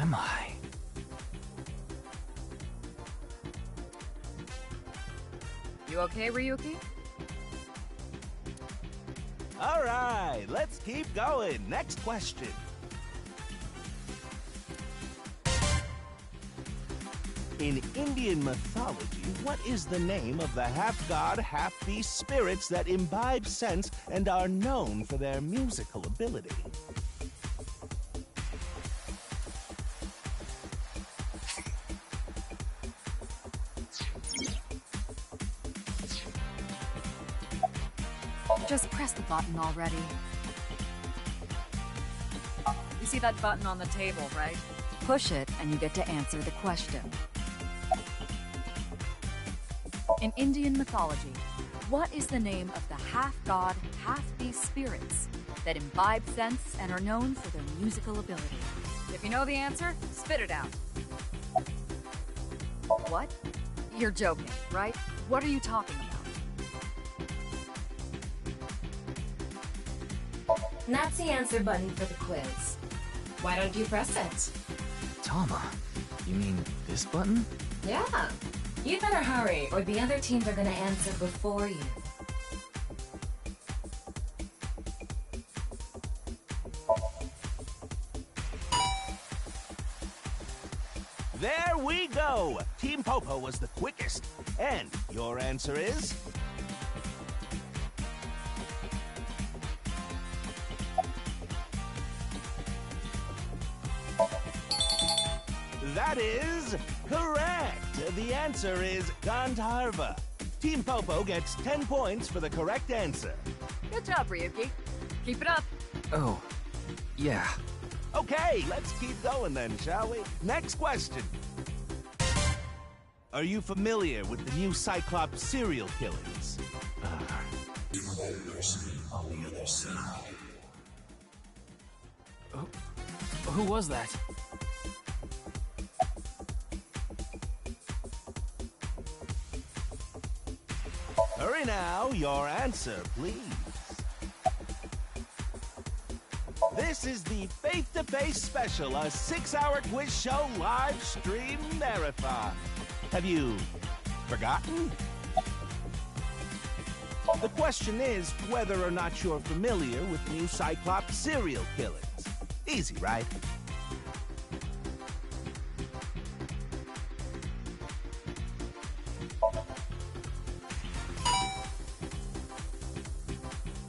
am I? You okay, Ryuki? All right, let's keep going. Next question. In Indian mythology, what is the name of the half-god, half-beast spirits that imbibe sense and are known for their musical ability? Just press the button already. You see that button on the table, right? Push it and you get to answer the question. In Indian mythology, what is the name of the half-god, half-beast spirits that imbibe sense and are known for their musical ability? If you know the answer, spit it out. What? You're joking, right? What are you talking about? That's the answer button for the quiz. Why don't you press it? Tama, you mean this button? Yeah. You better hurry, or the other teams are gonna answer before you. There we go! Team Popo was the quickest. And your answer is? That is correct. The answer is Gandharva. Team Popo gets 10 points for the correct answer. Good job, Ryuki. Keep it up. Oh, yeah. Okay, let's keep going then, shall we? Next question. Are you familiar with the new Cyclops serial killings? On the other side. Who was that? Hurry now, your answer, please. This is the Face-to-Face Special, a 6-hour quiz show live stream marathon. Have you forgotten? The question is whether or not you're familiar with new Cyclops serial killings. Easy, right?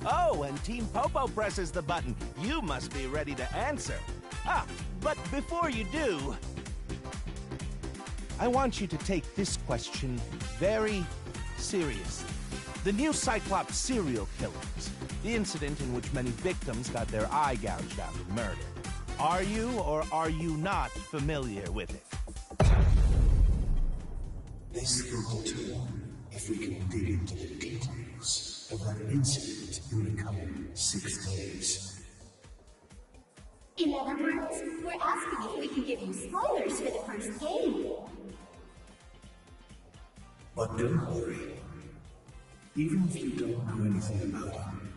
Oh, and Team Popo presses the button. You must be ready to answer. But before you do, I want you to take this question very seriously. The new Cyclops serial killings, the incident in which many victims got their eye gouged out and murdered. Are you or are you not familiar with it? This can go too if we can dig into the details of that incident in the coming 6 days. In other words, we're asking if we can give you spoilers for the first game. But don't worry. Even if you don't know anything about him,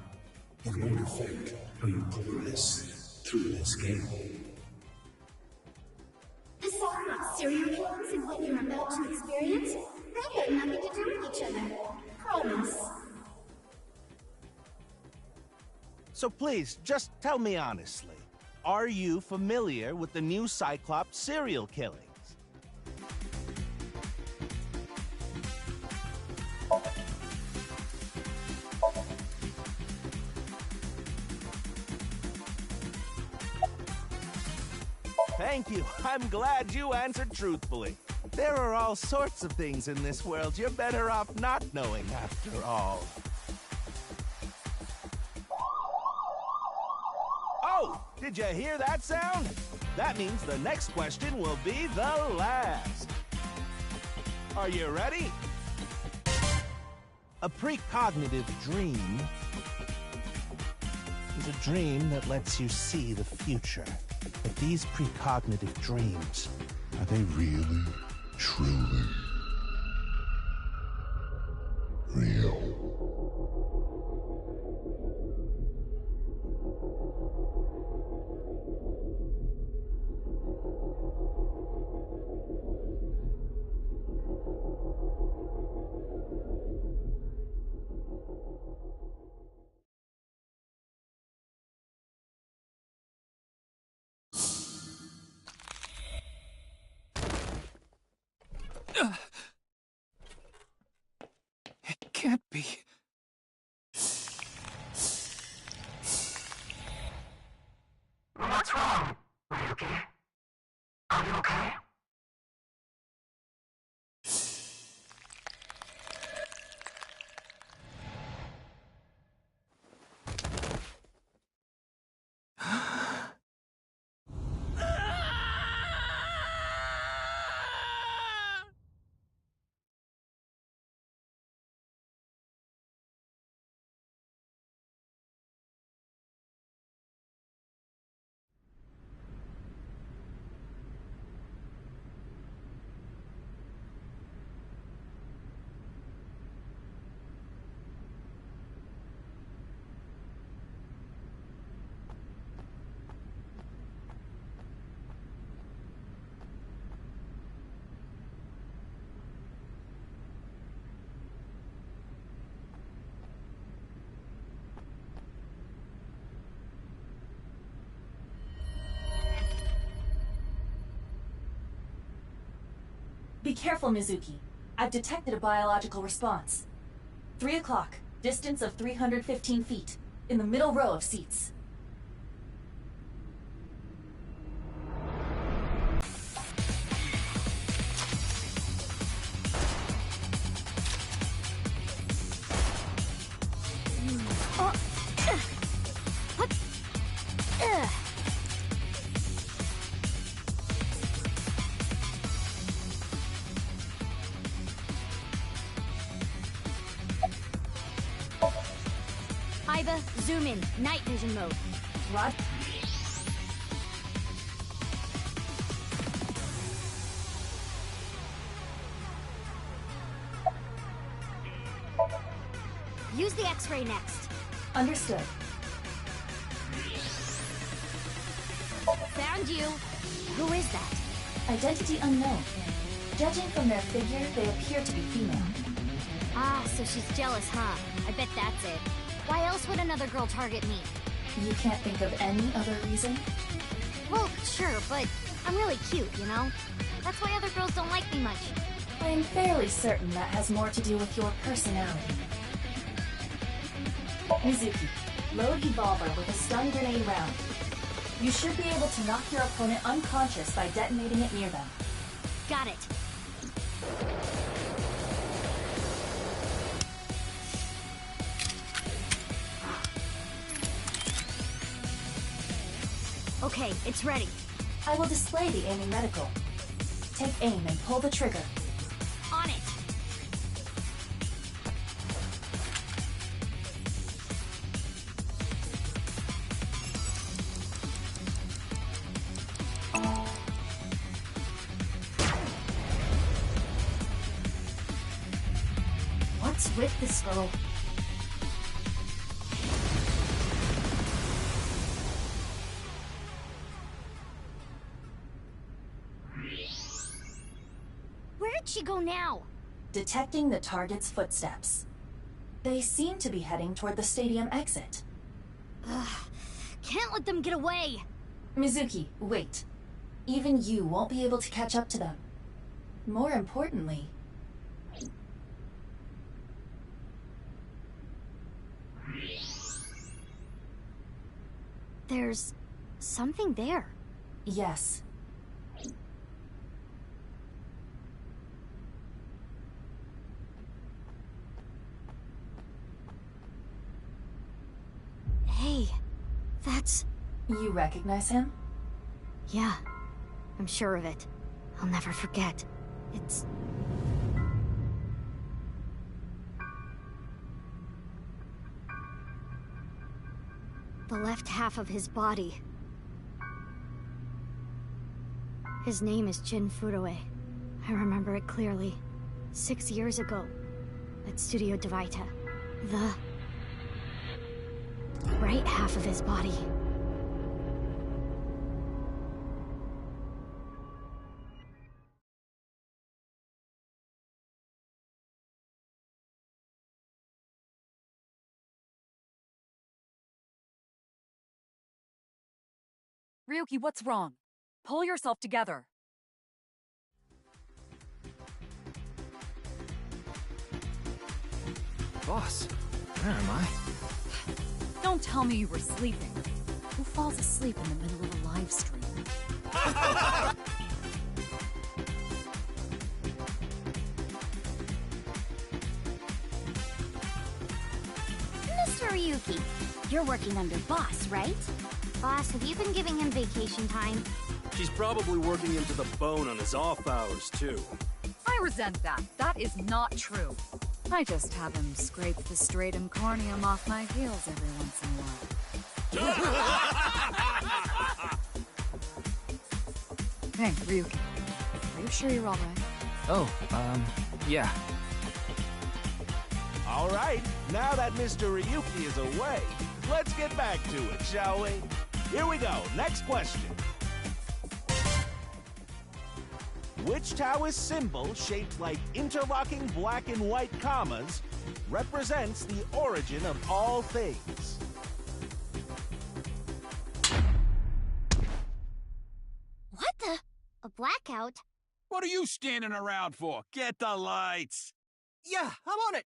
it won't affect how you progress through this game. The Cyclops serial killings and what you're about to experience, they have nothing to do with each other. Promise. So please, just tell me honestly, are you familiar with the new Cyclops serial killings? Thank you. I'm glad you answered truthfully. There are all sorts of things in this world you're better off not knowing after all. Oh, did you hear that sound? That means the next question will be the last. Are you ready? A precognitive dream is a dream that lets you see the future. But these precognitive dreams, Are they really, truly real? It can't be. What's wrong, Ryuki? Are you okay? Be careful, Mizuki. I've detected a biological response. 3 o'clock, distance of 315 feet, in the middle row of seats. Iba, zoom in. Night vision mode. Rod? Use the X-ray next. Understood. Found you. Who is that? Identity unknown. Judging from their figure, they appear to be female. Ah, so she's jealous, huh? I bet that's it. Why else would another girl target me? You can't think of any other reason? Well, sure, but I'm really cute, you know? That's why other girls don't like me much. I am fairly certain that has more to do with your personality. Mizuki, load Evolver with a stun grenade round. You should be able to knock your opponent unconscious by detonating it near them. Got it. Okay, it's ready. I will display the aiming medical. Take aim and pull the trigger. On it. What's with this girl? Where did she go now? Detecting the target's footsteps. They seem to be heading toward the stadium exit. Ugh, can't let them get away. Mizuki, wait. Even you won't be able to catch up to them. More importantly... There's something there. Yes. Hey, that's... You recognize him? Yeah, I'm sure of it. I'll never forget. It's... the left half of his body. His name is Jin Furue. I remember it clearly. 6 years ago, at Studio Devaita. The right half of his body. Ryuki, what's wrong? Pull yourself together. Boss, where am I? Don't tell me you were sleeping. Who falls asleep in the middle of a live stream? Mr. Ryuki, you're working under Boss, right? Boss, have you been giving him vacation time? She's probably working him to the bone on his off hours, too. I resent that. That is not true. I just have him scrape the stratum corneum off my heels every once in a while. Hey, Ryuki. Are you sure you're alright? Oh, yeah. All right, now that Mr. Ryuki is away, let's get back to it, shall we? Here we go, next question. Which Taoist symbol, shaped like interlocking black and white commas, represents the origin of all things? What the? A blackout? What are you standing around for? Get the lights! Yeah, I'm on it!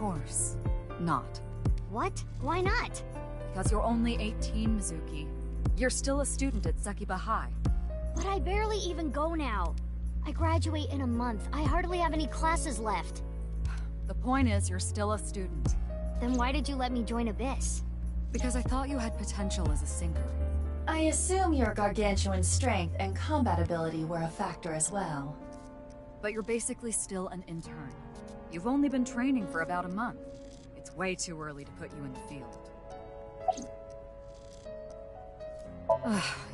course, not. What? Why not? Because you're only 18, Mizuki. You're still a student at Sekiba High. But I barely even go now. I graduate in a month. I hardly have any classes left. The point is, you're still a student. Then why did you let me join Abyss? Because I thought you had potential as a sinker. I assume your gargantuan strength and combat ability were a factor as well. But you're basically still an intern. You've only been training for about a month. It's way too early to put you in the field.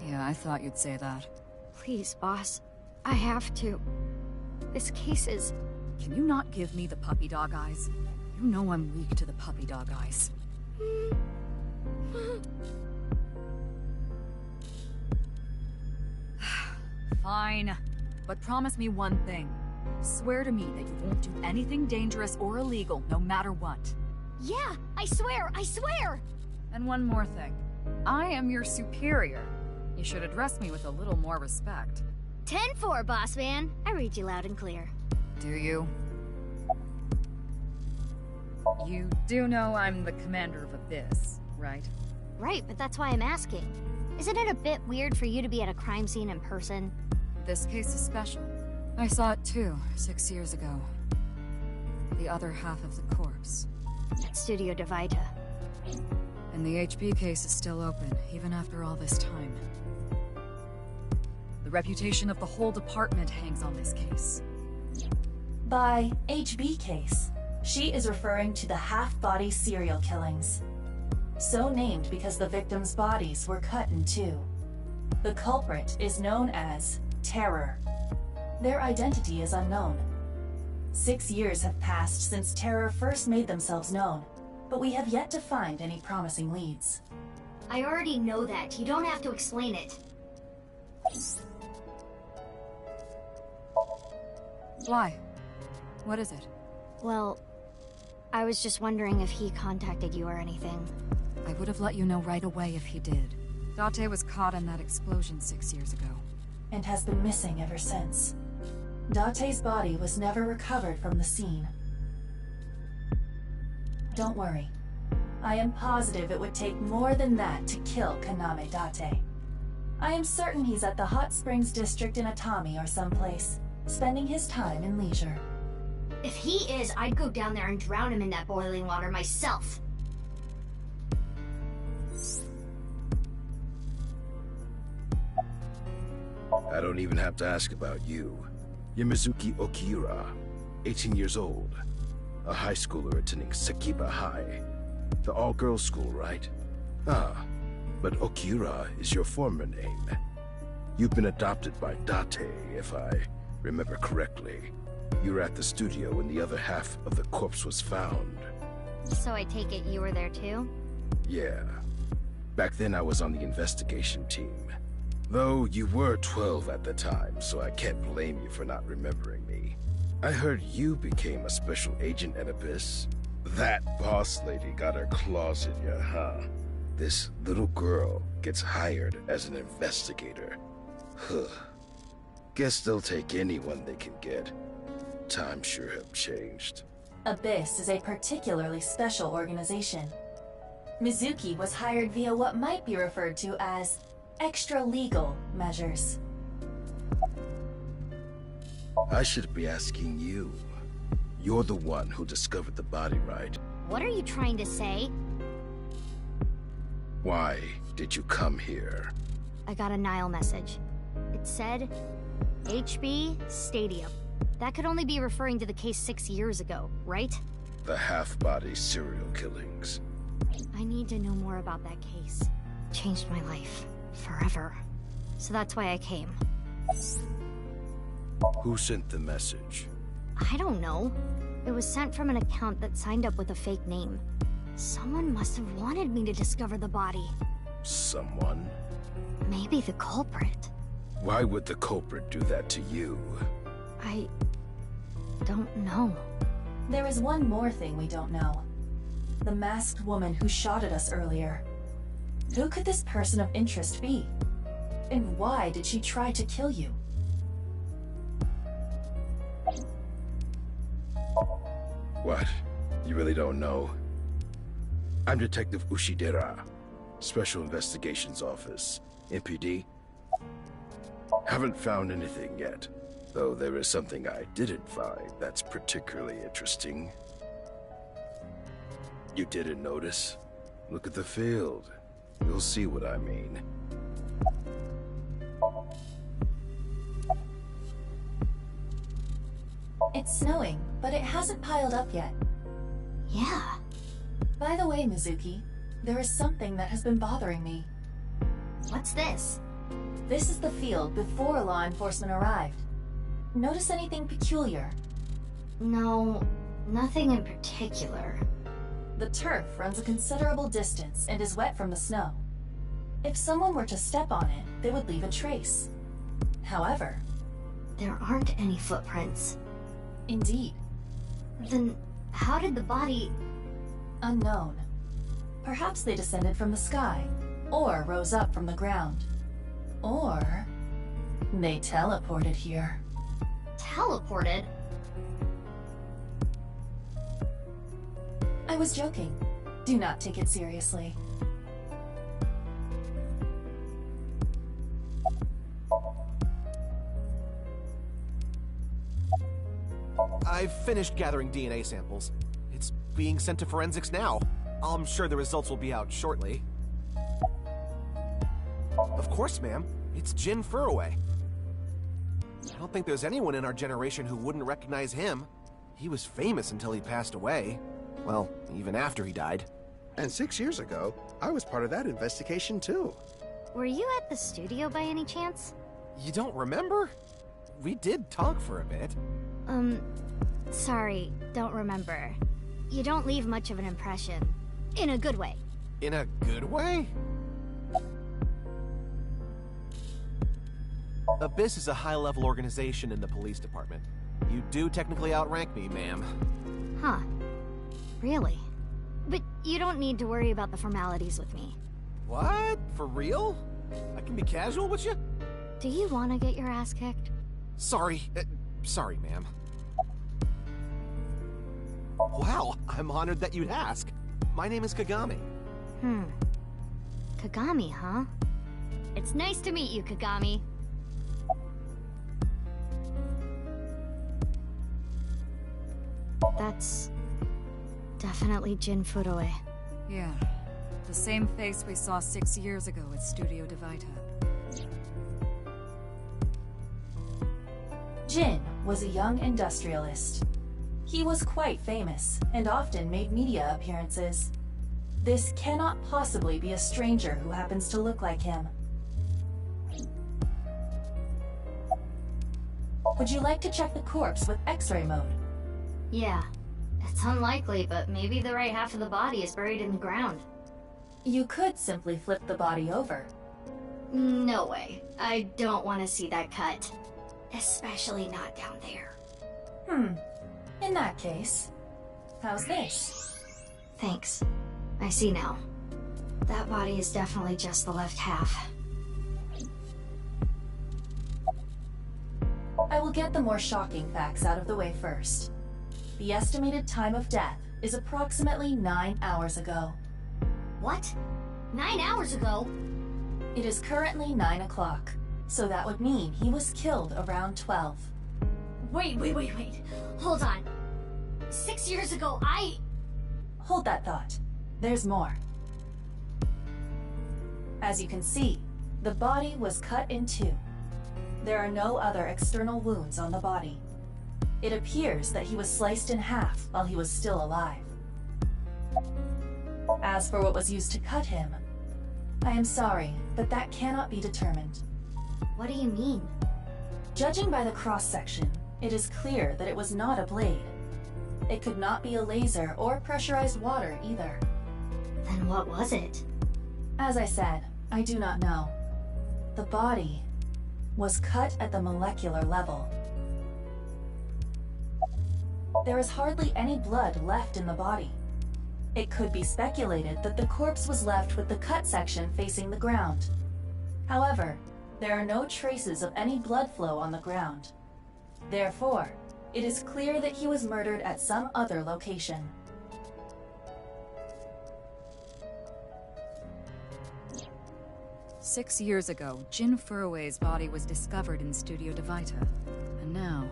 Yeah, I thought you'd say that. Please, boss. I have to. This case is... Can you not give me the puppy dog eyes? You know I'm weak to the puppy dog eyes. Fine. But promise me one thing. Swear to me that you won't do anything dangerous or illegal, no matter what. Yeah, I swear! I swear! And one more thing. I am your superior. You should address me with a little more respect. 10-4, boss man. I read you loud and clear. Do you? You do know I'm the commander of Abyss, right? Right, but that's why I'm asking. Isn't it a bit weird for you to be at a crime scene in person? This case is special. I saw it too, 6 years ago. The other half of the corpse. At Studio Divita. And the HB case is still open, even after all this time. The reputation of the whole department hangs on this case. By HB case, she is referring to the half-body serial killings. So named because the victims' bodies were cut in two. The culprit is known as Terror. Their identity is unknown. 6 years have passed since Terror first made themselves known, but we have yet to find any promising leads. I already know that. You don't have to explain it. Why? What is it? Well, I was just wondering if he contacted you or anything. I would have let you know right away if he did. Date was caught in that explosion 6 years ago. And has been missing ever since. Date's body was never recovered from the scene. Don't worry. I am positive it would take more than that to kill Kaname Date. I am certain he's at the Hot Springs District in Atami or someplace, spending his time in leisure. If he is, I'd go down there and drown him in that boiling water myself. I don't even have to ask about you. You're Mizuki Okira, 18 years old. A high schooler attending Sekiba High. The all-girls school, right? Ah, but Okira is your former name. You've been adopted by Date, if I remember correctly. You were at the studio when the other half of the corpse was found. So I take it you were there too? Yeah. Back then I was on the investigation team. Though you were 12 at the time, so I can't blame you for not remembering me. I heard you became a special agent at Abyss. That boss lady got her claws in you, huh? This little girl gets hired as an investigator. Huh. Guess they'll take anyone they can get. Times sure have changed. Abyss is a particularly special organization. Mizuki was hired via what might be referred to as extra-legal measures. I should be asking you. You're the one who discovered the body, right? What are you trying to say? Why did you come here? I got a Nile message. It said, HB Stadium. That could only be referring to the case 6 years ago, right? The half-body serial killings. I need to know more about that case. Changed my life. Forever. So that's why I came. Who sent the message? I don't know. It was sent from an account that signed up with a fake name. Someone must have wanted me to discover the body. Someone? Maybe the culprit. Why would the culprit do that to you? I don't know. There is one more thing we don't know. The masked woman who shot at us earlier. Who could this person of interest be? And why did she try to kill you? What? You really don't know? I'm Detective Ushidera, Special Investigations Office, MPD. Haven't found anything yet, though there is something I didn't find that's particularly interesting. You didn't notice? Look at the field. You'll see what I mean. It's snowing, but it hasn't piled up yet. Yeah. By the way, Mizuki, there is something that has been bothering me. What's this? This is the field before law enforcement arrived. Notice anything peculiar? No, nothing in particular. The turf runs a considerable distance and is wet from the snow. If someone were to step on it, they would leave a trace. However, there aren't any footprints. Indeed. Then how did the body... Unknown. Perhaps they descended from the sky, or rose up from the ground. Or they teleported here. Teleported? I was joking. Do not take it seriously. I've finished gathering DNA samples. It's being sent to forensics now. I'm sure the results will be out shortly. Of course, ma'am. It's Jin Furue. I don't think there's anyone in our generation who wouldn't recognize him. He was famous until he passed away. Well, even after he died. And 6 years ago, I was part of that investigation too. Were you at the studio by any chance? You don't remember? We did talk for a bit. Sorry, don't remember. You don't leave much of an impression. In a good way. In a good way? Abyss is a high-level organization in the police department. You do technically outrank me, ma'am. Huh. Really? But you don't need to worry about the formalities with me. What? For real? I can be casual with you? Do you want to get your ass kicked? Sorry. Sorry, ma'am. Wow, I'm honored that you'd ask. My name is Kagami. Kagami, huh? It's nice to meet you, Kagami. That's definitely Jin Furue. Yeah, the same face we saw 6 years ago at Studio Divita. Jin was a young industrialist. He was quite famous and often made media appearances. This cannot possibly be a stranger who happens to look like him. Would you like to check the corpse with X-ray mode? Yeah. It's unlikely, but maybe the right half of the body is buried in the ground. You could simply flip the body over. No way. I don't want to see that cut. Especially not down there. In that case, how's this? Thanks. I see now. That body is definitely just the left half. I will get the more shocking facts out of the way first. The estimated time of death is approximately 9 hours ago. What? 9 hours ago? It is currently 9 o'clock, so that would mean he was killed around 12. Wait. Hold on. 6 years ago, Hold that thought. There's more. As you can see, the body was cut in two. There are no other external wounds on the body. It appears that he was sliced in half while he was still alive. As for what was used to cut him, I am sorry, but that cannot be determined. What do you mean? Judging by the cross-section, it is clear that it was not a blade. It could not be a laser or pressurized water either. Then what was it? As I said, I do not know. The body was cut at the molecular level. There is hardly any blood left in the body. It could be speculated that the corpse was left with the cut section facing the ground. However, there are no traces of any blood flow on the ground. Therefore, it is clear that he was murdered at some other location. 6 years ago, Jin Furue's body was discovered in Studio Divita. And now,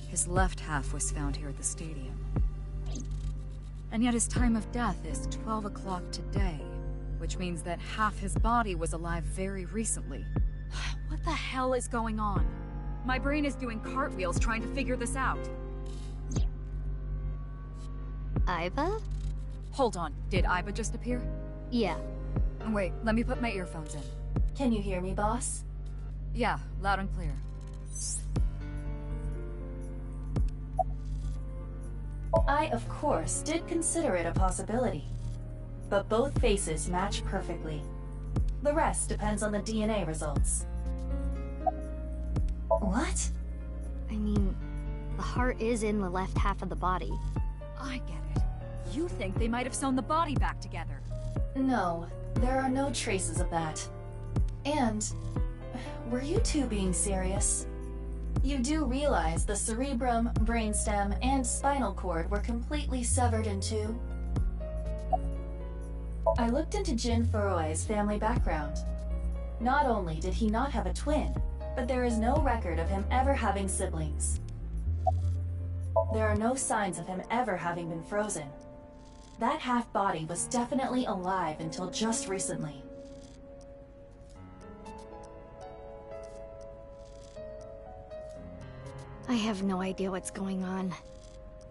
his left half was found here at the stadium. And yet his time of death is 12 o'clock today, which means that half his body was alive very recently. What the hell is going on? My brain is doing cartwheels trying to figure this out. Aiba? Hold on, did Aiba just appear? Yeah. Wait, let me put my earphones in. Can you hear me, boss? Yeah, loud and clear. I, of course, did consider it a possibility. But both faces match perfectly. The rest depends on the DNA results. What? I mean, the heart is in the left half of the body. I get it. You think they might have sewn the body back together? No, there are no traces of that. And, were you two being serious? You do realize the cerebrum, brainstem, and spinal cord were completely severed in two? I looked into Jin Furue's family background. Not only did he not have a twin, but there is no record of him ever having siblings. There are no signs of him ever having been frozen. That half-body was definitely alive until just recently. I have no idea what's going on.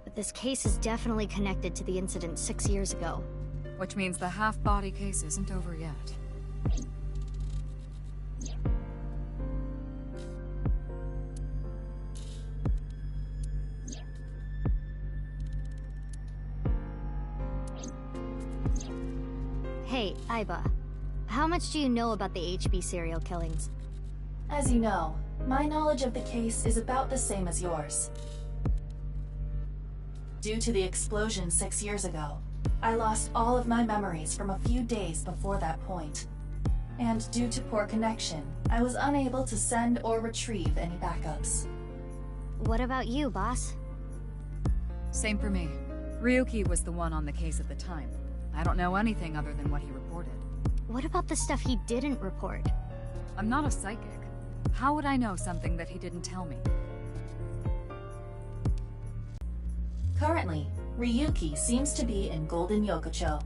But this case is definitely connected to the incident 6 years ago. Which means the half-body case isn't over yet. Hey, Aiba. How much do you know about the HB serial killings? As you know, my knowledge of the case is about the same as yours. Due to the explosion 6 years ago, I lost all of my memories from a few days before that point. And due to poor connection, I was unable to send or retrieve any backups. What about you, boss? Same for me. Ryuki was the one on the case at the time. I don't know anything other than what he reported. What about the stuff he didn't report? I'm not a psychic. How would I know something that he didn't tell me? Currently, Ryuki seems to be in Golden Yokocho.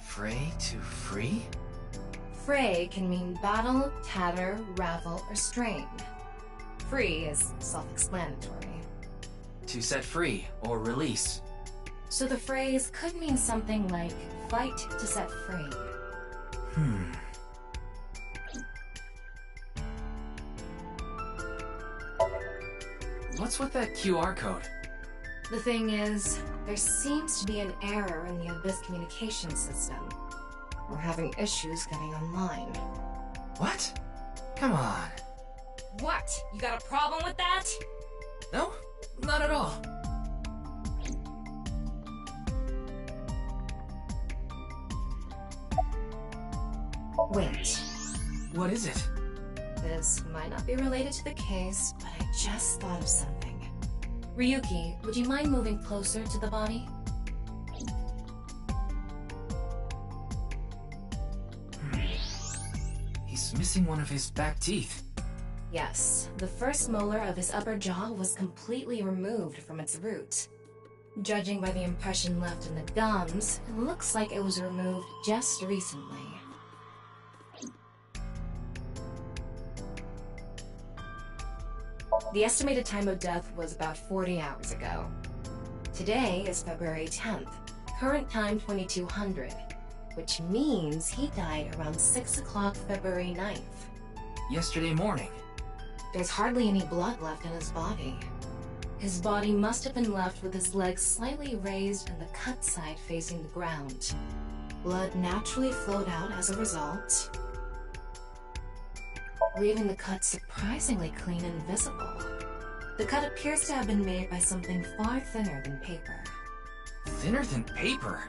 Fray to free? Fray can mean battle, tatter, ravel, or strain. Free is self-explanatory. To set free or release. So the phrase could mean something like fight to set free. What's with that QR code? The thing is, there seems to be an error in the Abyss communication system. We're having issues getting online. What? Come on. What? You got a problem with that? No, not at all. Wait. What is it? This might not be related to the case, but I just thought of something. Ryuki, would you mind moving closer to the body? He's missing one of his back teeth. Yes, the first molar of his upper jaw was completely removed from its root. Judging by the impression left in the gums, it looks like it was removed just recently. The estimated time of death was about 40 hours ago. Today is February 10th, current time 2200. which means he died around 6 o'clock February 9th. Yesterday morning. There's hardly any blood left in his body. His body must have been left with his legs slightly raised and the cut side facing the ground. Blood naturally flowed out as a result, leaving the cut surprisingly clean and visible. The cut appears to have been made by something far thinner than paper. Thinner than paper?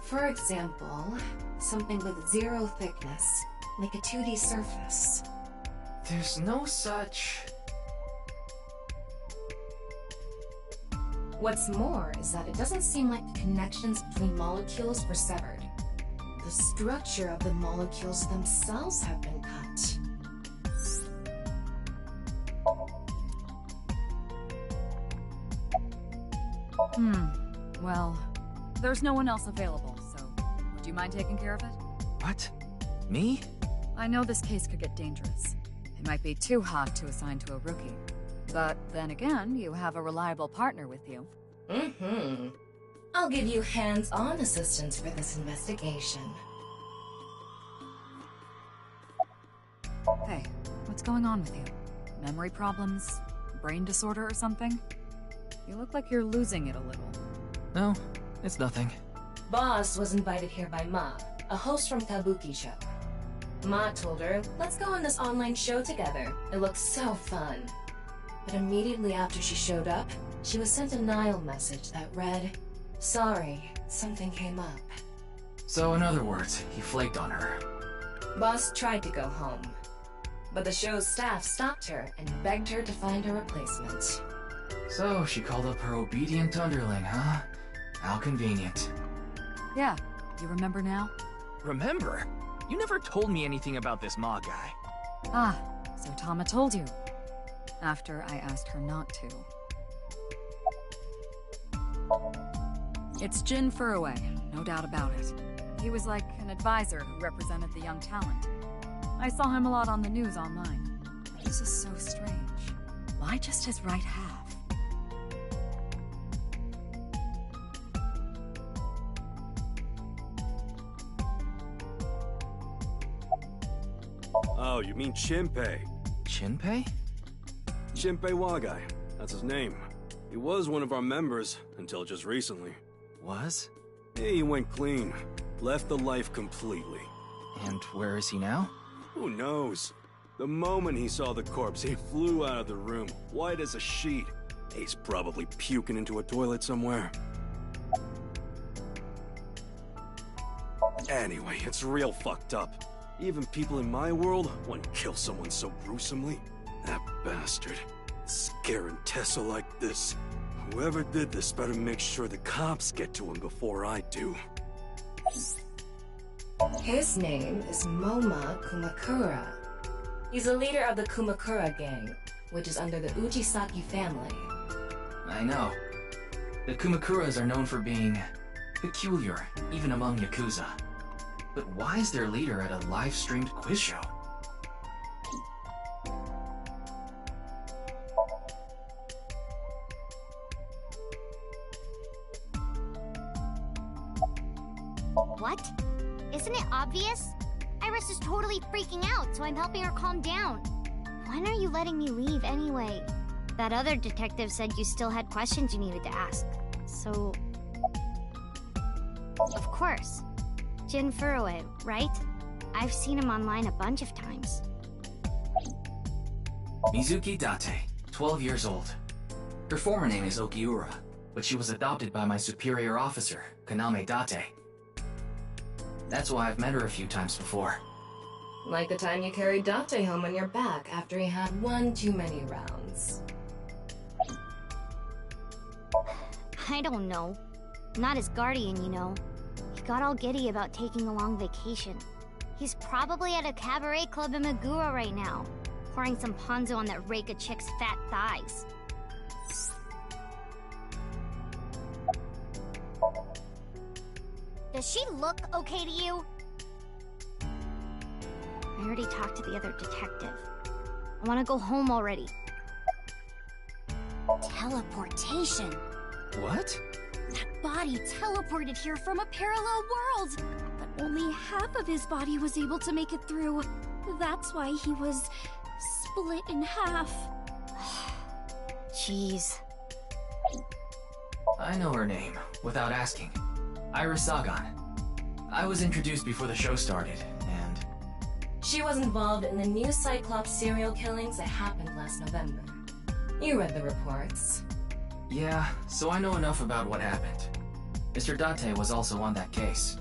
For example, something with 0 thickness, like a 2D surface. There's no such... What's more is that it doesn't seem like the connections between molecules were severed. The structure of the molecules themselves have been cut. Well, there's no one else available, so would you mind taking care of it? What? Me? I know this case could get dangerous. It might be too hot to assign to a rookie. But then again, you have a reliable partner with you. I'll give you hands-on assistance for this investigation. Hey, what's going on with you? Memory problems? Brain disorder or something? You look like you're losing it a little. No, it's nothing. Boss was invited here by Ma, a host from Kabuki show. Ma told her, let's go on this online show together. It looks so fun. But immediately after she showed up, she was sent a Nile message that read, sorry, something came up. So in other words, he flaked on her. Boss tried to go home, but the show's staff stopped her and begged her to find a replacement. So she called up her obedient underling, huh? How convenient. Yeah, you remember now? Remember? You never told me anything about this Ma guy. Ah, so Tama told you. After I asked her not to. It's Jin Furue, no doubt about it. He was like an advisor who represented the young talent. I saw him a lot on the news online. This is so strange. Why just his right half? Oh, you mean Shinpei? Shinpei? Shinpei Wagai. That's his name. He was one of our members until just recently. Was? He went clean. Left the life completely. And where is he now? Who knows? The moment he saw the corpse, he flew out of the room, white as a sheet. He's probably puking into a toilet somewhere. Anyway, it's real fucked up. Even people in my world wouldn't kill someone so gruesomely. That bastard. Scaring Tessa like this. Whoever did this better make sure the cops get to him before I do. His name is Moma Kumakura. He's a leader of the Kumakura gang, which is under the Ujisaki family. I know. The Kumakuras are known for being peculiar, even among Yakuza. But why is their leader at a live-streamed quiz show? What? Isn't it obvious? Iris is totally freaking out, so I'm helping her calm down. When are you letting me leave anyway? That other detective said you still had questions you needed to ask. So... Of course. Jin Furue, right? I've seen him online a bunch of times. Mizuki Date, 12 years old. Her former name is Okiura, but she was adopted by my superior officer, Kaname Date. That's why I've met her a few times before. Like the time you carried Date home on your back after he had one too many rounds. I don't know. Not his guardian, you know. He got all giddy about taking a long vacation. He's probably at a cabaret club in Meguro right now, pouring some ponzu on that rake of chick's fat thighs. Does she look okay to you? I already talked to the other detective. I want to go home already. Teleportation. What? That body teleported here from a parallel world. But only half of his body was able to make it through. That's why he was split in half. Jeez. I know her name, without asking. Iris Sagan. I was introduced before the show started, and... She was involved in the new Cyclops serial killings that happened last November. You read the reports. Yeah, so I know enough about what happened. Mr. Date was also on that case.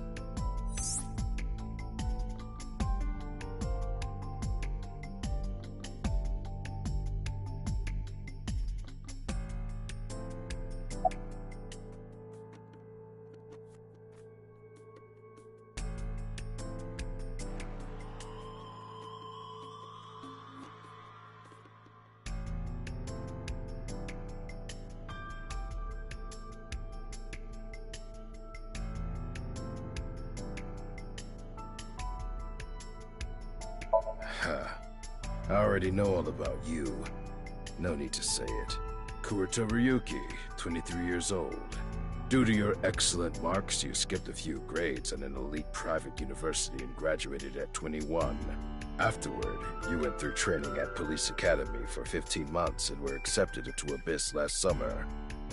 I already know all about you. No need to say it. Kurita Ryuki, 23 years old. Due to your excellent marks, you skipped a few grades at an elite private university and graduated at 21. Afterward, you went through training at Police Academy for 15 months and were accepted into Abyss last summer.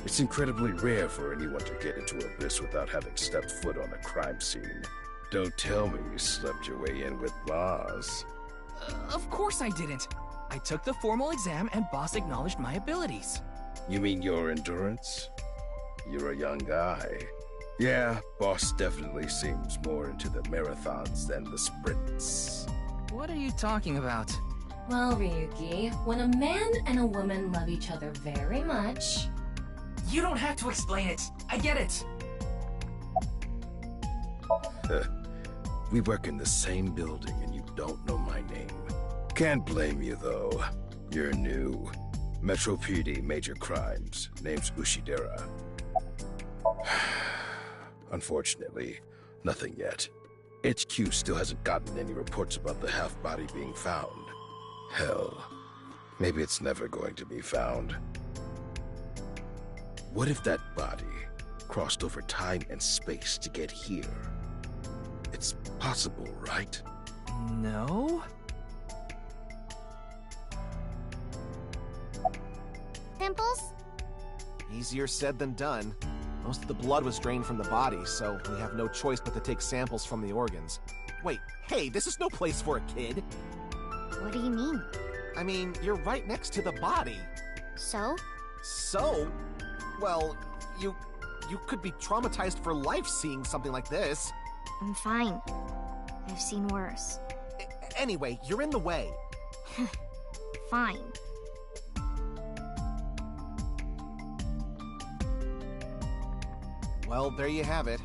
It's incredibly rare for anyone to get into Abyss without having stepped foot on a crime scene. Don't tell me you slept your way in with Boss. Of course I didn't. I took the formal exam and Boss acknowledged my abilities. You mean your endurance? You're a young guy. Yeah, Boss definitely seems more into the marathons than the sprints. What are you talking about? Well, Ryuki, when a man and a woman love each other very much... You don't have to explain it. I get it. We work in the same building and you don't know my name. Can't blame you, though. You're new. Metro PD, major crimes. Name's Ushidera. Unfortunately, nothing yet. HQ still hasn't gotten any reports about the half-body being found. Hell, maybe it's never going to be found. What if that body crossed over time and space to get here? It's possible, right? No? Pimples? Easier said than done. Most of the blood was drained from the body, so we have no choice but to take samples from the organs. Wait, hey, this is no place for a kid. What do you mean? I mean, you're right next to the body. So? So? Well, you could be traumatized for life seeing something like this. I'm fine. I've seen worse. Anyway, you're in the way. Fine. Well, there you have it.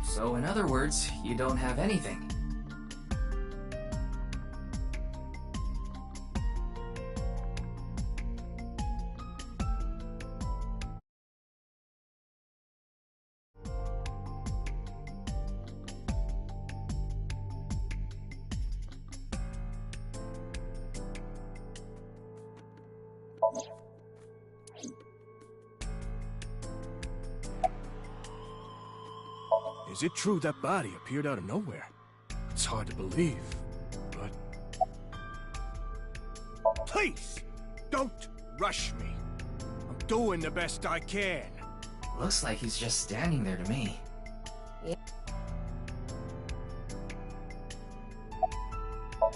So in other words, you don't have anything. Is it true that body appeared out of nowhere? It's hard to believe, but... Please! Don't rush me. I'm doing the best I can. Looks like he's just standing there to me.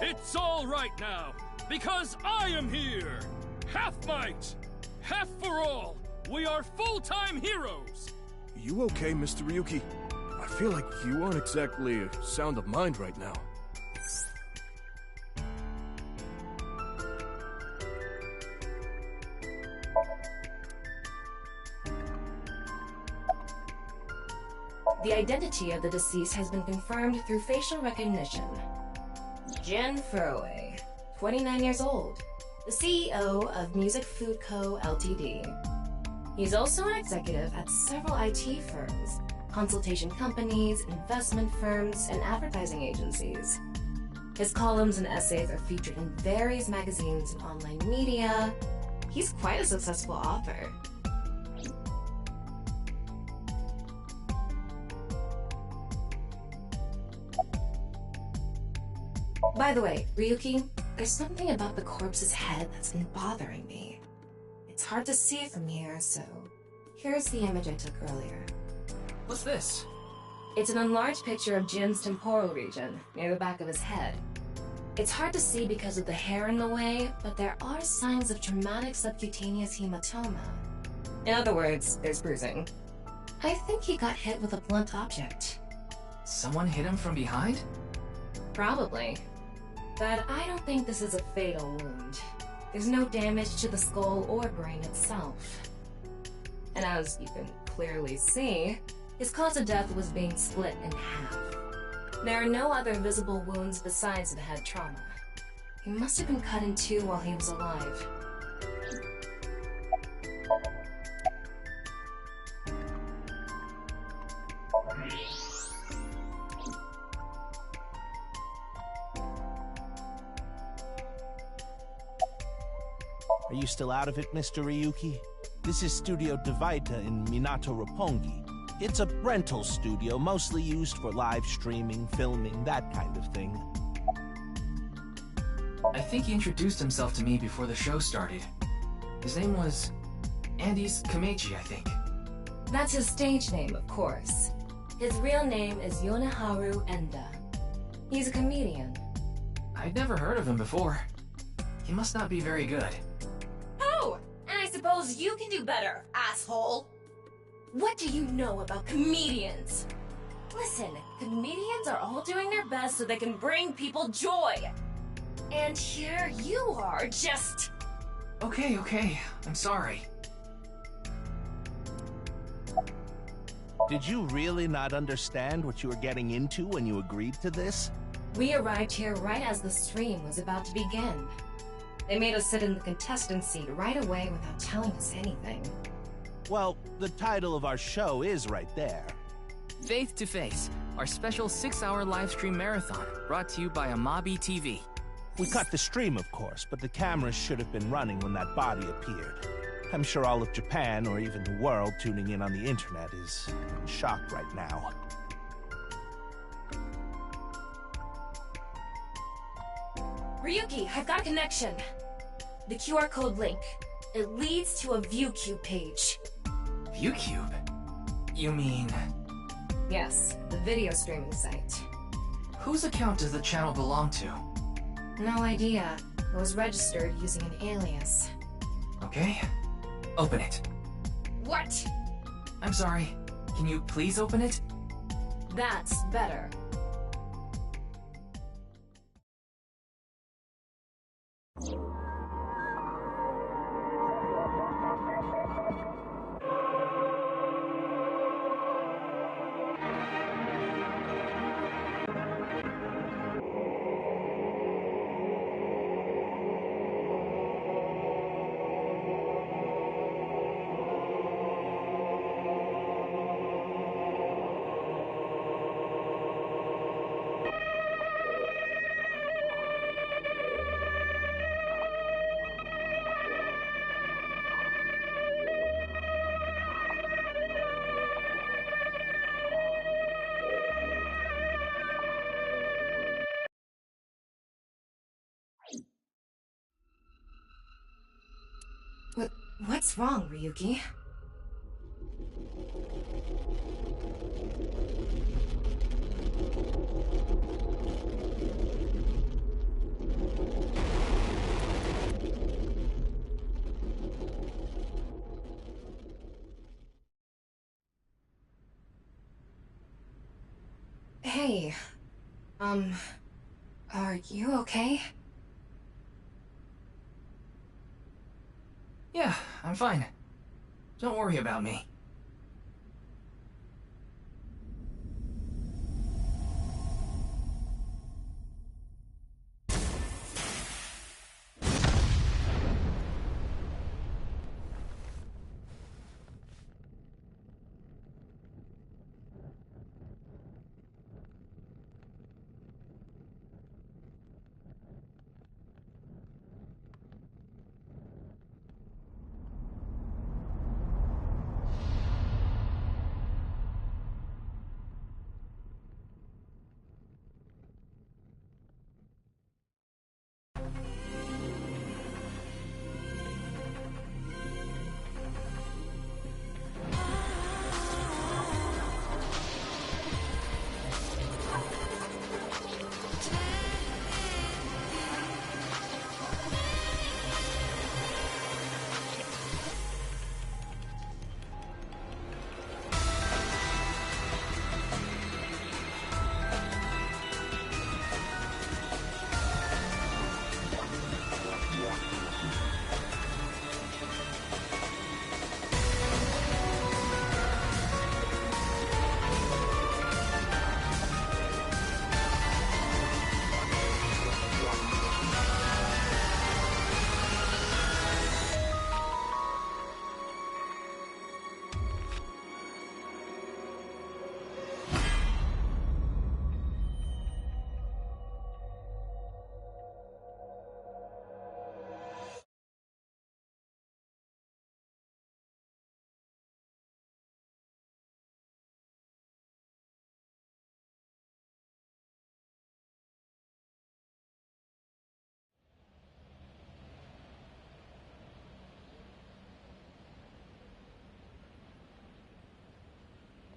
It's all right now, because I am here! Half might! Half for all! We are full-time heroes! You okay, Mr. Ryuki? I feel like you aren't exactly sound of mind right now. The identity of the deceased has been confirmed through facial recognition. Jin Furue, 29 years old, the CEO of Music Food Co., Ltd. He's also an executive at several IT firms, consultation companies, investment firms, and advertising agencies. His columns and essays are featured in various magazines and online media. He's quite a successful author. By the way, Ryuki, there's something about the corpse's head that's been bothering me. It's hard to see from here, so here's the image I took earlier. What's this? It's an enlarged picture of Jin's temporal region, near the back of his head. It's hard to see because of the hair in the way, but there are signs of traumatic subcutaneous hematoma. In other words, there's bruising. I think he got hit with a blunt object. Someone hit him from behind? Probably. But I don't think this is a fatal wound. There's no damage to the skull or brain itself. And as you can clearly see, his cause of death was being split in half. There are no other visible wounds besides the head trauma. He must have been cut in two while he was alive. Are you still out of it, Mr. Ryuki? This is Studio Devaita in Minato Roppongi. It's a rental studio, mostly used for live streaming, filming, that kind of thing. I think he introduced himself to me before the show started. His name was Andes Kameji, I think. That's his stage name, of course. His real name is Yoneharu Enda. He's a comedian. I'd never heard of him before. He must not be very good. Oh! And I suppose you can do better, asshole! What do you know about comedians? Listen, comedians are all doing their best so they can bring people joy. And here you are, just... Okay, I'm sorry. Did you really not understand what you were getting into when you agreed to this? We arrived here right as the stream was about to begin. They made us sit in the contestant seat right away without telling us anything. Well, the title of our show is right there. Faith to Face, our special 6-hour live stream marathon, brought to you by Amabi TV. We cut the stream, of course, but the cameras should have been running when that body appeared. I'm sure all of Japan, or even the world tuning in on the internet, is in shock right now. Ryuki, I've got a connection. The QR code link. It leads to a ViewCube page. ViewCube? You mean... Yes, the video streaming site. Whose account does the channel belong to? No idea. It was registered using an alias. Okay. Open it. What? I'm sorry. Can you please open it? That's better. What's wrong, Ryuki? Hey, are you okay? Yeah, I'm fine. Don't worry about me.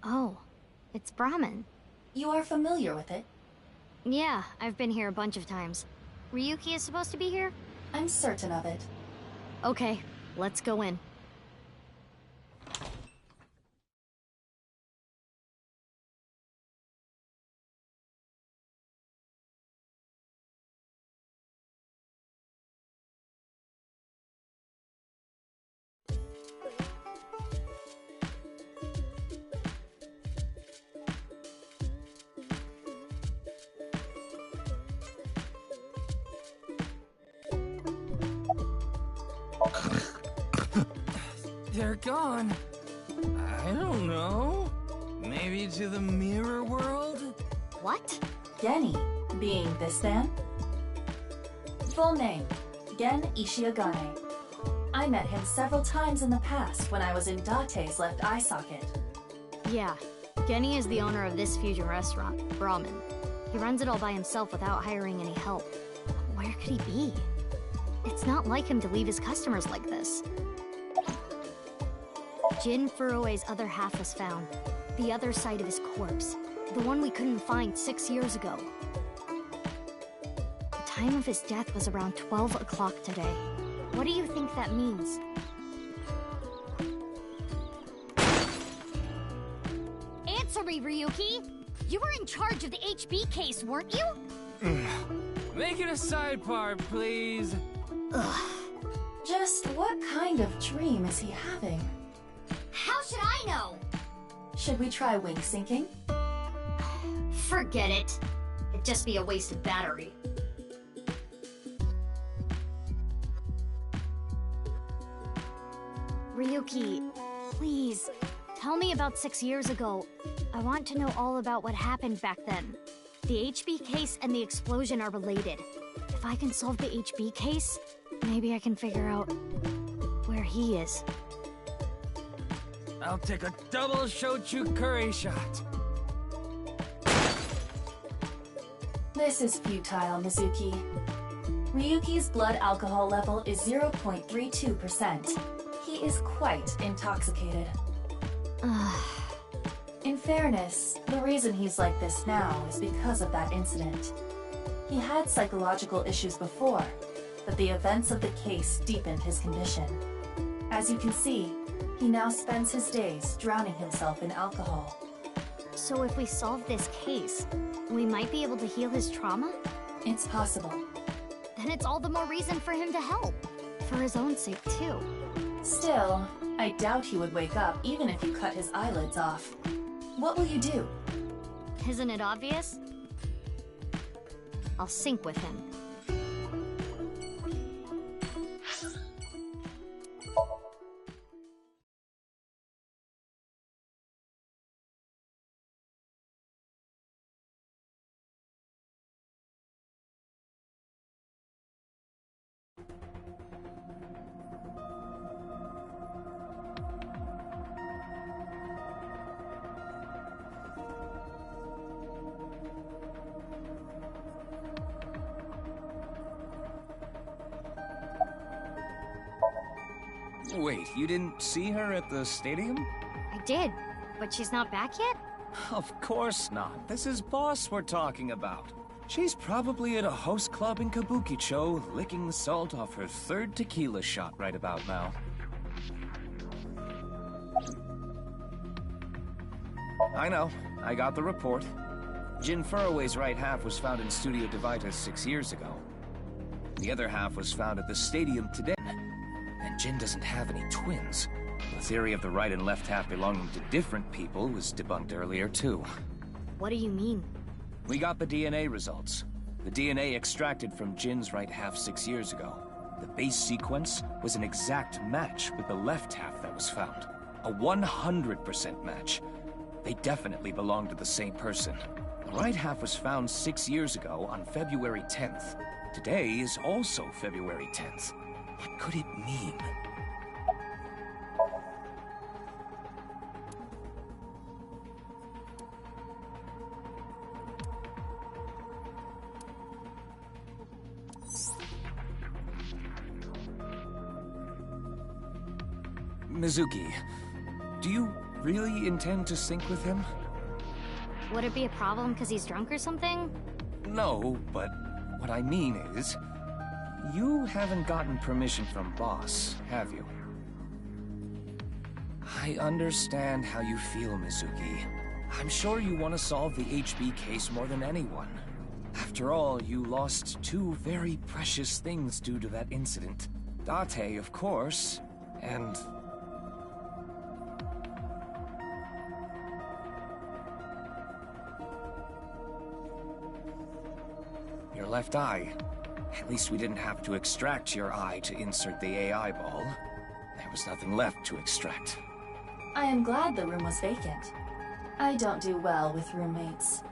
Oh, it's Brahmin. You are familiar with it? Yeah, I've been here a bunch of times. Ryuki is supposed to be here? I'm certain of it. Okay, let's go in. They're gone. I don't know. Maybe to the mirror world? What? Genny, being this man? Full name, Gen Ishiagane. I met him several times in the past when I was in Date's left eye socket. Yeah, Genny is the owner of this fusion restaurant, Brahmin. He runs it all by himself without hiring any help. Where could he be? It's not like him to leave his customers like this. Jin Furue's other half was found. The other side of his corpse. The one we couldn't find 6 years ago. The time of his death was around 12 o'clock today. What do you think that means? Answer me, Ryuki! You were in charge of the HB case, weren't you? Make it a sidebar, please. Ugh. Just what kind of dream is he having? How should I know? Should we try wing syncing? Forget it. It'd just be a waste of battery. Ryuki, please, tell me about 6 years ago. I want to know all about what happened back then. The HB case and the explosion are related. If I can solve the HB case, maybe I can figure out where he is. I'll take a double shochu curry shot. This is futile, Mizuki. Ryuki's blood alcohol level is 0.32%. He is quite intoxicated. In fairness, the reason he's like this now is because of that incident. He had psychological issues before, but the events of the case deepened his condition. As you can see, he now spends his days drowning himself in alcohol. So if we solve this case, we might be able to heal his trauma? It's possible. Then it's all the more reason for him to help. For his own sake, too. Still, I doubt he would wake up even if you cut his eyelids off. What will you do? Isn't it obvious? I'll sync with him. Wait, you didn't see her at the stadium? I did, but she's not back yet? Of course not. This is Boss we're talking about. She's probably at a host club in Kabukicho, licking the salt off her third tequila shot right about now. I know. I got the report. Jin Furue's right half was found in Studio Divitas 6 years ago. The other half was found at the stadium today. And Jin doesn't have any twins. The theory of the right and left half belonging to different people was debunked earlier, too. What do you mean? We got the DNA results. The DNA extracted from Jin's right half 6 years ago. The base sequence was an exact match with the left half that was found. A 100% match. They definitely belong to the same person. The right half was found 6 years ago on February 10th. Today is also February 10th. What could it mean? Mizuki, do you really intend to sync with him? Would it be a problem because he's drunk or something? No, but what I mean is, you haven't gotten permission from Boss, have you? I understand how you feel, Mizuki. I'm sure you want to solve the HB case more than anyone. After all, you lost two very precious things due to that incident. Date, of course, and... your left eye. At least we didn't have to extract your eye to insert the AI ball. There was nothing left to extract. I am glad the room was vacant. I don't do well with roommates.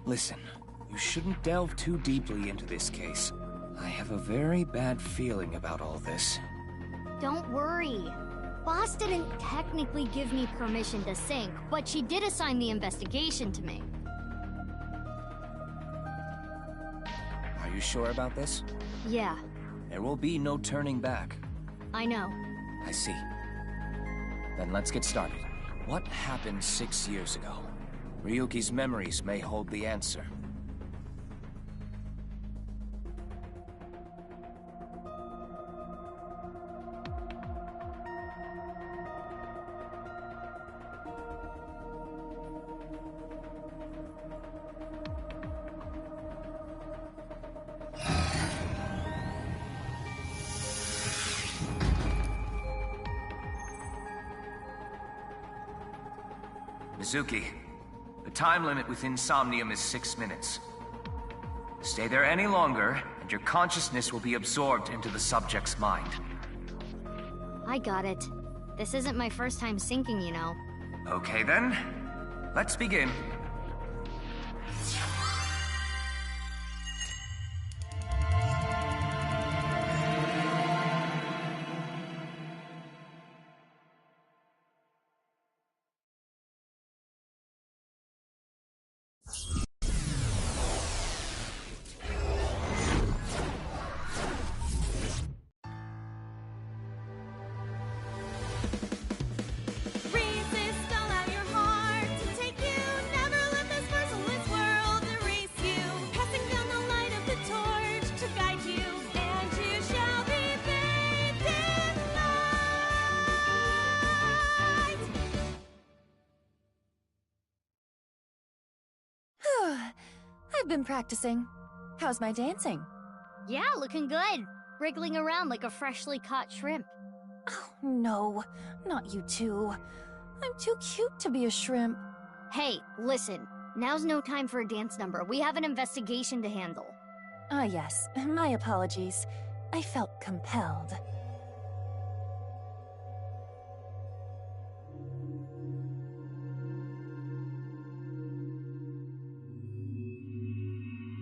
Listen, you shouldn't delve too deeply into this case. I have a very bad feeling about all this. Don't worry. Boss didn't technically give me permission to sync, but she did assign the investigation to me. Are you sure about this? Yeah, There will be no turning back. I know. I see. Then let's get started. What happened 6 years ago? Ryuki's memories may hold the answer. Mizuki, the time limit within SOMNIUM is 6 minutes. Stay there any longer, and your consciousness will be absorbed into the subject's mind. I got it. This isn't my first time syncing, you know. Okay then, let's begin. I've been practicing. How's my dancing? Yeah, looking good. Wriggling around like a freshly caught shrimp. Oh, no. Not you too. I'm too cute to be a shrimp. Hey, listen. Now's no time for a dance number. We have an investigation to handle. Ah, yes. My apologies. I felt compelled.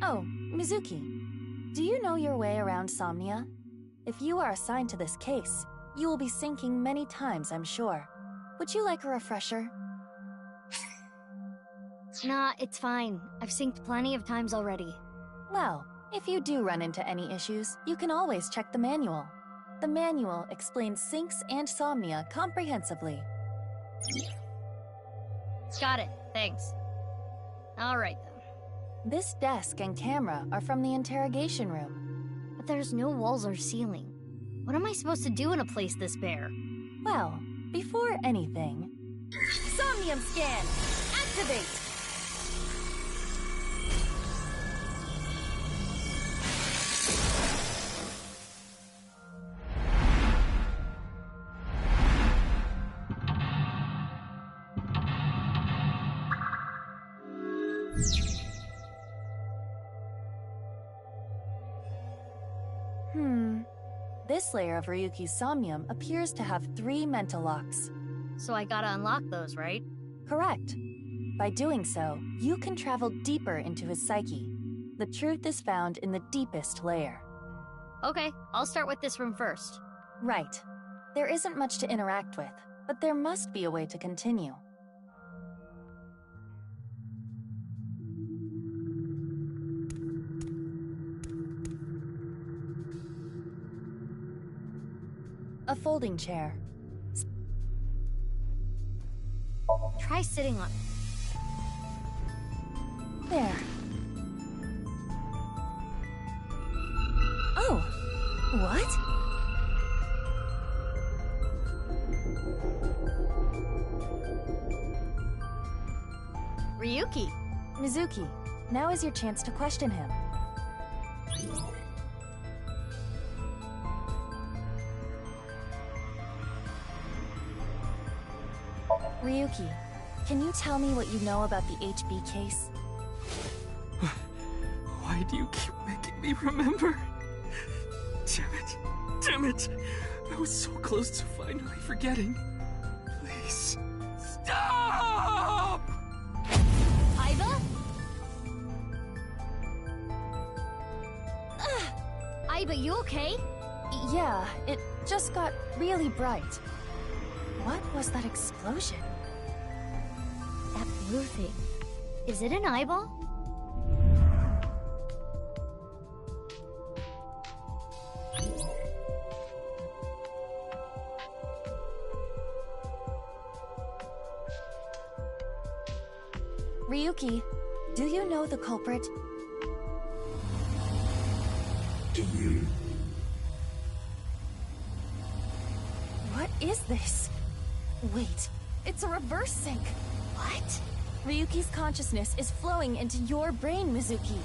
Oh, Mizuki. Do you know your way around Somnia? If you are assigned to this case, you will be syncing many times, I'm sure. Would you like a refresher? Nah, it's fine. I've synced plenty of times already. Well, if you do run into any issues, you can always check the manual. The manual explains syncs and Somnia comprehensively. Got it. Thanks. Alright then. This desk and camera are from the interrogation room. But there's no walls or ceiling. What am I supposed to do in a place this bare? Well, before anything... Somnium scan! Activate! This layer of Ryuki's Somnium appears to have 3 mental locks. So I gotta unlock those, right? Correct. By doing so, you can travel deeper into his psyche. The truth is found in the deepest layer. Okay, I'll start with this room first. Right. There isn't much to interact with, but there must be a way to continue. folding chair. Try sitting on it. There. Oh, what? Ryuki! Mizuki, now is your chance to question him. Ryuki, can you tell me what you know about the HB case? Why do you keep making me remember? Damn it. Damn it. I was so close to finally forgetting. Please. Stop! Aiba? Aiba, you okay? Yeah, it just got really bright. What was that explosion? That blue thing. Is it an eyeball? Ryuki, do you know the culprit? Do you? What is this? Wait, it's a reverse sync. What? Ryuki's consciousness is flowing into your brain, Mizuki.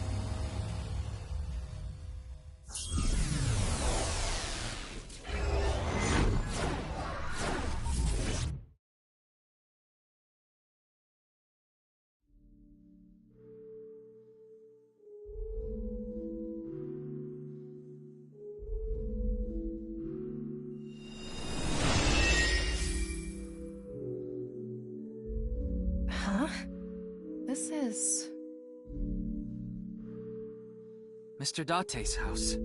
Huh? This is... Mr. Date's house.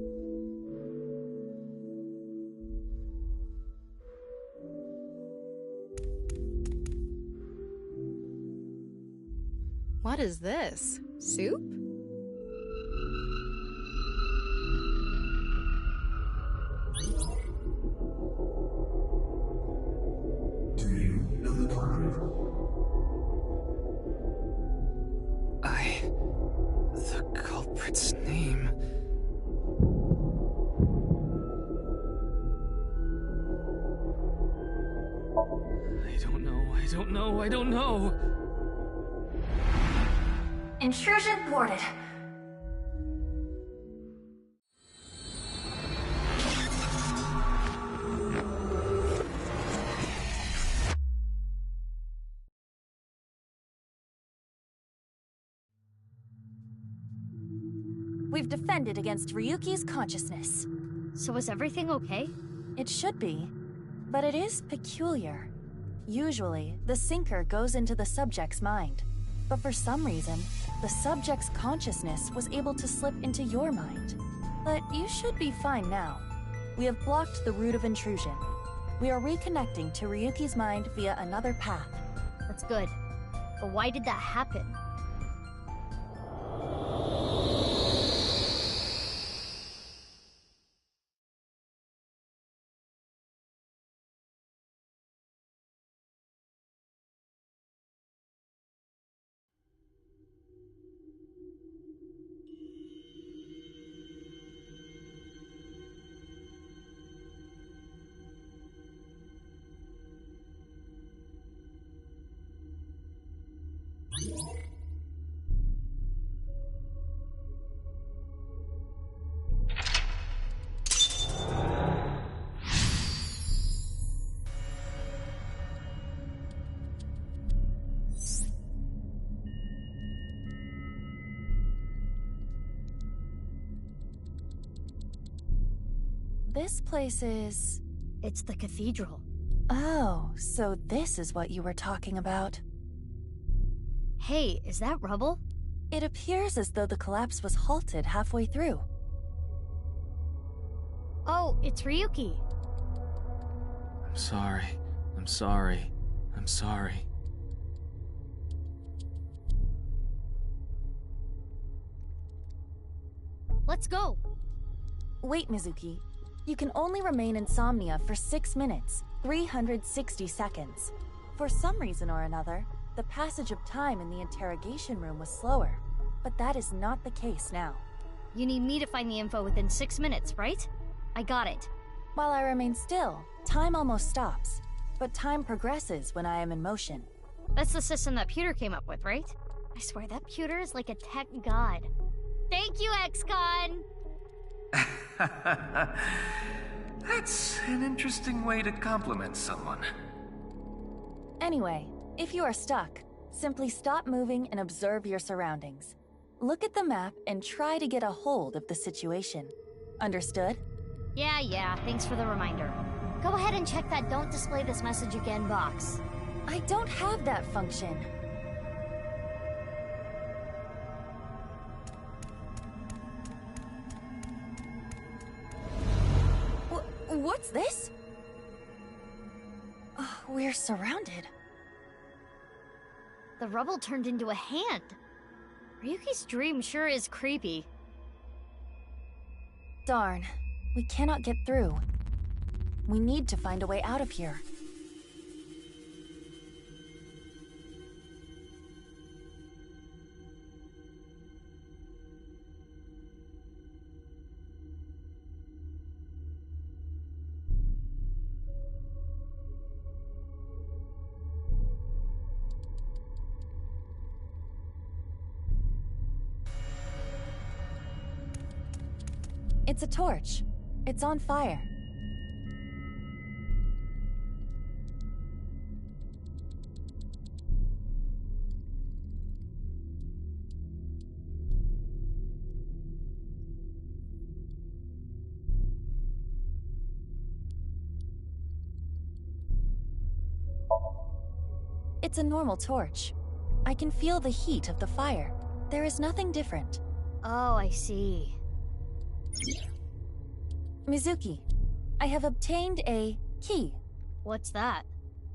What is this? Soup? Do you know the culprit? The culprit's name... I don't know. Intrusion thwarted. We've defended against Ryuki's consciousness. So is everything okay? It should be, but it is peculiar. Usually, the sinker goes into the subject's mind, but for some reason, the subject's consciousness was able to slip into your mind. But you should be fine now. We have blocked the route of intrusion. We are reconnecting to Ryuki's mind via another path. That's good. But why did that happen? This place is... It's the cathedral. Oh, so this is what you were talking about. Hey, is that rubble? It appears as though the collapse was halted halfway through. Oh, it's Ryuki. I'm sorry. I'm sorry. I'm sorry. Let's go. Wait, Mizuki. You can only remain insomnia for 6 minutes, 360 seconds. For some reason or another, the passage of time in the interrogation room was slower, but that is not the case now. You need me to find the info within 6 minutes, right? I got it. While I remain still, time almost stops, but time progresses when I am in motion. That's the system that Pewter came up with, right? I swear that Pewter is like a tech god. Thank you, ex-con! That's an interesting way to compliment someone. Anyway, if you are stuck, simply stop moving and observe your surroundings. Look at the map and try to get a hold of the situation. Understood? Yeah, thanks for the reminder. Go ahead and check that "Don't display this message again" box. I don't have that function. What's this? We're surrounded. The rubble turned into a hand. Ryuki's dream sure is creepy. Darn, we cannot get through. We need to find a way out of here. It's a torch. It's on fire. It's a normal torch. I can feel the heat of the fire. There is nothing different. Oh, I see. Mizuki, I have obtained a key. What's that?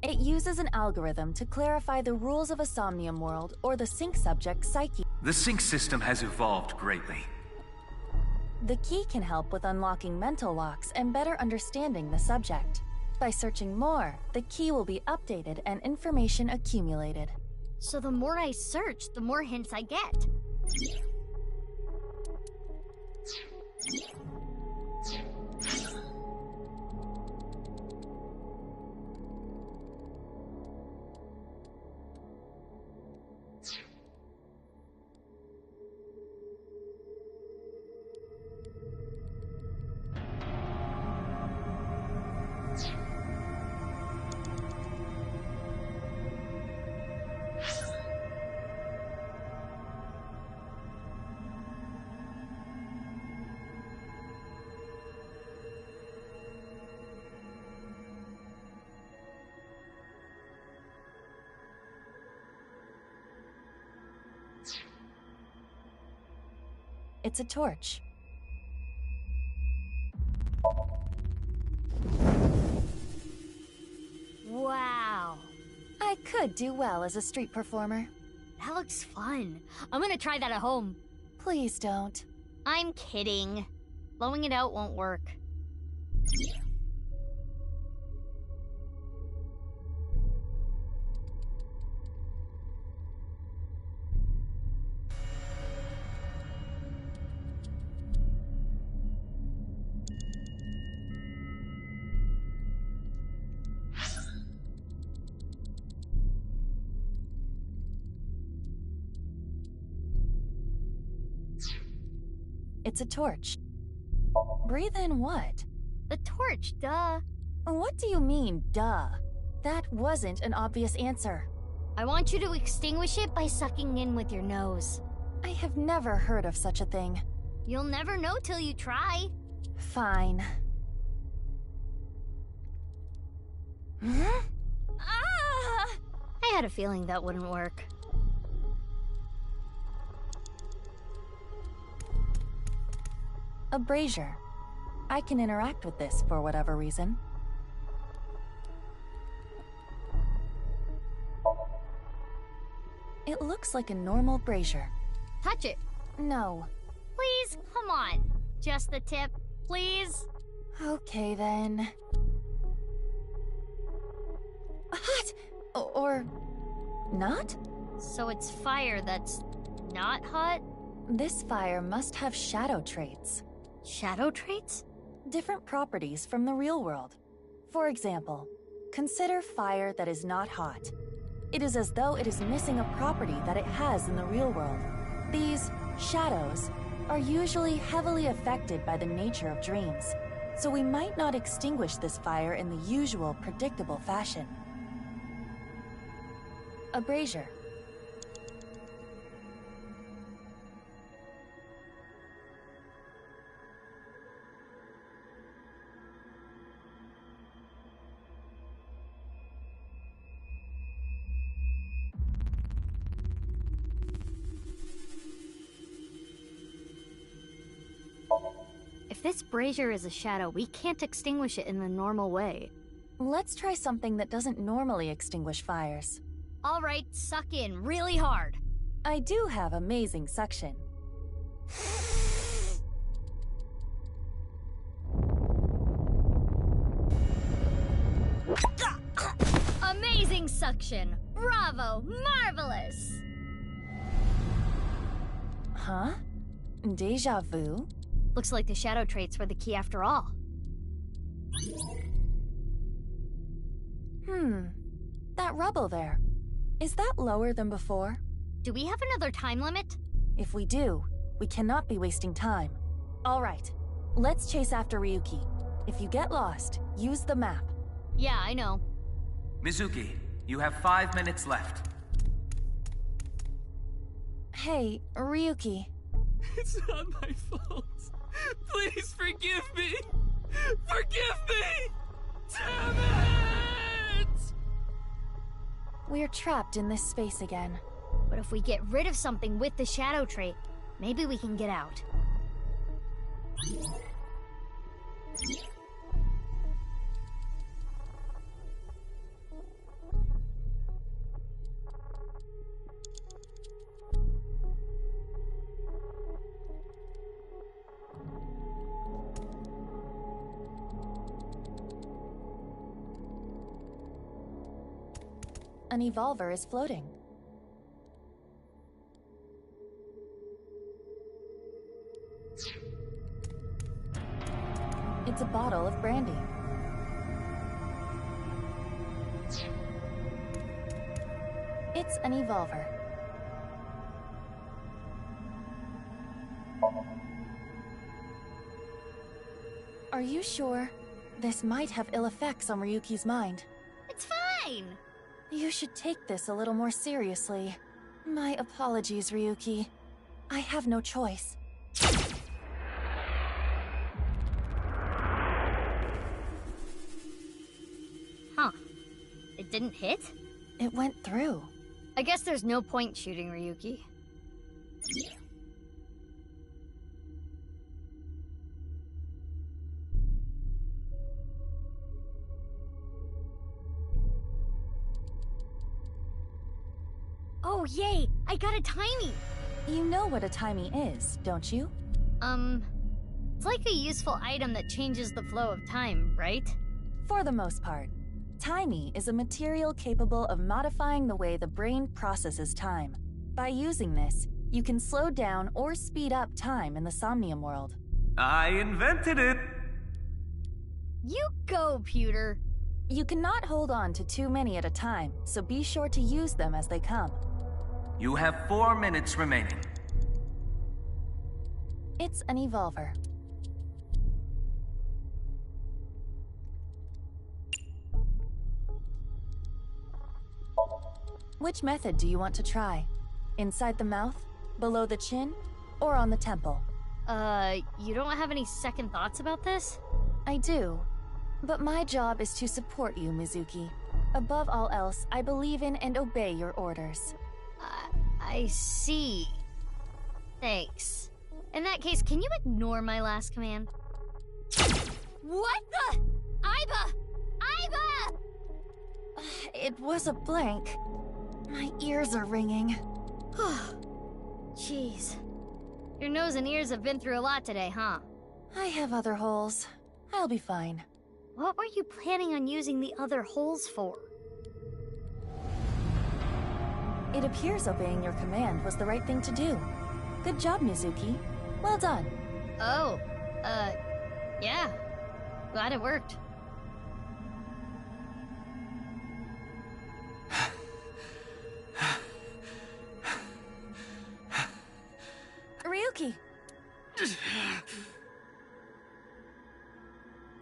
It uses an algorithm to clarify the rules of a Somnium world or the sync subject's psyche. The sync system has evolved greatly. The key can help with unlocking mental locks and better understanding the subject. By searching more, the key will be updated and information accumulated. So the more I search, the more hints I get. It's a torch. Wow. I could do well as a street performer. That looks fun. I'm gonna try that at home. Please don't. I'm kidding. Blowing it out won't work. It's a torch. Breathe in what? The torch, duh. What do you mean, duh? That wasn't an obvious answer. I want you to extinguish it by sucking in with your nose. I have never heard of such a thing. You'll never know till you try. Fine. Ah! I had a feeling that wouldn't work. A brazier. I can interact with this for whatever reason. It looks like a normal brazier. Touch it. No. Please, come on. Just the tip, please. Okay then. Hot! Or not? So it's fire that's not hot? This fire must have shadow traits. Shadow traits? Different properties from the real world. For example, consider fire that is not hot. It is as though it is missing a property that it has in the real world. These shadows are usually heavily affected by the nature of dreams, so we might not extinguish this fire in the usual predictable fashion. A brazier. If this brazier is a shadow, we can't extinguish it in the normal way. Let's try something that doesn't normally extinguish fires. All right, suck in really hard. I do have amazing suction. Amazing suction! Bravo! Marvelous! Huh? Deja vu? Looks like the shadow traits were the key after all. That rubble there. Is that lower than before? Do we have another time limit? If we do, we cannot be wasting time. All right, let's chase after Ryuki. If you get lost, use the map. Yeah, I know. Mizuki, you have 5 minutes left. Hey, Ryuki. It's not my fault. Please forgive me! Forgive me! Damn it! We're trapped in this space again. But if we get rid of something with the shadow trait, maybe we can get out. An evolver is floating. It's a bottle of brandy. It's an evolver. Are you sure? This might have ill effects on Ryuki's mind. It's fine! You should take this a little more seriously. My apologies, Ryuki. I have no choice. Huh. It didn't hit? It went through. I guess there's no point shooting Ryuki. Oh, yay! I got a timey! You know what a timey is, don't you? It's like a useful item that changes the flow of time, right? For the most part. Timey is a material capable of modifying the way the brain processes time. By using this, you can slow down or speed up time in the Somnium world. I invented it! You go, Pewter! You cannot hold on to too many at a time, so be sure to use them as they come. You have 4 minutes remaining. It's an evolver. Which method do you want to try? Inside the mouth, below the chin, or on the temple? You don't have any second thoughts about this? I do. But my job is to support you, Mizuki. Above all else, I believe in and obey your orders. I see. Thanks. In that case, can you ignore my last command? What the? Aiba! Aiba! It was a blank. My ears are ringing. Jeez. Your nose and ears have been through a lot today, huh? I have other holes. I'll be fine. What were you planning on using the other holes for? It appears obeying your command was the right thing to do. Good job, Mizuki. Well done. Oh, yeah. Glad it worked. Ryuki!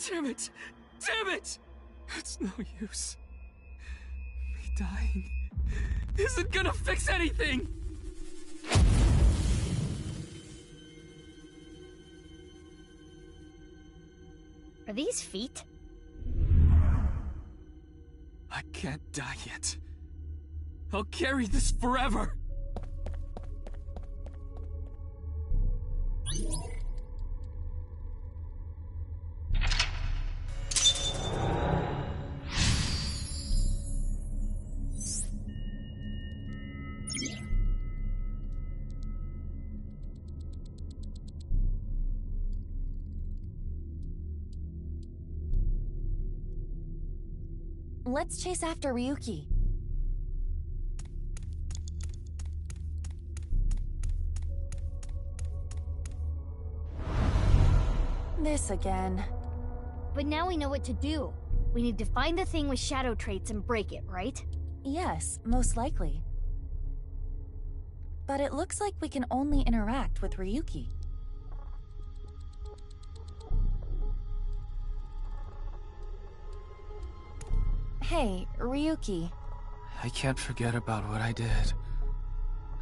Damn it! Damn it! It's no use. Me dying isn't gonna fix anything! Are these feet? I can't die yet. I'll carry this forever! Let's chase after Ryuki. This again. But now we know what to do. We need to find the thing with shadow traits and break it, right? Yes, most likely. But it looks like we can only interact with Ryuki. Hey, Ryuki. I can't forget about what I did.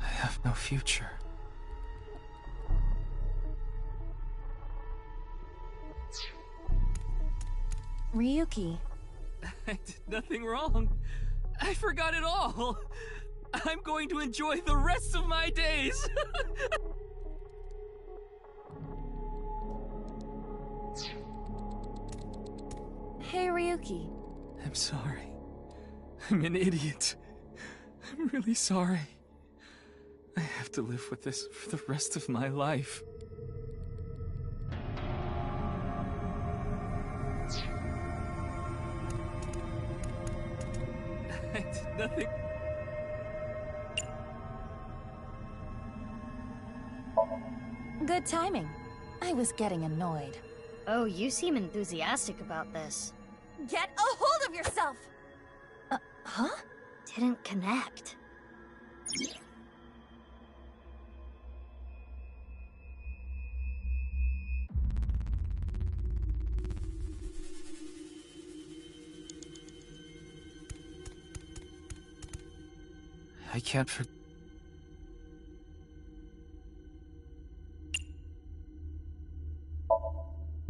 I have no future. Ryuki. I did nothing wrong. I forgot it all. I'm going to enjoy the rest of my days. Hey, Ryuki. I'm sorry. I'm an idiot. I'm really sorry. I have to live with this for the rest of my life. I did nothing. Good timing. I was getting annoyed. Oh, you seem enthusiastic about this. Get a hold of yourself! Huh? Didn't connect. I can't forget.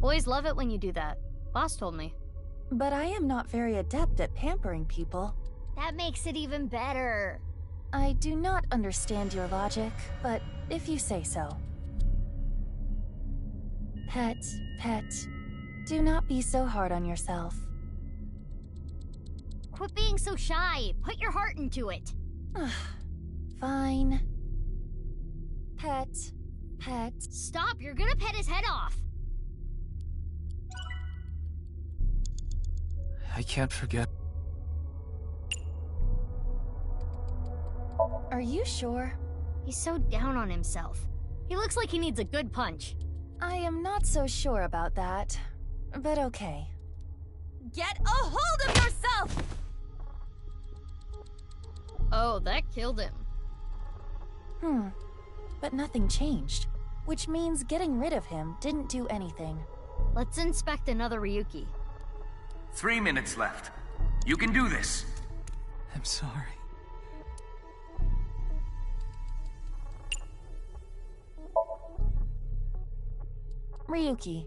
Boys love it when you do that. Boss told me. But I am not very adept at pampering people. That makes it even better. I do not understand your logic, but if you say so. Pet, do not be so hard on yourself. Quit being so shy. Put your heart into it. Fine. Pet. Stop, you're gonna pet his head off. I can't forget. Are you sure? He's so down on himself. He looks like he needs a good punch. I am not so sure about that, but okay. Get a hold of yourself! Oh, that killed him. But nothing changed, which means getting rid of him didn't do anything. Let's inspect another Ryuki. 3 minutes left. You can do this. I'm sorry. Ryuki,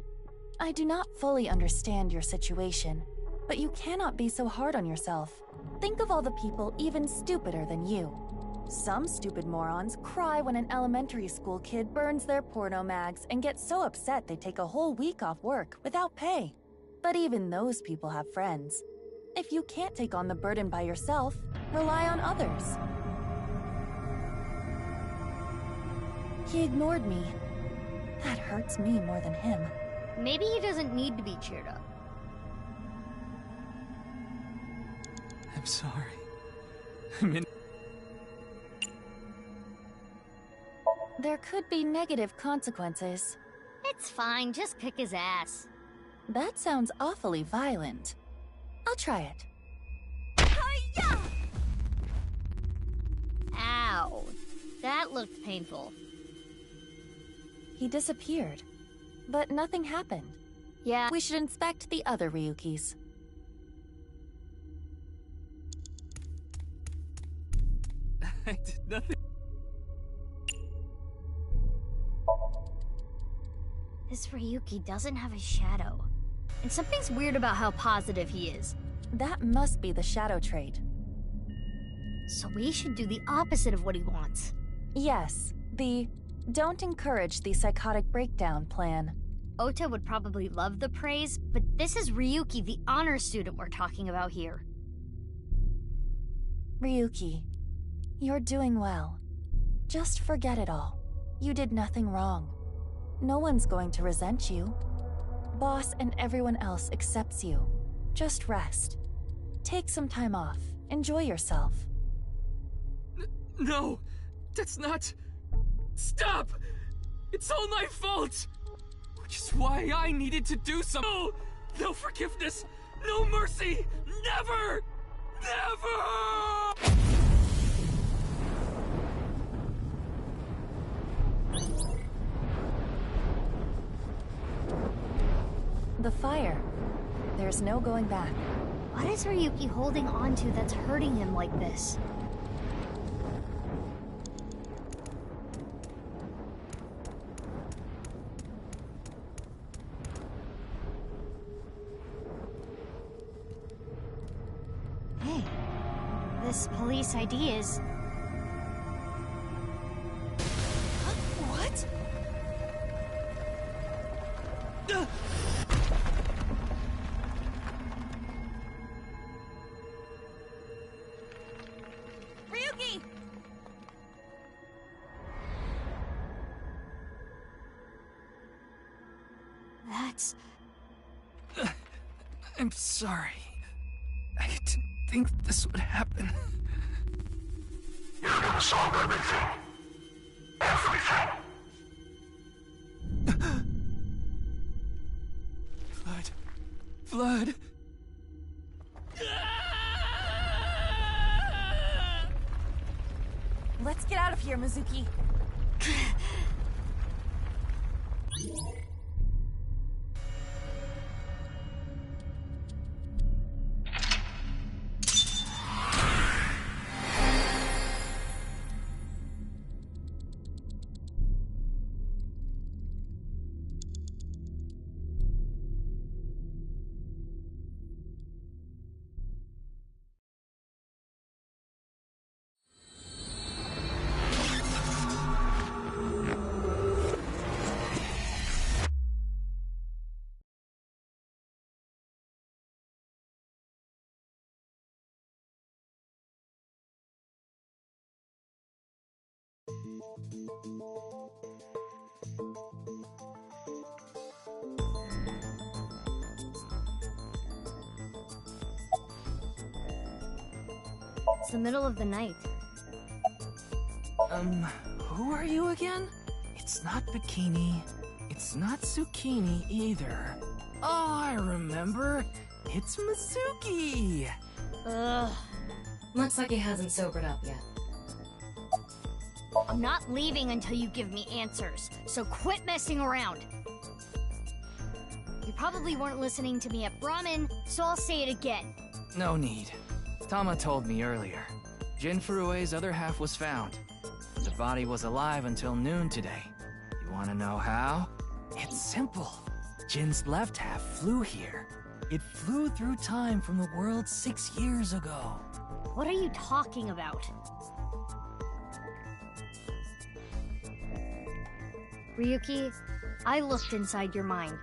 I do not fully understand your situation, but you cannot be so hard on yourself. Think of all the people even stupider than you. Some stupid morons cry when an elementary school kid burns their porno mags and get so upset they take a whole week off work without pay. But even those people have friends. If you can't take on the burden by yourself, rely on others. He ignored me. That hurts me more than him. Maybe he doesn't need to be cheered up. I'm sorry. I'm in... There could be negative consequences. It's fine, just kick his ass. That sounds awfully violent. I'll try it. Ow. That looked painful. He disappeared, but nothing happened. Yeah. We should inspect the other Ryukis. I did nothing. This Ryuki doesn't have a shadow. And something's weird about how positive he is. That must be the shadow trait. So we should do the opposite of what he wants. Yes, the don't encourage the psychotic breakdown plan. Ota would probably love the praise, but this is Ryuki, the honor student we're talking about here. Ryuki, you're doing well. Just forget it all. You did nothing wrong. No one's going to resent you. Boss and everyone else accepts you. Just rest. Take some time off. Enjoy yourself. No! That's not... Stop! It's all my fault! Which is why I needed to do something. No! No forgiveness! No mercy! Never! Never! The fire. There's no going back. What is Ryuki holding on to that's hurting him like this? Hey, this police ID is... What? Ryuki! That's... I'm sorry. I didn't think this would happen. You're gonna solve everything. Everything. Blood. Let's get out of here, Mizuki. It's the middle of the night. Who are you again? It's not Bikini. It's not Zucchini either. Oh, I remember. It's Mizuki! Ugh. Looks like he hasn't sobered up yet. I'm not leaving until you give me answers, so quit messing around. You probably weren't listening to me at Brahmin, so I'll say it again. No need. Tama told me earlier. Jin Furue's other half was found. The body was alive until noon today. You wanna know how? It's simple. Jin's left half flew here. It flew through time from the world 6 years ago. What are you talking about? Ryuki, I looked inside your mind.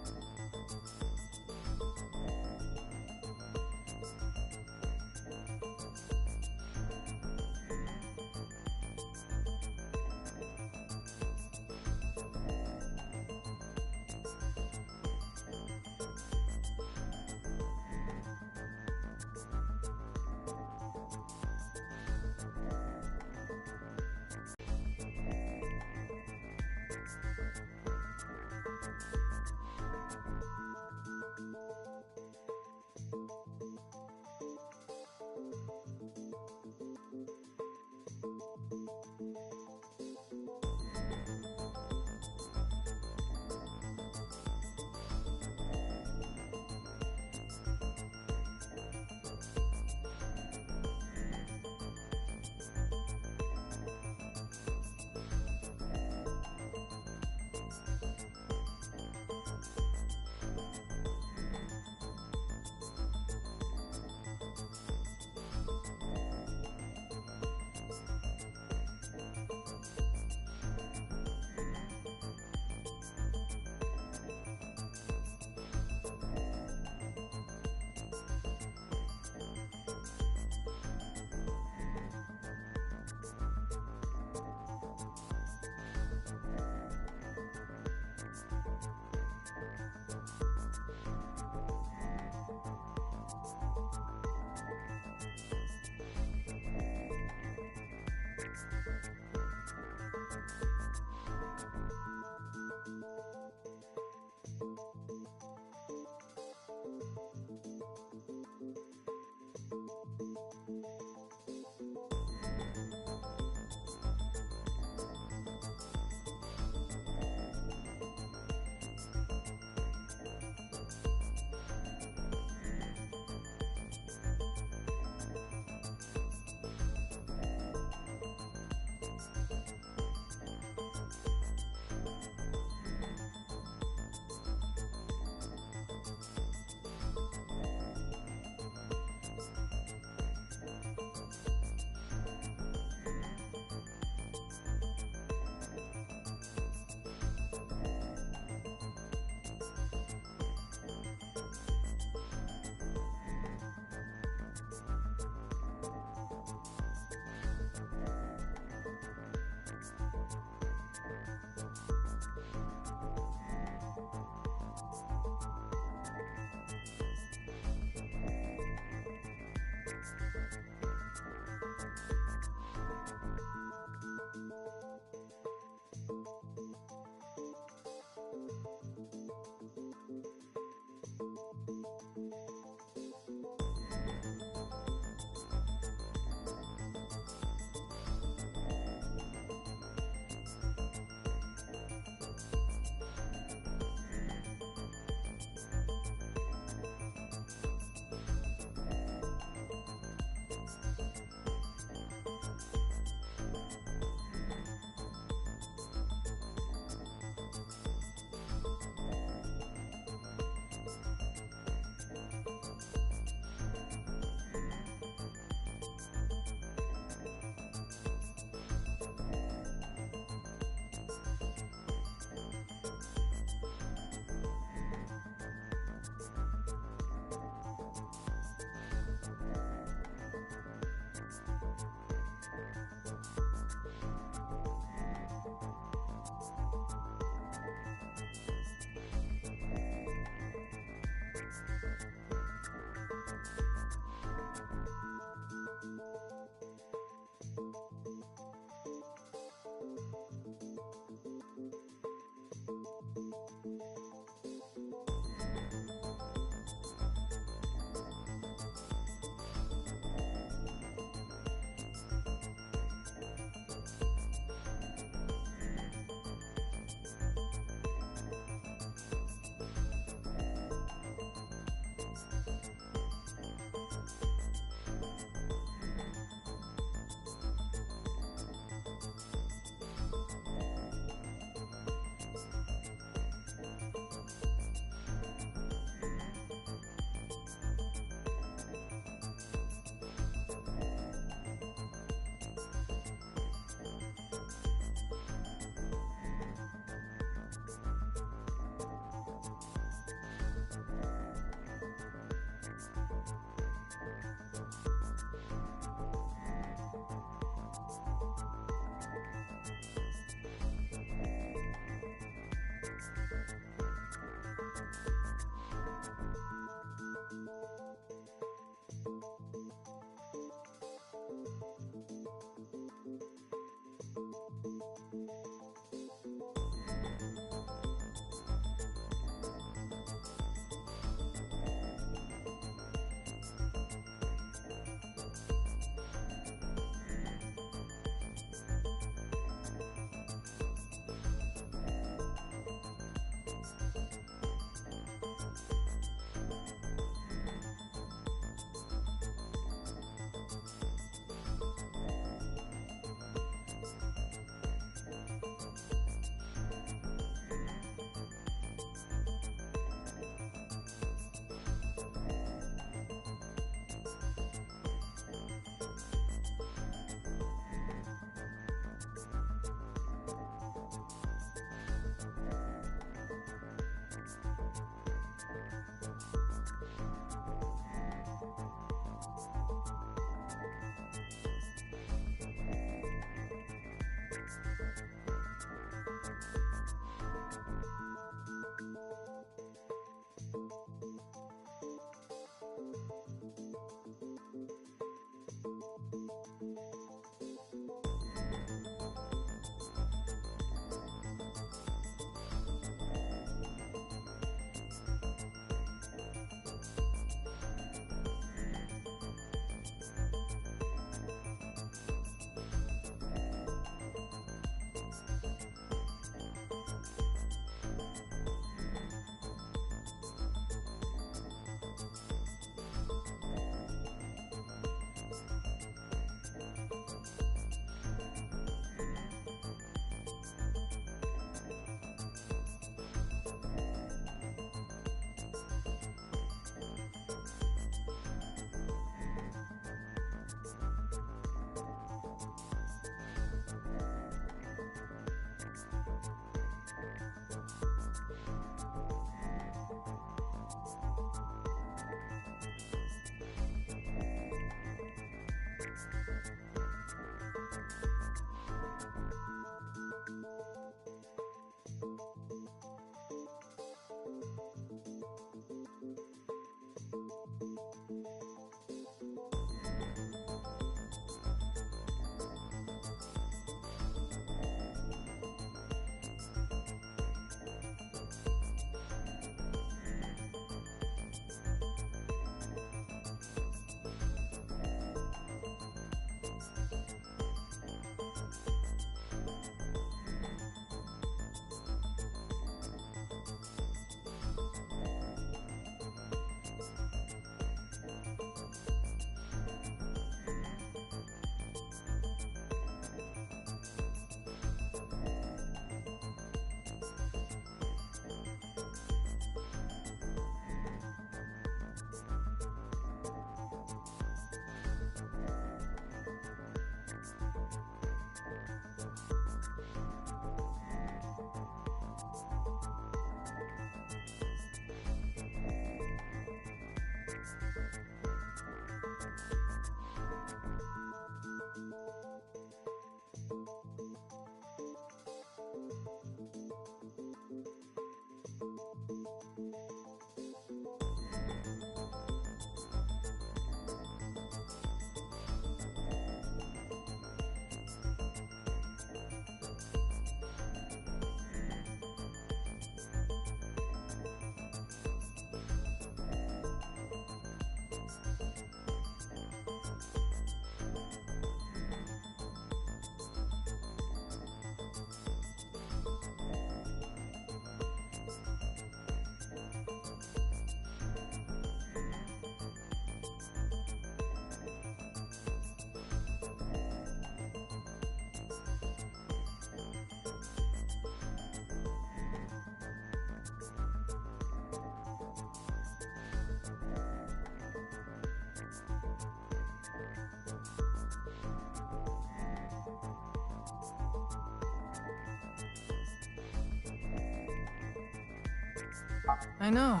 I know.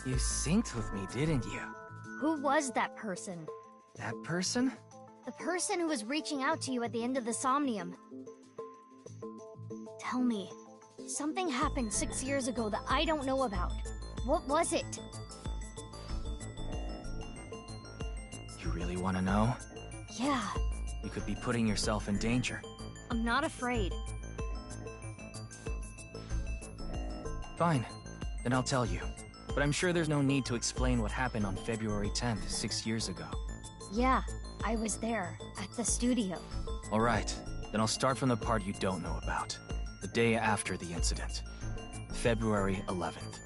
You synced with me, didn't you? Who was that person? That person? The person who was reaching out to you at the end of the Somnium. Tell me, something happened 6 years ago that I don't know about. What was it? You really want to know? Yeah. You could be putting yourself in danger. I'm not afraid. Fine. Then I'll tell you. But I'm sure there's no need to explain what happened on February 10th, 6 years ago. Yeah, I was there, at the studio. Alright, then I'll start from the part you don't know about. The day after the incident. February 11th.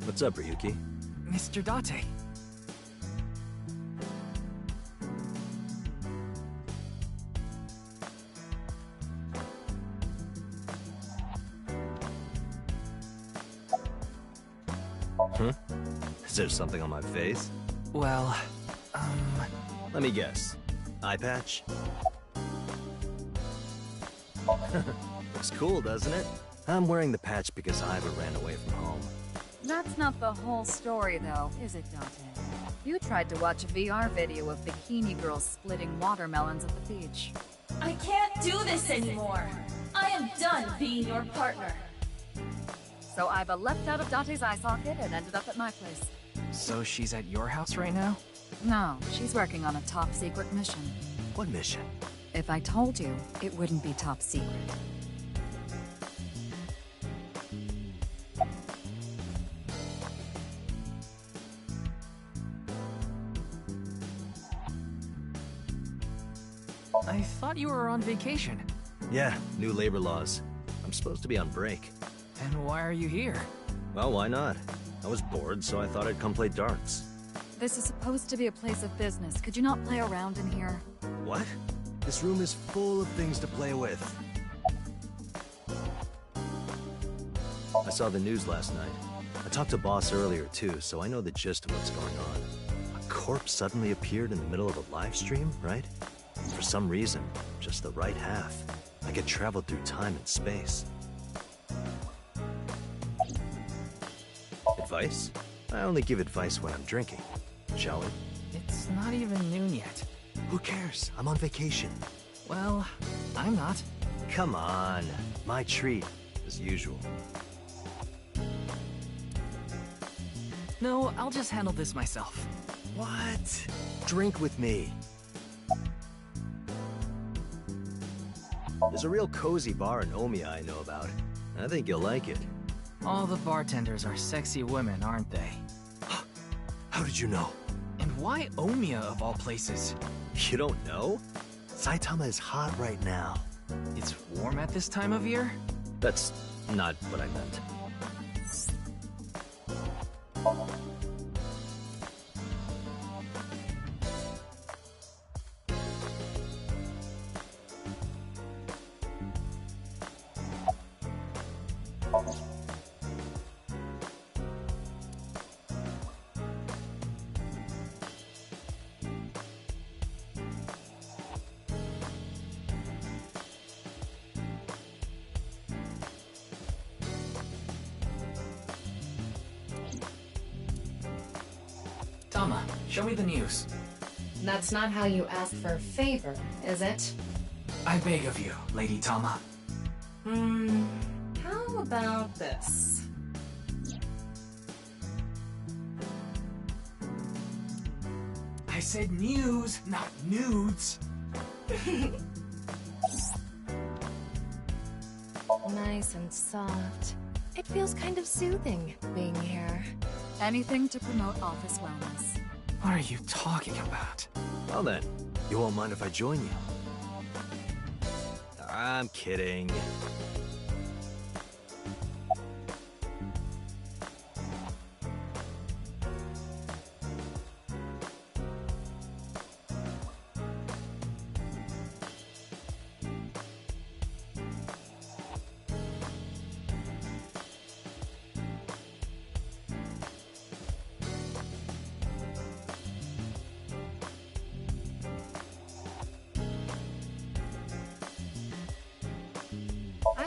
What's up, Ryuki? Mr. Date. Huh? Is there something on my face? Well, Let me guess. Eye patch? Looks cool, doesn't it? I'm wearing the patch because Iva ran away from home. That's not the whole story, though, is it, Date? You tried to watch a VR video of bikini girls splitting watermelons at the beach. I can't do this anymore. I am done being your partner. So Iva leapt out of Date's eye socket and ended up at my place. So she's at your house right now? No, she's working on a top-secret mission. What mission? If I told you, it wouldn't be top secret. I thought you were on vacation. Yeah, new labor laws. I'm supposed to be on break. And why are you here? Well, why not? I was bored, so I thought I'd come play darts. This is supposed to be a place of business. Could you not play around in here? What? This room is full of things to play with. I saw the news last night. I talked to Boss earlier too, so I know the gist of what's going on. A corpse suddenly appeared in the middle of a live stream, right? For some reason, just the right half. Like it traveled through time and space. Advice? I only give advice when I'm drinking. Shall we? It's not even noon yet. Who cares? I'm on vacation. Well, I'm not. Come on. My treat, as usual. No, I'll just handle this myself. What? Drink with me. There's a real cozy bar in Omiya I know about. I think you'll like it. All the bartenders are sexy women, aren't they? How did you know? And why Omiya of all places? You don't know? Saitama is hot right now. It's warm at this time of year? That's not what I meant. Tama, show me the news. That's not how you ask for a favor, is it? I beg of you, Lady Tama. How about this? I said news, not nudes. Nice and soft. It feels kind of soothing being here. Anything to promote office wellness. What are you talking about? Well then, you won't mind if I join you? I'm kidding.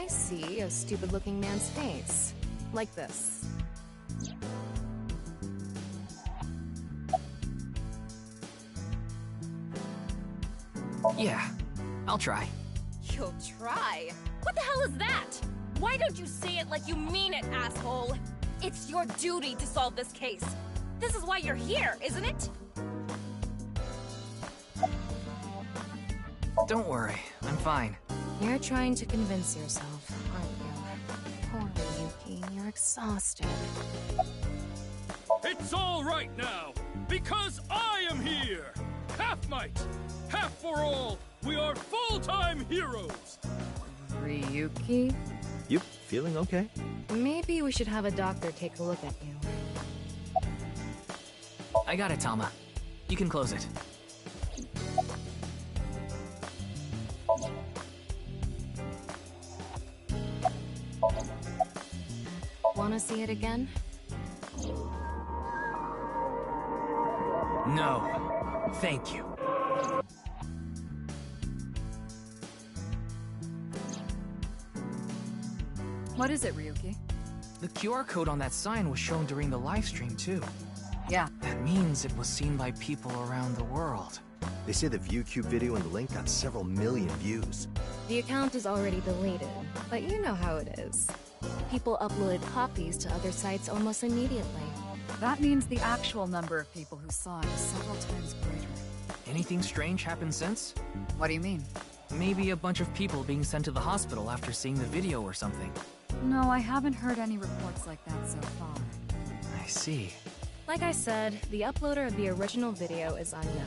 I see a stupid-looking man's face. Like this. Yeah, I'll try. You'll try? What the hell is that? Why don't you say it like you mean it, asshole? It's your duty to solve this case. This is why you're here, isn't it? Don't worry, I'm fine. You're trying to convince yourself, aren't you? Poor Yuki, you're exhausted. It's all right now, because I am here! Half might, half for all, we are full-time heroes! Ryuki? You feeling okay? Maybe we should have a doctor take a look at you. I got it, Tama. You can close it. Wanna see it again? No. Thank you. What is it, Ryuki? The QR code on that sign was shown during the live stream, too. Yeah. That means it was seen by people around the world. They say the ViewCube video and the link got several million views. The account is already deleted, but you know how it is. People uploaded copies to other sites almost immediately. That means the actual number of people who saw it is several times greater. Anything strange happened since? What do you mean? Maybe a bunch of people being sent to the hospital after seeing the video or something. No, I haven't heard any reports like that so far. I see. Like I said, the uploader of the original video is unknown.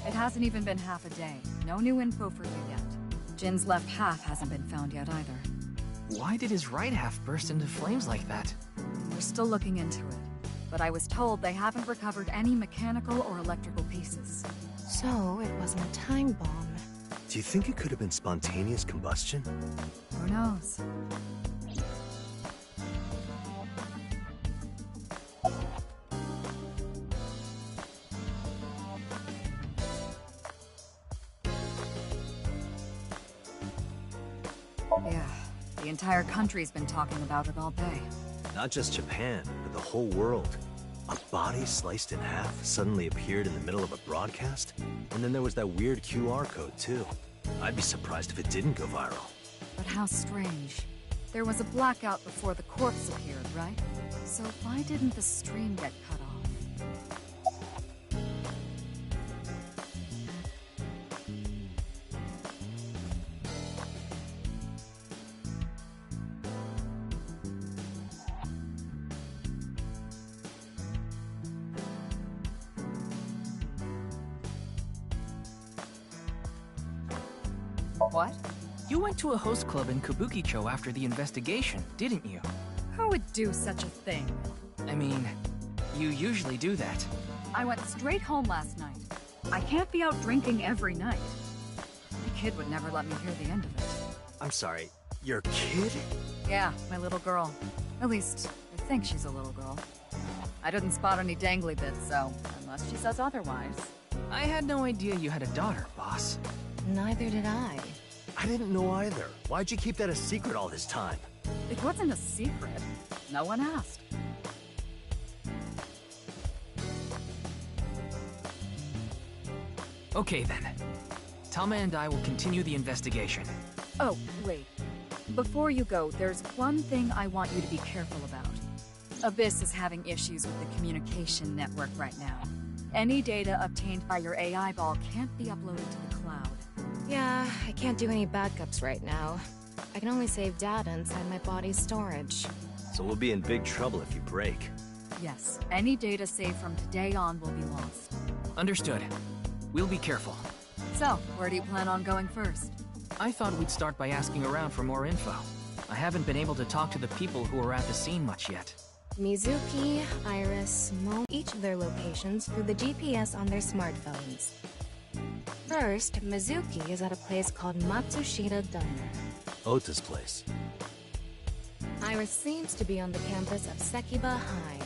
It hasn't even been half a day. No new info for you yet. Jin's left half hasn't been found yet either. Why did his right half burst into flames like that? We're still looking into it. But I was told they haven't recovered any mechanical or electrical pieces. So, it wasn't a time bomb. Do you think it could have been spontaneous combustion? Who knows? Yeah, the entire country's been talking about it all day. Not just Japan, but the whole world. A body sliced in half suddenly appeared in the middle of a broadcast? And then there was that weird QR code, too. I'd be surprised if it didn't go viral. But how strange. There was a blackout before the corpse appeared, right? So why didn't the stream get cut off? What? You went to a host club in Kabukicho after the investigation, didn't you? Who would do such a thing? I mean, you usually do that. I went straight home last night. I can't be out drinking every night. My kid would never let me hear the end of it. I'm sorry, your kid? Yeah, my little girl. At least, I think she's a little girl. I didn't spot any dangly bits, so unless she says otherwise. I had no idea you had a daughter, boss. Neither did I. I didn't know either. Why'd you keep that a secret all this time? It wasn't a secret. No one asked. Okay then. Tama and I will continue the investigation. Oh, wait. Before you go, there's one thing I want you to be careful about. Abyss is having issues with the communication network right now. Any data obtained by your AI ball can't be uploaded to the cloud. Yeah, I can't do any backups right now. I can only save data inside my body's storage. So we'll be in big trouble if you break. Yes, any data saved from today on will be lost. Understood. We'll be careful. So, where do you plan on going first? I thought we'd start by asking around for more info. I haven't been able to talk to the people who were at the scene much yet. Mizuki, Iris, Mo, each of their locations through the GPS on their smartphones. First, Mizuki is at a place called Matsushita Diner. Ota's place. Iris seems to be on the campus of Sekiba High.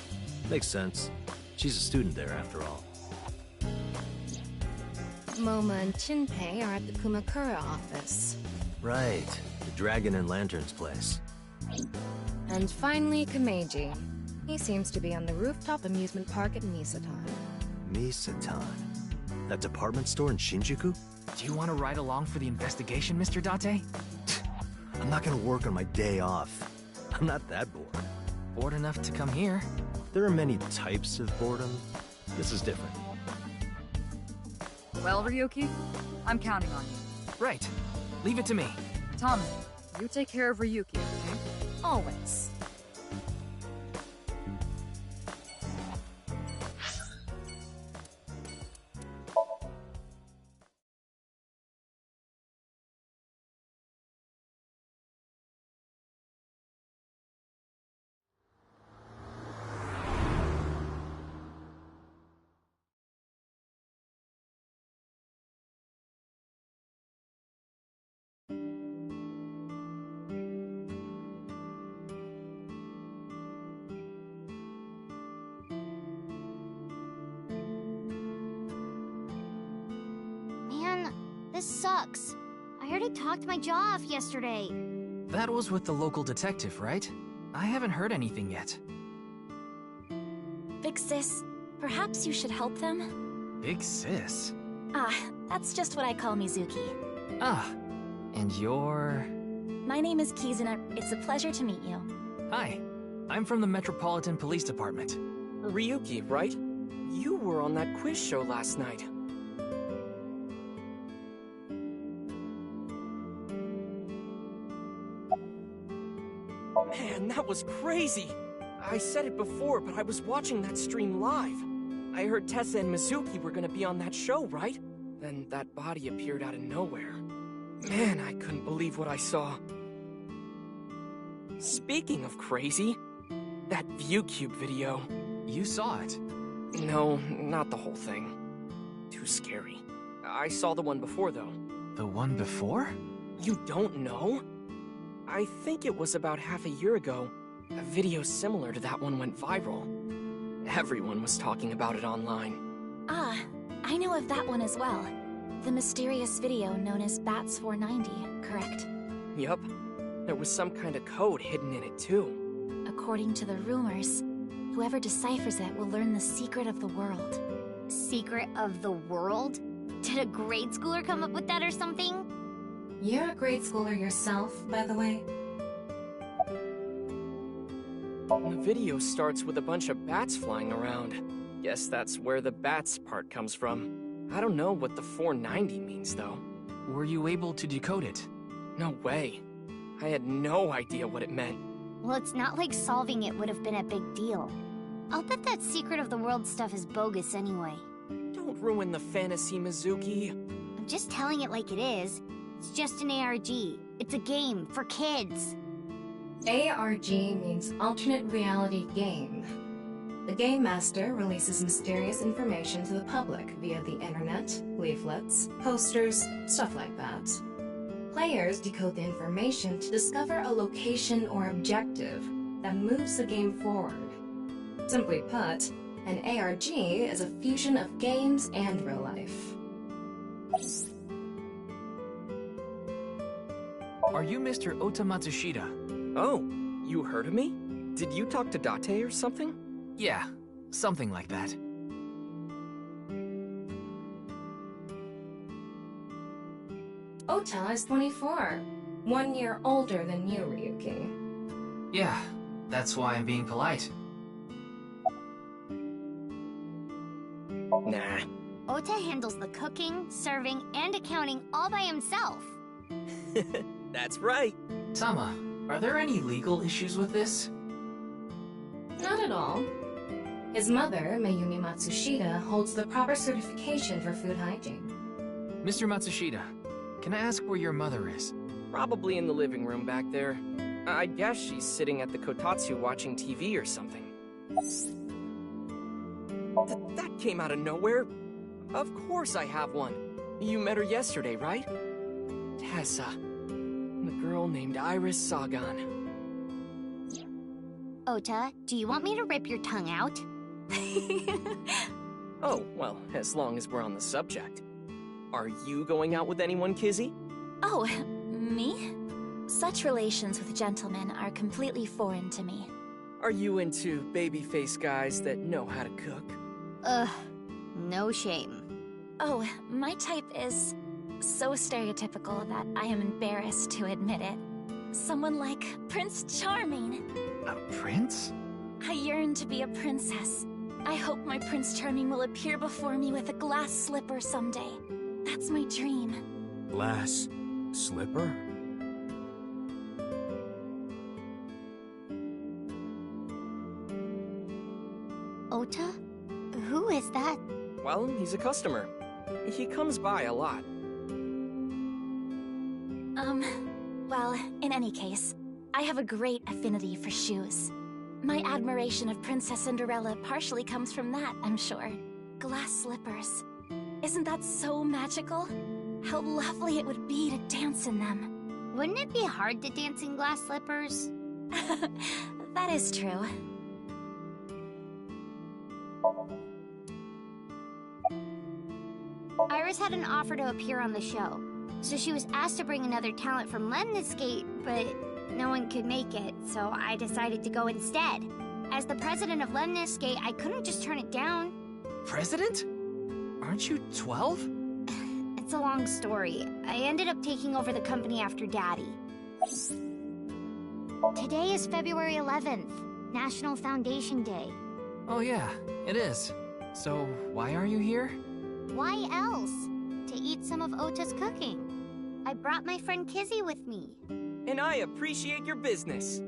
Makes sense. She's a student there, after all. Moma and Shinpei are at the Kumakura office. Right. The Dragon and Lanterns place. And finally, Kameji. He seems to be on the rooftop amusement park at Misatan. Misatan. That department store in Shinjuku? Do you want to ride along for the investigation, Mr. Date? I'm not gonna work on my day off. I'm not that bored. Bored enough to come here. There are many types of boredom. This is different. Well, Ryuki, I'm counting on you. Right. Leave it to me. Tommy, you take care of Ryuki, okay? Always. Man, this sucks. I heard he talked my jaw off yesterday. That was with the local detective, right? I haven't heard anything yet. Big sis, perhaps you should help them? Big sis? Ah, that's just what I call Mizuki. Ah, and you're... My name is Kizuna. It's a pleasure to meet you. Hi, I'm from the Metropolitan Police Department. Ryuki, right? You were on that quiz show last night. Man, that was crazy! I said it before, but I was watching that stream live. I heard Tessa and Mizuki were gonna be on that show, right? Then that body appeared out of nowhere. Man, I couldn't believe what I saw. Speaking of crazy, that ViewCube video. You saw it? No, not the whole thing. Too scary. I saw the one before, though. The one before? You don't know? I think it was about half a year ago. A video similar to that one went viral. Everyone was talking about it online. Ah, I know of that one as well. The mysterious video known as Bats 490, correct? Yup. There was some kind of code hidden in it, too. According to the rumors, whoever deciphers it will learn the secret of the world. Secret of the world? Did a grade schooler come up with that or something? You're a grade schooler yourself, by the way. The video starts with a bunch of bats flying around. Guess that's where the bats part comes from. I don't know what the 490 means, though. Were you able to decode it? No way. I had no idea what it meant. Well, it's not like solving it would have been a big deal. I'll bet that secret of the world stuff is bogus anyway. Don't ruin the fantasy, Mizuki. I'm just telling it like it is. It's just an ARG. It's a game for kids. ARG means alternate reality game. The game master releases mysterious information to the public via the internet, leaflets, posters, stuff like that. Players decode the information to discover a location or objective that moves the game forward. Simply put, an ARG is a fusion of games and real life. Are you Mr. Ota Matsushita? Oh, you heard of me? Did you talk to Date or something? Yeah, something like that. Ota is 24, 1 year older than you, Ryuki. Yeah, that's why I'm being polite. Nah. Ota handles the cooking, serving, and accounting all by himself. That's right. Tama, are there any legal issues with this? Not at all. His mother, Mayumi Matsushita, holds the proper certification for food hygiene. Mr. Matsushita, can I ask where your mother is? Probably in the living room back there. I guess she's sitting at the kotatsu watching TV or something. That came out of nowhere. Of course I have one. You met her yesterday, right? Tessa. The girl named Iris Sagan. Ota, do you want me to rip your tongue out? Oh, well, as long as we're on the subject. Are you going out with anyone, Kizzy? Oh, me? Such relations with gentlemen are completely foreign to me. Are you into baby-faced guys that know how to cook? Ugh, no shame. Oh, my type is so stereotypical that I am embarrassed to admit it. Someone like Prince Charming. A prince? I yearn to be a princess. I hope my Prince Charming will appear before me with a glass slipper someday. That's my dream. Glass slipper? Ota? Who is that? Well, he's a customer. He comes by a lot. Well, in any case, I have a great affinity for shoes. My admiration of Princess Cinderella partially comes from that, I'm sure. Glass slippers. Isn't that so magical? How lovely it would be to dance in them. Wouldn't it be hard to dance in glass slippers? That is true. Iris had an offer to appear on the show, so she was asked to bring another talent from Lemniscate, but no one could make it, so I decided to go instead. As the president of Lemniscate, I couldn't just turn it down. President? Aren't you 12? It's a long story. I ended up taking over the company after Daddy. Today is February 11th, National Foundation Day. Oh yeah, it is. So, why are you here? Why else? To eat some of Ota's cooking. I brought my friend Kizzy with me. And I appreciate your business.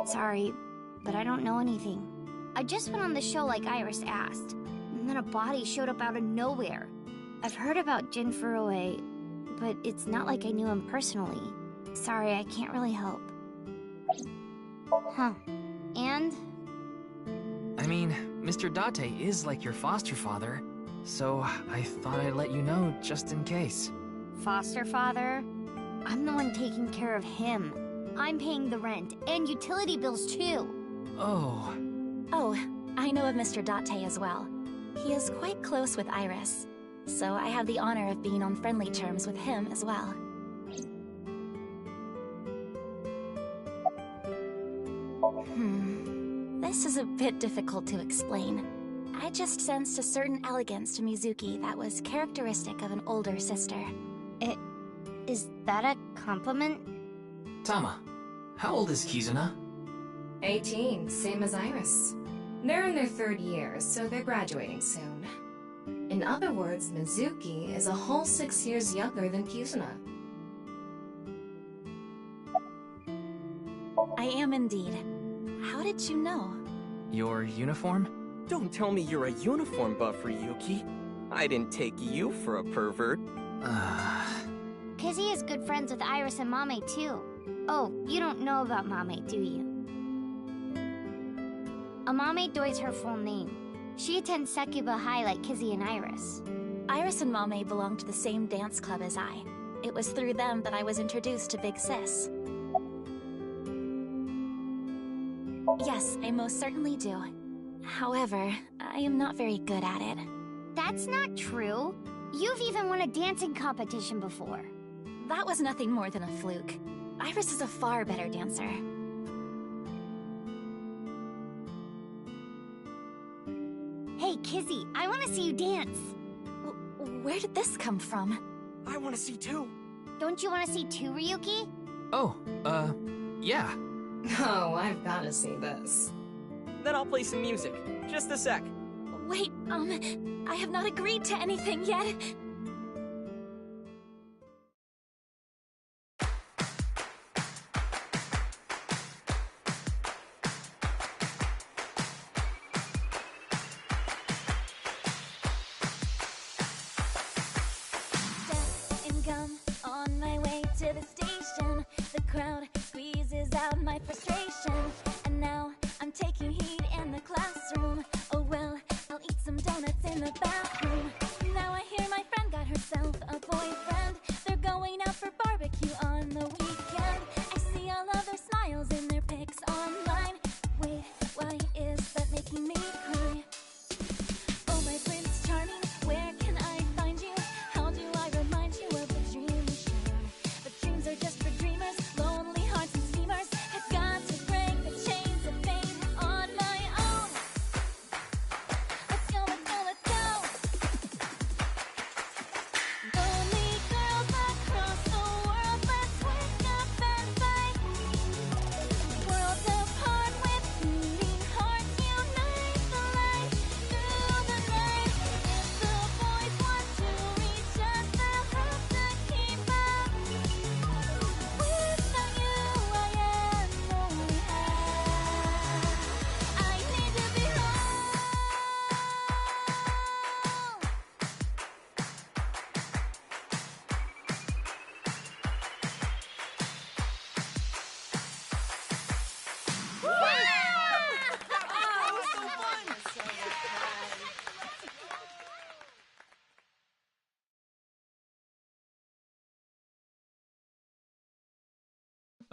Sorry, but I don't know anything. I just went on the show like Iris asked, and then a body showed up out of nowhere. I've heard about Jin Furue, but it's not like I knew him personally. Sorry, I can't really help. Huh. And? I mean, Mr. Date is like your foster father, so I thought I'd let you know just in case. Foster father? I'm the one taking care of him. I'm paying the rent and utility bills too. Oh. Oh, I know of Mr. Date as well. He is quite close with Iris, so I have the honor of being on friendly terms with him as well. This is a bit difficult to explain. I just sensed a certain elegance to Mizuki that was characteristic of an older sister. Is that a compliment? Tama, how old is Kizuna? 18, same as Iris. They're in their 3rd year, so they're graduating soon. In other words, Mizuki is a whole 6 years younger than Kizuna. I am indeed. How did you know? Your uniform? Don't tell me you're a uniform buff, Ryuki. I didn't take you for a pervert. Kizzy is good friends with Iris and Mame too. Oh, you don't know about Mame, do you? Amame Doi's her full name. She attends Sekuba High like Kizzy and Iris. Iris and Mame belong to the same dance club as I. It was through them that I was introduced to Big Sis. Yes, I most certainly do. However, I am not very good at it. That's not true. You've even won a dancing competition before. That was nothing more than a fluke. Iris is a far better dancer. Hey, Kizzy, I want to see you dance. Where did this come from? I want to see too. Don't you want to see too, Ryuki? Oh, yeah. Oh, I've got to see this. Then I'll play some music. Just a sec. Wait, I have not agreed to anything yet. My frustration, and now I'm taking heat in the classroom. Oh well, I'll eat some donuts in the bathroom. Now I hear my friend got herself a boy.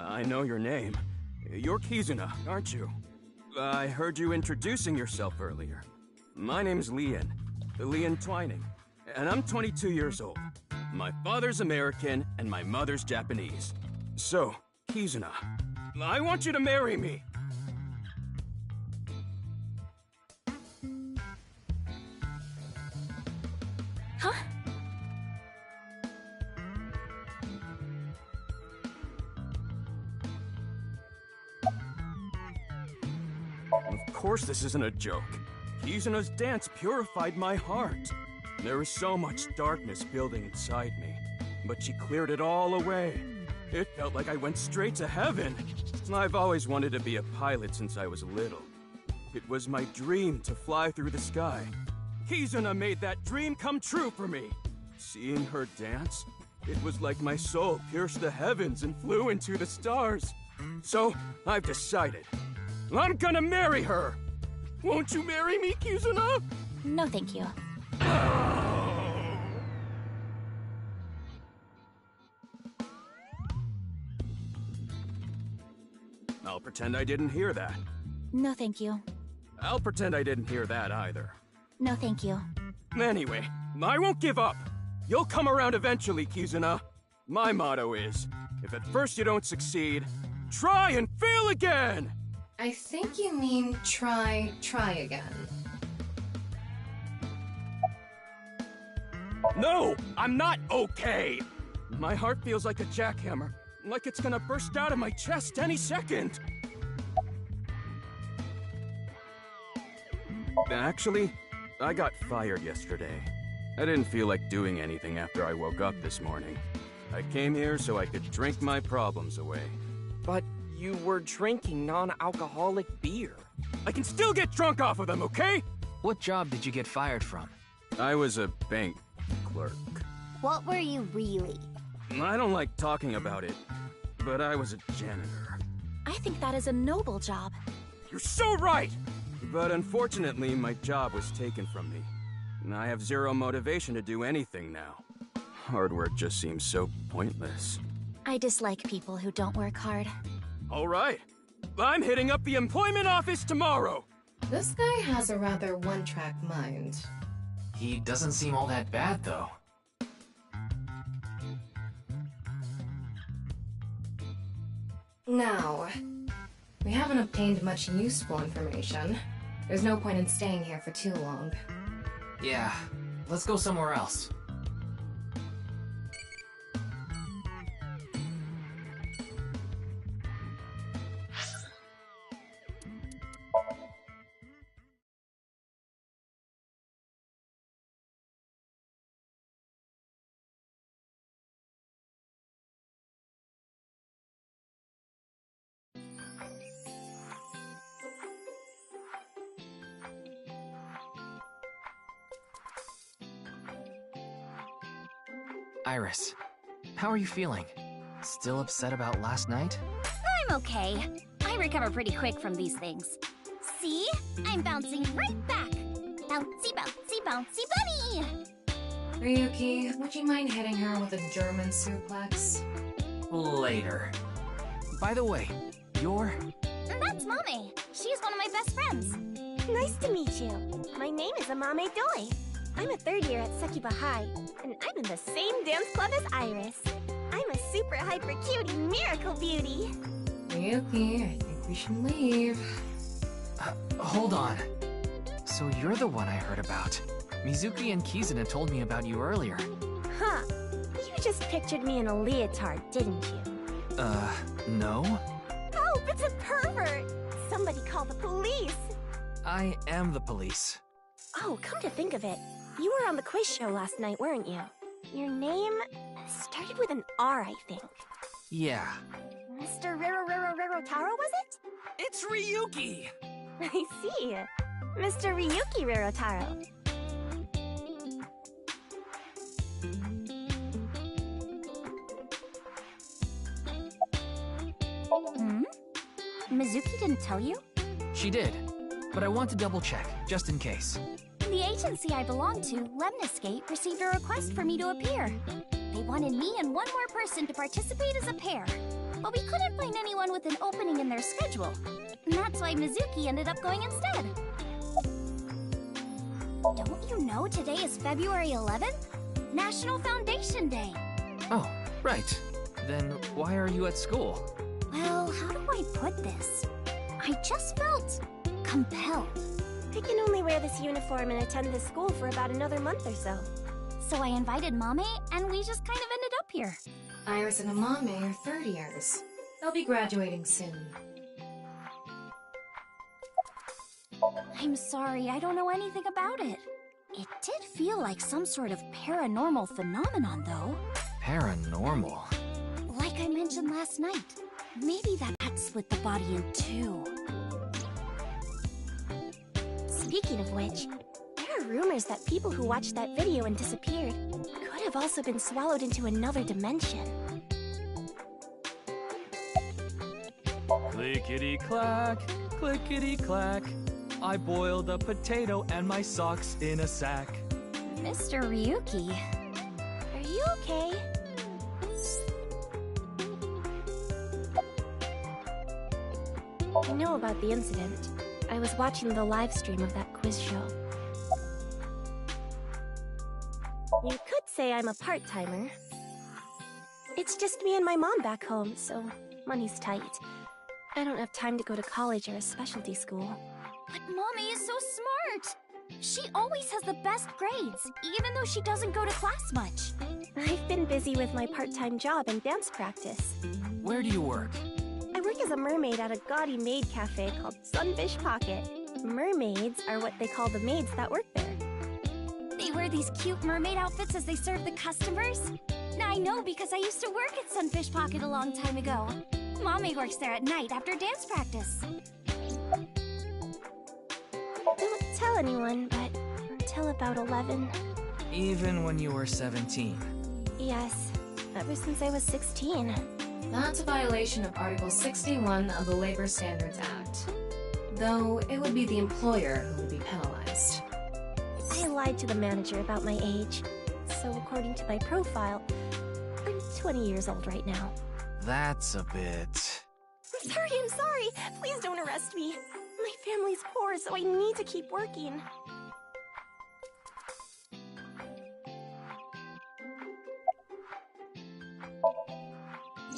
I know your name. You're Kizuna, aren't you? I heard you introducing yourself earlier. My name's Leon Twining, and I'm 22 years old. My father's American, and my mother's Japanese. So, Kizuna, I want you to marry me. Huh? Of course this isn't a joke. Kizuna's dance purified my heart. There was so much darkness building inside me, but she cleared it all away. It felt like I went straight to heaven. I've always wanted to be a pilot since I was little. It was my dream to fly through the sky. Kizuna made that dream come true for me. Seeing her dance, it was like my soul pierced the heavens and flew into the stars. So, I've decided. I'm gonna marry her! Won't you marry me, Kizuna? No, thank you. I'll pretend I didn't hear that. No, thank you. I'll pretend I didn't hear that either. No, thank you. Anyway, I won't give up. You'll come around eventually, Kizuna. My motto is, if at first you don't succeed, try and fail again! I think you mean try again. No, I'm not okay! My heart feels like a jackhammer, like it's gonna burst out of my chest any second. Actually, I got fired yesterday. I didn't feel like doing anything after I woke up this morning. I came here so I could drink my problems away. But you were drinking non-alcoholic beer. I can still get drunk off of them, okay? What job did you get fired from? I was a bank clerk. What were you really? I don't like talking about it, but I was a janitor. I think that is a noble job. You're so right! But unfortunately, my job was taken from me. And I have zero motivation to do anything now. Hard work just seems so pointless. I dislike people who don't work hard. All right. I'm hitting up the employment office tomorrow! This guy has a rather one-track mind. He doesn't seem all that bad, though. Now, we haven't obtained much useful information. There's no point in staying here for too long. Yeah, let's go somewhere else. Iris, how are you feeling? Still upset about last night? I'm okay. I recover pretty quick from these things. See? I'm bouncing right back. Bouncy, bouncy, bouncy bunny! Ryuki, would you mind hitting her with a German suplex? Later. By the way, you're... That's Mame. She's one of my best friends. Nice to meet you. My name is Amame Doi. I'm a third year at Sekiba High, and I'm in the same dance club as Iris. I'm a super hyper cutie miracle beauty. Ryuki, I think we should leave. Hold on. So you're the one I heard about. Mizuki and Kizuna told me about you earlier. Huh. You just pictured me in a leotard, didn't you? No? Oh, it's a pervert! Somebody call the police! I am the police. Oh, come to think of it, you were on the quiz show last night, weren't you? Your name started with an R, I think. Yeah. Mr. Rarotaro, was it? It's Ryuki! I see. Mr. Ryuki Rarotaro. Mizuki didn't tell you? She did, but I want to double check, just in case. The agency I belong to, Lemniscape, received a request for me to appear. They wanted me and one more person to participate as a pair. but we couldn't find anyone with an opening in their schedule. And that's why Mizuki ended up going instead. Don't you know today is February 11th? National Foundation Day. Oh, right. Then why are you at school? Well, how do I put this? I just felt compelled. I can only wear this uniform and attend this school for about another month or so. So I invited Mame, and we just kind of ended up here. Iris and Amame are third years. They'll be graduating soon. I'm sorry, I don't know anything about it. It did feel like some sort of paranormal phenomenon, though. Paranormal? Like I mentioned last night, maybe that bat split the body in two. Speaking of which, there are rumors that people who watched that video and disappeared could have also been swallowed into another dimension. Clickety-clack, clickety-clack. I boiled a potato and my socks in a sack. Mr. Ryuki. Are you okay? I know about the incident. I was watching the live stream of that quiz show. You could say I'm a part-timer. It's just me and my mom back home, so money's tight. I don't have time to go to college or a specialty school. But Mommy is so smart! She always has the best grades, even though she doesn't go to class much. I've been busy with my part-time job and dance practice. Where do you work? I work as a mermaid at a gaudy maid cafe called Sunfish Pocket. Mermaids are what they call the maids that work there. They wear these cute mermaid outfits as they serve the customers? Now I know because I used to work at Sunfish Pocket a long time ago. Mommy works there at night after dance practice. Don't tell anyone, but until about 11. Even when you were 17? Yes, ever since I was 16. That's a violation of Article 61 of the Labor Standards Act. Though, it would be the employer who would be penalized. I lied to the manager about my age. So according to my profile, I'm 20 years old right now. That's a bit... I'm sorry! Please don't arrest me! My family's poor, so I need to keep working.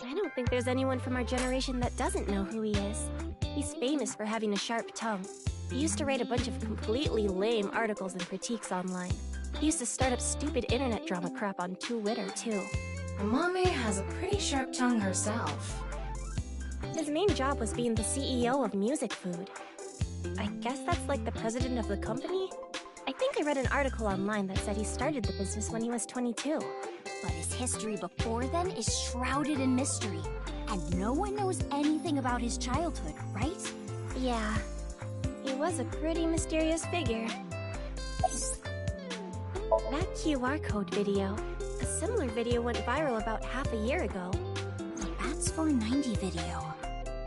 I don't think there's anyone from our generation that doesn't know who he is. He's famous for having a sharp tongue. He used to write a bunch of completely lame articles and critiques online. He used to start up stupid internet drama crap on Twitter, too. Amame has a pretty sharp tongue herself. His main job was being the CEO of Music Food. I guess that's like the president of the company? I think I read an article online that said he started the business when he was 22. But his history before then is shrouded in mystery. And no one knows anything about his childhood, right? Yeah. He was a pretty mysterious figure. That QR code video. A similar video went viral about half a year ago. The Bats 490 video.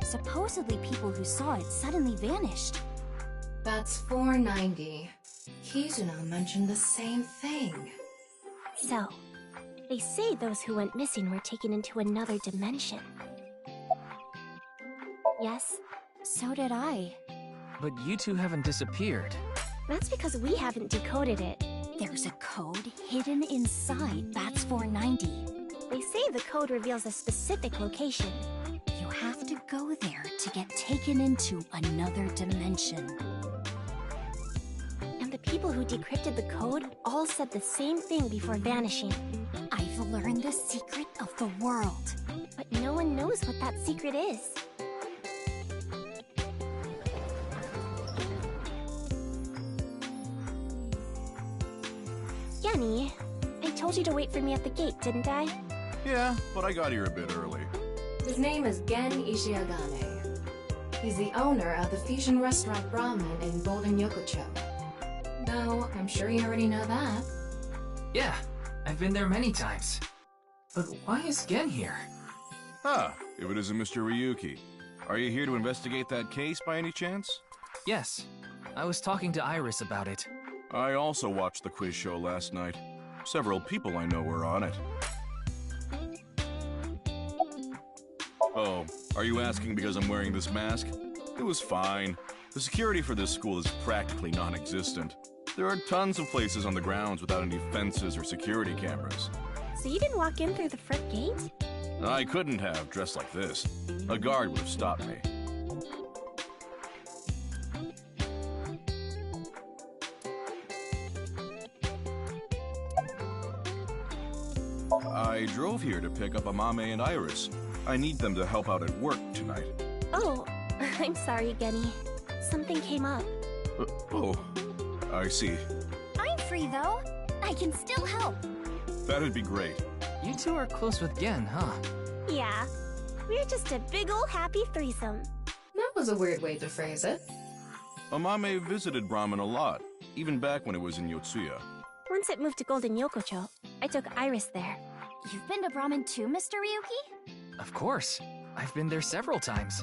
Supposedly people who saw it suddenly vanished. Bats 490. Kizuna mentioned the same thing. So, they say those who went missing were taken into another dimension. Yes? So did I. But you two haven't disappeared. That's because we haven't decoded it. There's a code hidden inside Bats 490. They say the code reveals a specific location. You have to go there to get taken into another dimension. And the people who decrypted the code all said the same thing before vanishing. I've learned the secret of the world. But no one knows what that secret is. Yenny, I told you to wait for me at the gate, didn't I? Yeah, but I got here a bit early. His name is Gen Ishiagane. He's the owner of the fusion restaurant Ramen in Golden Yokocho. Though, I'm sure you already know that. Yeah, I've been there many times. But why is Gen here? Huh, if it isn't Mr. Ryuki. Are you here to investigate that case by any chance? Yes, I was talking to Iris about it. I also watched the quiz show last night. Several people I know were on it. Oh, are you asking because I'm wearing this mask? It was fine. The security for this school is practically non-existent. There are tons of places on the grounds without any fences or security cameras. So you didn't walk in through the front gate? I couldn't have, dressed like this. A guard would have stopped me. I drove here to pick up Amame and Iris. I need them to help out at work tonight. Oh, I'm sorry, Genny. Something came up. Oh, I see. I'm free, though. I can still help. That'd be great. You two are close with Gen, huh? Yeah. We're just a big ol' happy threesome. That was a weird way to phrase it. Amame visited Brahmin a lot, even back when it was in Yotsuya. Once it moved to Golden Yokocho, I took Iris there. You've been to Brahmin too, Mr. Ryuki? Of course. I've been there several times.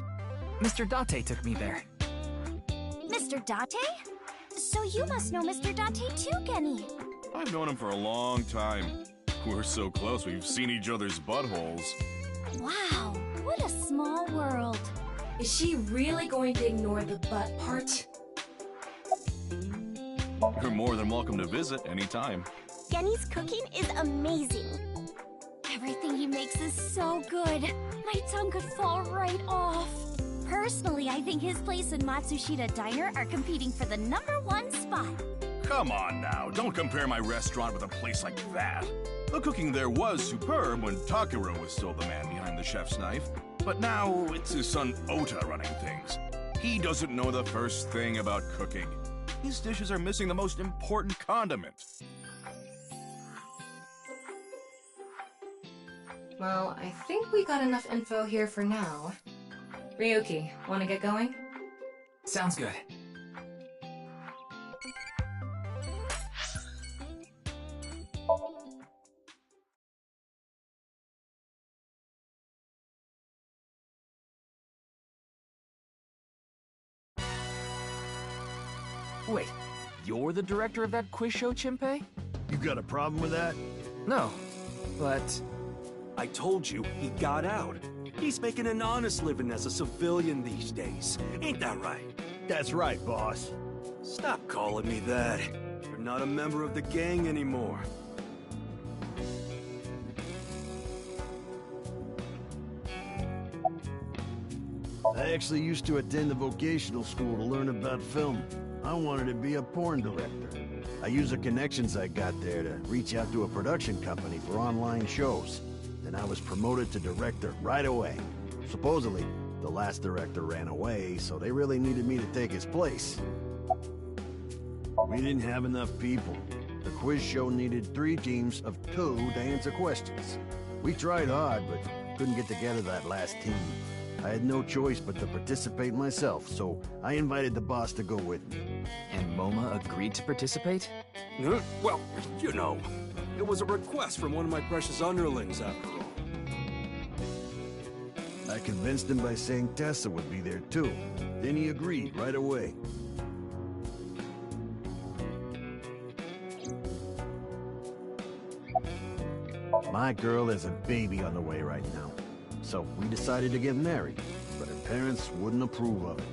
Mr. Date took me there. Mr. Date? So you must know Mr. Date too, Genny. I've known him for a long time. We're so close, we've seen each other's buttholes. Wow, what a small world. Is she really going to ignore the butt part? You're more than welcome to visit anytime. Genny's cooking is amazing. Everything he makes is so good. My tongue could fall right off. Personally, I think his place and Matsushita Diner are competing for the #1 spot. Come on now, don't compare my restaurant with a place like that. The cooking there was superb when Takuro was still the man behind the chef's knife, but now it's his son Ota running things. He doesn't know the first thing about cooking. His dishes are missing the most important condiment. Well, I think we got enough info here for now. Ryuki, wanna get going? Sounds good. Wait, you're the director of that quiz show, Chimpei? You got a problem with that? No, but... I told you, he got out. He's making an honest living as a civilian these days. Ain't that right? That's right, boss. Stop calling me that. You're not a member of the gang anymore. I actually used to attend a vocational school to learn about film. I wanted to be a porn director. I used the connections I got there to reach out to a production company for online shows. Then I was promoted to director right away. Supposedly, the last director ran away, so they really needed me to take his place. We didn't have enough people. The quiz show needed 3 teams of 2 to answer questions. We tried hard, but couldn't get together that last team. I had no choice but to participate myself, so I invited the boss to go with me. And MoMA agreed to participate? Well, you know, it was a request from one of my precious underlings, after all. I convinced him by saying Tessa would be there too. Then he agreed right away. My girl has a baby on the way right now. So we decided to get married, but her parents wouldn't approve of it.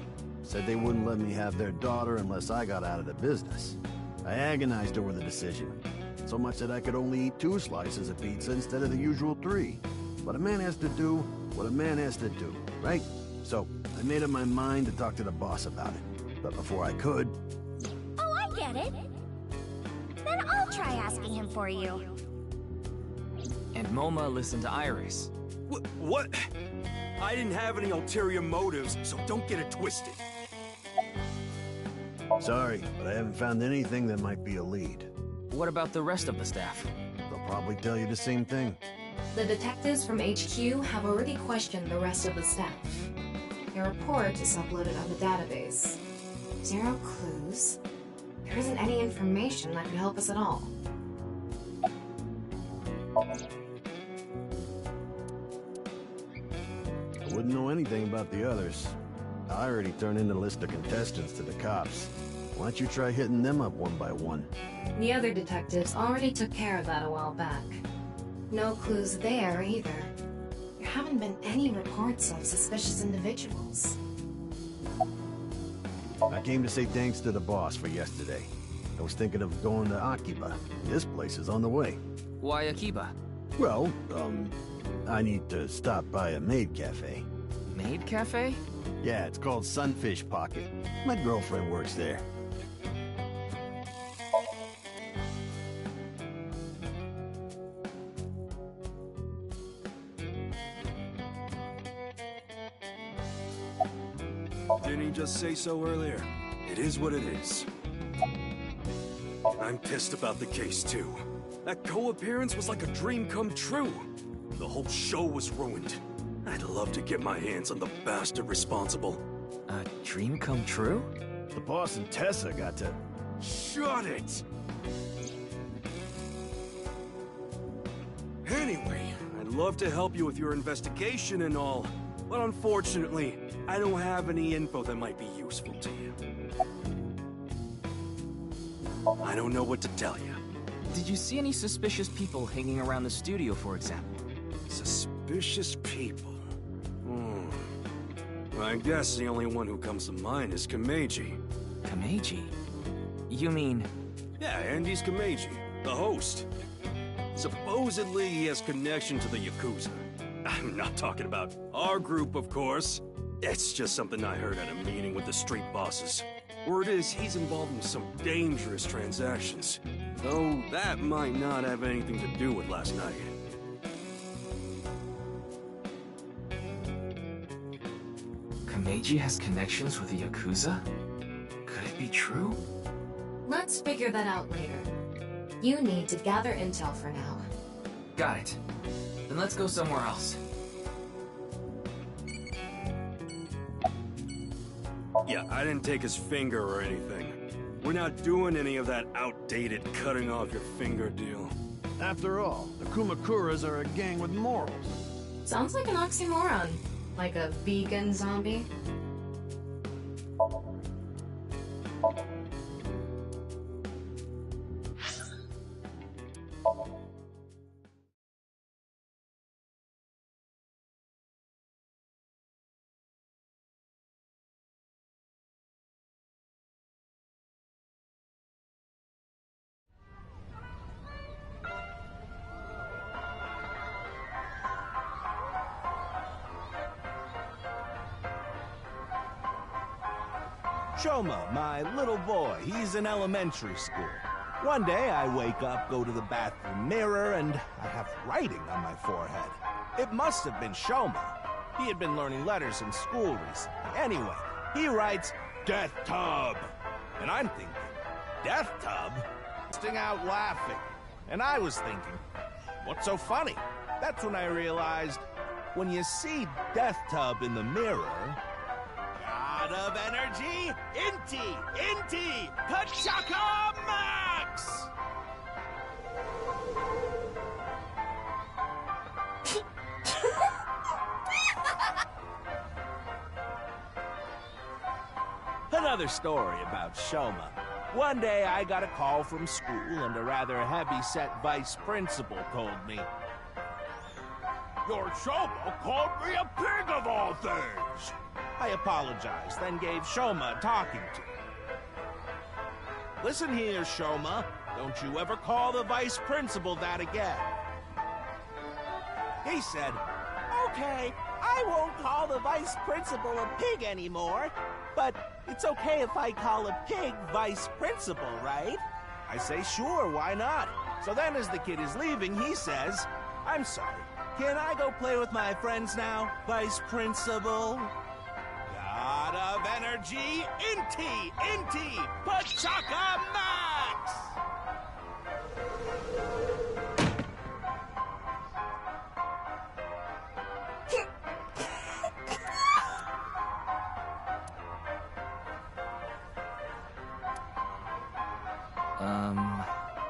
Said they wouldn't let me have their daughter unless I got out of the business. I agonized over the decision, so much that I could only eat 2 slices of pizza instead of the usual 3. But a man has to do what a man has to do, right? So I made up my mind to talk to the boss about it. But before I could... Oh, I get it. Then I'll try asking him for you. And MoMA listened to Iris. What? I didn't have any ulterior motives, so don't get it twisted. Sorry, but I haven't found anything that might be a lead. What about the rest of the staff? They'll probably tell you the same thing. The detectives from HQ have already questioned the rest of the staff. Their report is uploaded on the database. 0 clues. There isn't any information that could help us at all. I wouldn't know anything about the others. I already turned in the list of contestants to the cops. Why don't you try hitting them up one by one? The other detectives already took care of that a while back. No clues there either. There haven't been any reports of suspicious individuals. I came to say thanks to the boss for yesterday. I was thinking of going to Akiba. This place is on the way. Why Akiba? Well, I need to stop by a maid cafe. Maid cafe? Yeah, it's called Sunfish Pocket. My girlfriend works there. Didn't he just say so earlier? It is what it is. I'm pissed about the case, too. That co-appearance was like a dream come true. The whole show was ruined. I'd love to get my hands on the bastard responsible. A dream come true? The boss and Tessa got to... Shut it! Anyway, I'd love to help you with your investigation and all, but unfortunately, I don't have any info that might be useful to you. I don't know what to tell you. Did you see any suspicious people hanging around the studio, for example? Suspicious people? I guess the only one who comes to mind is Kameji. Kameji? You mean... Yeah, Andy's Kameji, the host. Supposedly he has connection to the Yakuza. I'm not talking about our group, of course. It's just something I heard at a meeting with the street bosses. Word is he's involved in some dangerous transactions. Though that might not have anything to do with last night. Kameji has connections with the Yakuza? Could it be true? Let's figure that out later. You need to gather intel for now. Got it. Then let's go somewhere else. Yeah, I didn't take his finger or anything. We're not doing any of that outdated cutting off your finger deal. After all, the Kumakuras are a gang with morals. Sounds like an oxymoron. Like a vegan zombie. Shoma, my little boy, he's in elementary school. One day I wake up, go to the bathroom mirror, and I have writing on my forehead. It must have been Shoma. He had been learning letters in school recently. Anyway, he writes, Death Tub. And I'm thinking, Death Tub? Busting out laughing. And I was thinking, what's so funny? That's when I realized, when you see Death Tub in the mirror... God of energy, Inti, Pachaka Max! Another story about Shoma. One day I got a call from school and a rather heavy-set vice principal told me, Your Shoma called me a pig of all things! I apologized, then gave Shoma a talking to. Listen here, Shoma. Don't you ever call the vice principal that again. He said, Okay, I won't call the vice principal a pig anymore, but it's okay if I call a pig vice principal, right? I say, sure, why not? So then as the kid is leaving, he says, I'm sorry, can I go play with my friends now, vice principal? God of energy, Inti, Pachaka Max!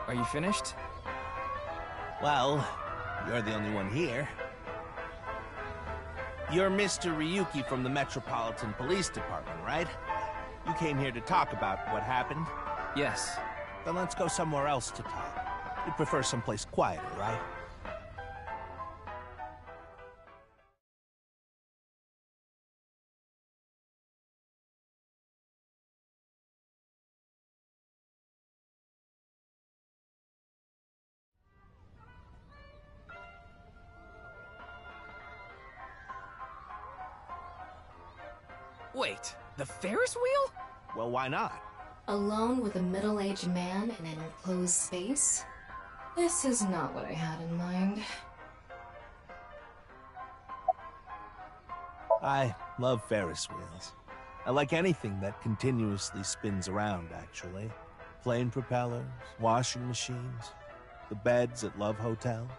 Are you finished? Well, you're the only one here. You're Mr. Ryuki from the Metropolitan Police Department, right? You came here to talk about what happened? Yes. Then let's go somewhere else to talk. You'd prefer someplace quieter, right? Wait, the Ferris wheel? Well, why not? Alone with a middle-aged man in an enclosed space? This is not what I had in mind. I love Ferris wheels. I like anything that continuously spins around, actually. Plane propellers, washing machines, the beds at love hotels.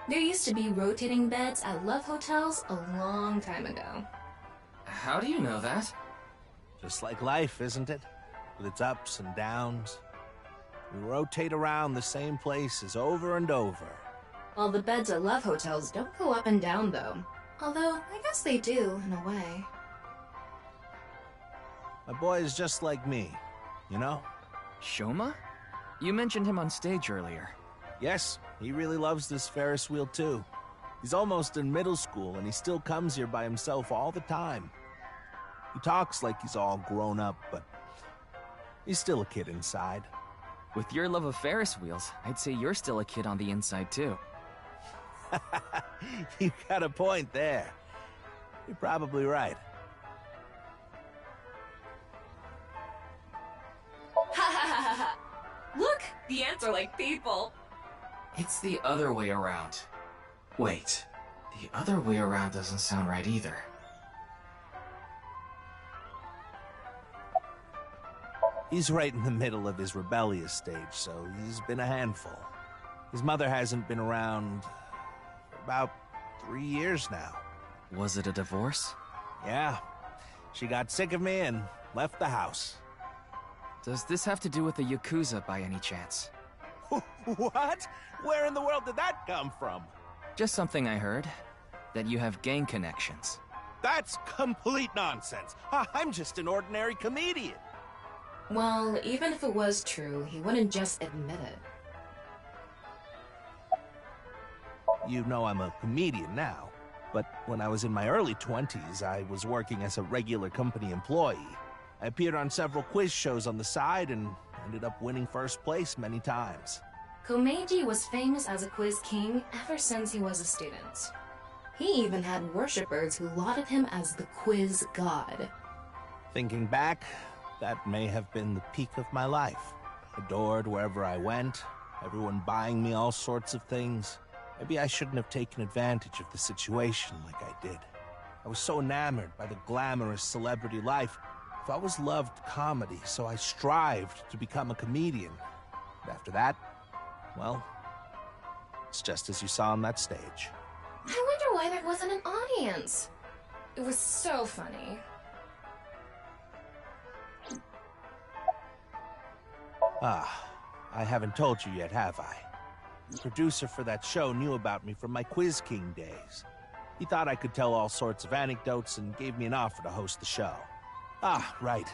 There used to be rotating beds at love hotels a long time ago. How do you know that? Just like life, isn't it? With its ups and downs. We rotate around the same places over and over. Well, the beds at love hotels don't go up and down, though. Although, I guess they do, in a way. My boy is just like me, you know? Shoma? You mentioned him on stage earlier. Yes, he really loves this Ferris wheel too. He's almost in middle school and he still comes here by himself all the time. He talks like he's all grown up, but he's still a kid inside. With your love of Ferris wheels, I'd say you're still a kid on the inside too. You got a point there. You're probably right. Look, the ants are like people. It's the other way around. Wait, the other way around doesn't sound right either. He's right in the middle of his rebellious stage, so he's been a handful. His mother hasn't been around for about 3 years now. Was it a divorce? Yeah. She got sick of me and left the house. Does this have to do with the Yakuza by any chance? What? Where in the world did that come from? Just something I heard. That you have gang connections. That's complete nonsense. I'm just an ordinary comedian. Well, even if it was true, he wouldn't just admit it. You know I'm a comedian now, but when I was in my early 20s, I was working as a regular company employee. I appeared on several quiz shows on the side and ended up winning first place many times. Komeiji was famous as a quiz king ever since he was a student. He even had worshippers who lauded him as the quiz god. Thinking back, that may have been the peak of my life. Adored wherever I went, everyone buying me all sorts of things. Maybe I shouldn't have taken advantage of the situation like I did. I was so enamored by the glamorous celebrity life. I've always loved comedy, so I strived to become a comedian. And after that, well, it's just as you saw on that stage. I wonder why there wasn't an audience. It was so funny. Ah, I haven't told you yet, have I? The producer for that show knew about me from my Quiz King days. He thought I could tell all sorts of anecdotes and gave me an offer to host the show. Ah, right.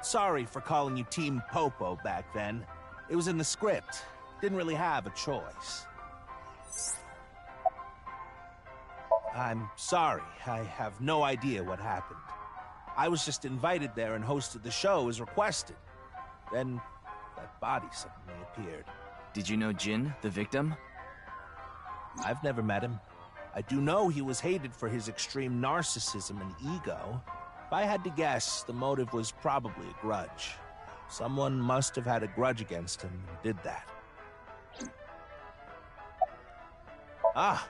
Sorry for calling you Team Popo back then. It was in the script. Didn't really have a choice. I'm sorry. I have no idea what happened. I was just invited there and hosted the show as requested. Then that body suddenly appeared. Did you know Jin, the victim? I've never met him. I do know he was hated for his extreme narcissism and ego. If I had to guess, the motive was probably a grudge. Someone must have had a grudge against him and did that. Ah,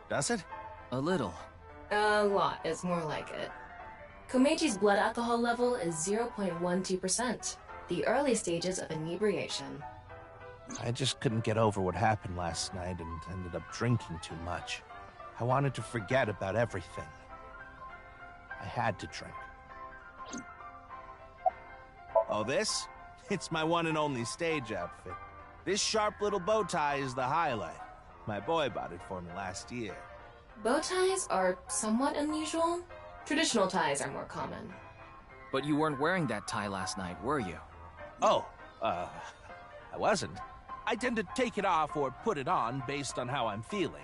does it? A little. A lot is more like it. Komeiji's blood alcohol level is 0.12%, the early stages of inebriation. I just couldn't get over what happened last night and ended up drinking too much. I wanted to forget about everything. I had to drink. Oh, this? It's my one and only stage outfit. This sharp little bow tie is the highlight. My boy bought it for me last year. Bow ties are somewhat unusual. Traditional ties are more common. But you weren't wearing that tie last night, were you? Oh, I wasn't. I tend to take it off or put it on based on how I'm feeling.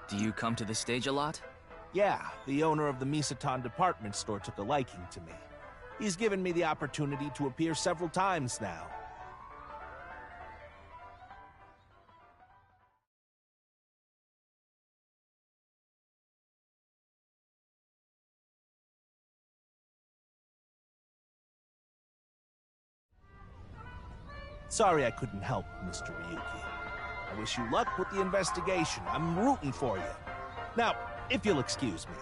Do you come to the stage a lot? Yeah, the owner of the Misaton department store took a liking to me. He's given me the opportunity to appear several times now. Sorry I couldn't help, Mr. Ryuki. I wish you luck with the investigation. I'm rooting for you. Now, if you'll excuse me.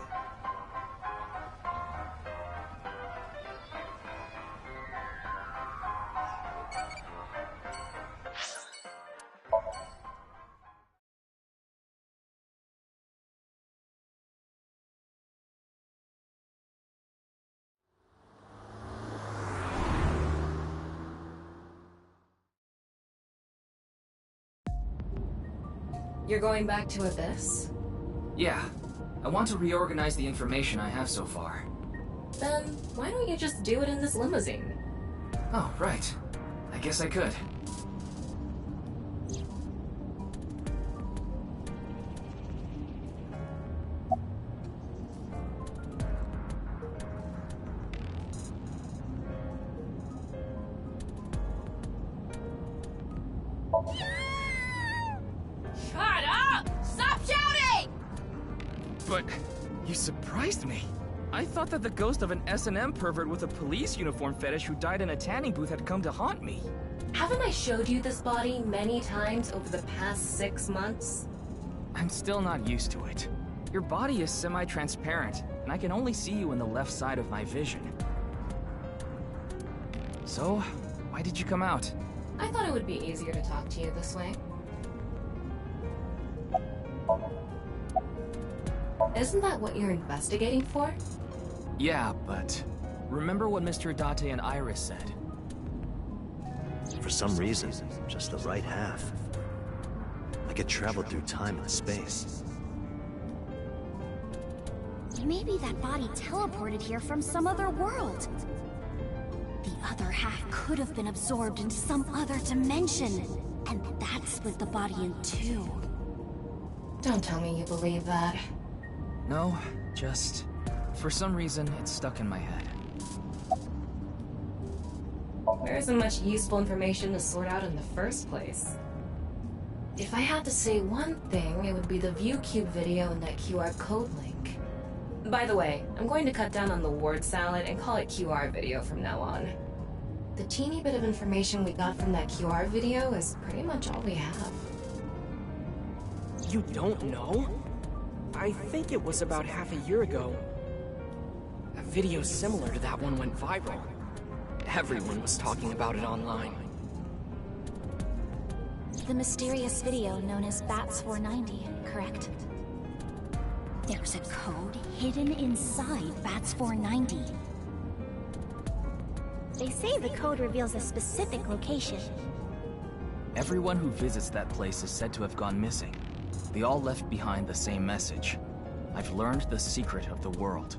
You're going back to Abyss? Yeah. I want to reorganize the information I have so far. Then, why don't you just do it in this limousine? Oh, right. I guess I could. Shut up! Stop shouting! But you surprised me. I thought that the ghost of an S&M pervert with a police uniform fetish who died in a tanning booth had come to haunt me. Haven't I showed you this body many times over the past 6 months? I'm still not used to it. Your body is semi-transparent, and I can only see you in the left side of my vision. So, why did you come out? I thought it would be easier to talk to you this way. Isn't that what you're investigating for? Yeah, but remember what Mr. Date and Iris said? For some reason, just the right half. Like it traveled through time and space. Maybe that body teleported here from some other world. The other half could have been absorbed into some other dimension, and that split the body in two. Don't tell me you believe that. No, just... for some reason, it's stuck in my head. There isn't much useful information to sort out in the first place. If I had to say one thing, it would be the ViewCube video and that QR code link. By the way, I'm going to cut down on the word salad and call it QR video from now on. The teeny bit of information we got from that QR video is pretty much all we have. You don't know? I think it was about half a year ago. A video similar to that one went viral. Everyone was talking about it online. The mysterious video known as Bats 490, correct? There's a code hidden inside Bats 490. They say the code reveals a specific location. Everyone who visits that place is said to have gone missing. They all left behind the same message. I've learned the secret of the world.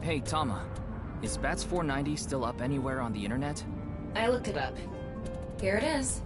Hey, Tama. Is Bats 490 still up anywhere on the internet? I looked it up. Here it is.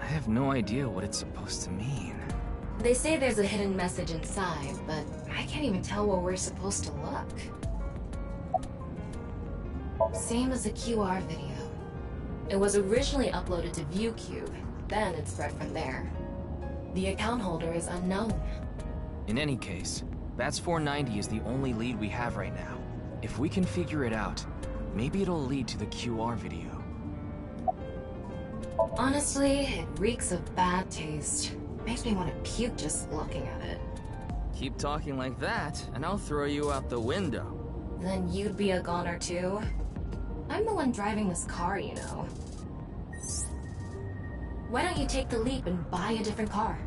I have no idea what it's supposed to mean. They say there's a hidden message inside, but I can't even tell where we're supposed to look. Same as the QR video. It was originally uploaded to ViewCube, then it spread from there. The account holder is unknown. In any case, Bats 490 is the only lead we have right now. If we can figure it out, maybe it'll lead to the QR video. Honestly, it reeks of bad taste. Makes me want to puke just looking at it. Keep talking like that, and I'll throw you out the window. Then you'd be a goner too? I'm the one driving this car, you know. Why don't you take the leap and buy a different car?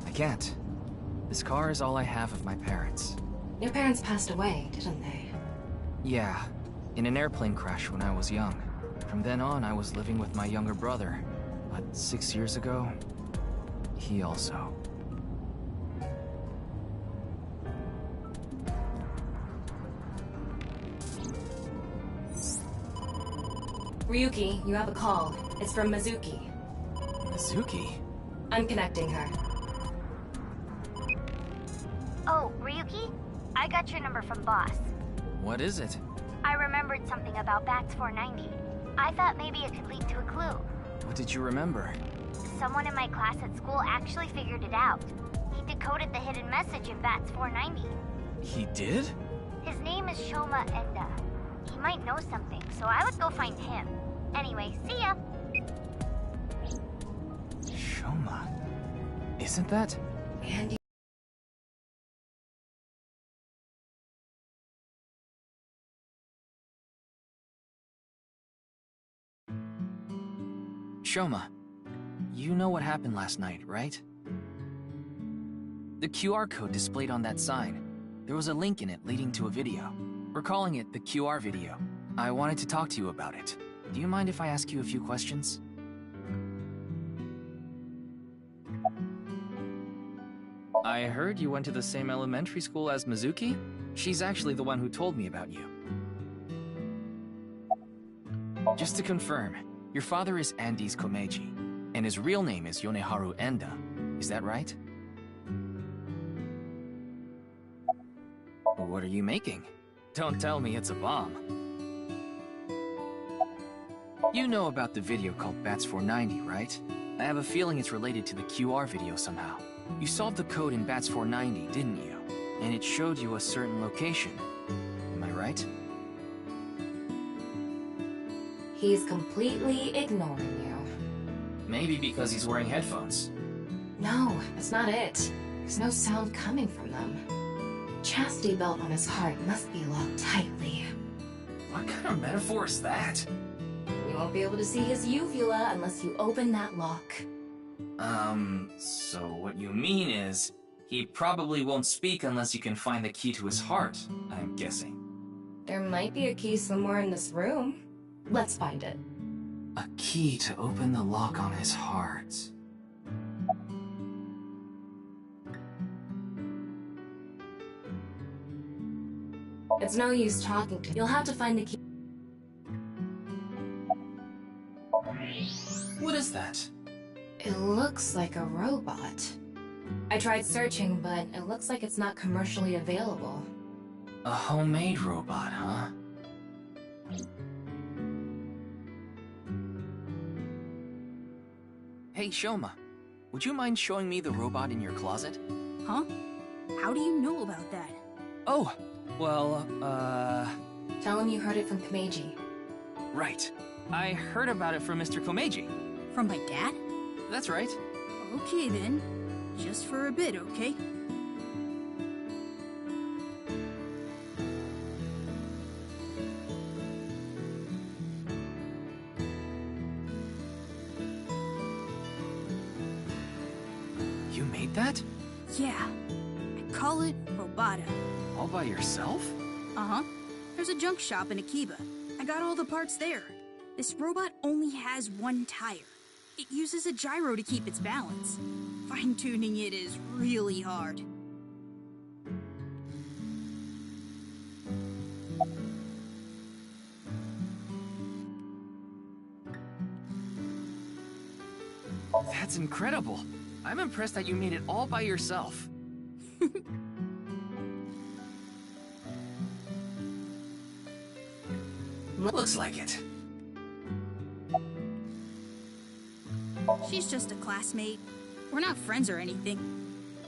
I can't. This car is all I have of my parents. Your parents passed away, didn't they? Yeah, in an airplane crash when I was young. From then on, I was living with my younger brother. But 6 years ago, he also. Ryuki, you have a call. It's from Mizuki. Mizuki? I'm connecting her. Oh, Ryuki? I got your number from Boss. What is it? I remembered something about Bats 490. I thought maybe it could lead to a clue. What did you remember? Someone in my class at school actually figured it out. He decoded the hidden message in Bats 490. He did? His name is Shoma Enda. He might know something, so I would go find him. Anyway, see ya! Shoma? Isn't that? Andy. Shoma, you know what happened last night, right? The QR code displayed on that sign. There was a link in it leading to a video. We're calling it the QR video. I wanted to talk to you about it. Do you mind if I ask you a few questions? I heard you went to the same elementary school as Mizuki? She's actually the one who told me about you. Just to confirm, your father is Andes Komeiji, and his real name is Yoneharu Enda. Is that right? What are you making? Don't tell me it's a bomb. You know about the video called Bats 490, right? I have a feeling it's related to the QR video somehow. You solved the code in Bats 490, didn't you? And it showed you a certain location. Am I right? He's completely ignoring you. Maybe because he's wearing headphones. No, that's not it. There's no sound coming from them. Chastity belt on his heart must be locked tightly. What kind of metaphor is that? You won't be able to see his uvula unless you open that lock. So what you mean is, he probably won't speak unless you can find the key to his heart, I'm guessing. There might be a key somewhere in this room. Let's find it. A key to open the lock on his heart. It's no use talking to you. You'll have to find the key. What is that? It looks like a robot. I tried searching, but it looks like it's not commercially available. A homemade robot, huh? Hey, Shoma. Would you mind showing me the robot in your closet? Huh? How do you know about that? Oh, well, Tell him you heard it from Komeiji. Right. I heard about it from Mr. Komeiji. From my dad? That's right. Okay then. Just for a bit, okay? You made that? Yeah. I call it Robota. All by yourself? Uh-huh. There's a junk shop in Akiba. I got all the parts there. This robot only has one tire. It uses a gyro to keep its balance. Fine-tuning it is really hard. That's incredible. I'm impressed that you made it all by yourself. Looks like it. She's just a classmate. We're not friends or anything.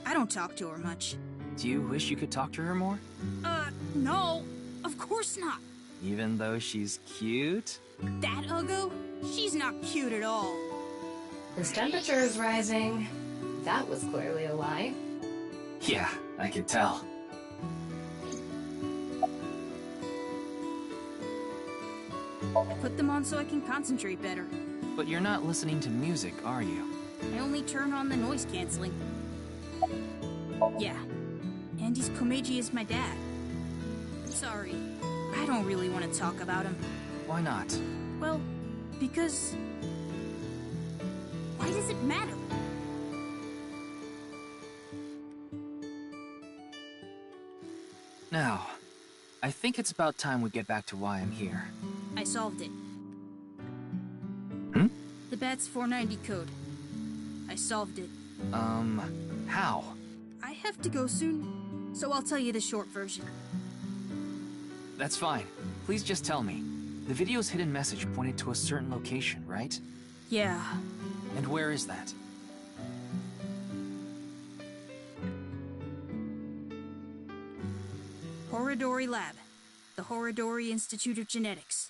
I don't talk to her much. Do you wish you could talk to her more? No. Of course not. Even though she's cute? That Uggo? She's not cute at all. His temperature is rising. That was clearly a lie. Yeah, I could tell. I put them on so I can concentrate better. But you're not listening to music, are you? I only turn on the noise canceling. Yeah. Andy's Komeiji is my dad. Sorry. I don't really want to talk about him. Why not? Well, because... Why does it matter? Now, I think it's about time we get back to why I'm here. I solved it. Hmm? The BATS 490 code. I solved it. How? I have to go soon, so I'll tell you the short version. That's fine. Please just tell me. The video's hidden message pointed to a certain location, right? Yeah. And where is that? Horodori Lab. The Horodori Institute of Genetics.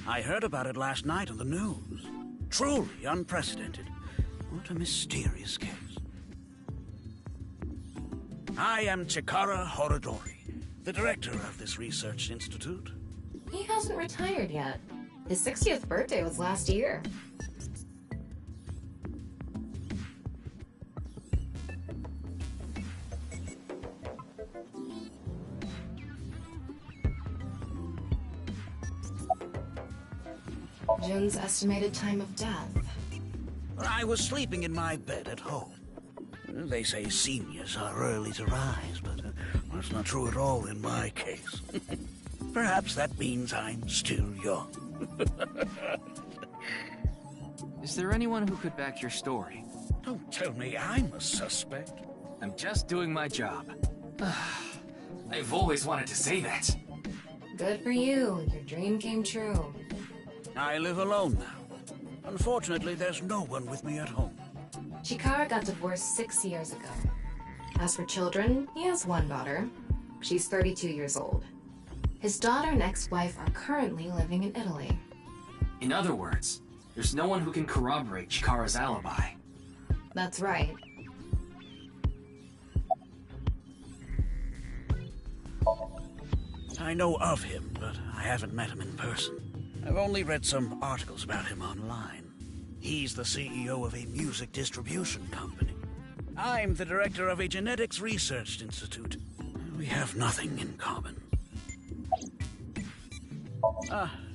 I heard about it last night on the news. Truly unprecedented. What a mysterious case. I am Chikara Horodori, the director of this research institute. He hasn't retired yet. His 60th birthday was last year. Jun's estimated time of death. I was sleeping in my bed at home. They say seniors are early to rise, but that's not true at all in my case. Perhaps that means I'm still young. Is there anyone who could back your story? Don't tell me I'm a suspect. I'm just doing my job. I've always wanted to say that. Good for you. Your dream came true. I live alone now. Unfortunately, there's no one with me at home. Chikara got divorced 6 years ago. As for children, he has one daughter. She's 32 years old. His daughter and ex-wife are currently living in Italy. In other words, there's no one who can corroborate Chikara's alibi. That's right. I know of him, but I haven't met him in person. I've only read some articles about him online. He's the CEO of a music distribution company. I'm the director of a genetics research institute. We have nothing in common.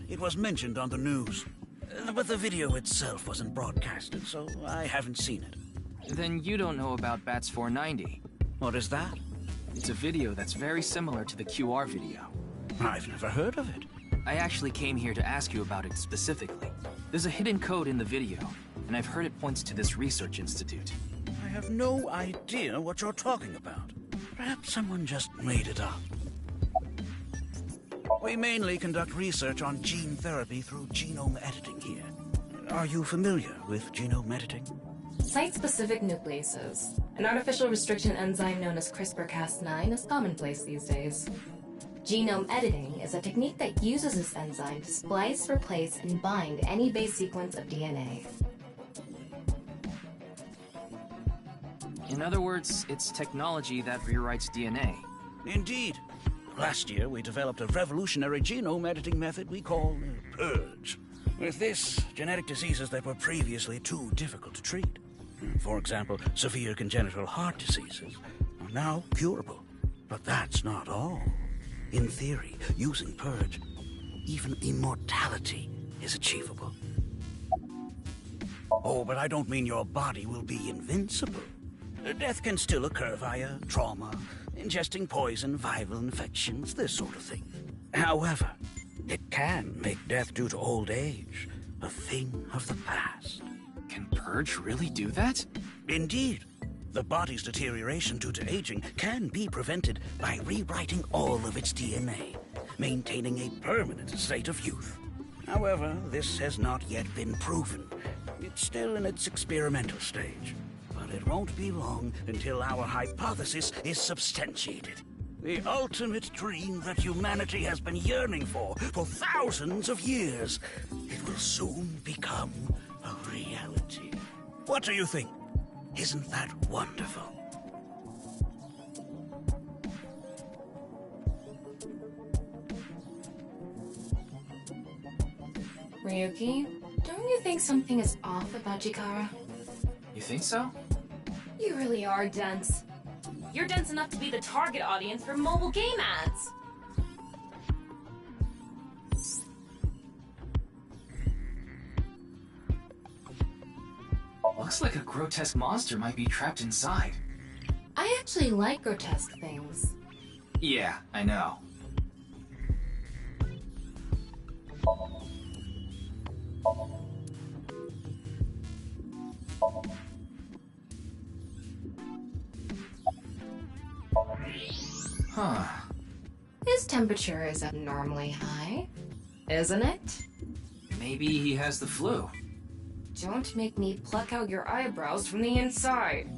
It was mentioned on the news, but the video itself wasn't broadcasted, so I haven't seen it. Then you don't know about BATS 490. What is that? It's a video that's very similar to the QR video. I've never heard of it. I actually came here to ask you about it specifically. There's a hidden code in the video, and I've heard it points to this research institute. I have no idea what you're talking about. Perhaps someone just made it up. We mainly conduct research on gene therapy through genome editing here. Are you familiar with genome editing? Site-specific nucleases. An artificial restriction enzyme known as CRISPR-Cas9 is commonplace these days. Genome editing is a technique that uses this enzyme to splice, replace, and bind any base sequence of DNA. In other words, it's technology that rewrites DNA. Indeed. Last year, we developed a revolutionary genome editing method we call Purge. With this, genetic diseases that were previously too difficult to treat, for example, severe congenital heart diseases, are now curable. But that's not all. In theory, using Purge, even immortality is achievable. Oh, but I don't mean your body will be invincible. Death can still occur via trauma, ingesting poison, viral infections, this sort of thing. However, it can make death due to old age a thing of the past. Can Purge really do that? Indeed. The body's deterioration due to aging can be prevented by rewriting all of its DNA, maintaining a permanent state of youth. However, this has not yet been proven. It's still in its experimental stage. But it won't be long until our hypothesis is substantiated. The ultimate dream that humanity has been yearning for thousands of years. It will soon become a reality. What do you think? Isn't that wonderful? Ryuki, don't you think something is off about Chikara? You think so? You really are dense. You're dense enough to be the target audience for mobile game ads. Looks like a grotesque monster might be trapped inside. I actually like grotesque things. Yeah, I know. Huh. His temperature is abnormally high, isn't it? Maybe he has the flu. Don't make me pluck out your eyebrows from the inside.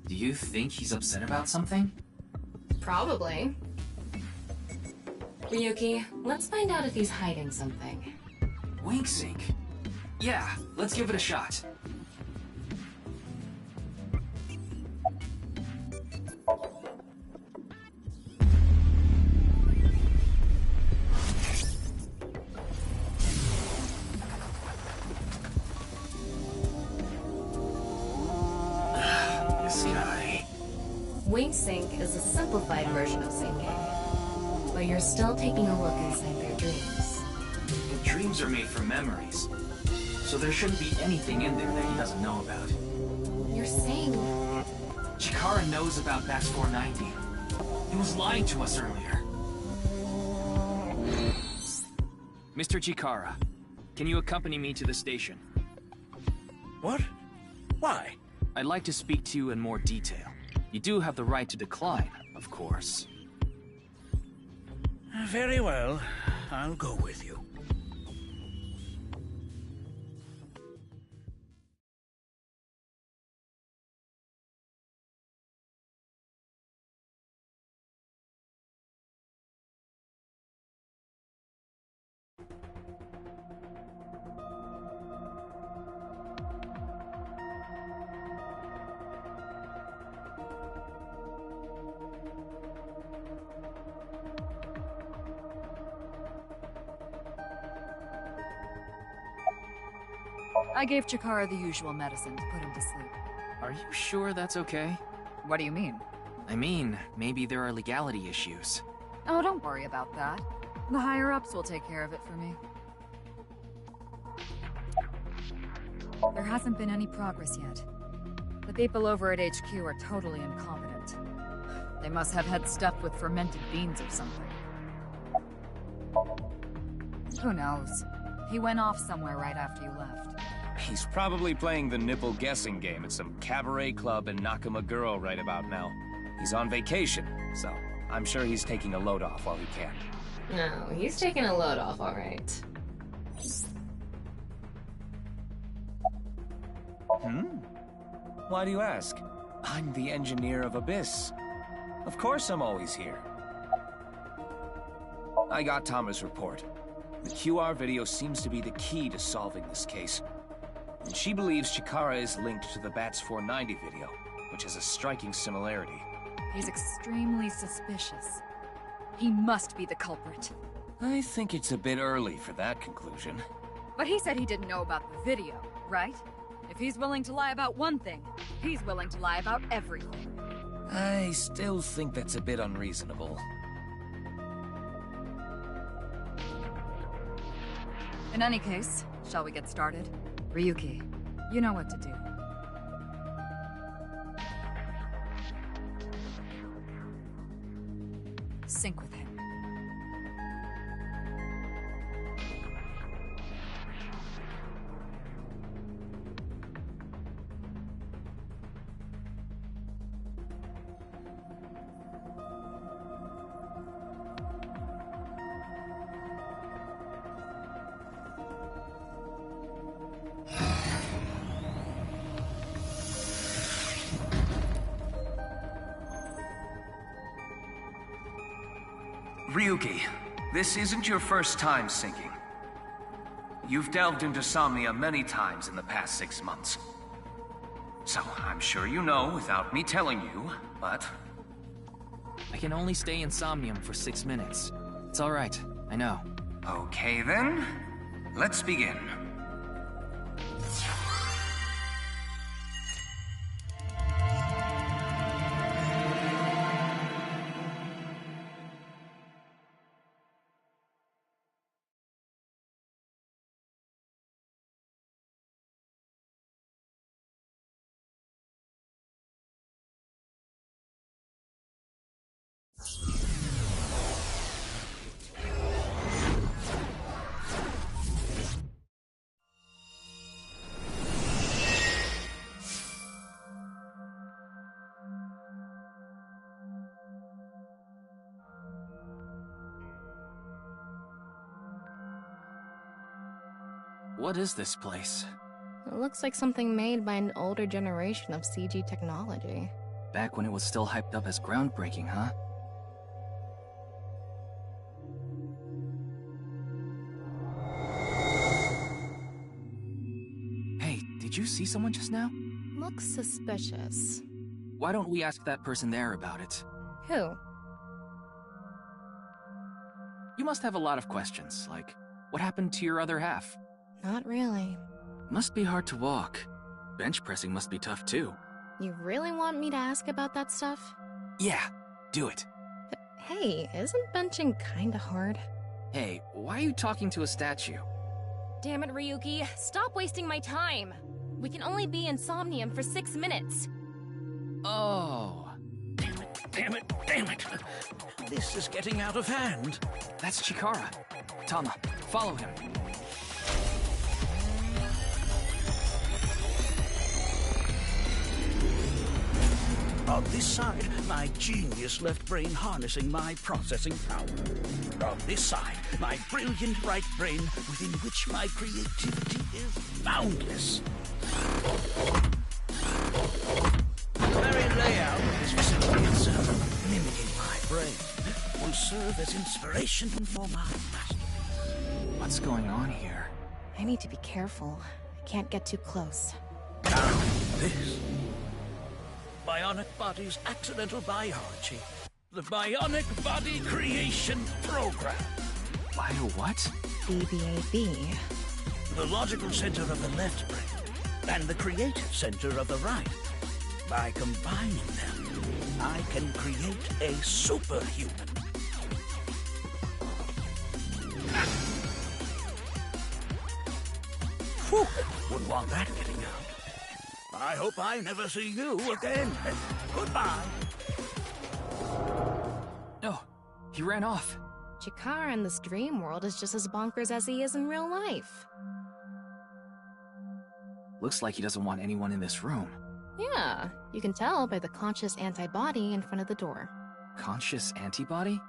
Do you think he's upset about something? Probably. Ryuki, let's find out if he's hiding something. Wink sync. Yeah, let's give it a shot. This guy. Wink sync is a simplified version of syncing, but you're still taking a look inside their dreams. The dreams are made from memories, so there shouldn't be anything in there that he doesn't know about. You're saying... Chikara knows about Bats 490. He was lying to us earlier. Mr. Chikara, can you accompany me to the station? What? Why? I'd like to speak to you in more detail. You do have the right to decline, of course. Very well. I'll go with you. I gave Chikara the usual medicine to put him to sleep. Are you sure that's okay? What do you mean? I mean, maybe there are legality issues. Oh, don't worry about that. The higher-ups will take care of it for me. There hasn't been any progress yet. The people over at HQ are totally incompetent. They must have had stuff with fermented beans or something. Who knows? He went off somewhere right after you left. He's probably playing the nipple guessing game at some cabaret club in Nakamaguro right about now. He's on vacation, so I'm sure he's taking a load off while he can. No, he's taking a load off, all right. Why do you ask? I'm the engineer of Abyss. Of course I'm always here. I got Tama's report. The QR video seems to be the key to solving this case. And she believes Chikara is linked to the Bats 490 video, which has a striking similarity. He's extremely suspicious. He must be the culprit. I think it's a bit early for that conclusion. But he said he didn't know about the video, right? If he's willing to lie about one thing, he's willing to lie about everything. I still think that's a bit unreasonable. In any case, shall we get started? Ryuki, you know what to do. Sync with him. Ryuki, this isn't your first time syncing. You've delved into Somnia many times in the past 6 months. So I'm sure you know without me telling you, but... I can only stay in Somnium for 6 minutes. It's alright, I know. Okay then, let's begin. What is this place? It looks like something made by an older generation of CG technology. Back when it was still hyped up as groundbreaking, huh? Hey, did you see someone just now? Looks suspicious. Why don't we ask that person there about it? Who? You must have a lot of questions, like, what happened to your other half? Not really. Must be hard to walk. Bench pressing must be tough too. You really want me to ask about that stuff? Yeah, do it. But hey, isn't benching kinda hard? Hey, why are you talking to a statue? Damn it, Ryuki. Stop wasting my time. We can only be in Somnium for 6 minutes. Oh. Damn it, damn it. This is getting out of hand. That's Chikara. Tama, follow him. On this side, my genius left brain harnessing my processing power. On this side, my brilliant right brain within which my creativity is boundless. The very layout of this facility itself, mimicking my brain, will serve as inspiration for my master. What's going on here? I need to be careful. I can't get too close. Now, this. Bionic Body's accidental biology. The Bionic Body Creation Program. Bio what? BBAB. The logical center of the left brain, and the creative center of the right. By combining them, I can create a superhuman. Whew, wouldn't want that getting out. I hope I never see you again. Goodbye. Oh, he ran off. Chikara in this dream world is just as bonkers as he is in real life. Looks like he doesn't want anyone in this room. Yeah, you can tell by the conscious antibody in front of the door. Conscious antibody?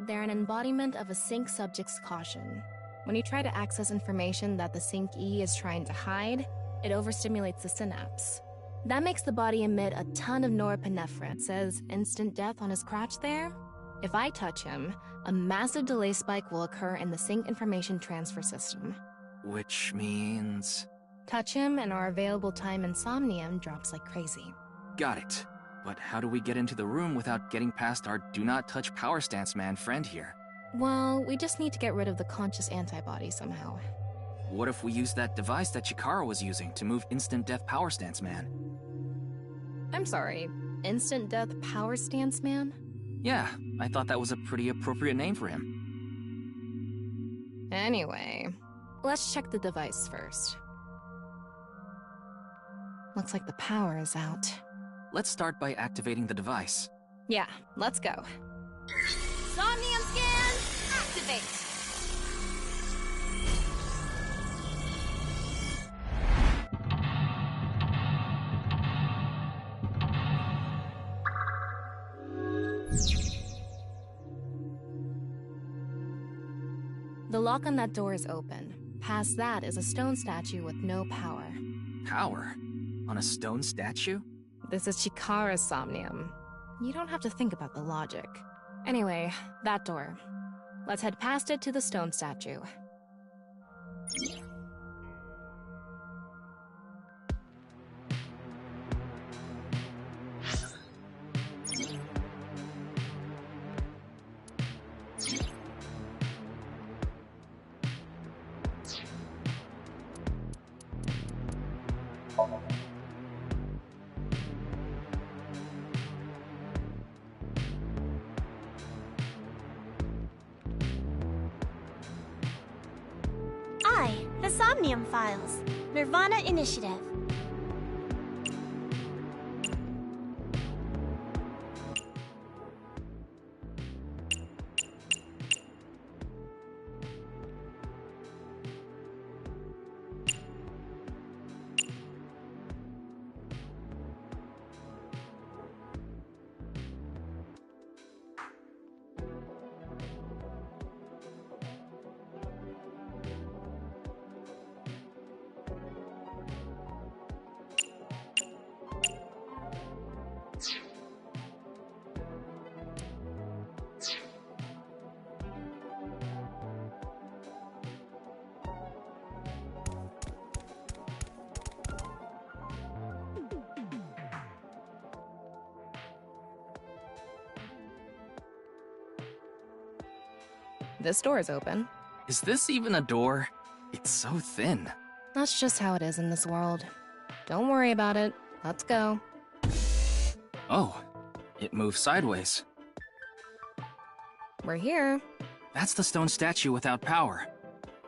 They're an embodiment of a sync subject's caution. When you try to access information that the sync E is trying to hide, it overstimulates the synapse. That makes the body emit a ton of norepinephrine. It says instant death on his crotch there. If I touch him, a massive delay spike will occur in the sync information transfer system. Which means... Touch him and our available time in Somnium drops like crazy. Got it. But how do we get into the room without getting past our do not touch power stance man friend here? Well, we just need to get rid of the conscious antibody somehow. What if we use that device that Chikara was using to move Instant Death Power Stance Man? I'm sorry, Instant Death Power Stance Man? Yeah, I thought that was a pretty appropriate name for him. Anyway, let's check the device first. Looks like the power is out. Let's start by activating the device. Yeah, let's go. Somnium scan, activate! The lock on that door is open. Past that is a stone statue with no power. Power? On a stone statue? This is Chikara's Somnium. You don't have to think about the logic. Anyway, that door. Let's head past it to the stone statue. The SOMNIUM files. nirvanA Initiative. This door is open. Is this even a door? It's so thin. That's just how it is in this world. Don't worry about it. Let's go. Oh, it moves sideways. We're here. That's the stone statue without power.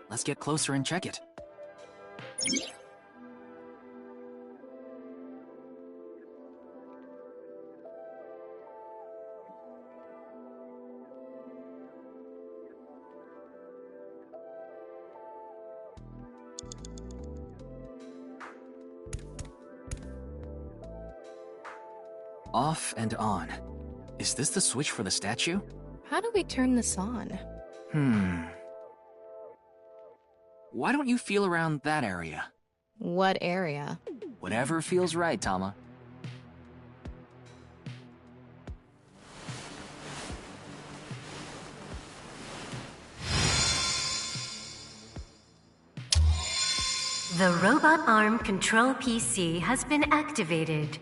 Let's get closer and check it. Off and on. Is this the switch for the statue? How do we turn this on? Why don't you feel around that area? What area? Whatever feels right, Tama. The robot arm control PC has been activated.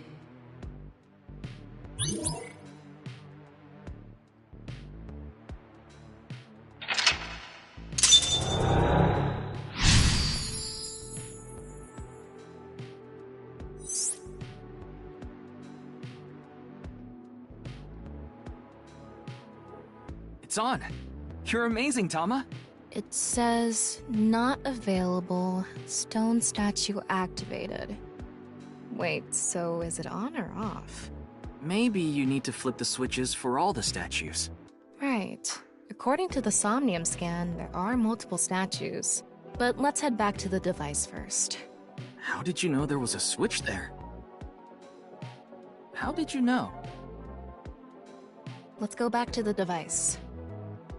It's on. You're amazing, Tama. It says, not available, stone statue activated. Wait, so is it on or off? Maybe you need to flip the switches for all the statues. Right. According to the SOMNIUM scan, there are multiple statues. But let's head back to the device first. How did you know there was a switch there? How did you know? Let's go back to the device.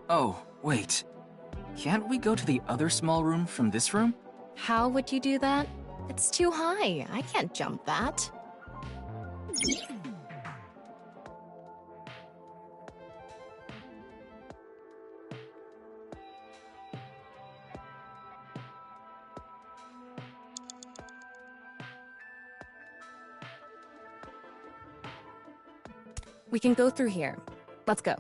Oh, wait. Can't we go to the other small room from this room? How would you do that? It's too high. I can't jump that. We can go through here. Let's go.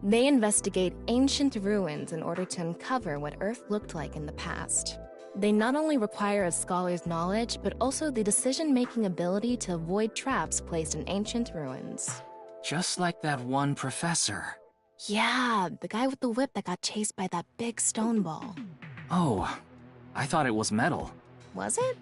They investigate ancient ruins in order to uncover what Earth looked like in the past. They not only require a scholar's knowledge, but also the decision-making ability to avoid traps placed in ancient ruins. Just like that one professor. Yeah, the guy with the whip that got chased by that big stone ball. Oh, I thought it was metal. Was it?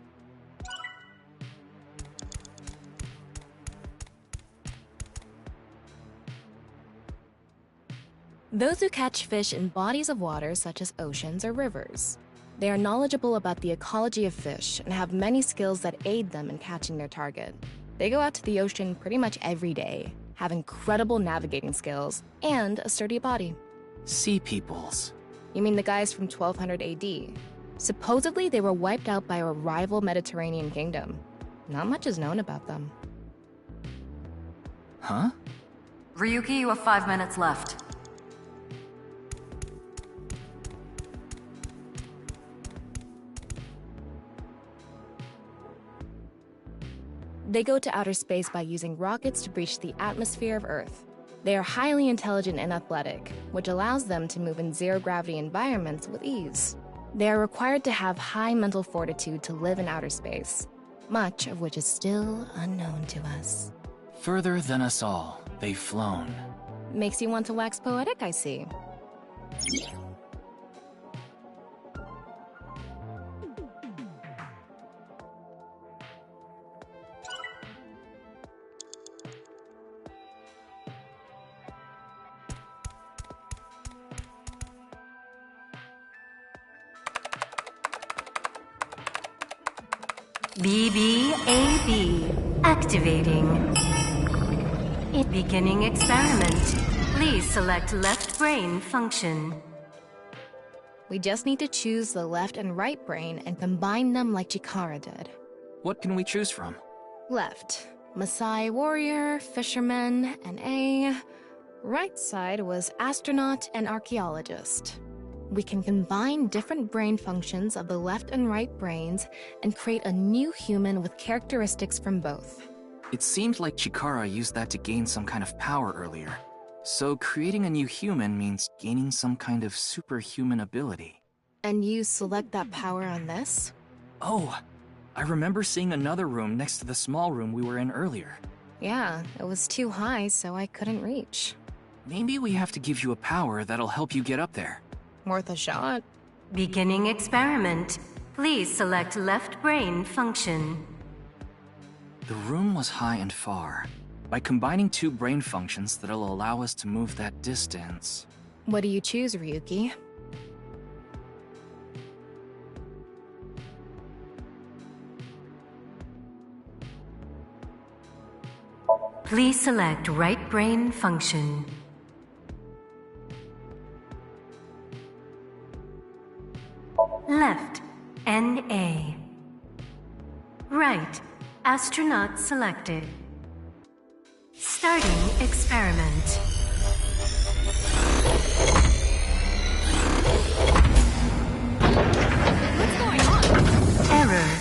Those who catch fish in bodies of water such as oceans or rivers. They are knowledgeable about the ecology of fish and have many skills that aid them in catching their target. They go out to the ocean pretty much every day, have incredible navigating skills, and a sturdy body. Sea peoples. You mean the guys from 1200 AD? Supposedly they were wiped out by a rival Mediterranean kingdom. Not much is known about them. Huh? Ryuki, you have 5 minutes left. They go to outer space by using rockets to breach the atmosphere of Earth. They are highly intelligent and athletic, which allows them to move in zero-gravity environments with ease. They are required to have high mental fortitude to live in outer space, much of which is still unknown to us. Further than us all, they've flown. Makes you want to wax poetic, I see. BBAB. Activating. Beginning experiment. Please select left brain function. We just need to choose the left and right brain and combine them like Chikara did. What can we choose from? Left, Maasai warrior, fisherman, and A. Right side was astronaut and archaeologist. We can combine different brain functions of the left and right brains and create a new human with characteristics from both. It seemed like Chikara used that to gain some kind of power earlier. So creating a new human means gaining some kind of superhuman ability. And you select that power on this? Oh, I remember seeing another room next to the small room we were in earlier. Yeah, it was too high, so I couldn't reach. Maybe we have to give you a power that'll help you get up there. Worth a shot. Beginning experiment. Please select left brain function. The room was high and far. By combining two brain functions that'll allow us to move that distance... What do you choose, Ryuki? Please select right brain function. Left, NA. Right, astronaut selected. Starting experiment. What's going on? Error.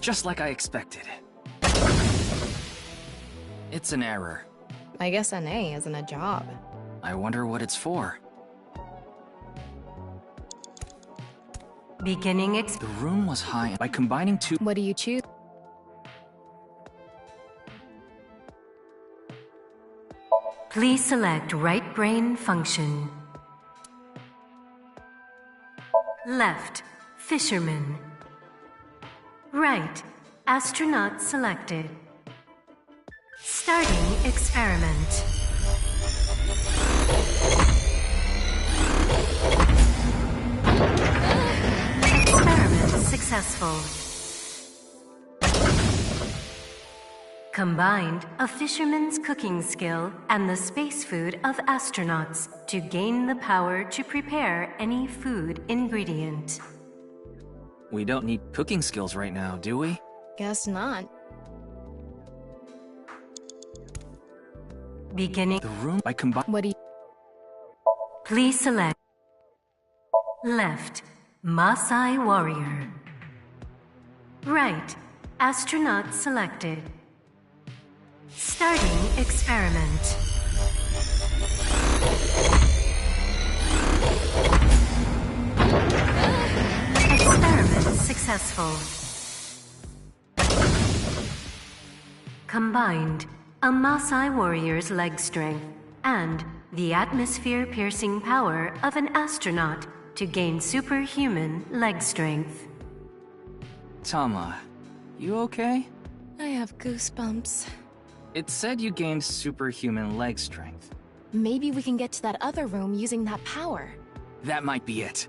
Just like I expected. It's an error. I guess NA isn't a job. I wonder what it's for. Beginning The room was high. By combining two... What do you choose? Please select right brain function. Left, fisherman. Right, astronaut selected. Starting experiment. Experiment successful. Combined a fisherman's cooking skill and the space food of astronauts to gain the power to prepare any food ingredient. We don't need cooking skills right now, do we? Guess not. Beginning the room by combining... What do you... Please select left, Maasai warrior. Right, astronaut selected. Starting experiment. Experiment successful. Combined a Maasai warrior's leg strength and the atmosphere-piercing power of an astronaut to gain superhuman leg strength. Tama, you okay? I have goosebumps. It said you gained superhuman leg strength. Maybe we can get to that other room using that power. That might be it.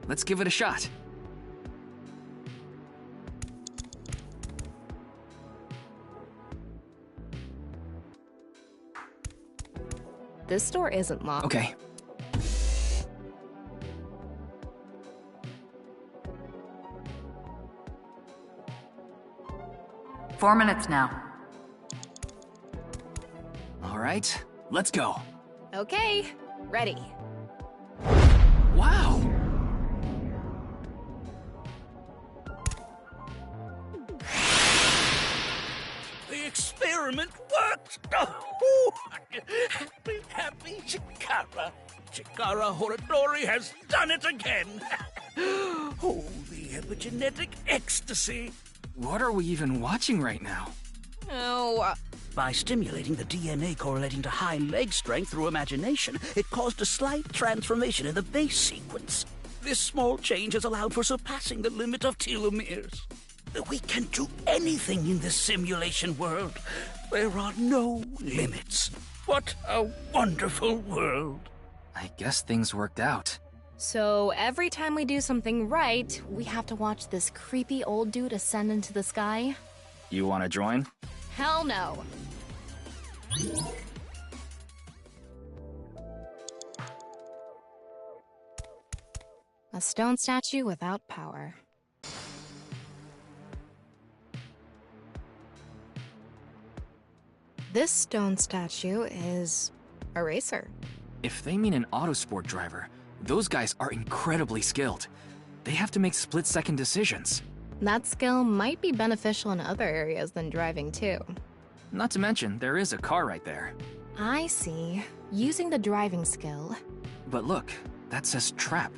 Let's give it a shot. This door isn't locked. Okay. Four minutes now. All right, let's go. Okay, ready. Wow! The experiment worked! Oh, happy Chikara. Chikara Horadori has done it again! Oh, the epigenetic ecstasy! What are we even watching right now? Oh. By stimulating the DNA correlating to high leg strength through imagination, it caused a slight transformation in the base sequence. This small change has allowed for surpassing the limit of telomeres. We can do anything in this simulation world. There are no limits. What a wonderful world. I guess things worked out. So every time we do something right, we have to watch this creepy old dude ascend into the sky? You want to join? Hell no. A stone statue without power. This stone statue is a racer. If they mean an autosport driver, those guys are incredibly skilled. They have to make split-second decisions. That skill might be beneficial in other areas than driving too. Not to mention, there is a car right there. I see. Using the driving skill. But look, that says trap.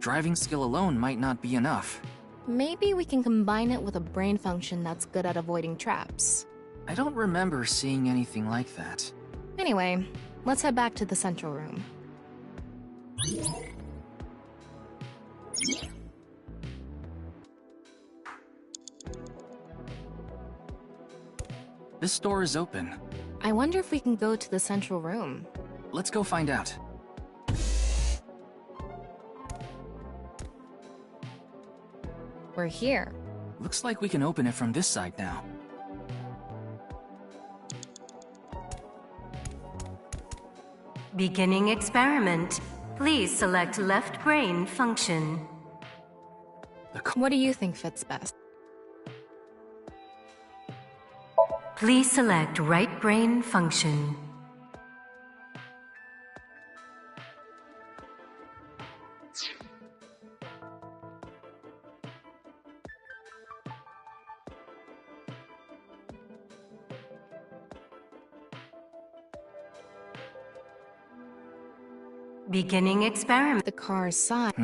Driving skill alone might not be enough. Maybe we can combine it with a brain function that's good at avoiding traps. I don't remember seeing anything like that. Anyway, let's head back to the central room. This door is open. I wonder if we can go to the central room. Let's go find out. We're here. Looks like we can open it from this side now. Beginning experiment. Please select left brain function. What do you think fits best? Please select right brain function. Beginning experiment. The car's side.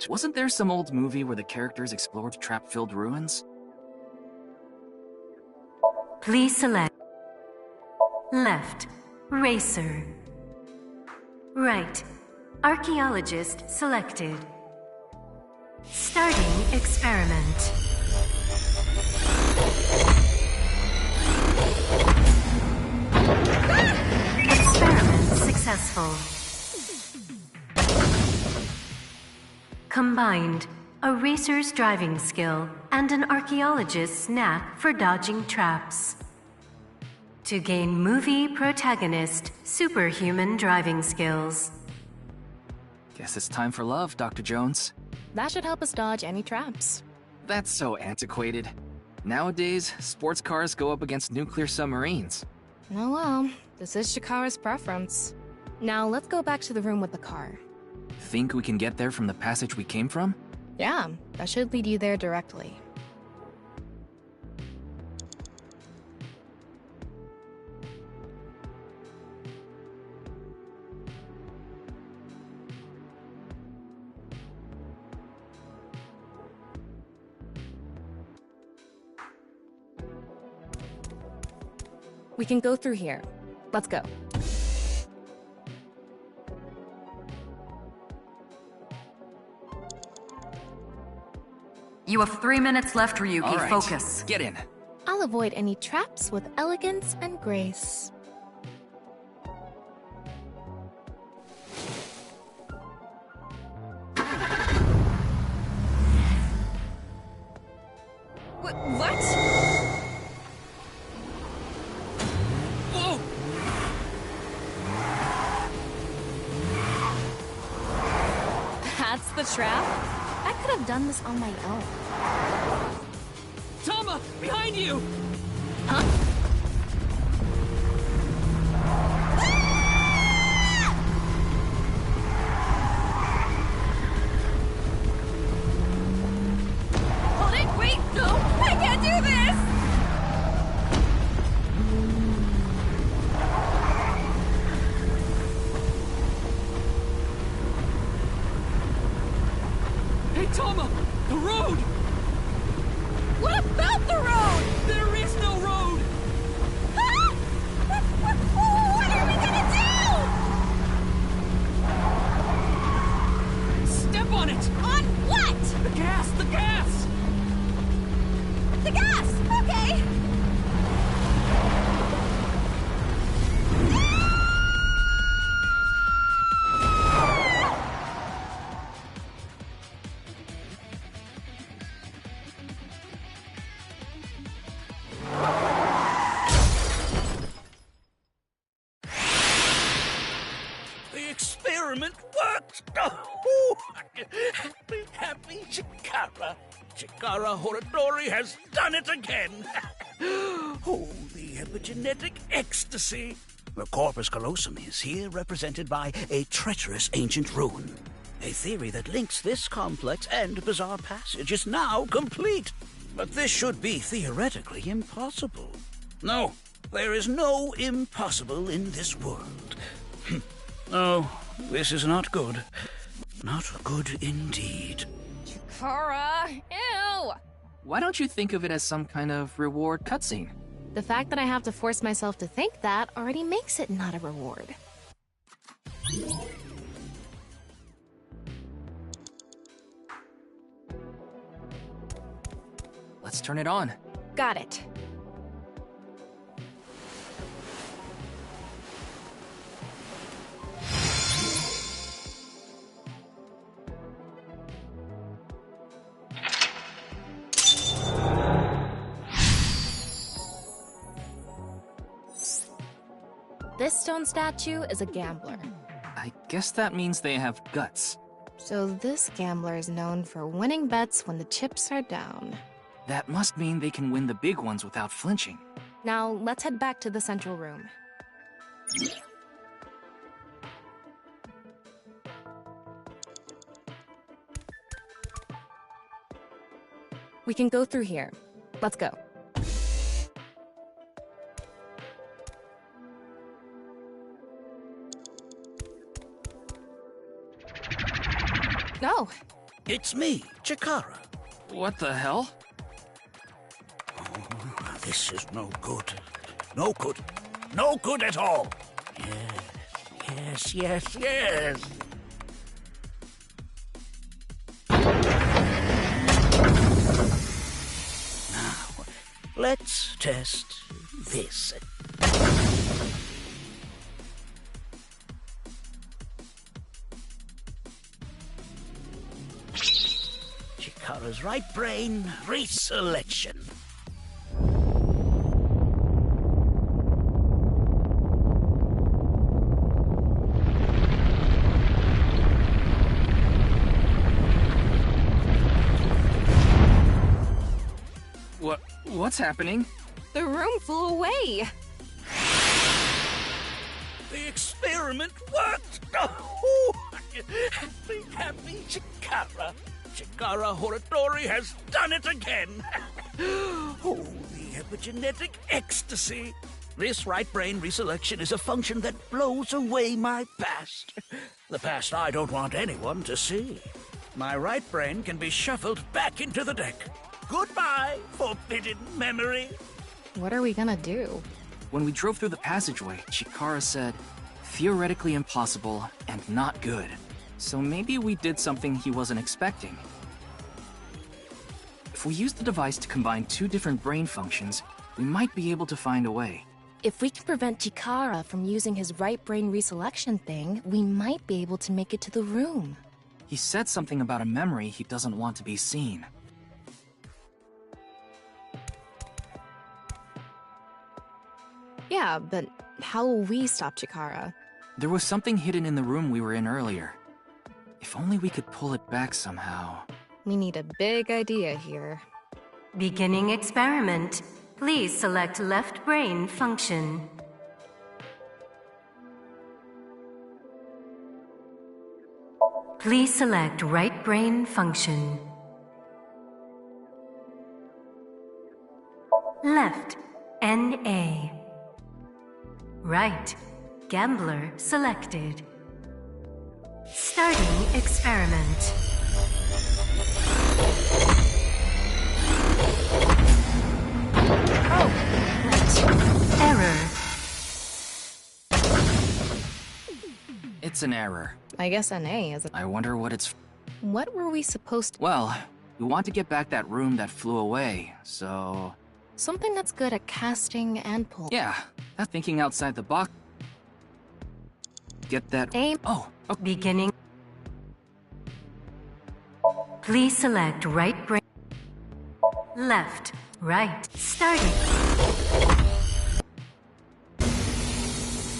Wasn't there some old movie where the characters explored trap-filled ruins? Please select left, racer. Right, archaeologist selected. Starting experiment. Experiment successful. Combined, a racer's driving skill and an archaeologist's knack for dodging traps. To gain movie protagonist superhuman driving skills. Guess it's time for love, Dr. Jones. That should help us dodge any traps. That's so antiquated. Nowadays, sports cars go up against nuclear submarines. Oh well, this is Chikara's preference. Now let's go back to the room with the car. Think we can get there from the passage we came from? Yeah, that should lead you there directly. We can go through here. Let's go. You have 3 minutes left, Ryuki. All right. Focus. Get in. I'll avoid any traps with elegance and grace. What? Whoa! That's the trap? I could have done this on my own. Tama! Behind you! Huh? Hold it! Wait! No! I can't do this! Chikara Horadori has done it again! Oh, the epigenetic ecstasy! The corpus callosum is here represented by a treacherous ancient rune. A theory that links this complex and bizarre passage is now complete. But this should be theoretically impossible. No, there is no impossible in this world. No, this is not good. Not good indeed. Chikara! Ew! Why don't you think of it as some kind of reward cutscene? The fact that I have to force myself to think that already makes it not a reward. Let's turn it on. Got it. This stone statue is a gambler. I guess that means they have guts. So this gambler is known for winning bets when the chips are down. That must mean they can win the big ones without flinching. Now, let's head back to the central room. We can go through here. Let's go. No. It's me, Chikara. What the hell? Oh, this is no good. No good. No good at all. Yes, yes, yes. Now, let's test this. Chikara's right brain reselection. What's happening? The room flew away. The experiment worked! Oh, happy, happy Chikara. Chikara Horadori has done it again! Oh, the epigenetic ecstasy! This right brain reselection is a function that blows away my past. The past I don't want anyone to see. My right brain can be shuffled back into the deck. Goodbye, forbidden memory! What are we gonna do? When we drove through the passageway, Chikara said, theoretically impossible and not good. So maybe we did something he wasn't expecting. If we use the device to combine two different brain functions, we might be able to find a way. If we can prevent Chikara from using his right brain reselection thing, we might be able to make it to the room. He said something about a memory he doesn't want to be seen. Yeah, but how will we stop Chikara? There was something hidden in the room we were in earlier. If only we could pull it back somehow. We need a big idea here. Beginning experiment. Please select left brain function. Please select right brain function. Left, NA. Right, gambler selected. Starting experiment. Oh, right. Error. It's an error. I guess NA is a... I wonder what it's... What were we supposed to... Well, we want to get back that room that flew away, so... Something that's good at casting and pull. Yeah, not thinking outside the box. Get that... Aim. Oh, okay. Beginning. Please select right brain. Left, right, starting.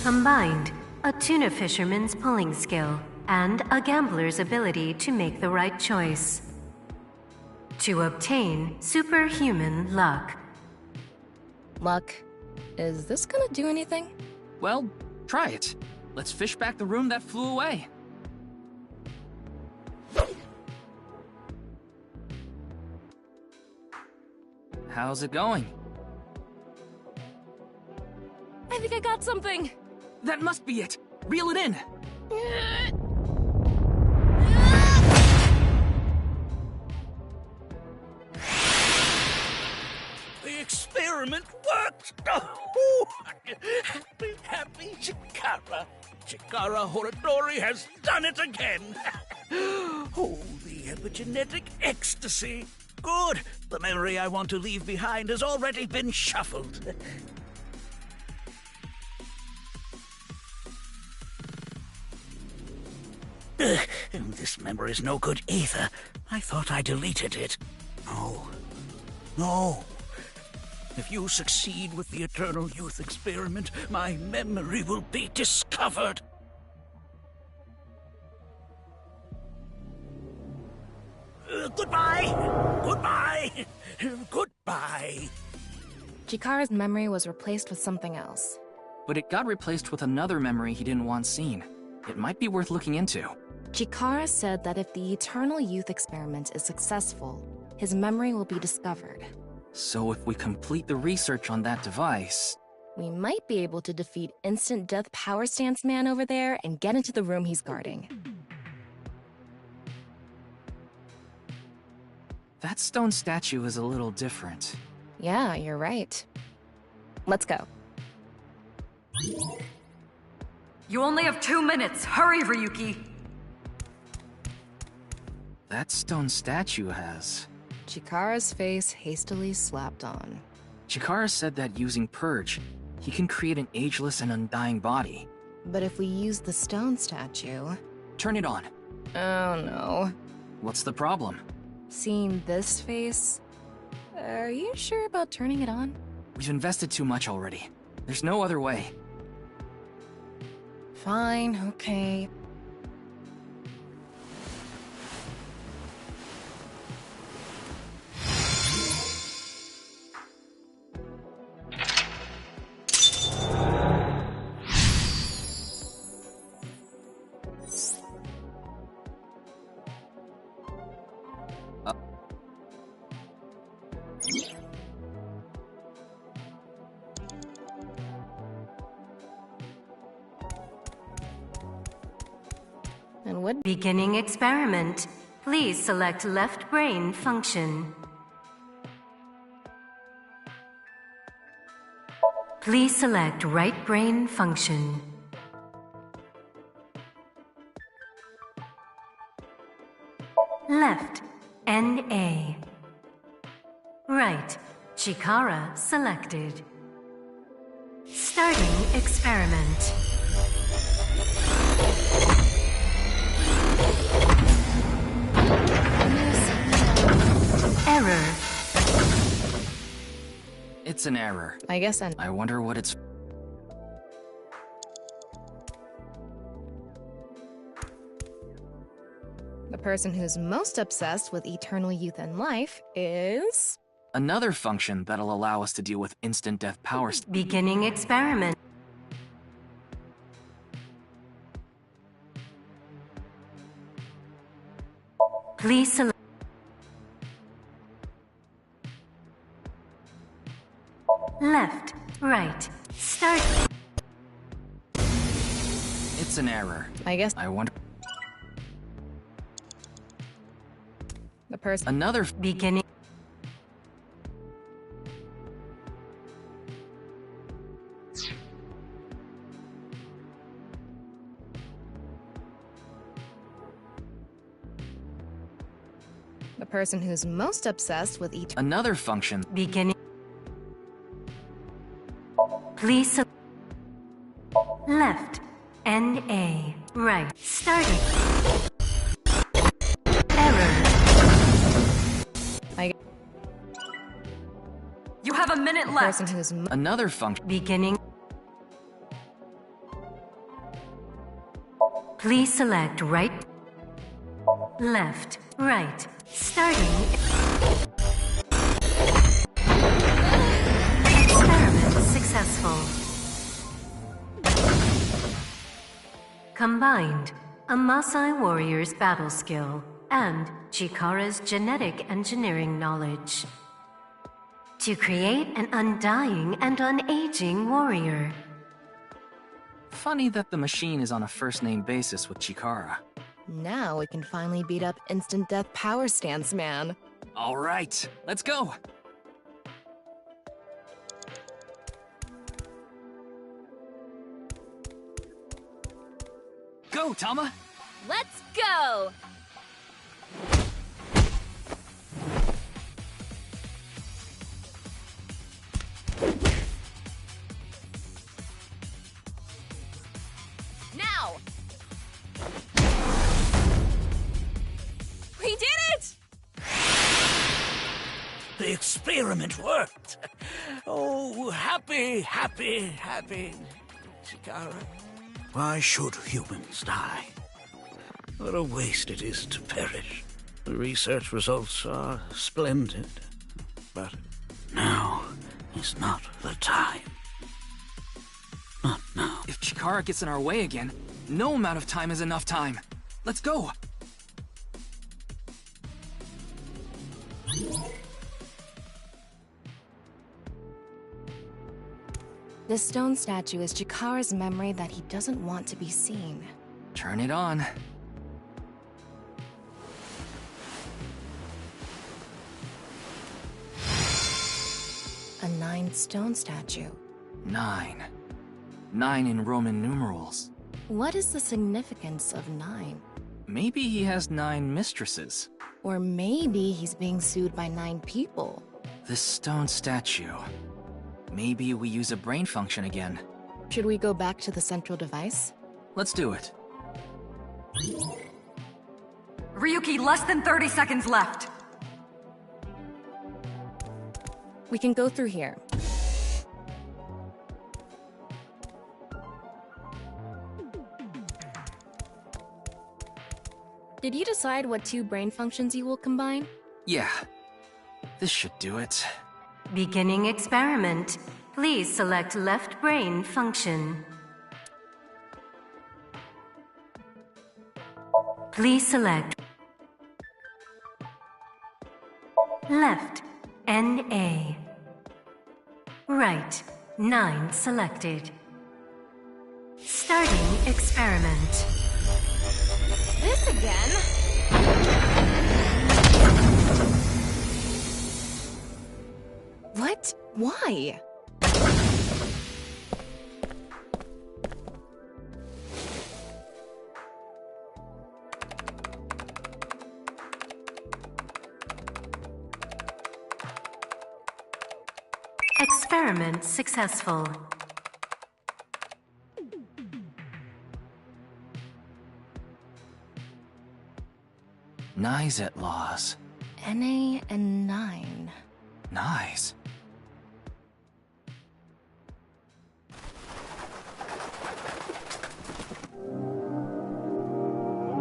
Combined, a tuna fisherman's pulling skill and a gambler's ability to make the right choice. to obtain superhuman luck. Luck. Is this gonna do anything? Well, try it. Let's fish back the room that flew away. How's it going? I think I got something! That must be it! Reel it in! The experiment worked! Oh, happy Chikara. Chikara Horadori has done it again! Oh, the epigenetic ecstasy! Good! The memory I want to leave behind has already been shuffled. This memory's no good either. I thought I deleted it. No. If you succeed with the Eternal Youth experiment, my memory will be discovered. Goodbye. Chikara's memory was replaced with something else. But it got replaced with another memory he didn't want seen. It might be worth looking into. Chikara said that if the Eternal Youth experiment is successful, his memory will be discovered. So if we complete the research on that device... we might be able to defeat Instant Death Power Stance Man over there and get into the room he's guarding. That stone statue is a little different. Yeah, you're right. Let's go. You only have 2 minutes. Hurry, Ryuki. That stone statue has... Chikara's face hastily slapped on. Chikara said that using Purge, he can create an ageless and undying body. But if we use the stone statue... Turn it on. Oh no. What's the problem? Seeing this face... Are you sure about turning it on? We've invested too much already. There's no other way. Fine, okay. And what? Beginning experiment. Please select left brain function. Please select right brain function. Left, NA. Right, Chikara selected. Starting experiment. Error. It's an error. I guess I wonder what it's... The person who's most obsessed with eternal youth and life is... Another function that'll allow us to deal with instant death power... Beginning experiment. Please select... Left, right, start. It's an error. I guess... I wonder... The person... Another... Beginning... The person who's most obsessed with each... Another function... Beginning... Please select... Left, NA, right, starting. Error. You have a minute The left. person who's... Another function... Beginning... Please select right, left, right, starting. combined a Maasai warrior's battle skill and Chikara's genetic engineering knowledge to create an undying and unaging warrior. Funny that the machine is on a first-name basis with Chikara. Now we can finally beat up instant death power stance man. All right, let's go! Go, Tama! Let's go! Now! We did it! The experiment worked. Oh, happy, happy, happy, Chikara. Why should humans die? What a waste it is to perish. The research results are splendid, but now is not the time. Not now. If Chikara gets in our way again, no amount of time is enough time. Let's go! This stone statue is Chikara's memory that he doesn't want to be seen. Turn it on. A 9 stone statue. 9. 9 in Roman numerals. What is the significance of 9? Maybe he has 9 mistresses. Or maybe he's being sued by 9 people. This stone statue. Maybe we use a brain function again. Should we go back to the central device? Let's do it. Ryuki, less than 30 seconds left. We can go through here. Did you decide what 2 brain functions you will combine? Yeah. This should do it. Beginning experiment. Please select left brain function. Please select left NA. Right 9 selected. Starting experiment. This again? What? Why? Experiment successful. Nice at laws. NA and 9. Nice.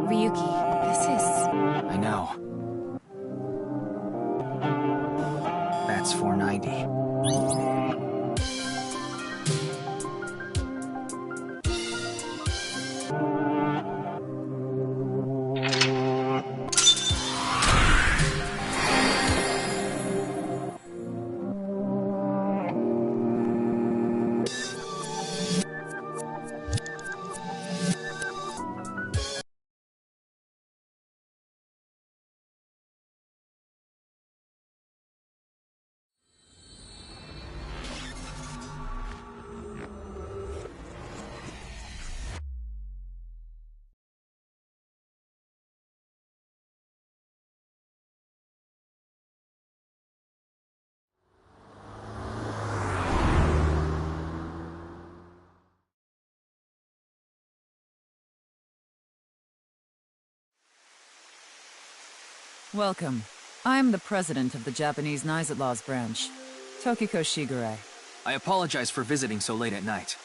Ryuki, this is... I know. That's 490. Welcome. I'm the president of the Japanese Knives Laws branch, Tokiko Shigure. I apologize for visiting so late at night.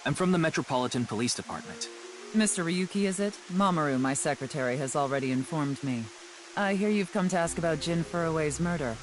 I'm from the Metropolitan Police Department. Mr. Ryuki, is it? Mamoru, my secretary, has already informed me. I hear you've come to ask about Jin Furue's murder.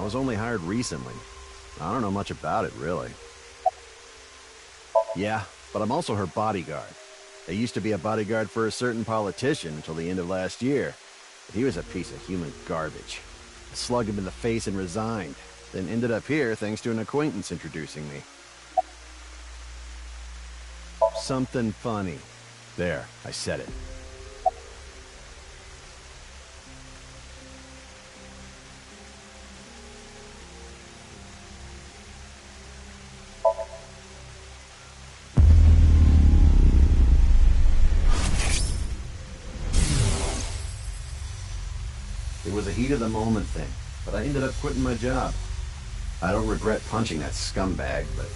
was only hired recently. I don't know much about it, really. Yeah, but I'm also her bodyguard. I used to be a bodyguard for a certain politician until the end of last year. But he was a piece of human garbage. I slugged him in the face and resigned. Then ended up here thanks to an acquaintance introducing me. Something funny. There, I said it. It was a heat-of-the-moment thing, but I ended up quitting my job. I don't regret punching that scumbag, but...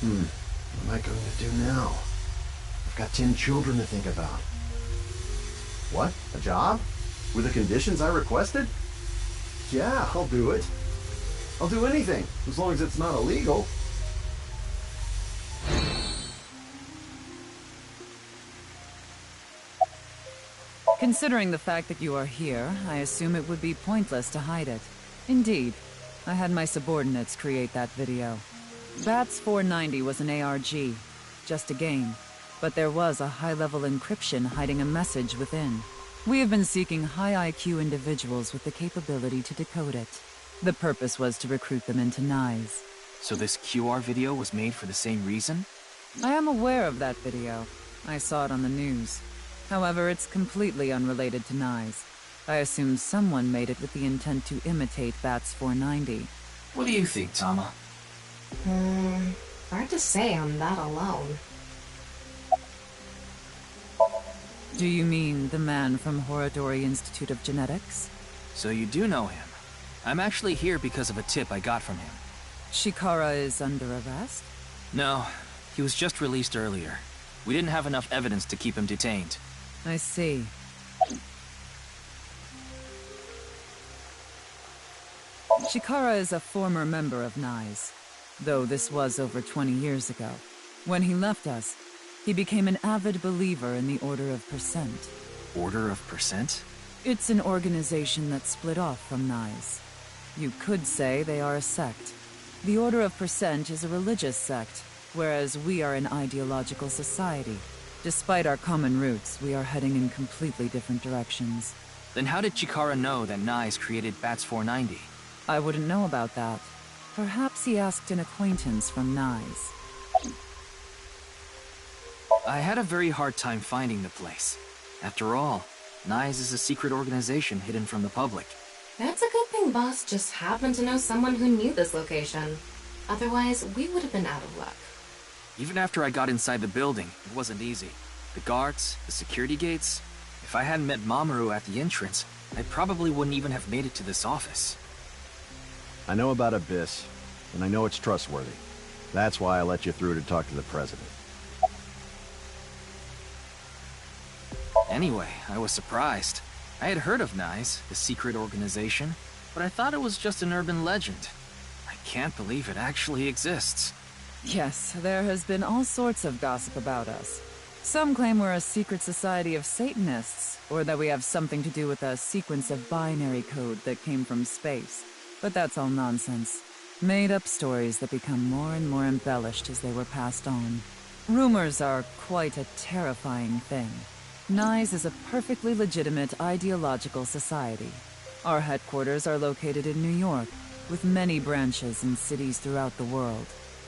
what am I going to do now? I've got 10 children to think about. What? A job? With the conditions I requested? Yeah, I'll do it. I'll do anything, as long as it's not illegal. Considering the fact that you are here, I assume it would be pointless to hide it. Indeed, I had my subordinates create that video. BATS 490 was an ARG, just a game, but there was a high-level encryption hiding a message within. We have been seeking high IQ individuals with the capability to decode it. The purpose was to recruit them into NICE. So this QR video was made for the same reason? I am aware of that video. I saw it on the news. However, it's completely unrelated to NICE. I assume someone made it with the intent to imitate BATS 490. What do you think, Tama? Hard to say on that alone. Do you mean the man from Horodori Institute of Genetics? So you do know him. I'm actually here because of a tip I got from him. Chikara is under arrest? No, he was just released earlier. We didn't have enough evidence to keep him detained. I see. Chikara is a former member of NICE, though this was over 20 years ago. When he left us, he became an avid believer in the Order of Percent. Order of Percent? It's an organization that split off from NICE. You could say they are a sect. The Order of Percent is a religious sect, whereas we are an ideological society. Despite our common roots, we are heading in completely different directions. Then how did Chikara know that NICE created BATS 490? I wouldn't know about that. Perhaps he asked an acquaintance from NICE. I had a very hard time finding the place. After all, NICE is a secret organization hidden from the public. That's a good thing Boss just happened to know someone who knew this location. Otherwise, we would have been out of luck. Even after I got inside the building, it wasn't easy. The guards, the security gates... If I hadn't met Mamoru at the entrance, I probably wouldn't even have made it to this office. I know about Abyss, and I know it's trustworthy. That's why I let you through to talk to the president. Anyway, I was surprised. I had heard of NICE, the secret organization, but I thought it was just an urban legend. I can't believe it actually exists. Yes, there has been all sorts of gossip about us. Some claim we're a secret society of Satanists, or that we have something to do with a sequence of binary code that came from space. But that's all nonsense. Made-up stories that become more and more embellished as they were passed on. Rumors are quite a terrifying thing. NICE is a perfectly legitimate ideological society. Our headquarters are located in New York, with many branches in cities throughout the world.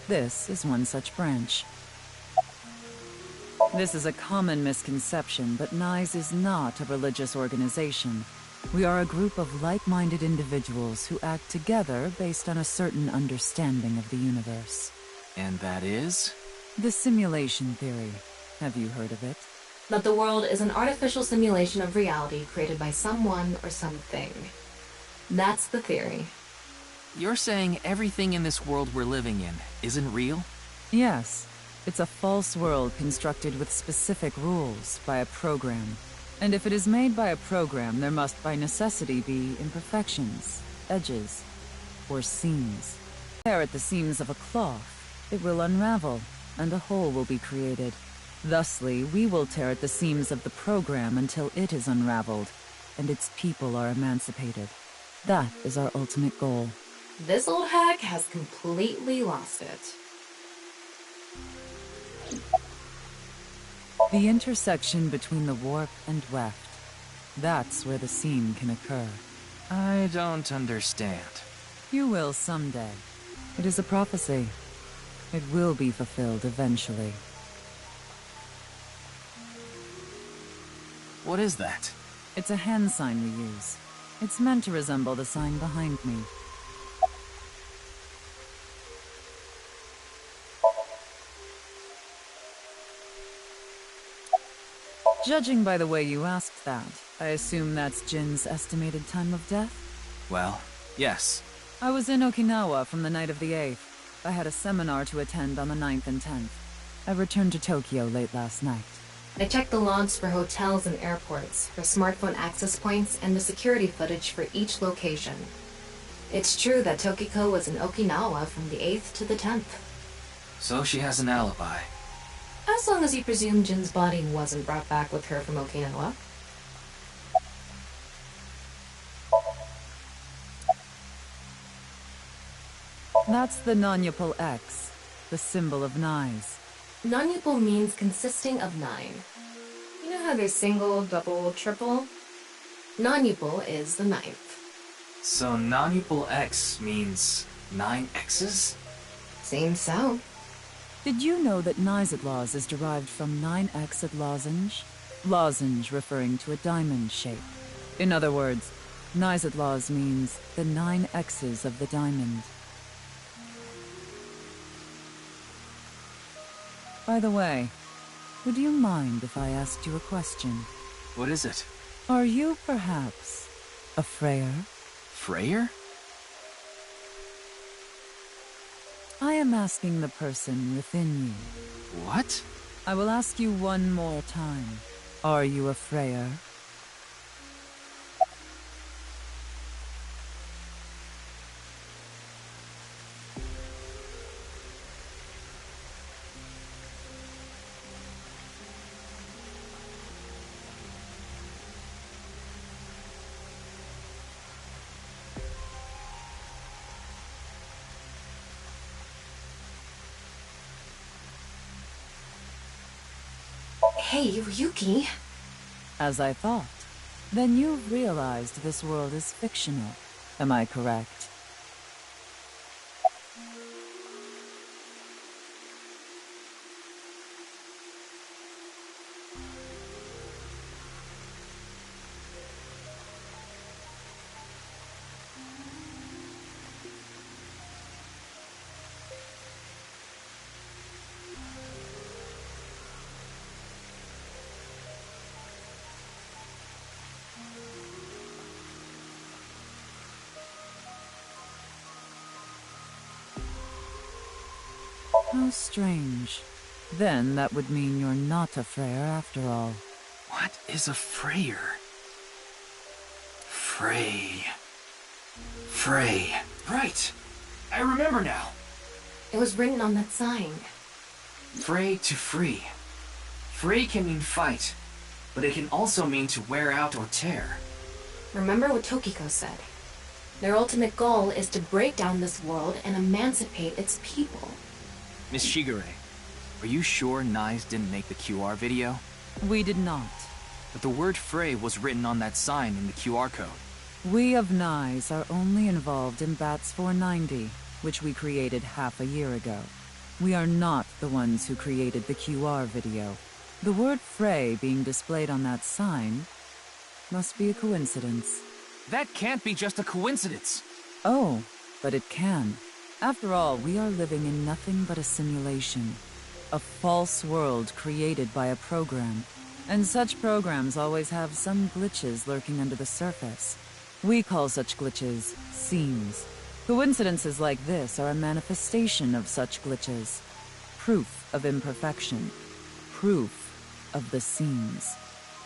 This is one such branch. This is a common misconception, but NICE is not a religious organization. We are a group of like-minded individuals who act together based on a certain understanding of the universe. And that is? The simulation theory. Have you heard of it? That the world is an artificial simulation of reality created by someone or something. That's the theory. You're saying everything in this world we're living in isn't real? Yes. It's a false world constructed with specific rules by a program. And if it is made by a program, there must by necessity be imperfections, edges, or seams. Tear at the seams of a cloth, it will unravel, and a hole will be created. Thusly, we will tear at the seams of the program until it is unraveled, and its people are emancipated. That is our ultimate goal. This old hack has completely lost it. The intersection between the warp and weft. That's where the scene can occur. I don't understand. You will someday. It is a prophecy. It will be fulfilled eventually. What is that? It's a hand sign we use. It's meant to resemble the sign behind me. Judging by the way you asked that, I assume that's Jin's estimated time of death? Well, yes. I was in Okinawa from the night of the 8th. I had a seminar to attend on the 9th and 10th. I returned to Tokyo late last night. I checked the logs for hotels and airports, for smartphone access points, and the security footage for each location. It's true that Tokiko was in Okinawa from the 8th to the 10th. So she has an alibi. As long as you presume Jin's body wasn't brought back with her from Okinawa. That's the non-Yupal X, the symbol of Nais. Non-Yupal means consisting of 9. You know how there's single, double, triple? Non-Yupal is the 9th. So non-Yupal X means 9 X's? Seems so. Did you know that Nizatlaws is derived from 9-Xed lozenge? Lozenge referring to a diamond shape. In other words, Nizatlaws means the 9 X's of the diamond. By the way, would you mind if I asked you a question? What is it? Are you perhaps a Freyr? Freyr? I am asking the person within you. What? I will ask you one more time. Are you a Freyr? Hey, Ryuki. As I thought. Then you've realized this world is fictional. Am I correct? How strange. Then that would mean you're not a Freyr after all. What is a Freyr? Frey. Right! I remember now. It was written on that sign. Frey to free. Frey can mean fight, but it can also mean to wear out or tear. Remember what Tokiko said. Their ultimate goal is to break down this world and emancipate its people. Miss Shigure, are you sure Nais didn't make the QR video? We did not. But the word Frey was written on that sign in the QR code. We of Nais are only involved in BATS 490, which we created half a year ago. We are not the ones who created the QR video. The word Frey being displayed on that sign must be a coincidence. That can't be just a coincidence! Oh, but it can. After all, we are living in nothing but a simulation. A false world created by a program. And such programs always have some glitches lurking under the surface. We call such glitches seams. Coincidences like this are a manifestation of such glitches. Proof of imperfection. Proof of the seams.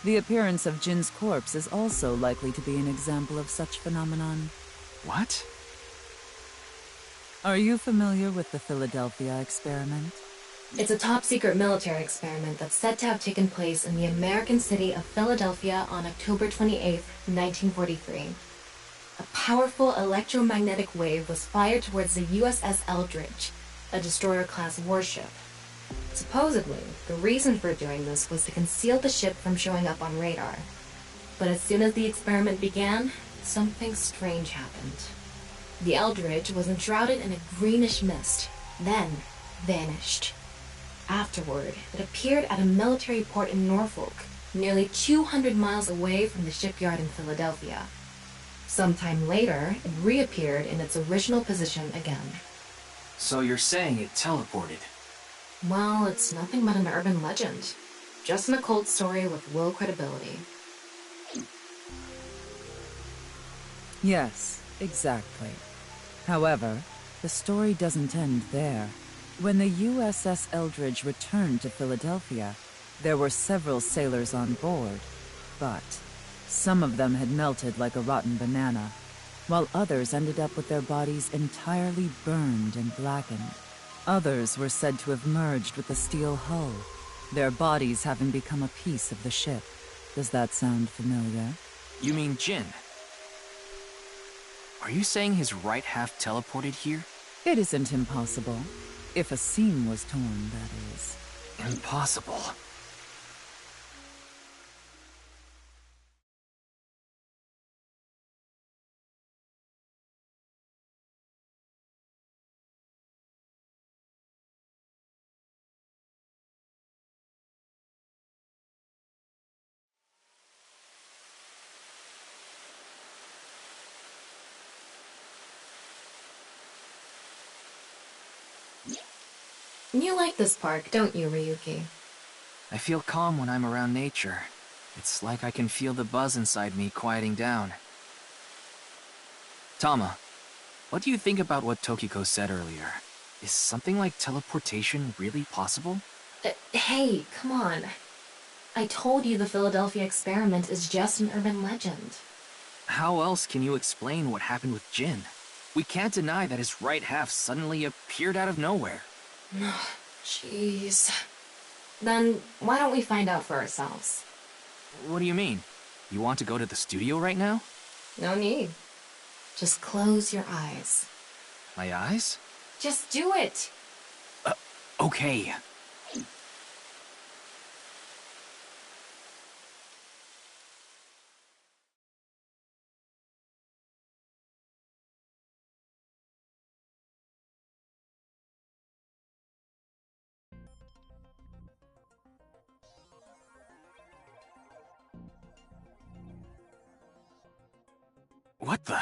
The appearance of Jin's corpse is also likely to be an example of such phenomenon. What? Are you familiar with the Philadelphia experiment? It's a top-secret military experiment that's said to have taken place in the American city of Philadelphia on October 28, 1943. a powerful electromagnetic wave was fired towards the USS Eldridge, a destroyer-class warship. Supposedly, the reason for doing this was to conceal the ship from showing up on radar. But as soon as the experiment began, something strange happened. The Eldridge was enshrouded in a greenish mist, then vanished. Afterward, it appeared at a military port in Norfolk, nearly 200 miles away from the shipyard in Philadelphia. Sometime later, it reappeared in its original position again. So you're saying it teleported? Well, it's nothing but an urban legend. Just an occult story with low credibility. Yes, exactly. However, the story doesn't end there. When the USS Eldridge returned to Philadelphia, there were several sailors on board, but some of them had melted like a rotten banana, while others ended up with their bodies entirely burned and blackened. Others were said to have merged with the steel hull, their bodies having become a piece of the ship. Does that sound familiar? You mean Jin? Are you saying his right half teleported here? It isn't impossible. If a seam was torn, that is. Impossible. You like this park, don't you, Ryuki? I feel calm when I'm around nature. It's like I can feel the buzz inside me quieting down. Tama, what do you think about what Tokiko said earlier? Is something like teleportation really possible? Hey, come on. I told you the Philadelphia experiment is just an urban legend. How else can you explain what happened with Jin? We can't deny that his right half suddenly appeared out of nowhere. Jeez. Then why don't we find out for ourselves? What do you mean? You want to go to the studio right now? No need. Just close your eyes. My eyes? Just do it! Okay. What the?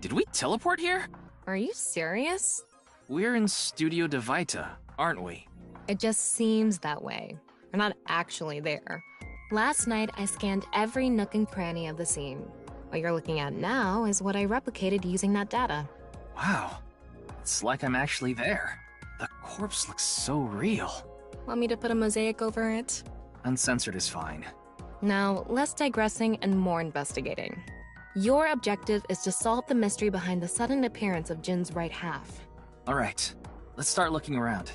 Did we teleport here? Are you serious? We're in Studio De Vita, aren't we? It just seems that way. We're not actually there. Last night, I scanned every nook and cranny of the scene. What you're looking at now is what I replicated using that data. Wow. It's like I'm actually there. The corpse looks so real. Want me to put a mosaic over it? Uncensored is fine. Now, less digressing and more investigating. Your objective is to solve the mystery behind the sudden appearance of Jin's right half. Alright, let's start looking around.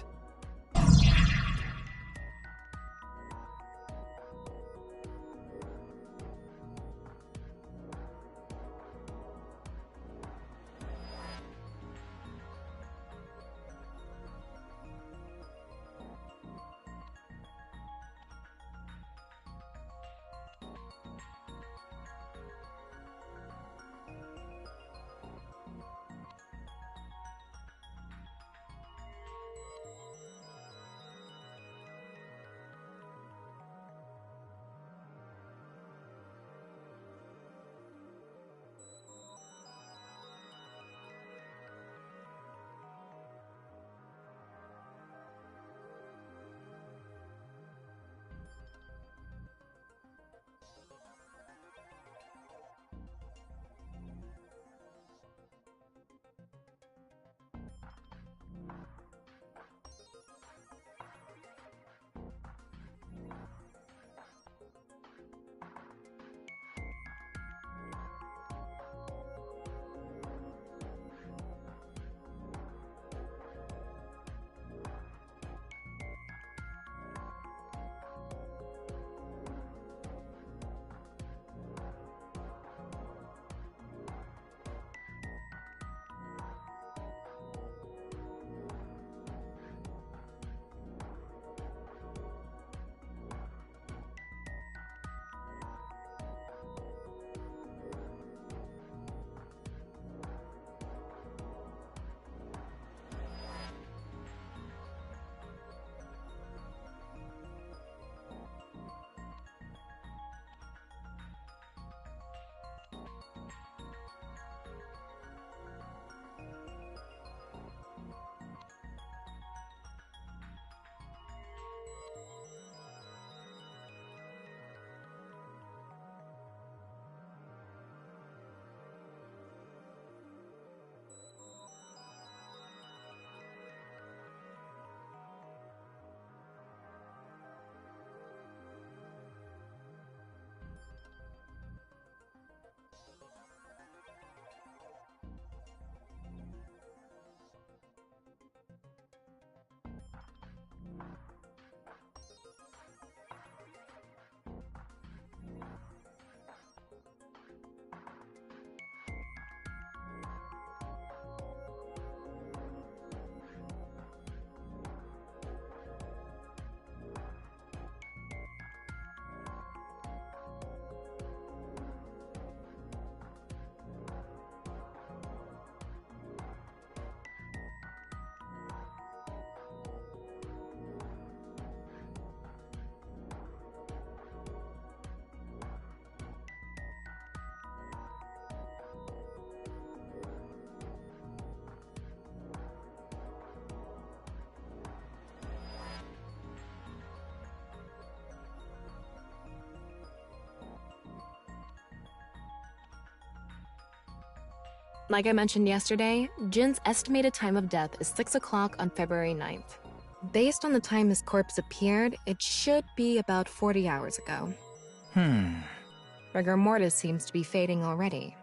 Like I mentioned yesterday, Jin's estimated time of death is 6 o'clock on February 9th. Based on the time his corpse appeared, it should be about 40 hours ago. Rigor mortis seems to be fading already.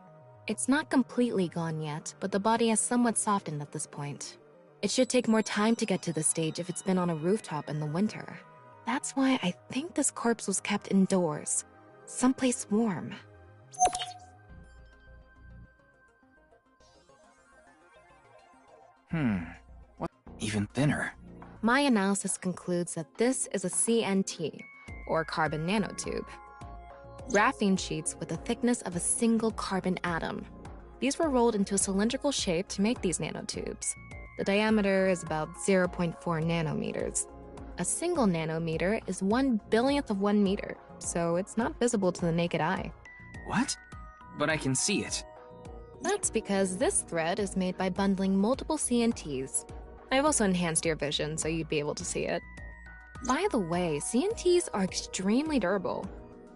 It's not completely gone yet, but the body has somewhat softened at this point. It should take more time to get to this stage if it's been on a rooftop in the winter. That's why I think this corpse was kept indoors, someplace warm. What? Even thinner. My analysis concludes that this is a CNT, or carbon nanotube. Graphene sheets with the thickness of a single carbon atom. These were rolled into a cylindrical shape to make these nanotubes. The diameter is about 0.4 nanometers. A single nanometer is 1/1000th of 1 meter, so it's not visible to the naked eye. What? But I can see it. That's because this thread is made by bundling multiple CNTs. I've also enhanced your vision so you'd be able to see it. By the way, CNTs are extremely durable.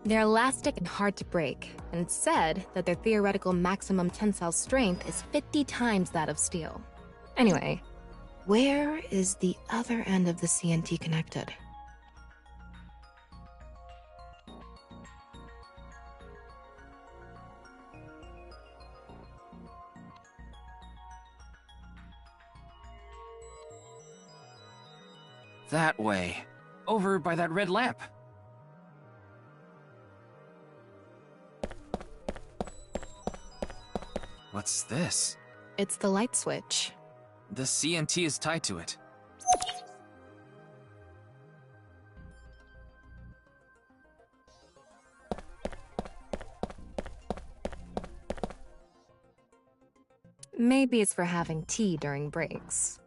They're elastic and hard to break, and it's said that their theoretical maximum tensile strength is 50 times that of steel. Anyway, where is the other end of the CNT connected? That way. Over by that red lamp. What's this? It's the light switch. The CNT is tied to it. Maybe it's for having tea during breaks.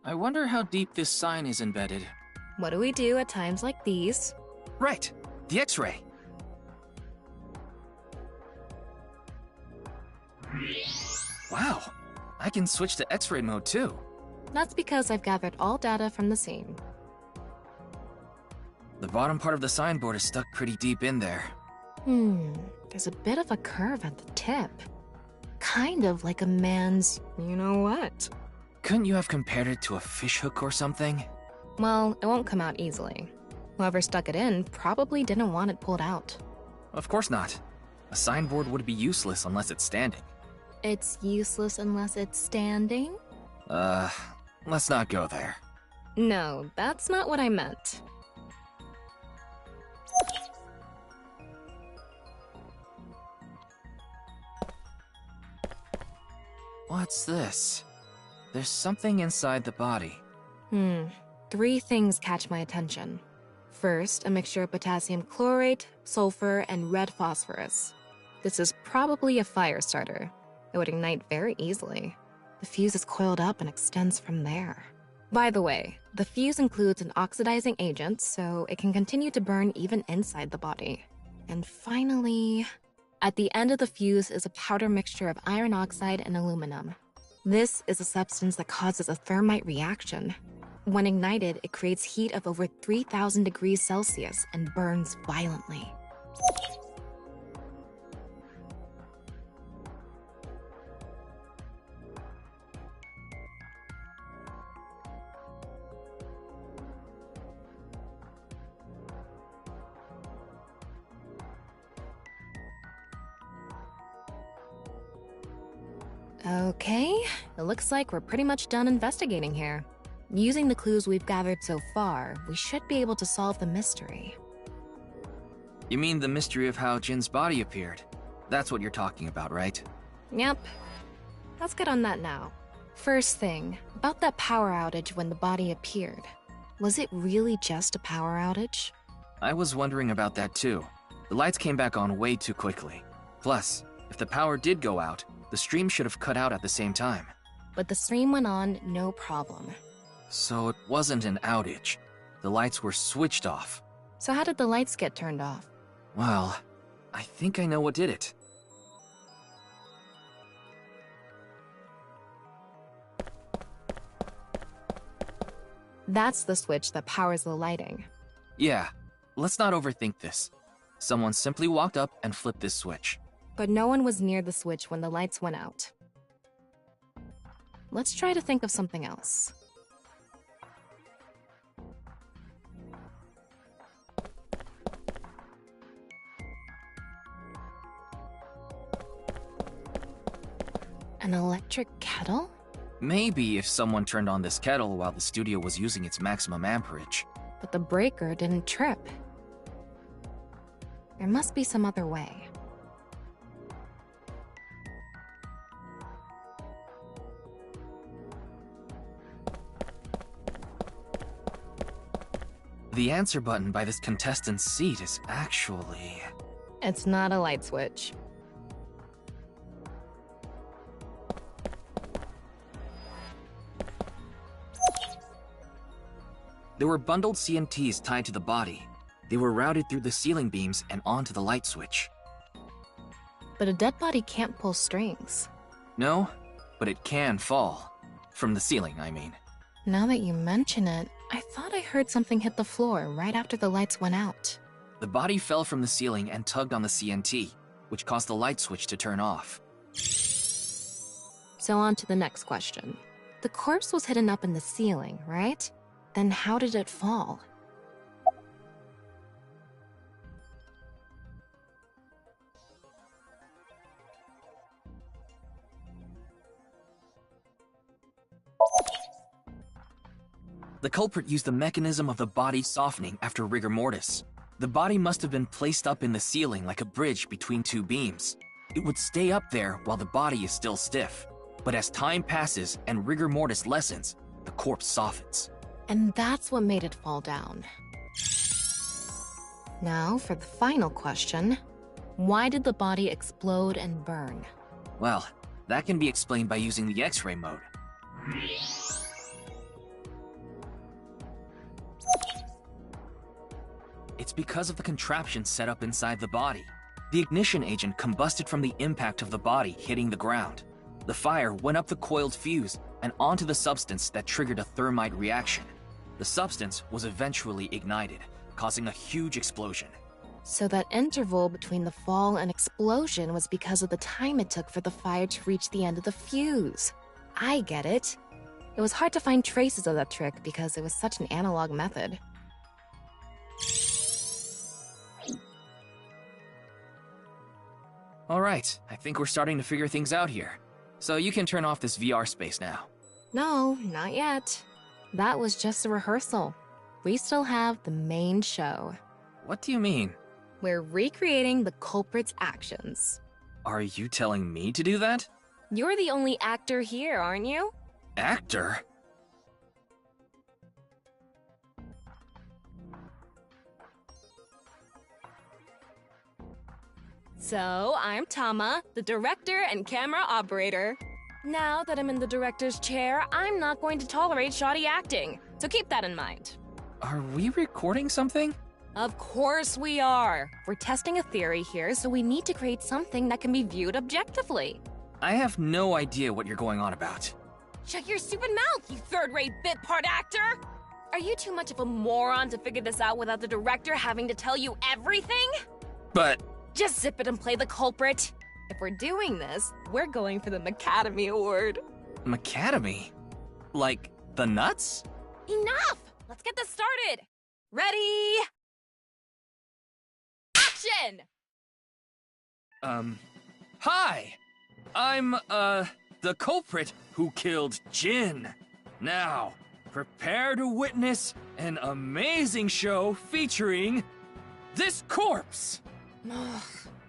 I wonder how deep this sign is embedded. What do we do at times like these? Right! The X-ray! Wow! I can switch to X-ray mode too. That's because I've gathered all data from the scene. The bottom part of the signboard is stuck pretty deep in there. There's a bit of a curve at the tip. Kind of like a man's you-know-what. Couldn't you have compared it to a fishhook or something? Well, it won't come out easily. Whoever stuck it in probably didn't want it pulled out. Of course not. A signboard would be useless unless it's standing. It's useless unless it's standing? Let's not go there. No, that's not what I meant. What's this? There's something inside the body. 3 things catch my attention. First, a mixture of potassium chlorate, sulfur, and red phosphorus. This is probably a fire starter. It would ignite very easily. The fuse is coiled up and extends from there. By the way, the fuse includes an oxidizing agent, so it can continue to burn even inside the body. And finally, at the end of the fuse is a powder mixture of iron oxide and aluminum. This is a substance that causes a thermite reaction. When ignited, it creates heat of over 3,000 degrees Celsius and burns violently. Okay, it looks like we're pretty much done investigating here. Using the clues we've gathered so far, we should be able to solve the mystery. You mean the mystery of how Jin's body appeared? That's what you're talking about, right? Yep. Let's get on that now. First thing, about that power outage when the body appeared. Was it really just a power outage? I was wondering about that too. The lights came back on way too quickly. Plus, if the power did go out, the stream should have cut out at the same time. But the stream went on, no problem. So it wasn't an outage. The lights were switched off. So how did the lights get turned off? Well, I think I know what did it. That's the switch that powers the lighting. Yeah, let's not overthink this. Someone simply walked up and flipped this switch. But no one was near the switch when the lights went out. Let's try to think of something else. An electric kettle? Maybe if someone turned on this kettle while the studio was using its maximum amperage. But the breaker didn't trip. There must be some other way. The answer button by this contestant's seat is actually... It's not a light switch. There were bundled CNTs tied to the body. They were routed through the ceiling beams and onto the light switch. But a dead body can't pull strings. No, but it can fall. From the ceiling, I mean. Now that you mention it, I thought I heard something hit the floor right after the lights went out. The body fell from the ceiling and tugged on the CNT, which caused the light switch to turn off. So on to the next question. The corpse was hidden up in the ceiling, right? Then how did it fall? The culprit used the mechanism of the body softening after rigor mortis. The body must have been placed up in the ceiling like a bridge between two beams. It would stay up there while the body is still stiff. But as time passes and rigor mortis lessens, the corpse softens. And that's what made it fall down. Now for the final question. Why did the body explode and burn? Well, that can be explained by using the X-ray mode. It's because of the contraption set up inside the body. The ignition agent combusted from the impact of the body hitting the ground. The fire went up the coiled fuse and onto the substance that triggered a thermite reaction. The substance was eventually ignited, causing a huge explosion. So that interval between the fall and explosion was because of the time it took for the fire to reach the end of the fuse. I get it. It was hard to find traces of that trick because it was such an analog method. All right, I think we're starting to figure things out here. So you can turn off this VR space now. No, not yet. That was just a rehearsal. We still have the main show. What do you mean? We're recreating the culprit's actions. Are you telling me to do that? You're the only actor here, aren't you? Actor? So, I'm Tama, the director and camera operator. Now that I'm in the director's chair, I'm not going to tolerate shoddy acting, so keep that in mind. Are we recording something? Of course we are. We're testing a theory here, so we need to create something that can be viewed objectively. I have no idea what you're going on about. Shut your stupid mouth, you third-rate bit part actor! Are you too much of a moron to figure this out without the director having to tell you everything? But... Just zip it and play the culprit. If we're doing this, we're going for the Macademy Award. Macademy? Like, the nuts? Enough! Let's get this started! Ready? Action! Hi! I'm, the culprit who killed Jin. Now, prepare to witness an amazing show featuring this corpse.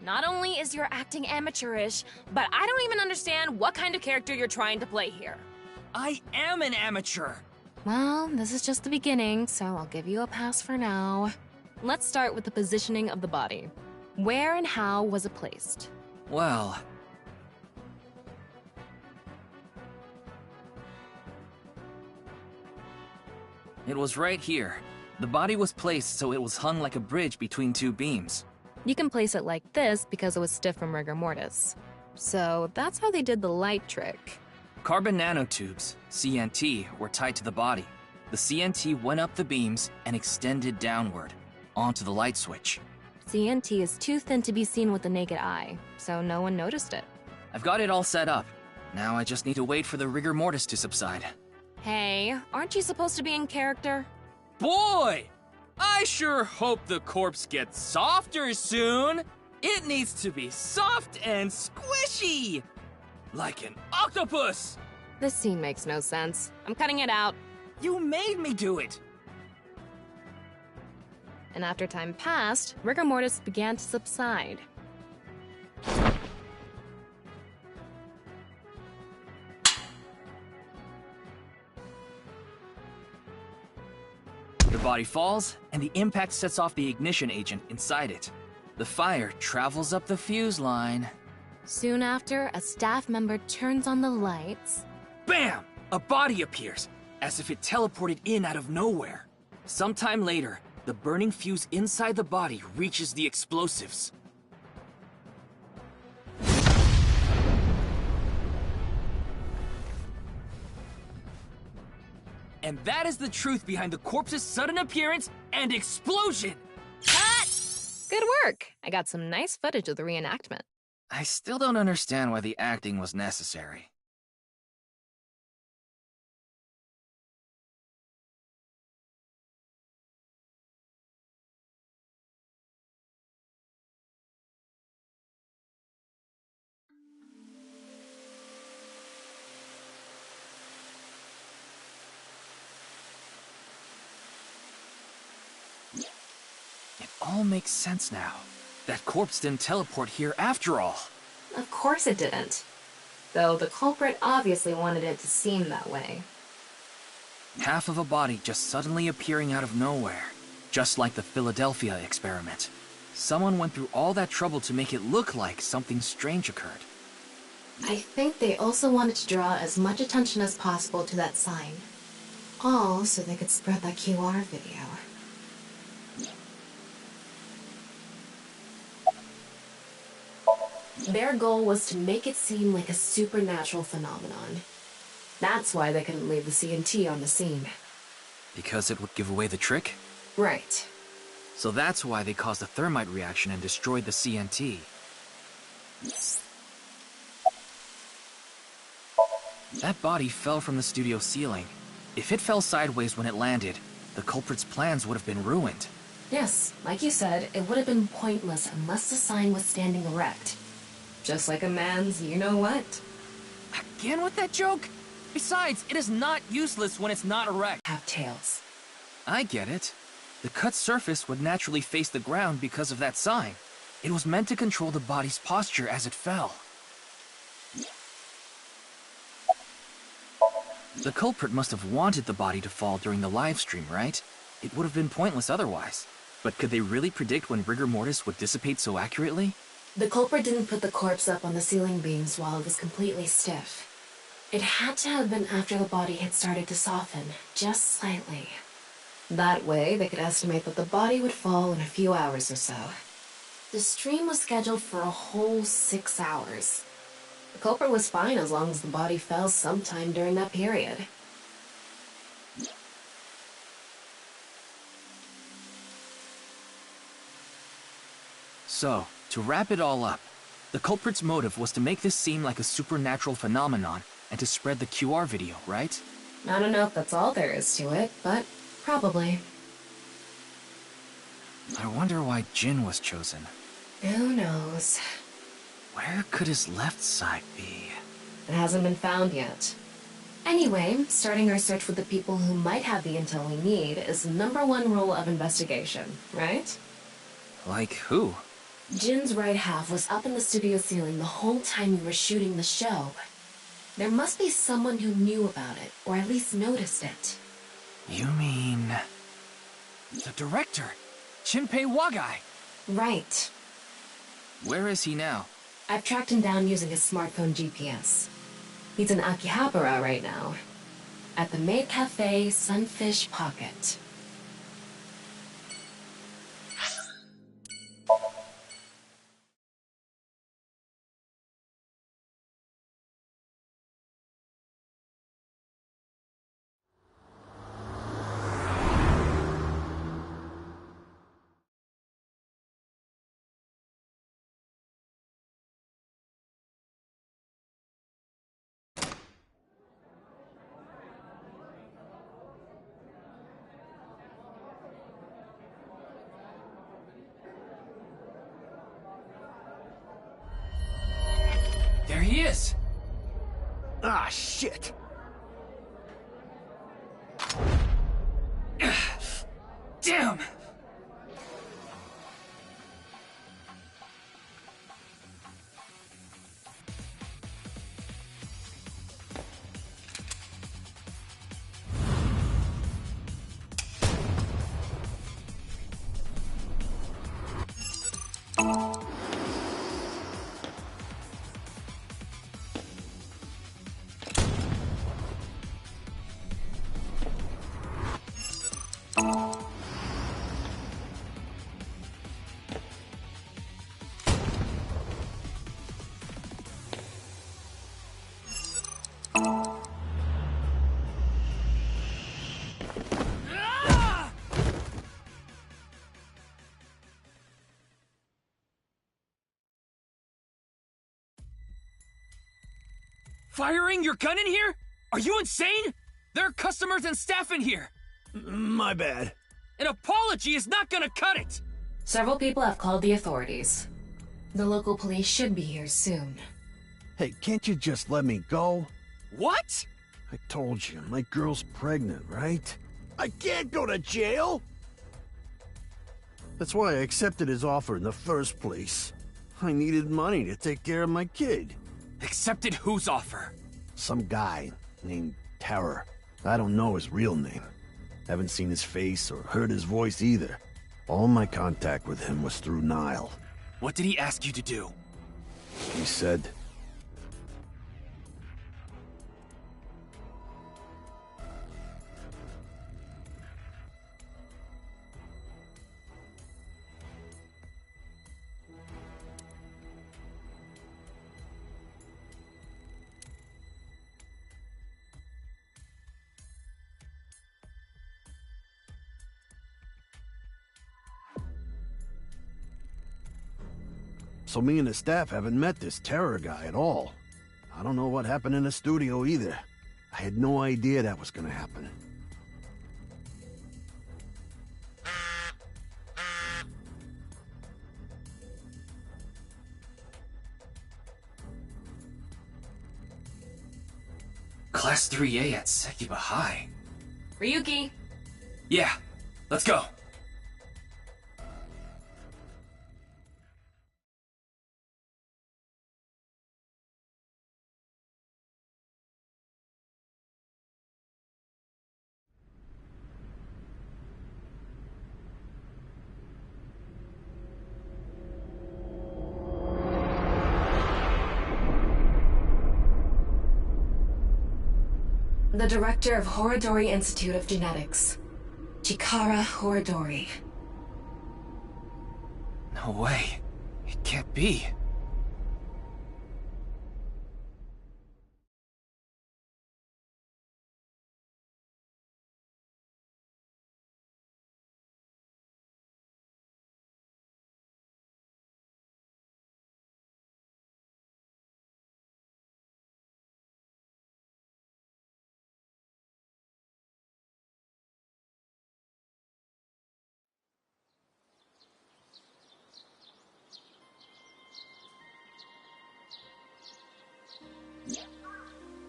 Not only is your acting amateurish, but I don't even understand what kind of character you're trying to play here. I am an amateur. Well, this is just the beginning, so I'll give you a pass for now. Let's start with the positioning of the body. Where and how was it placed? Well... It was right here. The body was placed so it was hung like a bridge between two beams. You can place it like this because it was stiff from rigor mortis. So that's how they did the light trick. Carbon nanotubes, CNT, were tied to the body. The CNT went up the beams and extended downward, onto the light switch. CNT is too thin to be seen with the naked eye, so no one noticed it. I've got it all set up. Now I just need to wait for the rigor mortis to subside. Hey, aren't you supposed to be in character? Boy! I sure hope the corpse gets softer soon! It needs to be soft and squishy! Like an octopus! This scene makes no sense. I'm cutting it out. You made me do it! And after time passed, rigor mortis began to subside. The body falls, and the impact sets off the ignition agent inside it. The fire travels up the fuse line. Soon after, a staff member turns on the lights. Bam! A body appears, as if it teleported in out of nowhere. Sometime later, the burning fuse inside the body reaches the explosives. And that is the truth behind the corpse's sudden appearance and explosion! Cut! Good work! I got some nice footage of the reenactment. I still don't understand why the acting was necessary. It all makes sense now. That corpse didn't teleport here after all. Of course it didn't. Though the culprit obviously wanted it to seem that way. Half of a body just suddenly appearing out of nowhere. Just like the Philadelphia experiment. Someone went through all that trouble to make it look like something strange occurred. I think they also wanted to draw as much attention as possible to that sign. All so they could spread that QR video. Their goal was to make it seem like a supernatural phenomenon. That's why they couldn't leave the CNT on the scene. Because it would give away the trick? Right. So that's why they caused a thermite reaction and destroyed the CNT. That body fell from the studio ceiling. If it fell sideways when it landed, the culprit's plans would have been ruined. Yes, like you said, it would have been pointless unless the sign was standing erect. Just like a man's you-know-what. Again with that joke? Besides, it is not useless when it's not erect. Have tails. I get it. The cut surface would naturally face the ground because of that sign. It was meant to control the body's posture as it fell. The culprit must have wanted the body to fall during the live stream, right? It would have been pointless otherwise. But could they really predict when rigor mortis would dissipate so accurately? The culprit didn't put the corpse up on the ceiling beams while it was completely stiff. It had to have been after the body had started to soften, just slightly. That way, they could estimate that the body would fall in a few hours or so. The stream was scheduled for a whole 6 hours. The culprit was fine as long as the body fell sometime during that period. So, to wrap it all up, the culprit's motive was to make this seem like a supernatural phenomenon and to spread the QR video, right? I don't know if that's all there is to it, but probably. I wonder why Jin was chosen. Who knows? Where could his left side be? It hasn't been found yet. Anyway, starting our search with the people who might have the intel we need is the #1 rule of investigation, right? Like who? Jin's right half was up in the studio ceiling the whole time we were shooting the show. There must be someone who knew about it, or at least noticed it. You mean... the director, Shinpei Wagai? Right. Where is he now? I've tracked him down using his smartphone GPS. He's in Akihabara right now, at the maid cafe Sunfish Pocket. he is! Ah, shit! Damn! Firing your gun in here? Are you insane? There are customers and staff in here! My bad. An apology is not gonna cut it! Several people have called the authorities. The local police should be here soon. Hey, can't you just let me go? What? I told you, my girl's pregnant, right? I can't go to jail! That's why I accepted his offer in the first place. I needed money to take care of my kid. Accepted whose offer? Some guy named Terror. I don't know his real name. Haven't seen his face or heard his voice either. All my contact with him was through Nile. What did he ask you to do? He said... So me and the staff haven't met this Terror guy at all. I don't know what happened in the studio either. I had no idea that was gonna happen. Class 3A at Sekiba High. Ryuki! Yeah, let's go. The director of Horodori Institute of Genetics, Chikara Horodori. No way. It can't be.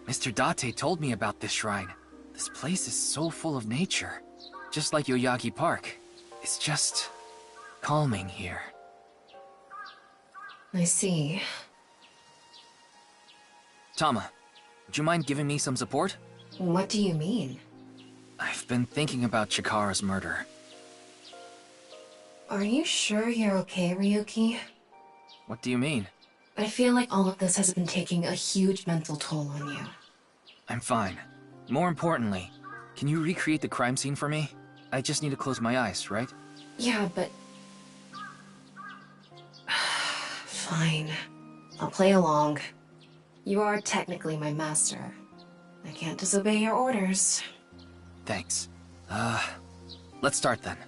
Mr. Date told me about this shrine. This place is so full of nature. Just like Yoyagi Park. It's just... calming here. I see. Tama, would you mind giving me some support? What do you mean? I've been thinking about Chikara's murder. Are you sure you're okay, Ryuki? What do you mean? I feel like all of this has been taking a huge mental toll on you. I'm fine. More importantly, can you recreate the crime scene for me? I just need to close my eyes, right? Yeah, but... Fine. I'll play along. You are technically my master. I can't disobey your orders. Thanks. Let's start then.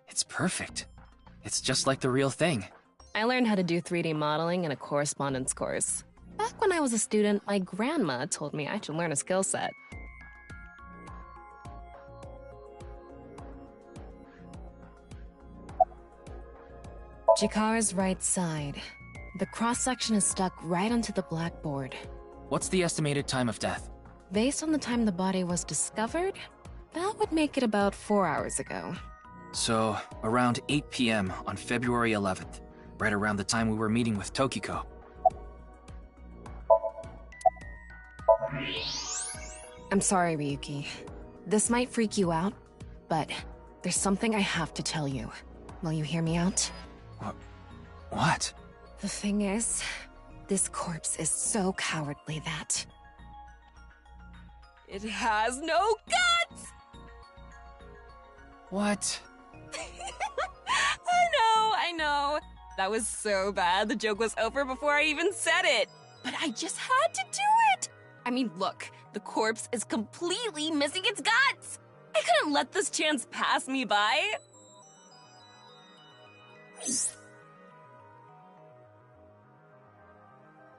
It's perfect. It's just like the real thing. I learned how to do 3D modeling in a correspondence course. Back when I was a student, my grandma told me I should learn a skill set. Chikara's right side. The cross-section is stuck right onto the blackboard. What's the estimated time of death? Based on the time the body was discovered, that would make it about 4 hours ago. So, around 8 p.m. on February 11th, right around the time we were meeting with Tokiko. I'm sorry, Ryuki. This might freak you out, but there's something I have to tell you. Will you hear me out? What? The thing is, this corpse is so cowardly that... it has no guts! What? I know. That was so bad, the joke was over before I even said it. But I just had to do it! I mean, look, the corpse is completely missing its guts! I couldn't let this chance pass me by.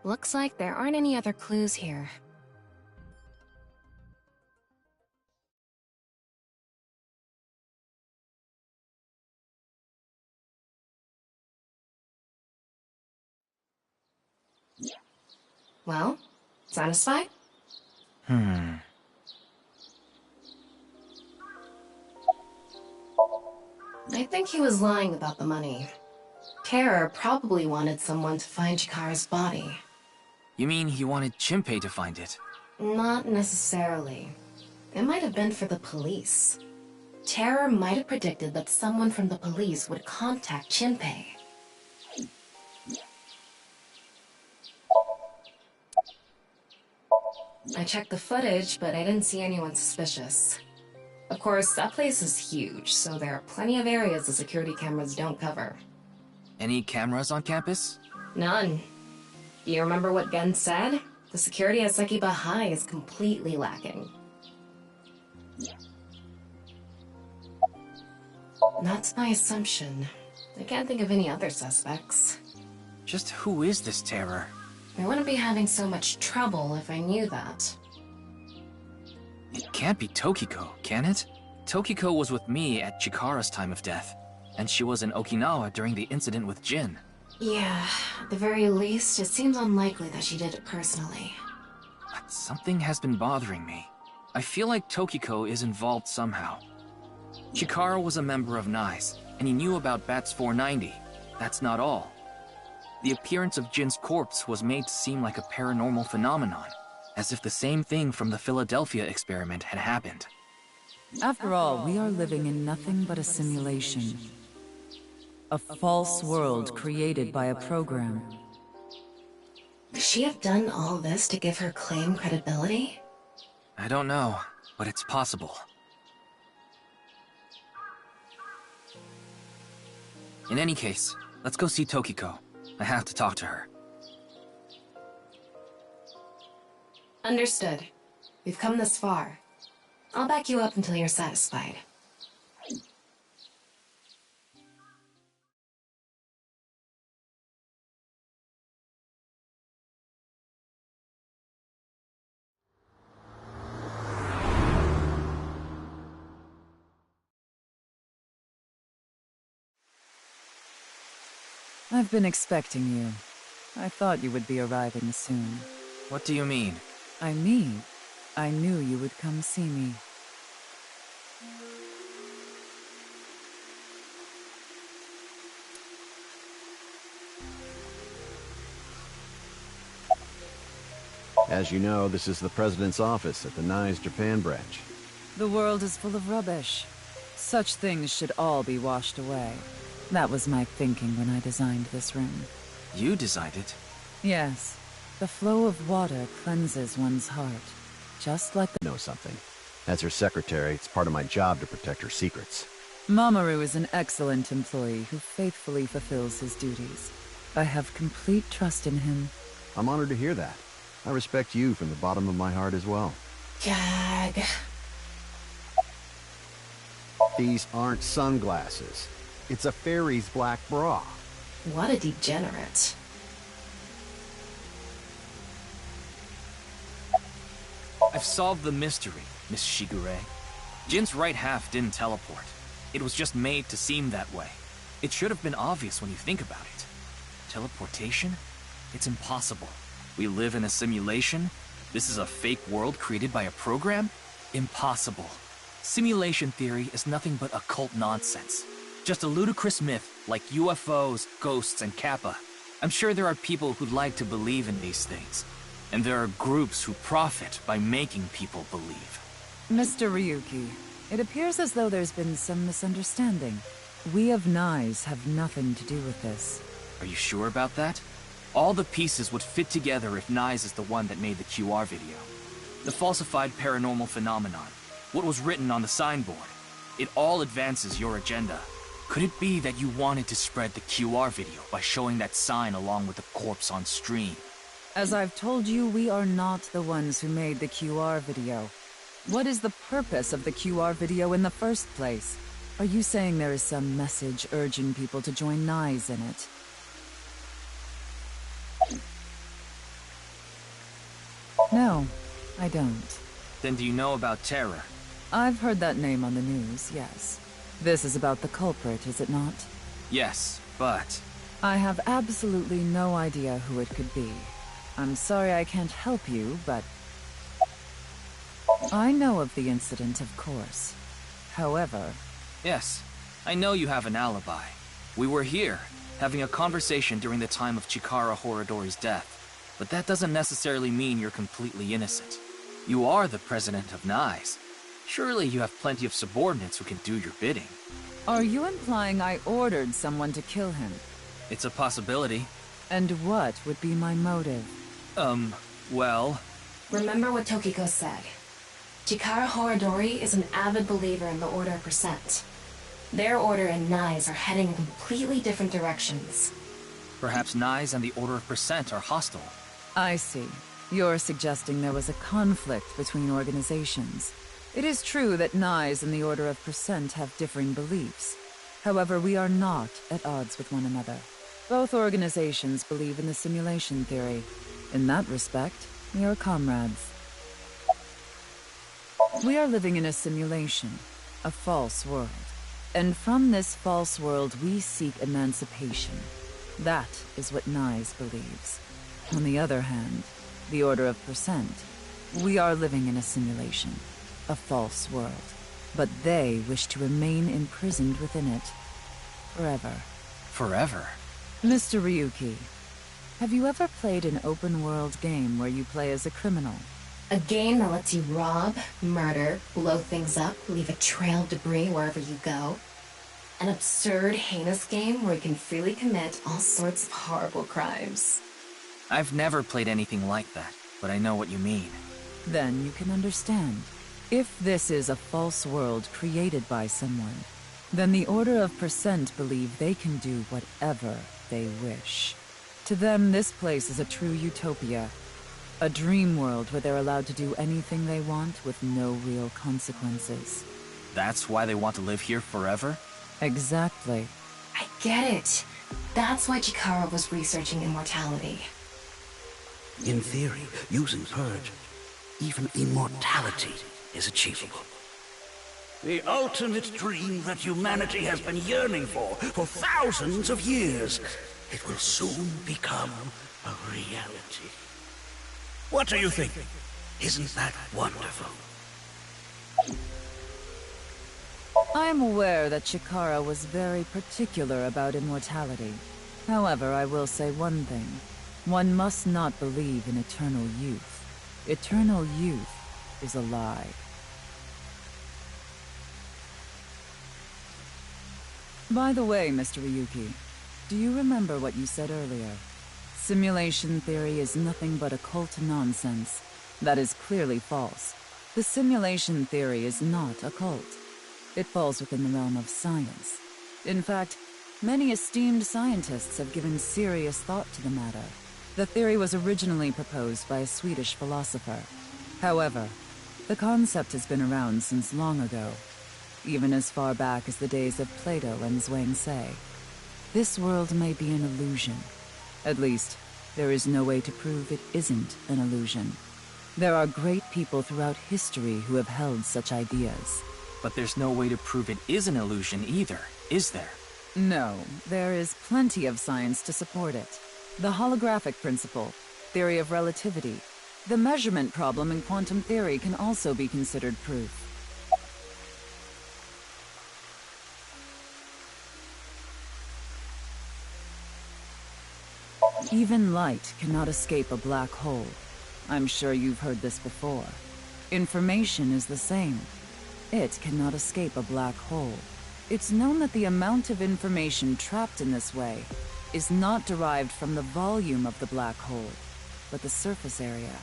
Looks like there aren't any other clues here. Well, satisfied? I think he was lying about the money. Terror probably wanted someone to find Chikara's body. You mean he wanted Chimpei to find it? Not necessarily. It might have been for the police. Terror might have predicted that someone from the police would contact Chimpei. I checked the footage, but I didn't see anyone suspicious. Of course, that place is huge, so there are plenty of areas the security cameras don't cover. Any cameras on campus? None. Do you remember what Gen said? The security at Sekiba High is completely lacking. That's my assumption. I can't think of any other suspects. Just who is this Terror? I wouldn't be having so much trouble if I knew that. It can't be Tokiko, can it? Tokiko was with me at Chikara's time of death, and she was in Okinawa during the incident with Jin. Yeah, at the very least, it seems unlikely that she did it personally. But something has been bothering me. I feel like Tokiko is involved somehow. Chikara was a member of NICE, and he knew about Bats 490. That's not all. The appearance of Jin's corpse was made to seem like a paranormal phenomenon, as if the same thing from the Philadelphia experiment had happened. After all, we are living in nothing but a simulation. A false world created by a program. Could she have done all this to give her claim credibility? I don't know, but it's possible. In any case, let's go see Tokiko. I have to talk to her. Understood. We've come this far. I'll back you up until you're satisfied. I've been expecting you. I thought you would be arriving soon. What do you mean? I knew you would come see me. As you know, this is the President's office at the NICE Japan branch. The world is full of rubbish. Such things should all be washed away. That was my thinking when I designed this room. You designed it? Yes. The flow of water cleanses one's heart. Just like the... Know something. As her secretary, it's part of my job to protect her secrets. Mamoru is an excellent employee who faithfully fulfills his duties. I have complete trust in him. I'm honored to hear that. I respect you from the bottom of my heart as well. Gag. These aren't sunglasses. It's a fairy's black bra. What a degenerate. I've solved the mystery, Miss Shigure. Jin's right half didn't teleport. It was just made to seem that way. It should have been obvious when you think about it. Teleportation? It's impossible. We live in a simulation? This is a fake world created by a program? Impossible. Simulation theory is nothing but occult nonsense. Just a ludicrous myth like UFOs, ghosts, and Kappa. I'm sure there are people who'd like to believe in these things. And there are groups who profit by making people believe. Mr. Ryuki, it appears as though there's been some misunderstanding. We of NICE have nothing to do with this. Are you sure about that? All the pieces would fit together if NICE is the one that made the QR video. The falsified paranormal phenomenon, what was written on the signboard, it all advances your agenda. Could it be that you wanted to spread the QR video by showing that sign along with the corpse on stream? As I've told you, we are not the ones who made the QR video. What is the purpose of the QR video in the first place? Are you saying there is some message urging people to join NICE in it? No, I don't. Then do you know about Terror? I've heard that name on the news, yes. This is about the culprit, is it not? Yes, but... I have absolutely no idea who it could be. I'm sorry I can't help you, but... I know of the incident, of course. However... Yes, I know you have an alibi. We were here, having a conversation during the time of Chikara Horadori's death. But that doesn't necessarily mean you're completely innocent. You are the president of NICE. Surely you have plenty of subordinates who can do your bidding. Are you implying I ordered someone to kill him? It's a possibility. And what would be my motive? Well... Remember what Tokiko said. Chikara Horadori is an avid believer in the Order of Percent. Their order and NICE are heading in completely different directions. Perhaps NICE and the Order of Percent are hostile. I see. You're suggesting there was a conflict between organizations. It is true that NICE and the Order of Percent have differing beliefs. However, we are not at odds with one another. Both organizations believe in the simulation theory. In that respect, we are comrades. We are living in a simulation, a false world. And from this false world, we seek emancipation. That is what NICE believes. On the other hand, the Order of Percent, we are living in a simulation, a false world. But they wish to remain imprisoned within it. Forever. Forever? Mr. Ryuki, have you ever played an open-world game where you play as a criminal? A game that lets you rob, murder, blow things up, leave a trail of debris wherever you go. An absurd, heinous game where you can freely commit all sorts of horrible crimes. I've never played anything like that, but I know what you mean. Then you can understand. If this is a false world created by someone, then the Order of Percent believe they can do whatever they wish. To them, this place is a true utopia. A dream world where they're allowed to do anything they want with no real consequences. That's why they want to live here forever? Exactly. I get it. That's why Chikara was researching immortality. In theory, using Purge, even immortality is achievable. The ultimate dream that humanity has been yearning for thousands of years. It will soon become a reality. What do you think? Isn't that wonderful? I am aware that Chikara was very particular about immortality. However, I will say one thing. One must not believe in eternal youth. Eternal youth is a lie. By the way, Mr. Ryuki, do you remember what you said earlier? Simulation theory is nothing but occult nonsense. That is clearly false. The simulation theory is not occult. It falls within the realm of science. In fact, many esteemed scientists have given serious thought to the matter. The theory was originally proposed by a Swedish philosopher. However, the concept has been around since long ago. even as far back as the days of Plato and Zhuangzi. This world may be an illusion. At least, there is no way to prove it isn't an illusion. There are great people throughout history who have held such ideas. But there's no way to prove it is an illusion either, is there? No, there is plenty of science to support it. The holographic principle, theory of relativity, the measurement problem in quantum theory can also be considered proof. Even light cannot escape a black hole. I'm sure you've heard this before. Information is the same. It cannot escape a black hole. It's known that the amount of information trapped in this way is not derived from the volume of the black hole, but the surface area.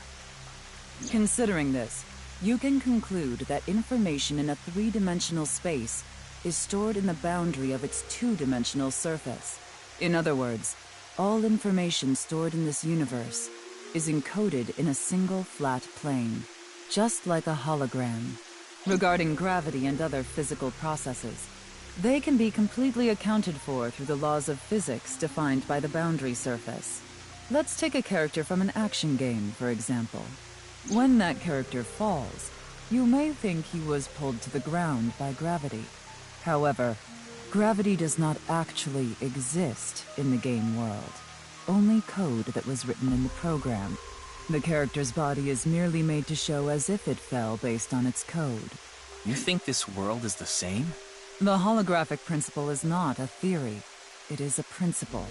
Considering this, you can conclude that information in a three-dimensional space is stored in the boundary of its two-dimensional surface. In other words, all information stored in this universe is encoded in a single flat plane, just like a hologram. Regarding gravity and other physical processes, they can be completely accounted for through the laws of physics defined by the boundary surface. Let's take a character from an action game, for example. When that character falls, you may think he was pulled to the ground by gravity. However, gravity does not actually exist in the game world. Only code that was written in the program. The character's body is merely made to show as if it fell based on its code. You think this world is the same? The holographic principle is not a theory. It is a principle.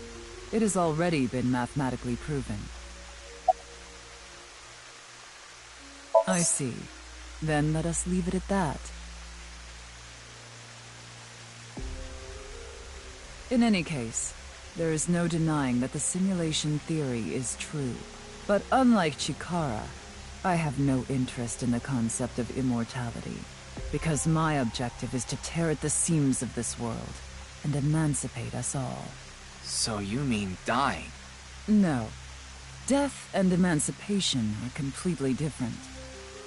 It has already been mathematically proven. I see. Then let us leave it at that. In any case, there is no denying that the simulation theory is true. But unlike Chikara, I have no interest in the concept of immortality, because my objective is to tear at the seams of this world and emancipate us all. So you mean dying? No. Death and emancipation are completely different.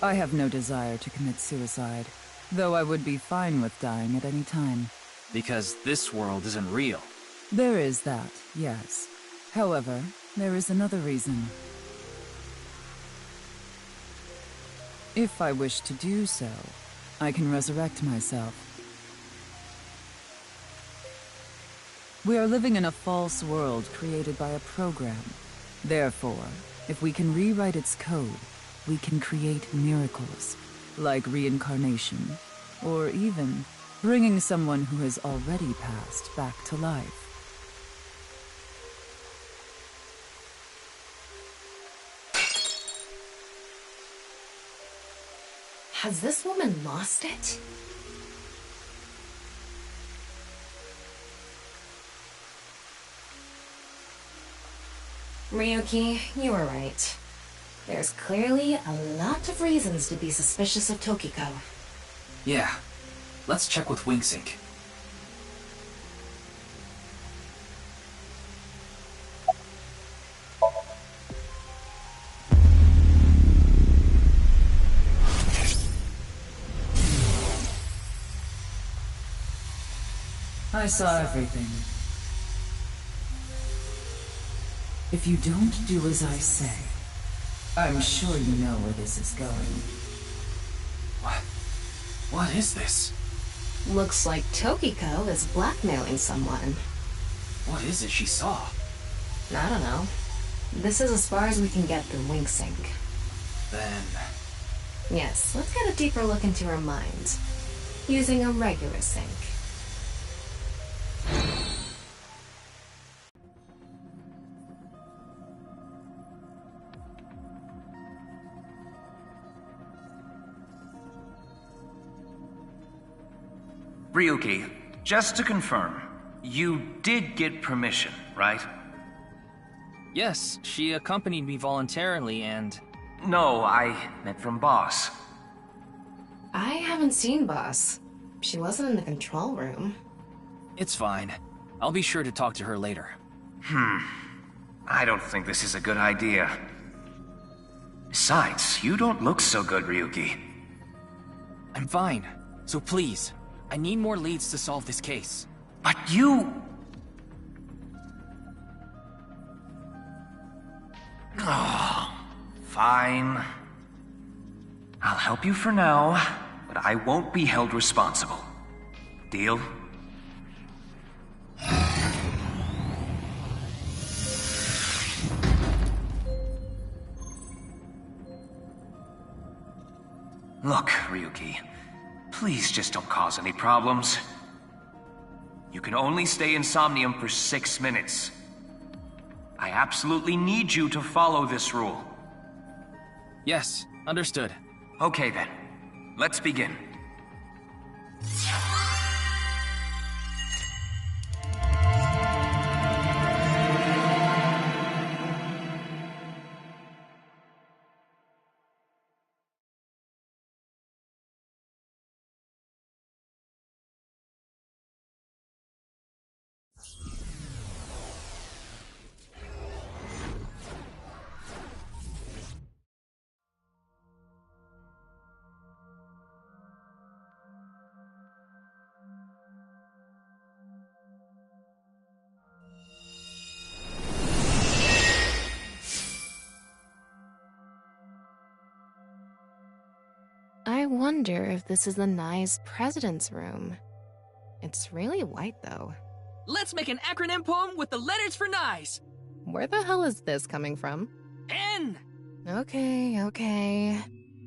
I have no desire to commit suicide, though I would be fine with dying at any time. Because this world isn't real. There is that, yes. However, there is another reason. If I wish to do so, I can resurrect myself. We are living in a false world created by a program. Therefore, if we can rewrite its code, we can create miracles, like reincarnation, or even bringing someone who has already passed back to life. Has this woman lost it? Ryuki, you were right. There's clearly a lot of reasons to be suspicious of Tokiko. Yeah. Let's check with WingSync. I saw everything. If you don't do as I say, I'm sure you know where this is going. What is this? Looks like Tokiko is blackmailing someone. What is it she saw? I don't know. This is as far as we can get through WingSync. Then... Yes, let's get a deeper look into her mind. Using a regular sync. Ryuki, just to confirm, you did get permission, right? Yes, she accompanied me voluntarily and... No, I meant from Boss. I haven't seen Boss. She wasn't in the control room. It's fine. I'll be sure to talk to her later. I don't think this is a good idea. Besides, you don't look so good, Ryuki. I'm fine. So please, I need more leads to solve this case. But you... Oh, fine. I'll help you for now, but I won't be held responsible. Deal? Look, Ryuki, please just don't cause any problems. You can only stay in Somnium for 6 minutes. I absolutely need you to follow this rule. Yes, understood. Okay then, let's begin. I wonder if this is the Nye's president's room. It's really white, though. Let's make an acronym poem with the letters for Nyes. Where the hell is this coming from? N! Okay.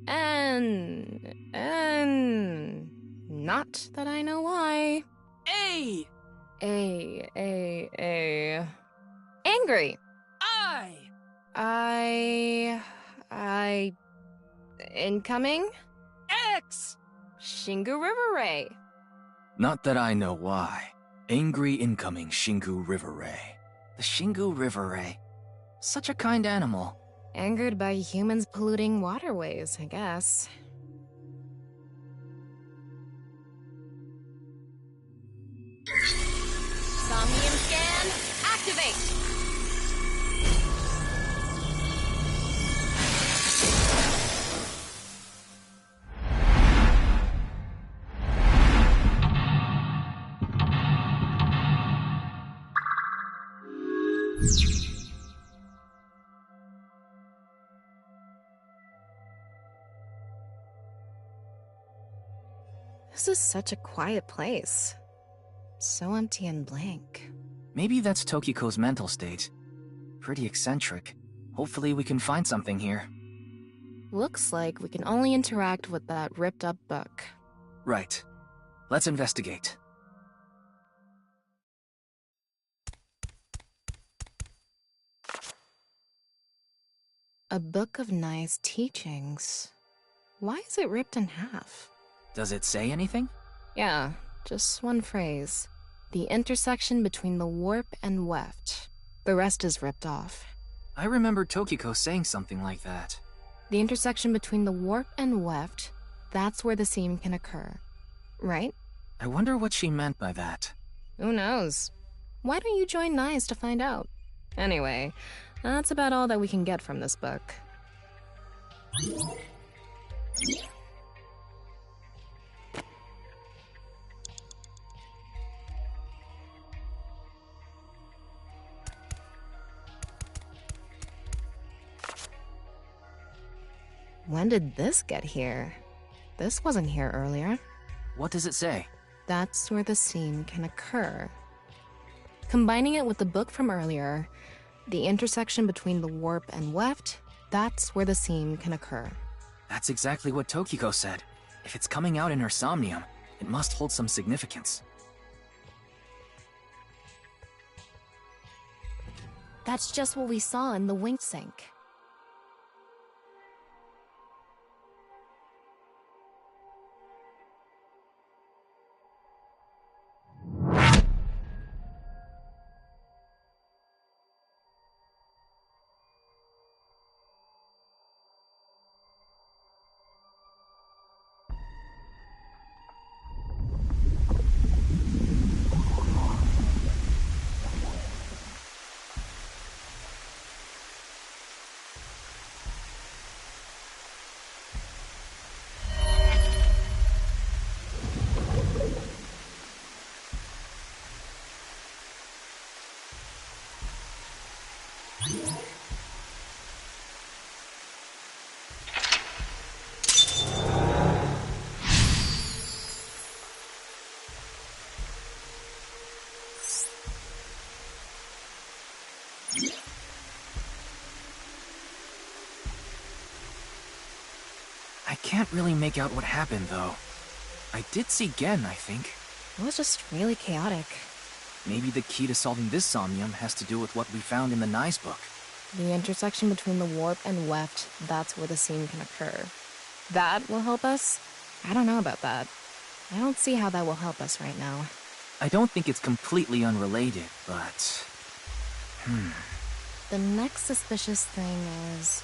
N. Not that I know why. A! A. Angry! I... Incoming? X! Shingu River Ray. Not that I know why. Angry incoming Shingu River Ray. The Shingu River Ray. Such a kind animal. Angered by humans polluting waterways, I guess. Somnium scan, activate! This is such a quiet place. So empty and blank. Maybe that's Tokiko's mental state. Pretty eccentric. Hopefully we can find something here. Looks like we can only interact with that ripped-up book. Right. Let's investigate. A book of Nye's teachings. Why is it ripped in half? Does it say anything? Yeah, just one phrase. The intersection between the warp and weft. The rest is ripped off. I remember Tokiko saying something like that. The intersection between the warp and weft, that's where the seam can occur. Right? I wonder what she meant by that. Who knows? Why don't you join Nye's to find out? Anyway, that's about all that we can get from this book. When did this get here? This wasn't here earlier. What does it say? That's where the seam can occur. Combining it with the book from earlier, the intersection between the warp and weft, that's where the seam can occur. That's exactly what Tokiko said. If it's coming out in her somnium, it must hold some significance. That's just what we saw in the wink sink. can't really make out what happened, though. I did see Gen, I think. It was just really chaotic. Maybe the key to solving this somnium has to do with what we found in the Nye's book. The intersection between the warp and weft, that's where the scene can occur. That will help us? I don't know about that. I don't see how that will help us right now. I don't think it's completely unrelated, but... The next suspicious thing is...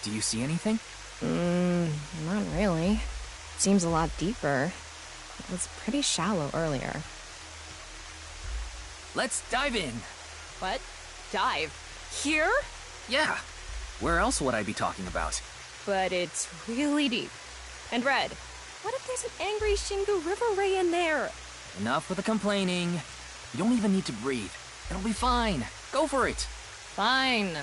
Do you see anything? Not really. Seems a lot deeper. It was pretty shallow earlier. Let's dive in! What? Dive? Here? Yeah. Where else would I be talking about? But it's really deep. And Red, what if there's an angry Shingu River Ray in there? Enough with the complaining. You don't even need to breathe. It'll be fine. Go for it. Fine.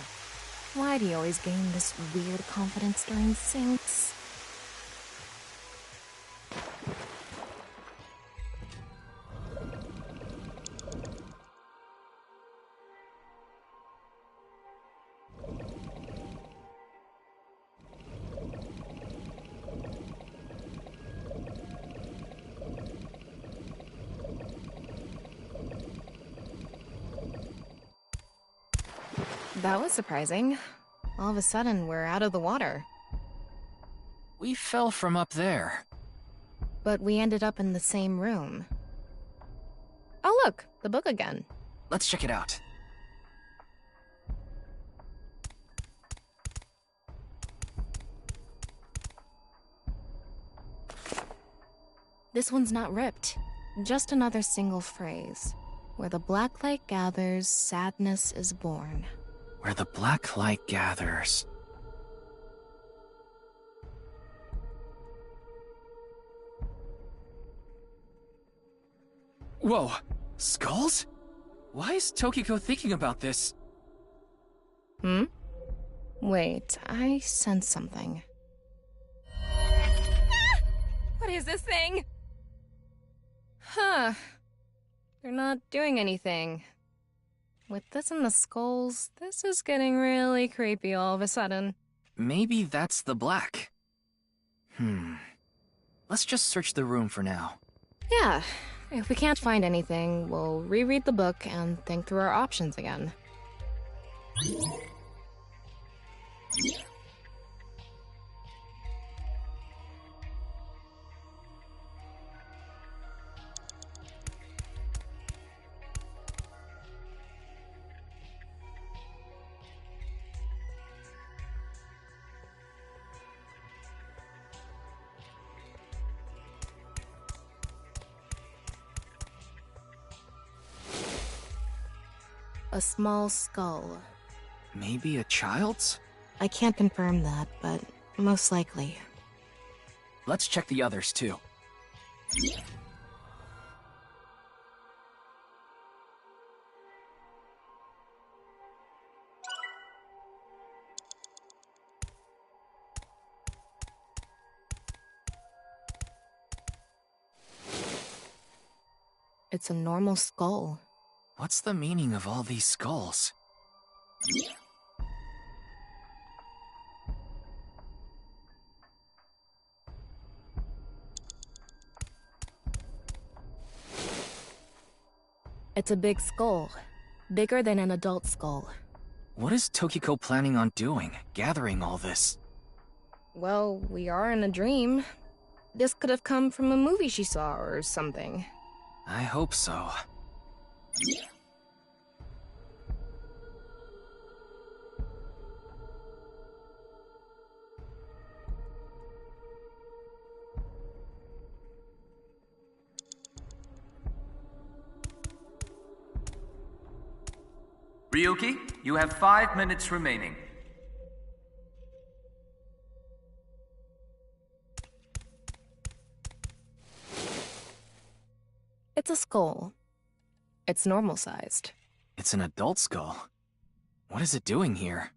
Why do you always gain this weird confidence during syncs? That was surprising. All of a sudden, we're out of the water. We fell from up there. But we ended up in the same room. Oh look, the book again. Let's check it out. This one's not ripped. Just another single phrase. Where the black light gathers, sadness is born. Where the black light gathers. Whoa! Skulls? Why is Tokiko thinking about this? Wait, I sense something. What is this thing? Huh. They're not doing anything. With this and the skulls, this is getting really creepy all of a sudden. Maybe that's the black. Let's just search the room for now. Yeah. If we can't find anything, we'll reread the book and think through our options again. A small skull. Maybe a child's? I can't confirm that, but most likely. Let's check the others, too. It's a normal skull. What's the meaning of all these skulls? It's a big skull. Bigger than an adult skull. What is Tokiko planning on doing, gathering all this? Well, we are in a dream. This could have come from a movie she saw or something. I hope so. Ryuki, you have 5 minutes remaining. It's a skull. It's normal-sized. It's an adult skull. What is it doing here?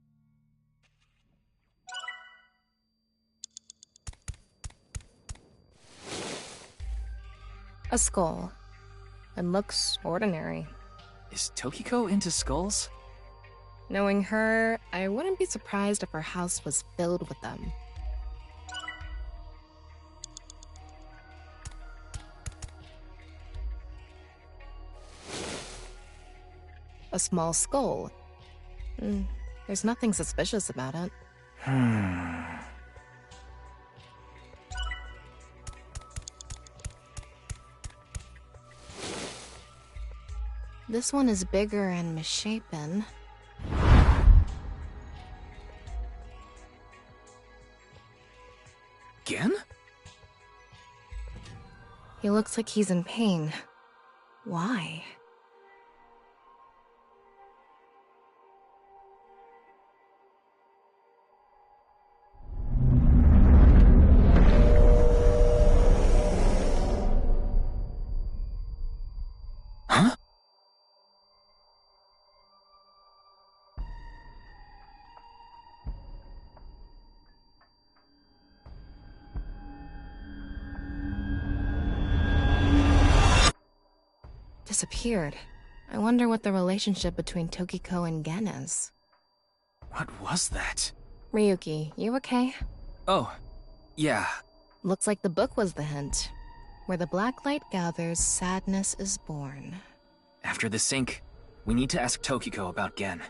A skull. It looks ordinary. Is Tokiko into skulls? Knowing her, I wouldn't be surprised if her house was filled with them. A small skull. There's nothing suspicious about it. This one is bigger and misshapen. Again? He looks like he's in pain. Why? Huh? Disappeared. I wonder what the relationship between Tokiko and Gen is. What was that? Ryuki, you okay? Oh, yeah. Looks like the book was the hint. Where the black light gathers, sadness is born. After the sync, we need to ask Tokiko about Gen.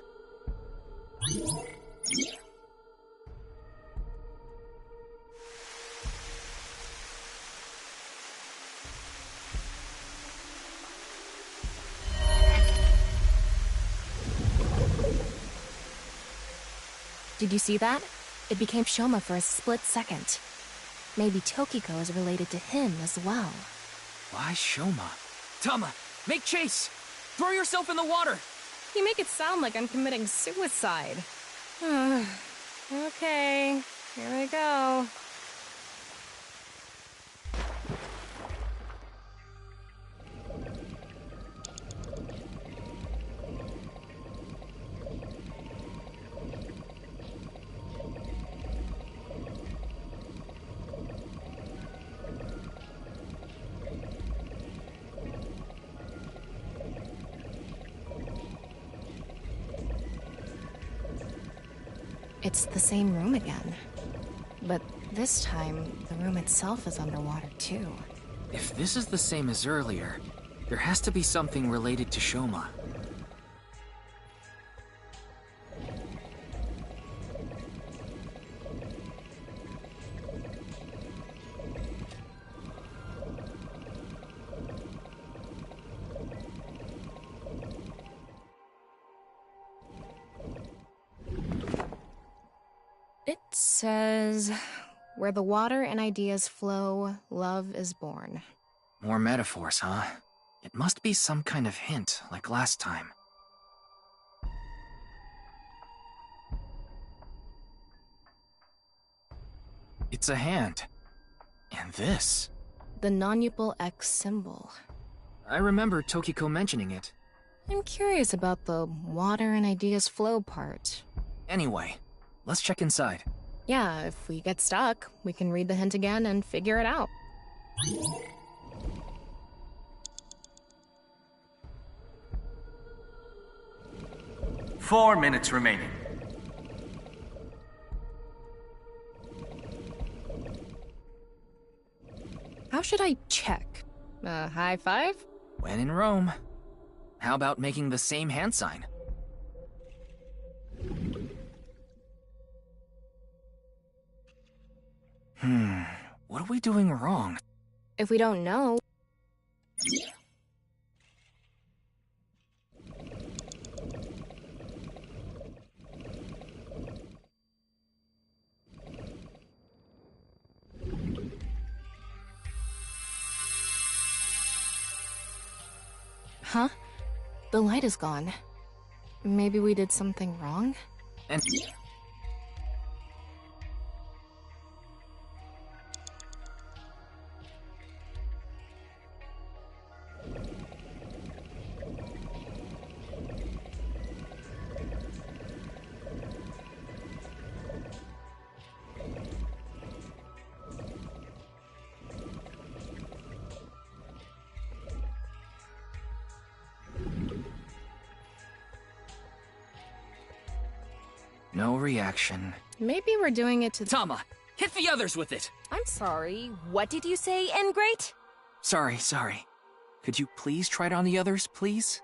Did you see that? It became Shoma for a split second. Maybe Tokiko is related to him as well. Why Shoma? Tama, make chase! Throw yourself in the water! You make it sound like I'm committing suicide. Okay, here we go. It's the same room again. But this time, the room itself is underwater too. If this is the same as earlier, there has to be something related to Shoma. It says, where the water and ideas flow, love is born. More metaphors, huh? It must be some kind of hint, like last time. It's a hand. And this. The non-upal X symbol. I remember Tokiko mentioning it. I'm curious about the water and ideas flow part. Anyway, let's check inside. Yeah, if we get stuck, we can read the hint again and figure it out. Four minutes remaining. How should I check? High five? When in Rome. How about making the same hand sign? What are we doing wrong? If we don't know... Huh? The light is gone. Maybe we did something wrong? And... No reaction. Maybe we're doing it to— Tama, hit the others with it! I'm sorry, what did you say, Ingrate? Sorry. Could you please try it on the others, please?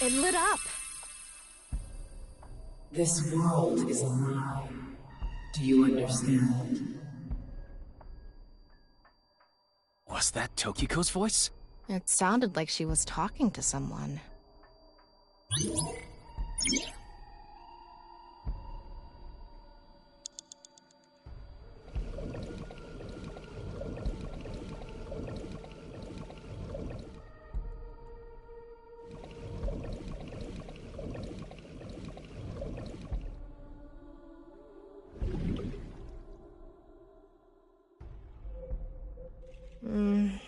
It lit up. This world is alive. Do you understand? Was that Tokiko's voice? It sounded like she was talking to someone.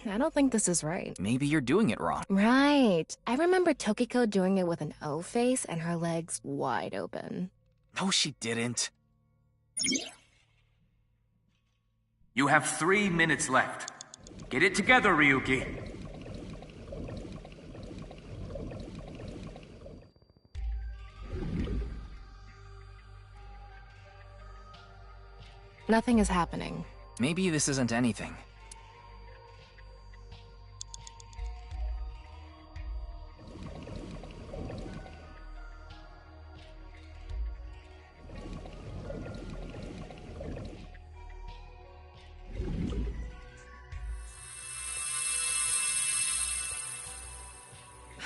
I don't think this is right. Maybe you're doing it wrong. Right. I remember Tokiko doing it with an O face and her legs wide open. No, she didn't. You have 3 minutes left. Get it together, Ryuki. Nothing is happening. Maybe this isn't anything.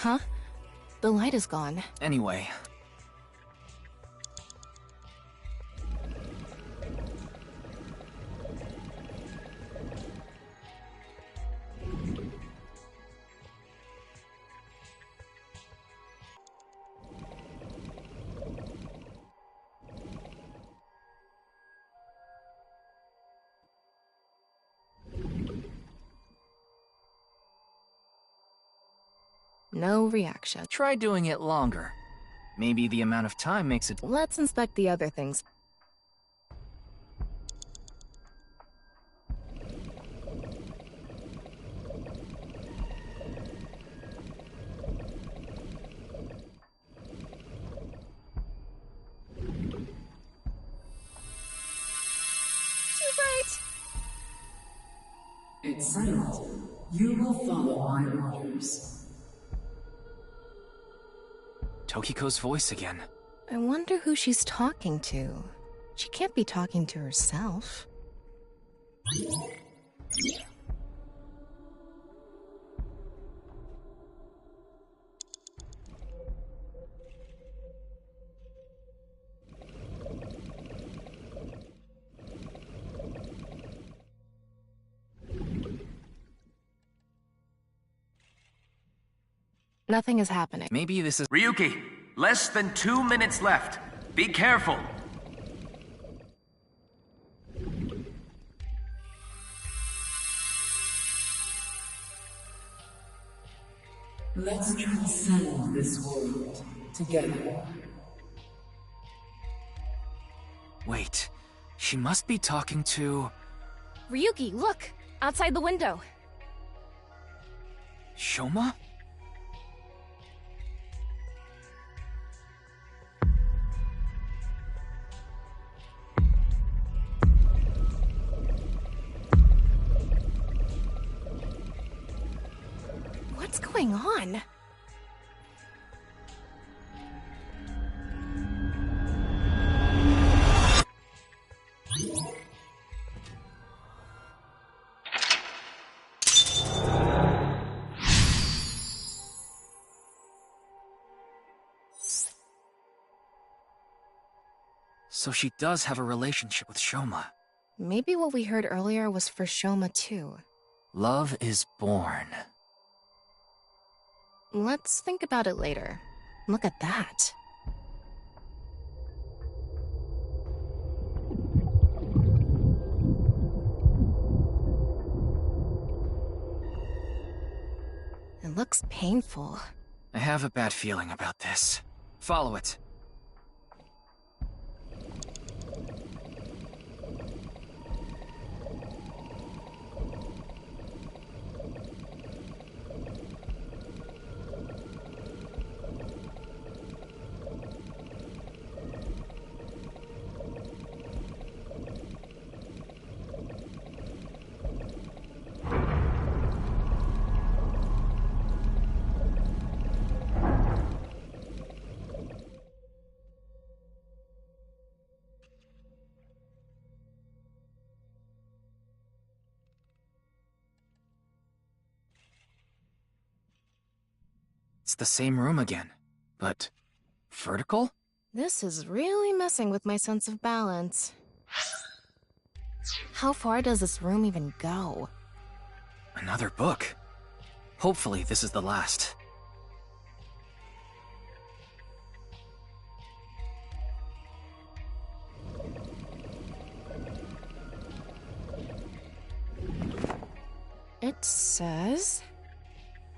Huh? The light is gone. Anyway. No reaction. Try doing it longer. Maybe the amount of time makes it— Let's inspect the other things. Too bright! It's silent. You will follow my orders. Tokiko's voice again. I wonder who she's talking to. She can't be talking to herself. Nothing is happening. Maybe this is— Ryuki, less than 2 minutes left. Be careful. Let's transcend this world together. Wait. She must be talking to— Ryuki, look! Outside the window. Shoma? What's going on? So she does have a relationship with Shoma. Maybe what we heard earlier was for Shoma too. Love is born. Let's think about it later. Look at that. looks painful. I have a bad feeling about this. Follow it. It's the same room again, but vertical? This is really messing with my sense of balance. How far does this room even go? Another book. Hopefully this is the last. It says,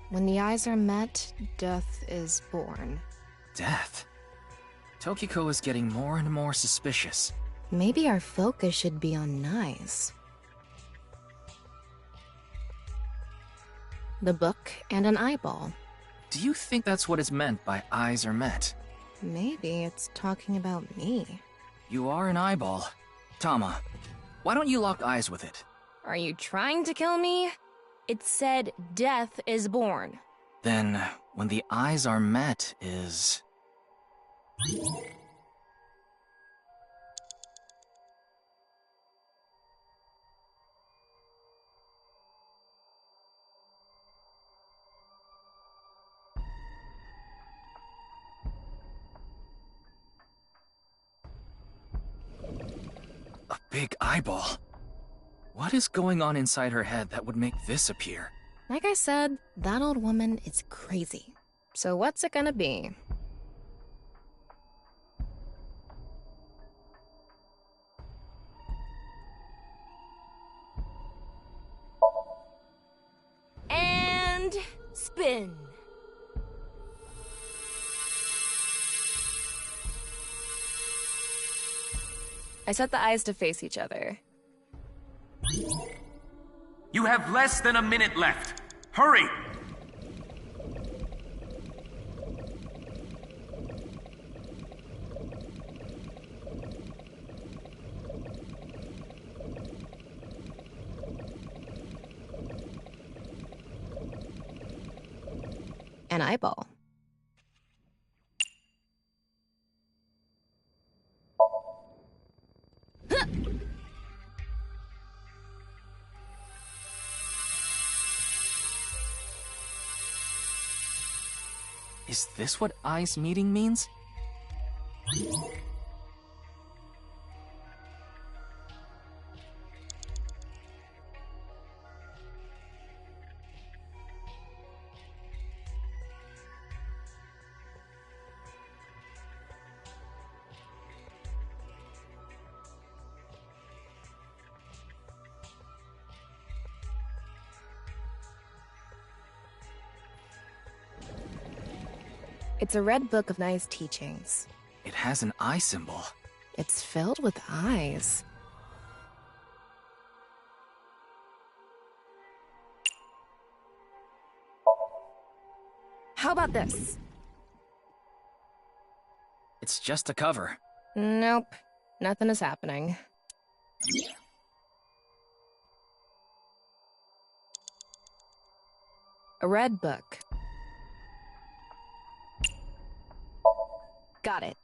when the eyes are met, death is born. Death? Tokiko is getting more and more suspicious. Maybe our focus should be on nice. The book and an eyeball. Do you think that's what is meant by eyes are met? Maybe it's talking about me. You are an eyeball. Tama, why don't you lock eyes with it? Are you trying to kill me? It said death is born. Then, when the eyes are met is... a big eyeball. What is going on inside her head that would make this appear? Like I said, that old woman is crazy. So what's it gonna be? And spin. I set the eyes to face each other. You have less than a minute left. Hurry! An eyeball. Is this what eyes meeting means? It's a red book of nice teachings. It has an eye symbol. It's filled with eyes. How about this? It's just a cover. Nope. Nothing is happening. A red book. Got it.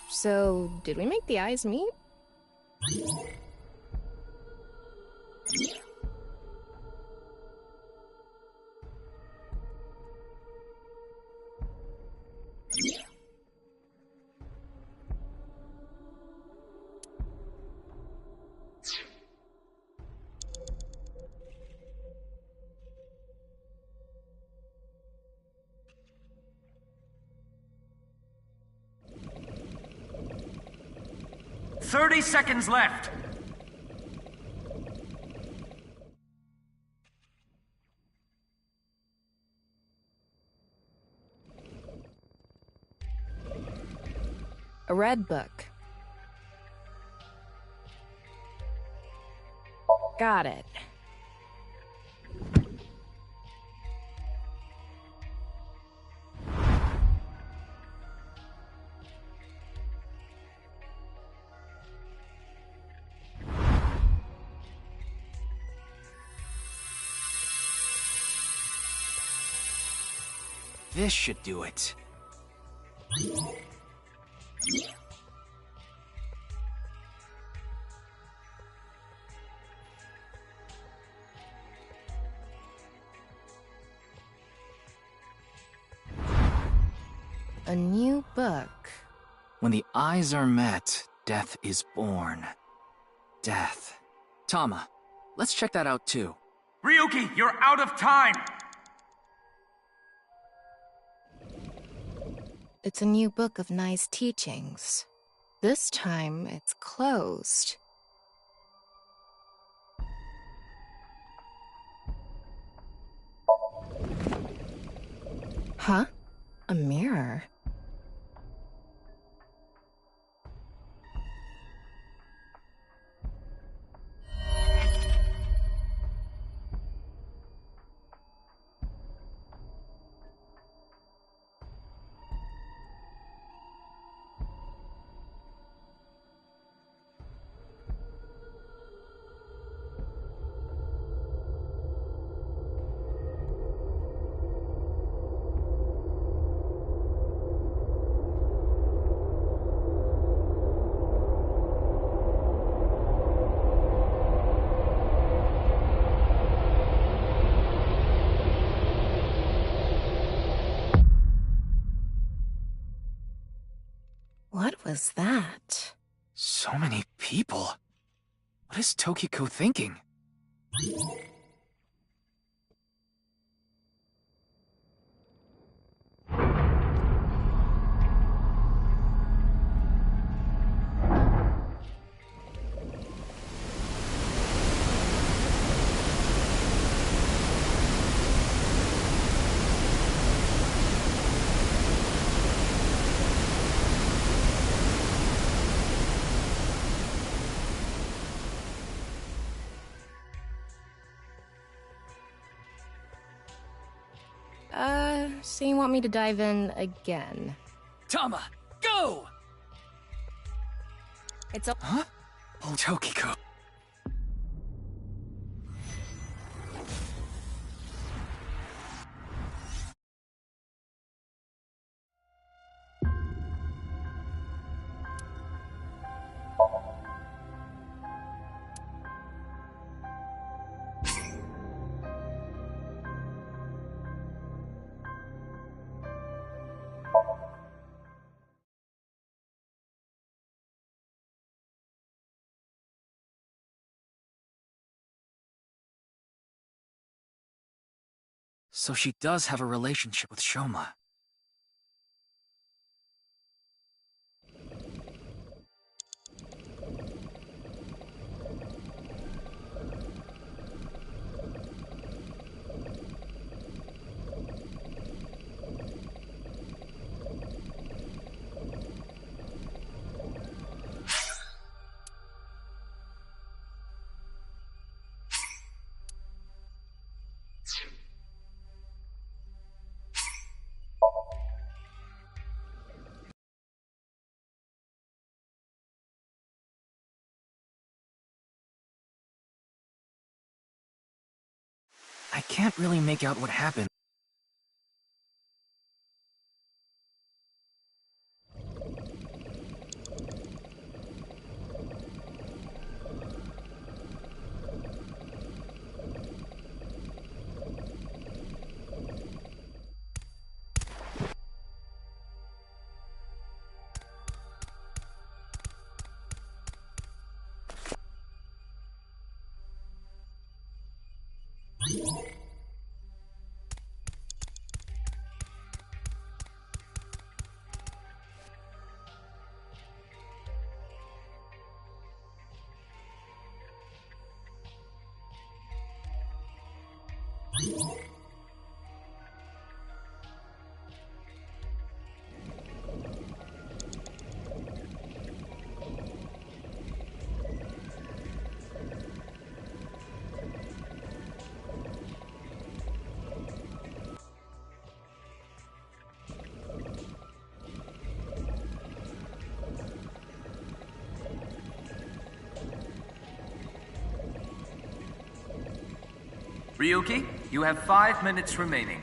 So, did we make the eyes meet? 30 seconds left. A red book. Got it. This should do it. A new book. When the eyes are met, death is born. Death. Tama, let's check that out too. Ryuki, you're out of time! It's a new book of nice teachings. This time, it's closed. Huh? A mirror? What was that? So many people. What is Tokiko thinking? So you want me to dive in again? Tama, go! It's a— Huh? Oh, Tokiko. So she does have a relationship with Shoma. I can't really make out what happened. Ryuki, you have 5 minutes remaining.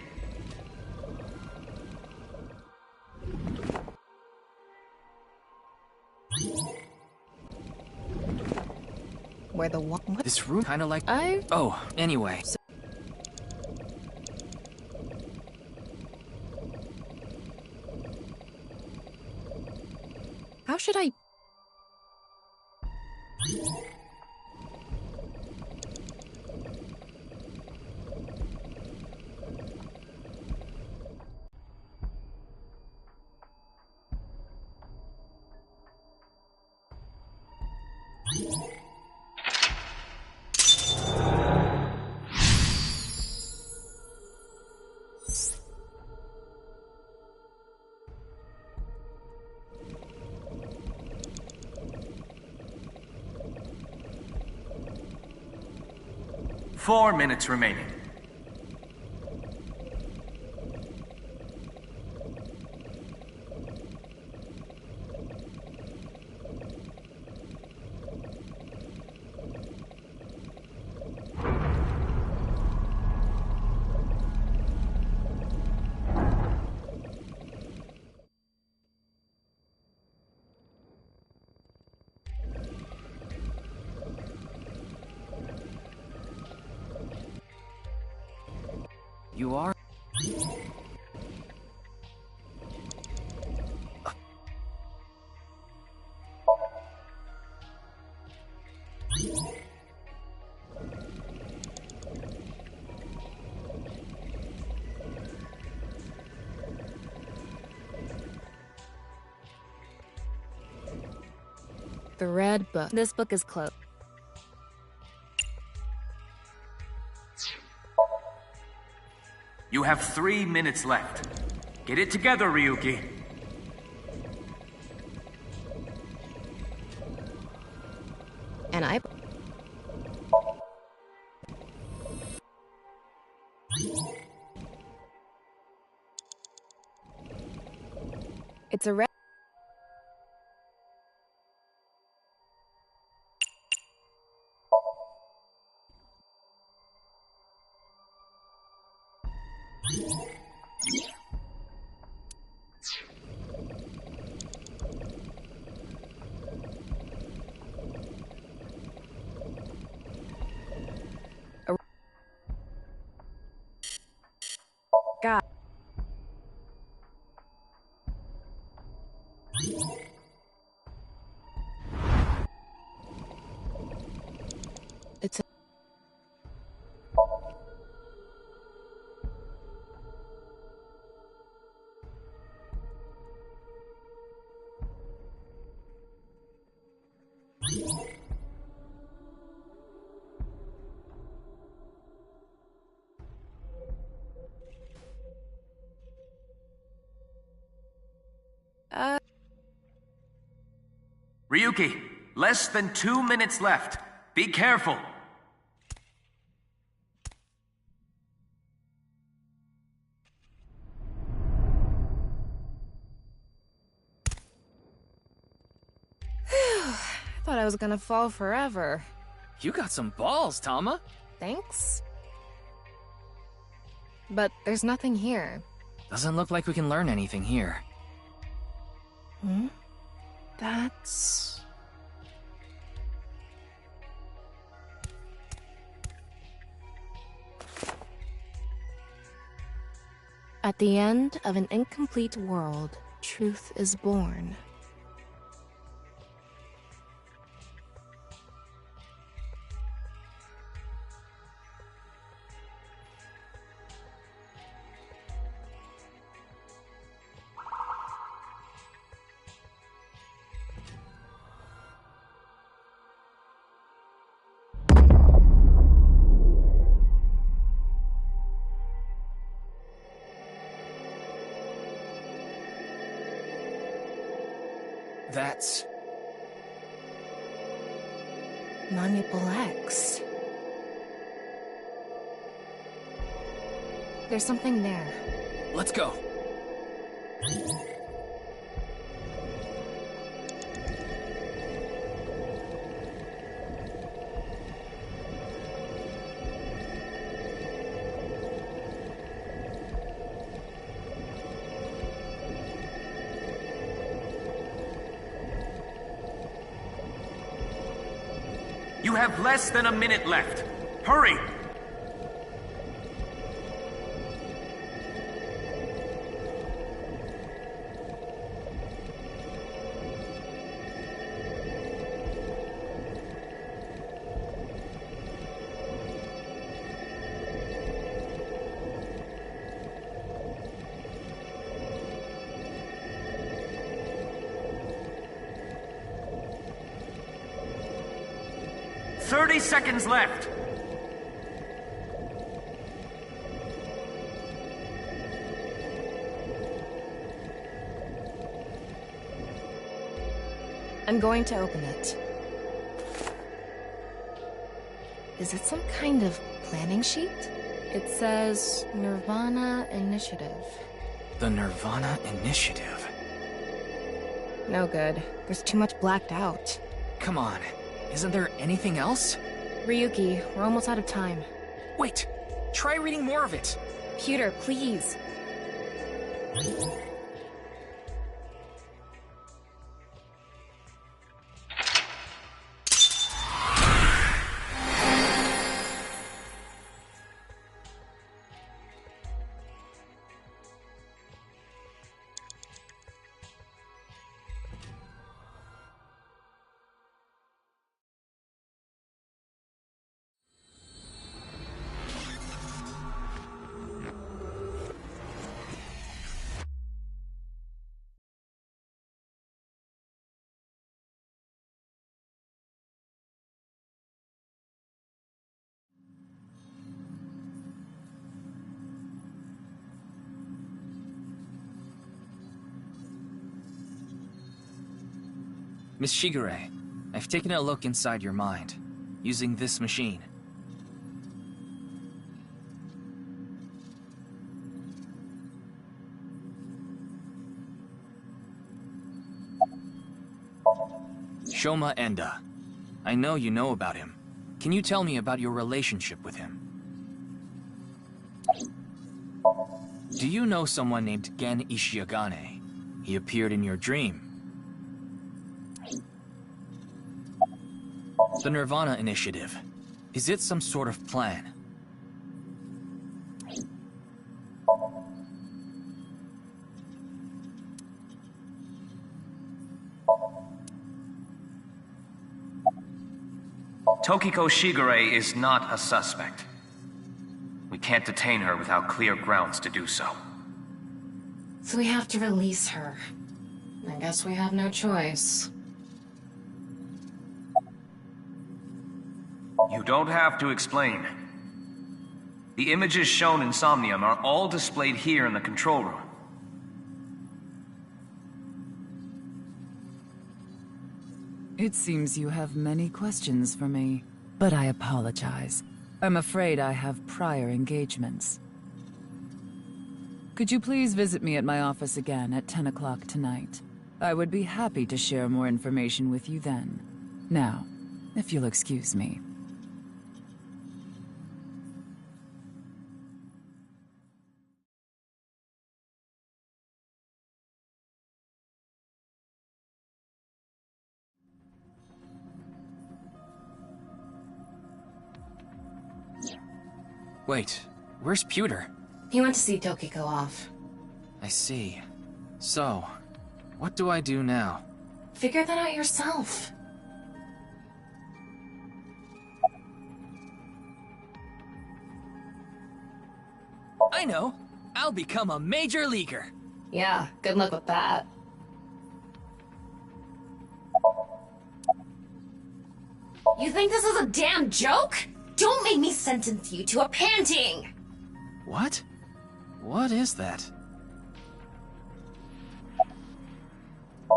Where the what? This room kinda like... I... Oh, anyway. How should I... Four minutes remaining. You are? The red book. This book is closed. You have 3 minutes left. Get it together, Ryuki. And I... It's a red... God. It's a... Ryuki, less than 2 minutes left. Be careful. I thought I was gonna fall forever. You got some balls, Tama. Thanks. But there's nothing here. Doesn't look like we can learn anything here. Hmm? That's... At the end of an incomplete world, truth is born. That's... Manipul X. There's something there. Let's go. You have less than a minute left. Hurry! Seconds left. I'm going to open it. Is it some kind of planning sheet? It says nirvanA Initiative. The nirvanA Initiative? No good. There's too much blacked out. Come on. Isn't there anything else? Ryuki, we're almost out of time. Wait! Try reading more of it! Pewter, please. Miss Shigure, I've taken a look inside your mind, using this machine. Shoma Enda. I know you know about him. Can you tell me about your relationship with him? Do you know someone named Gen Ishiagane? He appeared in your dream. The nirvanA Initiative. Is it some sort of plan? Tokiko Shigure is not a suspect. We can't detain her without clear grounds to do so. So we have to release her. I guess we have no choice. You don't have to explain. The images shown in SOMNIUM are all displayed here in the control room. It seems you have many questions for me, but I apologize. I'm afraid I have prior engagements. Could you please visit me at my office again at 10 o'clock tonight? I would be happy to share more information with you then. Now, if you'll excuse me. Wait, where's Pewter? He went to see Tokiko off. I see. So, what do I do now? Figure that out yourself. I know! I'll become a major leaguer! Yeah, good luck with that. You think this is a damn joke? Don't make me sentence you to a panting! What? What is that?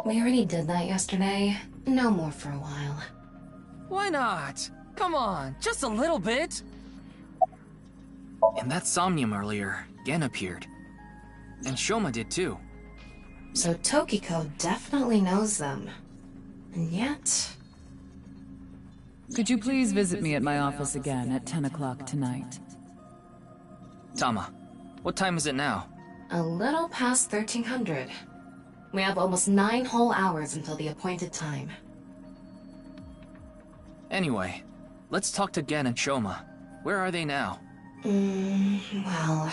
We already did that yesterday. No more for a while. Why not? Come on, just a little bit. In that Somnium earlier, Gen appeared. And Shoma did too. So Tokiko definitely knows them. And yet... Could you please visit me at my office again at 10 o'clock tonight? Tama, what time is it now? A little past 1300. We have almost 9 whole hours until the appointed time. Anyway, let's talk to Gen and Shoma. Where are they now? Well...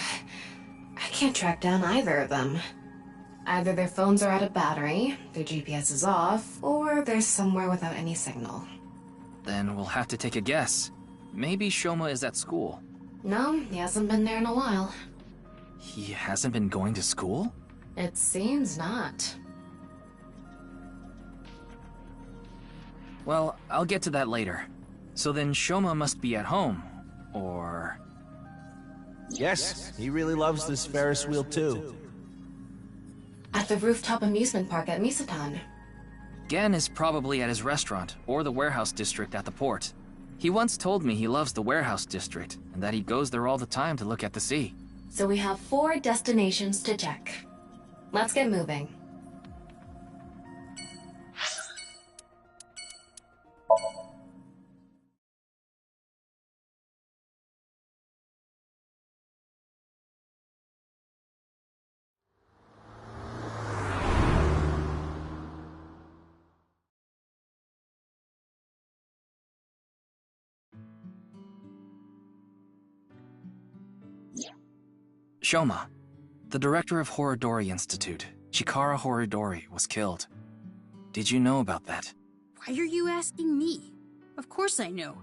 I can't track down either of them. Either their phones are out of battery, their GPS is off, or they're somewhere without any signal. Then we'll have to take a guess. Maybe Shoma is at school. No, he hasn't been there in a while. He hasn't been going to school? It seems not. Well, I'll get to that later. So then Shoma must be at home, or... Yes, he really loves this Ferris wheel too. At the rooftop amusement park at Misatan. Gen is probably at his restaurant, or the warehouse district at the port. He once told me he loves the warehouse district, and that he goes there all the time to look at the sea. So we have 4 destinations to check. Let's get moving. Shoma, the director of Horodori Institute, Chikara Horodori, was killed. Did you know about that? Why are you asking me? Of course I know.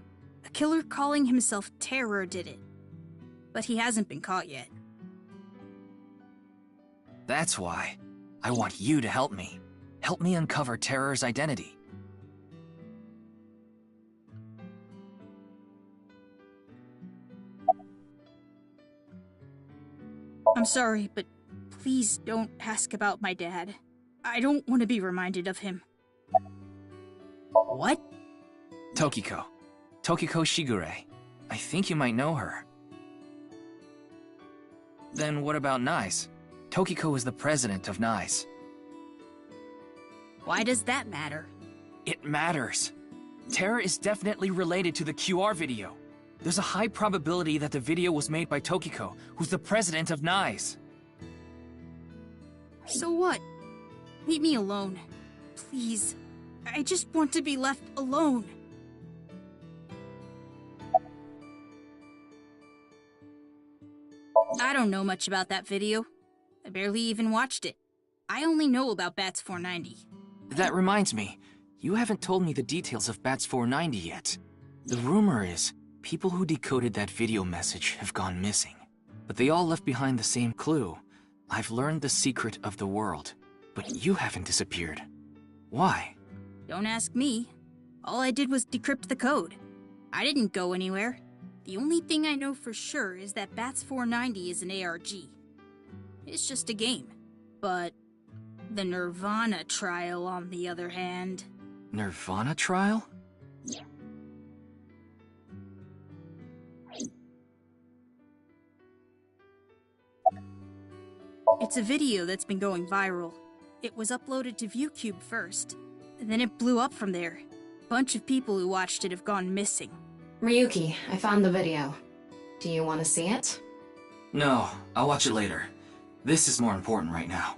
A killer calling himself Terror did it. But he hasn't been caught yet. That's why. I want you to help me. Help me uncover Terror's identity. I'm sorry, but please don't ask about my dad. I don't want to be reminded of him. What? Tokiko. Tokiko Shigure. I think you might know her. Then what about NICE? Tokiko is the president of NICE. Why does that matter? It matters. Terror is definitely related to the QR video. There's a high probability that the video was made by Tokiko, who's the president of NICE. So what? Leave me alone. Please. I just want to be left alone. I don't know much about that video. I barely even watched it. I only know about Bats 490. That reminds me, you haven't told me the details of Bats 490 yet. The rumor is, people who decoded that video message have gone missing. But they all left behind the same clue. I've learned the secret of the world, but you haven't disappeared. Why? Don't ask me. All I did was decrypt the code. I didn't go anywhere. The only thing I know for sure is that Bats 490 is an ARG. It's just a game. But the nirvanA trial, on the other hand... nirvanA trial? It's a video that's been going viral. It was uploaded to ViewCube first. Then it blew up from there. A bunch of people who watched it have gone missing. Ryuki, I found the video. Do you want to see it? No, I'll watch it later. This is more important right now.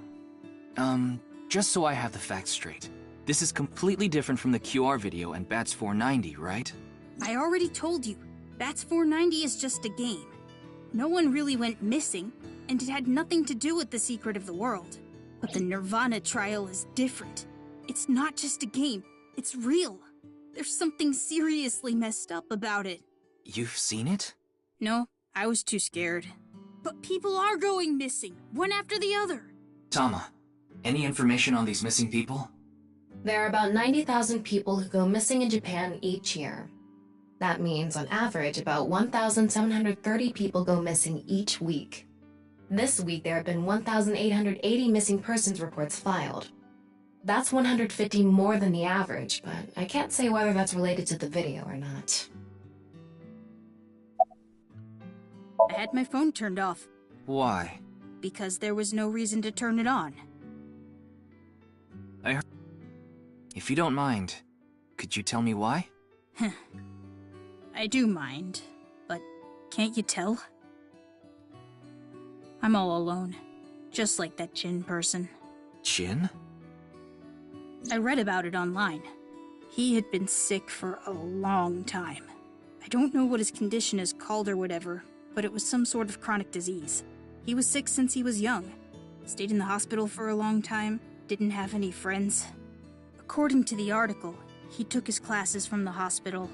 Just so I have the facts straight. This is completely different from the QR video and Bats 490, right? I already told you. Bats 490 is just a game. No one really went missing, and it had nothing to do with the secret of the world. But the nirvanA trial is different. It's not just a game, it's real. There's something seriously messed up about it. You've seen it? No, I was too scared. But people are going missing, one after the other. Tama, any information on these missing people? There are about 90,000 people who go missing in Japan each year. That means, on average, about 1,730 people go missing each week. This week, there have been 1,880 missing persons reports filed. That's 150 more than the average, but I can't say whether that's related to the video or not. I had my phone turned off. Why? Because there was no reason to turn it on. If you don't mind, could you tell me why? I do mind, but can't you tell? I'm all alone, just like that Jin person. Jin? I read about it online. He had been sick for a long time. I don't know what his condition is called or whatever, but it was some sort of chronic disease. He was sick since he was young. Stayed in the hospital for a long time, didn't have any friends. According to the article, he took his classes from the hospital.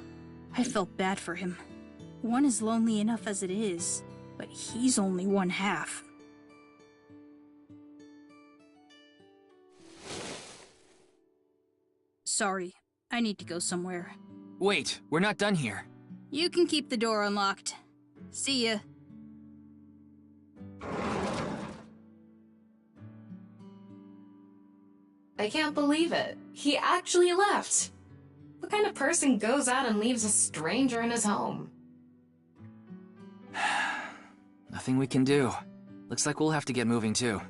I felt bad for him. One is lonely enough as it is, but he's only one half. Sorry, I need to go somewhere. Wait, we're not done here. You can keep the door unlocked. See ya. I can't believe it. He actually left. What kind of person goes out and leaves a stranger in his home? Nothing we can do. Looks like we'll have to get moving too.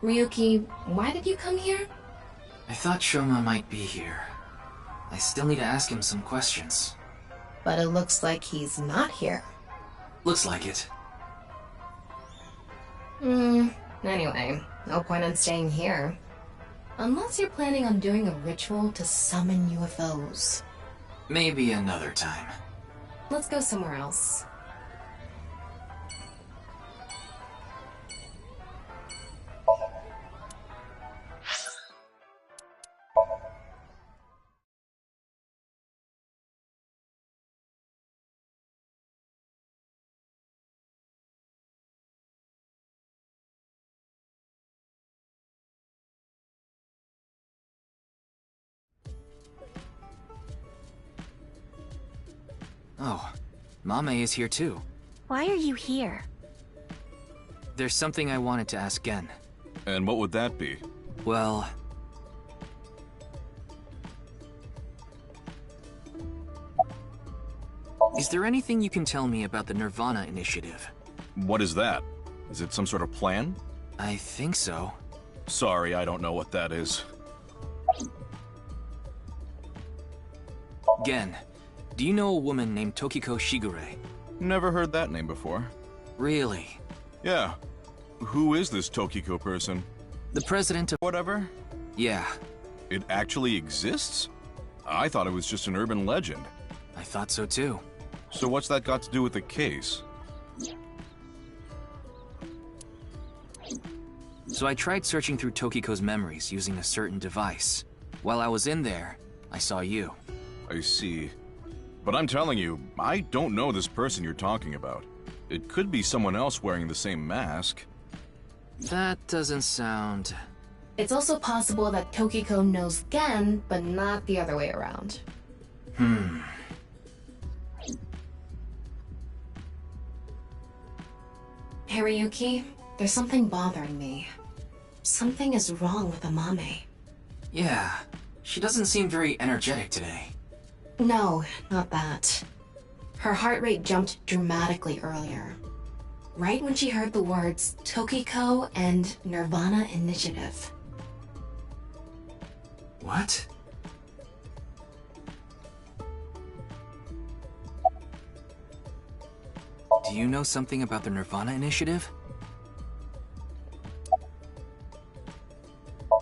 Ryuki, why did you come here? I thought Shoma might be here. I still need to ask him some questions. But it looks like he's not here. Looks like it. Anyway, no point in staying here. Unless you're planning on doing a ritual to summon UFOs. Maybe another time. Let's go somewhere else. Oh, Mame is here too. Why are you here? There's something I wanted to ask Gen. And what would that be? Well... Is there anything you can tell me about the nirvanA initiative? What is that? Is it some sort of plan? I think so. Sorry, I don't know what that is. Gen, do you know a woman named Tokiko Shigure? Never heard that name before. Really? Yeah. Who is this Tokiko person? The president of... Whatever? Yeah. It actually exists? I thought it was just an urban legend. I thought so too. So what's that got to do with the case? So I tried searching through Tokiko's memories using a certain device. While I was in there, I saw you. I see. But I'm telling you, I don't know this person you're talking about. It could be someone else wearing the same mask. That doesn't sound... It's also possible that Tokiko knows Gen, but not the other way around. Hey Ryuki, there's something bothering me. Something is wrong with Amame. Yeah, she doesn't seem very energetic today. No, not that. Her heart rate jumped dramatically earlier. Right when she heard the words Tokiko and nirvanA Initiative. What? Do you know something about the nirvanA Initiative?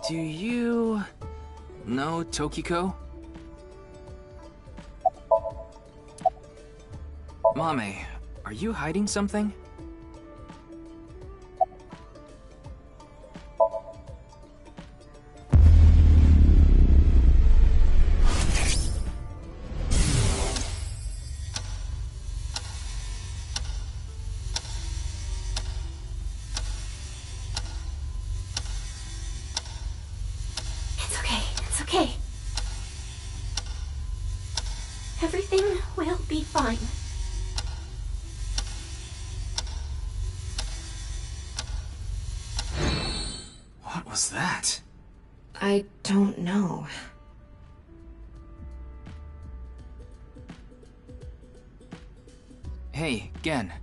Do you... know Tokiko? Mame, are you hiding something? Everything will be fine. What was that? I don't know. Hey, Gen.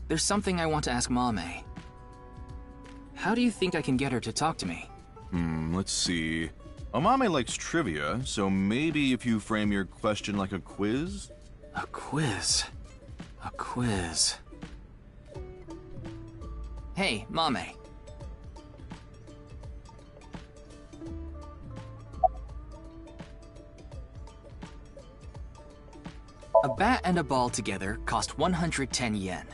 There's something I want to ask Mame. How do you think I can get her to talk to me? Let's see. Amame likes trivia, so maybe if you frame your question like a quiz? A quiz. A quiz. Hey, Mame. A bat and a ball together cost 110 yen.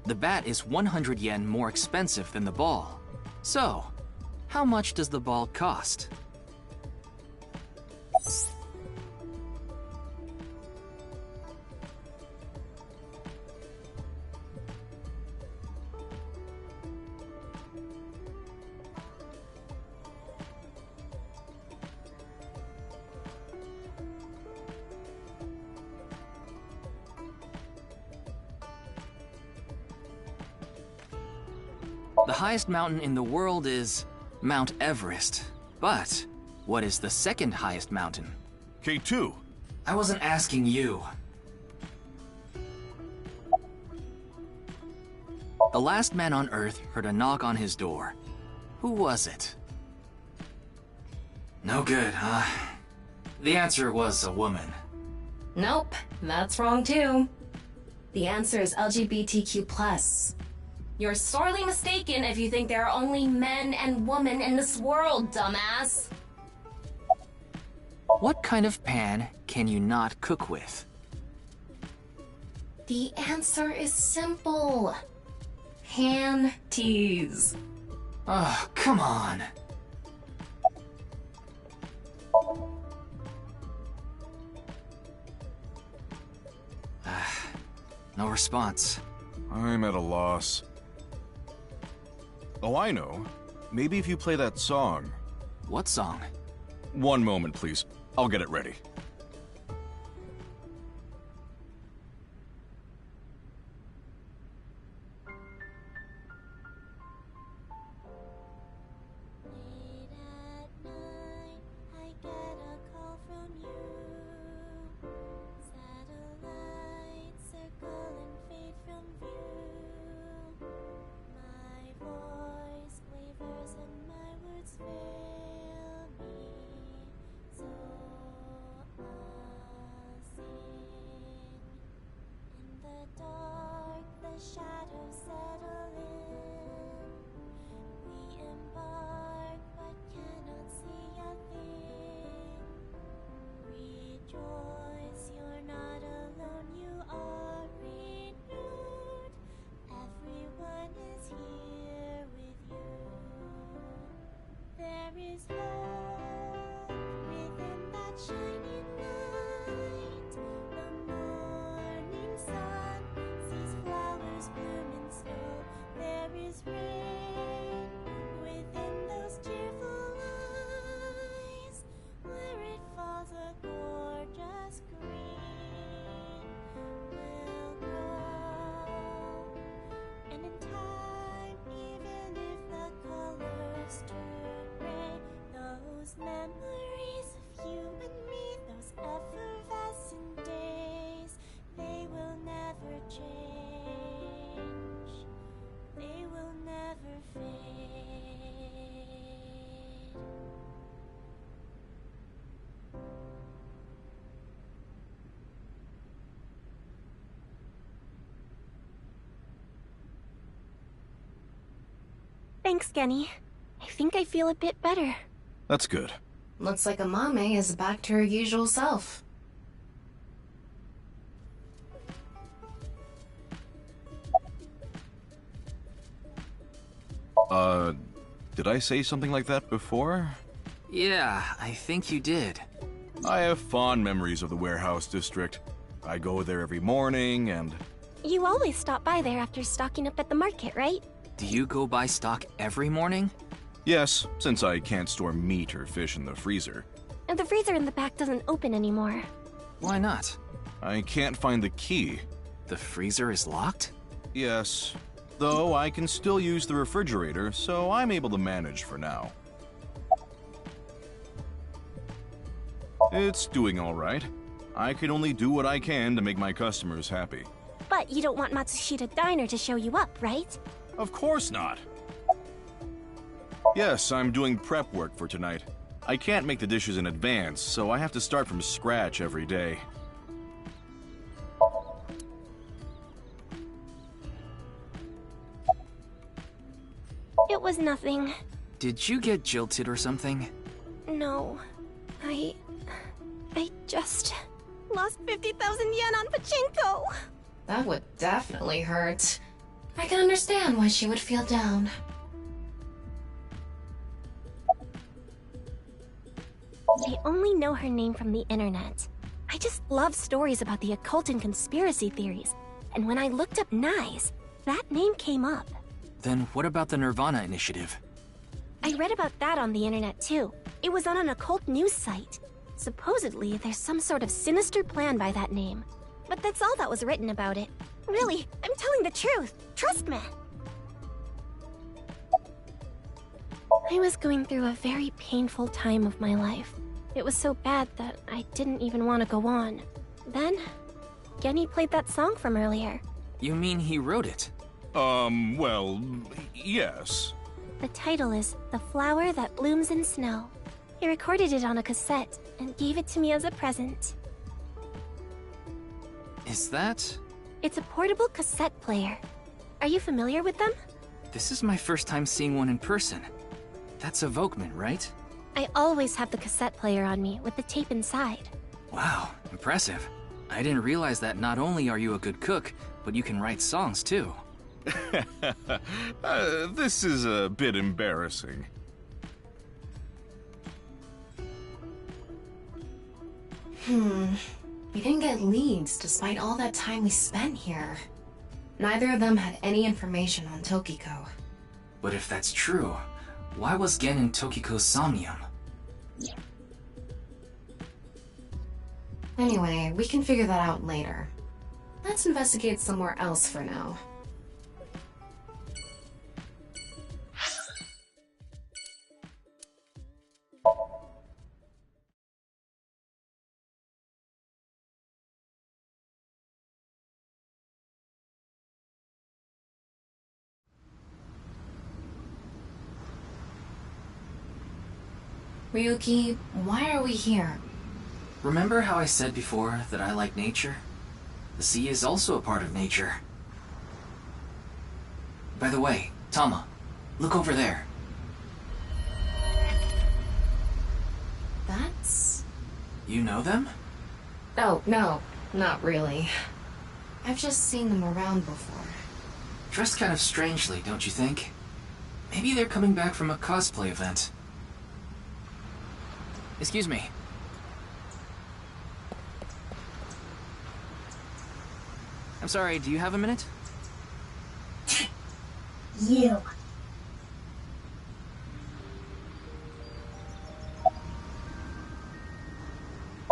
The bat is 100 yen more expensive than the ball. So, how much does the ball cost? The highest mountain in the world is Mount Everest. But what is the second highest mountain? K2. I wasn't asking you. The last man on Earth heard a knock on his door. Who was it? No good, huh? The answer was a woman. Nope, that's wrong too. The answer is LGBTQ+. You're sorely mistaken if you think there are only men and women in this world, dumbass. What kind of pan can you not cook with? The answer is simple. Panties. Oh, come on. No response. I'm at a loss. Oh, I know. Maybe if you play that song. What song? One moment, please. I'll get it ready. Shadows settle in. We embark, but cannot see a thing. Rejoice, you're not alone, you are renewed. Everyone is here with you. There is hope within that shining light. The morning sun sees flowers bloom in snow. There is rain within those tearful eyes. Where it falls, a gorgeous green will grow. And in time, even if the colors turn gray, those memories of you and me, those effervescent days, they will never change. They will never fade. Thanks, Genny. I think I feel a bit better. That's good. Looks like Amame is back to her usual self. Did I say something like that before? Yeah, I think you did. I have fond memories of the warehouse district. I go there every morning and... You always stop by there after stocking up at the market, right? Do you go buy stock every morning? Yes, since I can't store meat or fish in the freezer. And the freezer in the back doesn't open anymore. Why not? I can't find the key. The freezer is locked? Yes. Though I can still use the refrigerator, so I'm able to manage for now. It's doing all right. I can only do what I can to make my customers happy. But you don't want Matsushita Diner to show you up, right? Of course not. Yes, I'm doing prep work for tonight. I can't make the dishes in advance, so I have to start from scratch every day. It was nothing. Did you get jilted or something? No. I just lost 50,000 yen on pachinko. That would definitely hurt. I can understand why she would feel down. I only know her name from the internet. I just love stories about the occult and conspiracy theories. And when I looked up Nyes, that name came up. Then what about the nirvanA initiative? I read about that on the internet too. It was on an occult news site. Supposedly, there's some sort of sinister plan by that name. But that's all that was written about it. Really, I'm telling the truth. Trust me. I was going through a very painful time of my life. It was so bad that I didn't even want to go on. Then, Genny played that song from earlier. You mean he wrote it? Well, yes. The title is The Flower That Blooms in Snow. He recorded it on a cassette and gave it to me as a present. Is that? It's a portable cassette player. Are you familiar with them? This is my first time seeing one in person. That's a Volkman, right? I always have the cassette player on me with the tape inside. Wow, impressive. I didn't realize that not only are you a good cook, but you can write songs too. This is a bit embarrassing. We didn't get leads despite all that time we spent here. Neither of them had any information on Tokiko. But if that's true, why was Gen in Tokiko's SOMNIUM? Anyway, we can figure that out later. Let's investigate somewhere else for now. Ryuki, why are we here? Remember how I said before that I like nature? The sea is also a part of nature. By the way, Tama, look over there. That's... You know them? Oh, no, not really. I've just seen them around before. Dressed kind of strangely, don't you think? Maybe they're coming back from a cosplay event. Excuse me. I'm sorry, do you have a minute? You.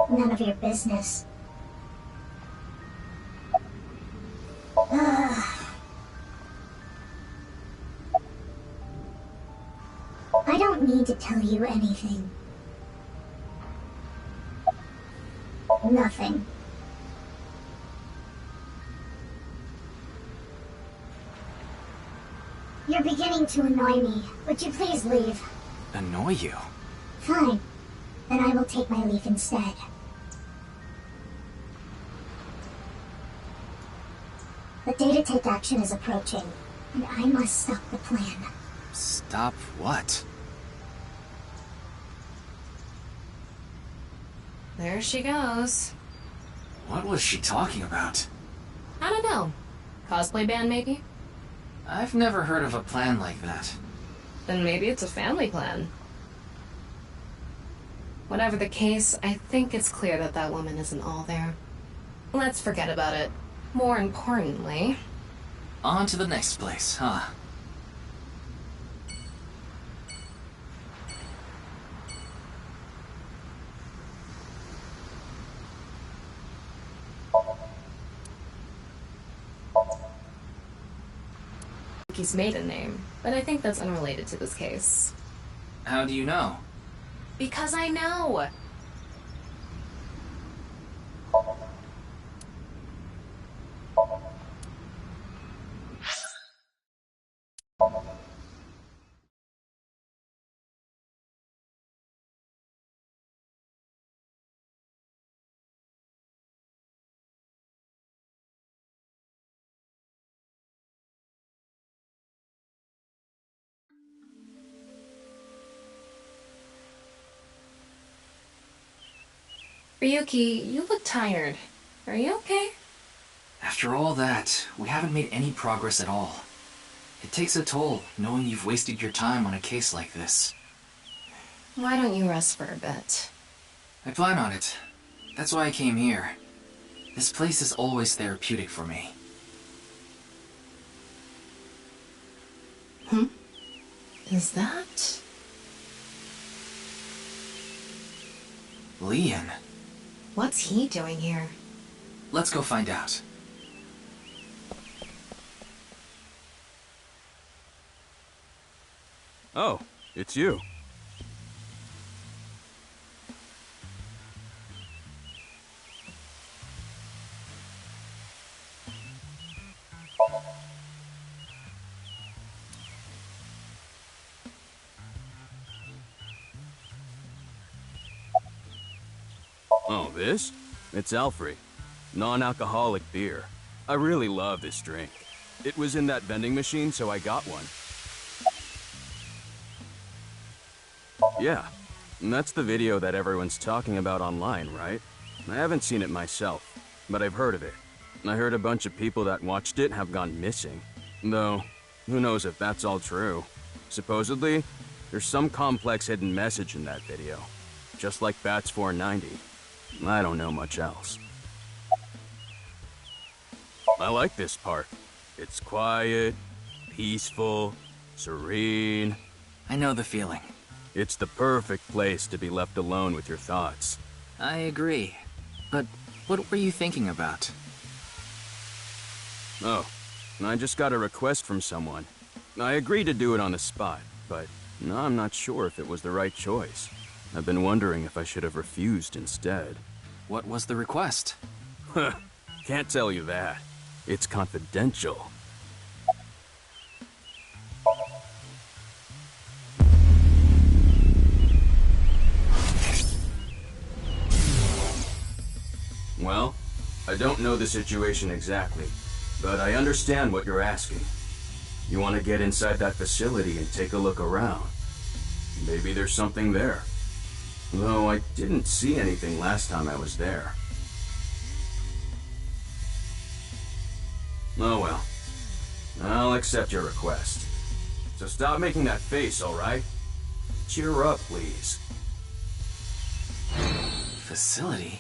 None of your business. I don't need to tell you anything. Nothing. You're beginning to annoy me. Would you please leave? Annoy you? Fine. Then I will take my leave instead. The day to take action is approaching, and I must stop the plan. Stop what? There she goes. What was she talking about? I don't know. Cosplay band, maybe? I've never heard of a plan like that. Then maybe it's a family plan. Whatever the case, I think it's clear that that woman isn't all there. Let's forget about it. More importantly... On to the next place, huh? Ryuki's maiden name, but I think that's unrelated to this case. How do you know? Because I know! Ryuki, you look tired. Are you okay? After all that, we haven't made any progress at all. It takes a toll, knowing you've wasted your time on a case like this. Why don't you rest for a bit? I plan on it. That's why I came here. This place is always therapeutic for me. Is that... Leon. What's he doing here? Let's go find out. Oh, it's you. Oh, this? It's Alfrey. Non-alcoholic beer. I really love this drink. It was in that vending machine, so I got one. Yeah, and that's the video that everyone's talking about online, right? I haven't seen it myself, but I've heard of it. I heard a bunch of people that watched it have gone missing. Though, who knows if that's all true. Supposedly, there's some complex hidden message in that video. Just like Bats 490. I don't know much else. I like this part. It's quiet, peaceful, serene. I know the feeling. It's the perfect place to be left alone with your thoughts. I agree. But what were you thinking about? Oh, I just got a request from someone. I agreed to do it on the spot, but I'm not sure if it was the right choice. I've been wondering if I should have refused instead. What was the request? Can't tell you that. It's confidential. Well, I don't know the situation exactly, but I understand what you're asking. You want to get inside that facility and take a look around. Maybe there's something there. Though I didn't see anything last time I was there. Oh well. I'll accept your request. So stop making that face, alright? Cheer up, please. Facility?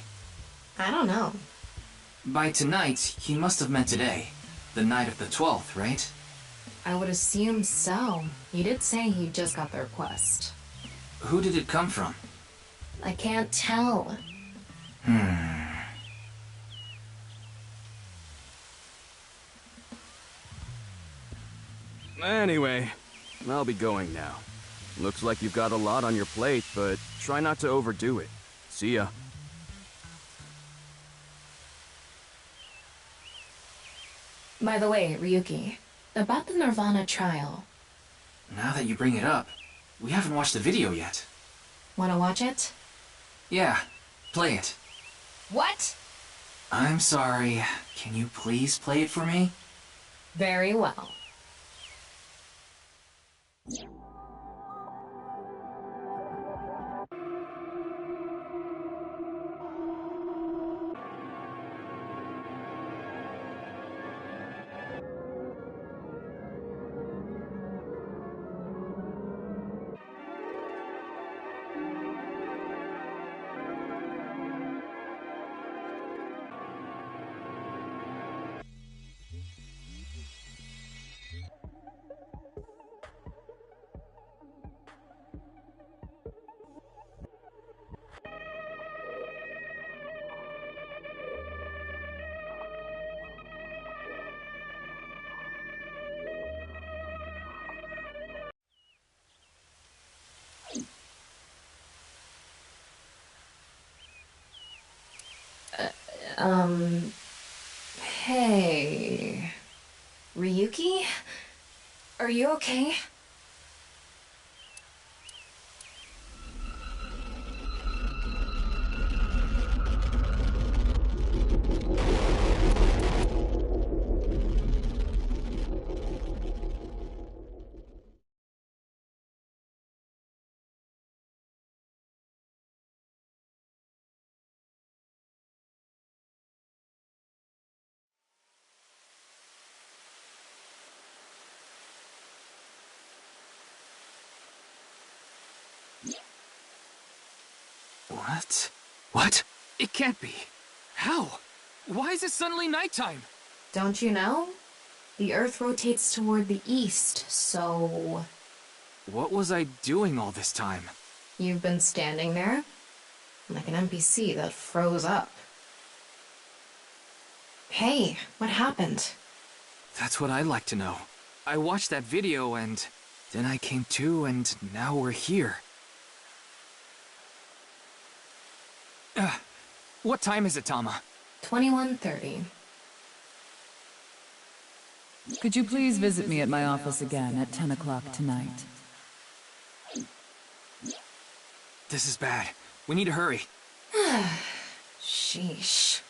I don't know. By tonight, he must have meant today. The night of the 12th, right? I would assume so. You did say you just got the request. Who did it come from? I can't tell. Anyway, I'll be going now. Looks like you've got a lot on your plate, but try not to overdo it. See ya. By the way, Ryuki, about the nirvanA trial. Now that you bring it up, we haven't watched the video yet. Wanna watch it? Yeah, play it. What? I'm sorry. Can you please play it for me? Very well. Hey... Ryuki? Are you okay? What? What? It can't be. How? Why is it suddenly nighttime? Don't you know? The Earth rotates toward the east, so... What was I doing all this time? You've been standing there? Like an NPC that froze up. Hey, what happened? That's what I'd like to know. I watched that video and... then I came to and now we're here. What time is it, Tama? 21:30. Could you please visit me at my office again at 10 o'clock tonight? This is bad. We need to hurry. Sheesh.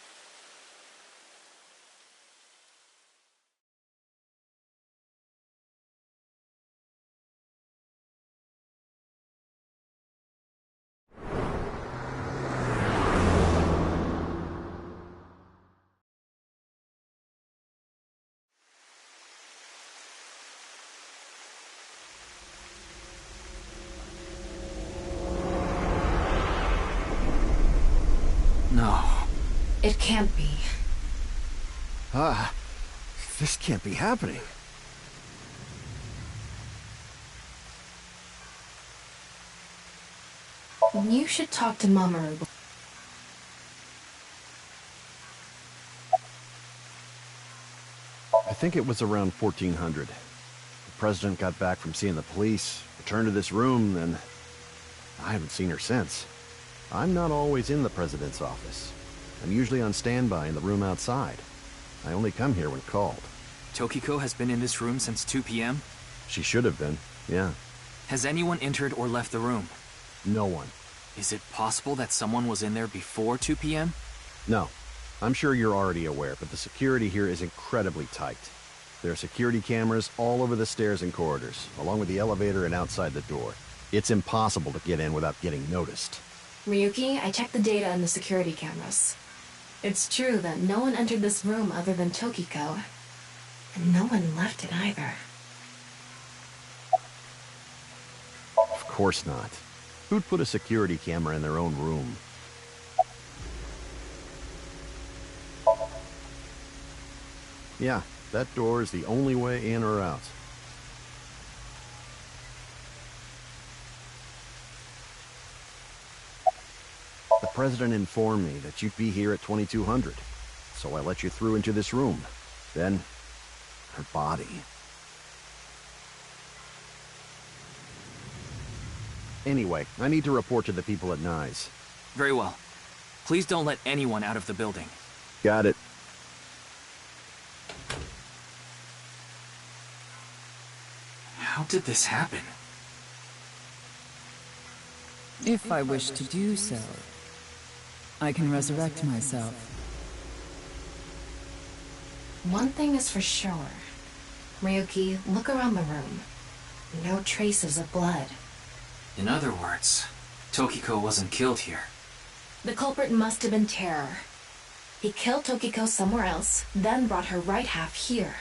No. It can't be. This can't be happening. You should talk to Mamoru. I think it was around 1400. The president got back from seeing the police, returned to this room, and I haven't seen her since. I'm not always in the president's office. I'm usually on standby in the room outside. I only come here when called. Tokiko has been in this room since 2 p.m.? She should have been, yeah. Has anyone entered or left the room? No one. Is it possible that someone was in there before 2 p.m.? No. I'm sure you're already aware, but the security here is incredibly tight. There are security cameras all over the stairs and corridors, along with the elevator and outside the door. It's impossible to get in without getting noticed. Ryuki, I checked the data on the security cameras. It's true that no one entered this room other than Tokiko, and no one left it either. Of course not. Who'd put a security camera in their own room? Yeah, that door is the only way in or out. The president informed me that you'd be here at 2200, so I let you through into this room. Then, her body. Anyway, I need to report to the people at Nyes. Very well. Please don't let anyone out of the building. Got it. How did this happen? If I wish to do so, I can resurrect myself. One thing is for sure. Ryuki, look around the room. No traces of blood. In other words, Tokiko wasn't killed here. The culprit must have been Terror. He killed Tokiko somewhere else, then brought her right half here.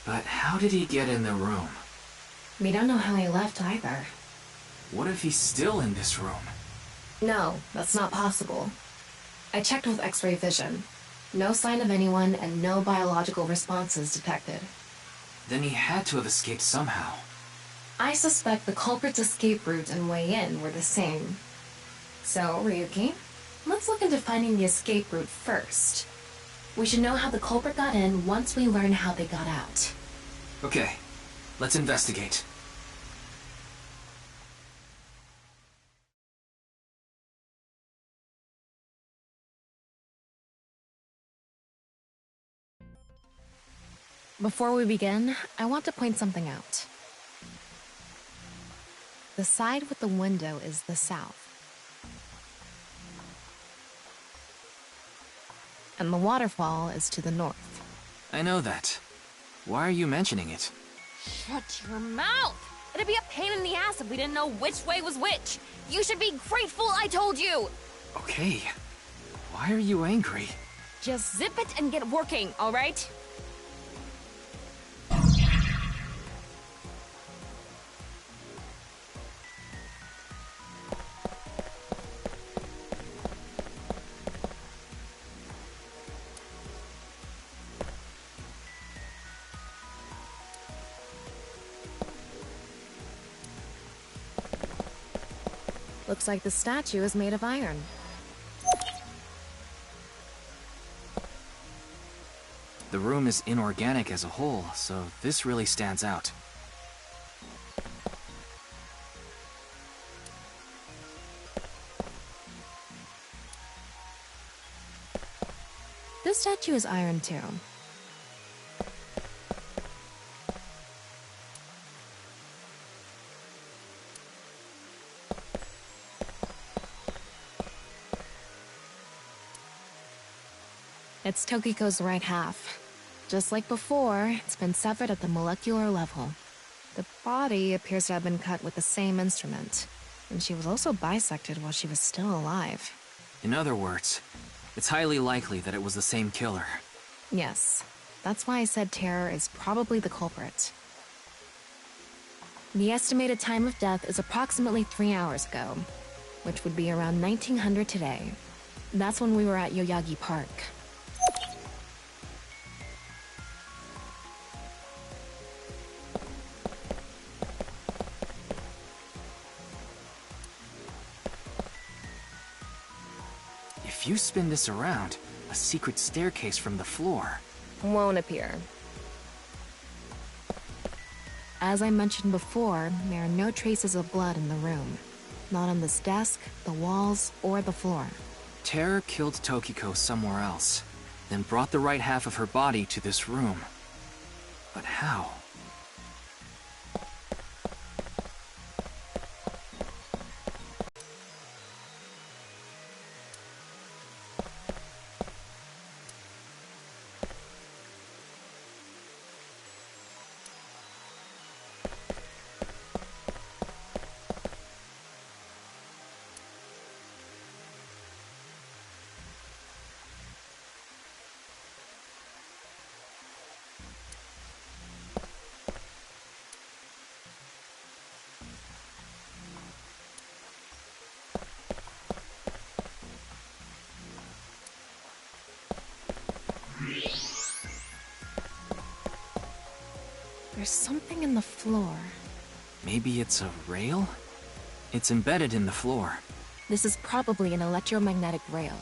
But how did he get in the room? We don't know how he left either. What if he's still in this room? No, that's not possible. I checked with X-ray vision. No sign of anyone and no biological responses detected. Then he had to have escaped somehow. I suspect the culprit's escape route and way in were the same. So, Ryuki, let's look into finding the escape route first. We should know how the culprit got in once we learn how they got out. Okay, let's investigate. Before we begin, I want to point something out. The side with the window is the south. And the waterfall is to the north. I know that. Why are you mentioning it? Shut your mouth! It'd be a pain in the ass if we didn't know which way was which. You should be grateful I told you! Okay. Why are you angry? Just zip it and get working, alright? Looks like the statue is made of iron. The room is inorganic as a whole, so this really stands out. This statue is iron too. It's Tokiko's right half. Just like before, it's been severed at the molecular level. The body appears to have been cut with the same instrument, and she was also bisected while she was still alive. In other words, it's highly likely that it was the same killer. Yes, that's why I said Terror is probably the culprit. The estimated time of death is approximately 3 hours ago, which would be around 1900 today. That's when we were at Yoyagi Park. If you spin this around, a secret staircase from the floor won't appear. As I mentioned before, there are no traces of blood in the room. Not on this desk, the walls, or the floor. Terror killed Tokiko somewhere else, then brought the right half of her body to this room. But how? There's something in the floor. Maybe it's a rail? It's embedded in the floor. This is probably an electromagnetic rail.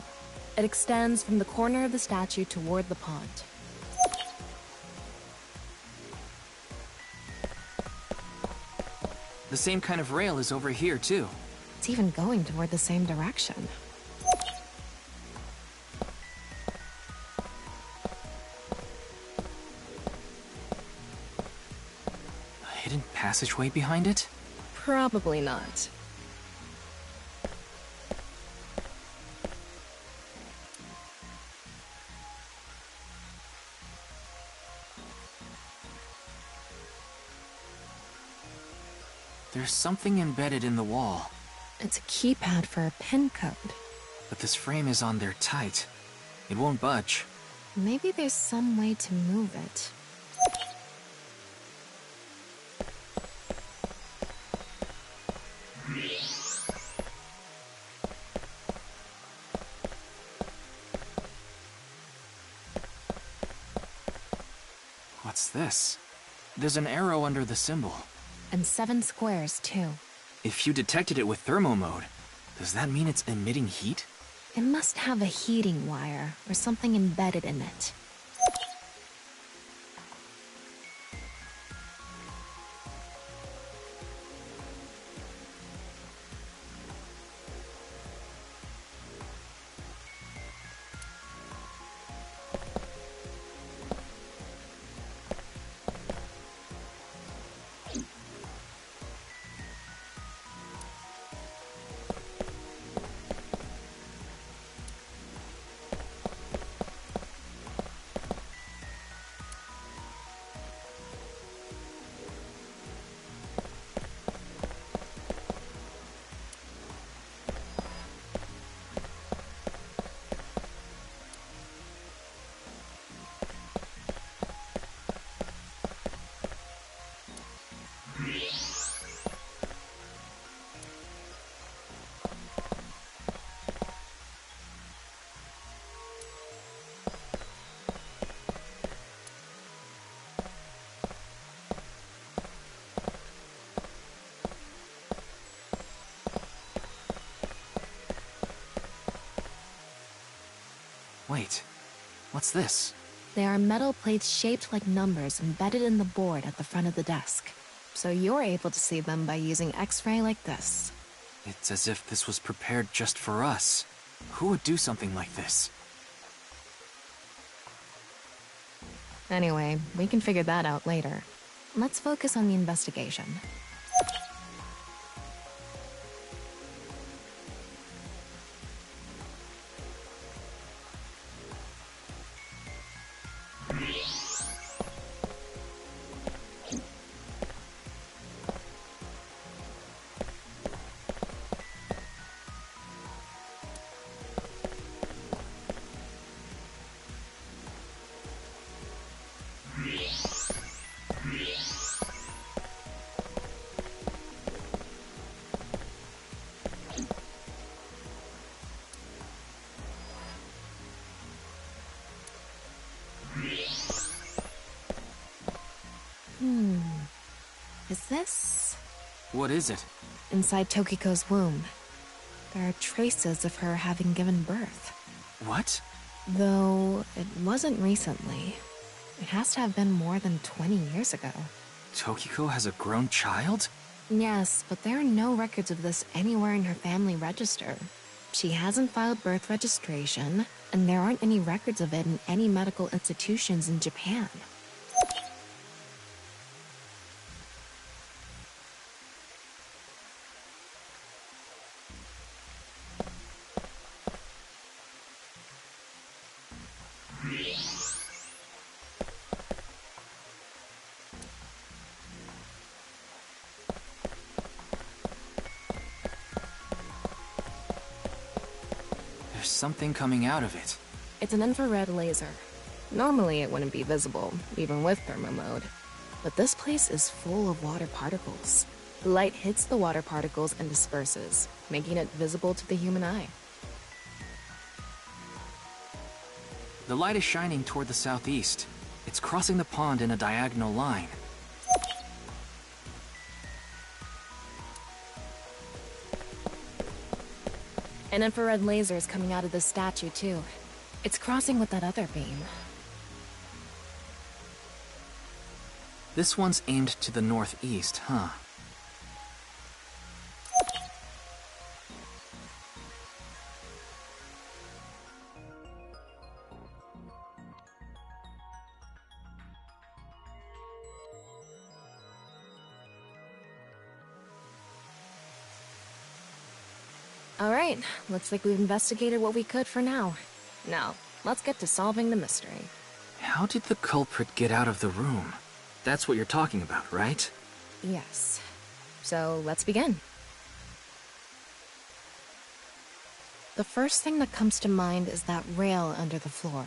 It extends from the corner of the statue toward the pond. The same kind of rail is over here, too. It's even going toward the same direction. A hidden passageway behind it? Probably not. There's something embedded in the wall. It's a keypad for a pin code. But this frame is on there tight. It won't budge. Maybe there's some way to move it. What's this? There's an arrow under the symbol. And 7 squares, too. If you detected it with thermo mode, does that mean it's emitting heat? It must have a heating wire or something embedded in it. Wait, what's this? They are metal plates shaped like numbers embedded in the board at the front of the desk. So you're able to see them by using X-ray like this. It's as if this was prepared just for us. Who would do something like this? Anyway, we can figure that out later. Let's focus on the investigation. Is this? What is it? Inside Tokiko's womb. There are traces of her having given birth. What? Though it wasn't recently. It has to have been more than 20 years ago. Tokiko has a grown child? Yes, but there are no records of this anywhere in her family register. She hasn't filed birth registration, and there aren't any records of it in any medical institutions in Japan. There's something coming out of it. It's an infrared laser. Normally it wouldn't be visible, even with thermo mode. But this place is full of water particles. The light hits the water particles and disperses, making it visible to the human eye. The light is shining toward the southeast. It's crossing the pond in a diagonal line. An infrared laser is coming out of this statue, too. It's crossing with that other beam. This one's aimed to the northeast, huh? Alright, looks like we've investigated what we could for now. Now, let's get to solving the mystery. How did the culprit get out of the room? That's what you're talking about, right? Yes. So, let's begin. The first thing that comes to mind is that rail under the floor.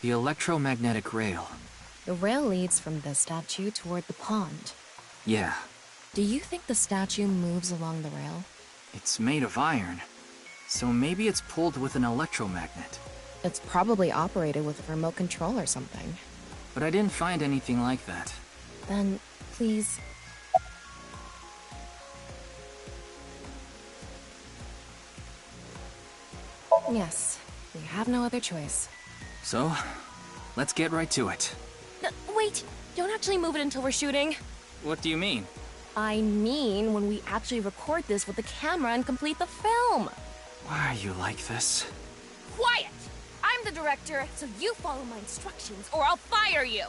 The electromagnetic rail. The rail leads from this statue toward the pond. Yeah. Do you think the statue moves along the rail? It's made of iron, so maybe it's pulled with an electromagnet. It's probably operated with a remote control or something. But I didn't find anything like that. Then, please... Yes, we have no other choice. So, let's get right to it. Wait! Don't actually move it until we're shooting. What do you mean? I mean when we actually record this with the camera and complete the film. Why are you like this? Quiet! I'm the director, so you follow my instructions or I'll fire you!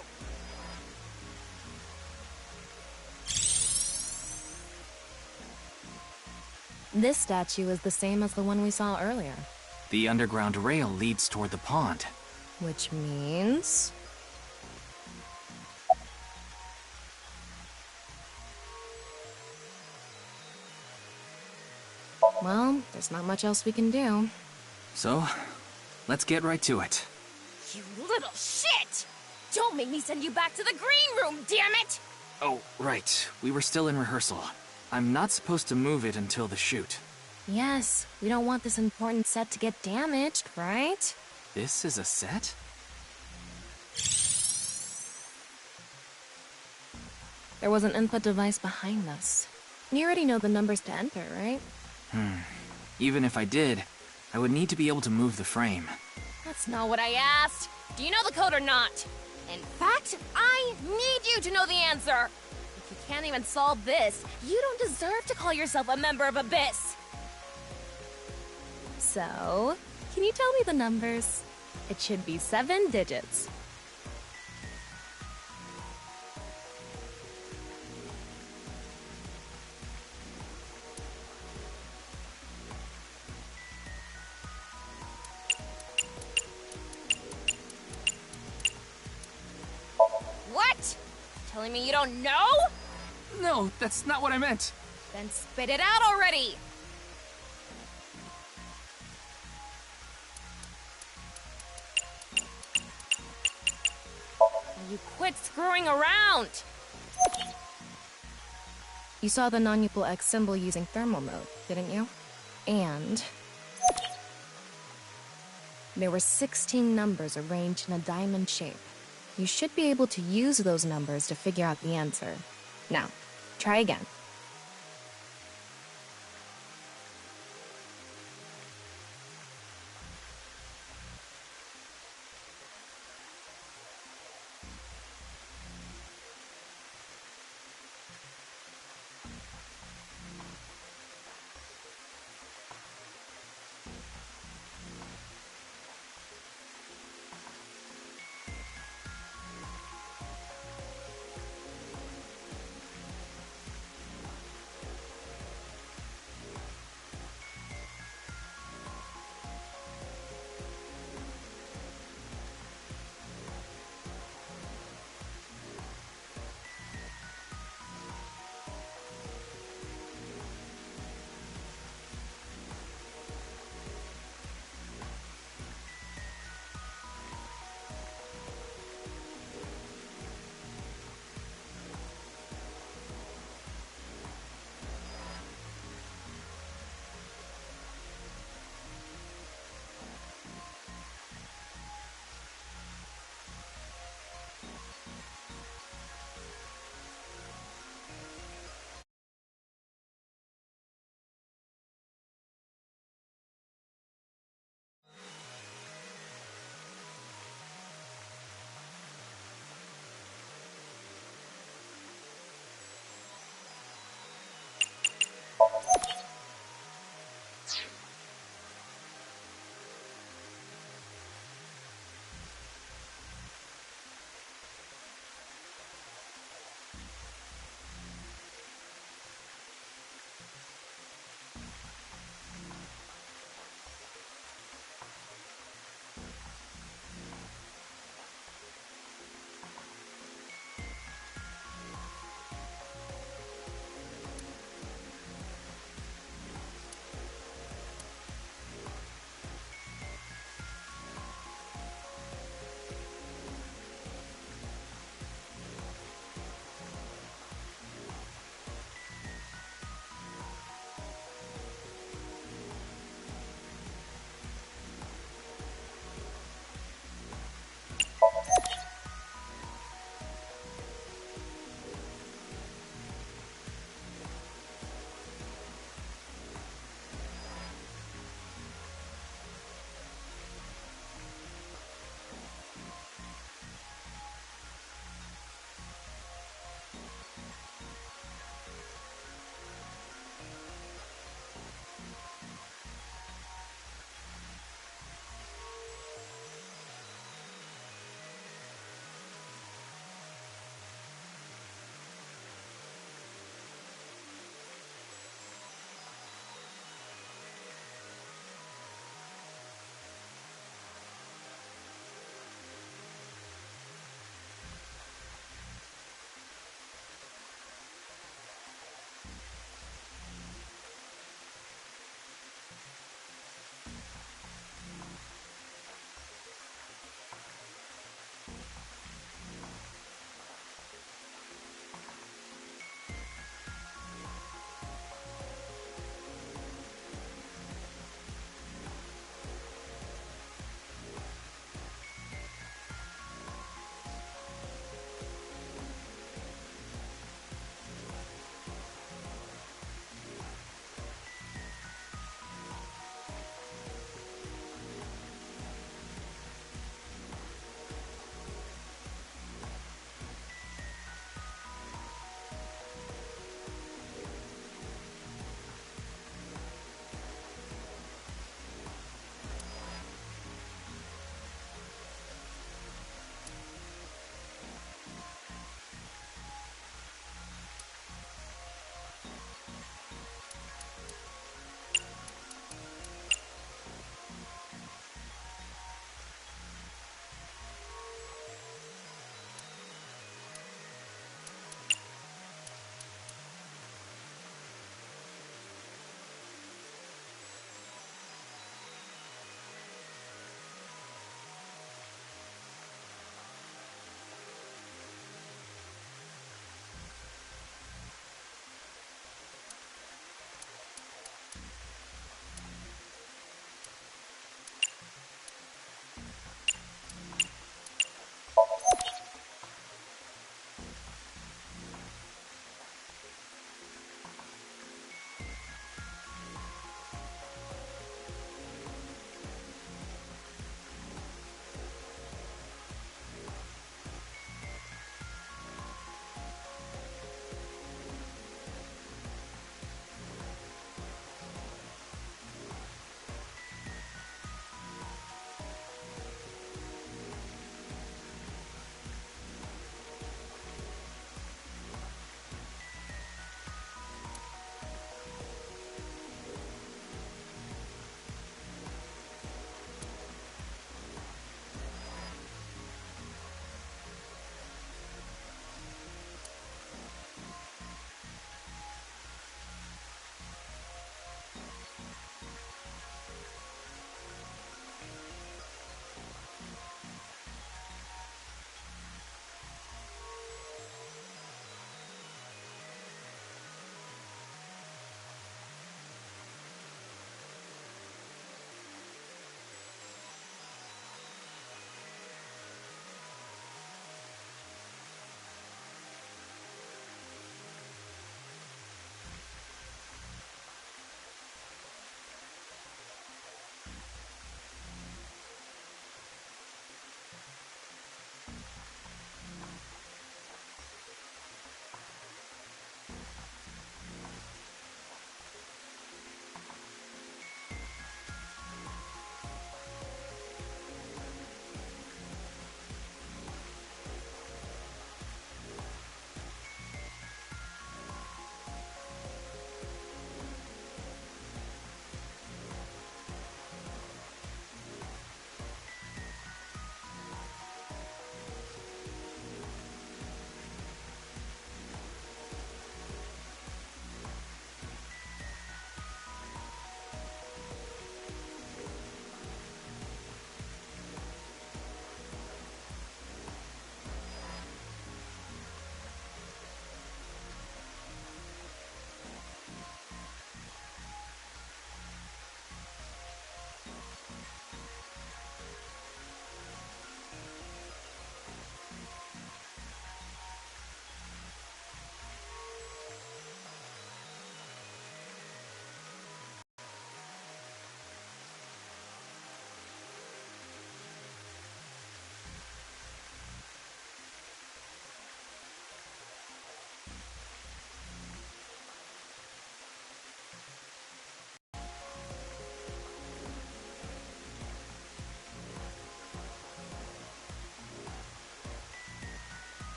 This statue is the same as the one we saw earlier. The underground rail leads toward the pond. Which means... Well, there's not much else we can do. So, let's get right to it. You little shit! Don't make me send you back to the green room, damn it! Oh, right. We were still in rehearsal. I'm not supposed to move it until the shoot. Yes, we don't want this important set to get damaged, right? This is a set? There was an input device behind this. You already know the numbers to enter, right? Even if I did, I would need to be able to move the frame. That's That's not what I asked. Do you know the code or not? In fact, I need you to know the answer. If you can't even solve this, you don't deserve to call yourself a member of Abyss. So, can you tell me the numbers? It should be 7 digits. What? Telling me you don't know? No, that's not what I meant. Then spit it out already! You quit screwing around! You saw the non-equal X symbol using thermal mode, didn't you? And there were 16 numbers arranged in a diamond shape. You should be able to use those numbers to figure out the answer. Now, try again.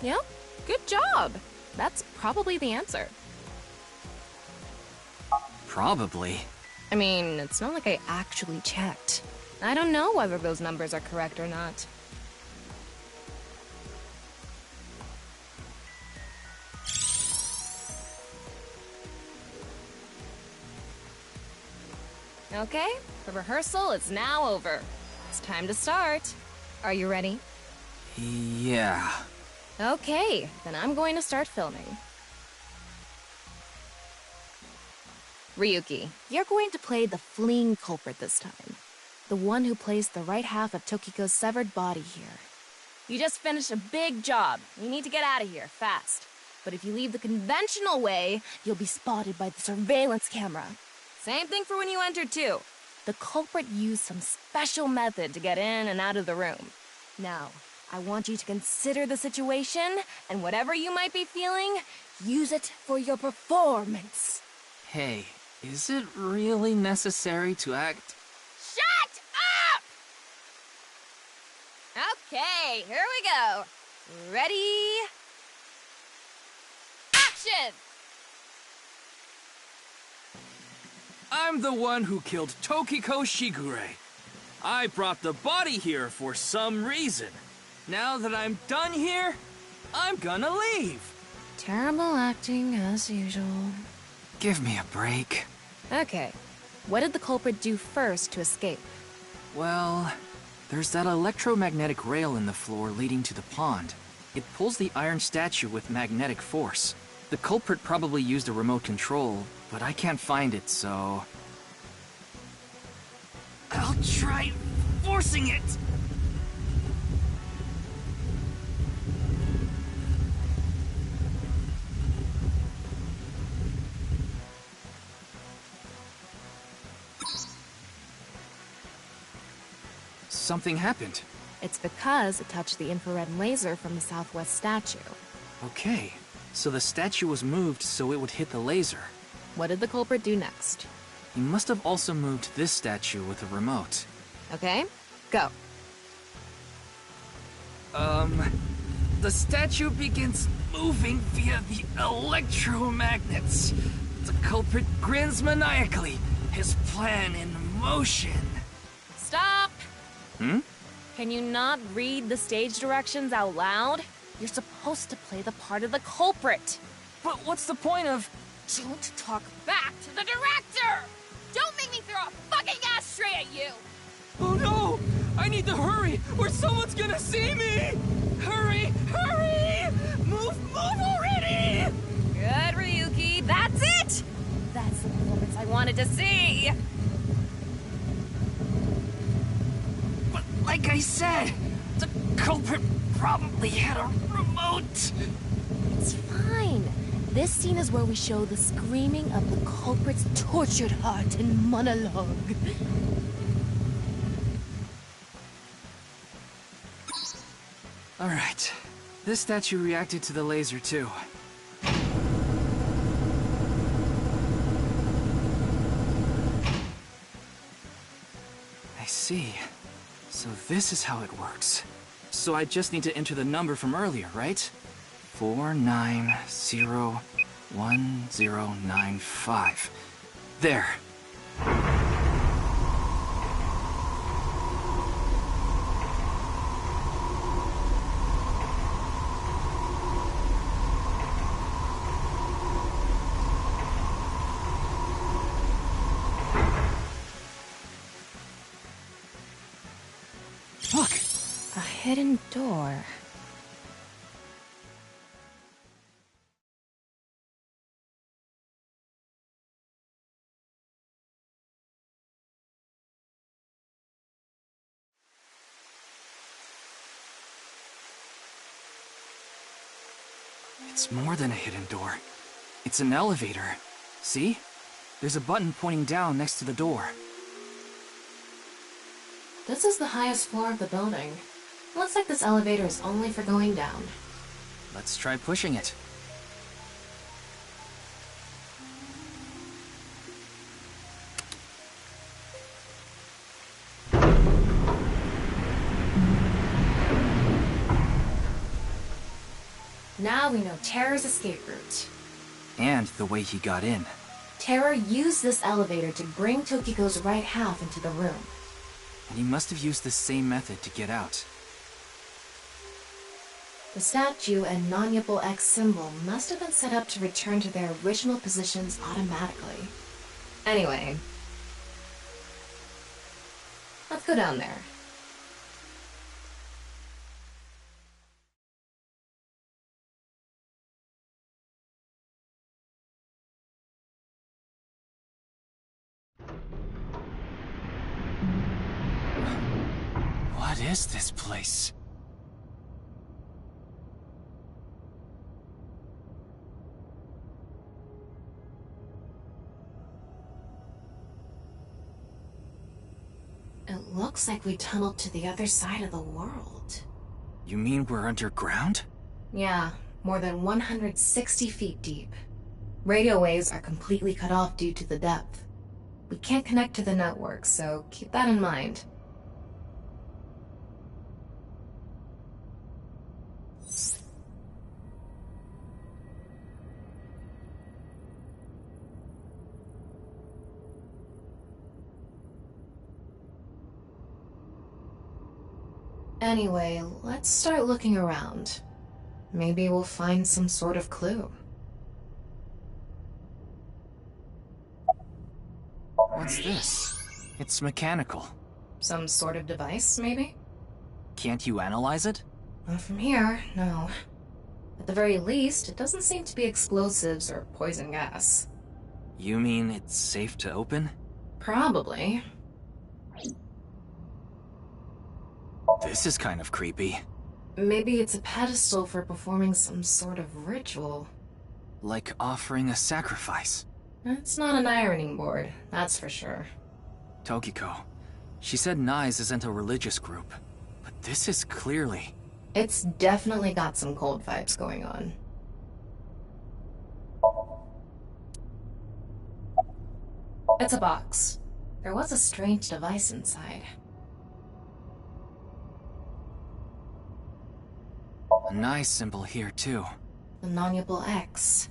Yep, good job. That's probably the answer. Probably. I mean, it's not like I actually checked. I don't know whether those numbers are correct or not. Okay, the rehearsal is now over. It's time to start. Are you ready? Yeah. Okay, then I'm going to start filming. Ryuki, you're going to play the fleeing culprit this time. The one who placed the right half of Tokiko's severed body here. You just finished a big job. You need to get out of here, fast. But if you leave the conventional way, you'll be spotted by the surveillance camera. Same thing for when you entered, too. The culprit used some special method to get in and out of the room. Now, I want you to consider the situation, and whatever you might be feeling, use it for your performance. Hey, is it really necessary to act? Shut up! Okay, here we go. Ready? Action! I'm the one who killed Tokiko Shigure. I brought the body here for some reason. Now that I'm done here, I'm gonna leave. Terrible acting, as usual. Give me a break. Okay, what did the culprit do first to escape? Well, there's that electromagnetic rail in the floor leading to the pond. It pulls the iron statue with magnetic force. The culprit probably used a remote control, but I can't find it, so... I'll try forcing it! Something happened. It's because it touched the infrared laser from the southwest statue. Okay, so the statue was moved so it would hit the laser. What did the culprit do next? He must have also moved this statue with a remote. Okay, go. The statue begins moving via the electromagnets. The culprit grins maniacally, his plan in motion. Stop! Hmm? Can you not read the stage directions out loud? You're supposed to play the part of the culprit. But what's the point of... Don't talk back to the director! Don't make me throw a fucking ashtray at you! Oh no! I need to hurry, or someone's gonna see me! Hurry! Hurry! Move already! Good, Ryuki, that's it! That's the performance I wanted to see! But like I said, the culprit probably had a remote! It's fine. This scene is where we show the screaming of the culprit's tortured heart in monologue. Alright. This statue reacted to the laser too. I see. So this is how it works. So I just need to enter the number from earlier, right? 49011095. There. Look! A hidden door. It's more than a hidden door. It's an elevator. See? There's a button pointing down next to the door. This is the highest floor of the building. Looks like this elevator is only for going down. Let's try pushing it. Now we know Terror's escape route. And the way he got in. Terror used this elevator to bring Tokiko's right half into the room. And he must have used the same method to get out. The statue and non-Yipple X symbol must have been set up to return to their original positions automatically. Anyway, let's go down there. What is this place? It looks like we tunneled to the other side of the world. You mean we're underground? Yeah, more than 160 feet deep. Radio waves are completely cut off due to the depth. We can't connect to the network, so keep that in mind. Anyway, let's start looking around. Maybe we'll find some sort of clue. What's this? It's mechanical. Some sort of device, maybe? Can't you analyze it? Not from here, no. At the very least, it doesn't seem to be explosives or poison gas. You mean it's safe to open? Probably. This is kind of creepy. Maybe it's a pedestal for performing some sort of ritual. Like offering a sacrifice. It's not an ironing board, that's for sure. Tokiko. She said Nyes isn't a religious group, but this is clearly... It's definitely got some cold vibes going on. It's a box. There was a strange device inside. A nice symbol here, too. The non-Yipple X.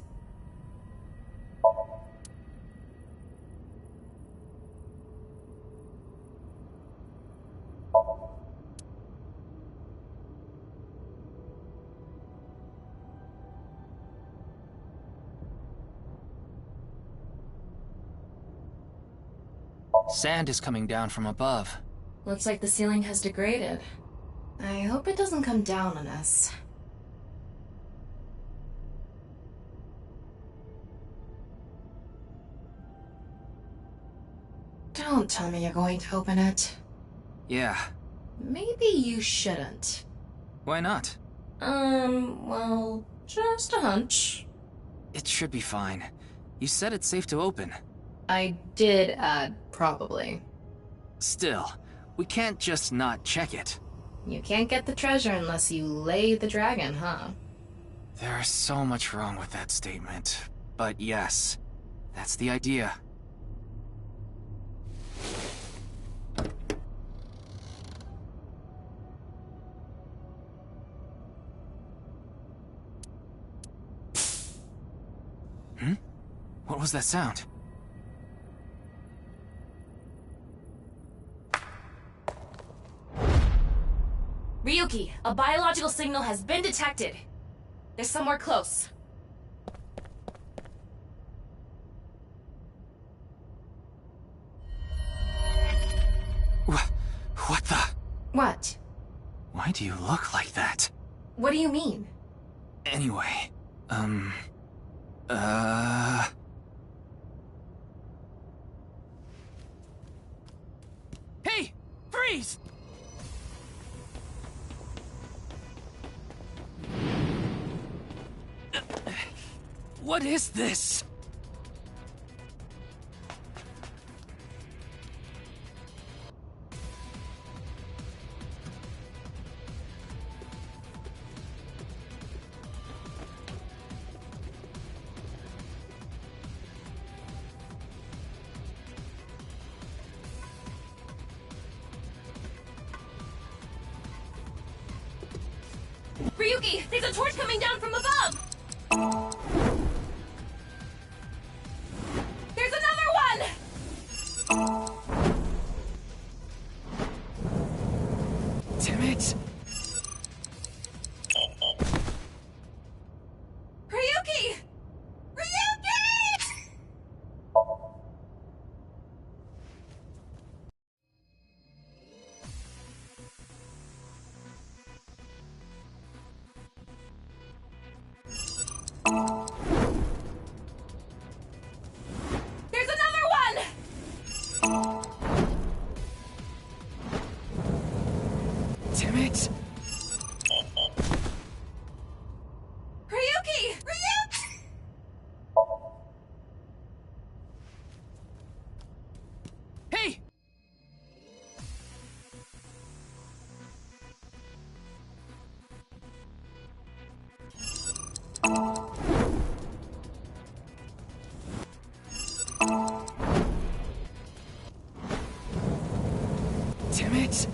Sand is coming down from above. Looks like the ceiling has degraded. I hope it doesn't come down on us. Don't tell me you're going to open it. Yeah. Maybe you shouldn't. Why not? Well, just a hunch. It should be fine. You said it's safe to open. I did add probably. Still, we can't just not check it. You can't get the treasure unless you lay the dragon, huh? There's so much wrong with that statement. But yes, that's the idea. What was that sound? Ryuki, a biological signal has been detected. They're somewhere close. What the? What? Why do you look like that? What do you mean? Anyway, Hey! Freeze! What is this? Ryuki, there's a torch coming down from above! There's another one! Damn it! Ryuki! Ryuki! There's another one! Damn it! Ryuki! Ryuki! Hey! Damn it!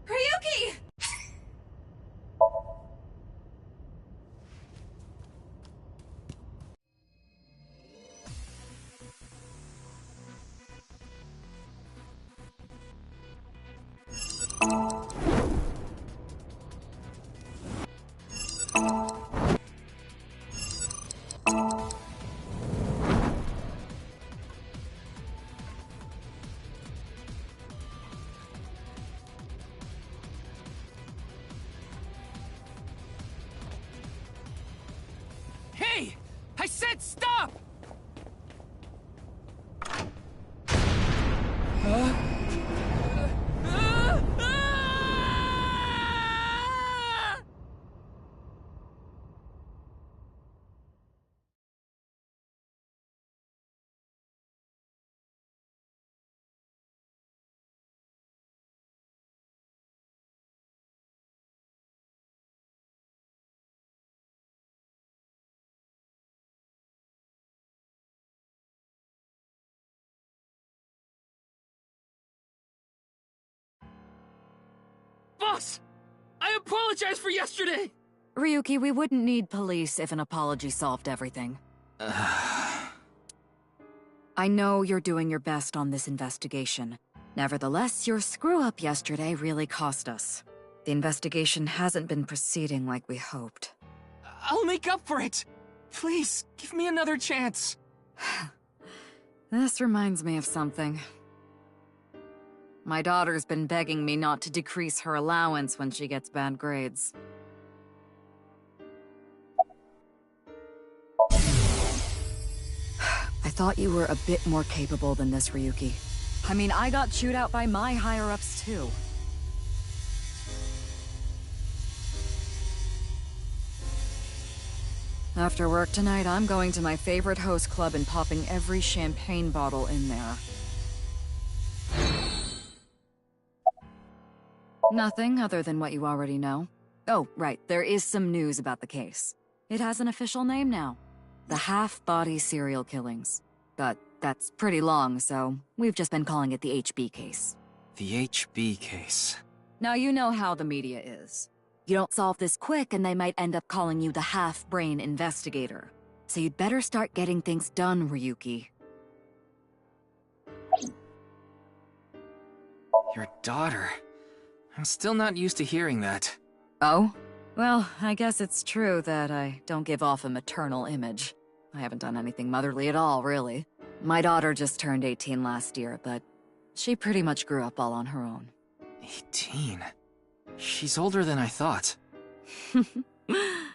Ryuki! Hey! I said stop! Huh? Boss! I apologize for yesterday! Ryuki, we wouldn't need police if an apology solved everything. I know you're doing your best on this investigation. Nevertheless, your screw-up yesterday really cost us. The investigation hasn't been proceeding like we hoped. I'll make up for it! Please, give me another chance. This reminds me of something. My daughter's been begging me not to decrease her allowance when she gets bad grades. I thought you were a bit more capable than this, Ryuki. I mean, I got chewed out by my higher-ups, too. After work tonight, I'm going to my favorite host club and popping every champagne bottle in there. Nothing other than what you already know. Oh, right, there is some news about the case. It has an official name now. The half-body serial killings. But that's pretty long, so we've just been calling it the HB case. The HB case. Now you know how the media is. You don't solve this quick and they might end up calling you the half-brain investigator. So you'd better start getting things done, Ryuki. Your daughter. I'm still not used to hearing that. Oh? Well, I guess it's true that I don't give off a maternal image. I haven't done anything motherly at all, really. My daughter just turned 18 last year, but she pretty much grew up all on her own. 18? She's older than I thought.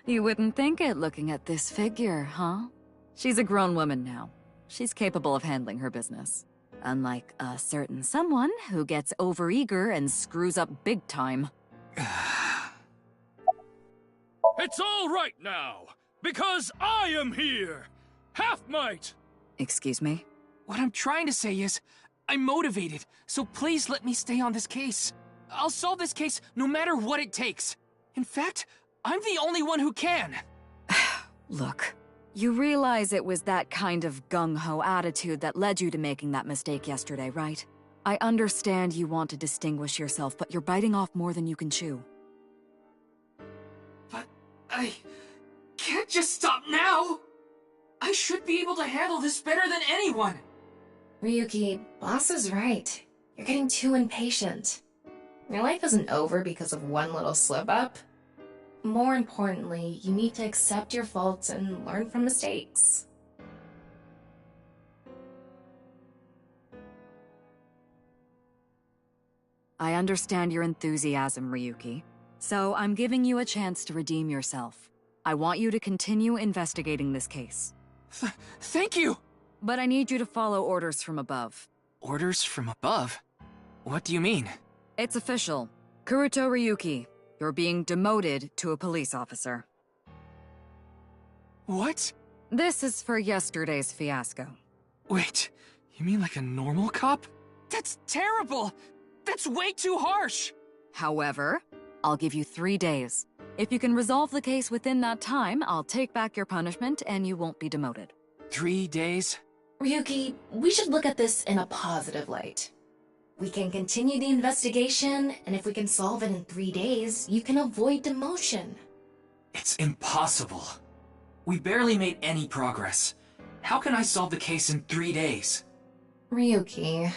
You wouldn't think it looking at this figure, huh? She's a grown woman now. She's capable of handling her business. Unlike a certain someone who gets overeager and screws up big time. It's all right now, because I am here! Half-Might! Excuse me? What I'm trying to say is, I'm motivated, so please let me stay on this case. I'll solve this case no matter what it takes. In fact, I'm the only one who can. Look, you realize it was that kind of gung-ho attitude that led you to making that mistake yesterday, right? I understand you want to distinguish yourself, but you're biting off more than you can chew. But I can't just stop now! I should be able to handle this better than anyone! Ryuki, boss is right. You're getting too impatient. Your life isn't over because of one little slip-up. More importantly, you need to accept your faults and learn from mistakes. I understand your enthusiasm, Ryuki. So I'm giving you a chance to redeem yourself. I want you to continue investigating this case. Thank you! But I need you to follow orders from above. Orders from above? What do you mean? It's official. Kuruto Ryuki, you're being demoted to a police officer. What? This is for yesterday's fiasco. Wait, you mean like a normal cop? That's terrible! That's way too harsh! However, I'll give you 3 days. If you can resolve the case within that time, I'll take back your punishment and you won't be demoted. 3 days? Ryuki, we should look at this in a positive light. We can continue the investigation, and if we can solve it in 3 days, you can avoid demotion. It's impossible. We barely made any progress. How can I solve the case in 3 days? Ryuki...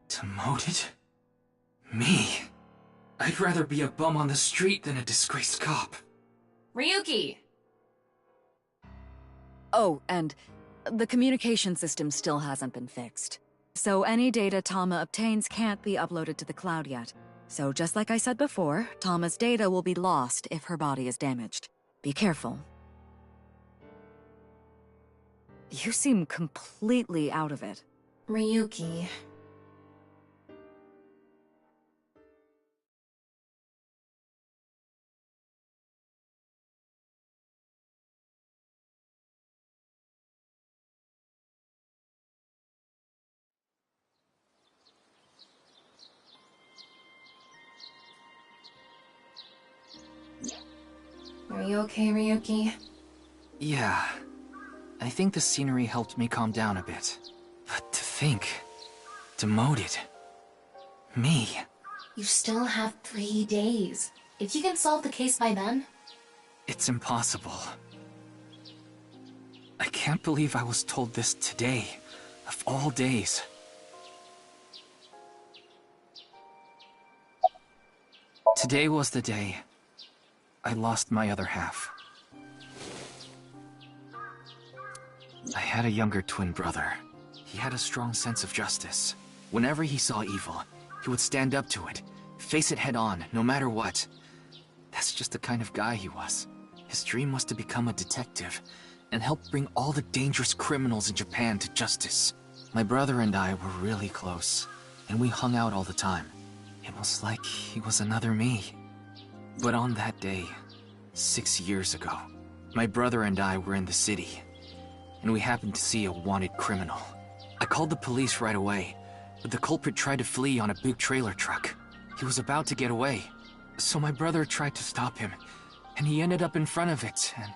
Demoted? Me? I'd rather be a bum on the street than a disgraced cop. Ryuki! Oh, and the communication system still hasn't been fixed. So any data Tama obtains can't be uploaded to the cloud yet. So just like I said before, Tama's data will be lost if her body is damaged. Be careful. You seem completely out of it. Ryuki... Are you okay, Ryuki? Yeah. I think the scenery helped me calm down a bit. But to think... demoted... me... You still have 3 days. If you can solve the case by then... It's impossible. I can't believe I was told this today, of all days. Today was the day I lost my other half. I had a younger twin brother. He had a strong sense of justice. Whenever he saw evil, he would stand up to it, face it head on, no matter what. That's just the kind of guy he was. His dream was to become a detective and help bring all the dangerous criminals in Japan to justice. My brother and I were really close, and we hung out all the time. It was like he was another me. But on that day, 6 years ago, my brother and I were in the city, and we happened to see a wanted criminal. I called the police right away, but the culprit tried to flee on a big trailer truck. He was about to get away, so my brother tried to stop him, and he ended up in front of it, and...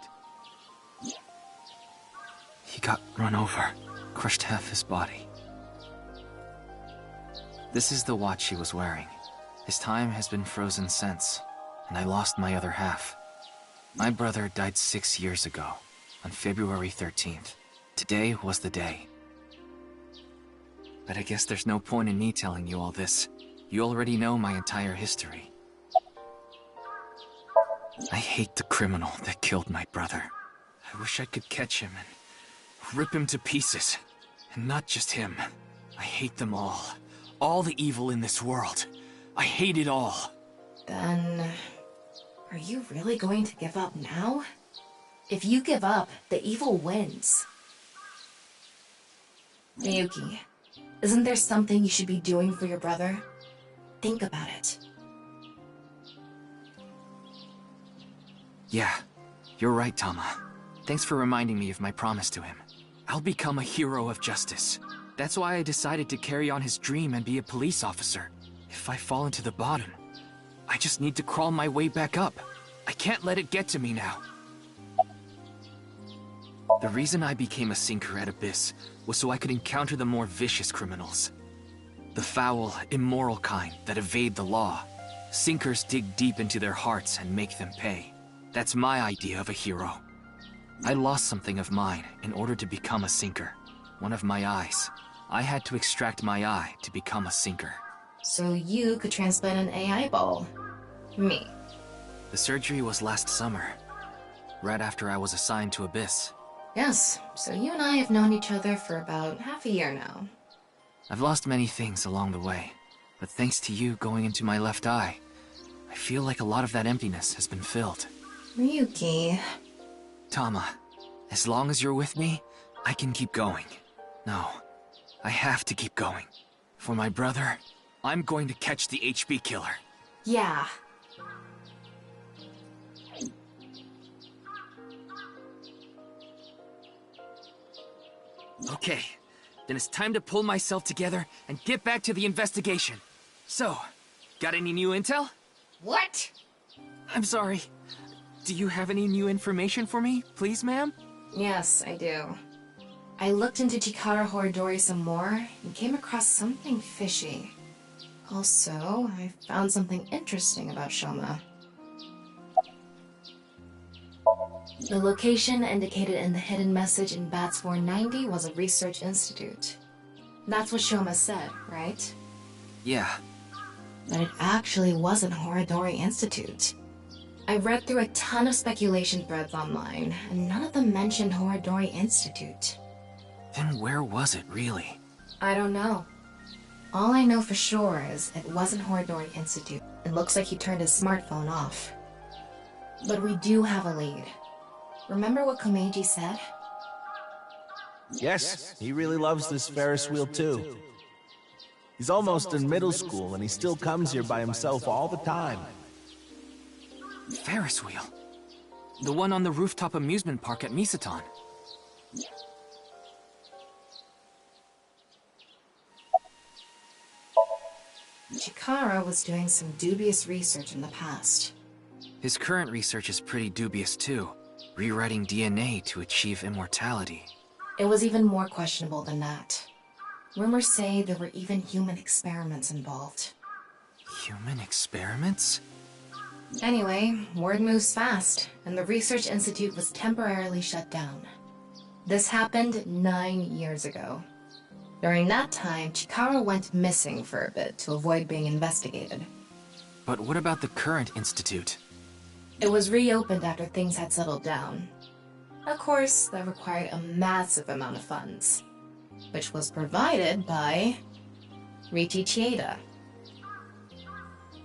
he got run over, crushed half his body. This is the watch he was wearing. His time has been frozen since, and I lost my other half. My brother died 6 years ago, on February 13th. Today was the day. But I guess there's no point in me telling you all this. You already know my entire history. I hate the criminal that killed my brother. I wish I could catch him and rip him to pieces. And not just him. I hate them all. All the evil in this world. I hate it all. Then... are you really going to give up now? If you give up, the evil wins. Ryuki, isn't there something you should be doing for your brother? Think about it. Yeah, you're right, Tama. Thanks for reminding me of my promise to him. I'll become a hero of justice. That's why I decided to carry on his dream and be a police officer. If I fall into the bottom, I just need to crawl my way back up. I can't let it get to me now. The reason I became a sinker at Abyss was so I could encounter the more vicious criminals. The foul, immoral kind that evade the law. Sinkers dig deep into their hearts and make them pay. That's my idea of a hero. I lost something of mine in order to become a sinker. One of my eyes. I had to extract my eye to become a sinker. So you could transplant an AI ball. Me. The surgery was last summer, right after I was assigned to Abyss. Yes, so you and I have known each other for about half a year now. I've lost many things along the way, but thanks to you going into my left eye, I feel like a lot of that emptiness has been filled. Ryuki... Tama, as long as you're with me, I can keep going. No, I have to keep going. For my brother, I'm going to catch the HB killer. Yeah. Okay, then it's time to pull myself together and get back to the investigation. So, got any new intel? What? I'm sorry. Do you have any new information for me, please, ma'am? Yes, I do. I looked into Chikara Horidori some more and came across something fishy. Also, I found something interesting about Shoma. The location indicated in the hidden message in Bats 490 was a research institute. That's what Shoma said, right? Yeah. But it actually wasn't Horidori Institute. I read through a ton of speculation threads online, and none of them mentioned Horidori Institute. Then where was it, really? I don't know. All I know for sure is it wasn't Horidori Institute. It looks like he turned his smartphone off. But we do have a lead. Remember what Komeiji said? Yes, he really loves this Ferris wheel too. He's almost in middle school and he still comes here by himself all the time. Ferris wheel? The one on the rooftop amusement park at Misaton. Chikara was doing some dubious research in the past. His current research is pretty dubious too. Rewriting DNA to achieve immortality. It was even more questionable than that. Rumors say there were even human experiments involved. Human experiments? Anyway, word moves fast, and the Research Institute was temporarily shut down. This happened 9 years ago. During that time, Chikara went missing for a bit to avoid being investigated. But what about the current institute? It was reopened after things had settled down. Of course, that required a massive amount of funds, which was provided by Riichi Chieda.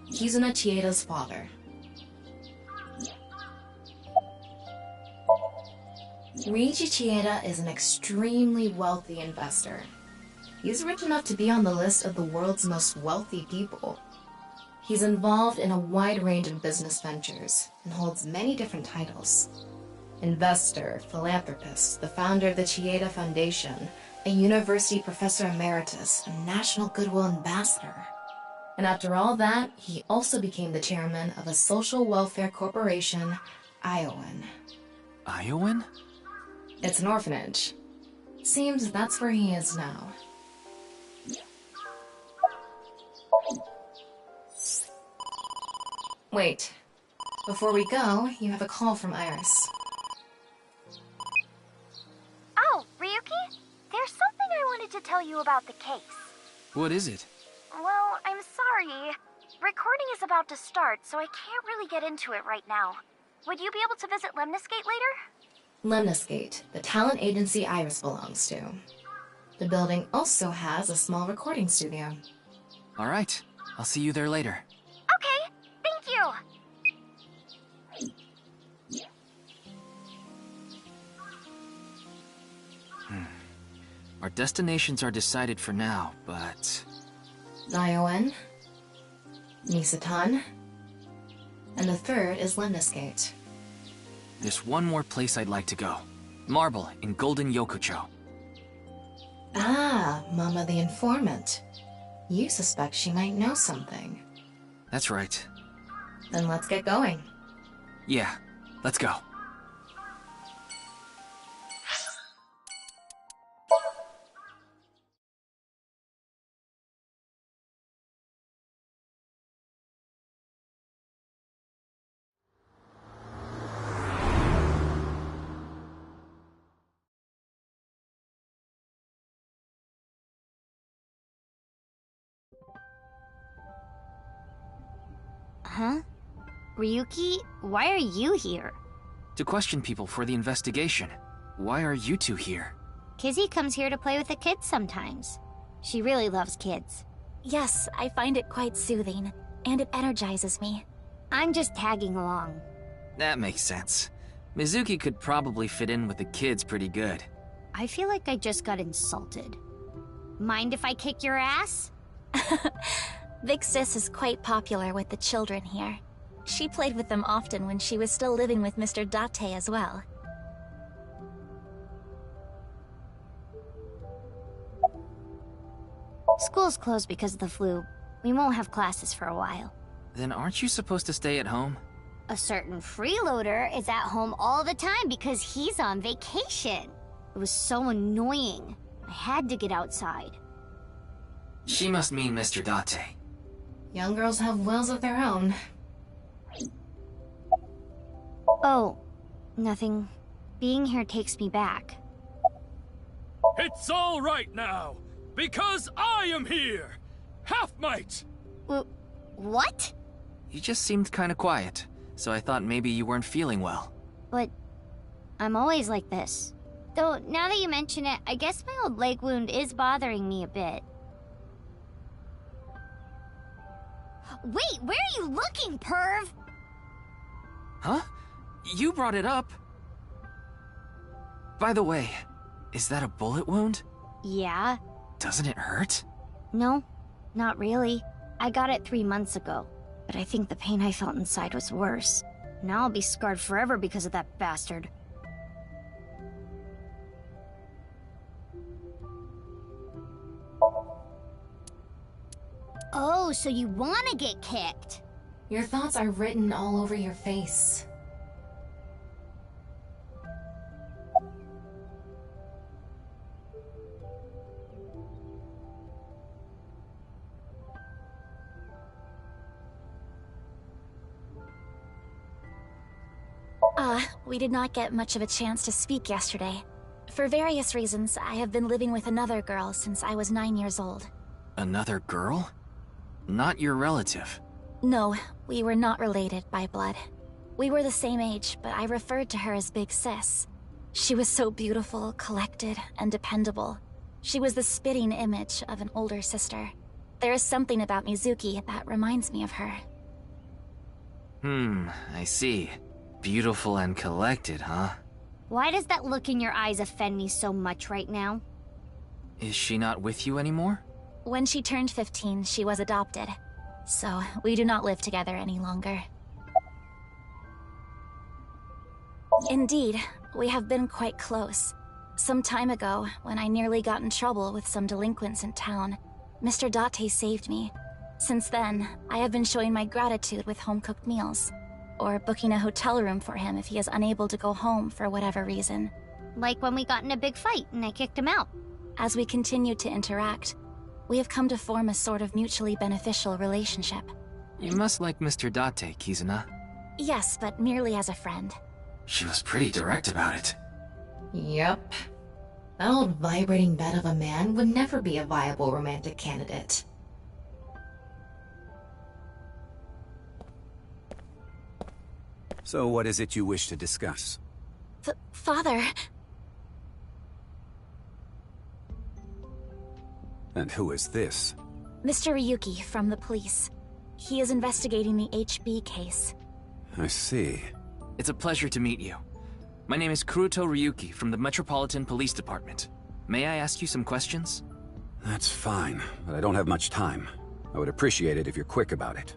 Kizuna Chieda's father. Riichi Chieda is an extremely wealthy investor. He's rich enough to be on the list of the world's most wealthy people. He's involved in a wide range of business ventures and holds many different titles. Investor, philanthropist, the founder of the Chieda Foundation, a university professor emeritus, a national goodwill ambassador. And after all that, he also became the chairman of a social welfare corporation, Iowan. Iowan? It's an orphanage. Seems that's where he is now. Wait. Before we go, you have a call from Iris. Oh, Ryuki? There's something I wanted to tell you about the case. What is it? Well, I'm sorry. Recording is about to start, so I can't really get into it right now. Would you be able to visit Lemniscate later? Lemniscate, the talent agency Iris belongs to. The building also has a small recording studio. All right. I'll see you there later. Okay, thank you! Our destinations are decided for now, but... Iowan, Misaton, and the third is Lemniscate. There's one more place I'd like to go. Marble in Golden Yokucho. Ah, Mama the Informant. You suspect she might know something. That's right. Then let's get going. Yeah, let's go. Huh? Ryuki, why are you here? To question people for the investigation. Why are you two here? Kizzy comes here to play with the kids sometimes. She really loves kids. Yes, I find it quite soothing, and it energizes me. I'm just tagging along. That makes sense. Mizuki could probably fit in with the kids pretty good. I feel like I just got insulted. Mind if I kick your ass? Big Sis is quite popular with the children here. She played with them often when she was still living with Mr. Date as well. School's closed because of the flu. We won't have classes for a while. Then aren't you supposed to stay at home? A certain freeloader is at home all the time because he's on vacation. It was so annoying. I had to get outside. She must mean Mr. Date. Young girls have wills of their own. Oh, nothing. Being here takes me back. It's all right now, because I am here! Half-mate! What? You just seemed kinda quiet, so I thought maybe you weren't feeling well. But I'm always like this. Though, now that you mention it, I guess my old leg wound is bothering me a bit. Wait, where are you looking, perv? Huh? You brought it up. By the way, is that a bullet wound? Yeah. Doesn't it hurt? No, not really. I got it 3 months ago, but I think the pain I felt inside was worse. Now I'll be scarred forever because of that bastard. Oh, so you want to get kicked? Your thoughts are written all over your face. We did not get much of a chance to speak yesterday. For various reasons, I have been living with another girl since I was 9 years old. Another girl? Not your relative. No, we were not related by blood. We were the same age, but I referred to her as Big Sis. She was so beautiful, collected, and dependable. She was the spitting image of an older sister. There is something about Mizuki that reminds me of her. I see. Beautiful and collected, huh? Why does that look in your eyes offend me so much right now? Is she not with you anymore? When she turned 15, she was adopted. So, we do not live together any longer. Indeed, we have been quite close. Some time ago, when I nearly got in trouble with some delinquents in town, Mr. Date saved me. Since then, I have been showing my gratitude with home-cooked meals, or booking a hotel room for him if he is unable to go home for whatever reason. Like when we got in a big fight and I kicked him out. As we continued to interact, we have come to form a sort of mutually beneficial relationship. You must like Mr. Date, Kizuna. Yes, but merely as a friend. She was pretty direct about it. Yep. That old vibrating bed of a man would never be a viable romantic candidate. So what is it you wish to discuss? Father... And who is this? Mr. Ryuki from the police. He is investigating the HB case. I see. It's a pleasure to meet you. My name is Kuruto Ryuki from the Metropolitan Police Department. May I ask you some questions? That's fine, but I don't have much time. I would appreciate it if you're quick about it.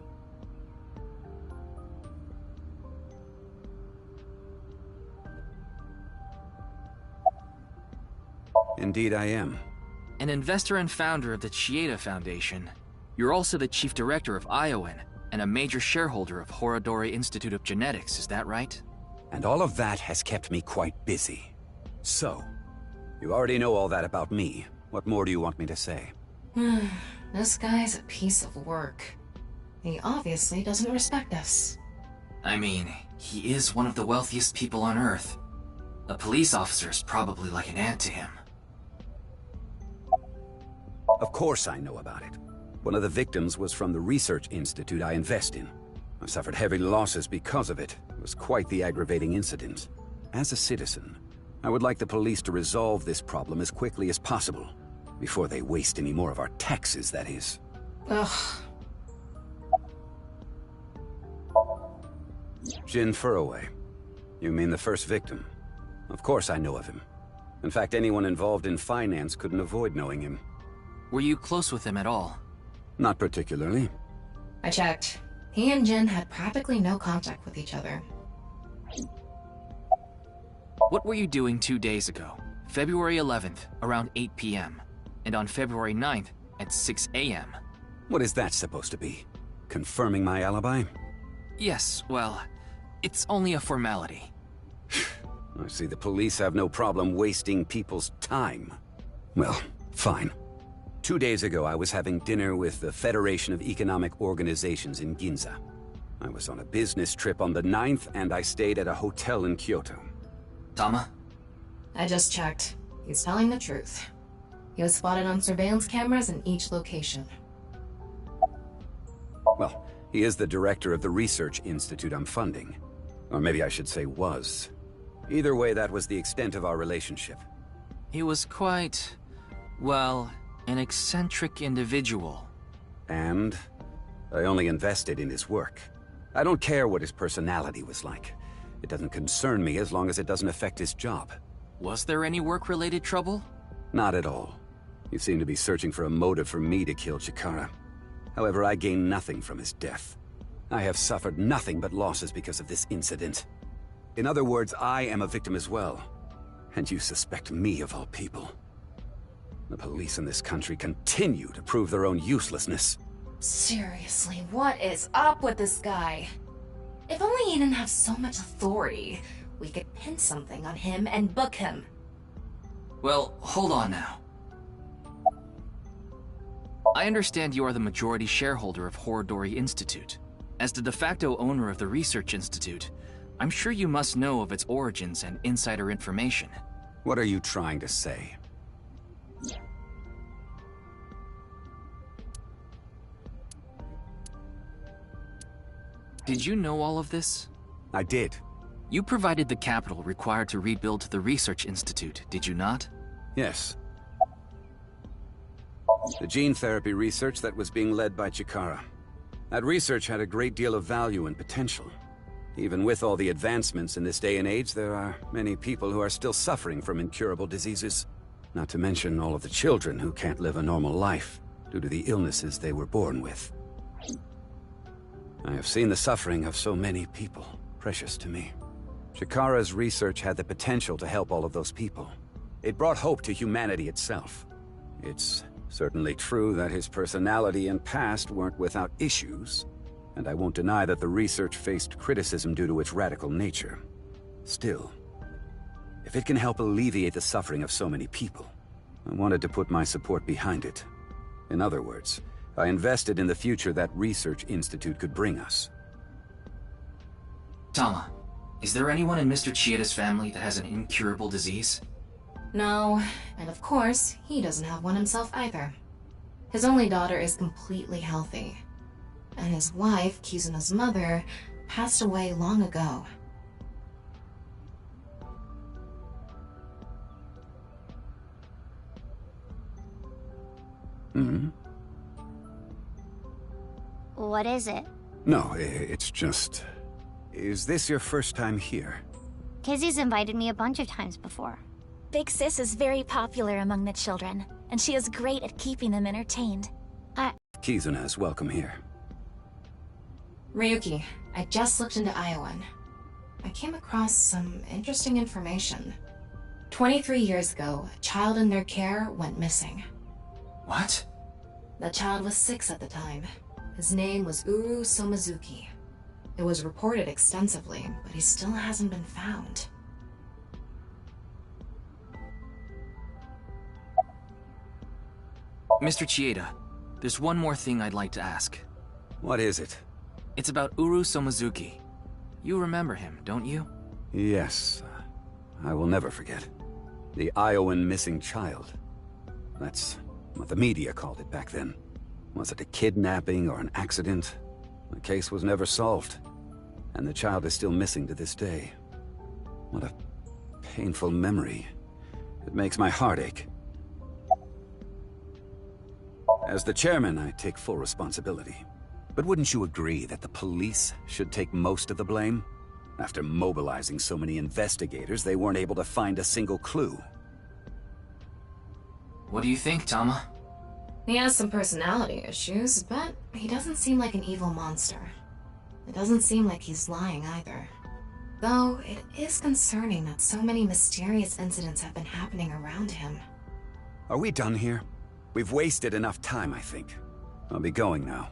Indeed I am. An investor and founder of the Chieda Foundation. You're also the chief director of Iowan, and a major shareholder of Horodori Institute of Genetics, is that right? And all of that has kept me quite busy. So, you already know all that about me. What more do you want me to say? This guy's a piece of work. He obviously doesn't respect us. I mean, he is one of the wealthiest people on Earth. A police officer is probably like an ant to him. Of course I know about it. One of the victims was from the research institute I invest in. I've suffered heavy losses because of it. It was quite the aggravating incident. As a citizen, I would like the police to resolve this problem as quickly as possible. Before they waste any more of our taxes, that is. Ugh. Jin Furroway. You mean the first victim? Of course I know of him. In fact, anyone involved in finance couldn't avoid knowing him. Were you close with him at all? Not particularly. I checked. He and Jin had practically no contact with each other. What were you doing 2 days ago? February 11th, around 8 p.m. And on February 9th, at 6 a.m. What is that supposed to be? Confirming my alibi? Yes, well, it's only a formality. I see the police have no problem wasting people's time. Well, fine. 2 days ago, I was having dinner with the Federation of Economic Organizations in Ginza. I was on a business trip on the 9th, and I stayed at a hotel in Kyoto. Tama? I just checked. He's telling the truth. He was spotted on surveillance cameras in each location. Well, he is the director of the research institute I'm funding. Or maybe I should say was. Either way, that was the extent of our relationship. He was quite, well, an eccentric individual. And I only invested in his work. I don't care what his personality was like. It doesn't concern me as long as it doesn't affect his job. Was there any work-related trouble? Not at all. You seem to be searching for a motive for me to kill Chikara. However, I gain nothing from his death. I have suffered nothing but losses because of this incident. In other words, I am a victim as well. And you suspect me of all people. The police in this country continue to prove their own uselessness. Seriously, what is up with this guy? If only he didn't have so much authority, we could pin something on him and book him. Well, hold on now. I understand you are the majority shareholder of Horodori Institute. As the de facto owner of the Research Institute, I'm sure you must know of its origins and insider information. What are you trying to say? Did you know all of this? I did. You provided the capital required to rebuild the Research Institute, did you not? Yes. The gene therapy research that was being led by Chikara. That research had a great deal of value and potential. Even with all the advancements in this day and age, there are many people who are still suffering from incurable diseases. Not to mention all of the children who can't live a normal life due to the illnesses they were born with. I have seen the suffering of so many people, precious to me. Chikara's research had the potential to help all of those people. It brought hope to humanity itself. It's certainly true that his personality and past weren't without issues, and I won't deny that the research faced criticism due to its radical nature. Still, if it can help alleviate the suffering of so many people, I wanted to put my support behind it. In other words, I invested in the future that Research Institute could bring us. Tama, is there anyone in Mr. Chieda's family that has an incurable disease? No, and of course, he doesn't have one himself either. His only daughter is completely healthy. And his wife, Kizuna's mother, passed away long ago. Hmm? What is it? No, it's just... Is this your first time here? Kizzy's invited me a bunch of times before. Big Sis is very popular among the children, and she is great at keeping them entertained. Kizuna is welcome here. Ryuki, I just looked into Iowan. I came across some interesting information. 23 years ago, a child in their care went missing. What? The child was 6 at the time. His name was Uru Somazuki. It was reported extensively, but he still hasn't been found. Mr. Chieda, there's one more thing I'd like to ask. What is it? It's about Uru Somazuki. You remember him, don't you? Yes. I will never forget. The Iowan missing child. That's what the media called it back then. Was it a kidnapping or an accident? The case was never solved, and the child is still missing to this day. What a painful memory. It makes my heart ache. As the chairman, I take full responsibility. But wouldn't you agree that the police should take most of the blame? After mobilizing so many investigators, they weren't able to find a single clue. What do you think, Tama? He has some personality issues, but he doesn't seem like an evil monster. It doesn't seem like he's lying either. Though, it is concerning that so many mysterious incidents have been happening around him. Are we done here? We've wasted enough time, I think. I'll be going now.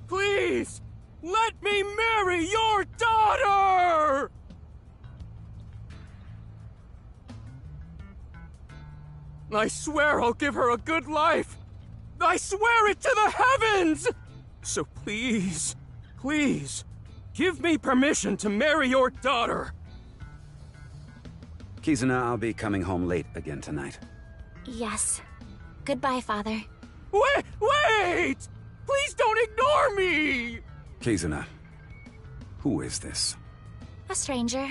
Please! Let me marry your daughter! I swear I'll give her a good life! I swear it to the heavens! So please, please, give me permission to marry your daughter! Kizuna, I'll be coming home late again tonight. Yes. Goodbye, Father. Wait! Please don't ignore me! Kizuna, who is this? A stranger.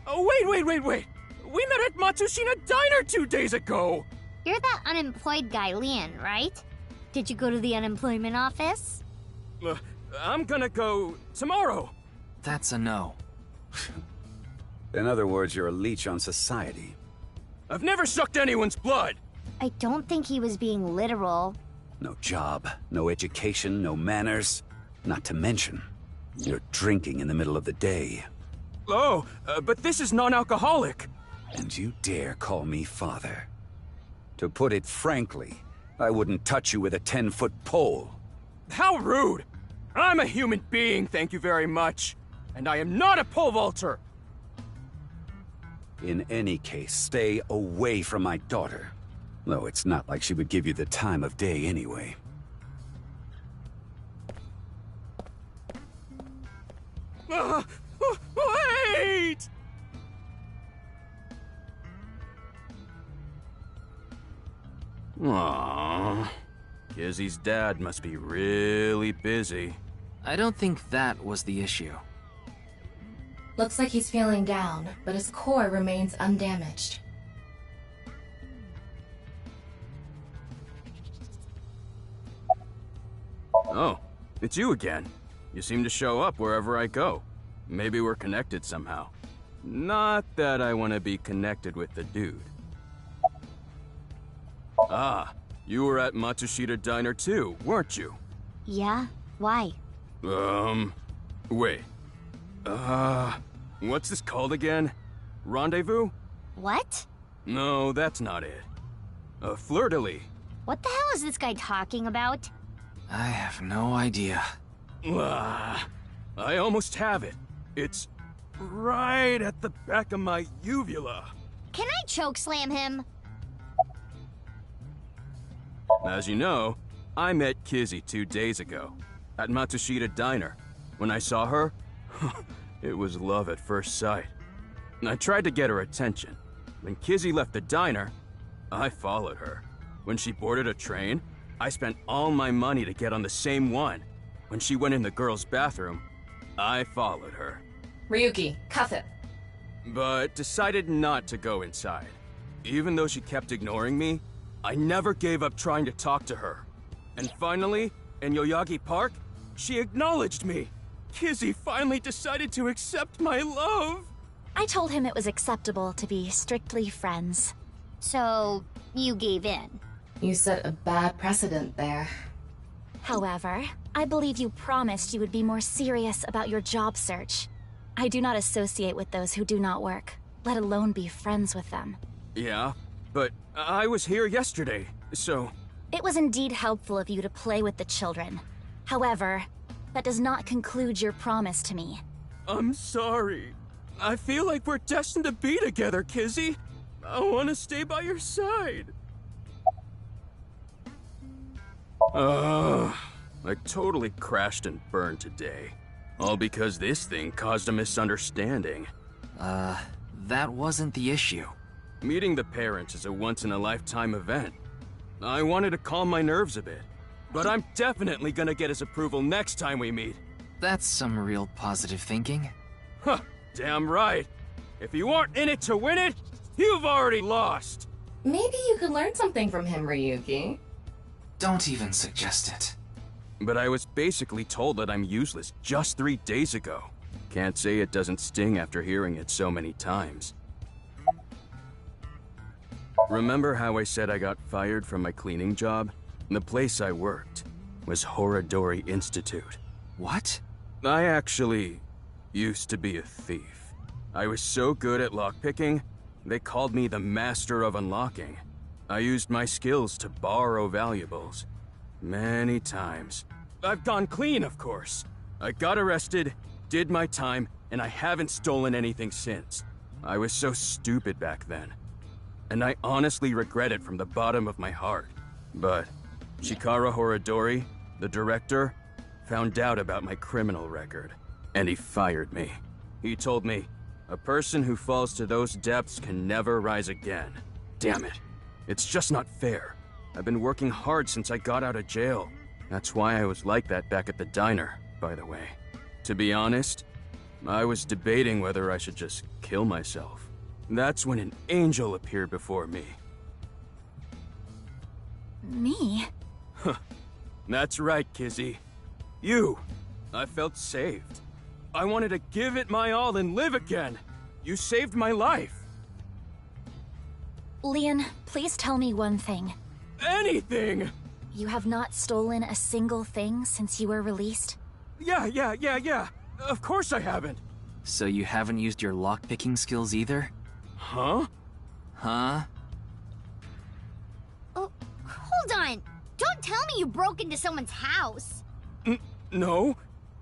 Oh, wait! We met at Matsushita Diner 2 days ago! You're that unemployed guy, Leon, right? Did you go to the unemployment office? I'm gonna go tomorrow. That's a no. In other words, you're a leech on society. I've never sucked anyone's blood! I don't think he was being literal. No job, no education, no manners. Not to mention, you're drinking in the middle of the day. Oh, but this is non-alcoholic. And you dare call me father? To put it frankly, I wouldn't touch you with a 10-foot pole. How rude! I'm a human being, thank you very much. And I am not a pole vaulter! In any case, stay away from my daughter. Though it's not like she would give you the time of day anyway. Wait! Aww. Kizzy's dad must be really busy. I don't think that was the issue. Looks like he's feeling down, but his core remains undamaged. Oh, it's you again. You seem to show up wherever I go. Maybe we're connected somehow. Not that I want to be connected with the dude. Ah, you were at Matsushita Diner too, weren't you? Yeah? Why? Wait. What's this called again? Rendezvous? What? No, that's not it. Fleur-de-lis. What the hell is this guy talking about? I have no idea. I almost have it. It's right at the back of my uvula. Can I chokeslam him? As you know, I met Kizzy 2 days ago at Matsushita Diner. When I saw her, it was love at first sight. I tried to get her attention. When Kizzy left the diner, I followed her. When she boarded a train, I spent all my money to get on the same one. When she went in the girls' bathroom, I followed her. Ryuki, cuff it. But decided not to go inside. Even though she kept ignoring me, I never gave up trying to talk to her. And finally, in Yoyagi Park, she acknowledged me. Kizzy finally decided to accept my love. I told him it was acceptable to be strictly friends. So, you gave in? You set a bad precedent there. However, I believe you promised you would be more serious about your job search. I do not associate with those who do not work, let alone be friends with them. Yeah, but I was here yesterday, so... It was indeed helpful of you to play with the children. However, that does not conclude your promise to me. I'm sorry. I feel like we're destined to be together, Kizzy. I want to stay by your side. I totally crashed and burned today. All because this thing caused a misunderstanding. That wasn't the issue. Meeting the parents is a once-in-a-lifetime event. I wanted to calm my nerves a bit, but I'm definitely gonna get his approval next time we meet. That's some real positive thinking. Huh, damn right. If you aren't in it to win it, you've already lost. Maybe you could learn something from him, Ryuki. Don't even suggest it. But I was basically told that I'm useless just 3 days ago. Can't say it doesn't sting after hearing it so many times. Remember how I said I got fired from my cleaning job? The place I worked was Horadori Institute. What? I actually used to be a thief. I was so good at lockpicking, they called me the Master of Unlocking. I used my skills to borrow valuables. Many times. I've gone clean, of course. I got arrested, did my time, and I haven't stolen anything since. I was so stupid back then. And I honestly regret it from the bottom of my heart. But Chikara Horadori, the director, found out about my criminal record, and he fired me. He told me, a person who falls to those depths can never rise again. Damn it. It's just not fair. I've been working hard since I got out of jail. That's why I was like that back at the diner, by the way. To be honest, I was debating whether I should just kill myself. That's when an angel appeared before me. Me? Huh. That's right, Kizzy. You. I felt saved. I wanted to give it my all and live again. You saved my life. Leon, please tell me one thing. Anything! You have not stolen a single thing since you were released? Yeah. Of course I haven't. So you haven't used your lockpicking skills either? Huh? Huh? Oh, hold on! Don't tell me you broke into someone's house! No,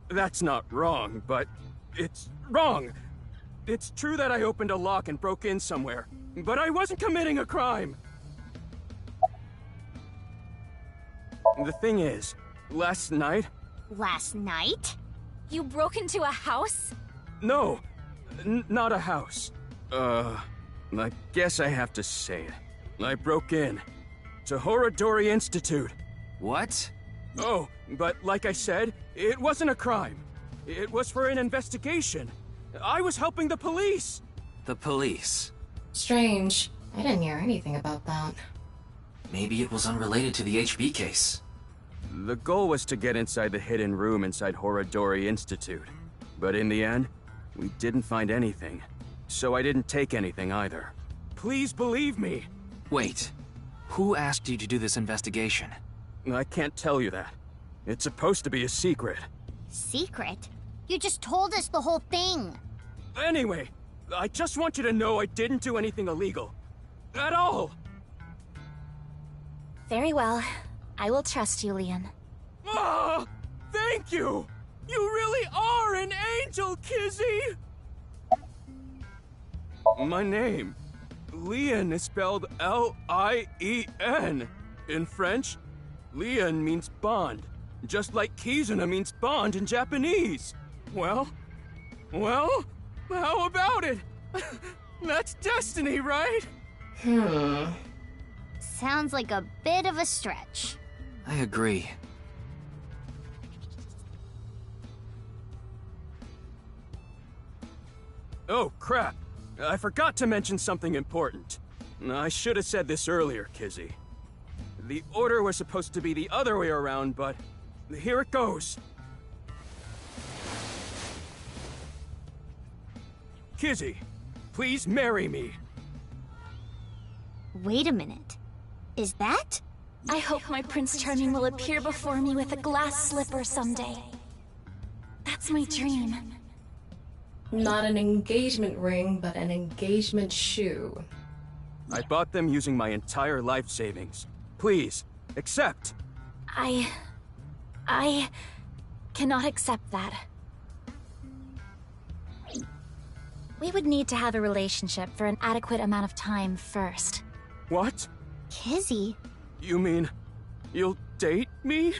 that's not wrong, but it's wrong. It's true that I opened a lock and broke in somewhere, but I wasn't committing a crime. The thing is, last night... Last night? You broke into a house? No, not a house. I guess I have to say it. I broke in to Horadori Institute. What? Oh, but like I said, it wasn't a crime. It was for an investigation. I was helping the police. The police? Strange. I didn't hear anything about that. Maybe it was unrelated to the HB case. The goal was to get inside the hidden room inside Horadori Institute. But in the end, we didn't find anything. So I didn't take anything either. Please believe me. Wait. Who asked you to do this investigation? I can't tell you that. It's supposed to be a secret. Secret? You just told us the whole thing. Anyway, I just want you to know I didn't do anything illegal. At all! Very well. I will trust you, Leon. Ah! Thank you! You really are an angel, Kizzy! My name, Leon, is spelled L-I-E-N. In French, Leon means bond, just like Kizuna means bond in Japanese. Well, how about it? That's destiny, right? Sounds like a bit of a stretch. I agree. Oh, crap. I forgot to mention something important. I should have said this earlier, Kizzy. The order was supposed to be the other way around, but here it goes. Kizzy, please marry me. Wait a minute. Is that? I hope my Prince Charming will appear before me with a glass slipper someday. That's my dream. Not an engagement ring, but an engagement shoe. I bought them using my entire life savings. Please, accept. I cannot accept that. We would need to have a relationship for an adequate amount of time first. What? Kizzy? You mean, you'll date me?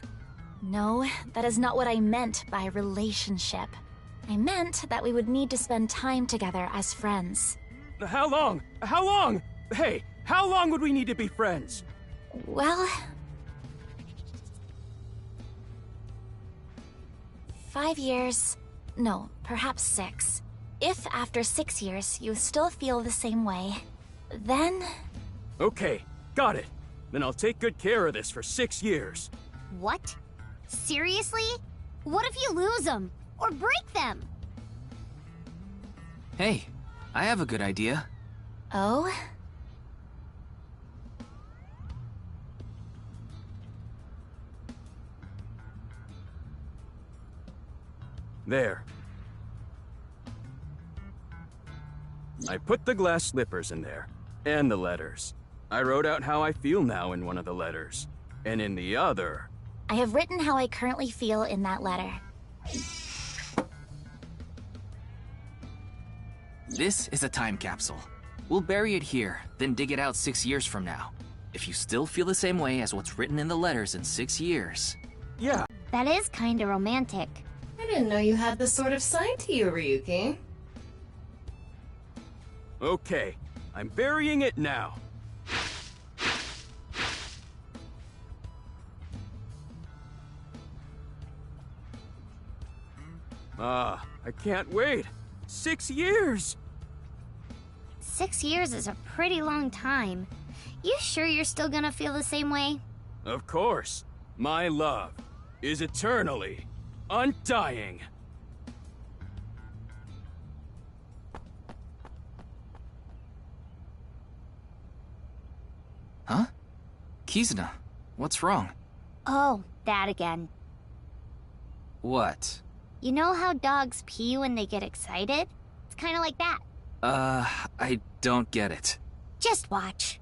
No, that is not what I meant by relationship. I meant that we would need to spend time together as friends. How long? How long? Hey, how long would we need to be friends? Well... 5 years. No, perhaps 6. If after 6 years you still feel the same way, then... Okay, got it. Then I'll take good care of this for 6 years. What? Seriously? What if you lose them? Or break them? Hey, I have a good idea. Oh? There. I put the glass slippers in there, and the letters. I wrote out how I feel now in one of the letters, and in the other... I have written how I currently feel in that letter. This is a time capsule. We'll bury it here, then dig it out 6 years from now. If you still feel the same way as what's written in the letters in 6 years... Yeah. That is kinda romantic. I didn't know you had this sort of side to you, Ryuki. Okay, I'm burying it now. I can't wait. 6 years! 6 years is a pretty long time. You sure you're still gonna feel the same way? Of course. My love is eternally undying. Huh? Kizuna, what's wrong? Oh, that again. What? You know how dogs pee when they get excited? It's kinda like that. I don't get it. Just watch.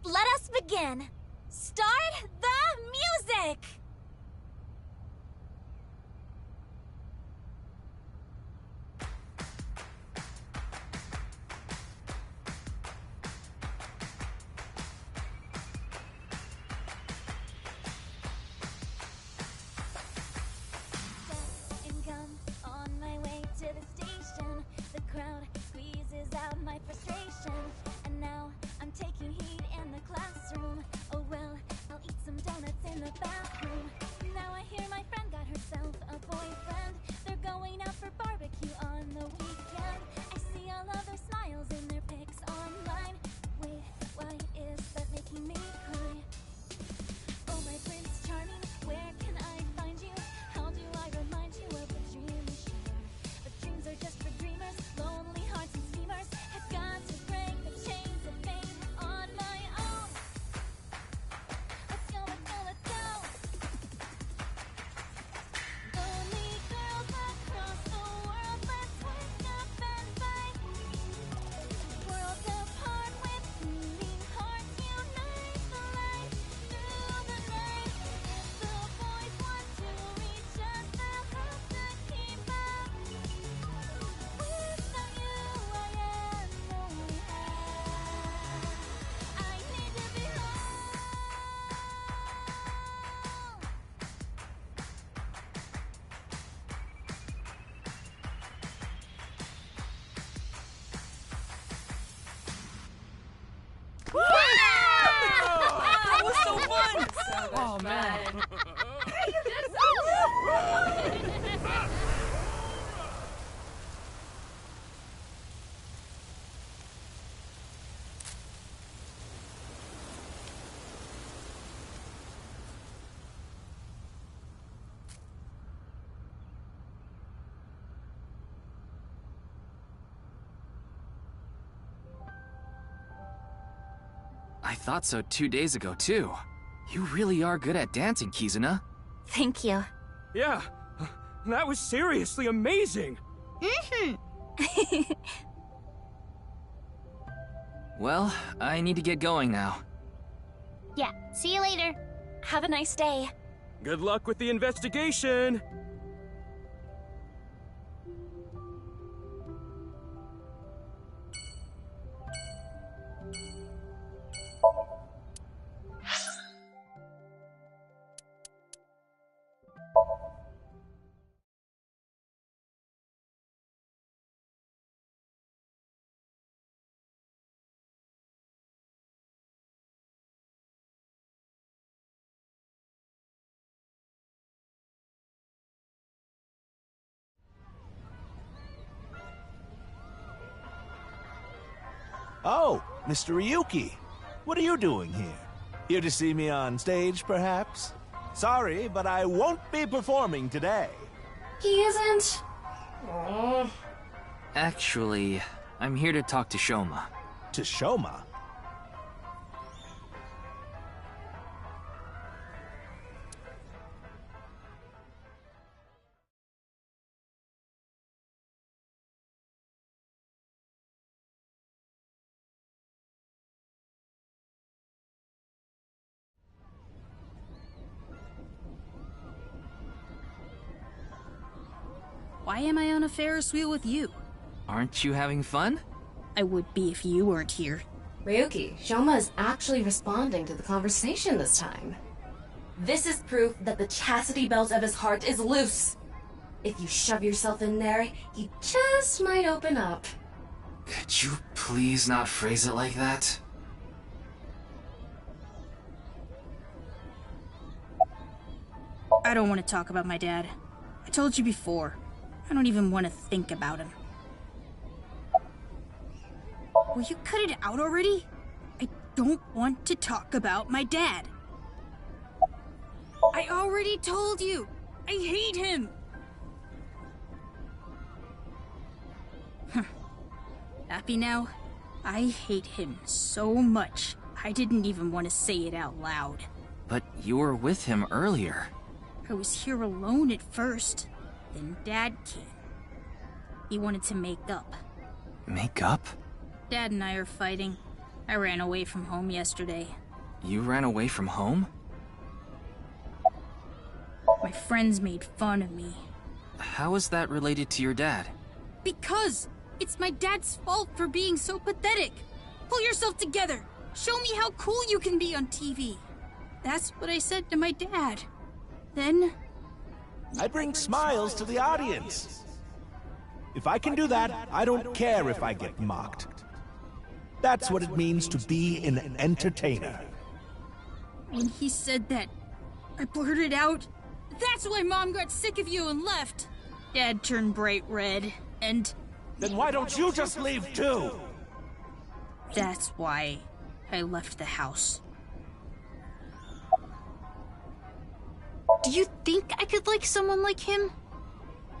Let us begin. Start the music! On my way to the station, the crowd squeezes out my frustration, and now I'm taking heat in the classroom. Oh well, I'll eat some donuts in the bathroom. Now I hear my friend got herself a boyfriend. They're going out for barbecue on the weekend. I see all of their smiles in their pics online. Wait, why is that making me cry? Oh my Prince Charming, where can I find you? How do I remind you of the dream we share? But dreams are just for dreamers, lonely hearts and schemers. I've got to break the chains of fate on my own. Let's go, let's go, let's go. Lonely girls across the world, let's wake up and fight. Worlds apart with beating hearts, unite the light through the night. The boys want to reach us, they'll have to keep up. Without you, I am only half. I need to be home. That was so fun! Oh man. I thought so 2 days ago, too. You really are good at dancing, Kizuna. Thank you. Yeah, that was seriously amazing. Well, I need to get going now. Yeah, see you later. Have a nice day. Good luck with the investigation. Oh, Mr. Ryuki. What are you doing here? Here to see me on stage, perhaps? Sorry, but I won't be performing today. He isn't? Aww. Actually, I'm here to talk to Shoma. To Shoma? Why am I on a Ferris wheel with you? Aren't you having fun? I would be if you weren't here. Ryuki, Shoma is actually responding to the conversation this time. This is proof that the chastity belt of his heart is loose. If you shove yourself in there, he just might open up. Could you please not phrase it like that? I don't want to talk about my dad. I told you before. I don't even want to think about him. Will you cut it out already? I don't want to talk about my dad. I already told you! I hate him! Happy now? I hate him so much, I didn't even want to say it out loud. But you were with him earlier. I was here alone at first. Then Dad came. He wanted to make up. Make up? Dad and I are fighting. I ran away from home yesterday. You ran away from home? My friends made fun of me. How is that related to your dad? Because it's my dad's fault for being so pathetic. Pull yourself together. Show me how cool you can be on TV. That's what I said to my dad. Then... I bring smiles to the audience. If I can do that, I don't care if I get mocked. That's what it means to be an entertainer. When he said that, I blurted out, "That's why Mom got sick of you and left." Dad turned bright red, and... Then why don't you just leave too? That's why I left the house. Do you think I could like someone like him?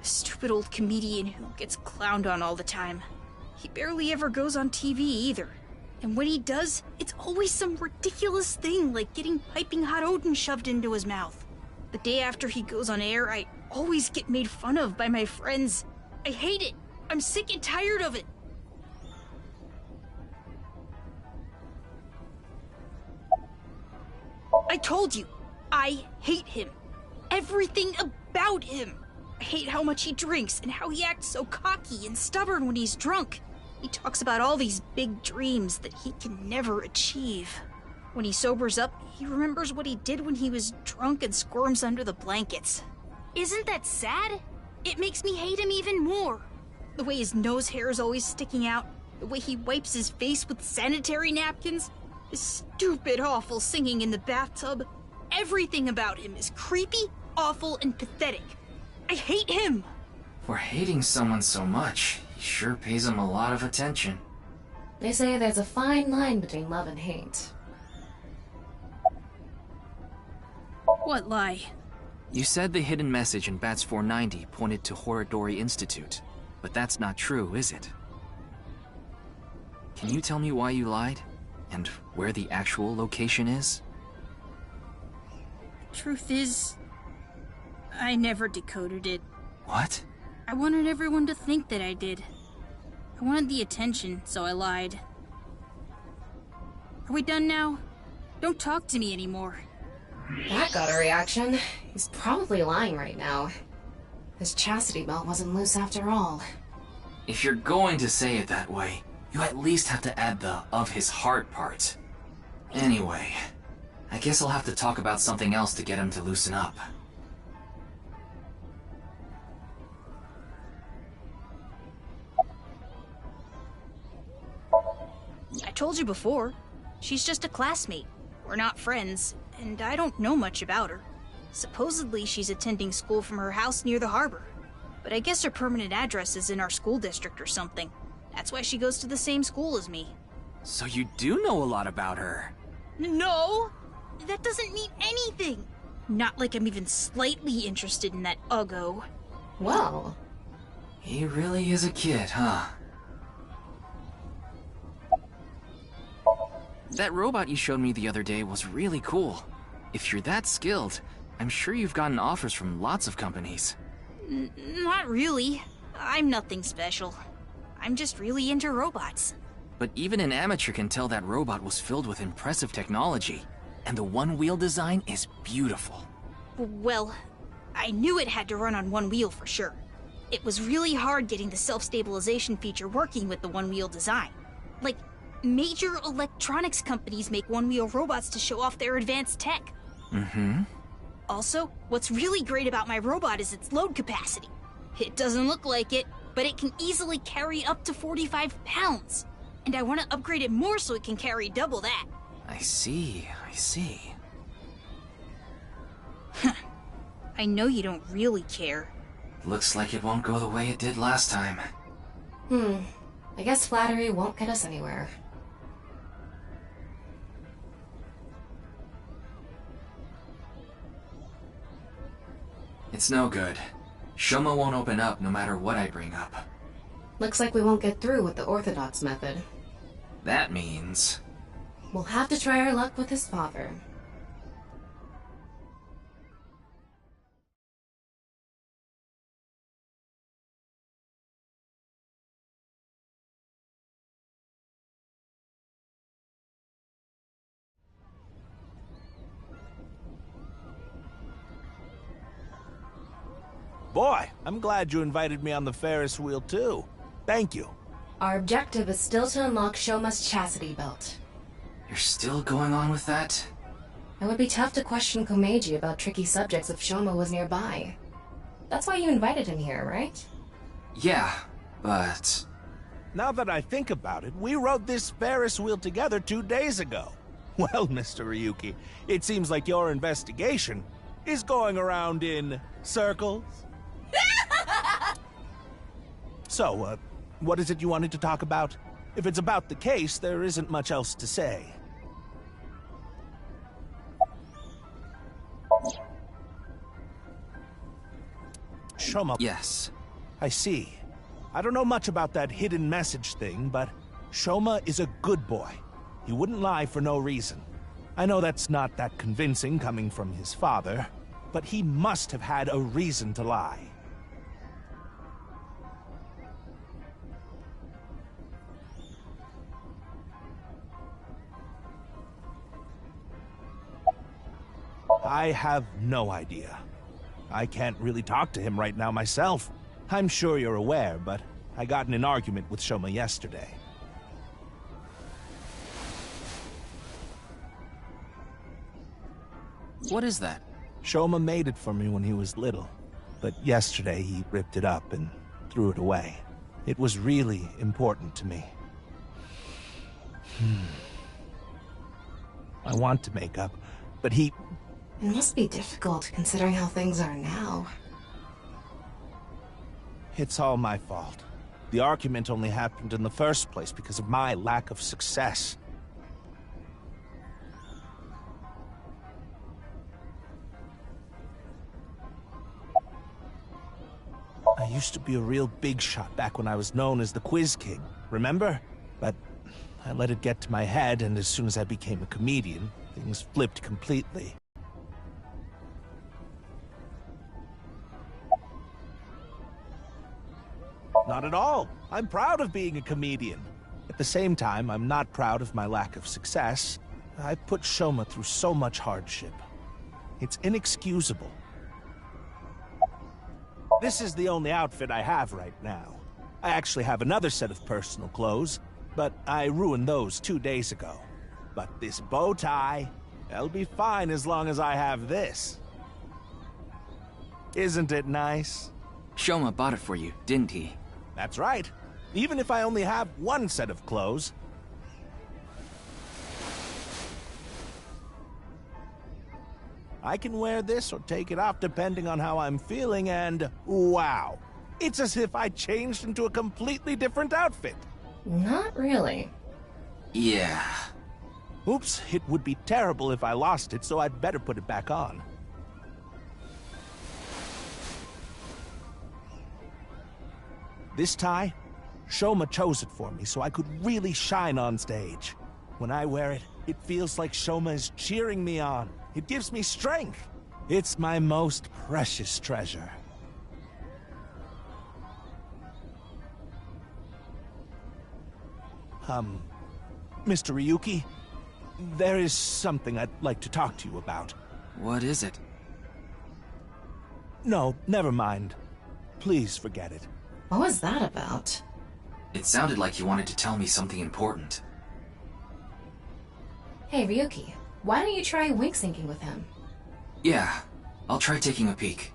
A stupid old comedian who gets clowned on all the time. He barely ever goes on TV either. And when he does, it's always some ridiculous thing like getting piping hot Odin shoved into his mouth. The day after he goes on air, I always get made fun of by my friends. I hate it. I'm sick and tired of it. I told you, I hate him. Everything about him. I hate how much he drinks and how he acts so cocky and stubborn when he's drunk. He talks about all these big dreams that he can never achieve. When he sobers up, he remembers what he did when he was drunk and squirms under the blankets. Isn't that sad? It makes me hate him even more. The way his nose hair is always sticking out, the way he wipes his face with sanitary napkins, his stupid, awful singing in the bathtub. Everything about him is creepy, awful, and pathetic. I hate him! For hating someone so much, he sure pays him a lot of attention. They say there's a fine line between love and hate. What lie? You said the hidden message in Bats 490 pointed to Horodori Institute, but that's not true, is it? Can you tell me why you lied? And where the actual location is? Truth is, I never decoded it. What? I wanted everyone to think that I did. I wanted the attention, so I lied. Are we done now? Don't talk to me anymore. That got a reaction. He's probably lying right now. His chastity belt wasn't loose after all. If you're going to say it that way, you at least have to add the "of his heart" part. Anyway, I guess I'll have to talk about something else to get him to loosen up. I told you before, she's just a classmate. We're not friends, and I don't know much about her. Supposedly she's attending school from her house near the harbor. But I guess her permanent address is in our school district or something. That's why she goes to the same school as me. So you do know a lot about her. No! That doesn't mean anything! Not like I'm even slightly interested in that uggo. Well... He really is a kid, huh? That robot you showed me the other day was really cool. If you're that skilled, I'm sure you've gotten offers from lots of companies. Not really. I'm nothing special. I'm just really into robots. But even an amateur can tell that robot was filled with impressive technology. And the one-wheel design is beautiful. Well, I knew it had to run on one wheel for sure. It was really hard getting the self-stabilization feature working with the one-wheel design. Like, major electronics companies make one-wheel robots to show off their advanced tech. Mm-hmm. Also, what's really great about my robot is its load capacity. It doesn't look like it, but it can easily carry up to 45 pounds. And I want to upgrade it more so it can carry double that. I see. I know you don't really care. Looks like it won't go the way it did last time. I guess flattery won't get us anywhere. It's no good. Shoma won't open up no matter what I bring up. Looks like we won't get through with the Orthodox method. That means... We'll have to try our luck with his father. Boy, I'm glad you invited me on the Ferris wheel too. Thank you. Our objective is still to unlock Shoma's chastity belt. You're still going on with that? It would be tough to question Komeiji about tricky subjects if Shoma was nearby. That's why you invited him here, right? Yeah, but... Now that I think about it, we rode this Ferris wheel together 2 days ago. Well, Mr. Ryuki, it seems like your investigation is going around in circles. So, what is it you wanted to talk about? If it's about the case, there isn't much else to say. Shoma... Yes. I see. I don't know much about that hidden message thing, but Shoma is a good boy. He wouldn't lie for no reason. I know that's not that convincing coming from his father, but he must have had a reason to lie. I have no idea. I can't really talk to him right now myself. I'm sure you're aware, but I got in an argument with Shoma yesterday. What is that? Shoma made it for me when he was little, but yesterday he ripped it up and threw it away. It was really important to me. I want to make up, but he... It must be difficult, considering how things are now. It's all my fault. The argument only happened in the first place because of my lack of success. I used to be a real big shot back when I was known as the Quiz King, remember? But I let it get to my head, and as soon as I became a comedian, things flipped completely. Not at all. I'm proud of being a comedian. At the same time, I'm not proud of my lack of success. I put Shoma through so much hardship. It's inexcusable. This is the only outfit I have right now. I actually have another set of personal clothes, but I ruined those 2 days ago. But this bow tie, that'll be fine as long as I have this. Isn't it nice? Shoma bought it for you, didn't he? That's right. Even if I only have one set of clothes. I can wear this or take it off depending on how I'm feeling, and wow! It's as if I changed into a completely different outfit. Not really. Yeah. Oops, it would be terrible if I lost it, so I'd better put it back on. This tie, Shoma chose it for me so I could really shine on stage. When I wear it, it feels like Shoma is cheering me on. It gives me strength. It's my most precious treasure. Mr. Ryuki, there is something I'd like to talk to you about. What is it? No, never mind. Please forget it. What was that about? It sounded like you wanted to tell me something important. Hey, Ryuki, why don't you try wink syncing with him? Yeah, I'll try taking a peek.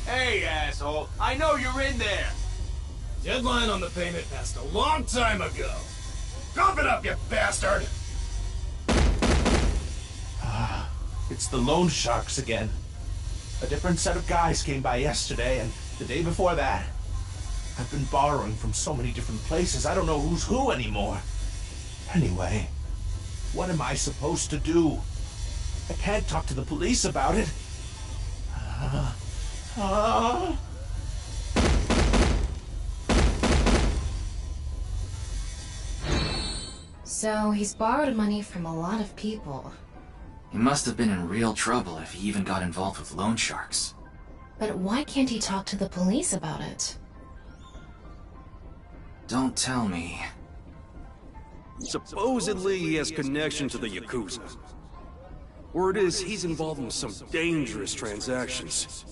Hey, asshole! I know you're in there! Deadline on the payment passed a long time ago. Cough it up, you bastard! It's the loan sharks again. A different set of guys came by yesterday and the day before that. I've been borrowing from so many different places, I don't know who's who anymore. Anyway, what am I supposed to do? I can't talk to the police about it. So, he's borrowed money from a lot of people. He must have been in real trouble if he even got involved with loan sharks. But why can't he talk to the police about it? Don't tell me. Supposedly he has connection to the Yakuza. Word is he's involved in some dangerous transactions.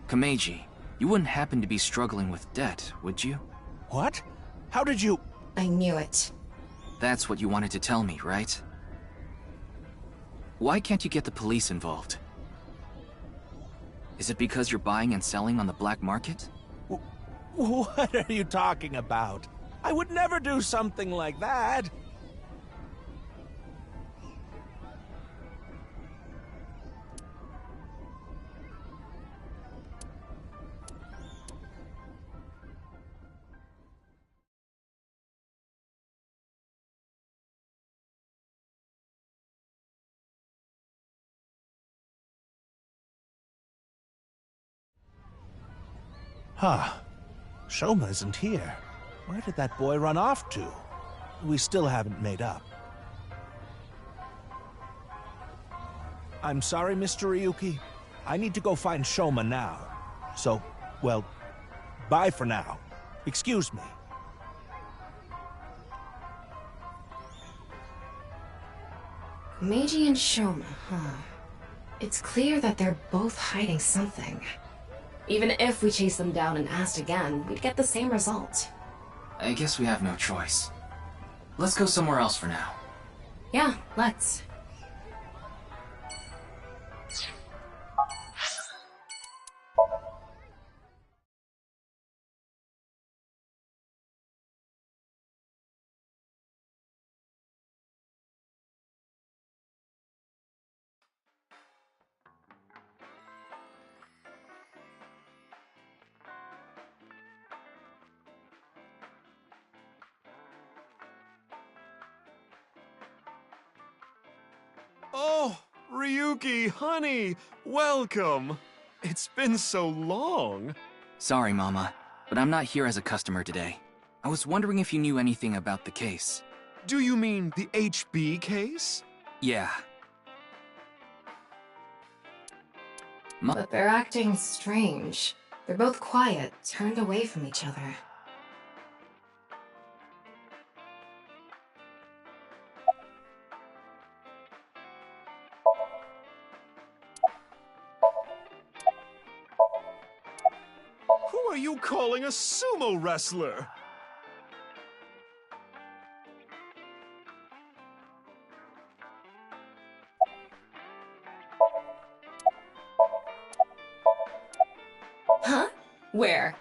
Kameji, you wouldn't happen to be struggling with debt, would you? What? How did you... I knew it. That's what you wanted to tell me, right? Why can't you get the police involved? Is it because you're buying and selling on the black market? What are you talking about? I would never do something like that. Huh. Shoma isn't here. Where did that boy run off to? We still haven't made up. I'm sorry, Mr. Ryuki. I need to go find Shoma now. So, well, bye for now. Excuse me. Meiji and Shoma, huh? It's clear that they're both hiding something. Even if we chased them down and asked again, we'd get the same result. I guess we have no choice. Let's go somewhere else for now. Yeah, let's. Oh, Ryuki, honey, welcome. It's been so long. Sorry, Mama, but I'm not here as a customer today. I was wondering if you knew anything about the case. Do you mean the HB case? Yeah. But they're acting strange. They're both quiet, turned away from each other. Who are you calling a sumo wrestler? Huh? Where?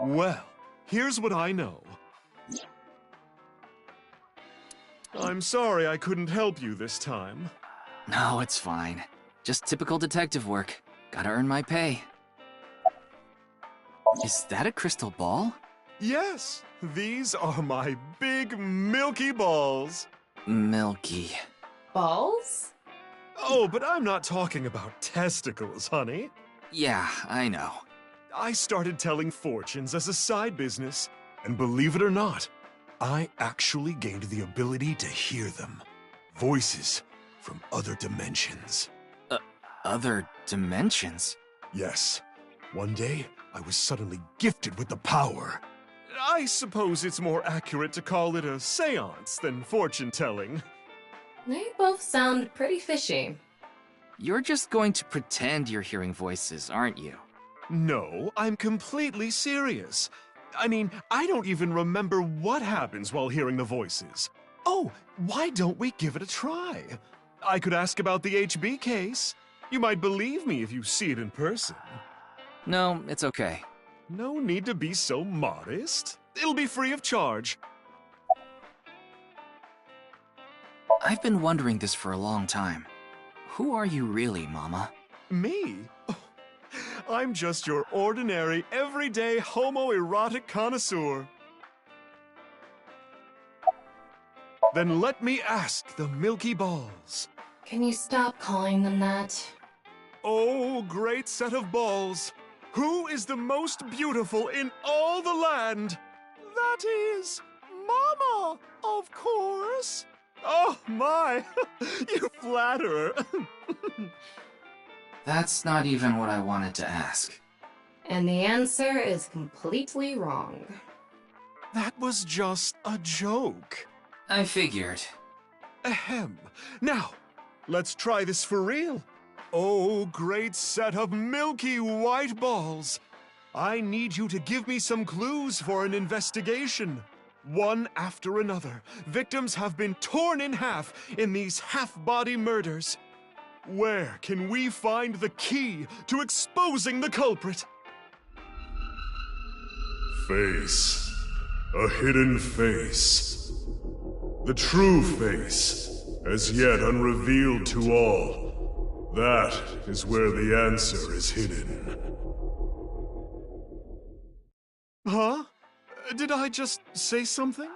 Well, here's what I know. I'm sorry I couldn't help you this time. No, it's fine. Just typical detective work. Gotta earn my pay. Is that a crystal ball? Yes, these are my big milky balls. Milky. Balls? Oh, but I'm not talking about testicles, honey. Yeah, I know. I started telling fortunes as a side business, and believe it or not, I actually gained the ability to hear them. Voices from other dimensions. Other dimensions? Yes. One day, I was suddenly gifted with the power. I suppose it's more accurate to call it a seance than fortune-telling. They both sound pretty fishy. You're just going to pretend you're hearing voices, aren't you? No, I'm completely serious. I mean, I don't even remember what happens while hearing the voices. Oh, why don't we give it a try? I could ask about the HB case. You might believe me if you see it in person. No, it's okay. No need to be so modest. It'll be free of charge. I've been wondering this for a long time. Who are you really, Mama? Me? Oh, I'm just your ordinary, everyday homoerotic connoisseur. Then let me ask the Milky Balls. Can you stop calling them that? Oh, great set of balls. Who is the most beautiful in all the land? That is Mama, of course. Oh, my. You flatterer. That's not even what I wanted to ask. And the answer is completely wrong. That was just a joke. I figured. Ahem. Now, let's try this for real. Oh, great set of milky white balls. I need you to give me some clues for an investigation. One after another, victims have been torn in half in these half-body murders. Where can we find the key to exposing the culprit? Face. A hidden face. The true face, as yet unrevealed to all. That is where the answer is hidden. Huh? Did I just say something?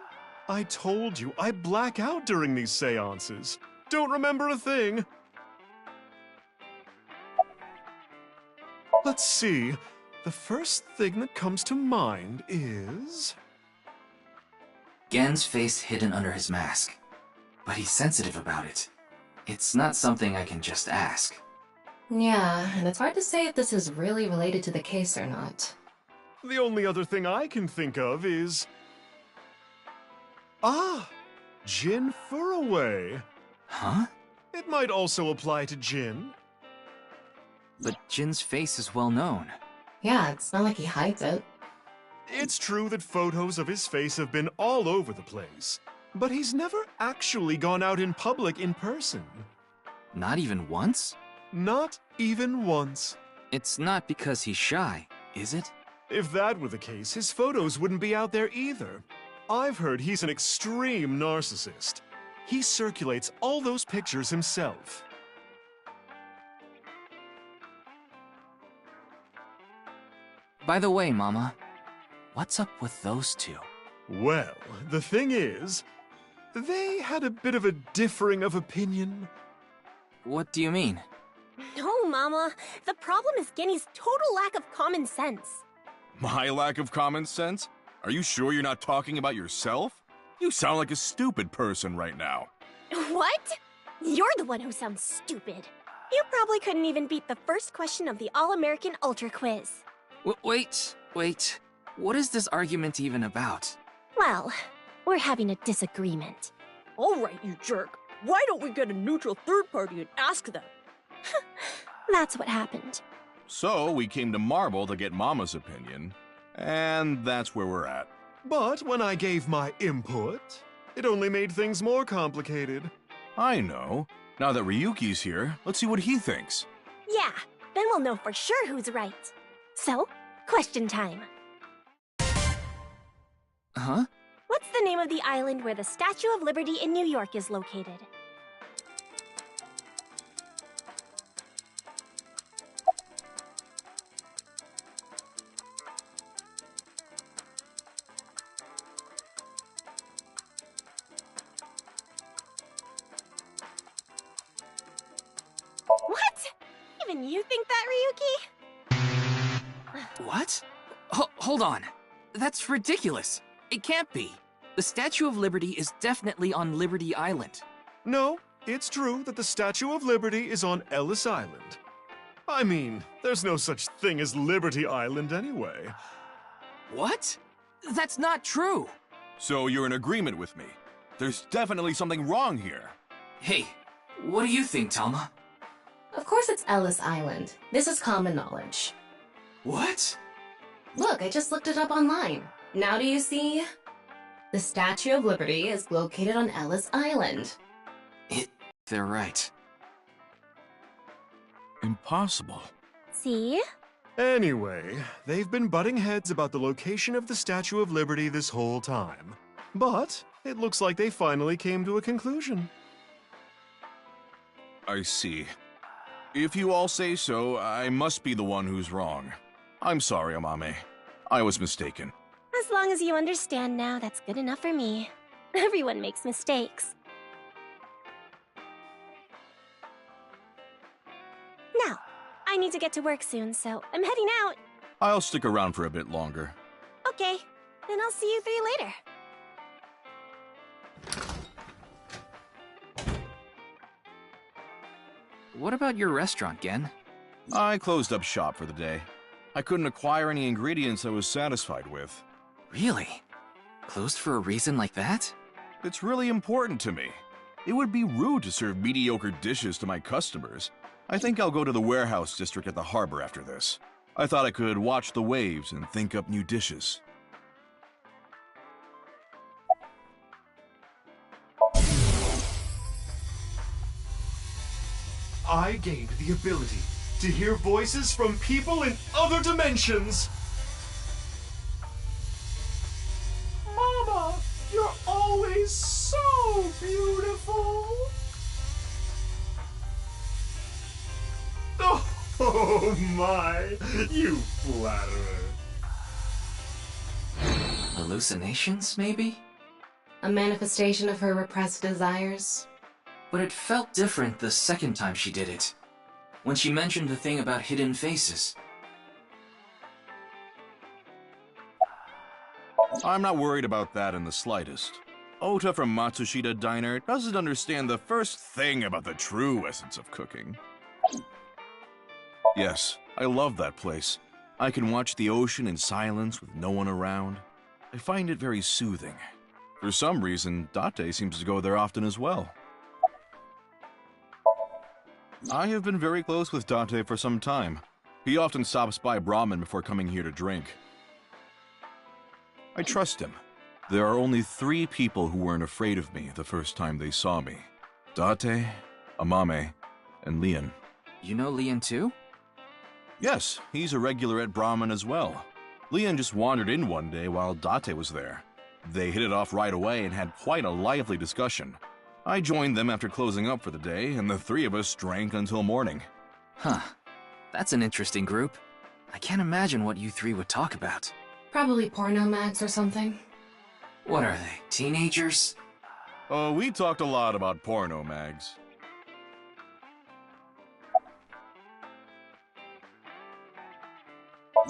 I told you, I black out during these seances. Don't remember a thing. Let's see. The first thing that comes to mind is... Gen's face hidden under his mask. But he's sensitive about it. It's not something I can just ask. Yeah, and it's hard to say if this is really related to the case or not. The only other thing I can think of is... Ah! Jin Furaway. Huh? It might also apply to Jin. But Jin's face is well known. Yeah, it's not like he hides it. It's true that photos of his face have been all over the place, but he's never actually gone out in public in person. Not even once? Not even once. It's not because he's shy, is it? If that were the case, his photos wouldn't be out there either. I've heard he's an extreme narcissist. He circulates all those pictures himself. By the way, Mama, what's up with those two? Well, the thing is, they had a bit of a differing of opinion. What do you mean? No, Mama. The problem is Genny's total lack of common sense. My lack of common sense? Are you sure you're not talking about yourself? You sound like a stupid person right now. What? You're the one who sounds stupid. You probably couldn't even beat the first question of the All-American Ultra Quiz. Wait. What is this argument even about? Well, we're having a disagreement. All right, you jerk. Why don't we get a neutral third party and ask them? That's what happened. So we came to Marble to get Mama's opinion, and that's where we're at. But when I gave my input, it only made things more complicated. I know. Now that Ryuki's here, let's see what he thinks. Yeah, then we'll know for sure who's right. So, question time. Huh? What's the name of the island where the Statue of Liberty in New York is located? What? Even you think that, Ryuki? What? Hold on. That's ridiculous. It can't be. The Statue of Liberty is definitely on Liberty Island. No, it's true that the Statue of Liberty is on Ellis Island. I mean, there's no such thing as Liberty Island anyway. What? That's not true. So you're in agreement with me. There's definitely something wrong here. Hey, what do you think, Talma? Of course it's Ellis Island. This is common knowledge. What? Look, I just looked it up online. Now do you see? The Statue of Liberty is located on Ellis Island. They're right. Impossible. See? Anyway, they've been butting heads about the location of the Statue of Liberty this whole time. But it looks like they finally came to a conclusion. I see. If you all say so, I must be the one who's wrong. I'm sorry, Amame. I was mistaken. As long as you understand now, that's good enough for me. Everyone makes mistakes. Now, I need to get to work soon, so I'm heading out. I'll stick around for a bit longer. Okay, then I'll see you three later. What about your restaurant, Gen? I closed up shop for the day. I couldn't acquire any ingredients I was satisfied with. Really? Closed for a reason like that? It's really important to me. It would be rude to serve mediocre dishes to my customers. I think I'll go to the warehouse district at the harbor after this. I thought I could watch the waves and think up new dishes. I gained the ability to hear voices from people in other dimensions. Mama, you're always so beautiful. Oh my, you flatterer. Hallucinations, maybe? A manifestation of her repressed desires. But it felt different the second time she did it. When she mentioned the thing about hidden faces. I'm not worried about that in the slightest. Ota from Matsushita Diner doesn't understand the first thing about the true essence of cooking. Yes, I love that place. I can watch the ocean in silence with no one around. I find it very soothing. For some reason, Date seems to go there often as well. I have been very close with Date for some time. He often stops by Brahmin before coming here to drink. I trust him. There are only 3 people who weren't afraid of me the first time they saw me. Date, Amame, and Leon. You know Leon too? Yes, he's a regular at Brahmin as well. Leon just wandered in one day while Date was there. They hit it off right away and had quite a lively discussion. I joined them after closing up for the day, and the 3 of us drank until morning. Huh. That's an interesting group. I can't imagine what you 3 would talk about. Probably porno mags or something. What are they, teenagers? Oh, we talked a lot about porno mags.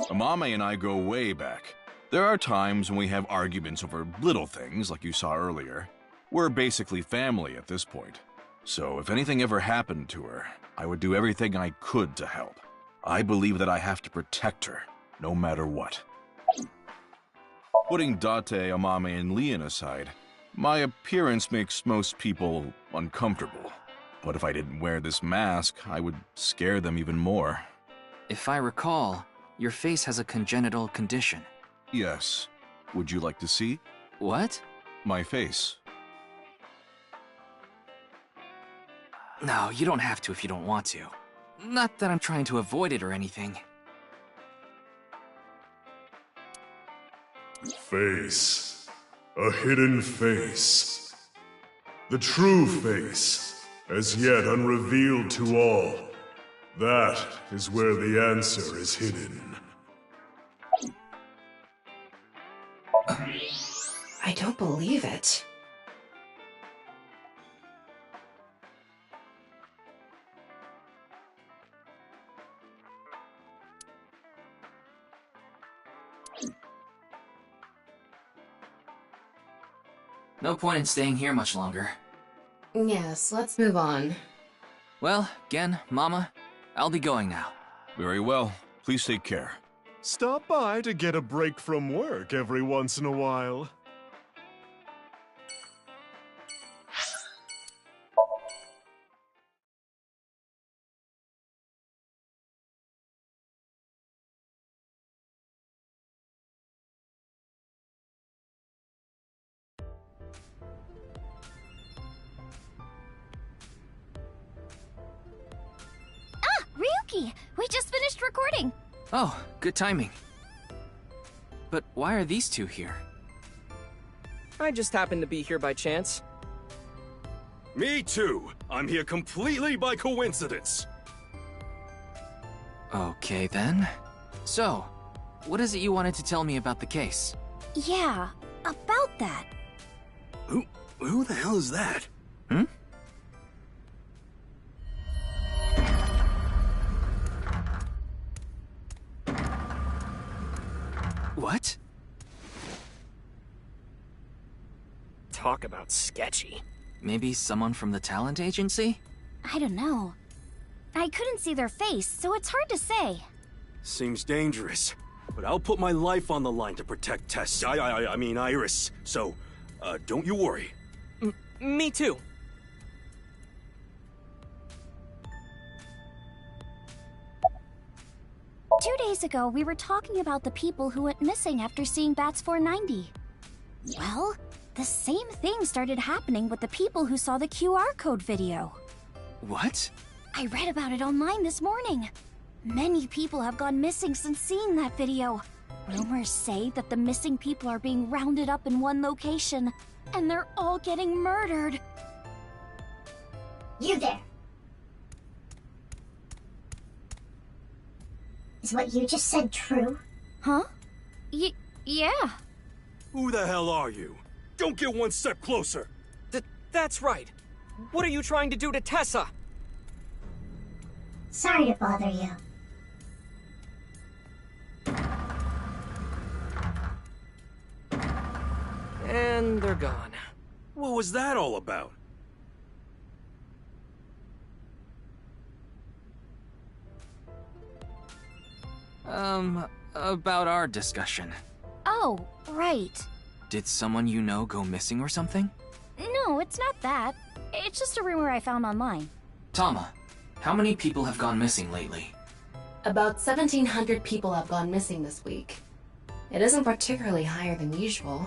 Amame and I go way back. There are times when we have arguments over little things like you saw earlier. We're basically family at this point. So if anything ever happened to her, I would do everything I could to help. I believe that I have to protect her, no matter what. Putting Date, Amame, and Leon aside, my appearance makes most people uncomfortable. But if I didn't wear this mask, I would scare them even more. If I recall, your face has a congenital condition. Yes. Would you like to see? What? My face. No, you don't have to if you don't want to. Not that I'm trying to avoid it or anything. Face. A hidden face. The true face, as yet unrevealed to all. That is where the answer is hidden. I don't believe it. No point in staying here much longer. Yes, let's move on. Well, Gen, Mama, I'll be going now. Very well. Please take care. Stop by to get a break from work every once in a while. Ryuki, we just finished recording. Oh, good timing. But why are these two here? I just happened to be here by chance. Me too. I'm here completely by coincidence. Okay then. So, what is it you wanted to tell me about the case? Yeah, about that. Who the hell is that? Hmm? What? Talk about sketchy. Maybe someone from the talent agency? I don't know. I couldn't see their face, so it's hard to say. Seems dangerous. But I'll put my life on the line to protect Tess. I mean Iris. So, don't you worry. Me too. Two days ago, we were talking about the people who went missing after seeing Bats 490. Well, the same thing started happening with the people who saw the QR code video. What? I read about it online this morning. Many people have gone missing since seeing that video. Rumors say that the missing people are being rounded up in one location, and they're all getting murdered. You there. Is what you just said true? Huh? Yeah. Who the hell are you? Don't get one step closer. That's right. What are you trying to do to Tessa? Sorry to bother you. And they're gone. What was that all about? About our discussion. Oh, right. Did someone you know go missing or something? No, it's not that. It's just a rumor I found online. Tama, how many people have gone missing lately? About 1,700 people have gone missing this week. It isn't particularly higher than usual.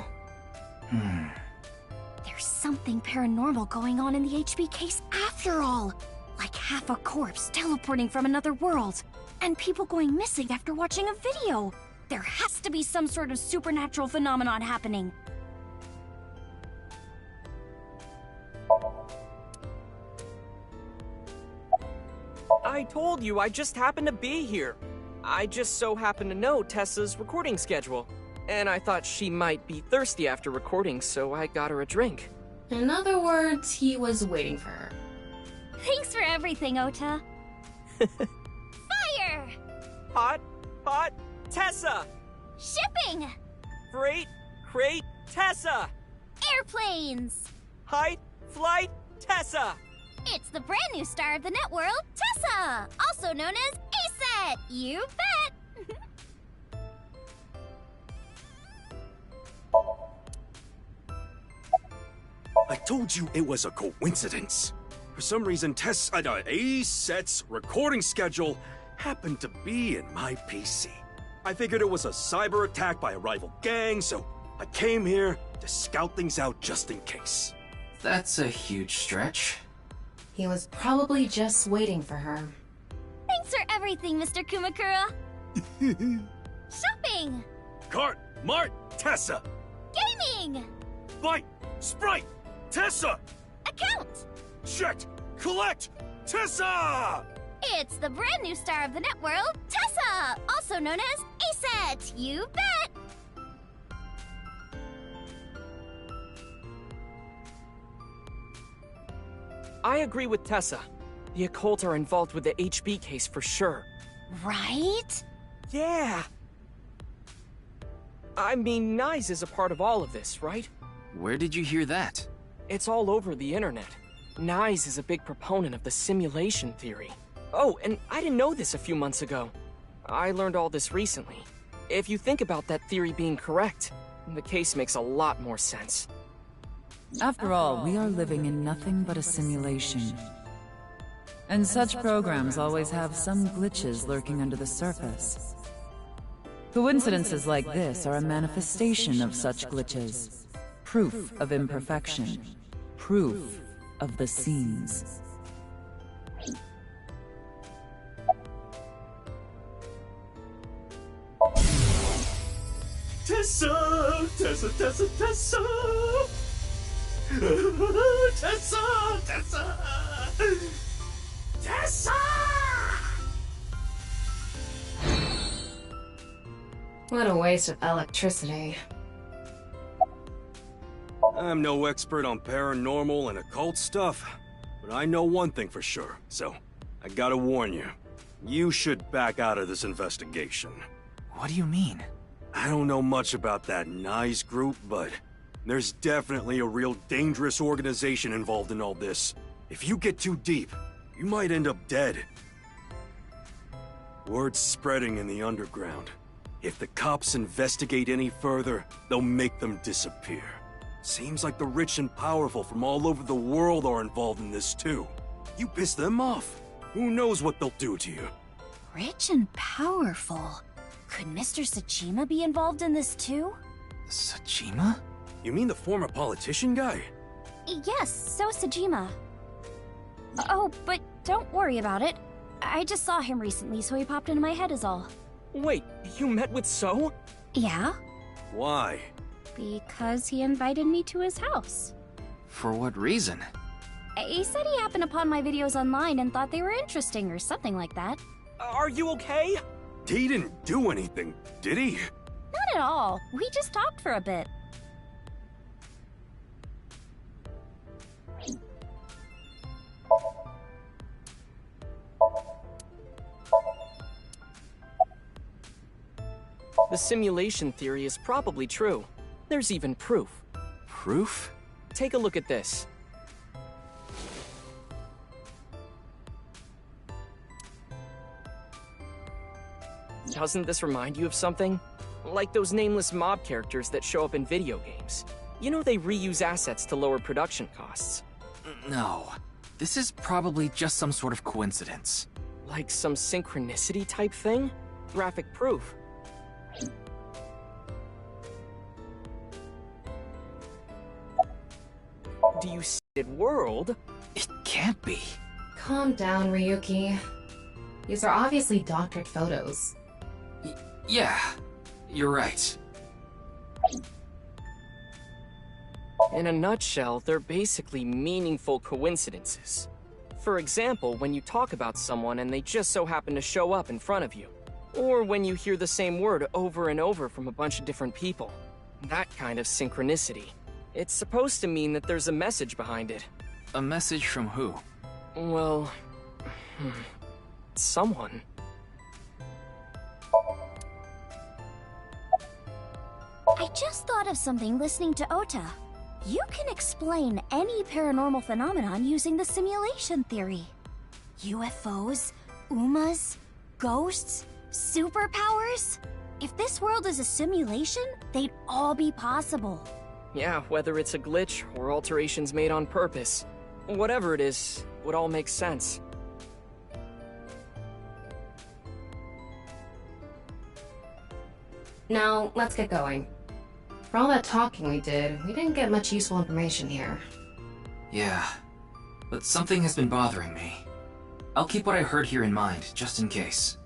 There's something paranormal going on in the HB case after all. Like half a corpse teleporting from another world. And people going missing after watching a video. There has to be some sort of supernatural phenomenon happening. I told you, I just happened to be here. I just so happen to know Tessa's recording schedule. And I thought she might be thirsty after recording, so I got her a drink. In other words, he was waiting for her. Thanks for everything, Ota. Fire! Hot, Tessa! Shipping! Crate, Tessa! Airplanes! Height, flight, Tessa! It's the brand new star of the net world, Tessa! Also known as ASET! You bet! I told you it was a coincidence. For some reason, ASET's recording schedule happened to be in my PC. I figured it was a cyber attack by a rival gang, so I came here to scout things out just in case. That's a huge stretch. He was probably just waiting for her. Thanks for everything, Mr. Kumakura. Shopping! Cart, Mart, Tessa! Gaming! Spite! Sprite! Tessa! Account! Checked! Collect! Tessa! It's the brand new star of the net world, Tessa! Also known as ASET! You bet! I agree with Tessa. The occult are involved with the HB case for sure. Right? Yeah! I mean, Nyes is a part of all of this, right? Where did you hear that? It's all over the internet. Nyes is a big proponent of the simulation theory. Oh, and I didn't know this a few months ago. I learned all this recently. If you think about that theory being correct, the case makes a lot more sense. After all, we are living in nothing but a simulation. And such programs always have some glitches lurking under the surface. Coincidences like this are a manifestation of such glitches. Proof of imperfection. Proof of the seams. Tessa! Tessa, Tessa, Tessa! Tessa! Tessa! Tessa! What a waste of electricity. I'm no expert on paranormal and occult stuff, but I know one thing for sure, so I gotta warn you. You should back out of this investigation. What do you mean? I don't know much about that Nyes group, but there's definitely a real dangerous organization involved in all this. If you get too deep, you might end up dead. Word's spreading in the underground. If the cops investigate any further, they'll make them disappear. Seems like the rich and powerful from all over the world are involved in this too. You piss them off, who knows what they'll do to you? Rich and powerful. Could Mr. Sajima be involved in this too? Sajima? You mean the former politician guy? Yes, so Sajima. Oh, but don't worry about it. I just saw him recently, so he popped into my head is all. Wait, you met with So? Yeah? Why? Because he invited me to his house. For what reason? He said he happened upon my videos online and thought they were interesting or something like that. Are you okay? He didn't do anything, did he? Not at all. We just talked for a bit. The simulation theory is probably true. There's even proof. Proof? Take a look at this. Doesn't this remind you of something? Like those nameless mob characters that show up in video games. You know they reuse assets to lower production costs. No. This is probably just some sort of coincidence. Like some synchronicity type thing? Graphic proof. Do you see it world? It can't be. Calm down, Ryuki. These are obviously doctored photos. Yeah, you're right. In a nutshell, they're basically meaningful coincidences. For example, when you talk about someone and they just so happen to show up in front of you. Or when you hear the same word over and over from a bunch of different people. That kind of synchronicity. It's supposed to mean that there's a message behind it. A message from who? Well... someone. I just thought of something listening to Ota. You can explain any paranormal phenomenon using the simulation theory. UFOs, UMAs, ghosts, superpowers? If this world is a simulation, they'd all be possible. Yeah, whether it's a glitch or alterations made on purpose. Whatever it is, would all make sense. Now, let's get going. For all that talking we did, we didn't get much useful information here. Yeah, but something has been bothering me. I'll keep what I heard here in mind, just in case.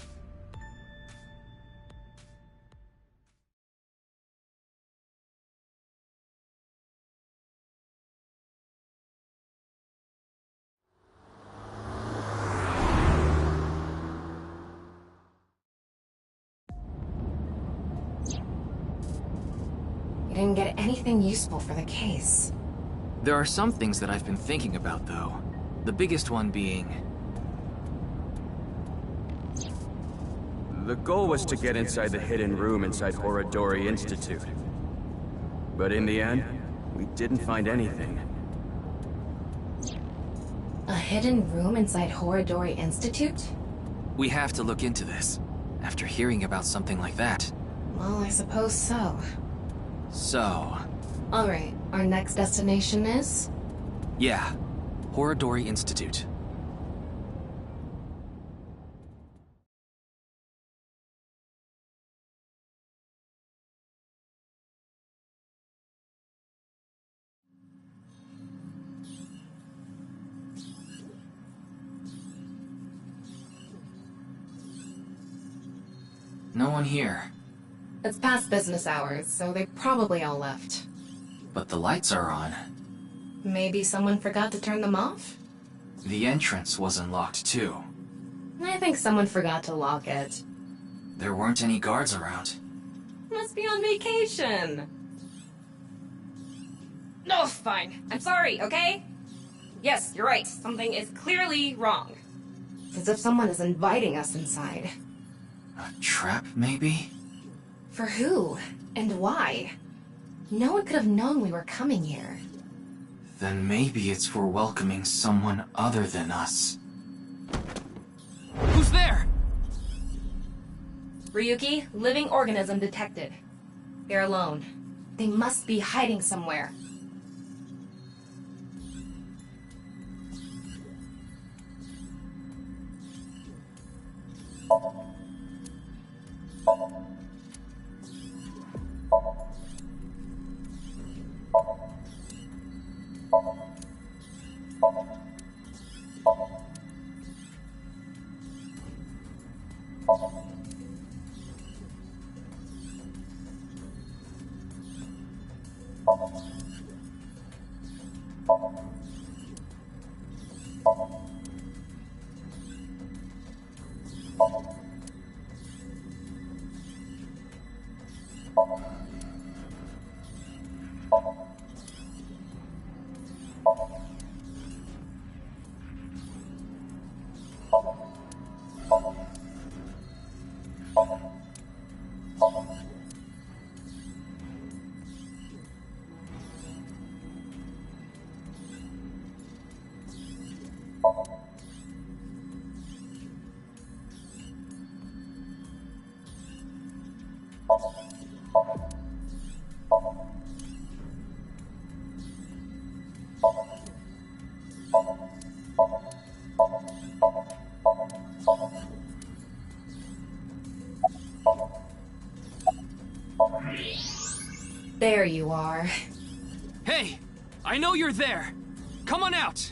didn't get anything useful for the case. There are some things that I've been thinking about, though. The biggest one being... The goal was to get inside the hidden room inside Horodori Institute. But in the end, we didn't find anything. A hidden room inside Horodori Institute? We have to look into this, after hearing about something like that. Well, I suppose so. So... Alright, our next destination is? Yeah, Horodori Institute. No one here. It's past business hours, so they probably all left. But the lights are on. Maybe someone forgot to turn them off? The entrance wasn't locked, too. I think someone forgot to lock it. There weren't any guards around. Must be on vacation. No, fine. I'm sorry, okay? Yes, you're right. Something is clearly wrong. It's as if someone is inviting us inside. A trap, maybe? For who? And why? No one could have known we were coming here. Then maybe it's for welcoming someone other than us. Who's there? Ryuki, living organism detected. They're alone. They must be hiding somewhere. There you are. Hey! I know you're there! Come on out!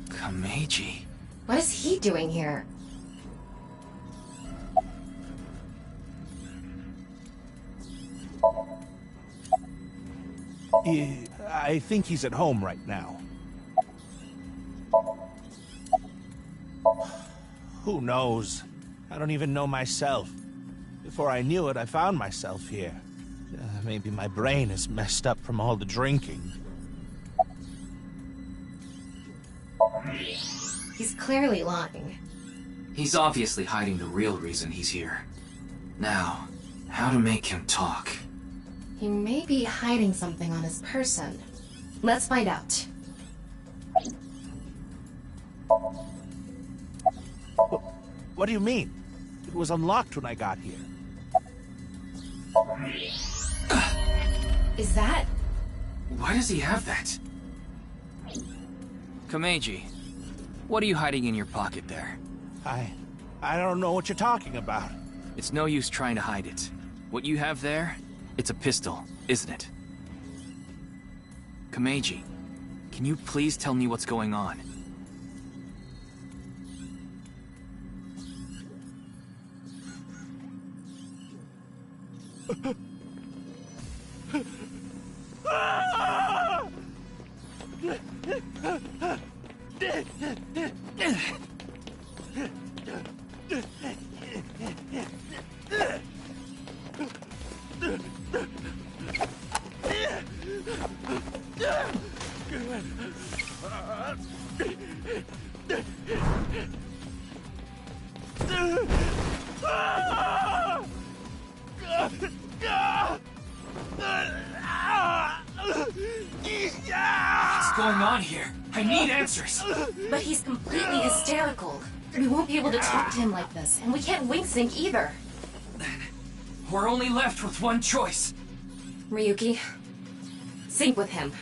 Kameji. What is he doing here? I think he's at home right now. Who knows? I don't even know myself. Before I knew it, I found myself here. Maybe my brain is messed up from all the drinking. He's clearly lying. He's obviously hiding the real reason he's here. Now, how to make him talk? He may be hiding something on his person. Let's find out. What do you mean? It was unlocked when I got here. Is that... Why does he have that? Kameji, what are you hiding in your pocket there? I don't know what you're talking about. It's no use trying to hide it. What you have there, it's a pistol, isn't it? Kameji, can you please tell me what's going on? What's going on here? I need answers! But he's completely hysterical. We won't be able to talk to him like this, and we can't wing sync either. We're only left with one choice. Ryuki, sync with him.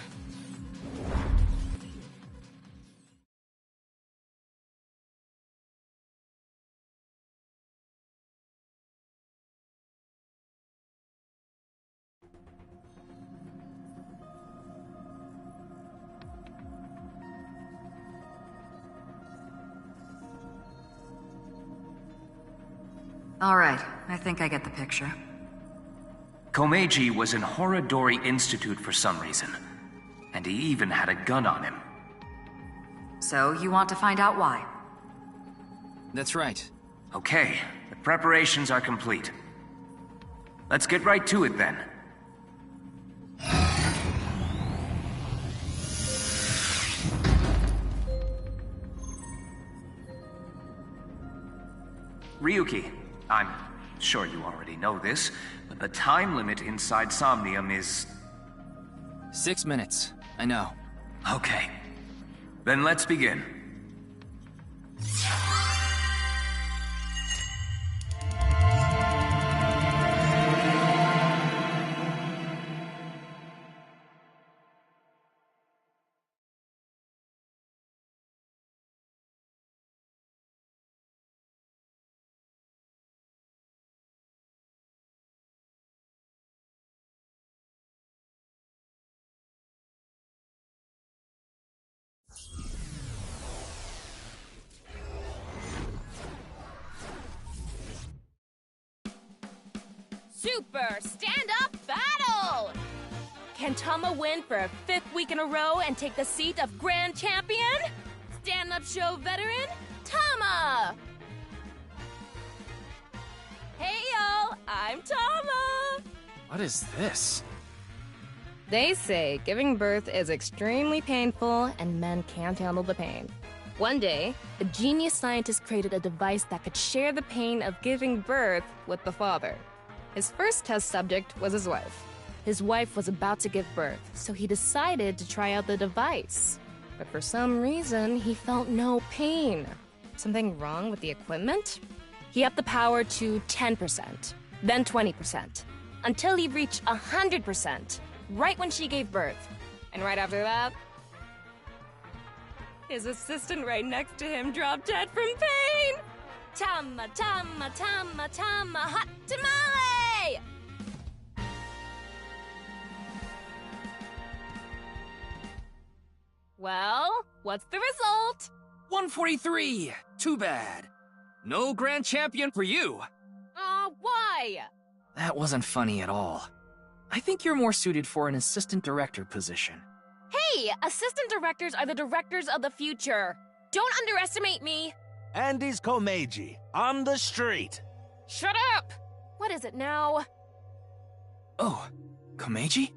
All right, I think I get the picture. Komeiji was in Horodori Institute for some reason, and he even had a gun on him. So, you want to find out why? That's right. Okay, the preparations are complete. Let's get right to it then. Ryuki, I'm sure you already know this, but the time limit inside Somnium is... 6 minutes. I know. Okay. Then let's begin. Super stand-up battle! Can Tama win for a 5th week in a row and take the seat of Grand Champion? Stand-up show veteran, Tama! Hey y'all, I'm Tama! What is this? They say giving birth is extremely painful and men can't handle the pain. One day, a genius scientist created a device that could share the pain of giving birth with the father. His first test subject was his wife. His wife was about to give birth, so he decided to try out the device. But for some reason, he felt no pain. Something wrong with the equipment? He upped the power to 10%, then 20%, until he reached 100%, right when she gave birth. And right after that, his assistant right next to him dropped dead from pain! Tama, Tama, Tama, Tama, hot tamale! Well, what's the result? 143! Too bad. No grand champion for you. Why? That wasn't funny at all. I think you're more suited for an assistant director position. Hey, assistant directors are the directors of the future. Don't underestimate me. And he's Komeiji, on the street. Shut up! What is it now? Oh, Komeiji?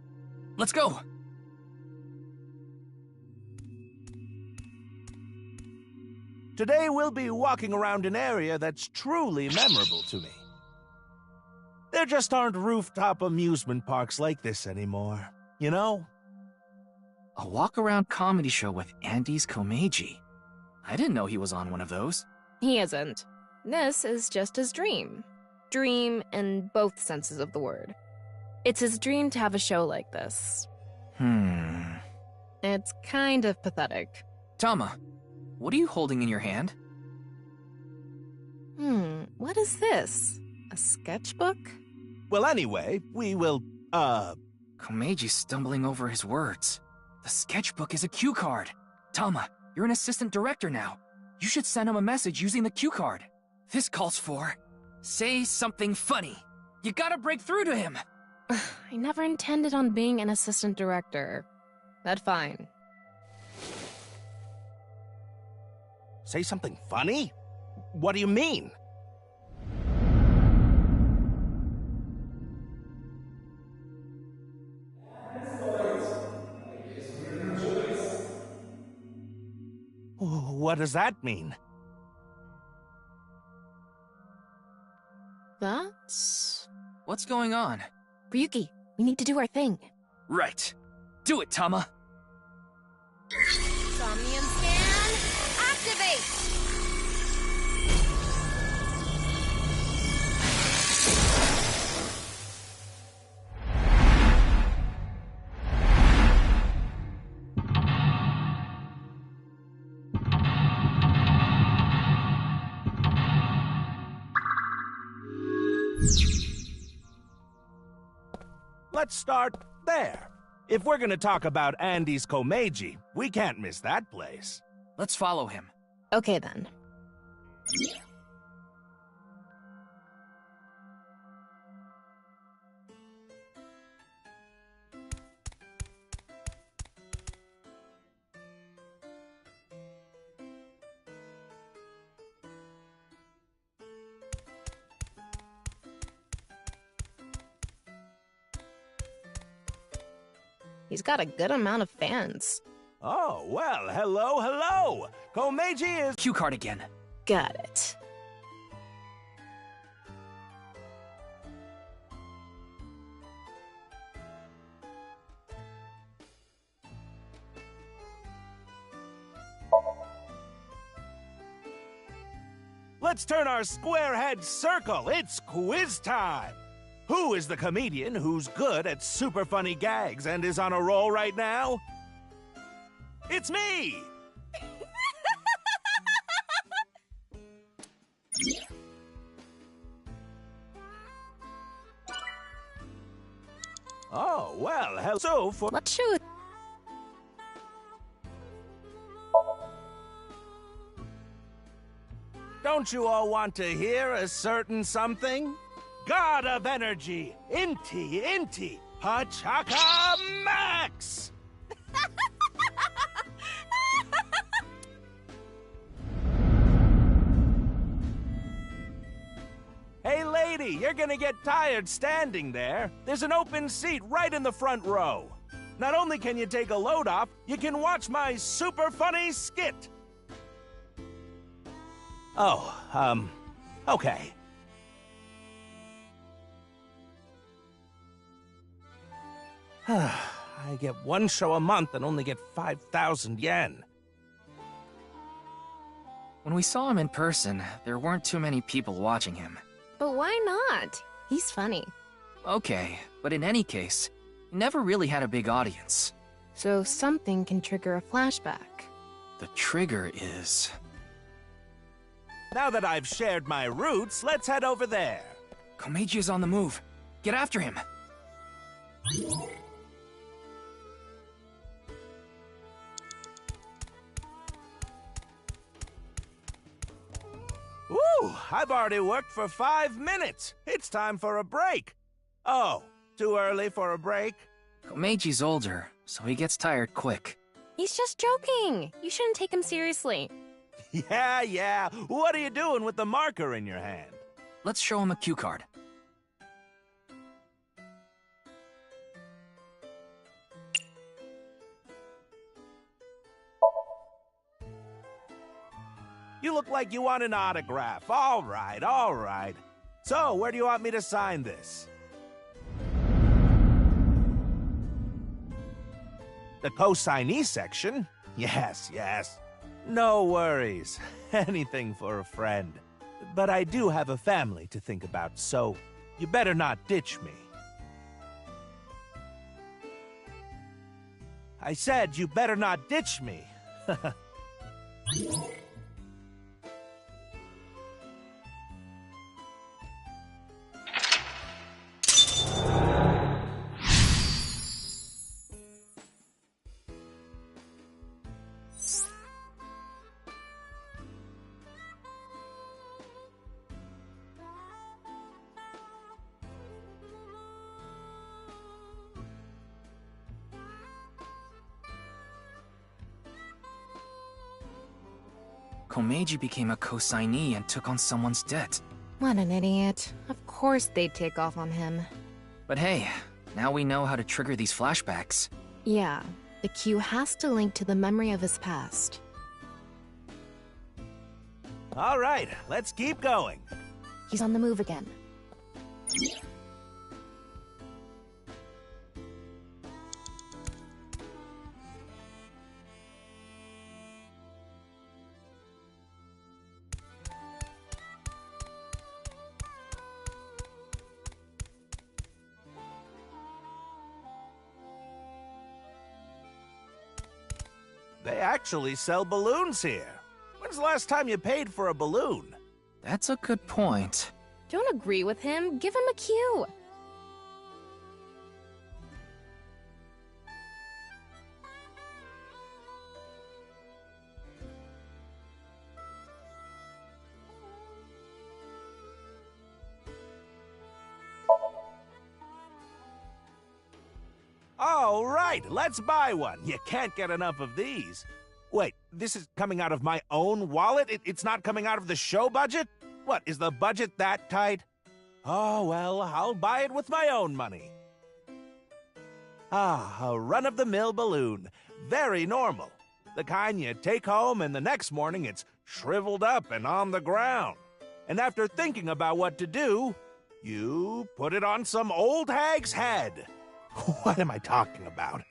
Let's go! Today we'll be walking around an area that's truly memorable to me. There just aren't rooftop amusement parks like this anymore, you know? A walk-around comedy show with Andy's Komeiji. I didn't know he was on one of those. He isn't. This is just his dream. Dream in both senses of the word. It's his dream to have a show like this. It's kind of pathetic. Tama, what are you holding in your hand? What is this? A sketchbook? Well, anyway, we will, Komeji's stumbling over his words. The sketchbook is a cue card. Tama, you're an assistant director now. You should send him a message using the cue card. This calls for... say something funny. You gotta break through to him. I never intended on being an assistant director. That's fine. Say something funny? What do you mean? What does that mean? That's... What's going on? Ryuki, we need to do our thing. Right. Do it, Tama! Somnium scan, activate! Let's start there. If we're gonna talk about Andy's Komeiji, we can't miss that place. Let's follow him. Okay then. He's got a good amount of fans. Oh, well, hello, hello! Komeiji is... Cue card again. Got it. Let's turn our square head circle. It's quiz time. Who is the comedian who's good at super funny gags and is on a roll right now? It's me! Oh, well, hello for... Let's shoot. Don't you all want to hear a certain something? God of energy, Inti, Pachaka Max! Hey lady, you're gonna get tired standing there. There's an open seat right in the front row. Not only can you take a load off, you can watch my super funny skit. Oh, okay. I get one show a month and only get 5,000 yen. When we saw him in person, there weren't too many people watching him. But why not? He's funny. Okay, but in any case, he never really had a big audience. So something can trigger a flashback. The trigger is... Now that I've shared my roots, let's head over there. Komeiji is on the move. Get after him. Ooh, I've already worked for 5 minutes. It's time for a break. Oh, too early for a break? Komeiji's older, so he gets tired quick. He's just joking. You shouldn't take him seriously. Yeah. What are you doing with the marker in your hand? Let's show him a cue card. You look like you want an autograph. All right. So, where do you want me to sign this? The co-signee section? Yes. No worries. Anything for a friend. But I do have a family to think about, so you better not ditch me. I said you better not ditch me. Komeiji became a co-signee and took on someone's debt. What an idiot. Of course they'd take off on him. But hey, now we know how to trigger these flashbacks. Yeah, the cue has to link to the memory of his past. All right, let's keep going. He's on the move again. They actually sell balloons here. When's the last time you paid for a balloon? That's a good point. Don't agree with him. Give him a cue. All right, let's buy one. You can't get enough of these. Wait, this is coming out of my own wallet? It's not coming out of the show budget? What, is the budget that tight? Oh, well, I'll buy it with my own money. Ah, a run-of-the-mill balloon. Very normal. The kind you take home and the next morning it's shriveled up and on the ground. And after thinking about what to do, you put it on some old hag's head. What am I talking about?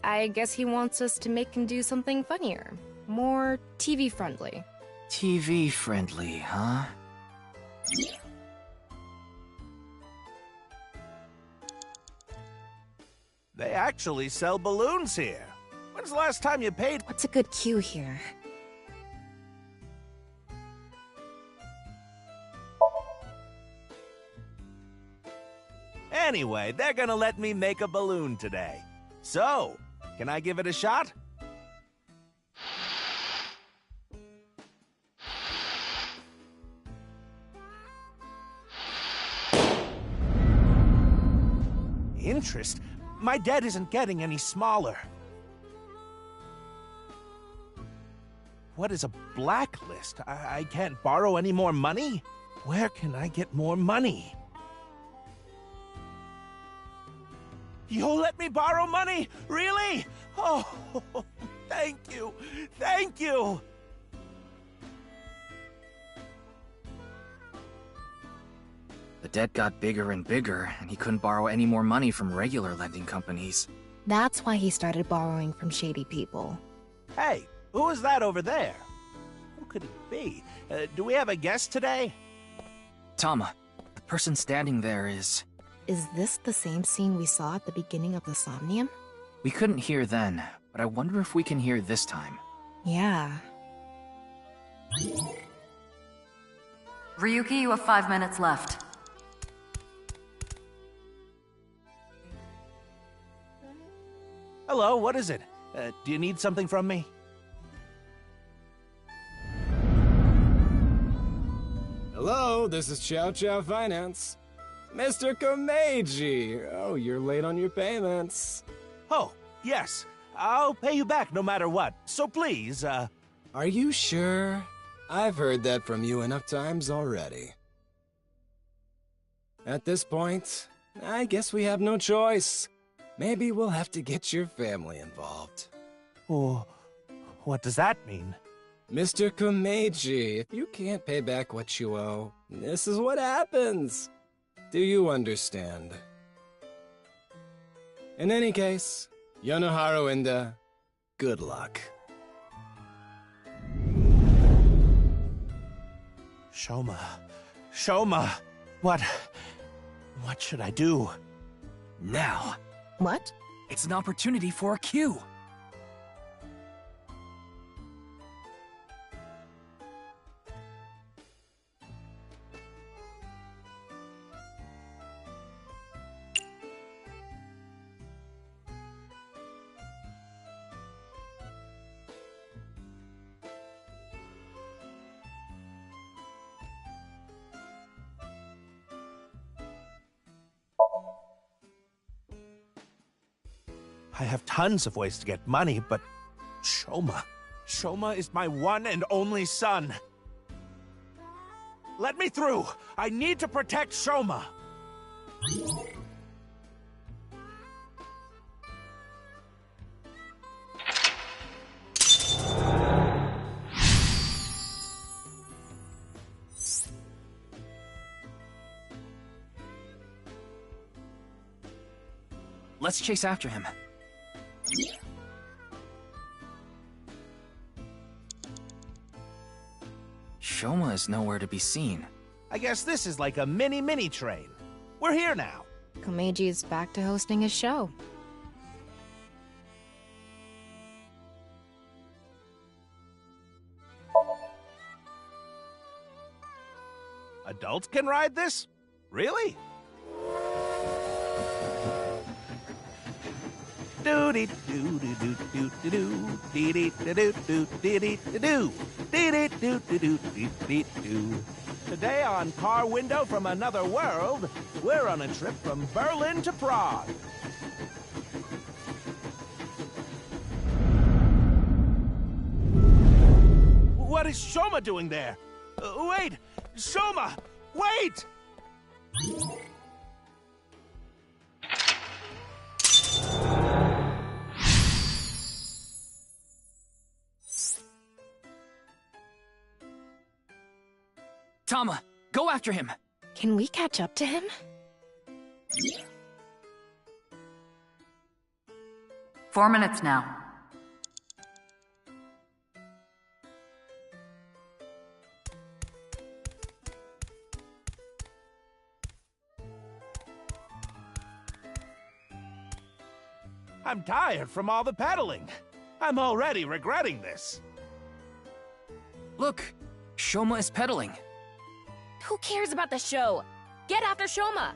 I guess he wants us to make him do something funnier. More TV-friendly. TV-friendly, huh? They actually sell balloons here. When's the last time you paid? What's a good cue here? Anyway, they're gonna let me make a balloon today. So, can I give it a shot? Interest? My debt isn't getting any smaller. What is a blacklist? I can't borrow any more money? Where can I get more money? You'll let me borrow money? Really? Oh, thank you. Thank you. The debt got bigger and bigger, and he couldn't borrow any more money from regular lending companies. That's why he started borrowing from shady people. Hey, who is that over there? Who could it be? Do we have a guest today? Tama, the person standing there is... Is this the same scene we saw at the beginning of the Somnium? We couldn't hear then, but I wonder if we can hear this time. Yeah. Ryuki, you have 5 minutes left. Hello, what is it? Do you need something from me? Hello, this is Chow Chow Finance. Mr. Komeiji! Oh, you're late on your payments. Oh, yes. I'll pay you back no matter what. So please, Are you sure? I've heard that from you enough times already. At this point, I guess we have no choice. Maybe we'll have to get your family involved. Oh, what does that mean? Mr. Komeiji, if you can't pay back what you owe, this is what happens. Do you understand? In any case, Yonoharu Inda, good luck. Shoma, what should I do? Now. What? It's an opportunity for a cue. I have tons of ways to get money, but Shoma. Shoma is my one and only son. Let me through! I need to protect Shoma! Let's chase after him. Shoma is nowhere to be seen. I guess this is like a mini train. We're here now. Komeiji is back to hosting his show. Adults can ride this? Really? Today on Car Window from Another World, we're on a trip from Berlin to Prague. What is Shoma doing there? Wait! Shoma! Wait! Tama, go after him! Can we catch up to him? Yeah. 4 minutes now. I'm tired from all the pedaling. I'm already regretting this. Look, Shoma is pedaling. Who cares about the show? Get after Shoma!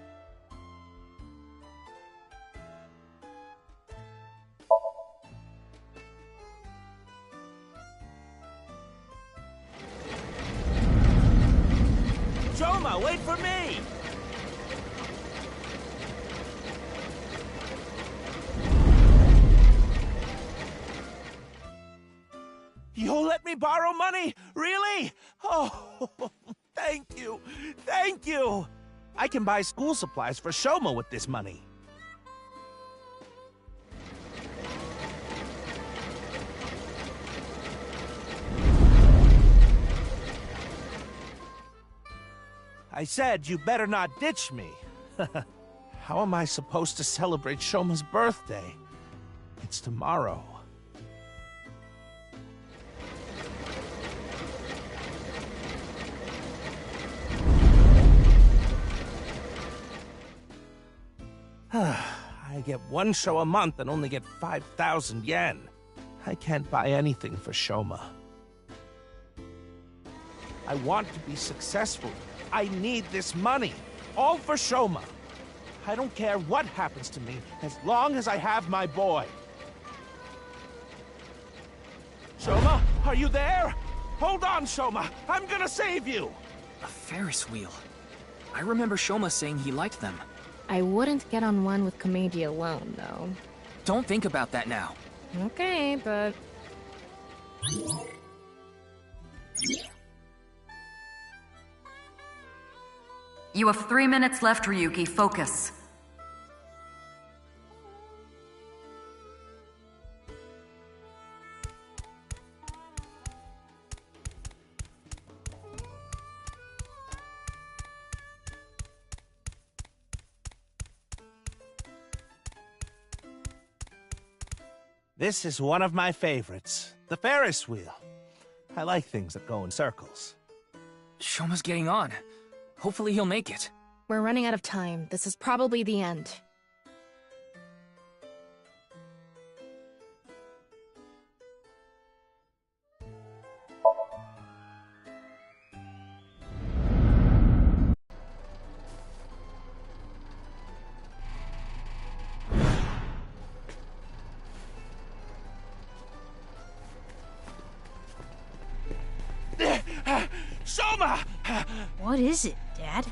Shoma, wait for me! You'll let me borrow money? Really? Oh, thank you. Thank you. I can buy school supplies for Shoma with this money. I said you better not ditch me. How am I supposed to celebrate Shoma's birthday? It's tomorrow. I get one show a month and only get 5,000 yen. I can't buy anything for Shoma. I want to be successful. I need this money. All for Shoma. I don't care what happens to me as long as I have my boy. Shoma, are you there? Hold on, Shoma. I'm gonna save you. A Ferris wheel. I remember Shoma saying he liked them. I wouldn't get on one with Komeiji alone, though. Don't think about that now. Okay, but... You have 3 minutes left, Ryuki. Focus. This is one of my favorites. The Ferris wheel. I like things that go in circles. Shoma's getting on. Hopefully he'll make it. We're running out of time. This is probably the end. Shoma! What is it, Dad?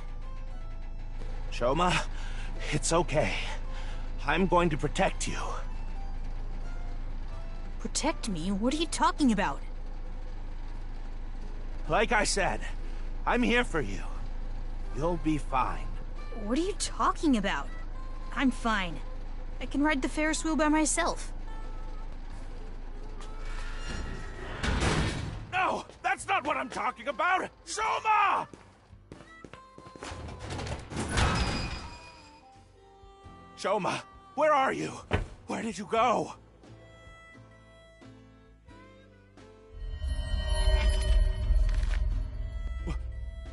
Shoma, it's okay. I'm going to protect you. Protect me? What are you talking about? Like I said, I'm here for you. You'll be fine. What are you talking about? I'm fine. I can ride the Ferris wheel by myself. No! That's not what I'm talking about! Soma! Soma, where are you? Where did you go?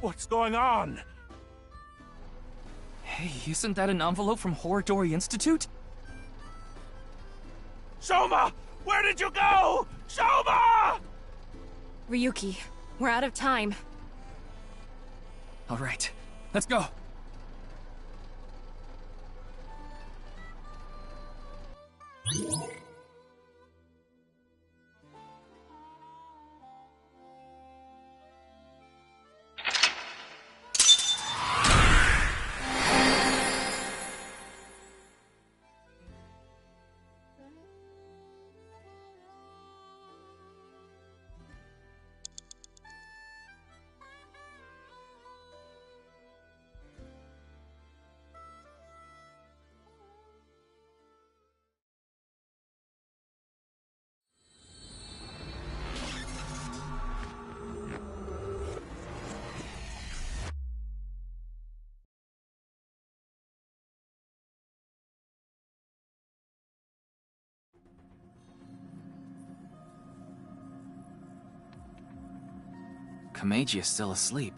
What's going on? Hey, isn't that an envelope from Horadori Institute? Soma! Where did you go? Soma! Ryuki, we're out of time. All right, let's go. Komeiji is still asleep.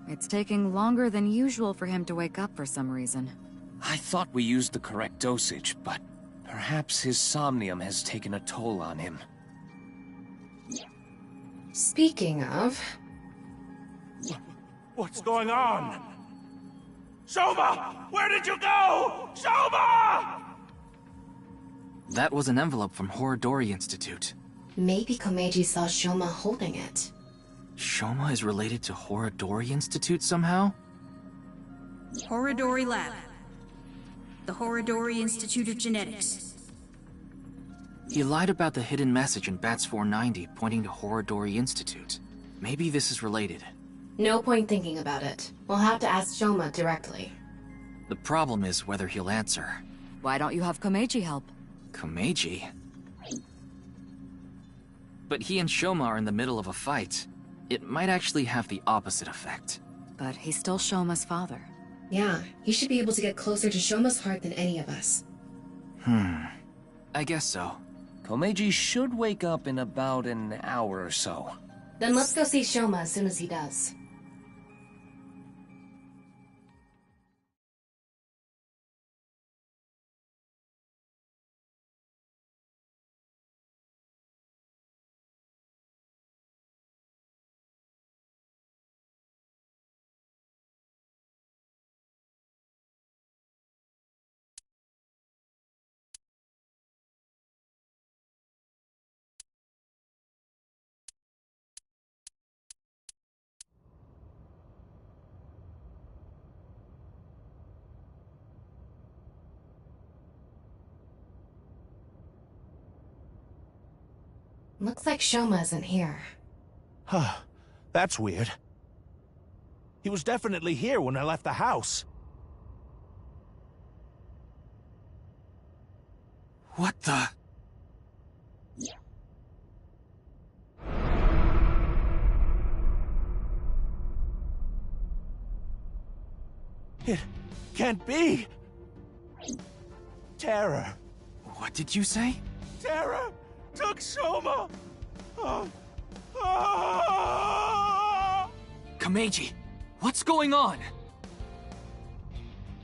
It's taking longer than usual for him to wake up for some reason. I thought we used the correct dosage, but perhaps his somnium has taken a toll on him. Speaking of... What's going on? Soma! Where did you go? Soma! That was an envelope from Horadori Institute. Maybe Komeiji saw Shoma holding it. Shoma is related to Horadori Institute somehow? Horadori Lab. The Horadori Institute of Genetics. He lied about the hidden message in Bats 490 pointing to Horadori Institute. Maybe this is related. No point thinking about it. We'll have to ask Shoma directly. The problem is whether he'll answer. Why don't you have Komeiji help? Komeiji? But he and Shoma are in the middle of a fight. It might actually have the opposite effect. But he's still Shoma's father. Yeah, he should be able to get closer to Shoma's heart than any of us. I guess so. Komeiji should wake up in about an hour or so. Then let's go see Shoma as soon as he does. Looks like Shoma isn't here. Huh. That's weird. He was definitely here when I left the house. What the? It can't be! Terror. What did you say? Terror took Shoma! Komeiji, what's going on?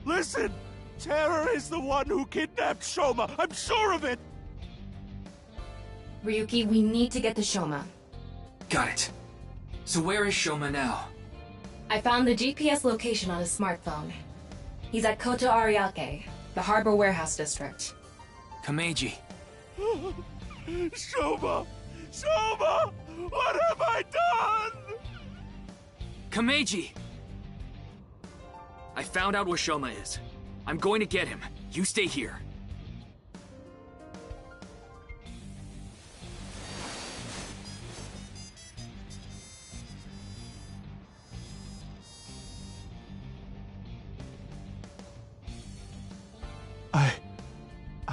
Listen! Terror is the one who kidnapped Shoma! I'm sure of it! Ryuki, we need to get to Shoma. Got it. So where is Shoma now? I found the GPS location on his smartphone. He's at Koto Ariake, the harbor warehouse district. Komeiji. Shoma! Shoma! What have I done? Komeiji! I found out where Shoma is. I'm going to get him. You stay here.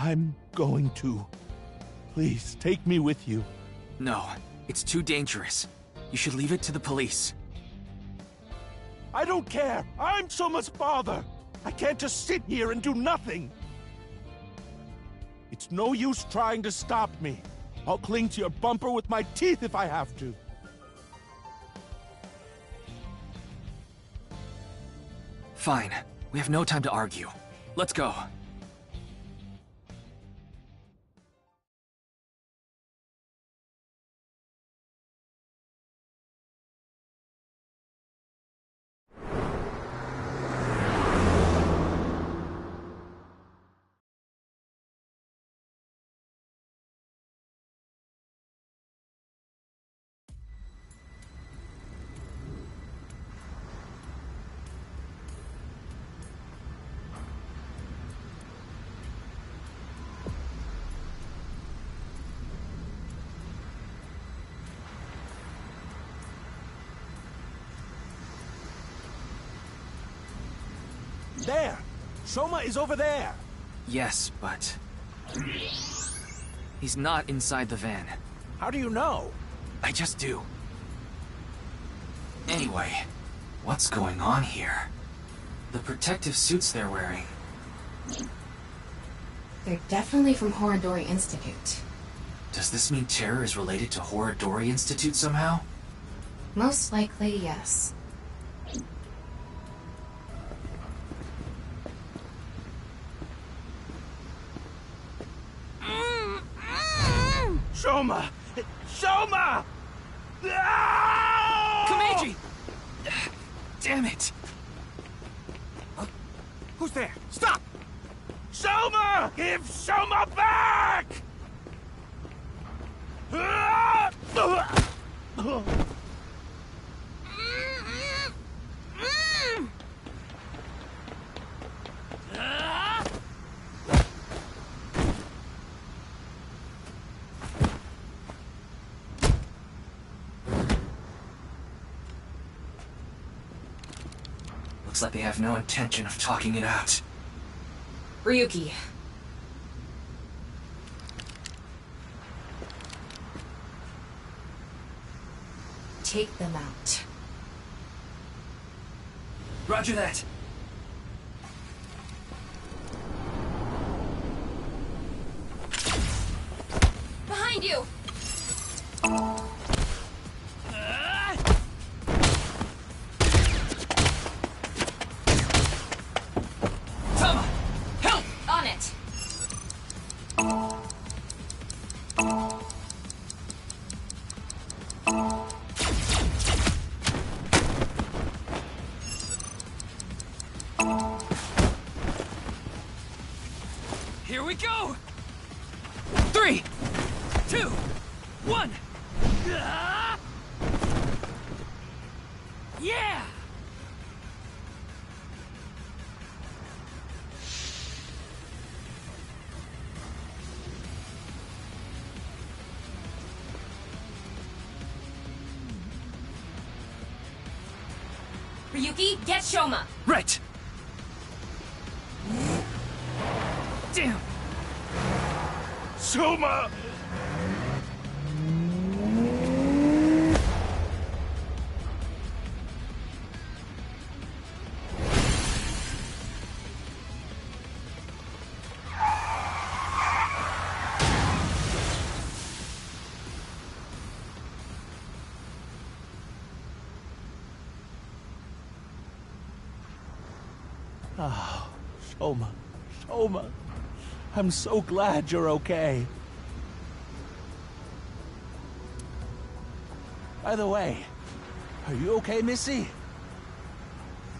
I'm going to. Please, take me with you. No, it's too dangerous. You should leave it to the police. I don't care! I'm Soma's father! I can't just sit here and do nothing! It's no use trying to stop me. I'll cling to your bumper with my teeth if I have to. Fine. We have no time to argue. Let's go. There! Soma is over there! Yes, but... he's not inside the van. How do you know? I just do. Anyway, what's going on here? The protective suits they're wearing. They're definitely from Horadori Institute. Does this mean terror is related to Horadori Institute somehow? Most likely, yes. Soma! Soma! Komeiji! Damn it! Who's there? Stop! Soma! Give Soma back! Looks like they have no intention of talking it out. Ryuki. Take them out. Roger that. Behind you! Tama! Help! On it! Here we go! 3, 2, 1! Yeah! Ryuki, get Shoma! Right! Damn! Soma! Oh, Soma. Soma. I'm so glad you're okay. By the way, are you okay, Missy?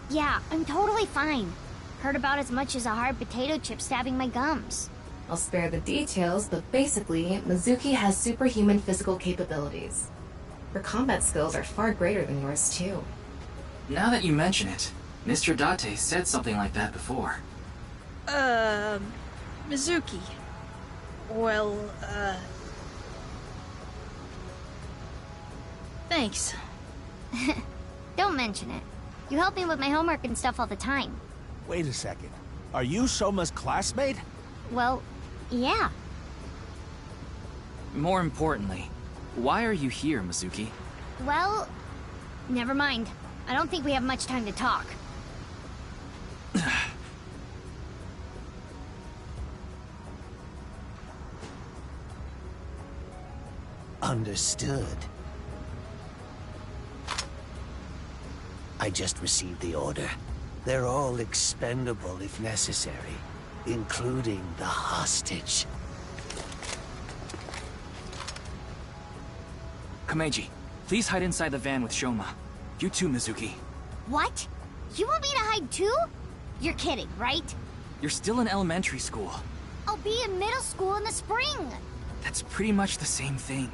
Yeah, I'm totally fine. Heard about as much as a hard potato chip stabbing my gums. I'll spare the details, but basically, Mizuki has superhuman physical capabilities. Her combat skills are far greater than yours, too. Now that you mention it, Mr. Date said something like that before. Mizuki. Well, thanks. Don't mention it. You help me with my homework and stuff all the time. Wait a second. Are you Soma's classmate? Well, Yeah. More importantly, why are you here, Mizuki? Well, never mind. I don't think we have much time to talk. Understood. I just received the order. They're all expendable if necessary, including the hostage. Komeiji, please hide inside the van with Shoma. You too, Mizuki. What? You want me to hide too? You're kidding, right? You're still in elementary school. I'll be in middle school in the spring. That's pretty much the same thing.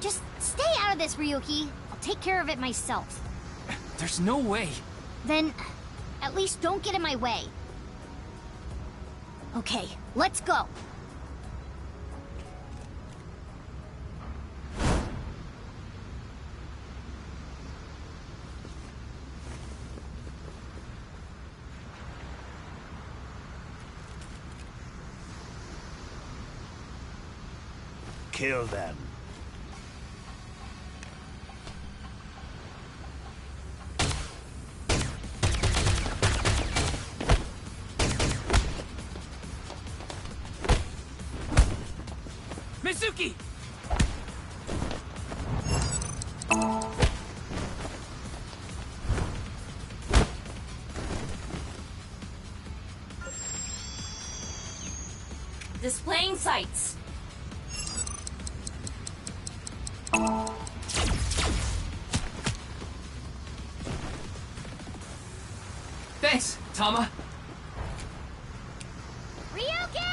Just stay out of this, Ryuki. I'll take care of it myself. There's no way. Then, at least don't get in my way. Okay, let's go. Kill them. Mizuki! Displaying sights. Thanks, Tama. Ryuki!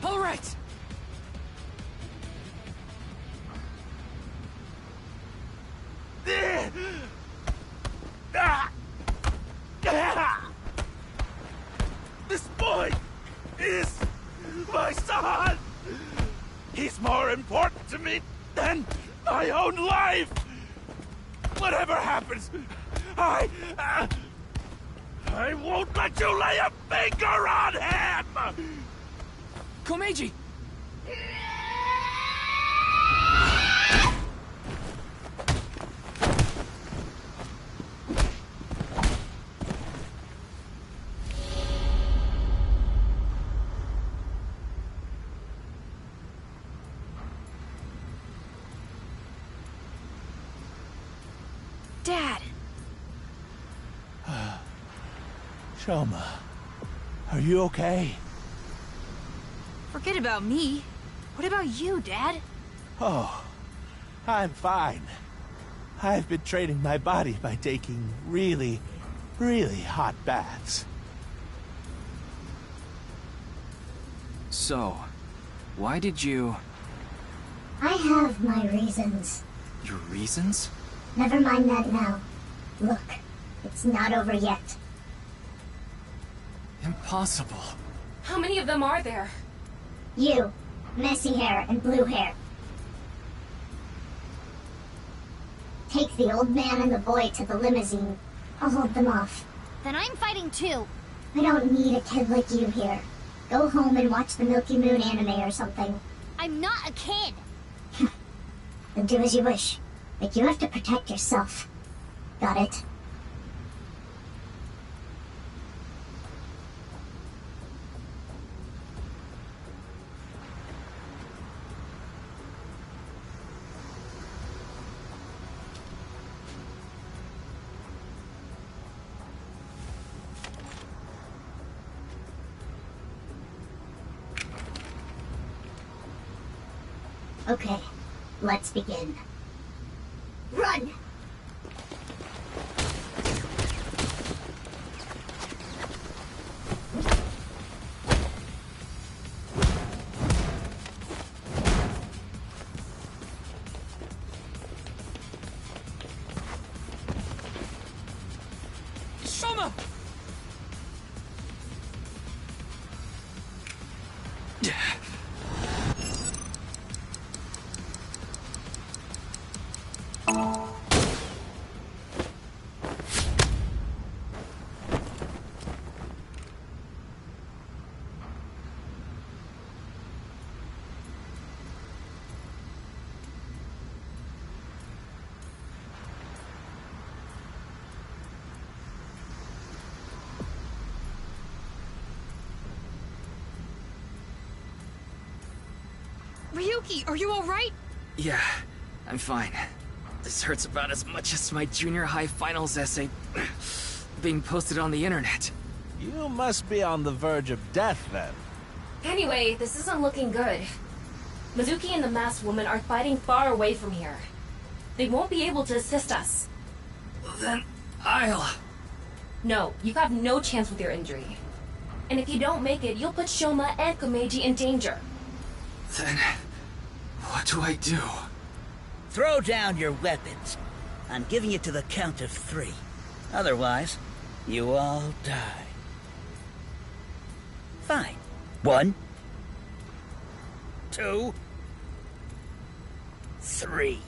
All right. This boy is my son! He's more important to me than my own life! Whatever happens, I won't let you lay a finger on him! Komeiji! Dad! Shoma, are you okay? Forget about me. What about you, Dad? Oh, I'm fine. I've been training my body by taking really hot baths. So, why did you... I have my reasons. Your reasons? Never mind that now. Look, it's not over yet. Impossible. How many of them are there? You, messy hair and blue hair. Take the old man and the boy to the limousine. I'll hold them off. Then I'm fighting too. I don't need a kid like you here. Go home and watch the Milky Moon anime or something. I'm not a kid. Then do as you wish. But you have to protect yourself. Got it? Okay, let's begin. Run! Shoma! Ryuki, are you alright? Yeah, I'm fine. This hurts about as much as my junior high finals essay being posted on the internet. You must be on the verge of death, then. Anyway, this isn't looking good. Mizuki and the masked woman are fighting far away from here. They won't be able to assist us. Then I'll... No, you have no chance with your injury. And if you don't make it, you'll put Shoma and Komeiji in danger. Then... what do I do? Throw down your weapons. I'm giving it to the count of 3. Otherwise, you all die. Fine. 1, 2, 3.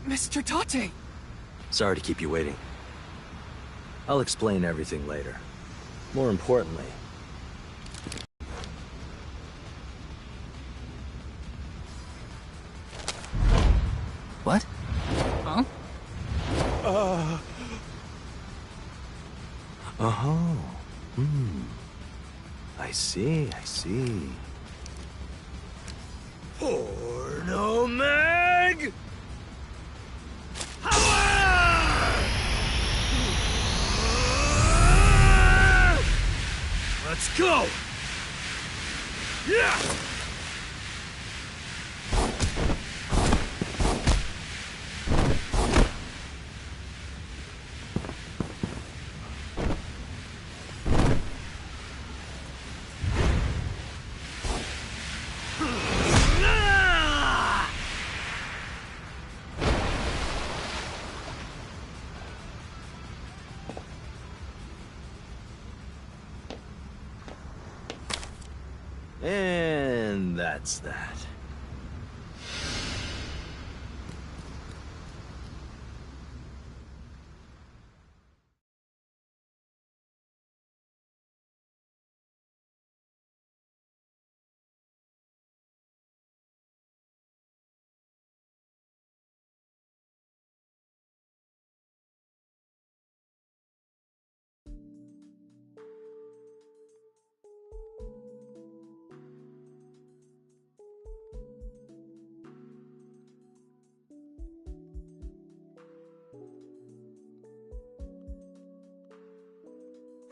Mr. Tate! Sorry to keep you waiting. I'll explain everything later. More importantly... What? Huh? Oh. I see, I see. Porno Mag! Let's go! Yeah! And that's that.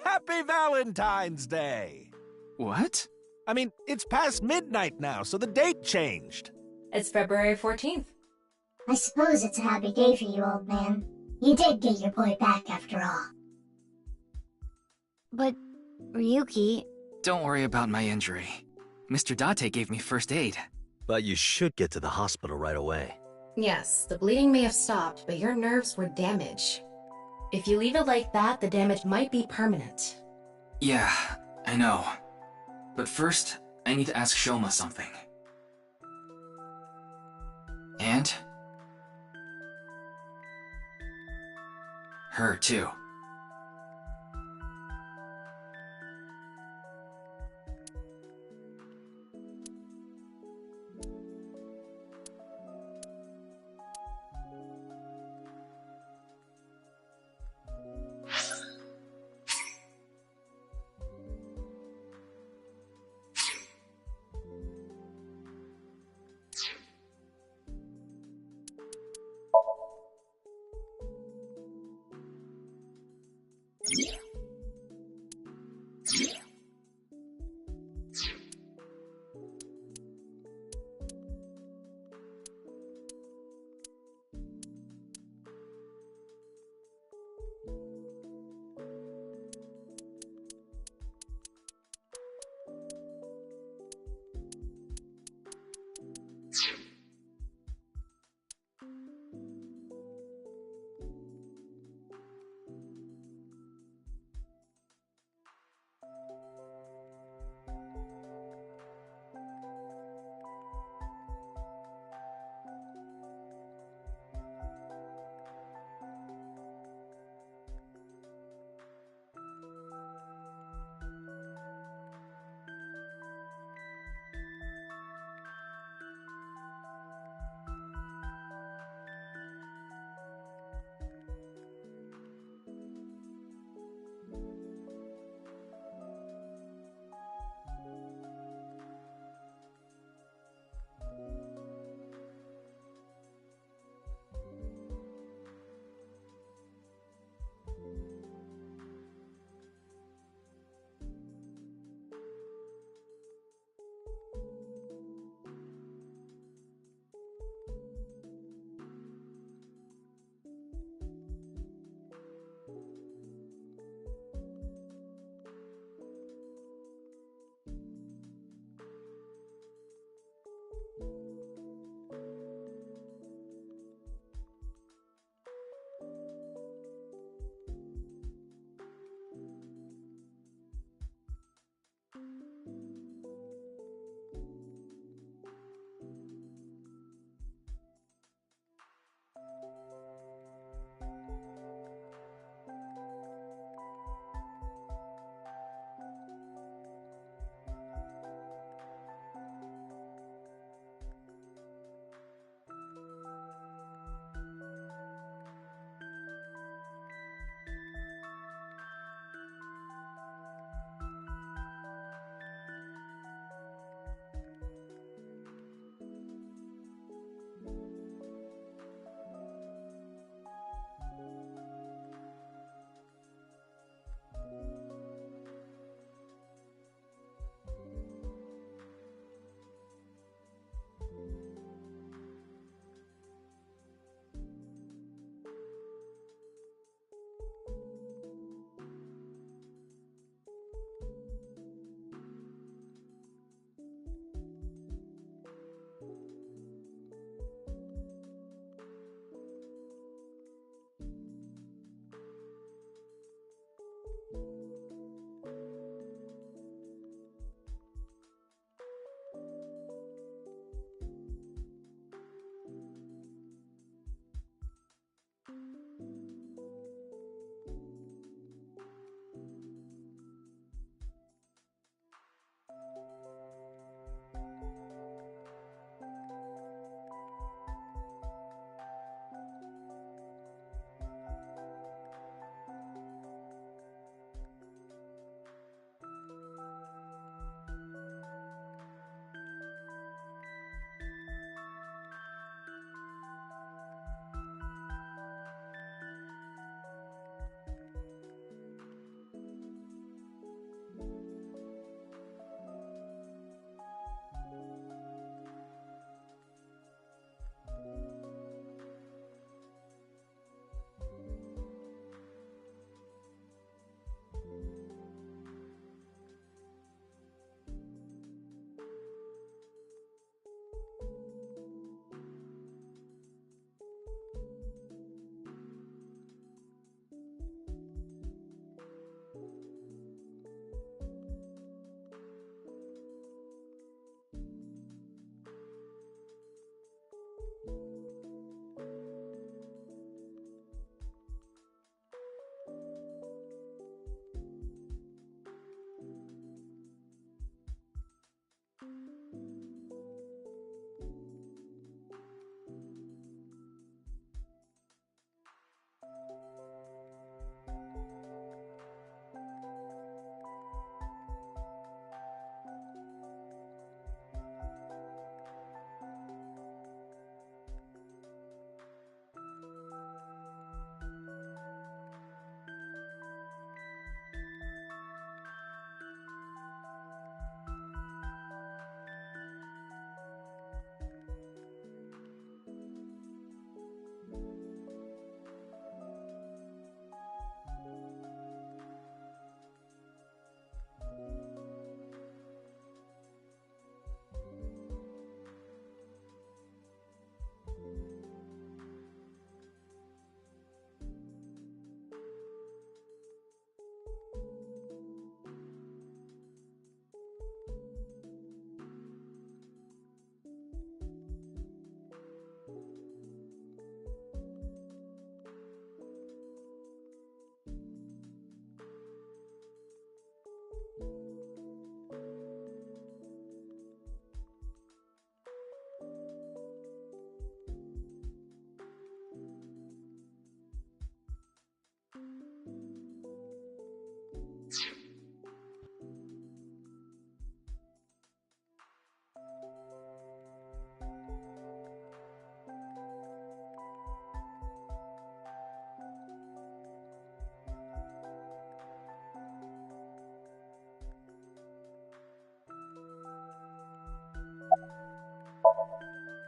Happy Valentine's Day! What? I mean, it's past midnight now, so the date changed. It's February 14th. I suppose it's a happy day for you, old man. You did get your boy back after all. But, Ryuki... Don't worry about my injury. Mr. Date gave me first aid. But you should get to the hospital right away. Yes, the bleeding may have stopped, but your nerves were damaged. If you leave it like that, the damage might be permanent. Yeah, I know. But first, I need to ask Shoma something. And? Her, too.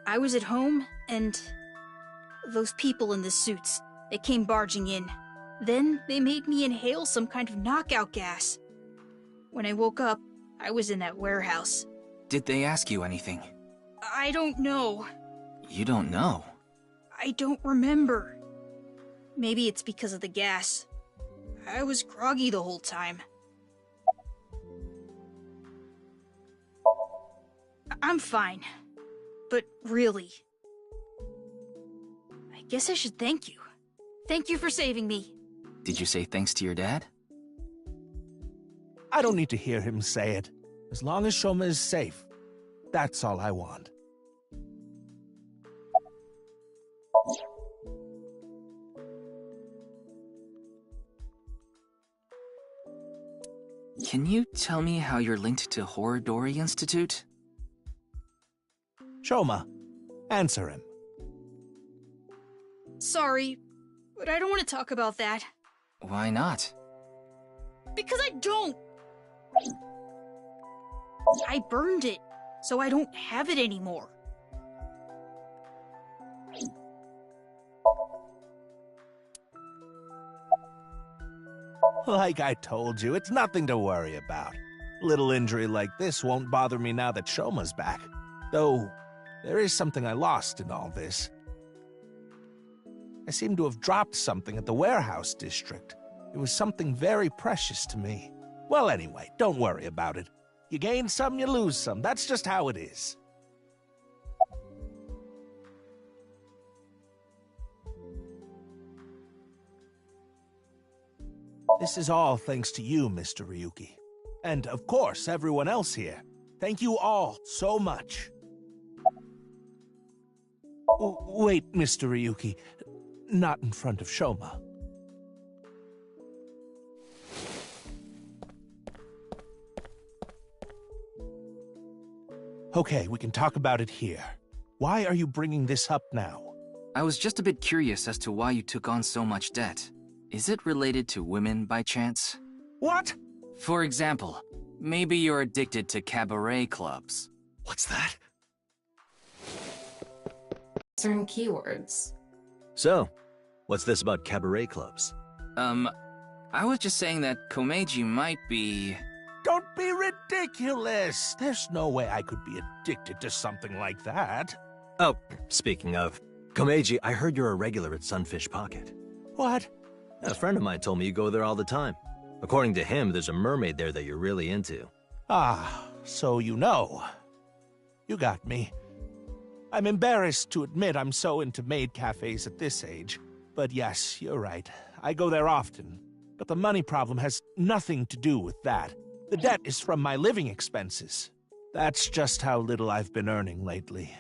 I was at home, and those people in the suits, they came barging in. Then they made me inhale some kind of knockout gas. When I woke up, I was in that warehouse. Did they ask you anything? I don't know. You don't know? I don't remember. Maybe it's because of the gas. I was groggy the whole time. I'm fine. But really, I guess I should thank you. Thank you for saving me. Did you say thanks to your dad? I don't need to hear him say it. As long as Shoma is safe, that's all I want. Can you tell me how you're linked to Horodori Institute? Shoma, answer him. Sorry, but I don't want to talk about that. Why not? Because I don't! I burned it, so I don't have it anymore. Like I told you, it's nothing to worry about. A little injury like this won't bother me now that Shoma's back. Though, there is something I lost in all this. I seem to have dropped something at the warehouse district. It was something very precious to me. Well, anyway, don't worry about it. You gain some, you lose some. That's just how it is. This is all thanks to you, Mr. Ryuki. And, of course, everyone else here. Thank you all so much. Wait, Mr. Ryuki. Not in front of Shoma. Okay, we can talk about it here. Why are you bringing this up now? I was just a bit curious as to why you took on so much debt. Is it related to women by chance? What? For example, maybe you're addicted to cabaret clubs. What's that? Certain keywords. So, what's this about cabaret clubs? I was just saying that Komeiji might be... Don't be ridiculous! There's no way I could be addicted to something like that. Oh, speaking of, Komeiji, I heard you're a regular at Sunfish Pocket. What? A friend of mine told me you go there all the time. According to him, there's a mermaid there that you're really into. Ah, so you know. You got me. I'm embarrassed to admit I'm so into maid cafes at this age. But yes, you're right. I go there often. But the money problem has nothing to do with that. The debt is from my living expenses. That's just how little I've been earning lately.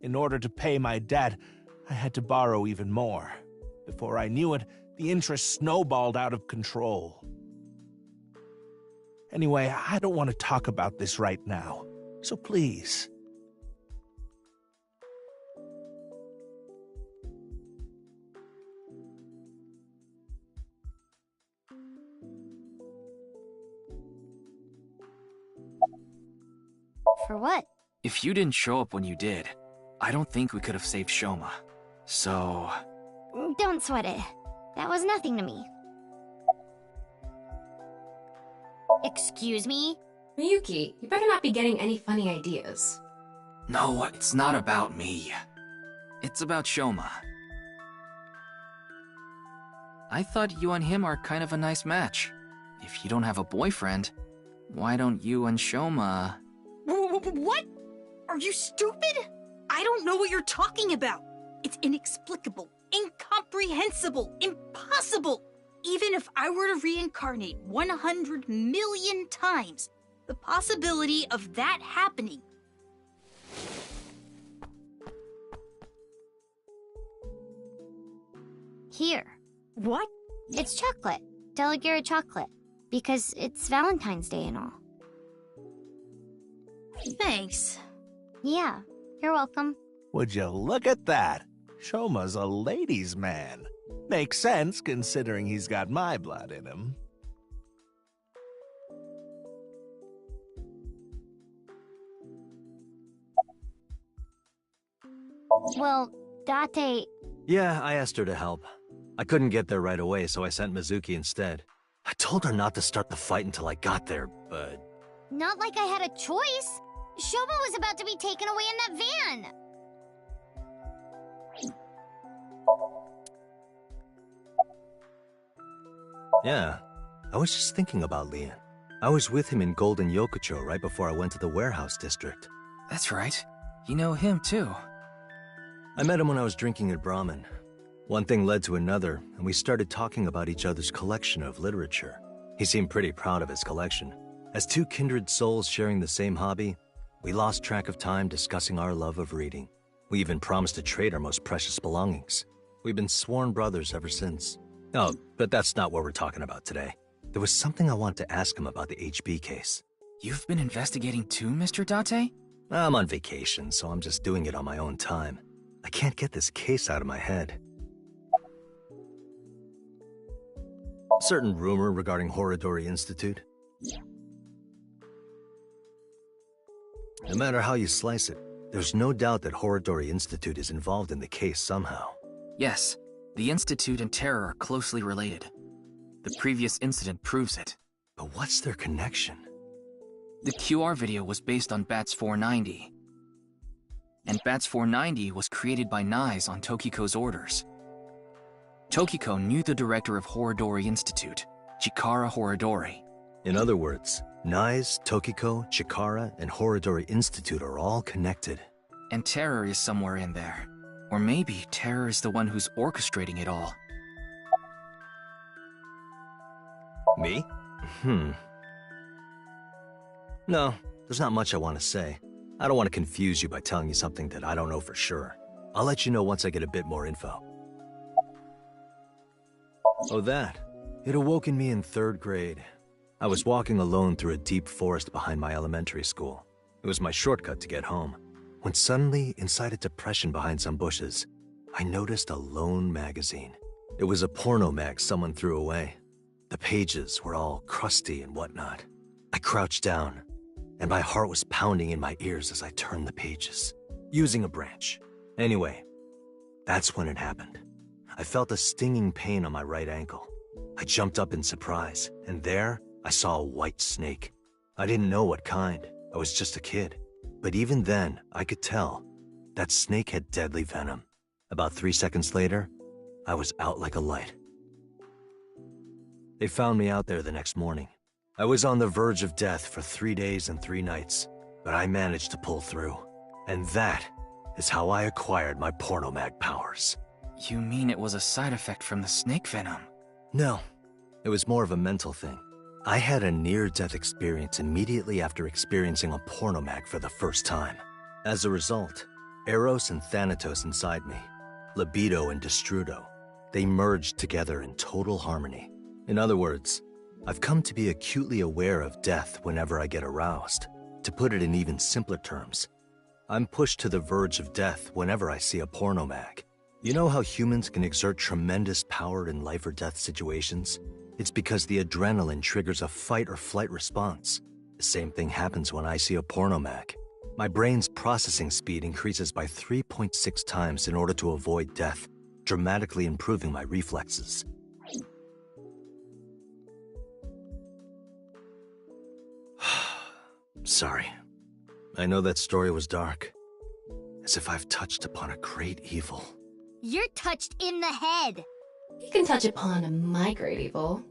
In order to pay my debt, I had to borrow even more. Before I knew it, the interest snowballed out of control. Anyway, I don't want to talk about this right now. So please. For what? If you didn't show up when you did, I don't think we could have saved Shoma. So... Don't sweat it. That was nothing to me. Excuse me? Miyuki, you better not be getting any funny ideas. No, it's not about me. It's about Shoma. I thought you and him are kind of a nice match. If you don't have a boyfriend, why don't you and Shoma... What? Are you stupid? I don't know what you're talking about. It's inexplicable, incomprehensible, impossible. Even if I were to reincarnate 100 million times, the possibility of that happening... Here. What? It's chocolate. Delegate chocolate. Because it's Valentine's Day and all. Thanks. Yeah, you're welcome. Would you look at that? Shoma's a ladies' man. Makes sense, considering he's got my blood in him. Well, Date... Yeah, I asked her to help. I couldn't get there right away, so I sent Mizuki instead. I told her not to start the fight until I got there, but... Not like I had a choice. Shoma was about to be taken away in that van. Yeah, I was just thinking about Leon. I was with him in Golden Yokocho right before I went to the warehouse district. That's right. You know him, too. I met him when I was drinking at Brahmin. One thing led to another, and we started talking about each other's collection of literature. He seemed pretty proud of his collection. As two kindred souls sharing the same hobby, we lost track of time discussing our love of reading. We even promised to trade our most precious belongings. We've been sworn brothers ever since. Oh, but that's not what we're talking about today. There was something I want to ask him about the HB case. You've been investigating too, Mr. Date? I'm on vacation, so I'm just doing it on my own time. I can't get this case out of my head. Certain rumor regarding Horodori Institute. No matter how you slice it, there's no doubt that Horodori Institute is involved in the case somehow. Yes, the Institute and Terror are closely related. The previous incident proves it. But what's their connection? The QR video was based on Bats 490. And Bats 490 was created by Nyes on Tokiko's orders. Tokiko knew the director of Horodori Institute, Chikara Horodori. In other words, Nyes, Tokiko, Chikara, and Horodori Institute are all connected. And Terror is somewhere in there. Or maybe Terror is the one who's orchestrating it all. Me? No, there's not much I want to say. I don't want to confuse you by telling you something that I don't know for sure. I'll let you know once I get a bit more info. Oh, that. It awoke in me in 3rd grade. I was walking alone through a deep forest behind my elementary school. It was my shortcut to get home. When suddenly, inside a depression behind some bushes, I noticed a lone magazine. It was a porno mag someone threw away. The pages were all crusty and whatnot. I crouched down, and my heart was pounding in my ears as I turned the pages, using a branch. Anyway, that's when it happened. I felt a stinging pain on my right ankle. I jumped up in surprise, and there, I saw a white snake. I didn't know what kind. I was just a kid. But even then, I could tell that snake had deadly venom. About 3 seconds later, I was out like a light. They found me out there the next morning. I was on the verge of death for 3 days and 3 nights, but I managed to pull through. And that is how I acquired my pornomag powers. You mean it was a side effect from the snake venom? No, it was more of a mental thing. I had a near-death experience immediately after experiencing a pornomag for the first time. As a result, Eros and Thanatos inside me, libido and destrudo, they merged together in total harmony. In other words, I've come to be acutely aware of death whenever I get aroused. To put it in even simpler terms, I'm pushed to the verge of death whenever I see a pornomag. You know how humans can exert tremendous power in life or death situations? It's because the adrenaline triggers a fight or flight response. The same thing happens when I see a pornomag. My brain's processing speed increases by 3.6 times in order to avoid death, dramatically improving my reflexes. Sorry. I know that story was dark. As if I've touched upon a great evil. You're touched in the head. You can touch upon my great evil.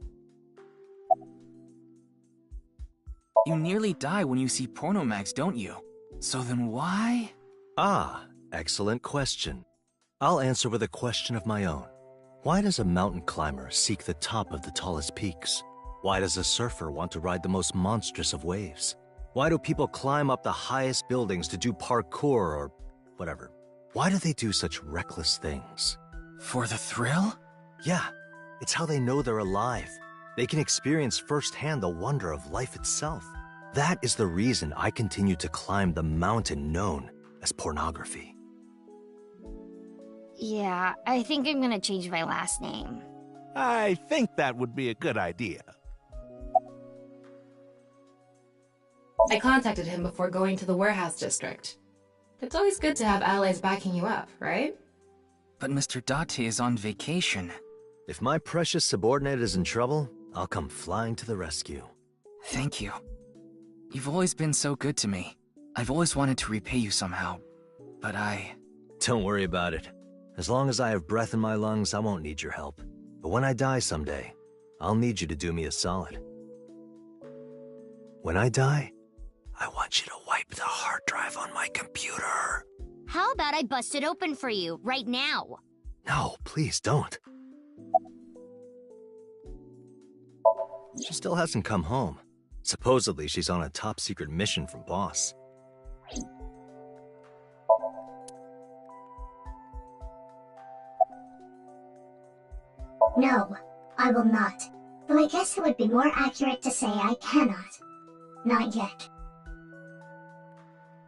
You nearly die when you see pornomags, don't you? So then why? Ah, excellent question. I'll answer with a question of my own. Why does a mountain climber seek the top of the tallest peaks? Why does a surfer want to ride the most monstrous of waves? Why do people climb up the highest buildings to do parkour or whatever? Why do they do such reckless things? For the thrill? Yeah, it's how they know they're alive. They can experience firsthand the wonder of life itself. That is the reason I continue to climb the mountain known as pornography. Yeah, I think I'm gonna change my last name. I think that would be a good idea. I contacted him before going to the warehouse district. It's always good to have allies backing you up, right? But Mr. Date is on vacation. If my precious subordinate is in trouble, I'll come flying to the rescue. Thank you. You've always been so good to me. I've always wanted to repay you somehow, but Don't worry about it. As long as I have breath in my lungs, I won't need your help. But when I die someday, I'll need you to do me a solid. When I die, I want you to wipe the hard drive on my computer. How about I bust it open for you, right now? No, please don't. She still hasn't come home. Supposedly, she's on a top-secret mission from Boss. No, I will not. Though I guess it would be more accurate to say I cannot. Not yet.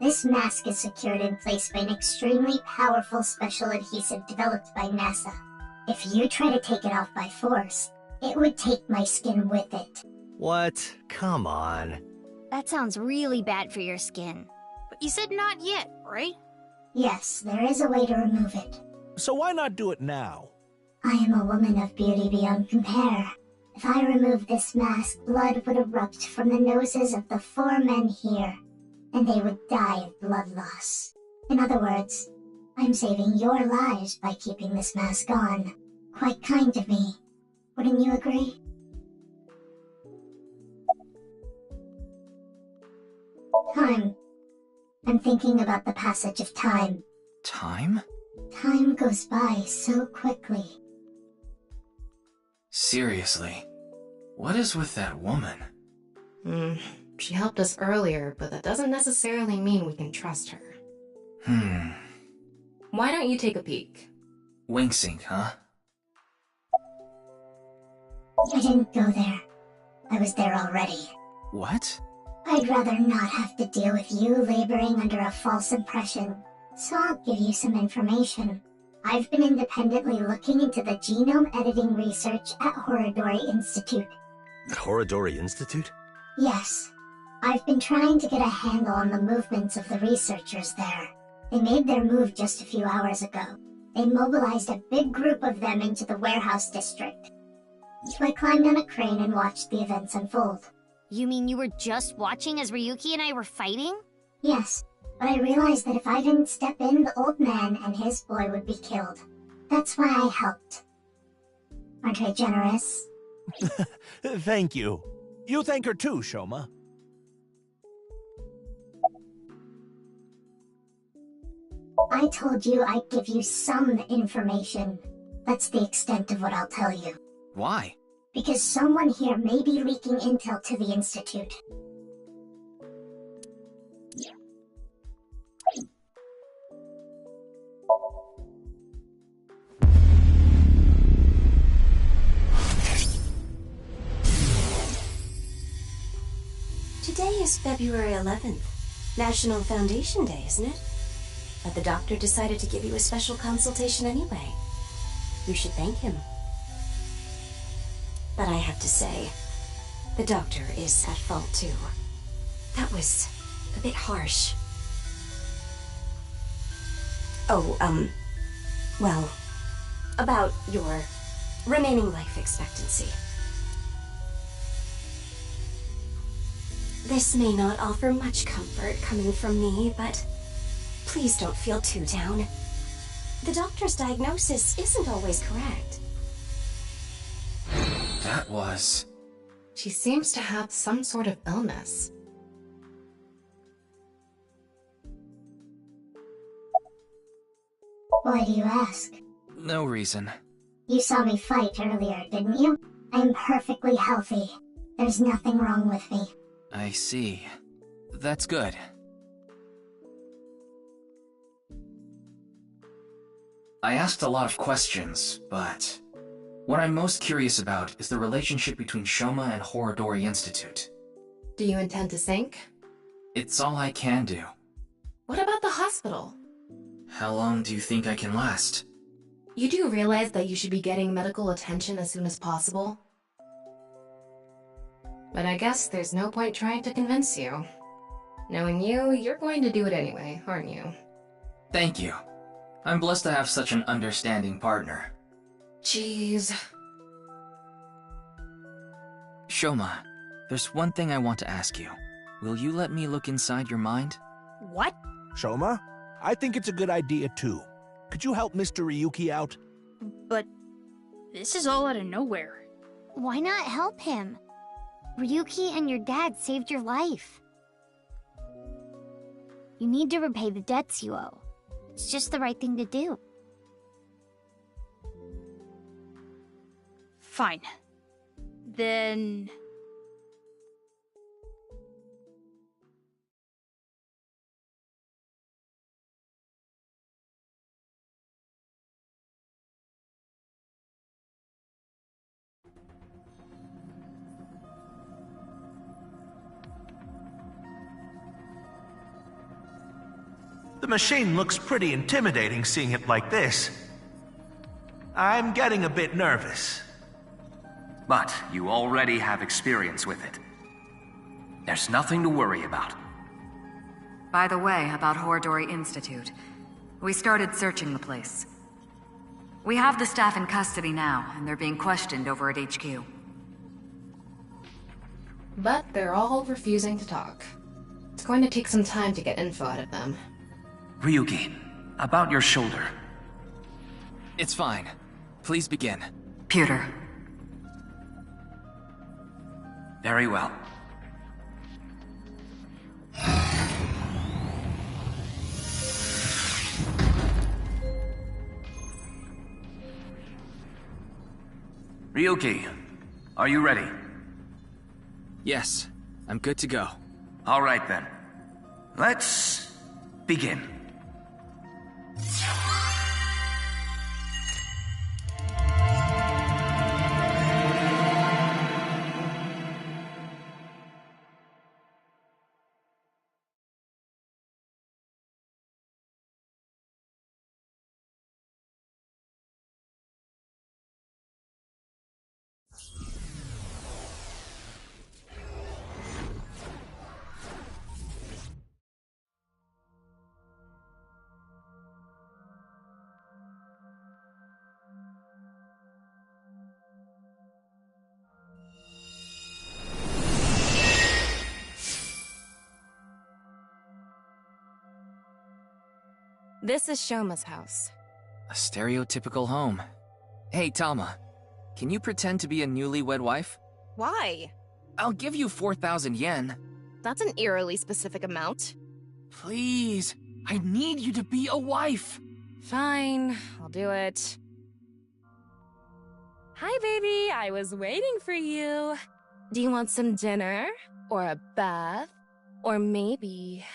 This mask is secured in place by an extremely powerful special adhesive developed by NASA. If you try to take it off by force, it would take my skin with it. What? Come on. That sounds really bad for your skin. But you said not yet, right? Yes, there is a way to remove it. So why not do it now? I am a woman of beauty beyond compare. If I removed this mask, blood would erupt from the noses of the 4 men here, and they would die of blood loss. In other words, I'm saving your lives by keeping this mask on. Quite kind of me. Wouldn't you agree? Time. I'm thinking about the passage of time. Time? Time goes by so quickly. Seriously, what is with that woman? She helped us earlier, but that doesn't necessarily mean we can trust her. Why don't you take a peek? Wing sync, huh? I didn't go there. I was there already. What? I'd rather not have to deal with you laboring under a false impression, so I'll give you some information. I've been independently looking into the genome editing research at Horodori Institute. At Horodori Institute? Yes. I've been trying to get a handle on the movements of the researchers there. They made their move just a few hours ago. They mobilized a big group of them into the warehouse district. So I climbed on a crane and watched the events unfold. You mean you were just watching as Ryuki and I were fighting? Yes, but I realized that if I didn't step in, the old man and his boy would be killed. That's why I helped. Aren't I generous? Thank you. You thank her too, Shoma. I told you I'd give you some information. That's the extent of what I'll tell you. Why? Because someone here may be leaking intel to the Institute. Today is February 11th, National Foundation Day, isn't it? But the doctor decided to give you a special consultation anyway. You should thank him. But I have to say, the doctor is at fault too. That was a bit harsh. Oh, well, about your remaining life expectancy. This may not offer much comfort coming from me, but please don't feel too down. The doctor's diagnosis isn't always correct. That was... She seems to have some sort of illness. Why do you ask? No reason. You saw me fight earlier, didn't you? I'm perfectly healthy. There's nothing wrong with me. I see. That's good. I asked a lot of questions, but... what I'm most curious about is the relationship between Shoma and Horodori Institute. Do you intend to sink? It's all I can do. What about the hospital? How long do you think I can last? You do realize that you should be getting medical attention as soon as possible? But I guess there's no point trying to convince you. Knowing you, you're going to do it anyway, aren't you? Thank you. I'm blessed to have such an understanding partner. Jeez. Shoma, there's one thing I want to ask you. Will you let me look inside your mind? What? Shoma, I think it's a good idea too. Could you help Mr. Ryuki out? But this is all out of nowhere. Why not help him? Ryuki and your dad saved your life. You need to repay the debts you owe. It's just the right thing to do. Fine. Then... The machine looks pretty intimidating seeing it like this. I'm getting a bit nervous. But you already have experience with it. There's nothing to worry about. By the way, about Horadori Institute. We started searching the place. We have the staff in custody now, and they're being questioned over at HQ. But they're all refusing to talk. It's going to take some time to get info out of them. Ryuki, about your shoulder. It's fine. Please begin. Pewter. Very well. Ryuki, are you ready? Yes, I'm good to go. All right then. Let's begin. This is Shoma's house. A stereotypical home. Hey, Tama. Can you pretend to be a newlywed wife? Why? I'll give you 4,000 yen. That's an eerily specific amount. Please, I need you to be a wife. Fine, I'll do it. Hi, baby. I was waiting for you. Do you want some dinner? Or a bath? Or maybe...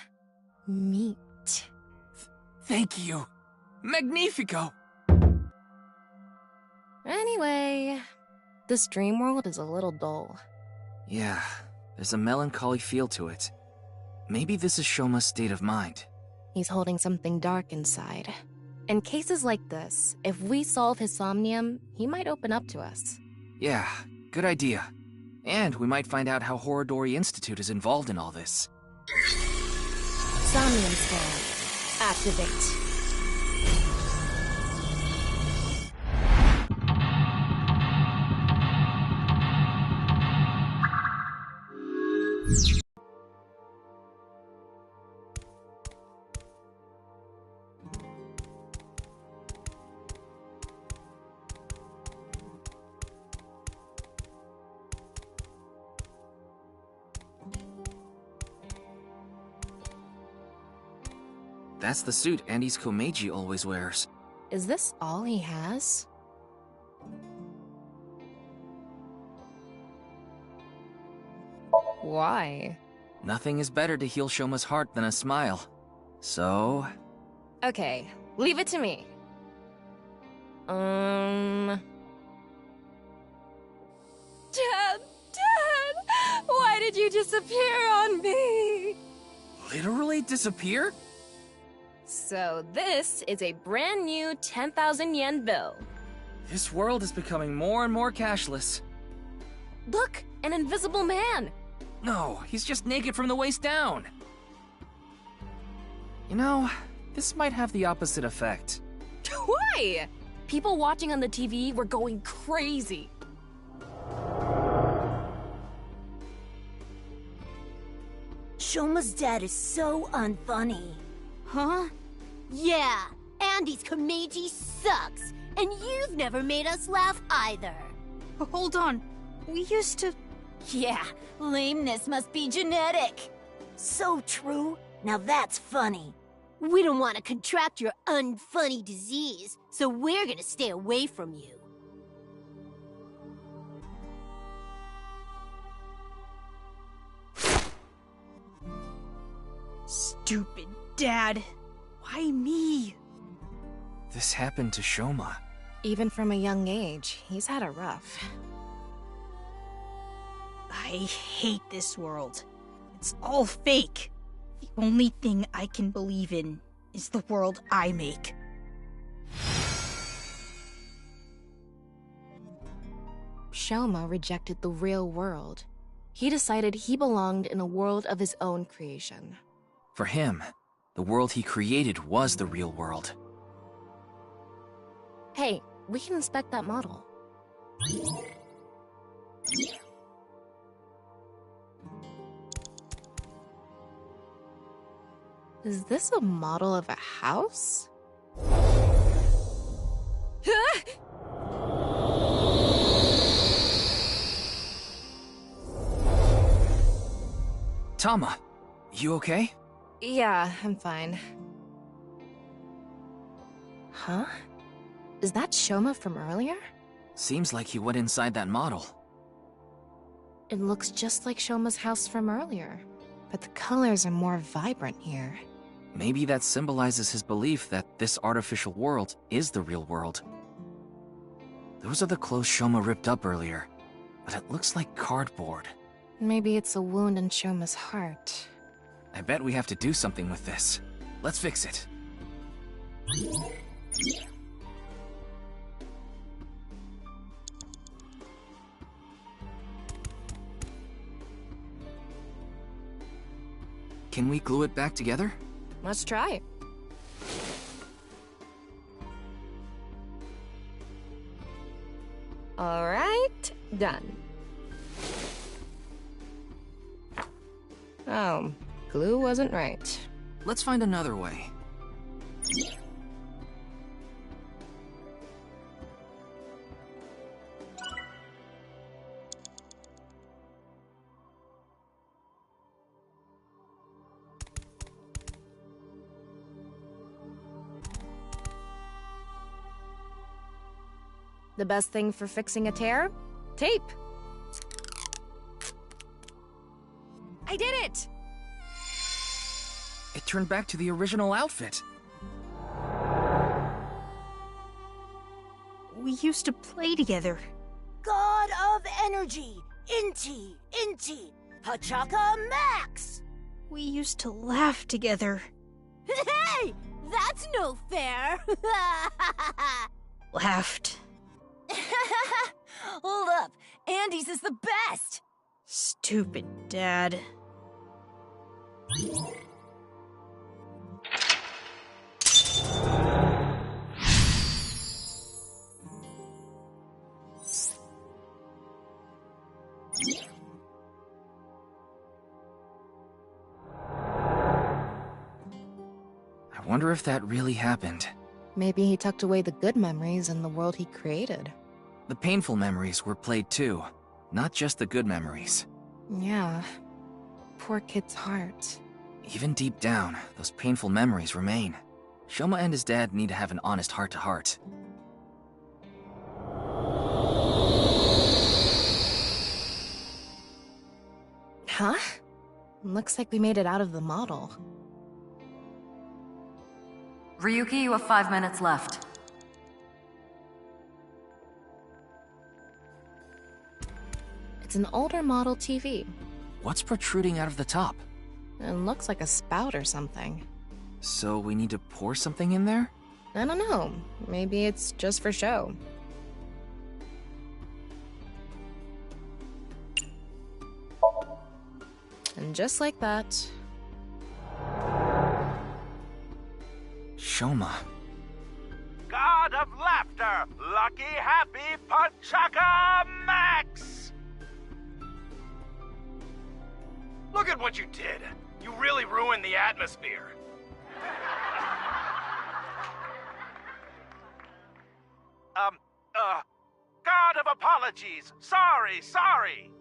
meat? Thank you. Magnifico! Anyway, this dream world is a little dull. Yeah, there's a melancholy feel to it. Maybe this is Shoma's state of mind. He's holding something dark inside. In cases like this, if we solve his somnium, he might open up to us. Yeah, good idea. And we might find out how Horadori Institute is involved in all this. Somnium scan. Activate. That's the suit Andy's Komeiji always wears. Is this all he has? Why? Nothing is better to heal Shoma's heart than a smile. So... Okay, leave it to me. Dad! Dad! Why did you disappear on me? Literally disappear? So this is a brand new 10,000 yen bill. This world is becoming more and more cashless. Look, an invisible man! No, he's just naked from the waist down. You know, this might have the opposite effect. Why? People watching on the TV were going crazy. Shoma's dad is so unfunny. Huh? Yeah, Andy's Komeiji sucks, and you've never made us laugh either. Hold on, we used to... Yeah, lameness must be genetic. So true. Now that's funny. We don't want to contract your unfunny disease, so we're gonna stay away from you. Stupid dad. Why me? This happened to Shoma. Even from a young age, he's had it rough. I hate this world. It's all fake. The only thing I can believe in is the world I make. Shoma rejected the real world. He decided he belonged in a world of his own creation. For him, the world he created was the real world. Hey, we can inspect that model. Is this a model of a house? Tama, you okay? Yeah, I'm fine. Huh? Is that Shoma from earlier? Seems like he went inside that model. It looks just like Shoma's house from earlier, but the colors are more vibrant here. Maybe that symbolizes his belief that this artificial world is the real world. Those are the clothes Shoma ripped up earlier, but it looks like cardboard. Maybe it's a wound in Shoma's heart. I bet we have to do something with this. Let's fix it. Can we glue it back together? Let's try. All right, done. Oh, glue wasn't right. Let's find another way. The best thing for fixing a tear? Tape. I did it! It turned back to the original outfit. We used to play together. God of Energy! Inti! Hachaka Max! We used to laugh together. Hey! That's no fair! Laughed. Hold up! Andy's is the best! Stupid dad. I wonder if that really happened. Maybe he tucked away the good memories in the world he created. The painful memories were played too, not just the good memories. Yeah. Poor kid's heart. Even deep down, those painful memories remain. Shoma and his dad need to have an honest heart-to-heart. Huh? Looks like we made it out of the model. Ryuki, you have 5 minutes left. It's an older model TV. What's protruding out of the top? It looks like a spout or something. So we need to pour something in there? I don't know. Maybe it's just for show. And just like that... Shoma. God of laughter, lucky, happy, Pachaka Max! Look at what you did. You really ruined the atmosphere. God of apologies. Sorry.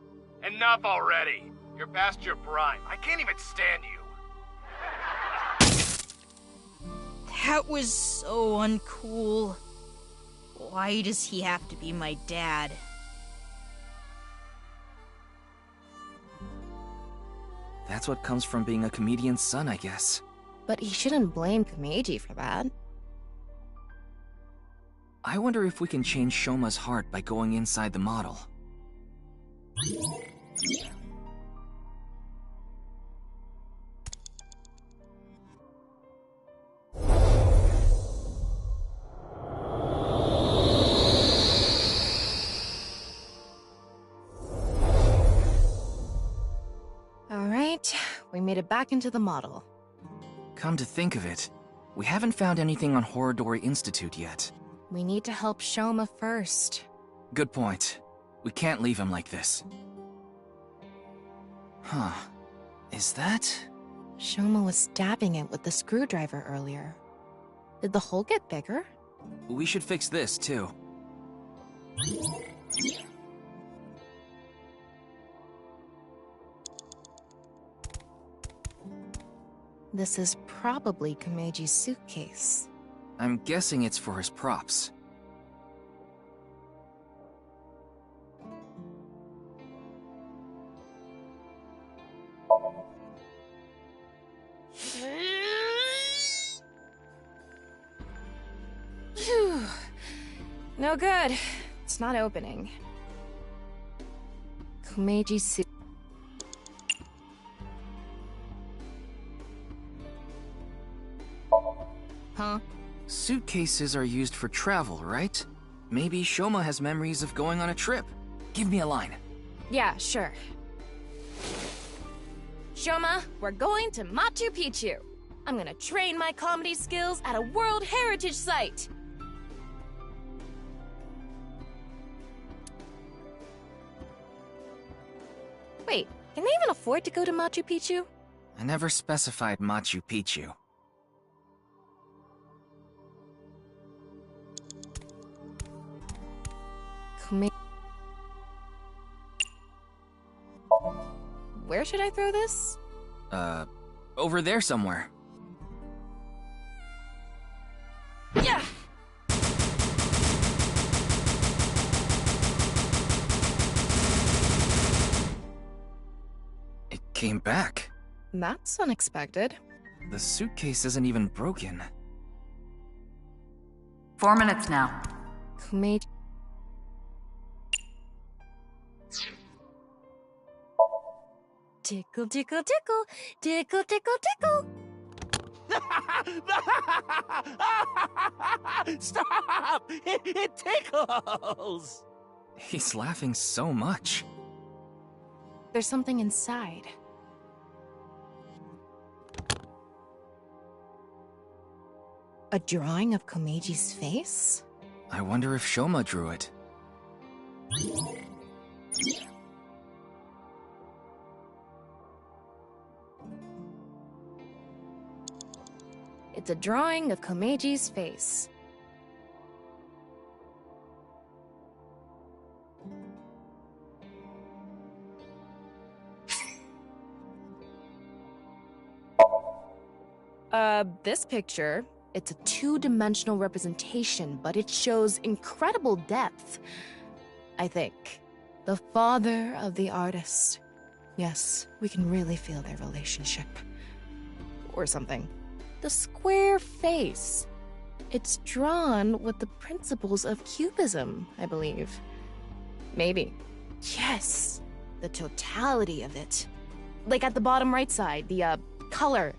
Enough already. You're past your prime. I can't even stand you. That was so uncool. Why does he have to be my dad? That's what comes from being a comedian's son, I guess. But he shouldn't blame Komeiji for that. I wonder if we can change Shoma's heart by going inside the model. Alright, we made it back into the model. Come to think of it, we haven't found anything on Horodori Institute yet. We need to help Shoma first. Good point. We can't leave him like this. Huh. Is that? Shoma was stabbing it with the screwdriver earlier. Did the hole get bigger? We should fix this, too. This is probably Komeiji's suitcase. I'm guessing it's for his props. Phew. No good. It's not opening. Komeiji's suit. Huh? Suitcases are used for travel, right? Maybe Shoma has memories of going on a trip. Give me a line. Yeah, sure. Shoma, we're going to Machu Picchu. I'm gonna train my comedy skills at a World Heritage Site. Wait, can they even afford to go to Machu Picchu? I never specified Machu Picchu. Where should I throw this? Over there somewhere. Yeah! It came back. That's unexpected. The suitcase isn't even broken. 4 minutes now. Komeiji. Tickle, tickle, tickle, tickle, tickle, tickle. Stop! It tickles! He's laughing so much. There's something inside. A drawing of Komeiji's face? I wonder if Shoma drew it. It's a drawing of Komeiji's face. This picture, it's a two-dimensional representation, but it shows incredible depth. I think. The father of the artist. Yes, we can really feel their relationship. Or something. The square face. It's drawn with the principles of Cubism, I believe. Maybe. Yes, the totality of it. Like at the bottom right side, the color.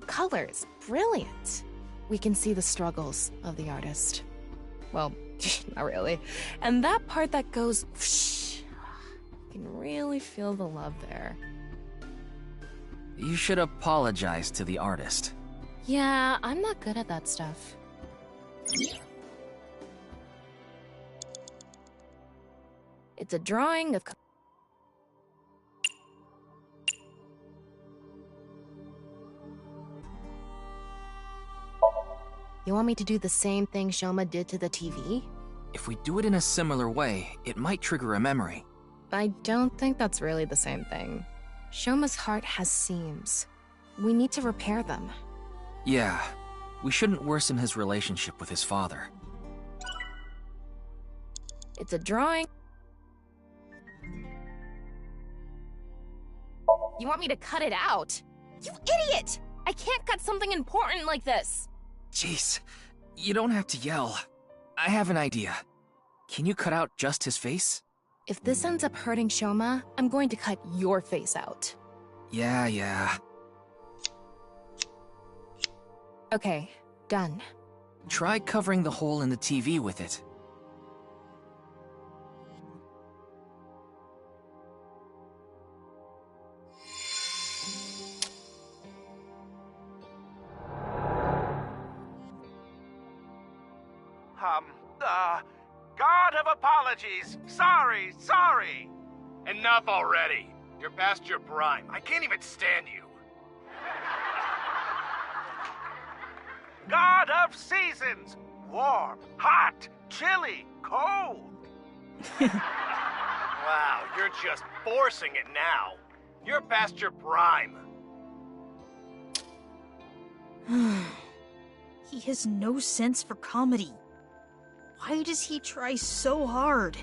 Color is brilliant. We can see the struggles of the artist. Well, not really. And that part that goes whoosh, you can really feel the love there. You should apologize to the artist. Yeah, I'm not good at that stuff. It's a drawing of... You want me to do the same thing Shoma did to the TV? If we do it in a similar way, it might trigger a memory. I don't think that's really the same thing. Shoma's heart has seams. We need to repair them. Yeah, we shouldn't worsen his relationship with his father. It's a drawing. You want me to cut it out? You idiot! I can't cut something important like this! Jeez, you don't have to yell. I have an idea. Can you cut out just his face? If this ends up hurting Shoma, I'm going to cut your face out. Yeah. Okay, done. Try covering the hole in the TV with it. God of apologies. Sorry. Enough already. You're past your prime. I can't even stand you. God of seasons. Warm, hot, chilly, cold. Wow, you're just forcing it now. You're past your prime. He has no sense for comedy. Why does he try so hard?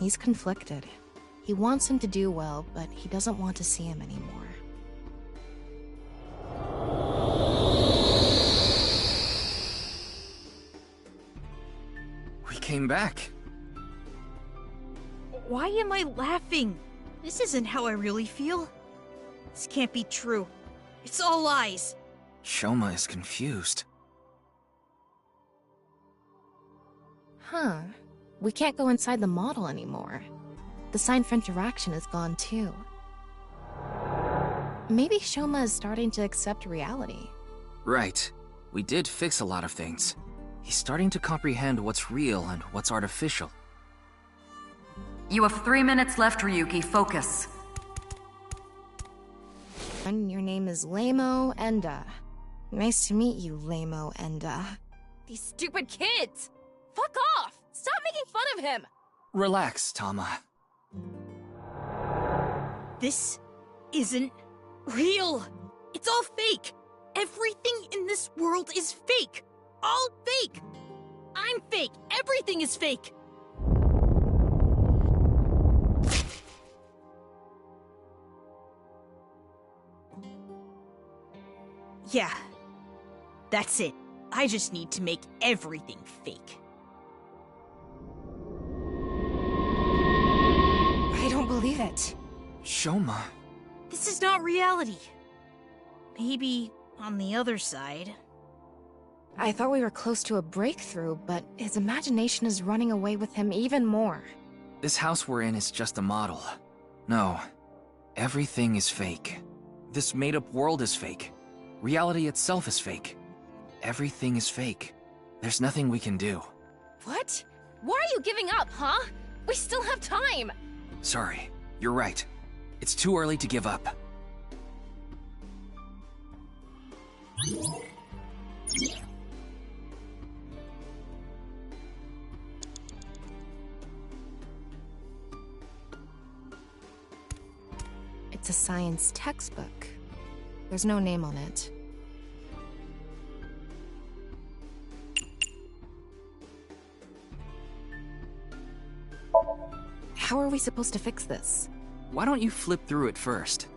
He's conflicted. He wants him to do well, but he doesn't want to see him anymore. We came back. Why am I laughing? This isn't how I really feel. This can't be true. It's all lies. Shoma is confused. Huh. We can't go inside the model anymore. The sign for interaction is gone too. Maybe Shoma is starting to accept reality. Right. We did fix a lot of things. He's starting to comprehend what's real and what's artificial. You have 3 minutes left, Ryuki. Focus. And your name is Lamo Enda. Nice to meet you, Lamo Enda. These stupid kids! Fuck off! Stop making fun of him! Relax, Tama. This isn't real. It's all fake. Everything in this world is fake. All fake. I'm fake. Everything is fake. Yeah, that's it. I just need to make everything fake. I don't believe it. Shoma. This is not reality. Maybe on the other side. I thought we were close to a breakthrough, but his imagination is running away with him even more. This house we're in is just a model. No, everything is fake. This made-up world is fake. Reality itself is fake. Everything is fake. There's nothing we can do. What? Why are you giving up, huh? We still have time! Sorry, you're right. It's too early to give up. It's a science textbook. There's no name on it. How are we supposed to fix this? Why don't you flip through it first?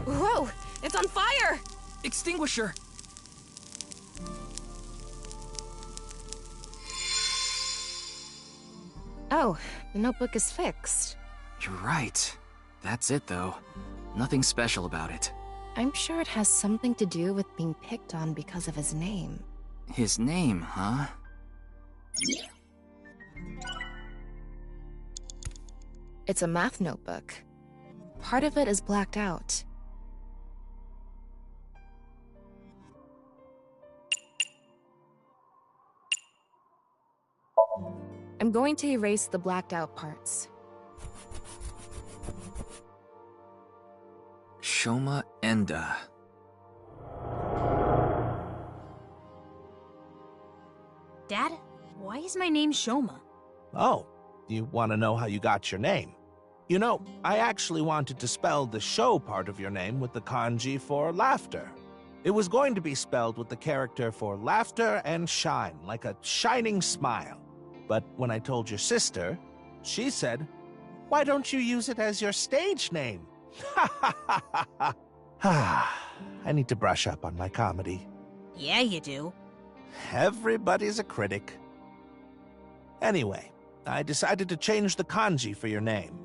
Whoa! It's on fire! Extinguisher! Oh, the notebook is fixed. You're right. That's it, though. Nothing special about it. I'm sure it has something to do with being picked on because of his name. His name, huh? It's a math notebook. Part of it is blacked out. I'm going to erase the blacked out parts. Shoma Enda. Dad, why is my name Shoma? Oh, you want to know how you got your name? You know, I actually wanted to spell the show part of your name with the kanji for laughter. It was going to be spelled with the character for laughter and shine, like a shining smile. But when I told your sister, she said, "Why don't you use it as your stage name?" I need to brush up on my comedy. Yeah, you do. Everybody's a critic. Anyway, I decided to change the kanji for your name.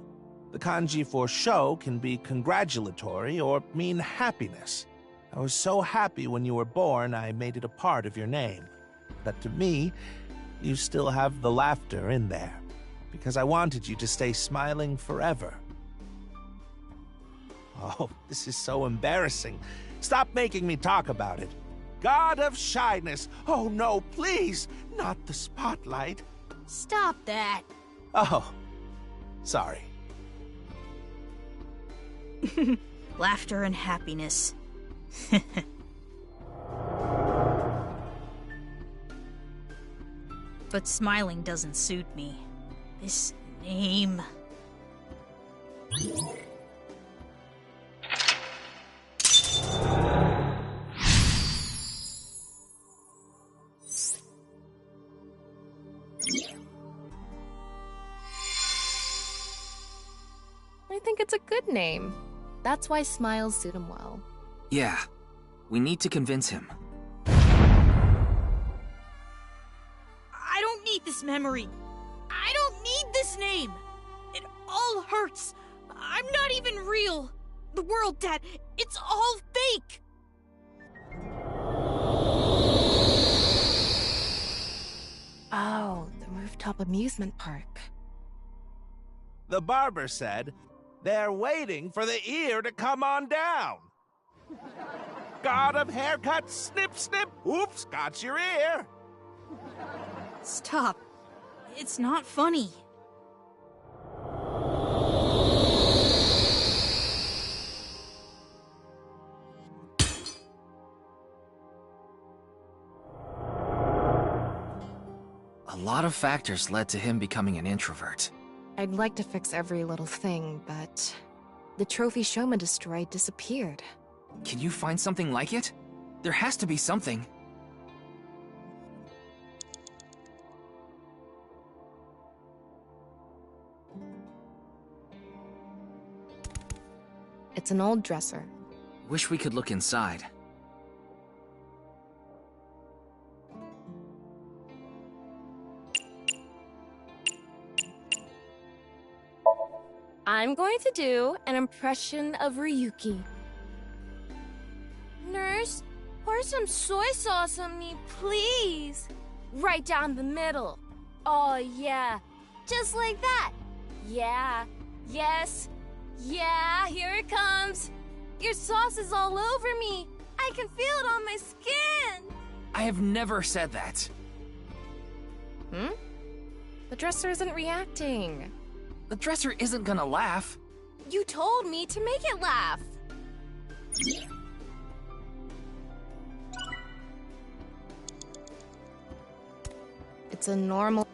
The kanji for show can be congratulatory or mean happiness. I was so happy when you were born, I made it a part of your name. But to me, you still have the laughter in there, because I wanted you to stay smiling forever. Oh, this is so embarrassing. Stop making me talk about it. God of shyness. Oh no, please, not the spotlight. Stop that. Oh, sorry. Laughter and happiness. But smiling doesn't suit me. This name... I think it's a good name. That's why smiles suit him well. Yeah. We need to convince him. I don't need this memory. I don't need this name. It all hurts. I'm not even real. The world, Dad, it's all fake. Oh, the rooftop amusement park. The barber said, "They're waiting for the ear to come on down." God of haircuts, snip, snip, oops, got your ear. Stop. It's not funny. A lot of factors led to him becoming an introvert. I'd like to fix every little thing, but the trophy Shoma destroyed disappeared. Can you find something like it? There has to be something. It's an old dresser. Wish we could look inside. I'm going to do an impression of Ryuki. Nurse, pour some soy sauce on me, please. Right down the middle. Oh, yeah. Just like that. Yeah. Yes. Yeah, here it comes. Your sauce is all over me. I can feel it on my skin. I have never said that. Hmm? The dresser isn't reacting. The dresser isn't gonna laugh. You told me to make it laugh. It's a normal...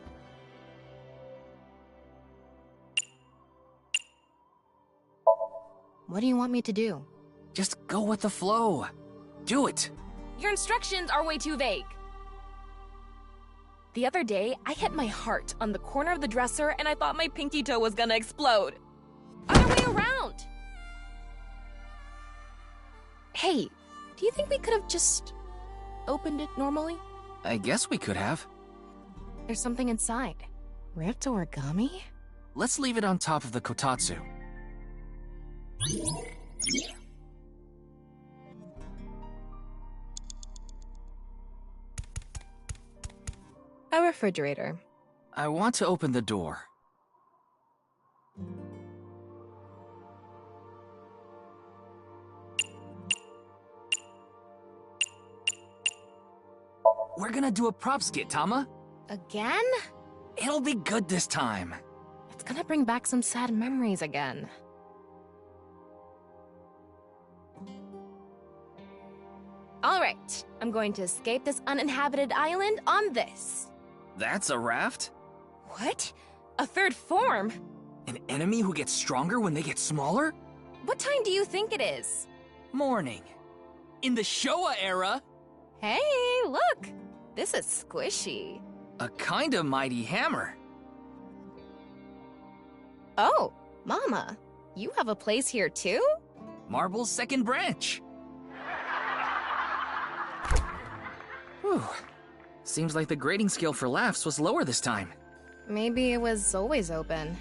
What do you want me to do? Just go with the flow. Do it. Your instructions are way too vague. The other day, I hit my heart on the corner of the dresser and I thought my pinky toe was gonna explode. Other way around. Hey, do you think we could have just opened it normally? I guess we could have. There's something inside. Ripped origami? Let's leave it on top of the kotatsu. A refrigerator. I want to open the door. We're gonna do a prop skit, Tama. Again? It'll be good this time. It's gonna bring back some sad memories again. Alright, I'm going to escape this uninhabited island on this. That's a raft? What? A third form? An enemy who gets stronger when they get smaller? What time do you think it is? Morning. In the Showa era. Hey, look! This is squishy. A kinda mighty hammer. Oh, Mama, you have a place here too? Marble's second branch. Whew. Seems like the grading scale for laughs was lower this time. Maybe it was always open.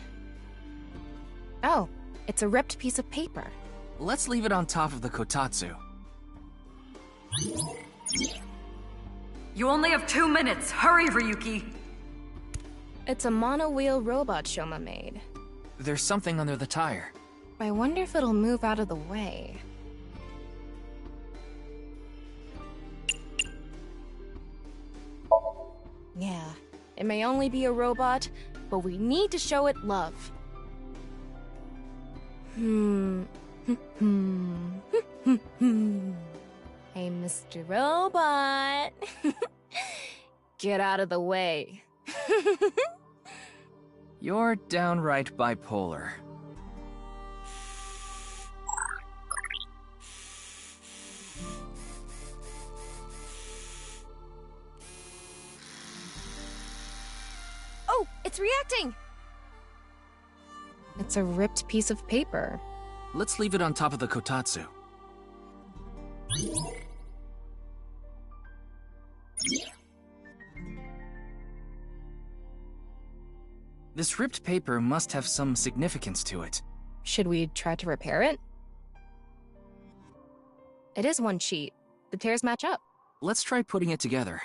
Oh, it's a ripped piece of paper. Let's leave it on top of the kotatsu. You only have 2 minutes. Hurry, Ryuki. It's a mono-wheel robot Shoma made. There's something under the tire. I wonder if it'll move out of the way. Yeah, it may only be a robot, but we need to show it love. Hey, Mr. Robot. Get out of the way. You're downright bipolar. Oh, it's reacting! It's a ripped piece of paper. Let's leave it on top of the kotatsu. This ripped paper must have some significance to it. Should we try to repair it? It is one sheet. The tears match up. Let's try putting it together.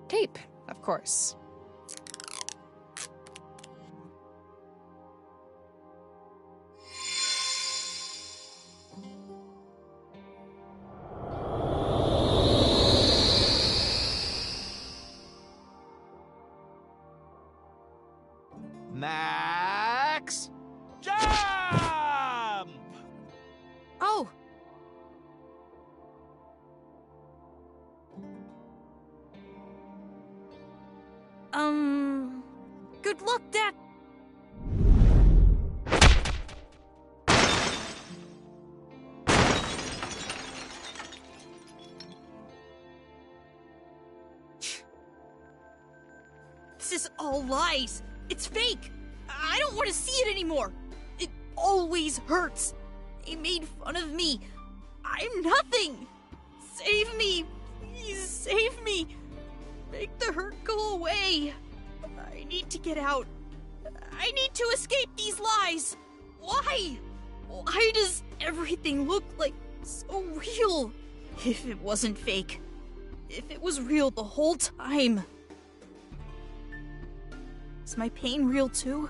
Tape, of course. Max! Jump! Oh! Good luck, Dad! This is all lies! It's fake! I don't want to see it anymore! It always hurts! They made fun of me! I'm nothing! Save me! Please save me! Make the hurt go away! I need to get out. I need to escape these lies! Why? Why does everything look like so real? If it wasn't fake. If it was real the whole time. Is my pain real too?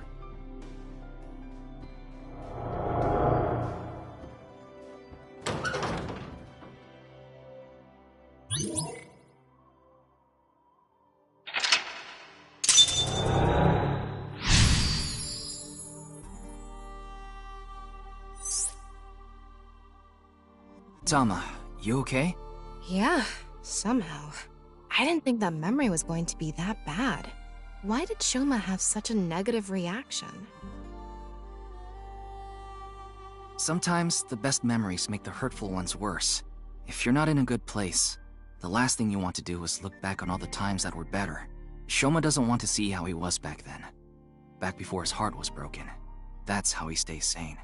Tama, you okay? Yeah, somehow. I didn't think that memory was going to be that bad. Why did Shoma have such a negative reaction? Sometimes the best memories make the hurtful ones worse. If you're not in a good place, the last thing you want to do is look back on all the times that were better. Shoma doesn't want to see how he was back then. Back before his heart was broken. That's how he stays sane.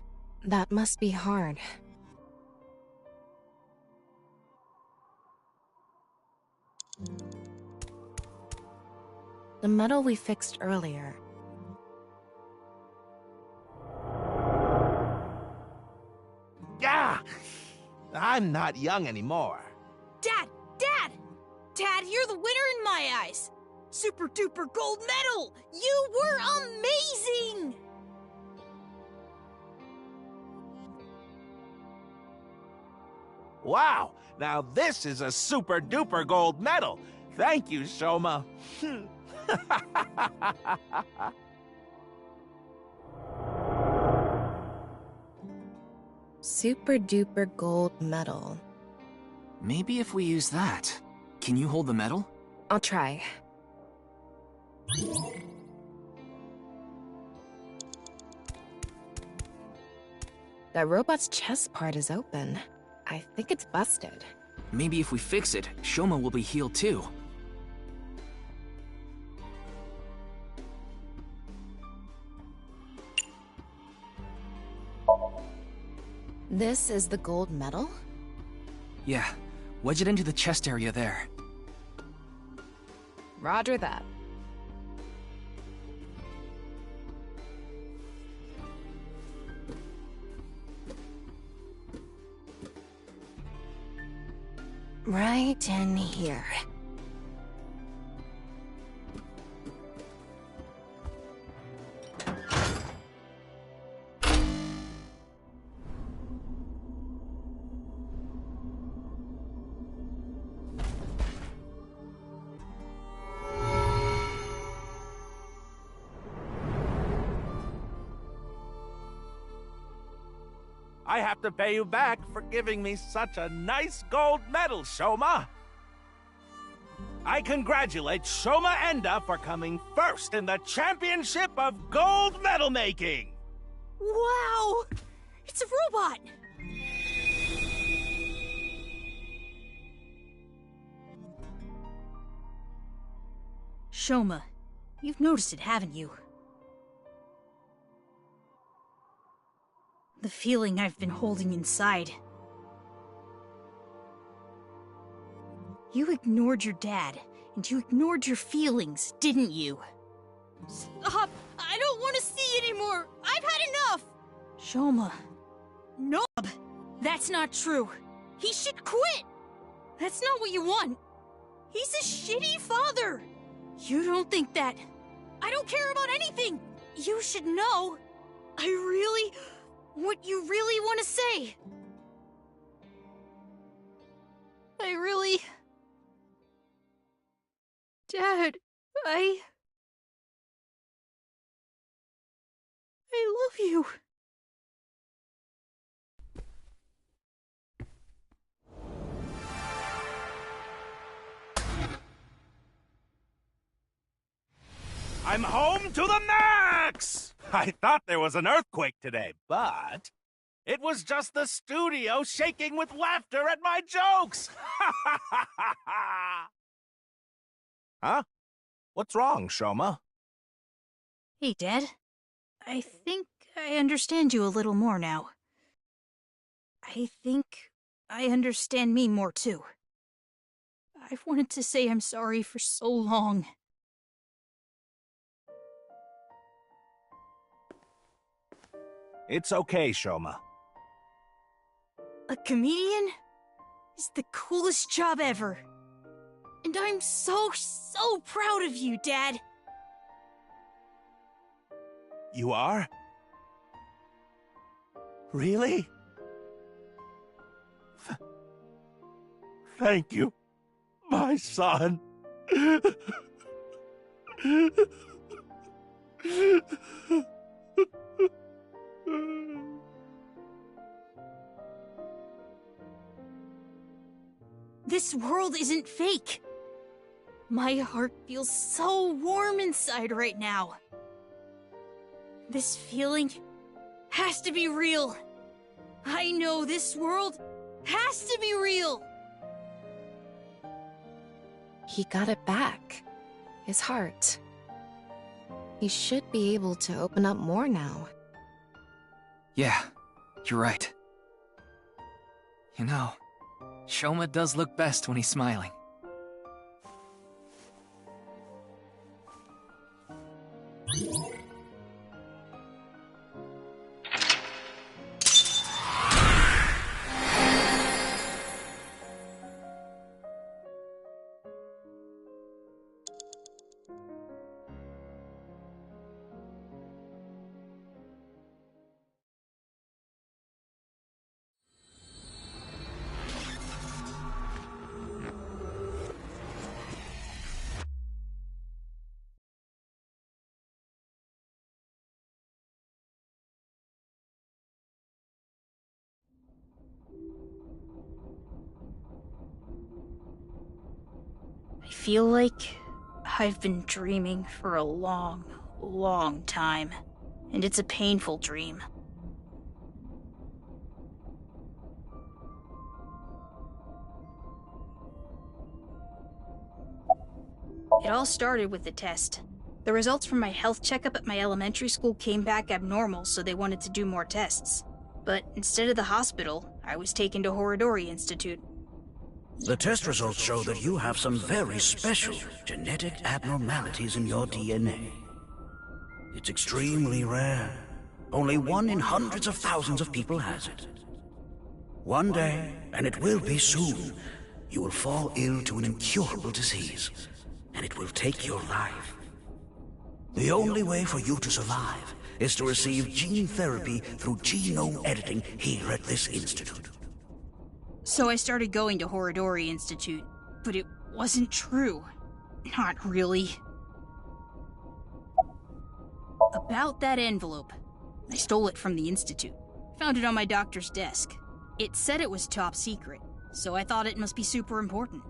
That must be hard. The metal we fixed earlier. Yeah! I'm not young anymore. Dad! Dad! Dad, you're the winner in my eyes! Super duper gold medal! You were amazing! Wow! Now this is a super duper gold medal! Thank you, Soma. Super duper gold medal. Maybe if we use that. Can you hold the medal? I'll try. That robot's chest part is open. I think it's busted. Maybe if we fix it, Shoma will be healed too. This is the gold medal? Yeah, wedge it into the chest area there. Roger that. Right in here. I have to pay you back for giving me such a nice gold medal, Shoma. I congratulate Shoma Enda for coming first in the championship of gold medal making. Wow! It's a robot! Shoma, you've noticed it, haven't you? The feeling I've been holding inside. You ignored your dad, and you ignored your feelings, didn't you? Stop! I don't want to see anymore! I've had enough! Shoma. No! That's not true. He should quit! That's not what you want. He's a shitty father! You don't think that. I don't care about anything! You should know. What you really want to say. Dad, I love you. I'm home to the max! I thought there was an earthquake today, but it was just the studio shaking with laughter at my jokes! Huh? What's wrong, Shoma? Hey, Dad. I think I understand you a little more now. I think I understand me more, too. I've wanted to say I'm sorry for so long. It's okay, Shoma. A comedian is the coolest job ever. And I'm so proud of you, Dad. You are? Really? Thank you, my son. This world isn't fake. My heart feels so warm inside right now. This feeling has to be real. I know this world has to be real. He got it back. His heart. He should be able to open up more now. Yeah, You're right. You know, Shoma does look best when he's smiling. I feel like I've been dreaming for a long, long time, and it's a painful dream. It all started with the test. The results from my health checkup at my elementary school came back abnormal, so they wanted to do more tests. But instead of the hospital, I was taken to Horodori Institute. The test results show that you have some very special genetic abnormalities in your DNA. It's extremely rare. Only 1 in hundreds of thousands of people has it. One day, and it will be soon, you will fall ill to an incurable disease, and it will take your life. The only way for you to survive is to receive gene therapy through genome editing here at this institute. So I started going to Horodori Institute, but it wasn't true. Not really. About that envelope. I stole it from the institute. Found it on my doctor's desk. It said it was top secret, so I thought it must be super important.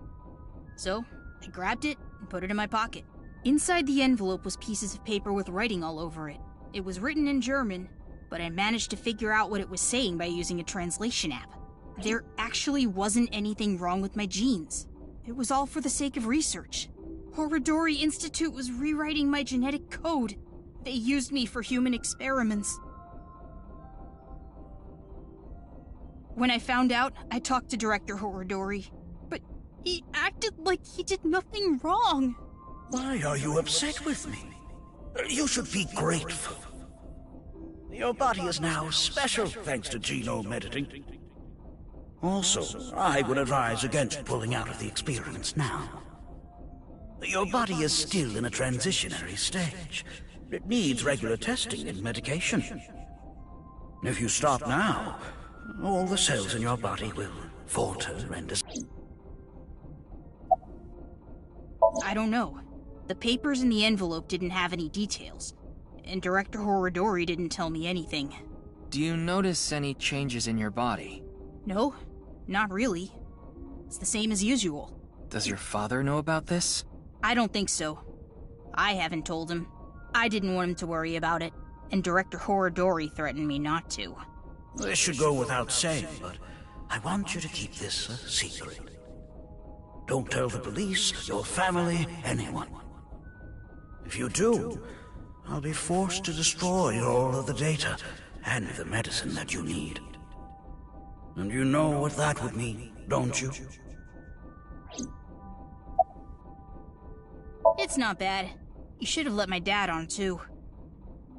So, I grabbed it and put it in my pocket. Inside the envelope was pieces of paper with writing all over it. It was written in German, but I managed to figure out what it was saying by using a translation app. There actually wasn't anything wrong with my genes. It was all for the sake of research. Horodori Institute was rewriting my genetic code. They used me for human experiments. When I found out, I talked to Director Horodori, but he acted like he did nothing wrong. Why are you upset with me? You should be grateful. Your body is now special thanks to genome editing. Also, I would advise against pulling out of the experiments now. Your body is still in a transitionary stage. It needs regular testing and medication. If you stop now, all the cells in your body will falter and... I don't know. The papers in the envelope didn't have any details, and Director Horodori didn't tell me anything. Do you notice any changes in your body? No, not really. It's the same as usual. Does your father know about this? I don't think so. I haven't told him. I didn't want him to worry about it, and Director Horodori threatened me not to. This should go without saying, but I want you to keep this a secret. Don't tell the police, your family, anyone. If you do, I'll be forced to destroy all of the data and the medicine that you need. And you know what that would mean, don't you? It's not bad. You should have let my dad on, too.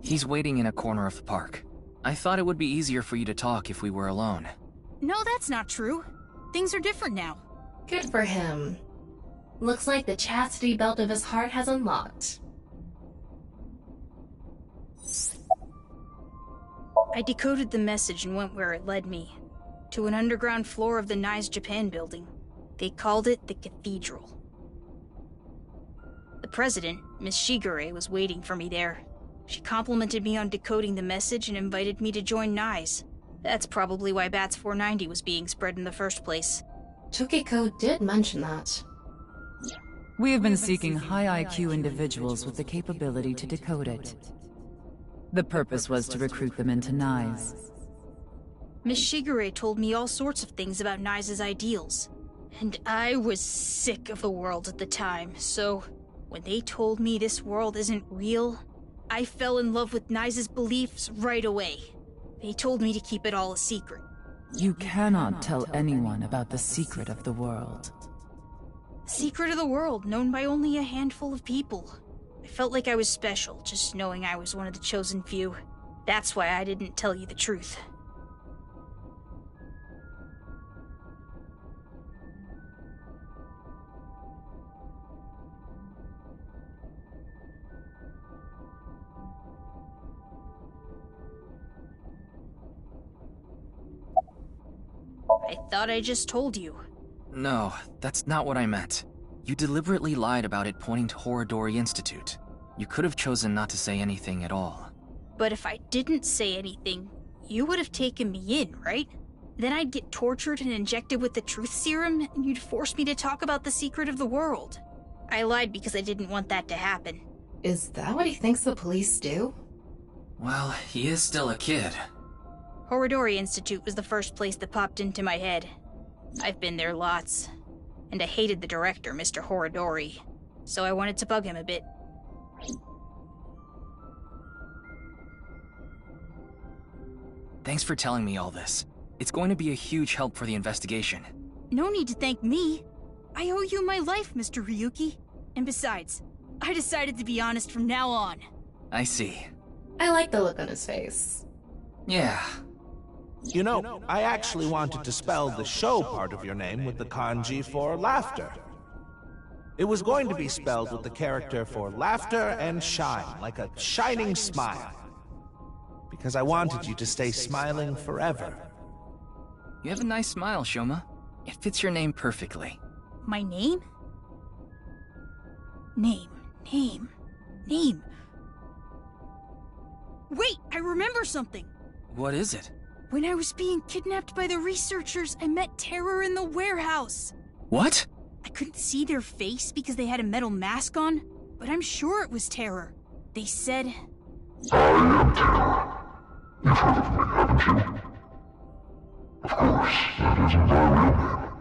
He's waiting in a corner of the park. I thought it would be easier for you to talk if we were alone. No, that's not true. Things are different now. Good for him. Looks like the chastity belt of his heart has unlocked. I decoded the message and went where it led me. To an underground floor of the Nice Japan building. They called it the Cathedral. The president, Miss Shigure, was waiting for me there. She complimented me on decoding the message and invited me to join NICE. That's probably why Bats 490 was being spread in the first place. Chukiko did mention that. We have been seeking high IQ individuals with the capability to decode it. The purpose was to recruit them into NICE. Miss Shigure told me all sorts of things about NICE's ideals. And I was sick of the world at the time, so when they told me this world isn't real, I fell in love with NICE's beliefs right away. They told me to keep it all a secret. You cannot tell anyone about the secret of the world. Secret of the world, known by only a handful of people. I felt like I was special, just knowing I was one of the chosen few. That's why I didn't tell you the truth. I thought I just told you. No, that's not what I meant. You deliberately lied about it pointing to Horadori Institute. You could have chosen not to say anything at all. But if I didn't say anything, you would have taken me in, right? Then I'd get tortured and injected with the truth serum, and you'd force me to talk about the secret of the world. I lied because I didn't want that to happen. Is that what he thinks the police do? Well, he is still a kid. Horadori Institute was the first place that popped into my head. I've been there lots. And I hated the director, Mr. Horadori. So I wanted to bug him a bit. Thanks for telling me all this. It's going to be a huge help for the investigation. No need to thank me. I owe you my life, Mr. Ryuki. And besides, I decided to be honest from now on. I see. I like the look on his face. Yeah. You know, I actually wanted to spell the show part of your name with the kanji for laughter. It was going to be spelled with the character for laughter and shine, like a shining smile. Because I wanted you to stay smiling forever. You have a nice smile, Shoma. It fits your name perfectly. My name? Name. Wait, I remember something! What is it? When I was being kidnapped by the researchers, I met Terror in the warehouse. What? I couldn't see their face because they had a metal mask on, but I'm sure it was Terror. They said... I am Terror. You've heard of me, haven't you? Of course, that isn't my real name.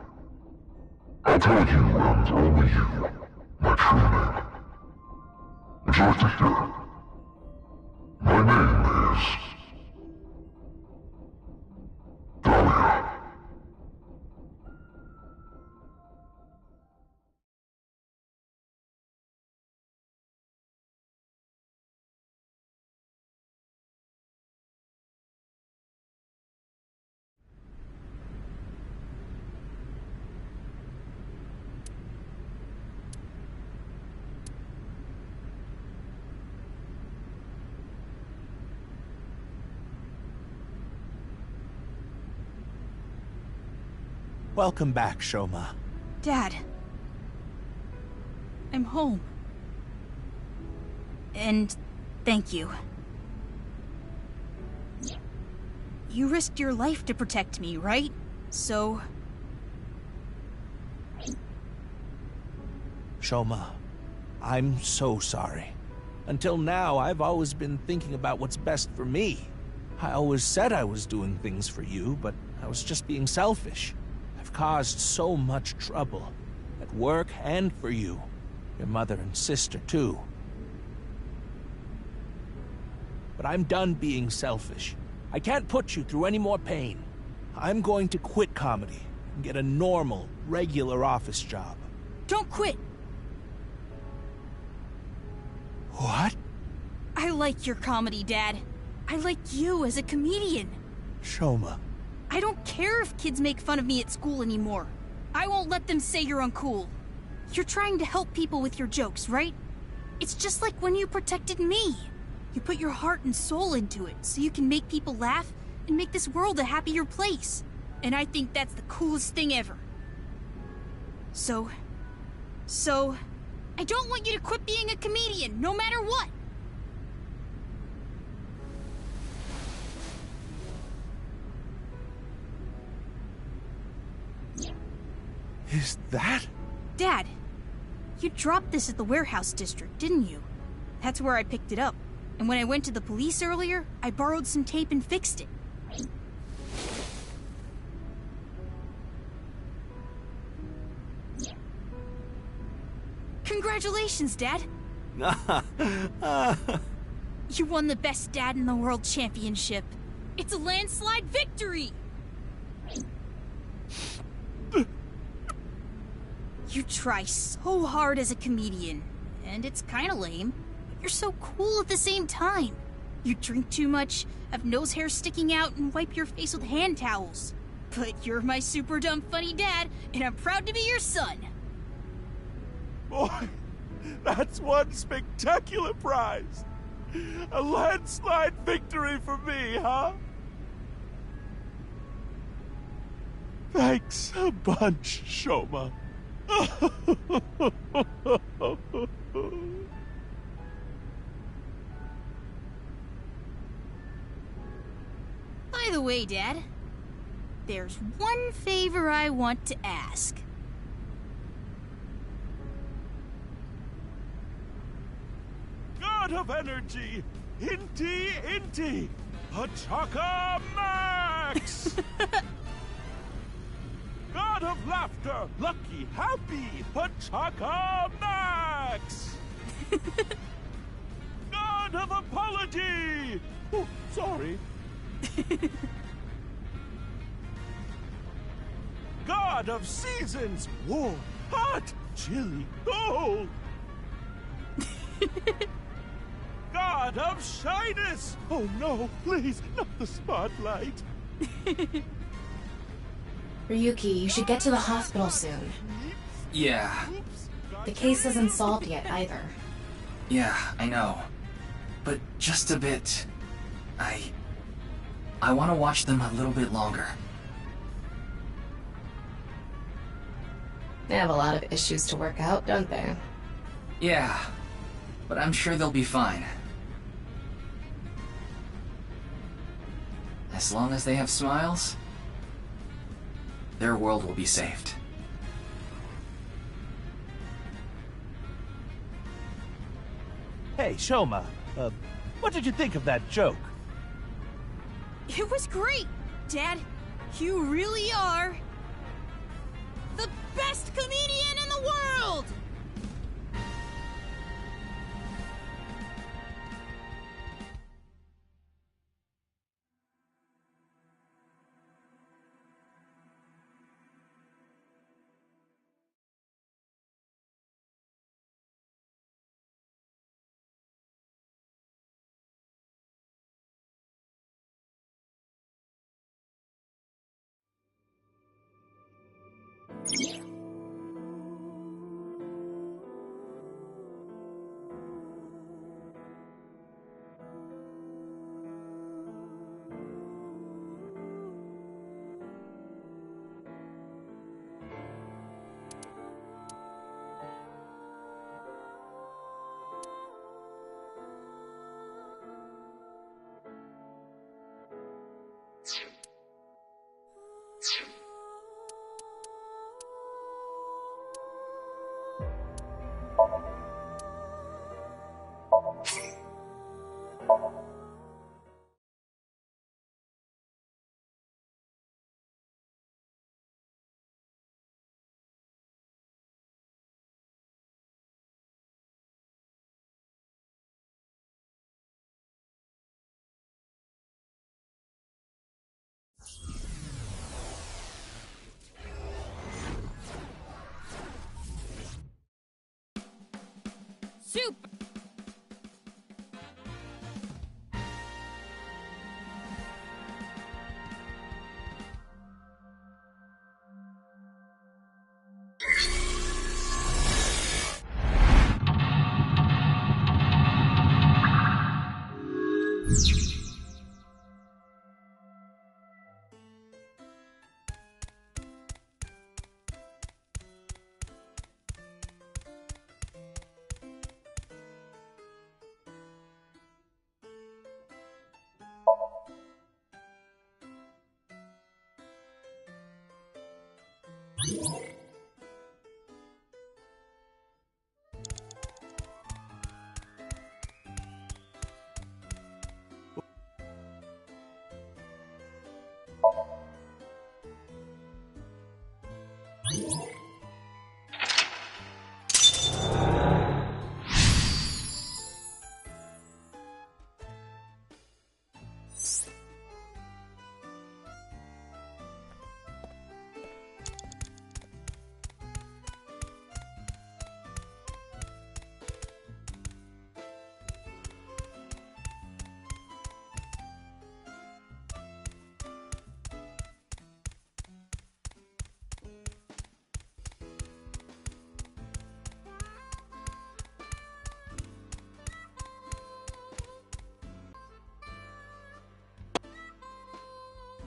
I'll tell you and only you my true name. Would you like to hear? My name is... Dahlia. Welcome back, Shoma. Dad. I'm home. And thank you. You risked your life to protect me, right? So... Shoma, I'm so sorry. Until now, I've always been thinking about what's best for me. I always said I was doing things for you, but I was just being selfish. I've caused so much trouble, at work and for you. Your mother and sister, too. But I'm done being selfish. I can't put you through any more pain. I'm going to quit comedy and get a normal, regular office job. Don't quit! What? I like your comedy, Dad. I like you as a comedian. Shoma. I don't care if kids make fun of me at school anymore. I won't let them say you're uncool. You're trying to help people with your jokes, right? It's just like when you protected me. You put your heart and soul into it so you can make people laugh and make this world a happier place. And I think that's the coolest thing ever. So, I don't want you to quit being a comedian, no matter what. Is that? Dad, you dropped this at the warehouse district, didn't you? That's where I picked it up. And when I went to the police earlier, I borrowed some tape and fixed it. Congratulations, Dad! You won the Best Dad in the World Championship. It's a landslide victory! You try so hard as a comedian, and it's kinda lame, but you're so cool at the same time. You drink too much, have nose hair sticking out, and wipe your face with hand towels. But you're my super dumb funny dad, and I'm proud to be your son. Boy, that's one spectacular prize. A landslide victory for me, huh? Thanks a bunch, Shoma. By the way, Dad, there's one favor I want to ask. God of energy, Inti, Pachaka Max! God of laughter, lucky, happy, Pachaka Max! God of apology! Oh, sorry. God of seasons, warm, hot, chilly, cold! God of shyness! Oh no, please, not the spotlight! Ryuki, you should get to the hospital soon. Yeah. The case isn't solved yet, either. Yeah, I know. But just a bit... I want to watch them a little bit longer. They have a lot of issues to work out, don't they? Yeah, but I'm sure they'll be fine. As long as they have smiles, their world will be saved. Hey, Shoma, what did you think of that joke? It was great, Dad. You really are the best comedian in the world! Super!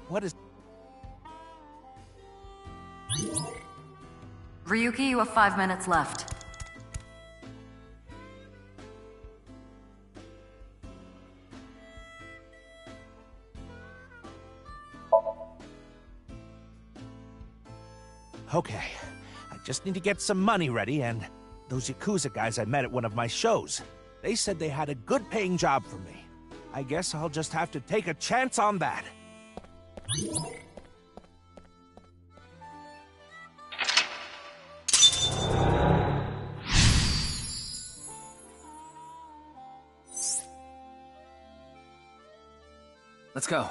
What is... Ryuki, you have 5 minutes left. Okay, I just need to get some money ready, and those Yakuza guys I met at one of my shows, they said they had a good-paying job for me. I guess I'll just have to take a chance on that. Let's go.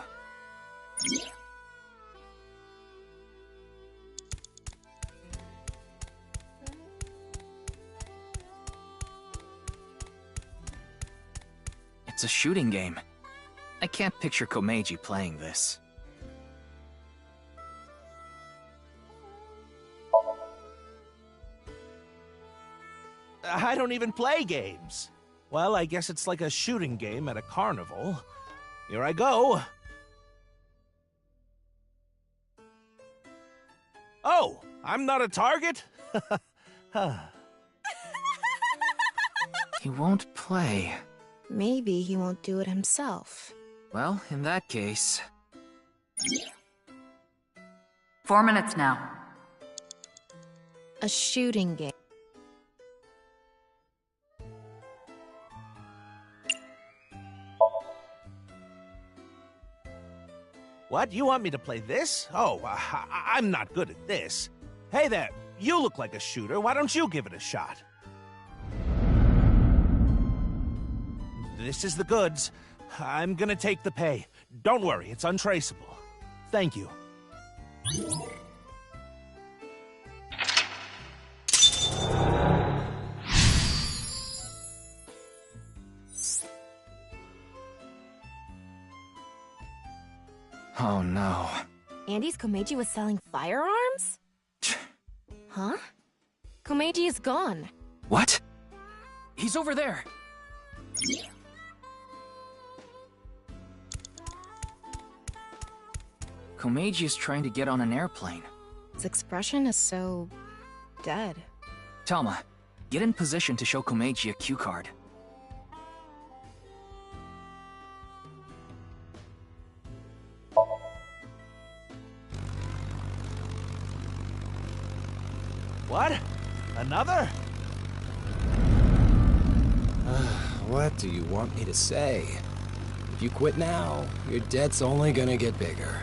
It's a shooting game. I can't picture Komeiji playing this. I don't even play games. Well, I guess it's like a shooting game at a carnival. Here I go. Oh, I'm not a target? He won't play. Maybe he won't do it himself. Well, in that case... 4 minutes now. A shooting game. What? You want me to play this? Oh, I'm not good at this. Hey there, you look like a shooter. Why don't you give it a shot? This is the goods. I'm gonna take the pay. Don't worry, it's untraceable. Thank you. Oh no. Andy's Komeiji was selling firearms? Huh? Komeiji is gone. What? He's over there! Komeiji is trying to get on an airplane. His expression is so... dead. Talma, get in position to show Komeiji a cue card. What? Another? What do you want me to say? If you quit now, your debt's only gonna get bigger.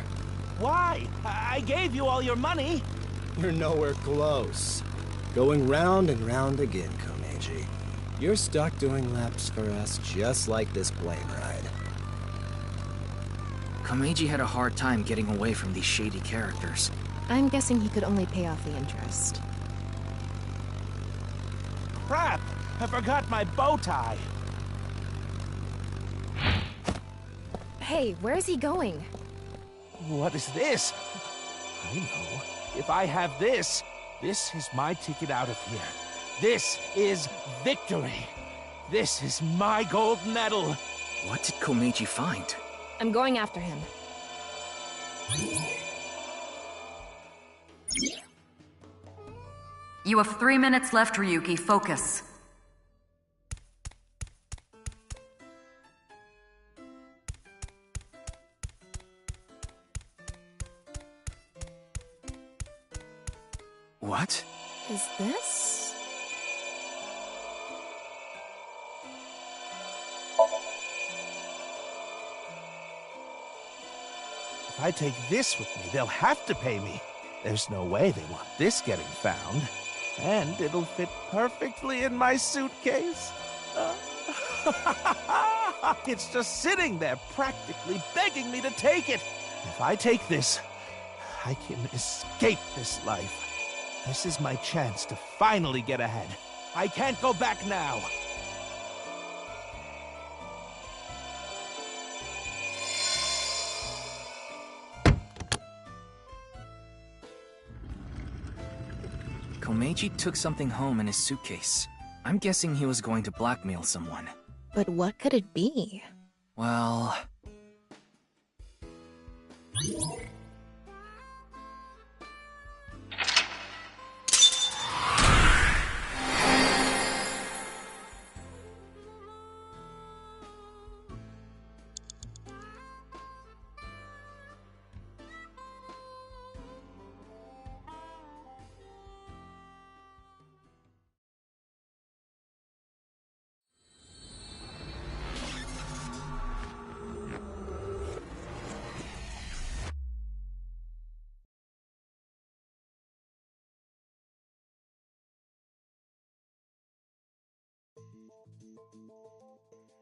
Why? I gave you all your money. You're nowhere close. Going round and round again, Komeiji. You're stuck doing laps for us just like this plane ride. Komeiji had a hard time getting away from these shady characters. I'm guessing he could only pay off the interest. Crap! I forgot my bow tie. Hey, where's he going? What is this? I know. If I have this, this is my ticket out of here. This is victory. This is my gold medal. What did Komeiji find? I'm going after him. You have 3 minutes left, Ryuki. Focus. What? Is this? If I take this with me, they'll have to pay me. There's no way they want this getting found. And it'll fit perfectly in my suitcase. It's just sitting there, practically begging me to take it. If I take this, I can escape this life. This is my chance to finally get ahead. I can't go back now. Komeiji took something home in his suitcase. I'm guessing he was going to blackmail someone. But what could it be? Well...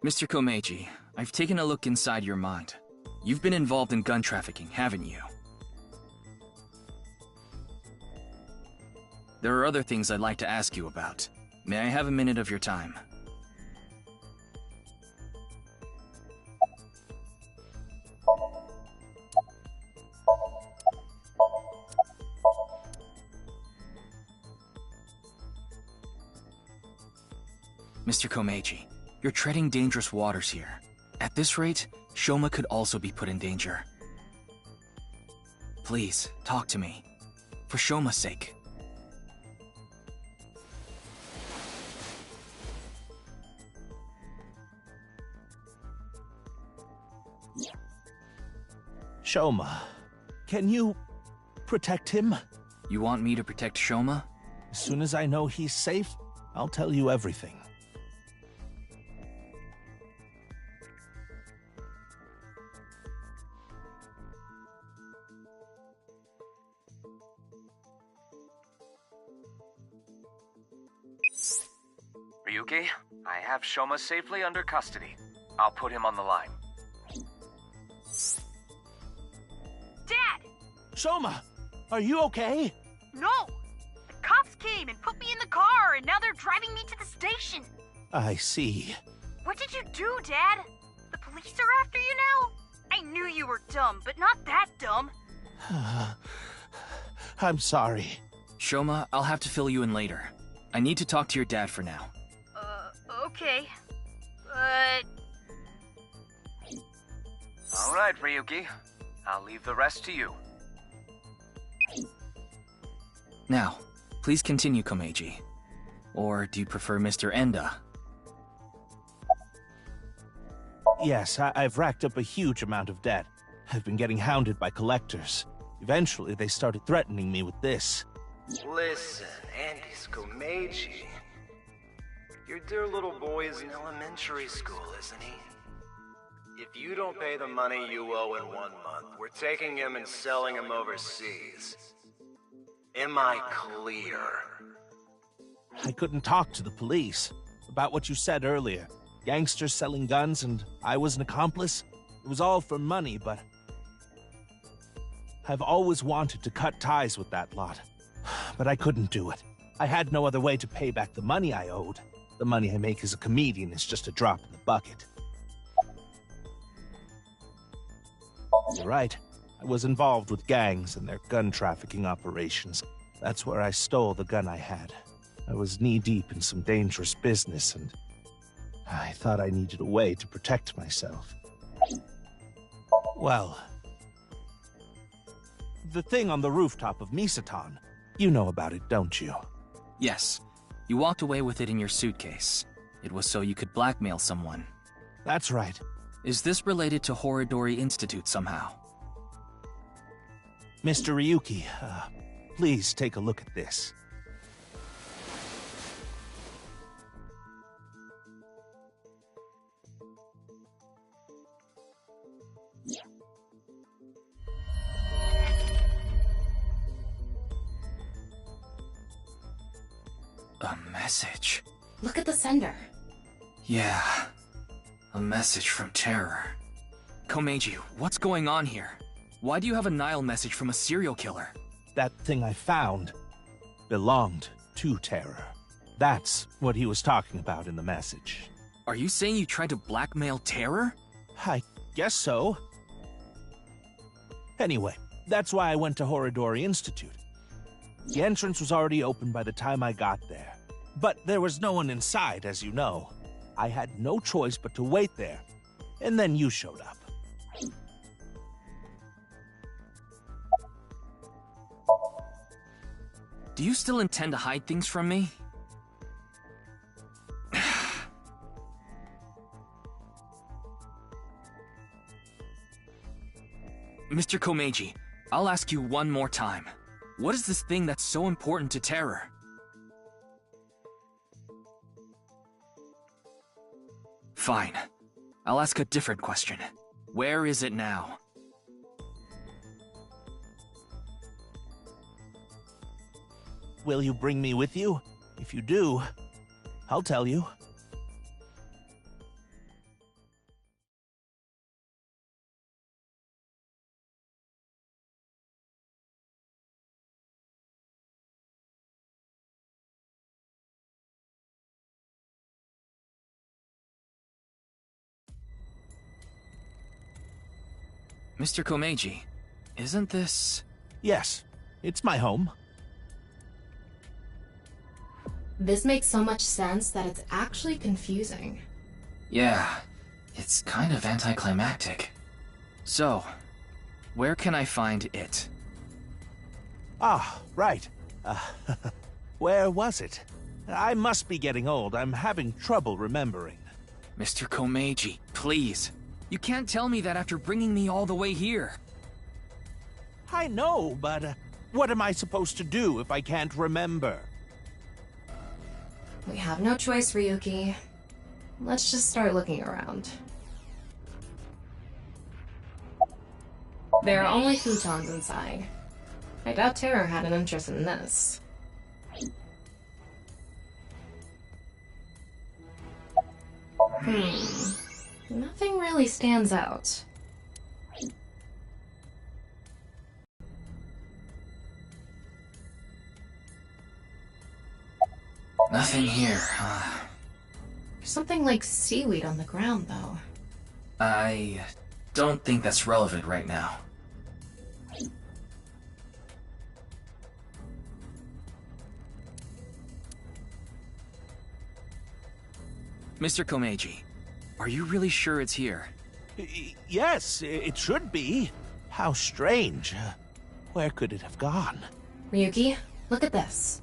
Mr. Komeiji, I've taken a look inside your mind. You've been involved in gun trafficking, haven't you? There are other things I'd like to ask you about. May I have a minute of your time? Mr. Komeiji, you're treading dangerous waters here. At this rate, Shoma could also be put in danger. Please, talk to me. For Shoma's sake. Shoma, can you protect him? You want me to protect Shoma? As soon as I know he's safe, I'll tell you everything. Ryuki, I have Shoma safely under custody. I'll put him on the line. Dad! Shoma, are you okay? No! The cops came and put me in the car, and now they're driving me to the station. I see. What did you do, Dad? The police are after you now? I knew you were dumb, but not that dumb. I'm sorry. Shoma, I'll have to fill you in later. I need to talk to your dad for now. Okay. But... All right, Ryuki. I'll leave the rest to you. Now, please continue, Komeiji. Or do you prefer Mr. Enda? Yes, I've racked up a huge amount of debt. I've been getting hounded by collectors. Eventually, they started threatening me with this. Listen, Andy's Komeiji. Your dear little boy is in elementary school, isn't he? If you don't pay the money you owe in 1 month, we're taking him and selling him overseas. Am I clear? I couldn't talk to the police about what you said earlier. Gangsters selling guns and I was an accomplice. It was all for money, but I've always wanted to cut ties with that lot. But I couldn't do it. I had no other way to pay back the money I owed. The money I make as a comedian is just a drop in the bucket. You're right. I was involved with gangs and their gun trafficking operations. That's where I stole the gun I had. I was knee-deep in some dangerous business, and I thought I needed a way to protect myself. Well, the thing on the rooftop of Misaton, you know about it, don't you? Yes. You walked away with it in your suitcase. It was so you could blackmail someone. That's right. Is this related to Horodori Institute somehow? Mr. Ryuki, please take a look at this. A message. Look at the sender. Yeah. A message from Terror. Komeiji, what's going on here? Why do you have a Nile message from a serial killer? That thing I found belonged to Terror. That's what he was talking about in the message. Are you saying you tried to blackmail Terror? I guess so. Anyway, that's why I went to Horodori Institute. The entrance was already open by the time I got there. But there was no one inside, as you know. I had no choice but to wait there. And then you showed up. Do you still intend to hide things from me? Mr. Komeiji, I'll ask you one more time. What is this thing that's so important to Terror? Fine. I'll ask a different question. Where is it now? Will you bring me with you? If you do, I'll tell you. Mr. Komeiji, isn't this... Yes, it's my home. This makes so much sense that it's actually confusing. Yeah, it's kind of anticlimactic. So, where can I find it? Ah, right. Where was it? I must be getting old. I'm having trouble remembering. Mr. Komeiji, please. You can't tell me that after bringing me all the way here. I know, but what am I supposed to do if I can't remember? We have no choice, Ryuki. Let's just start looking around. There are only futons inside. I doubt Terror had an interest in this. Nothing really stands out. Nothing here. There's something like seaweed on the ground, though. I don't think that's relevant right now. Mr. Komeiji, are you really sure it's here? Yes, it should be. How strange. Where could it have gone? Ryuki, look at this.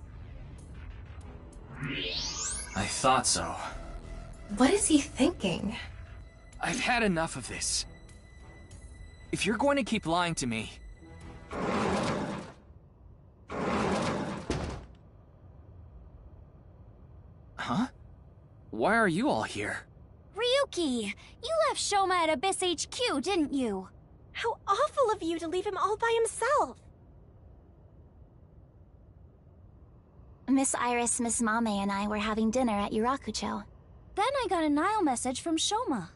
I thought so. What is he thinking? I've had enough of this. If you're going to keep lying to me... Huh? Why are you all here? Ryuki! You left Shoma at Abyss HQ, didn't you? How awful of you to leave him all by himself! Miss Iris, Miss Mame, and I were having dinner at Yurakucho. Then I got a Nile message from Shoma.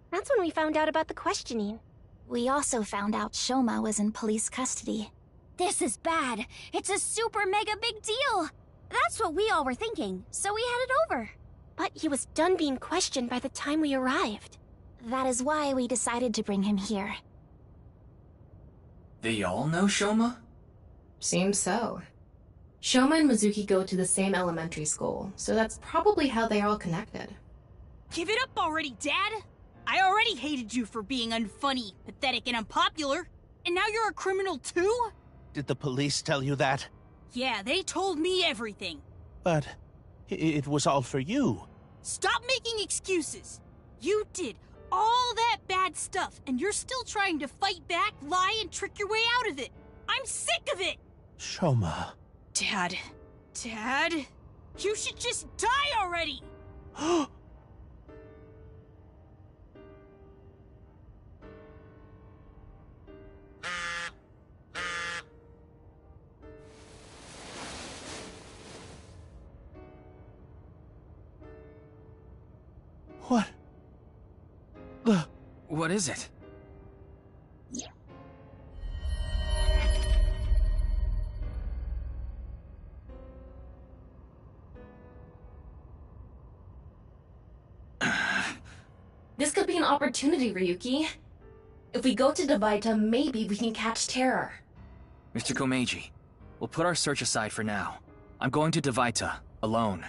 That's when we found out about the questioning. We also found out Shoma was in police custody. This is bad. It's a super mega big deal. That's what we all were thinking, so we headed over. But he was done being questioned by the time we arrived. That is why we decided to bring him here. They all know Shoma? Seems so. Shoma and Mizuki go to the same elementary school, so that's probably how they're all connected. Give it up already, Dad! I already hated you for being unfunny, pathetic, and unpopular. And now you're a criminal too? Did the police tell you that? Yeah, they told me everything. But it was all for you. Stop making excuses! You did all that bad stuff, and you're still trying to fight back, lie, and trick your way out of it. I'm sick of it! Shoma. Dad. Dad? You should just die already! What? What is it? This could be an opportunity, Ryuki. If we go to Devaita, maybe we can catch Terror. Mr. Komeiji, we'll put our search aside for now. I'm going to Devaita, alone.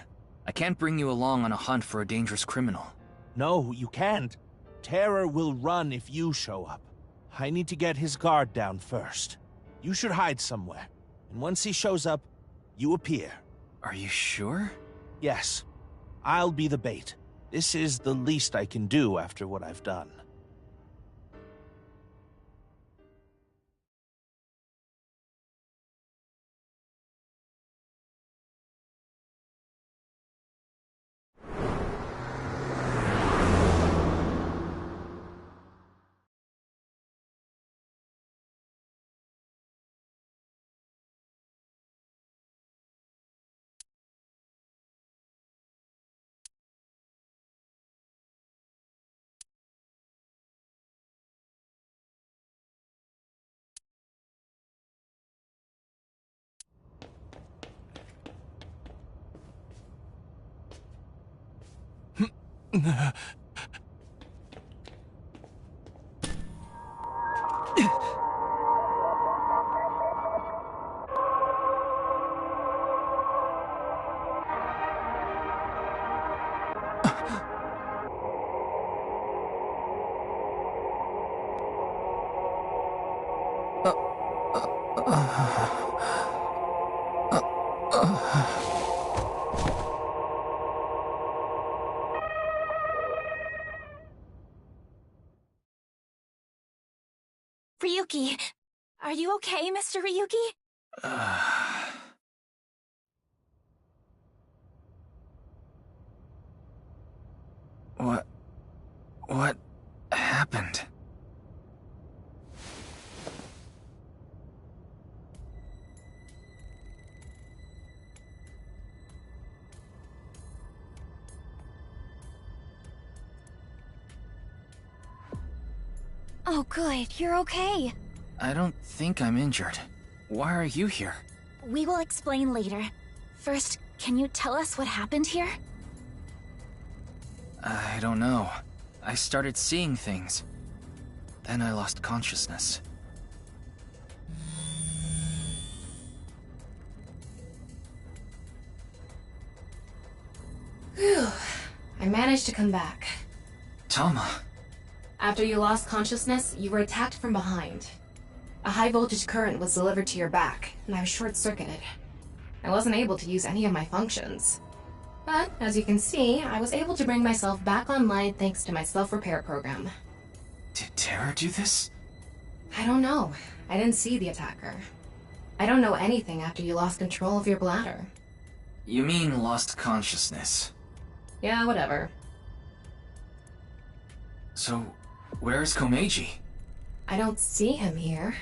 I can't bring you along on a hunt for a dangerous criminal. No, you can't. Terror will run if you show up. I need to get his guard down first. You should hide somewhere. And once he shows up, you appear. Are you sure? Yes. I'll be the bait. This is the least I can do after what I've done. Ryuki, are you okay, Mr. Ryuki? What happened? Oh good, you're okay. I don't think I'm injured. Why are you here? We will explain later. First, can you tell us what happened here? I don't know. I started seeing things. Then I lost consciousness. Whew. I managed to come back. Tama. After you lost consciousness, you were attacked from behind. A high-voltage current was delivered to your back, and I was short-circuited. I wasn't able to use any of my functions. But, as you can see, I was able to bring myself back online thanks to my self-repair program. Did Terra do this? I don't know. I didn't see the attacker. I don't know anything after you lost control of your bladder. You mean lost consciousness? Yeah, whatever. So, where's Komeiji? I don't see him here.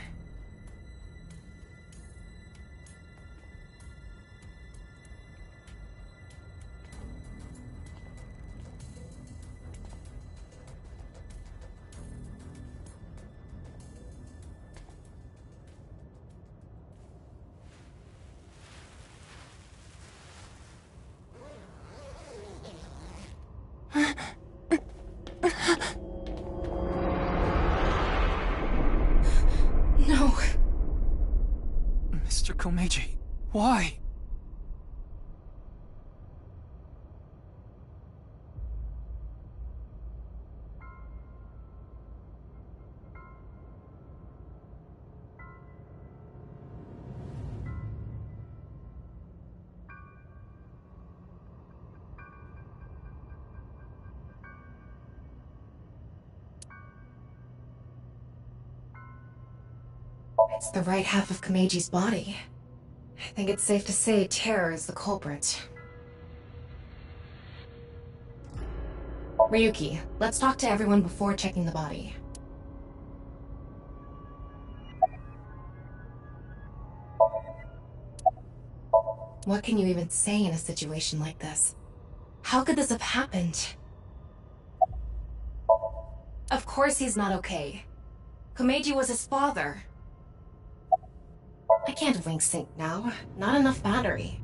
No. Mr. Komeiji, why? It's the right half of Komeiji's body. I think it's safe to say Terror is the culprit. Ryuki, let's talk to everyone before checking the body. What can you even say in a situation like this? How could this have happened? Of course he's not okay. Komeiji was his father. I can't link sync now. Not enough battery.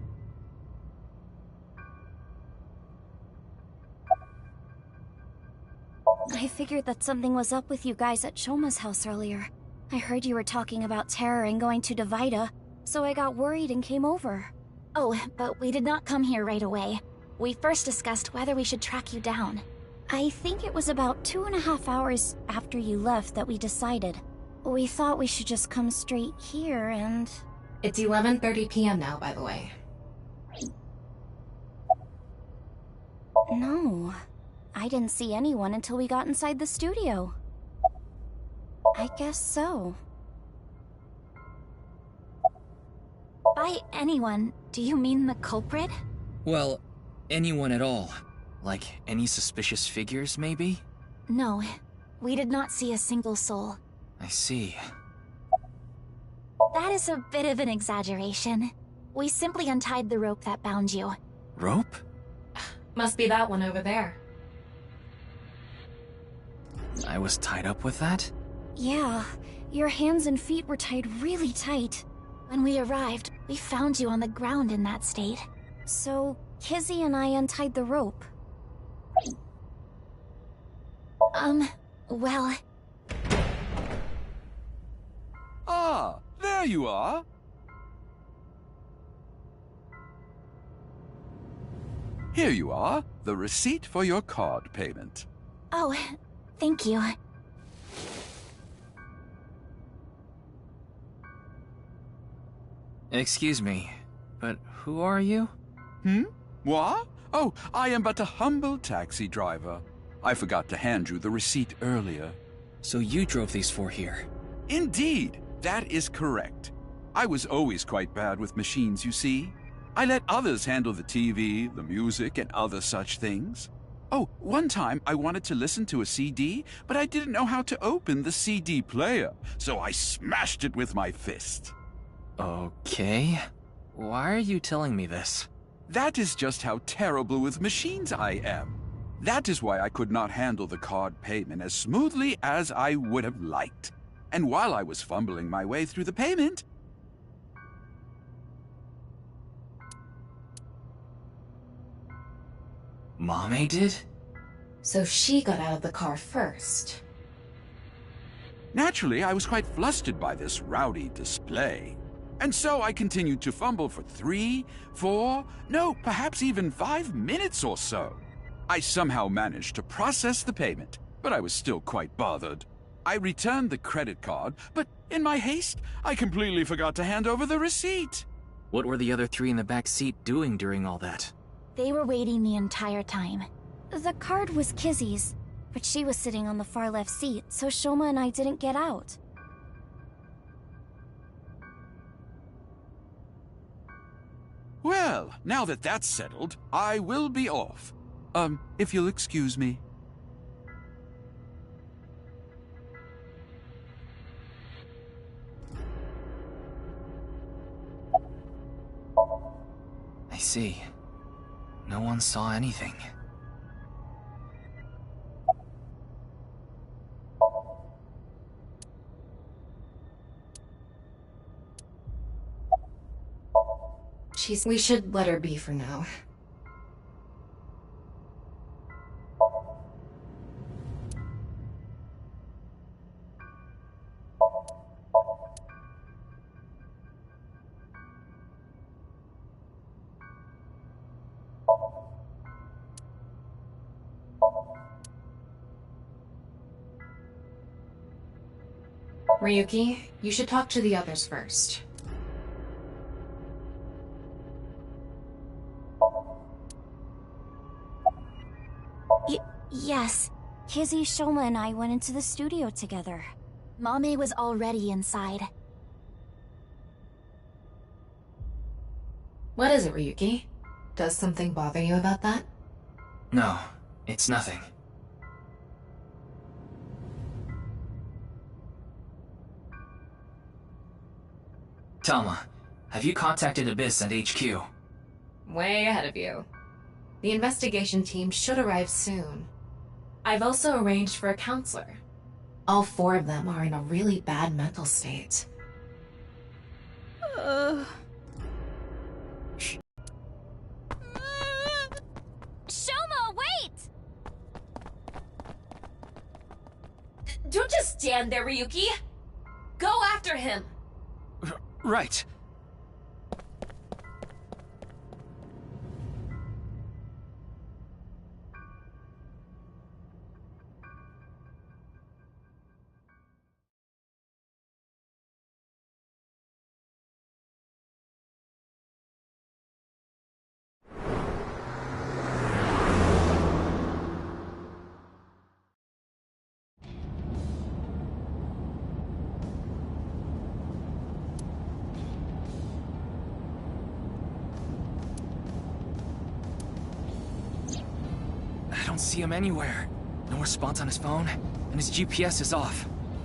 I figured that something was up with you guys at Shoma's house earlier. I heard you were talking about Terror and going to Divida, so I got worried and came over. Oh, but we did not come here right away. We first discussed whether we should track you down. I think it was about 2.5 hours after you left that we decided. We thought we should just come straight here and... It's 11:30 p.m. now, by the way. No. I didn't see anyone until we got inside the studio. I guess so. By anyone, do you mean the culprit? Well, anyone at all. Like, any suspicious figures, maybe? No. We did not see a single soul. I see. That is a bit of an exaggeration. We simply untied the rope that bound you. Rope? Must be that one over there. I was tied up with that? Yeah. Your hands and feet were tied really tight. When we arrived, we found you on the ground in that state. So, Kizzy and I untied the rope. Well... there you are. Here you are, the receipt for your card payment. Oh, thank you. Excuse me, but who are you? What? Oh, I am but a humble taxi driver. I forgot to hand you the receipt earlier. So you drove these four here? Indeed, that is correct. I was always quite bad with machines, you see. I let others handle the TV, the music, and other such things. Oh, one time I wanted to listen to a CD, but I didn't know how to open the CD player, so I smashed it with my fist. Okay. Why are you telling me this? That is just how terrible with machines I am. That is why I could not handle the card payment as smoothly as I would have liked. And while I was fumbling my way through the payment... Mame did? So she got out of the car first. Naturally, I was quite flustered by this rowdy display. And so I continued to fumble for 3, 4, no, perhaps even 5 minutes or so. I somehow managed to process the payment, but I was still quite bothered. I returned the credit card, but in my haste, I completely forgot to hand over the receipt. What were the other 3 in the back seat doing during all that? They were waiting the entire time. The card was Kizzy's, but she was sitting on the far left seat, so Shoma and I didn't get out. Well, now that that's settled, I will be off. If you'll excuse me. I see. No one saw anything. We should let her be for now. Ryuki, you should talk to the others first. Yes. Kizzy, Shoma, and I went into the studio together. Mame was already inside. What is it, Ryuki? Does something bother you about that? No, it's nothing. Tama, have you contacted Abyss at HQ? Way ahead of you. The investigation team should arrive soon. I've also arranged for a counselor. All 4 of them are in a really bad mental state. Shoma, wait! Don't just stand there, Ryuki! Go after him! Right. I don't see him anywhere. No response on his phone, and his GPS is off.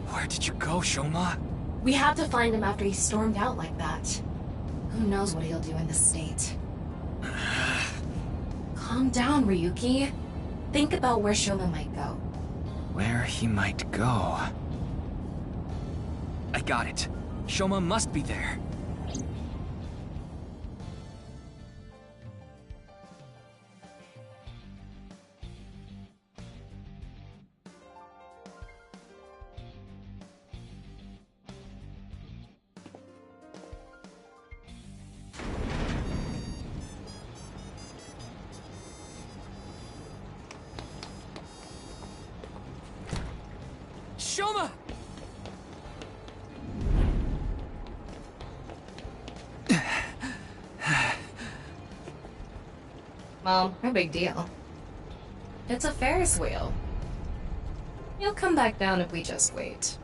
Where did you go, Shoma? We had to find him after he stormed out like that. Who knows what he'll do in this state. Calm down, Ryuki. Think about where Shoma might go. Where he might go. I got it. Shoma must be there. Tama! Well, no big deal. It's a Ferris wheel. You'll come back down if we just wait.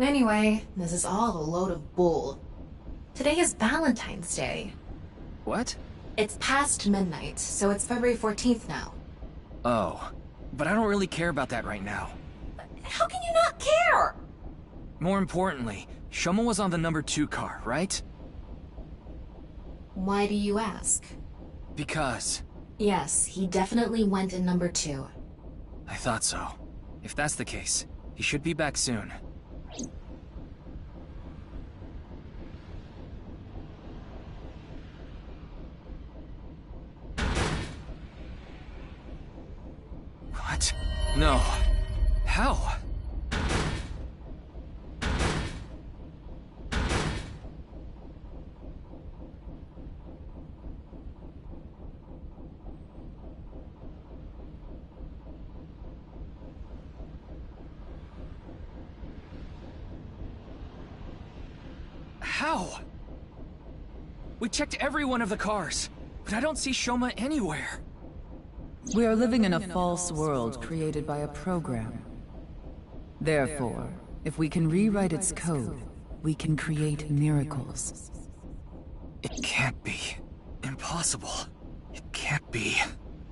Anyway, this is all a load of bull. Today is Valentine's Day. What? It's past midnight, so it's February 14th now. Oh, but I don't really care about that right now. How can you not care? More importantly, Shoma was on the number 2 car, right? Why do you ask? Because... Yes, he definitely went in number 2. I thought so. If that's the case, he should be back soon. What? No. How? How? We checked every one of the cars, but I don't see Shoma anywhere. We are living in a false world created by a program. Therefore, if we can rewrite its code, we can create miracles. It can't be. Impossible. It can't be.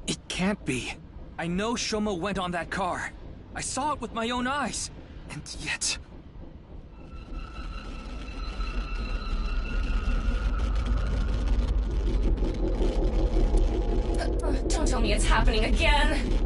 It can't be. I know Shoma went on that car. I saw it with my own eyes. And yet... Don't tell me it's happening again!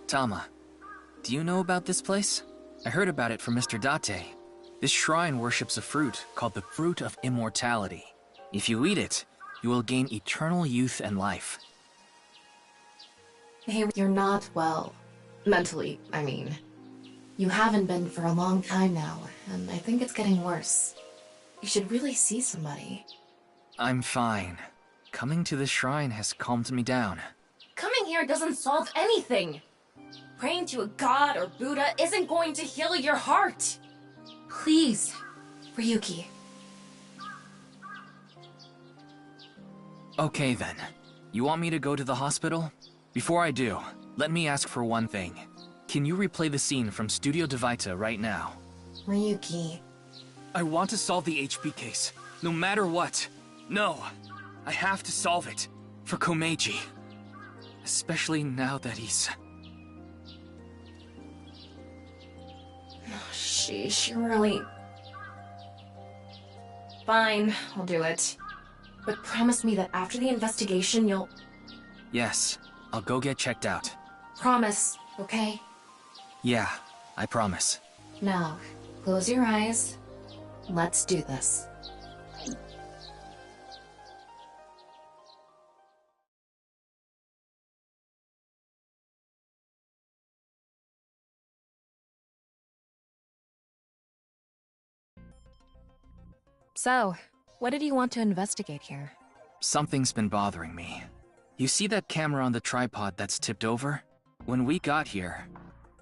Tama, do you know about this place? I heard about it from Mr. Date. This shrine worships a fruit called the Fruit of Immortality. If you eat it, you will gain eternal youth and life. Hey, you're not well. Mentally, I mean. You haven't been for a long time now, and I think it's getting worse. You should really see somebody. I'm fine. Coming to this shrine has calmed me down. Coming here doesn't solve anything! Praying to a god or Buddha isn't going to heal your heart! Please, Ryuki. Okay then. You want me to go to the hospital? Before I do, let me ask for one thing. Can you replay the scene from Studio DeVita right now? Ryuki. I want to solve the HP case, no matter what. No, I have to solve it. For Komeiji. Especially now that he's... Sheesh, you're really... Fine, I'll do it. But promise me that after the investigation, you'll... Yes, I'll go get checked out. Promise, okay? Yeah, I promise. Now, close your eyes. Let's do this. So, what did you want to investigate here? Something's been bothering me. You see that camera on the tripod that's tipped over? When we got here...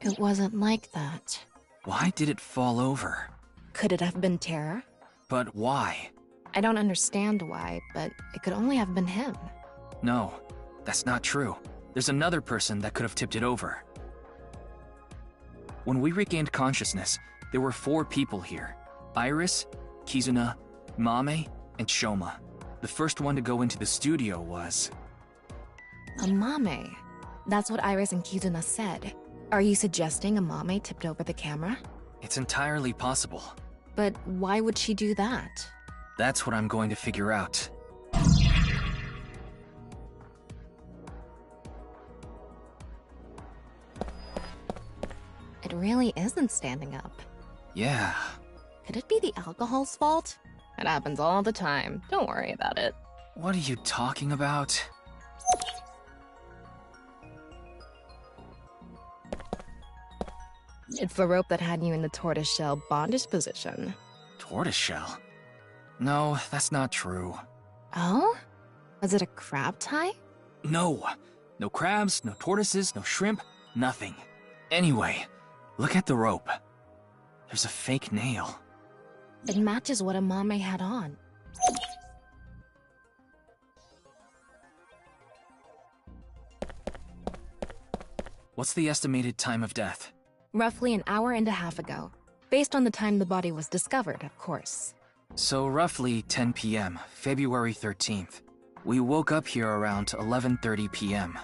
It wasn't like that. Why did it fall over? Could it have been Terra? But why? I don't understand why, but it could only have been him. No, that's not true. There's another person that could have tipped it over. When we regained consciousness, there were 4 people here. Iris, Kizuna, Mame, and Shoma. The first one to go into the studio was... Amame. That's what Iris and Kizuna said. Are you suggesting Amame tipped over the camera? It's entirely possible. But why would she do that? That's what I'm going to figure out. It really isn't standing up. Yeah. Could it be the alcohol's fault? It happens all the time. Don't worry about it. What are you talking about? It's the rope that had you in the tortoiseshell bondage position. Tortoiseshell? No, that's not true. Oh? Was it a crab tie? No. No crabs, no tortoises, no shrimp, nothing. Anyway, look at the rope. There's a fake nail. It matches what Amame had on. What's the estimated time of death? Roughly an hour and a half ago. Based on the time the body was discovered, of course. So roughly 10 p.m., February 13th. We woke up here around 11:30 p.m.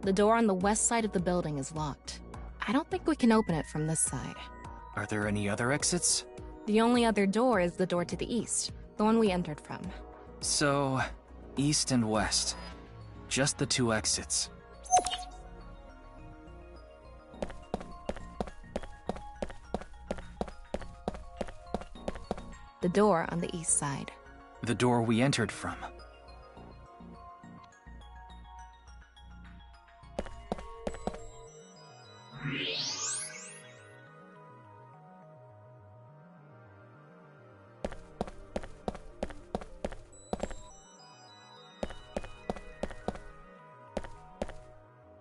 The door on the west side of the building is locked. I don't think we can open it from this side. Are there any other exits? The only other door is the door to the east, the one we entered from. So, east and west. Just the 2 exits. The door on the east side. The door we entered from.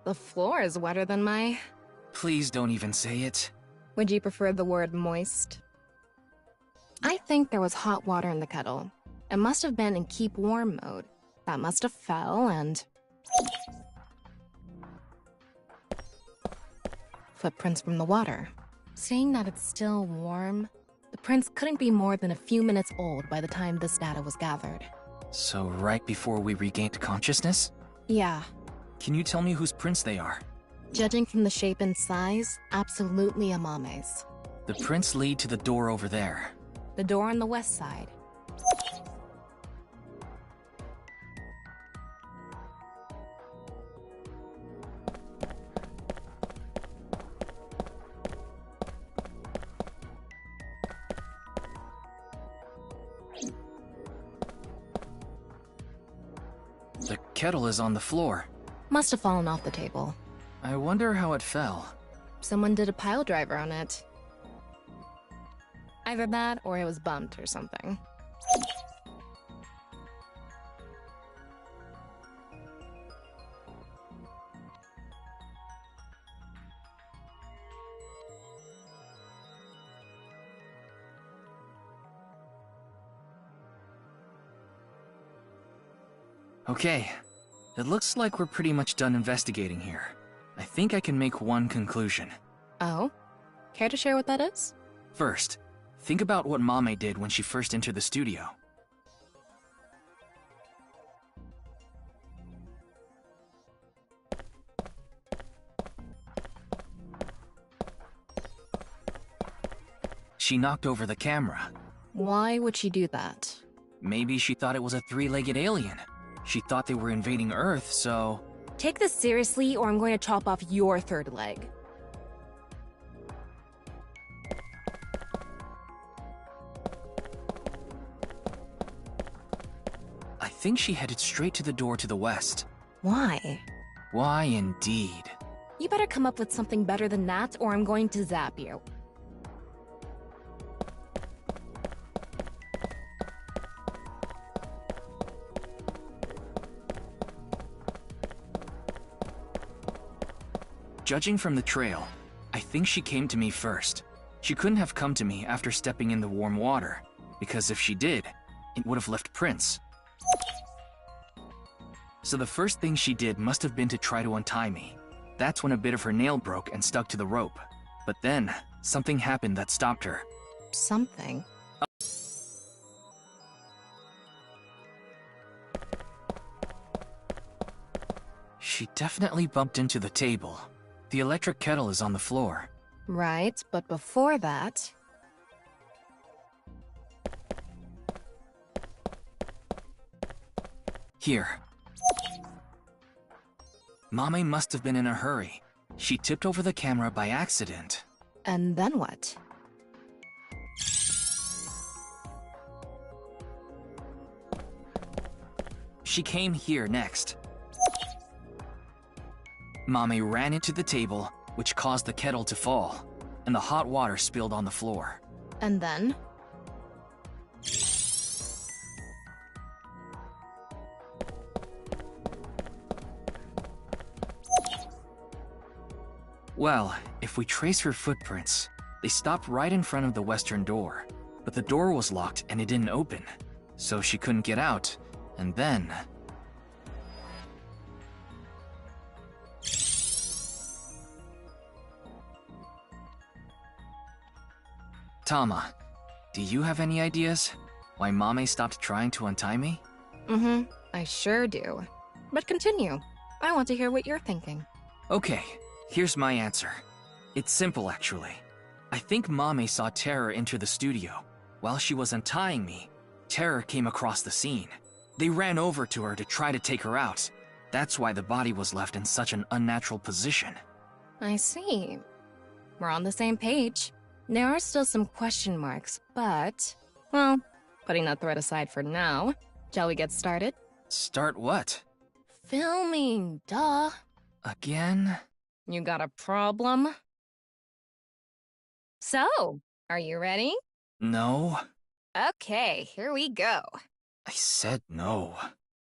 The floor is wetter than my... Please don't even say it. Would you prefer the word moist? I think there was hot water in the kettle. It must have been in keep warm mode. That must have fell and... Footprints from the water. Saying that it's still warm, the prints couldn't be more than a few minutes old by the time this data was gathered. So right before we regained consciousness? Yeah. Can you tell me whose prints they are? Judging from the shape and size, absolutely Amame's. The prints lead to the door over there. The door on the west side. The kettle is on the floor. Must have fallen off the table. I wonder how it fell. Someone did a pile driver on it. Either that, or it was bumped or something. Okay, it looks like we're pretty much done investigating here. I think I can make one conclusion. Oh? Care to share what that is? First, think about what Mame did when she first entered the studio. She knocked over the camera. Why would she do that? Maybe she thought it was a 3-legged alien. She thought they were invading Earth, so... Take this seriously, or I'm going to chop off your third leg. I think she headed straight to the door to the west. Why? Why indeed? You better come up with something better than that, or I'm going to zap you. Judging from the trail, I think she came to me first. She couldn't have come to me after stepping in the warm water, because if she did, it would have left prints. So the first thing she did must have been to try to untie me. That's when a bit of her nail broke and stuck to the rope. But then, something happened that stopped her. Something? She definitely bumped into the table. The electric kettle is on the floor. Right, but before that... Here. Mame must have been in a hurry. She tipped over the camera by accident. And then what? She came here next. Mame ran into the table, which caused the kettle to fall, and the hot water spilled on the floor. And then? Well, if we trace her footprints, they stopped right in front of the western door. But the door was locked and it didn't open, so she couldn't get out. And then... Tama, do you have any ideas why Mame stopped trying to untie me? I sure do. But continue. I want to hear what you're thinking. Okay, here's my answer. It's simple, actually. I think Mame saw Terror enter the studio. While she was untying me, Terror came across the scene. They ran over to her to try to take her out. That's why the body was left in such an unnatural position. I see. We're on the same page. There are still some question marks, but... Well, putting that thread aside for now, shall we get started? Start what? Filming, duh. Again? You got a problem? So, are you ready? No. Okay, here we go. I said no.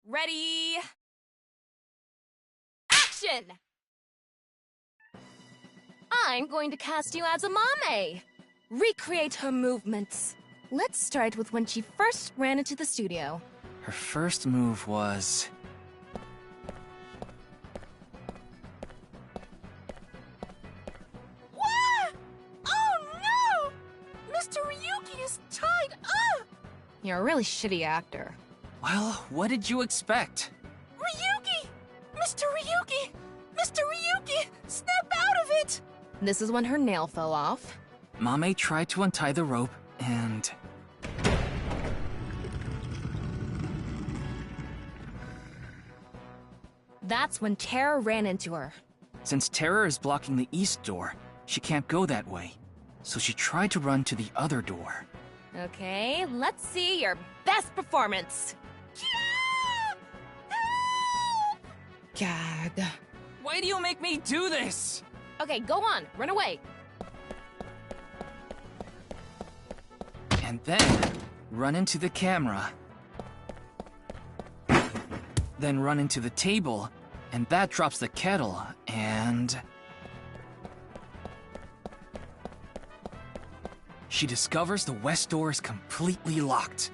Ready? Action! I'm going to cast you as a Mame. Recreate her movements. Let's start with when she first ran into the studio. Her first move was... What? Oh no! Mr. Ryuki is tied up! You're a really shitty actor. Well, what did you expect? Ryuki! Mr. Ryuki! Mr. Ryuki! Snap out of it! This is when her nail fell off. Mame tried to untie the rope, and... That's when Terror ran into her. Since Terror is blocking the east door, she can't go that way. So she tried to run to the other door. Okay, let's see your best performance. God. Why do you make me do this? Okay, go on, run away. And then, run into the camera. Then run into the table, and that drops the kettle, and... She discovers the west door is completely locked.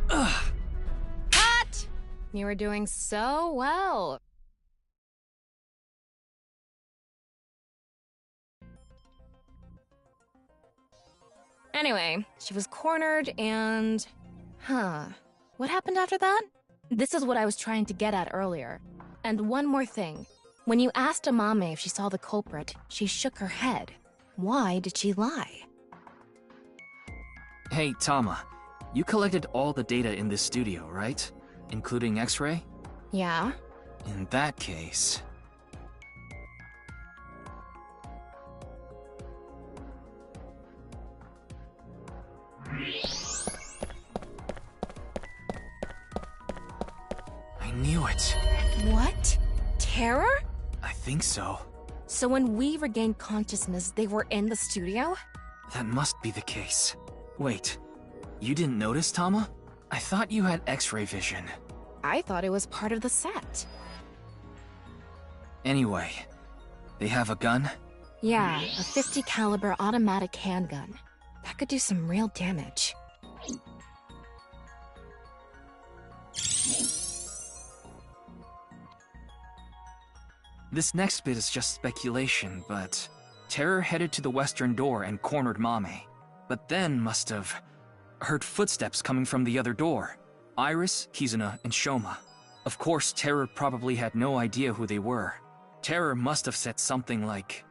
Ugh. Cut! You were doing so well. Anyway, she was cornered and... What happened after that? This is what I was trying to get at earlier. And one more thing. When you asked Amame if she saw the culprit, she shook her head. Why did she lie? Hey, Tama. You collected all the data in this studio, right? Including X-ray? Yeah? In that case... knew it. What? Terror? I think so. So when we regained consciousness, they were in the studio? That must be the case. Wait, you didn't notice, Tama? I thought you had X-ray vision. I thought it was part of the set. Anyway, they have a gun? Yeah, a 50 caliber automatic handgun. That could do some real damage. This next bit is just speculation, but Terror headed to the western door and cornered Mame, but then must have heard footsteps coming from the other door. Iris, Kizuna, and Shoma. Of course, Terror probably had no idea who they were. Terror must have said something like,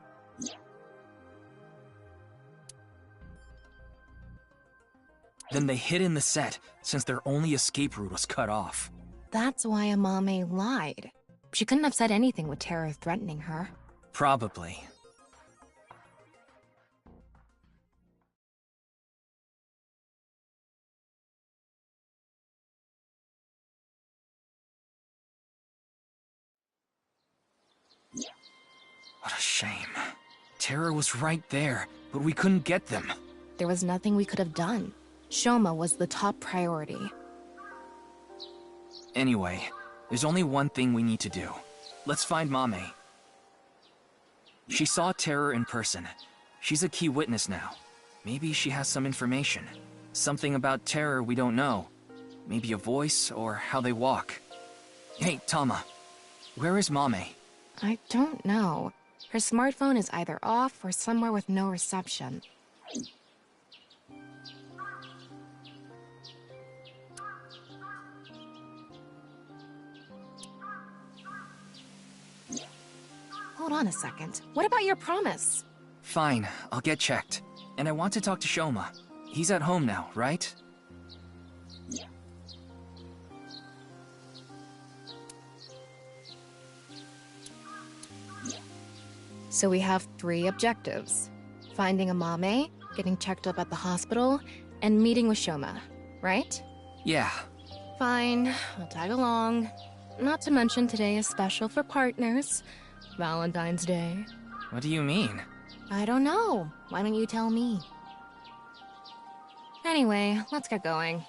then they hid in the set, since their only escape route was cut off. That's why Amame lied. She couldn't have said anything with Terror threatening her. Probably. What a shame. Terror was right there, but we couldn't get them. There was nothing we could have done. Shoma was the top priority. Anyway, there's only one thing we need to do. Let's find Mame. She saw Terror in person. She's a key witness now. Maybe she has some information. Something about Terror we don't know. Maybe a voice or how they walk. Hey, Tama. Where is Mame? I don't know. Her smartphone is either off or somewhere with no reception. Hold on a second. What about your promise? Fine, I'll get checked. And I want to talk to Shoma. He's at home now, right? So we have 3 objectives. Finding Amame, getting checked up at the hospital, and meeting with Shoma, right? Yeah. Fine, I'll tag along. Not to mention today is special for partners. Valentine's Day. What do you mean? I don't know. Why don't you tell me? Anyway, let's get going.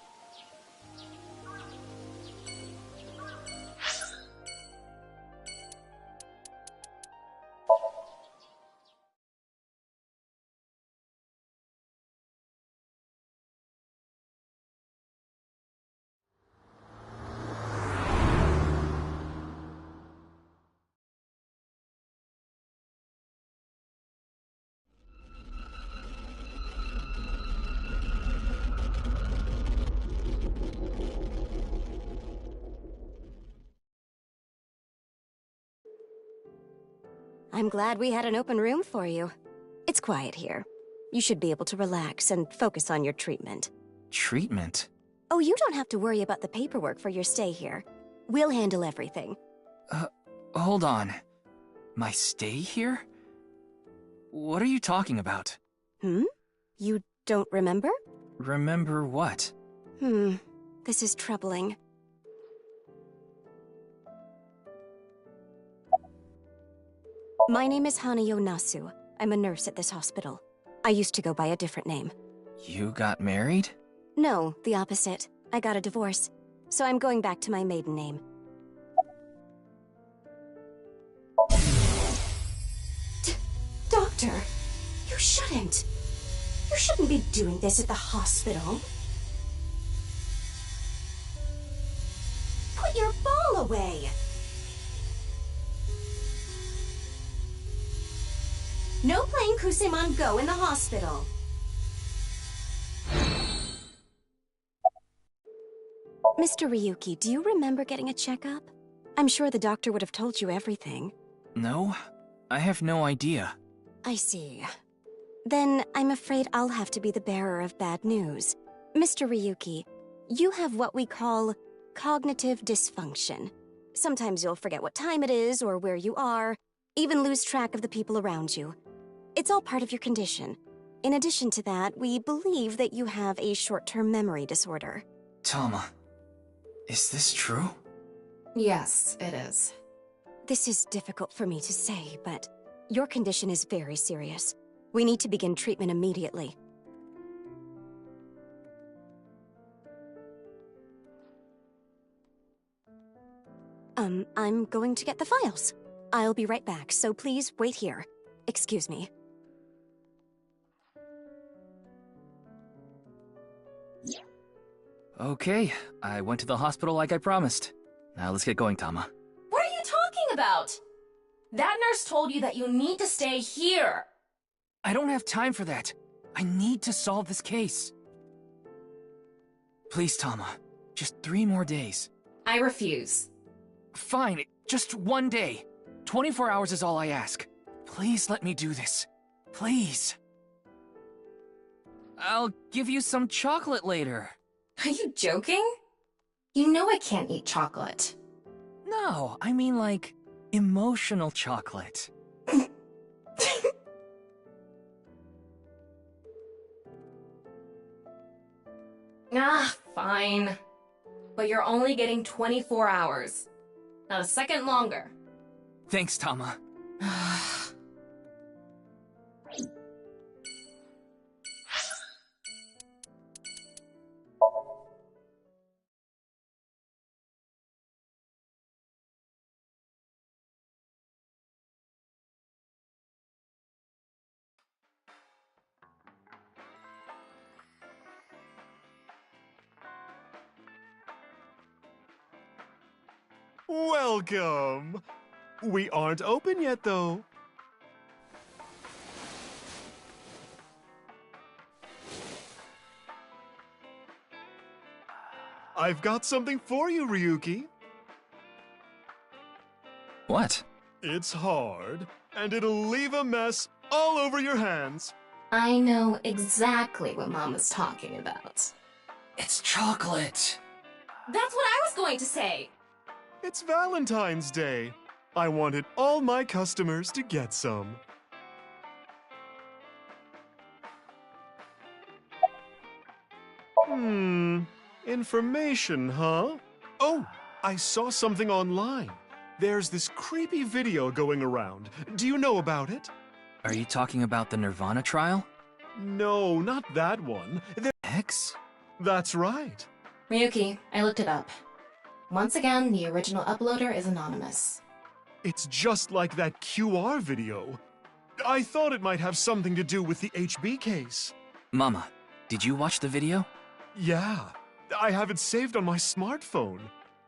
I'm glad we had an open room for you. It's quiet here. You should be able to relax and focus on your treatment. Treatment? Oh, you don't have to worry about the paperwork for your stay here. We'll handle everything. Hold on. My stay here? What are you talking about? You don't remember? Remember what? This is troubling. My name is Hanayo Nasu. I'm a nurse at this hospital. I used to go by a different name. You got married? No, the opposite. I got a divorce. So I'm going back to my maiden name. Doctor, you shouldn't. You shouldn't be doing this at the hospital. Put your ball away. No playing Kusemon Go in the hospital. Mr. Ryuki, do you remember getting a checkup? I'm sure the doctor would have told you everything. No, I have no idea. I see. Then I'm afraid I'll have to be the bearer of bad news. Mr. Ryuki, you have what we call cognitive dysfunction. Sometimes you'll forget what time it is or where you are, even lose track of the people around you. It's all part of your condition. In addition to that, we believe that you have a short-term memory disorder. Tama, is this true? Yes, it is. This is difficult for me to say, but your condition is very serious. We need to begin treatment immediately. I'm going to get the files. I'll be right back, so please wait here. Excuse me. Okay, I went to the hospital like I promised. Now let's get going, Tama. What are you talking about? That nurse told you that you need to stay here. I don't have time for that. I need to solve this case. Please, Tama. Just 3 more days. I refuse. Fine, just 1 day. 24 hours is all I ask. Please let me do this. Please. I'll give you some chocolate later. Are you joking? You know I can't eat chocolate. No, I mean like, emotional chocolate. Ah, fine. But you're only getting 24 hours. Not a second longer. Thanks, Tama. Welcome! We aren't open yet, though. I've got something for you, Ryuki. What? It's hard, and it'll leave a mess all over your hands. I know exactly what Mama's talking about. It's chocolate. That's what I was going to say! It's Valentine's Day. I wanted all my customers to get some. Information, huh? Oh, I saw something online. There's this creepy video going around. Do you know about it? Are you talking about the nirvanA trial? No, not that one. X? That's right. Ryuki, I looked it up. Once again, the original uploader is anonymous. It's just like that QR video. I thought it might have something to do with the HB case. Mama, did you watch the video? Yeah, I have it saved on my smartphone.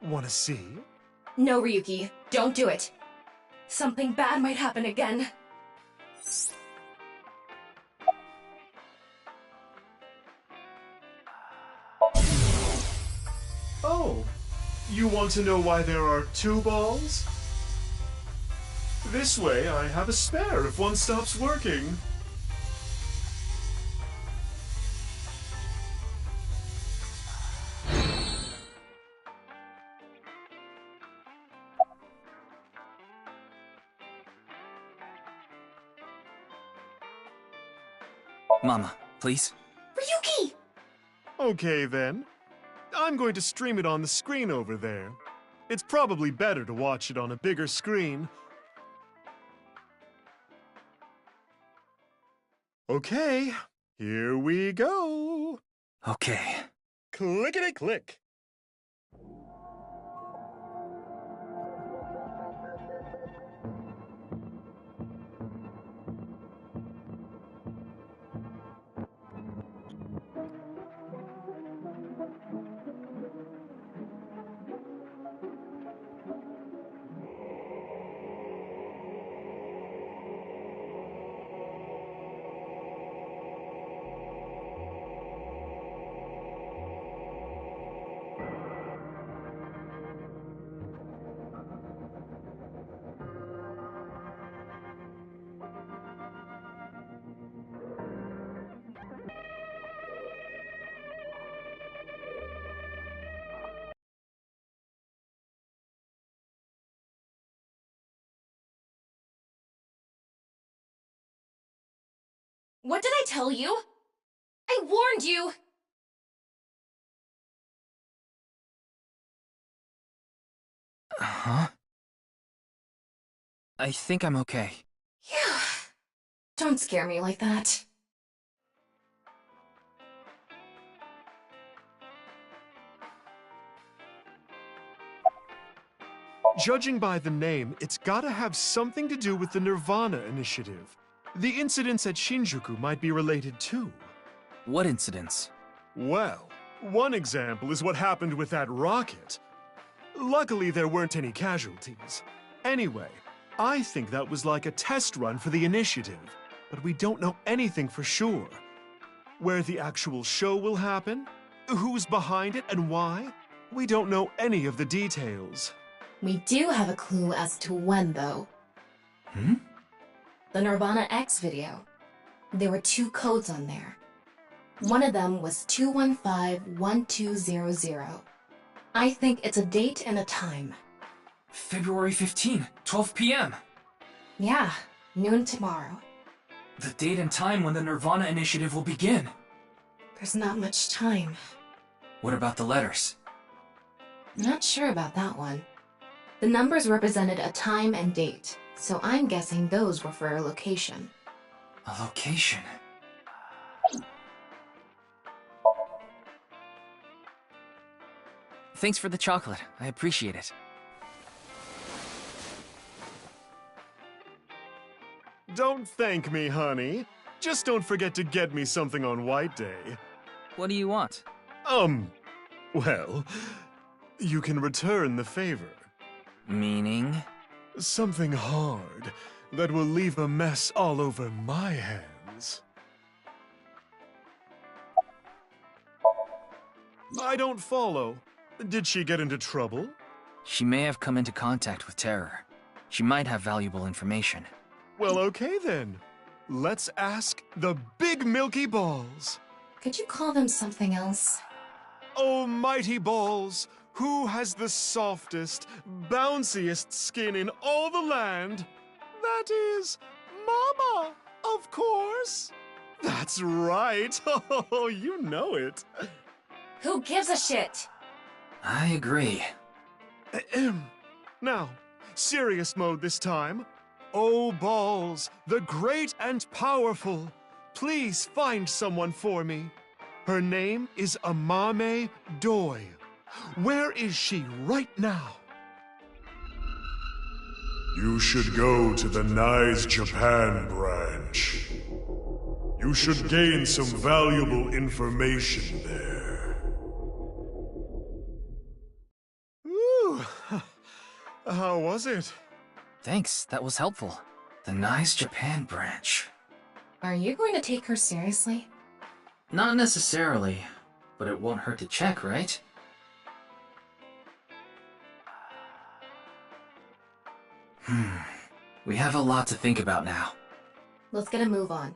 Wanna see? No, Ryuki, don't do it. Something bad might happen again. Oh, you want to know why there are 2 balls? This way, I have a spare if one stops working. Mama, please? Ryuki! Okay, then. I'm going to stream it on the screen over there. It's probably better to watch it on a bigger screen. Okay, here we go. Okay. Clickety-click. What did I tell you? I warned you! Huh? I think I'm okay. Yeah. Don't scare me like that. Judging by the name, it's gotta have something to do with the nirvanA initiative. The incidents at Shinjuku might be related too. What incidents? Well, one example is what happened with that rocket. Luckily, there weren't any casualties. Anyway, I think that was like a test run for the initiative, but we don't know anything for sure. Where the actual show will happen, who's behind it and why, we don't know any of the details. We do have a clue as to when, though. Hmm? The nirvanA X video. There were 2 codes on there. One of them was 215-1200. I think it's a date and a time. February 15, 12 p.m. Yeah, noon tomorrow. The date and time when the nirvanA initiative will begin. There's not much time. What about the letters? Not sure about that one. The numbers represented a time and date, so I'm guessing those were for a location. A location? Thanks for the chocolate. I appreciate it. Don't thank me, honey. Just don't forget to get me something on White Day. What do you want? Well, you can return the favor. Meaning? Something hard that will leave a mess all over my hands. I don't follow. Did she get into trouble? She may have come into contact with terror. She might have valuable information. Well, okay then. Let's ask the Big Milky Balls. Could you call them something else? Oh, mighty balls, who has the softest, bounciest skin in all the land? That is Mama, of course. That's right. Oh, you know it. Who gives a shit? I agree. Now, serious mode this time. Oh, balls, the great and powerful, please find someone for me. Her name is Amame Doi. Where is she right now? You should go to the Nice Japan branch. You should gain some valuable information there. Ooh, how was it? Thanks, that was helpful. The Nice Japan branch. Are you going to take her seriously? Not necessarily, but it won't hurt to check, right? We have a lot to think about now. Let's get a move on.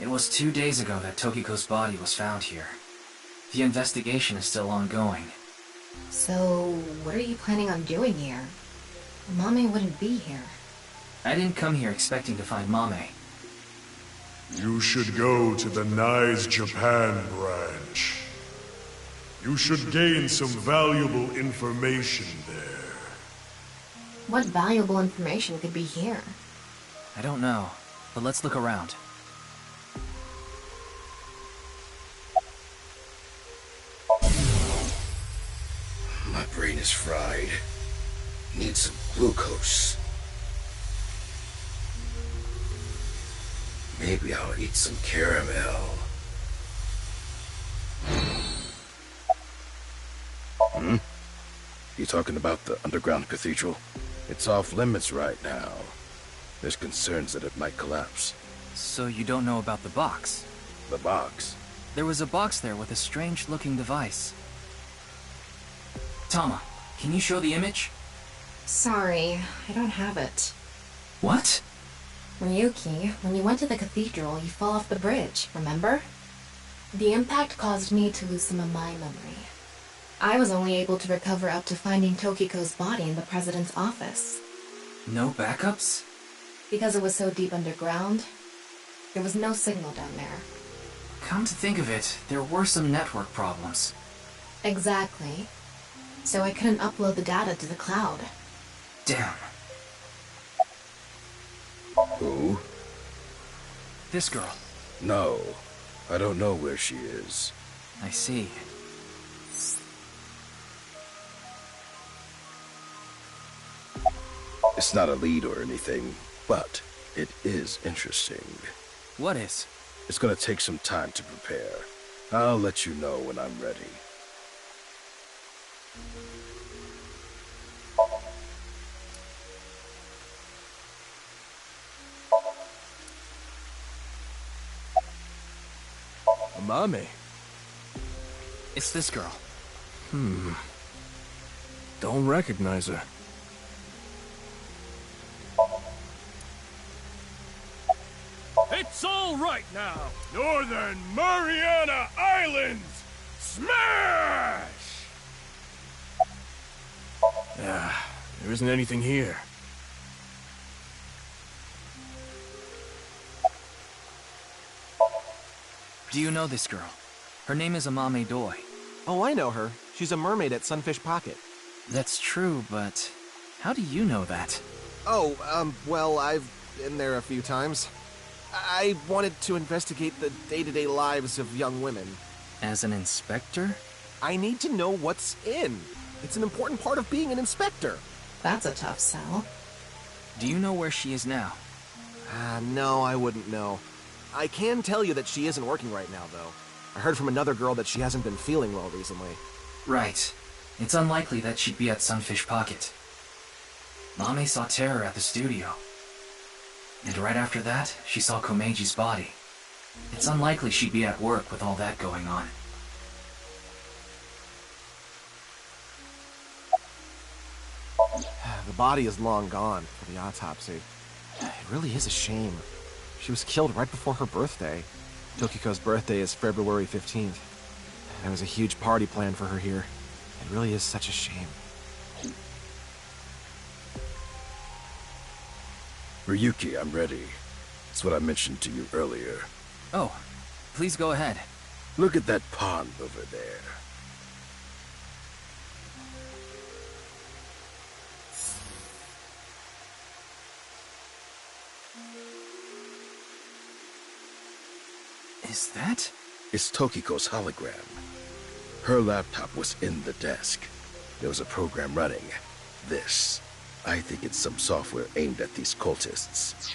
It was 2 days ago that Tokiko's body was found here. The investigation is still ongoing. So, what are you planning on doing here? Mame wouldn't be here. I didn't come here expecting to find Mame. You should go to the Nice Japan branch. You should gain some valuable information there. What valuable information could be here? I don't know, but let's look around. My brain is fried. Need some glucose. Maybe I'll eat some caramel. You talking about the underground cathedral? It's off limits right now. There's concerns that it might collapse. So you don't know about the box? The box? There was a box there with a strange-looking device. Tama, Can you show the image? Sorry, I don't have it. What? Ryuki, when you went to the cathedral, you fell off the bridge, remember? The impact caused me to lose some of my memory. I was only able to recover up to finding Tokiko's body in the president's office. No backups? Because it was so deep underground, there was no signal down there. Come to think of it, there were some network problems. Exactly. So I couldn't upload the data to the cloud. Damn. Who? This girl. No, I don't know where she is. I see. It's not a lead or anything, but it is interesting. What is? It's gonna take some time to prepare. I'll let you know when I'm ready. Amame? It's this girl. Don't recognize her. It's all right now! Northern Mariana Islands! Smash! Yeah, there isn't anything here. Do you know this girl? Her name is Amame Doi. Oh, I know her. She's a mermaid at Sunfish Pocket. That's true, but how do you know that? Oh, well, I've been there a few times. I wanted to investigate the day-to-day lives of young women. As an inspector? I need to know what's in. It's an important part of being an inspector. That's a tough sell. Do you know where she is now? No, I wouldn't know. I can tell you that she isn't working right now, though. I heard from another girl that she hasn't been feeling well recently. Right. It's unlikely that she'd be at Sunfish Pocket. Mame saw Terror at the studio. And right after that, she saw Komeji's body. It's unlikely she'd be at work with all that going on. The body is long gone for the autopsy. It really is a shame. She was killed right before her birthday. Tokiko's birthday is February 15th. There was a huge party planned for her here. It really is such a shame. Ryuki, I'm ready. It's what I mentioned to you earlier. Oh, please go ahead. Look at that pond over there. Is that? It's Tokiko's hologram. Her laptop was in the desk. There was a program running. This. I think it's some software aimed at these cultists.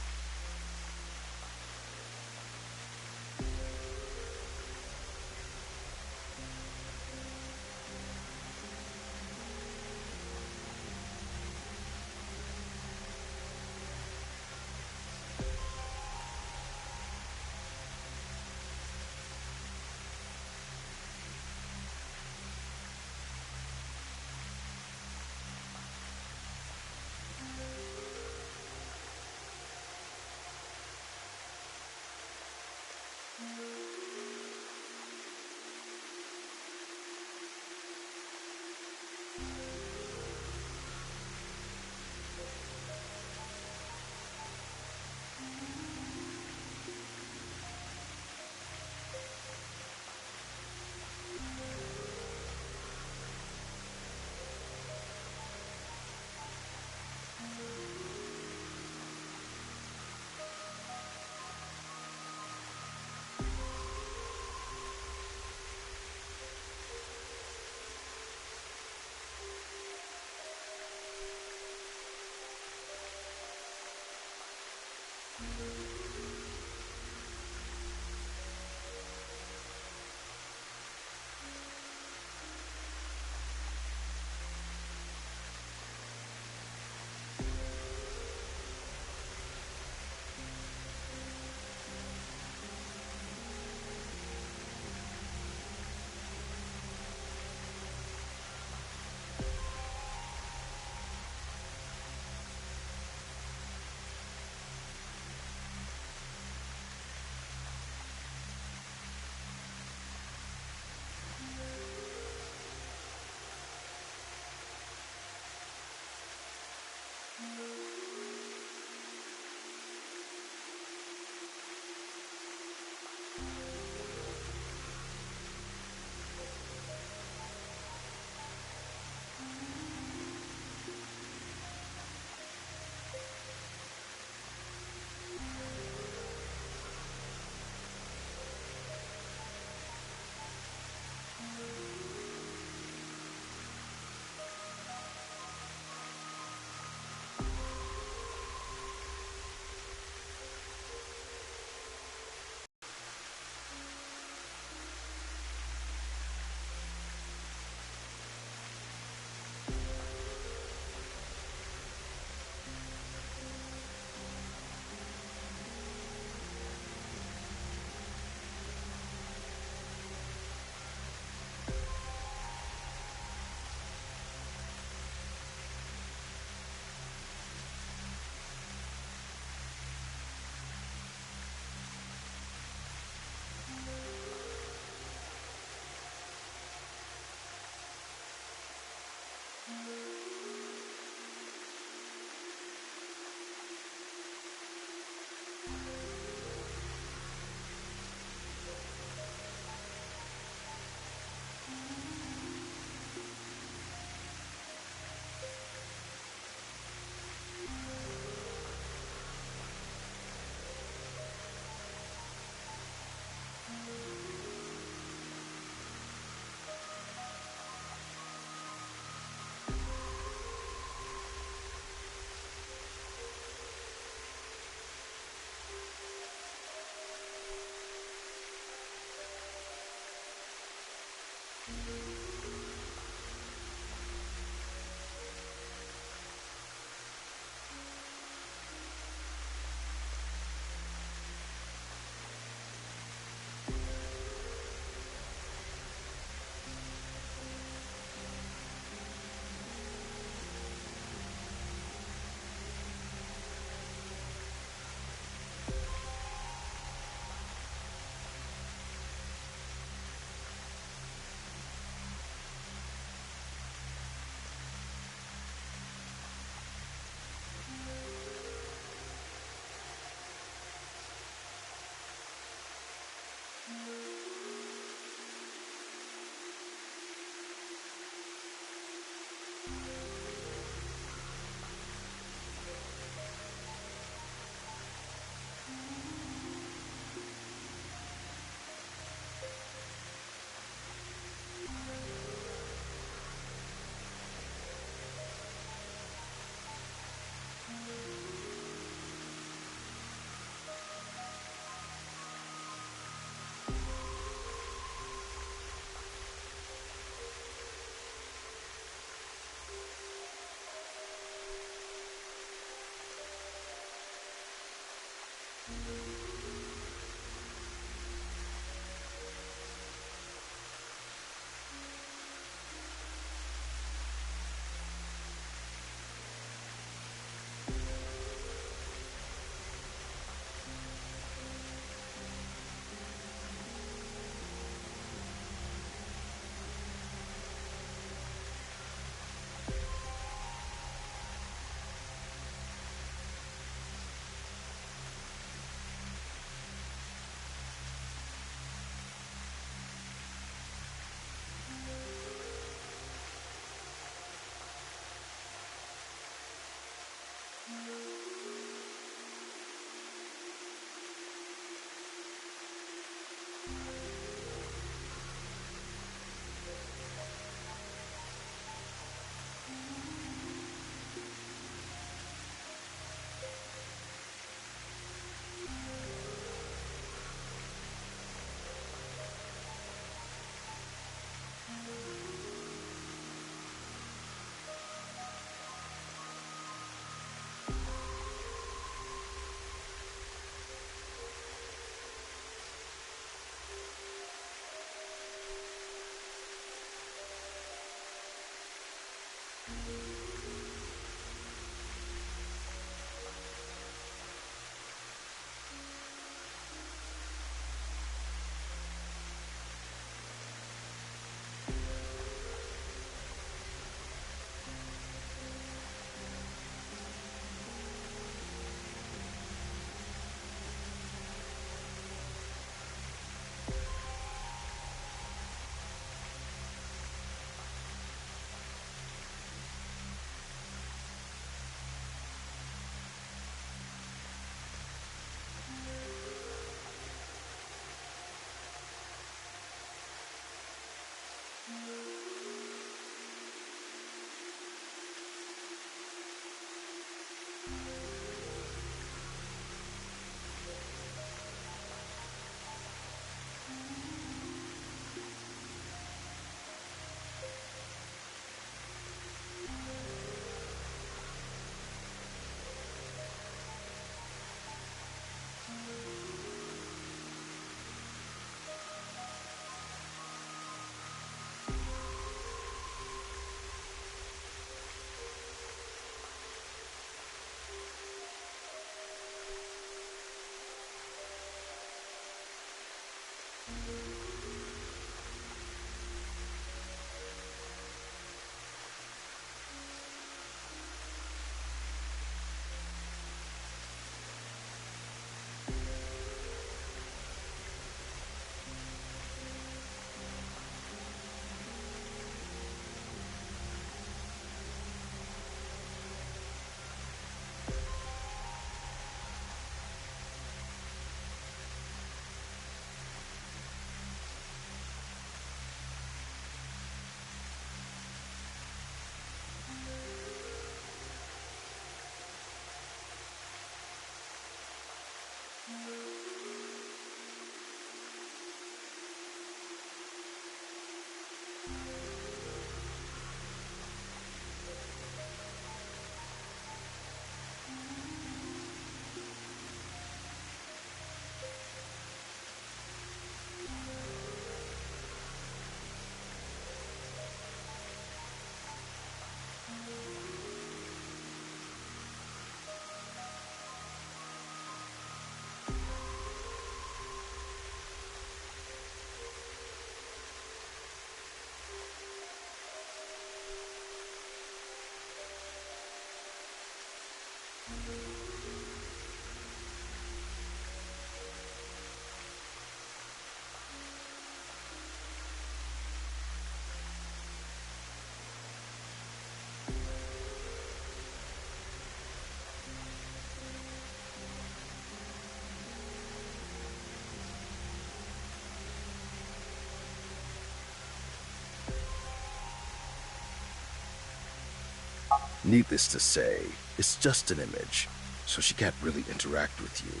Needless to say, it's just an image, so she can't really interact with you.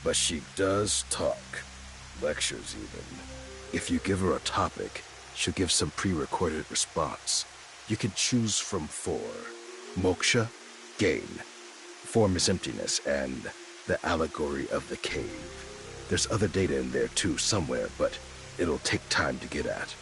But she does talk. Lectures, even. If you give her a topic, she'll give some pre-recorded response. You can choose from 4. Moksha, gain. Form is emptiness, and the allegory of the cave. There's other data in there too somewhere, but it'll take time to get at.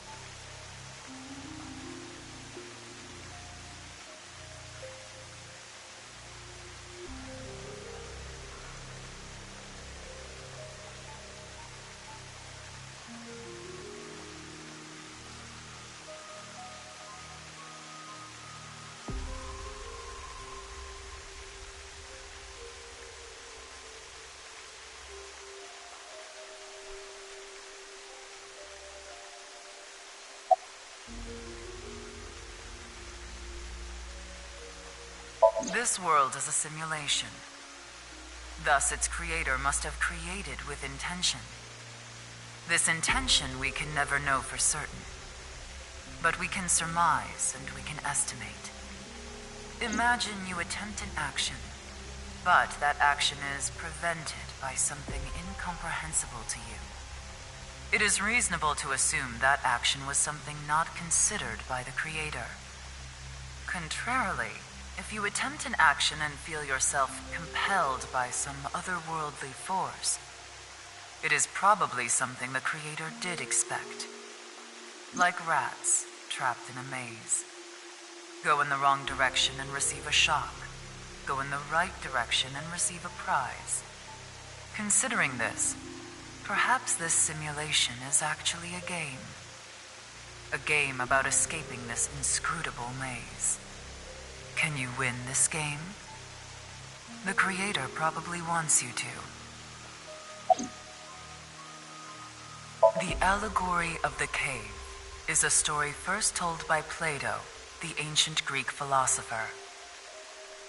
This world is a simulation. Thus, its creator must have created with intention. This intention we can never know for certain. But we can surmise and we can estimate. Imagine you attempt an action, but that action is prevented by something incomprehensible to you. It is reasonable to assume that action was something not considered by the creator. Contrarily, if you attempt an action and feel yourself compelled by some otherworldly force, it is probably something the creator did expect. Like rats trapped in a maze. Go in the wrong direction and receive a shock. Go in the right direction and receive a prize. Considering this, perhaps this simulation is actually a game. A game about escaping this inscrutable maze. Can you win this game? The creator probably wants you to. The Allegory of the Cave is a story first told by Plato, the ancient Greek philosopher.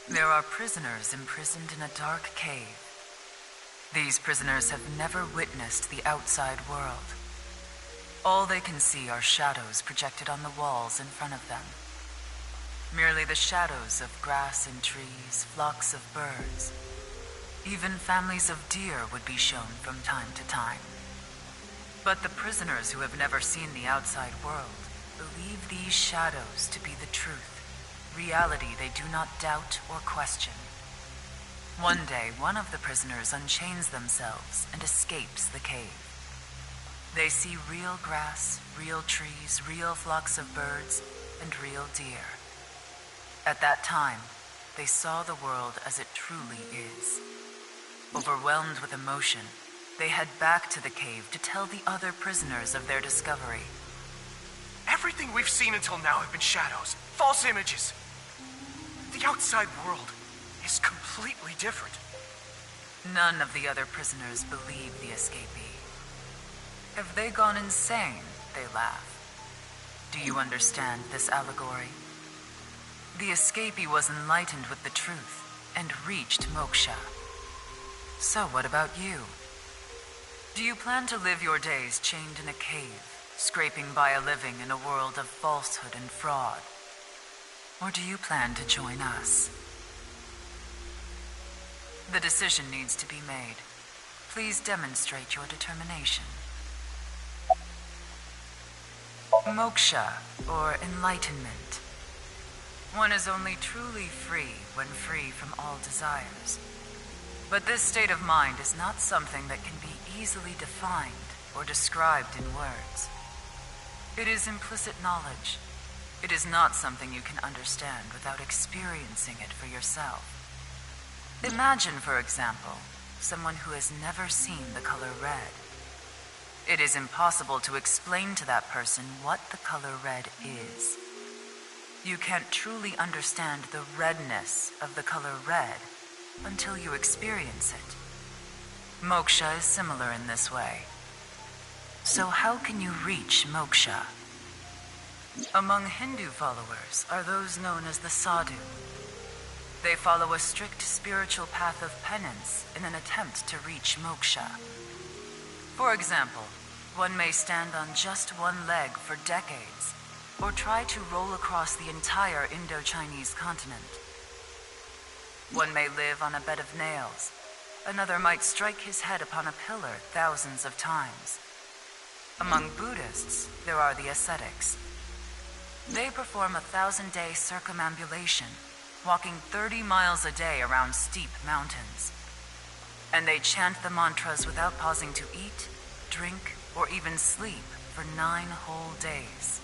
There are prisoners imprisoned in a dark cave. These prisoners have never witnessed the outside world. All they can see are shadows projected on the walls in front of them. Merely the shadows of grass and trees, flocks of birds. Even families of deer would be shown from time to time. But the prisoners who have never seen the outside world believe these shadows to be the truth, reality they do not doubt or question. One day, one of the prisoners unchains themselves and escapes the cave. They see real grass, real trees, real flocks of birds, and real deer. At that time, they saw the world as it truly is. Overwhelmed with emotion, they head back to the cave to tell the other prisoners of their discovery. Everything we've seen until now have been shadows, false images. The outside world is completely different. None of the other prisoners believe the escapee. Have they gone insane? They laugh. Do you understand this allegory? The escapee was enlightened with the truth and reached moksha. So what about you? Do you plan to live your days chained in a cave, scraping by a living in a world of falsehood and fraud? Or do you plan to join us? The decision needs to be made. Please demonstrate your determination. Moksha, or enlightenment. One is only truly free when free from all desires. But this state of mind is not something that can be easily defined or described in words. It is implicit knowledge. It is not something you can understand without experiencing it for yourself. Imagine, for example, someone who has never seen the color red. It is impossible to explain to that person what the color red is. You can't truly understand the redness of the color red until you experience it. Moksha is similar in this way. So how can you reach moksha? Among Hindu followers are those known as the sadhu. They follow a strict spiritual path of penance in an attempt to reach moksha. For example, one may stand on just one leg for decades, or try to roll across the entire Indo-Chinese continent, One may live on a bed of nails. Another might strike his head upon a pillar thousands of times. Among Buddhists, there are the ascetics. They perform a 1,000-day circumambulation, walking 30 miles a day around steep mountains. And they chant the mantras without pausing to eat, drink, or even sleep for 9 whole days.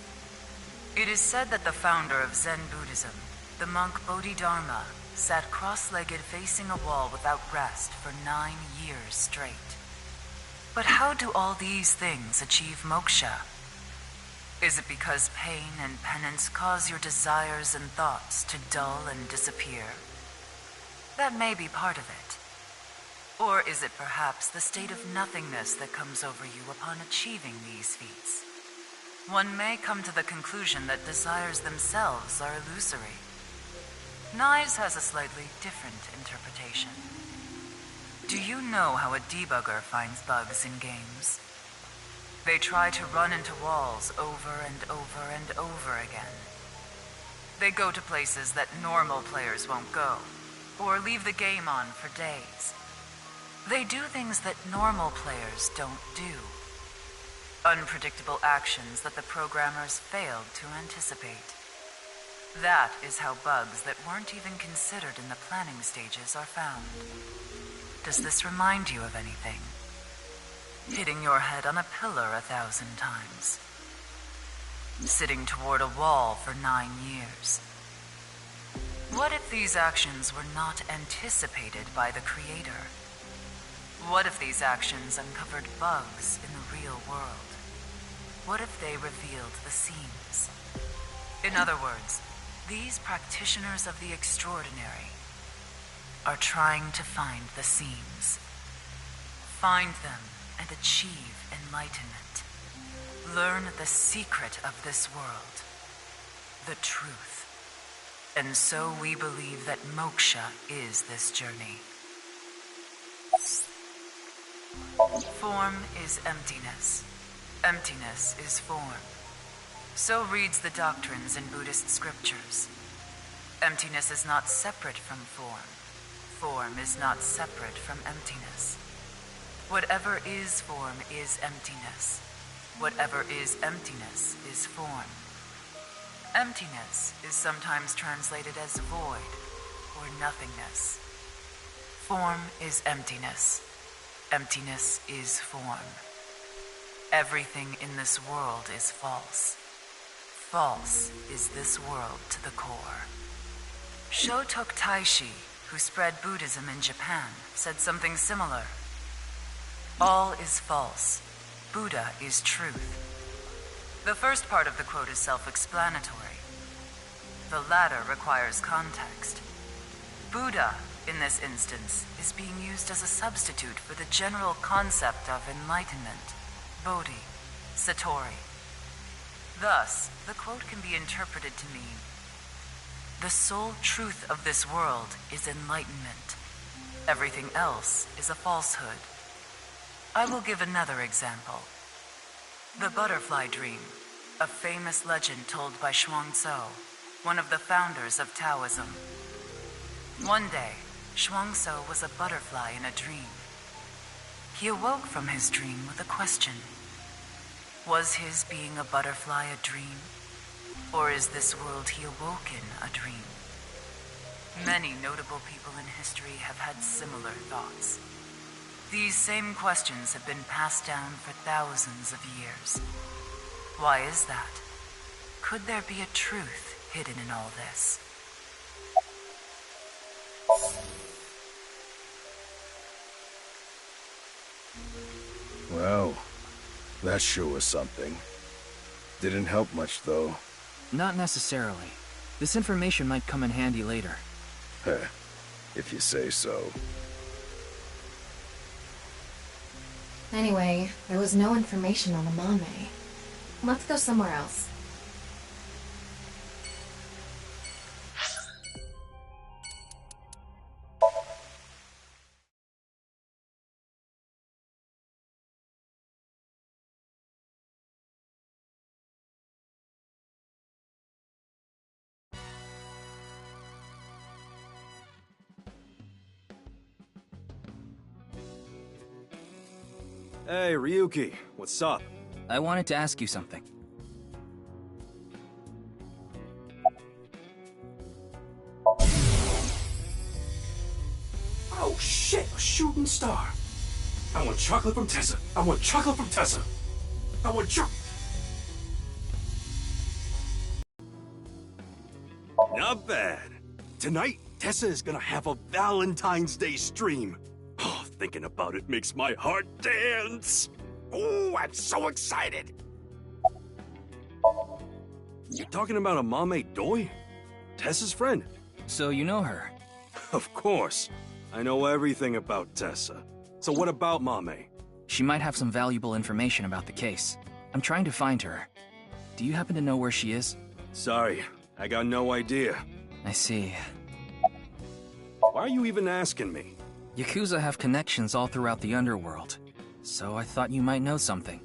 It is said that the founder of Zen Buddhism, the monk Bodhidharma, sat cross-legged facing a wall without rest for 9 years straight. But how do all these things achieve moksha? Is it because pain and penance cause your desires and thoughts to dull and disappear? That may be part of it. Or is it perhaps the state of nothingness that comes over you upon achieving these feats? One may come to the conclusion that desires themselves are illusory. Nyes has a slightly different interpretation. Do you know how a debugger finds bugs in games? They try to run into walls over and over and over again. They go to places that normal players won't go, or leave the game on for days. They do things that normal players don't do. Unpredictable actions that the programmers failed to anticipate. That is how bugs that weren't even considered in the planning stages are found. Does this remind you of anything? Hitting your head on a pillar 1,000 times. Sitting toward a wall for 9 years. What if these actions were not anticipated by the creator? What if these actions uncovered bugs in the real world? What if they revealed the seams? In other words, these practitioners of the extraordinary are trying to find the seams. Find them and achieve enlightenment. Learn the secret of this world, the truth. And so we believe that moksha is this journey. Form is emptiness. Emptiness is form. So reads the doctrines in Buddhist scriptures. Emptiness is not separate from form. Form is not separate from emptiness. Whatever is form is emptiness. Whatever is emptiness is form. Emptiness is sometimes translated as void or nothingness. Form is emptiness. Emptiness is form. Everything in this world is false. False is this world to the core. Shotok Taishi, who spread Buddhism in Japan, said something similar. All is false. Buddha is truth. The first part of the quote is self-explanatory. The latter requires context. Buddha, in this instance, is being used as a substitute for the general concept of enlightenment, Bodhi, Satori. Thus, the quote can be interpreted to mean, the sole truth of this world is enlightenment. Everything else is a falsehood. I will give another example. The butterfly dream, a famous legend told by Xuangtzu, one of the founders of Taoism. One day, Xuangtzu was a butterfly in a dream. He awoke from his dream with a question. Was his being a butterfly a dream? Or is this world he awoke in a dream? Many notable people in history have had similar thoughts. These same questions have been passed down for thousands of years. Why is that? Could there be a truth hidden in all this? Well, that sure was something. Didn't help much, though. Not necessarily. This information might come in handy later. Heh, if you say so. Anyway, there was no information on the Mame. Let's go somewhere else. Hey, Ryuki, what's up? I wanted to ask you something. Oh shit, a shooting star. I want chocolate from Tessa. I want chocolate from Tessa. I want Not bad. Tonight, Tessa is gonna have a Valentine's Day stream. Oh, thinking about it makes my heart dance. Oh, I'm so excited. You're talking about a Mame Doi? Tessa's friend? So you know her? Of course. I know everything about Tessa. So what about Mame? She might have some valuable information about the case. I'm trying to find her. Do you happen to know where she is? Sorry, I got no idea. I see. Why are you even asking me? Yakuza have connections all throughout the underworld, so I thought you might know something.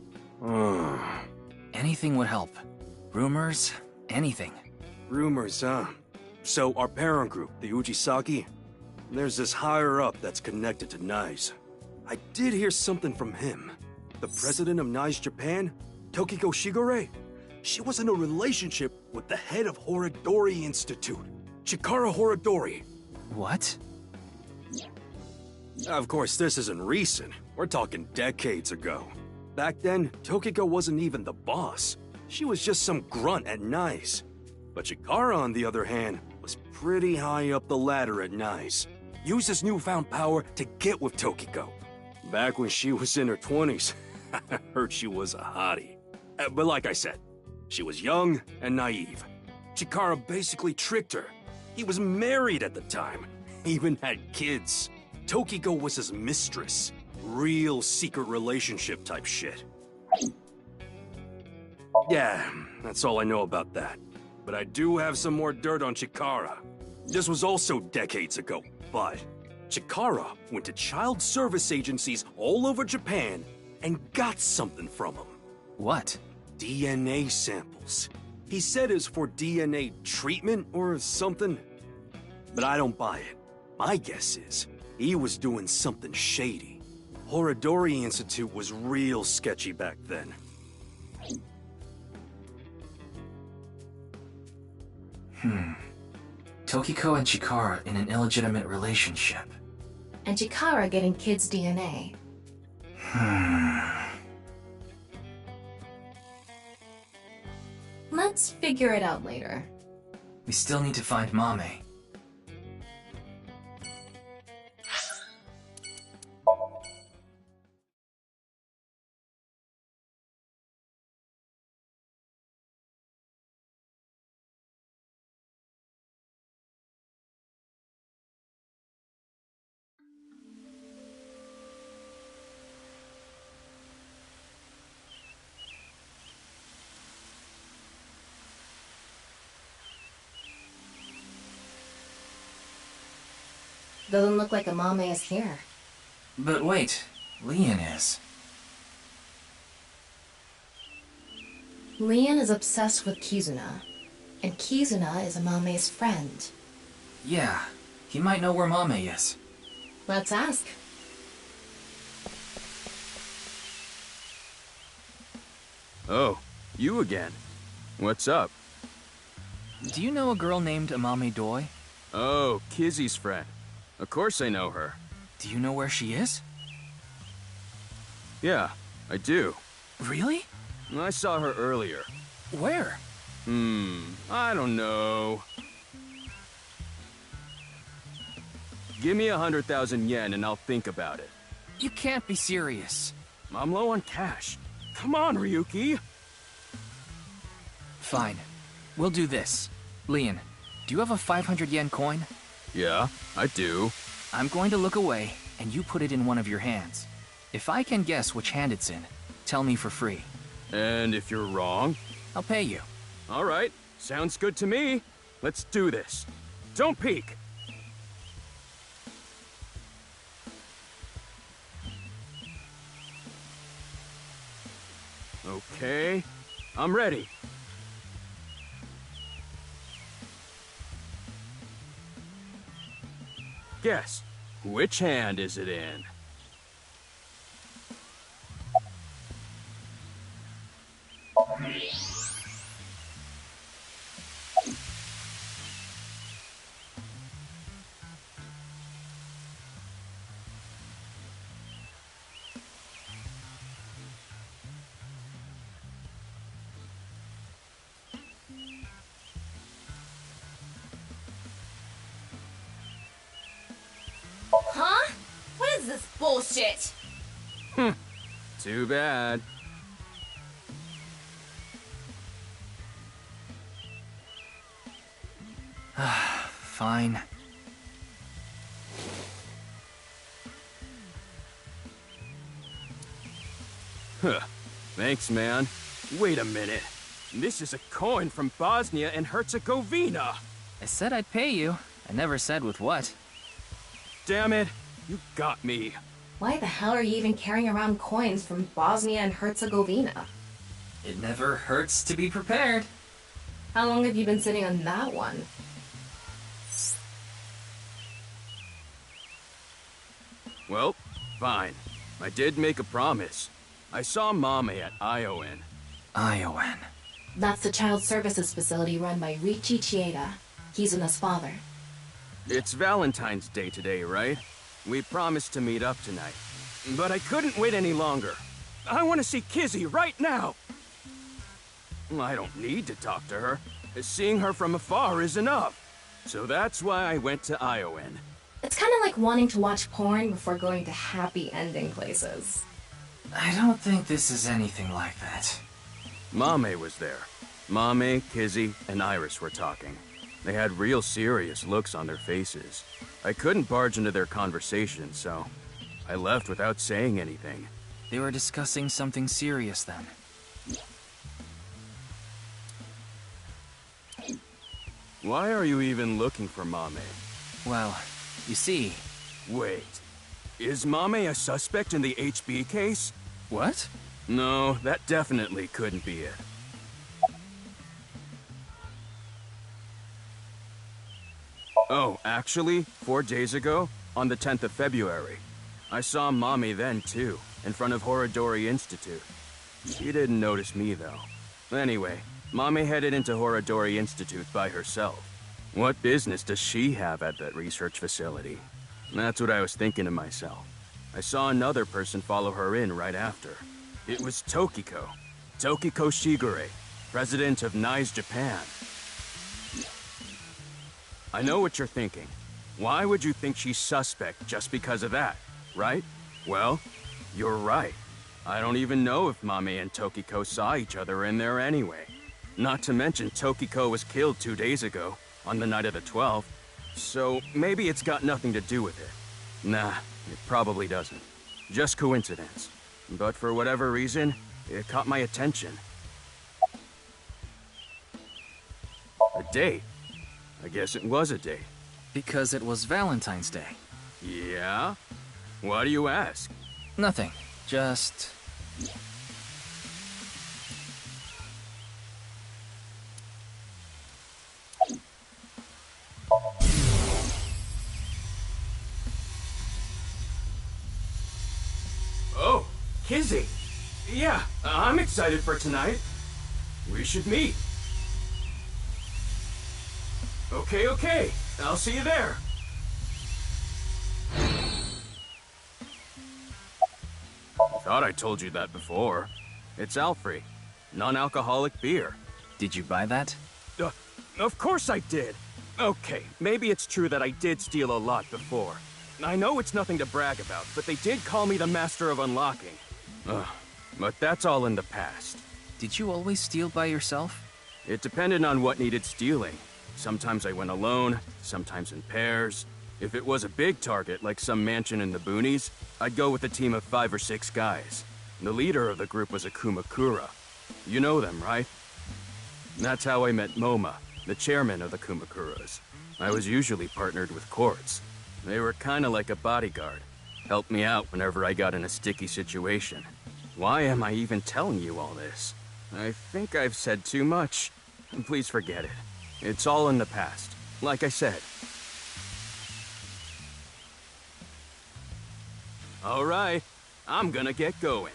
Anything would help. Rumors, anything. Rumors, huh? So our parent group, the Uchisaki, there's this higher-up that's connected to NICE. I did hear something from him. The president of NICE Japan, Tokiko Shigure, she was in a relationship with the head of Horodori Institute, Chikara Horodori. What? Of course, this isn't recent. We're talking decades ago. Back then, Tokiko wasn't even the boss. She was just some grunt at NICE. But Chikara, on the other hand, was pretty high up the ladder at NICE. Used his newfound power to get with Tokiko. Back when she was in her 20s, I heard she was a hottie. But like I said, she was young and naive. Chikara basically tricked her. He was married at the time, even had kids. Tokiko was his mistress. Real secret relationship type shit. Yeah, that's all I know about that. But I do have some more dirt on Chikara. This was also decades ago, but Chikara went to child service agencies all over Japan and got something from them. What? DNA samples. He said it's for DNA treatment or something. But I don't buy it. My guess is he was doing something shady. Horodori Institute was real sketchy back then. Tokiko and Chikara in an illegitimate relationship. And Chikara getting kids' DNA. Let's figure it out later. We still need to find Mame. Doesn't look like Amame is here. But wait, Leon is. Leon is obsessed with Kizuna, and Kizuna is Amame's friend. Yeah, he might know where Mame is. Let's ask. Oh, you again. What's up? Do you know a girl named Amame Doi? Oh, Kizzy's friend. Of course I know her. Do you know where she is? Yeah, I do. Really? I saw her earlier. Where? I don't know. Give me 100,000 yen and I'll think about it. You can't be serious. I'm low on cash. Come on, Ryuki. Fine. We'll do this. Leon, do you have a 500 yen coin? Yeah, I do. I'm going to look away, and you put it in one of your hands. If I can guess which hand it's in, tell me for free. And if you're wrong? I'll pay you. All right, sounds good to me. Let's do this. Don't peek. Okay, I'm ready. Guess, which hand is it in? bullshit! Too bad. Fine. Huh. Thanks, man. Wait a minute. This is a coin from Bosnia and Herzegovina. I said I'd pay you. I never said with what. Damn it. You got me. Why the hell are you even carrying around coins from Bosnia and Herzegovina? It never hurts to be prepared. How long have you been sitting on that one? Well, fine. I did make a promise. I saw Mame at ION. ION. That's the child services facility run by Richie Chieda. He's Una's father. It's Valentine's Day today, right? We promised to meet up tonight. But I couldn't wait any longer. I want to see Kizzy right now! I don't need to talk to her. Seeing her from afar is enough. So that's why I went to ION. It's kind of like wanting to watch porn before going to happy ending places. I don't think this is anything like that. Mame was there. Mame, Kizzy, and Iris were talking. They had real serious looks on their faces. I couldn't barge into their conversation, so I left without saying anything. They were discussing something serious then. Why are you even looking for Mame? Well, you see... Wait. Is Mame a suspect in the HB case? What? No, that definitely couldn't be it. Oh, actually, 4 days ago, on the 10th of February, I saw Mame then too, in front of Horodori Institute. She didn't notice me though. Anyway, Mame headed into Horodori Institute by herself. What business does she have at that research facility? That's what I was thinking to myself. I saw another person follow her in right after. It was Tokiko. Tokiko Shigure, president of NICE Japan. I know what you're thinking. Why would you think she's suspect just because of that, right? Well, you're right. I don't even know if Mame and Tokiko saw each other in there anyway. Not to mention Tokiko was killed 2 days ago, on the night of the 12th, so maybe it's got nothing to do with it. Nah, it probably doesn't. Just coincidence. But for whatever reason, it caught my attention. A date? I guess it was a date. Because it was Valentine's Day. Yeah? Why do you ask? Nothing. Just... Oh, Kizzy. Yeah, I'm excited for tonight. We should meet. Okay. I'll see you there. I thought I told you that before. It's Alfrey. Non-alcoholic beer. Did you buy that? Of course I did. Okay, maybe it's true that I did steal a lot before. I know it's nothing to brag about, but they did call me the master of unlocking. But that's all in the past. Did you always steal by yourself? It depended on what needed stealing. Sometimes I went alone, sometimes in pairs. If it was a big target, like some mansion in the boonies, I'd go with a team of 5 or 6 guys. The leader of the group was a Kumakura. You know them, right? That's how I met Moma, the chairman of the Kumakuras. I was usually partnered with Quartz. They were kinda like a bodyguard. Helped me out whenever I got in a sticky situation. Why am I even telling you all this? I think I've said too much. Please forget it. It's all in the past, like I said. Alright, I'm gonna get going.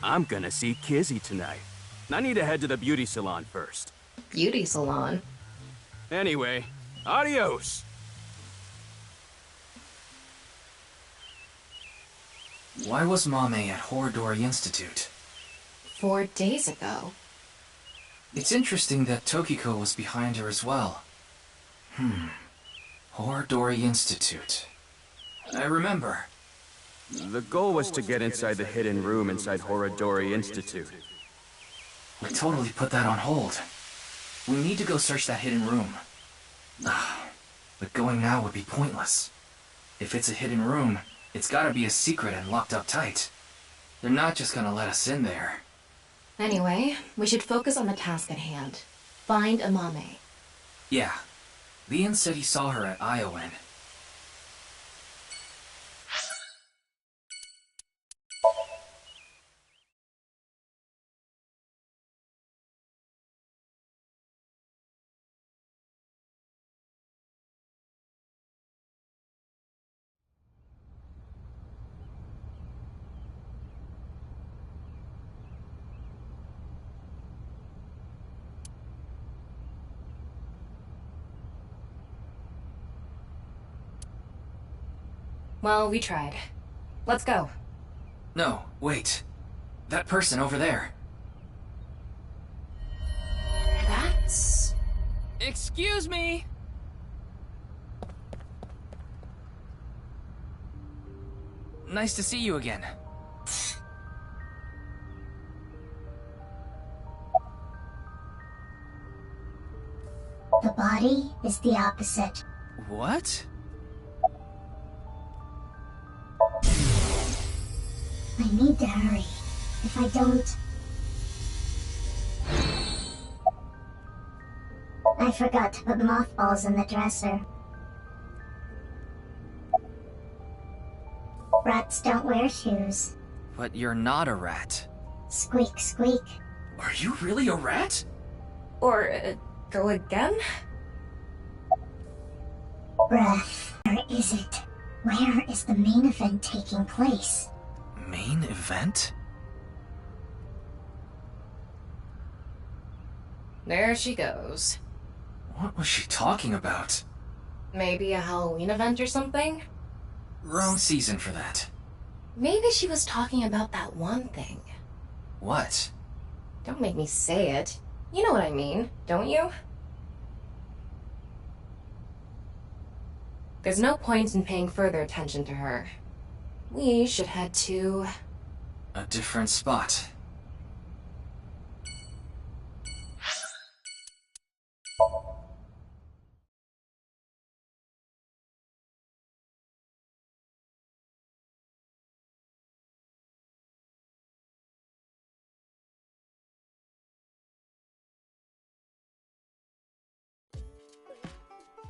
I'm gonna see Kizzy tonight. I need to head to the beauty salon first. Beauty salon? Anyway, adios! Why was Mame at Horodori Institute? 4 days ago. It's interesting that Tokiko was behind her as well. Horodori Institute. I remember. The goal was to get inside the hidden room inside Horadori Institute. We totally put that on hold. We need to go search that hidden room. But going now would be pointless. If it's a hidden room, it's gotta be a secret and locked up tight. They're not just gonna let us in there. Anyway, we should focus on the task at hand. Find Amame. Yeah. Leon said he saw her at Iowan. Well, we tried. Let's go. No, wait. That person over there. That's... Excuse me! Nice to see you again. The body is the opposite. What? I need to hurry. If I don't... I forgot to put mothballs in the dresser. Rats don't wear shoes. But you're not a rat. Squeak, squeak. Are you really a rat? Or, go again? Breath. Where is it? Where is the main event taking place? Main event? There she goes. What was she talking about? Maybe a Halloween event or something? Wrong season for that. Maybe she was talking about that one thing. What? Don't make me say it. You know what I mean, don't you? There's no point in paying further attention to her. We should head to... a different spot.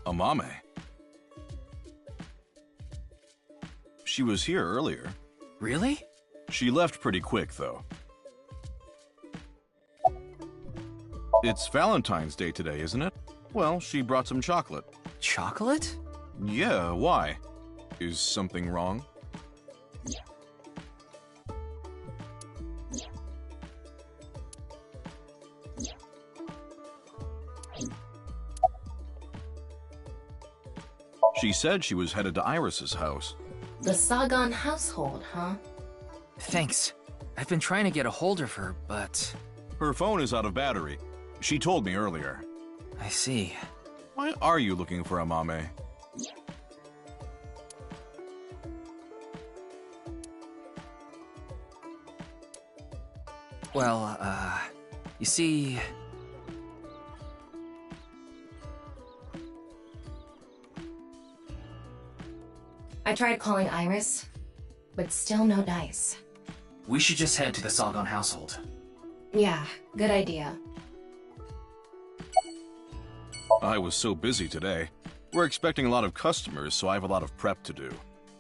Amame. She was here earlier. Really? She left pretty quick, though. It's Valentine's Day today, isn't it? Well, she brought some chocolate. Chocolate? Yeah, why? Is something wrong? She said she was headed to Iris's house. The Sagan household, huh? Thanks. I've been trying to get a hold of her, but... Her phone is out of battery. She told me earlier. I see. Why are you looking for Amame? Well, you see... I tried calling Iris, but still no dice. We should just head to the Sagan household. Yeah, good idea. I was so busy today. We're expecting a lot of customers, so I have a lot of prep to do.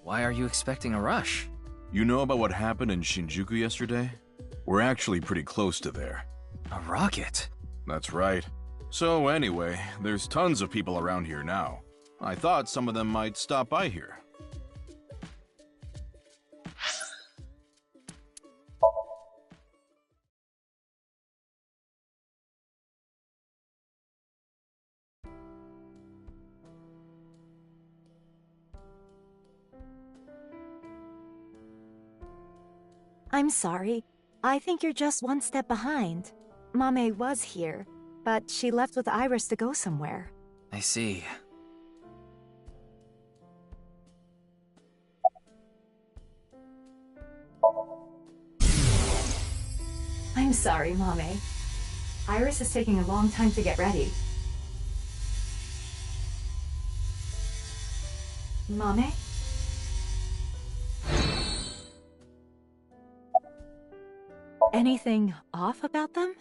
Why are you expecting a rush? You know about what happened in Shinjuku yesterday? We're actually pretty close to there. A rocket? That's right. So anyway, there's tons of people around here now. I thought some of them might stop by here. I'm sorry. I think you're just one step behind. Mame was here, but she left with Iris to go somewhere. I see. I'm sorry, Mame. Iris is taking a long time to get ready. Mame? Anything off about them?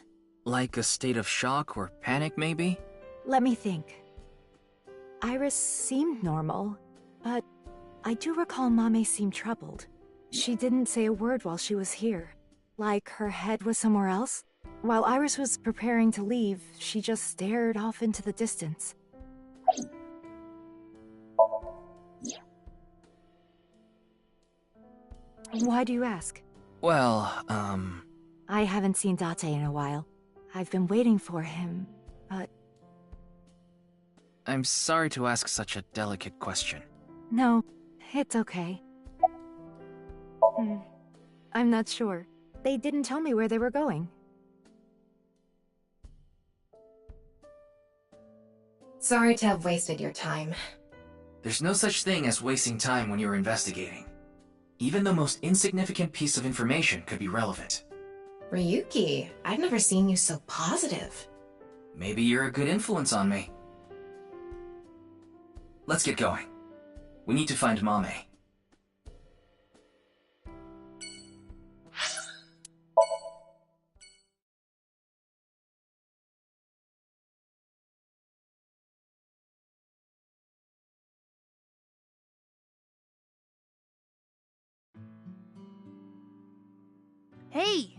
Like a state of shock or panic, maybe? Let me think. Iris seemed normal, but I do recall Mame seemed troubled. She didn't say a word while she was here. Like her head was somewhere else. While Iris was preparing to leave, she just stared off into the distance. Why do you ask? Well, I haven't seen Date in a while. I've been waiting for him, but... I'm sorry to ask such a delicate question. No, it's okay. I'm not sure. They didn't tell me where they were going. Sorry to have wasted your time. There's no such thing as wasting time when you're investigating. Even the most insignificant piece of information could be relevant. Ryuki, I've never seen you so positive. Maybe you're a good influence on me. Let's get going. We need to find Mame. Hey!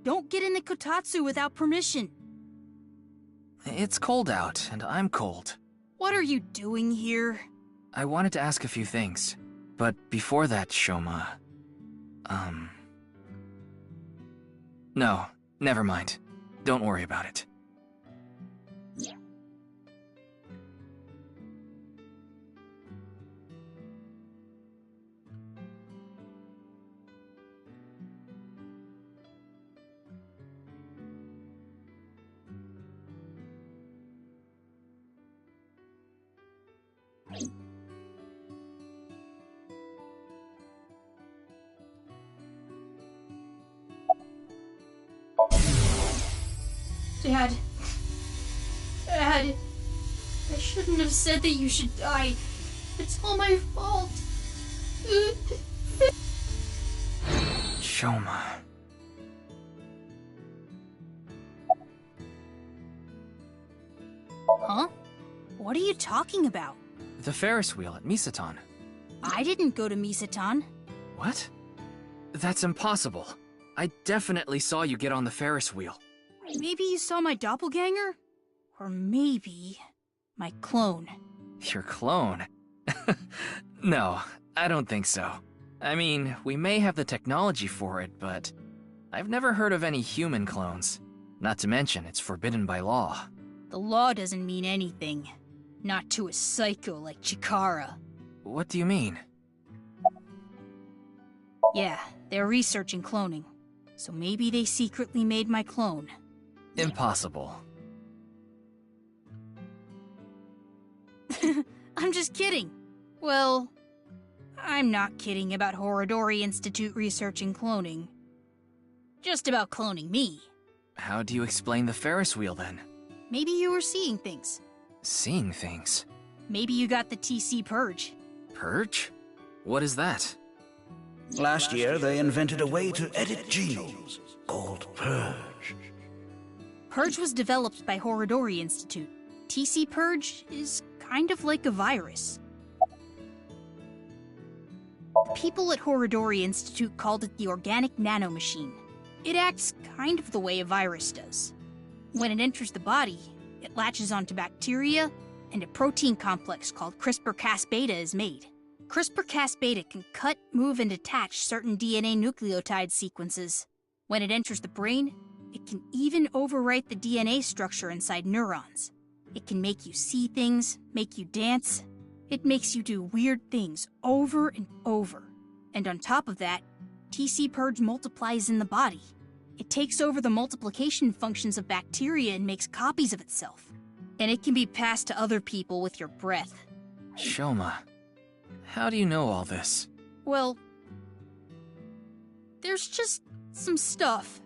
Don't get in the kotatsu without permission. It's cold out, and I'm cold. What are you doing here? I wanted to ask a few things, but before that, Shoma... No, never mind. Don't worry about it. Dad. Dad. I shouldn't have said that you should die. It's all my fault. Shoma... Huh? What are you talking about? The Ferris wheel at Misatan. I didn't go to Misatan. What? That's impossible. I definitely saw you get on the Ferris wheel. Maybe you saw my doppelganger? Or maybe... my clone. Your clone? No, I don't think so. I mean, we may have the technology for it, but... I've never heard of any human clones. Not to mention, it's forbidden by law. The law doesn't mean anything. Not to a psycho like Chikara. What do you mean? Yeah, they're researching cloning. So maybe they secretly made my clone. Impossible. I'm just kidding. Well, I'm not kidding about Horodori Institute researching cloning. Just about cloning me. How do you explain the Ferris wheel, then? Maybe you were seeing things. Seeing things? Maybe you got the TC Purge. Purge? What is that? Last year, they invented a way to edit genomes called Purge. Purge was developed by Horodori Institute. TC Purge is kind of like a virus. The people at Horodori Institute called it the Organic Nanomachine. It acts kind of the way a virus does. When it enters the body, it latches onto bacteria, and a protein complex called CRISPR-Cas-beta is made. CRISPR-Cas-beta can cut, move, and attach certain DNA nucleotide sequences. When it enters the brain, it can even overwrite the DNA structure inside neurons. It can make you see things, make you dance. It makes you do weird things over and over. And on top of that, TC Purge multiplies in the body. It takes over the multiplication functions of bacteria and makes copies of itself. And it can be passed to other people with your breath. Shoma, how do you know all this? Well, there's just some stuff.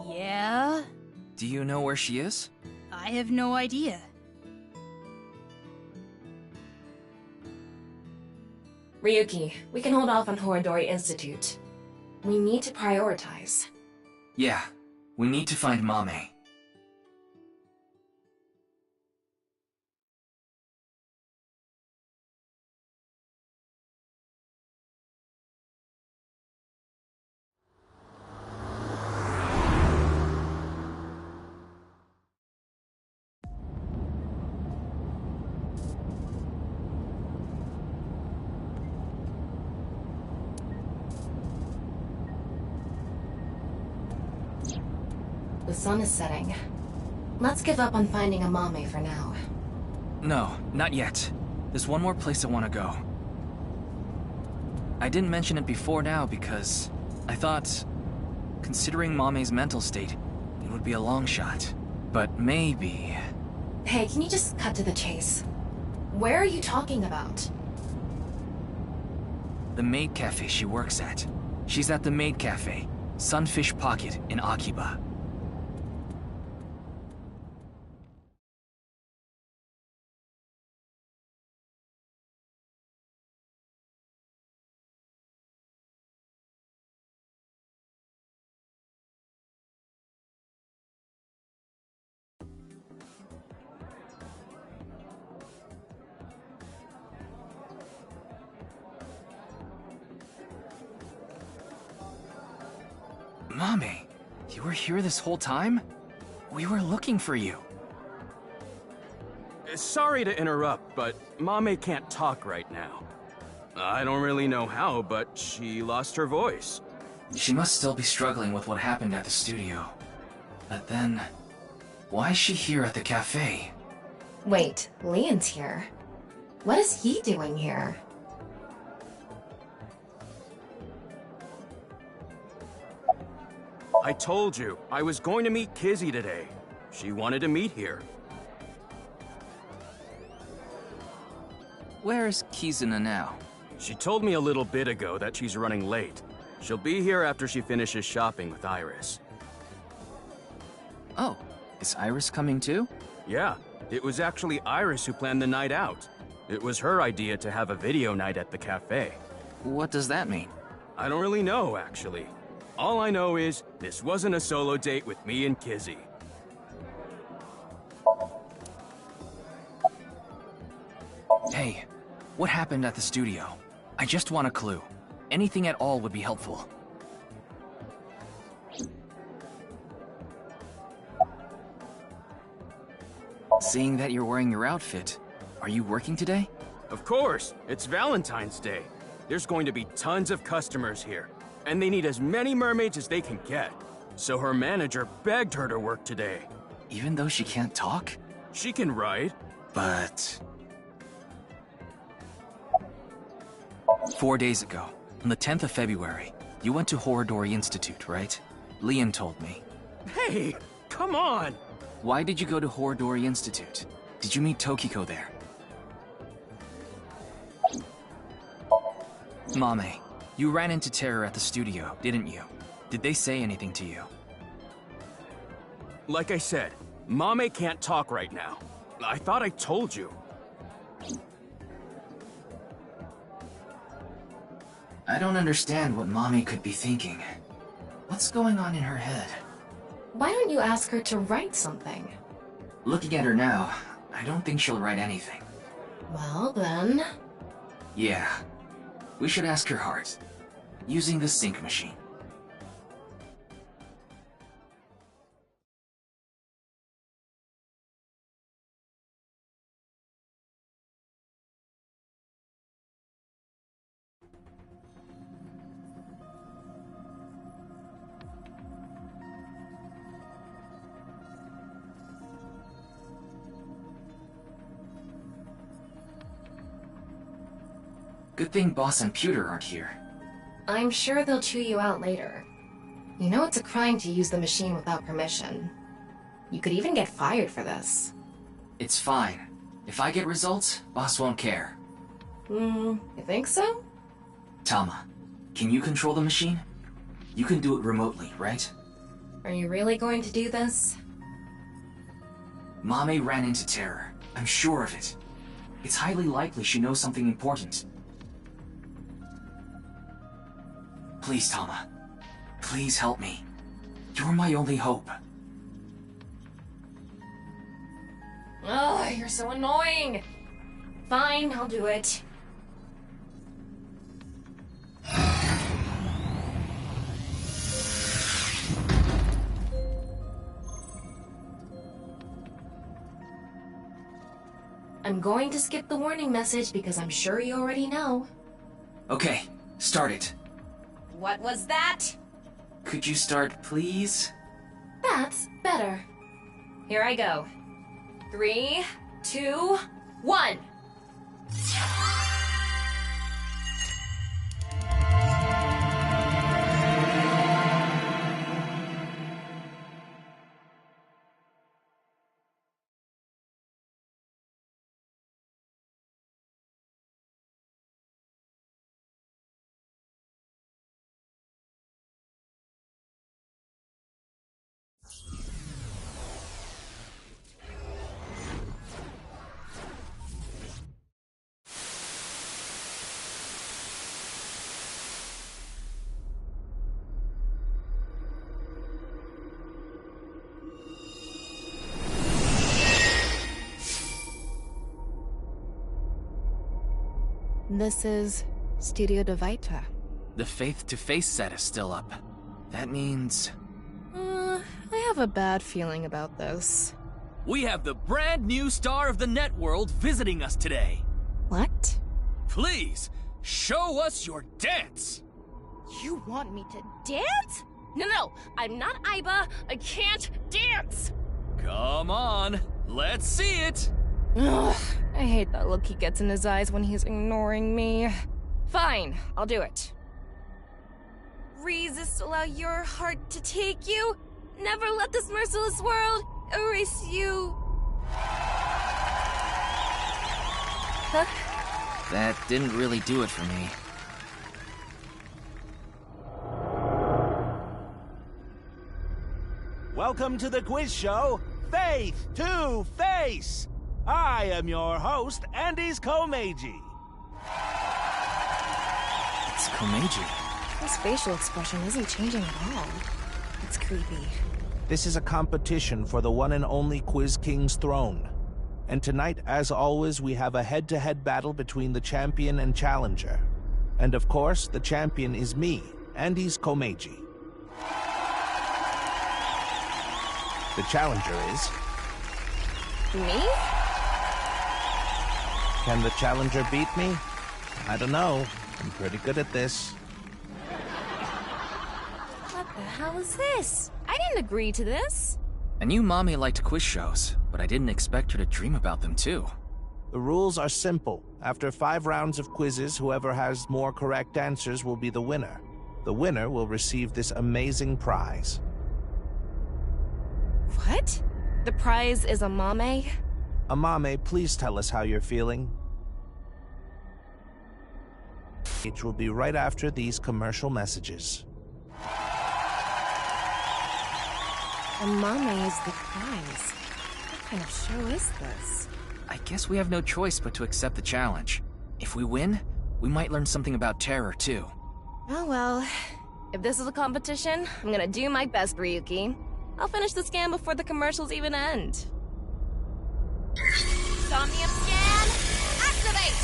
Yeah? Do you know where she is? I have no idea. Ryuki, we can hold off on Horodori Institute. We need to prioritize. Yeah, we need to find Mame. The sun is setting. Let's give up on finding a Mame for now. No, not yet. There's one more place I want to go. I didn't mention it before now because I thought, considering Mame's mental state, it would be a long shot. But maybe... Hey, can you just cut to the chase? Where are you talking about? The maid cafe she works at. She's at the maid cafe, Sunfish Pocket in Akiba. Mame, you were here this whole time? We were looking for you. Sorry to interrupt, but Mame can't talk right now. I don't really know how, but she lost her voice. She must still be struggling with what happened at the studio. But then, why is she here at the cafe? Wait, Leon's here. What is he doing here? I told you, I was going to meet Kizzy today. She wanted to meet here. Where is Kizuna now? She told me a little bit ago that she's running late. She'll be here after she finishes shopping with Iris. Oh, is Iris coming too? Yeah, it was actually Iris who planned the night out. It was her idea to have a video night at the cafe. What does that mean? I don't really know, actually. All I know is, this wasn't a solo date with me and Kizzy. Hey, what happened at the studio? I just want a clue. Anything at all would be helpful. Seeing that you're wearing your outfit, are you working today? Of course, it's Valentine's Day. There's going to be tons of customers here, and they need as many mermaids as they can get. So her manager begged her to work today. Even though she can't talk? She can write. But... 4 days ago, on the 10th of February, you went to Horodori Institute, right? Leon told me. Hey, come on! Why did you go to Horodori Institute? Did you meet Tokiko there? Mame, you ran into Terror at the studio, didn't you? Did they say anything to you? Like I said, Mame can't talk right now. I thought I told you. I don't understand what Mame could be thinking. What's going on in her head? Why don't you ask her to write something? Looking at her now, I don't think she'll write anything. Well, then... Yeah. We should ask her heart. Using the sync machine. Good thing Boss and Pewter aren't here. I'm sure they'll chew you out later. You know it's a crime to use the machine without permission. You could even get fired for this. It's fine. If I get results, Boss won't care. You think so? Tama, can you control the machine? You can do it remotely, right? Are you really going to do this? Mame ran into terror. I'm sure of it. It's highly likely she knows something important. Please, Tama. Please help me. You're my only hope. Oh, you're so annoying! Fine, I'll do it. I'm going to skip the warning message because I'm sure you already know. Okay, start it. What was that? Could you start, please? That's better. Here I go. 3, 2, 1. This is Studio DeVita. The face-to-face set is still up. That means... I have a bad feeling about this. We have the brand new star of the networld visiting us today. What? Please, show us your dance! You want me to dance? No, I'm not Aiba. I can't dance! Come on, let's see it! Ugh, I hate that look he gets in his eyes when he's ignoring me. Fine, I'll do it. Resist, allow your heart to take you. Never let this merciless world erase you. Huh? that didn't really do it for me. Welcome to the quiz show, Faith to Face! I am your host, Andy's Komeiji. It's Komeiji. His facial expression isn't changing at all. It's creepy. This is a competition for the one and only Quiz King's throne. And tonight, as always, we have a head-to-head battle between the champion and challenger. And of course, the champion is me, Andy's Komeiji. The challenger is... Me? Can the challenger beat me? I don't know. I'm pretty good at this. What the hell is this? I didn't agree to this. I knew Mommy liked quiz shows, but I didn't expect her to dream about them too. The rules are simple. After 5 rounds of quizzes, whoever has more correct answers will be the winner. The winner will receive this amazing prize. What? The prize is a mame? Amame, please tell us how you're feeling. It will be right after these commercial messages. A mame is the prize. What kind of show is this? I guess we have no choice but to accept the challenge. If we win, we might learn something about terror too. Oh well. If this is a competition, I'm gonna do my best, Ryuki. I'll finish the scan before the commercials even end. Somnium scan, activate!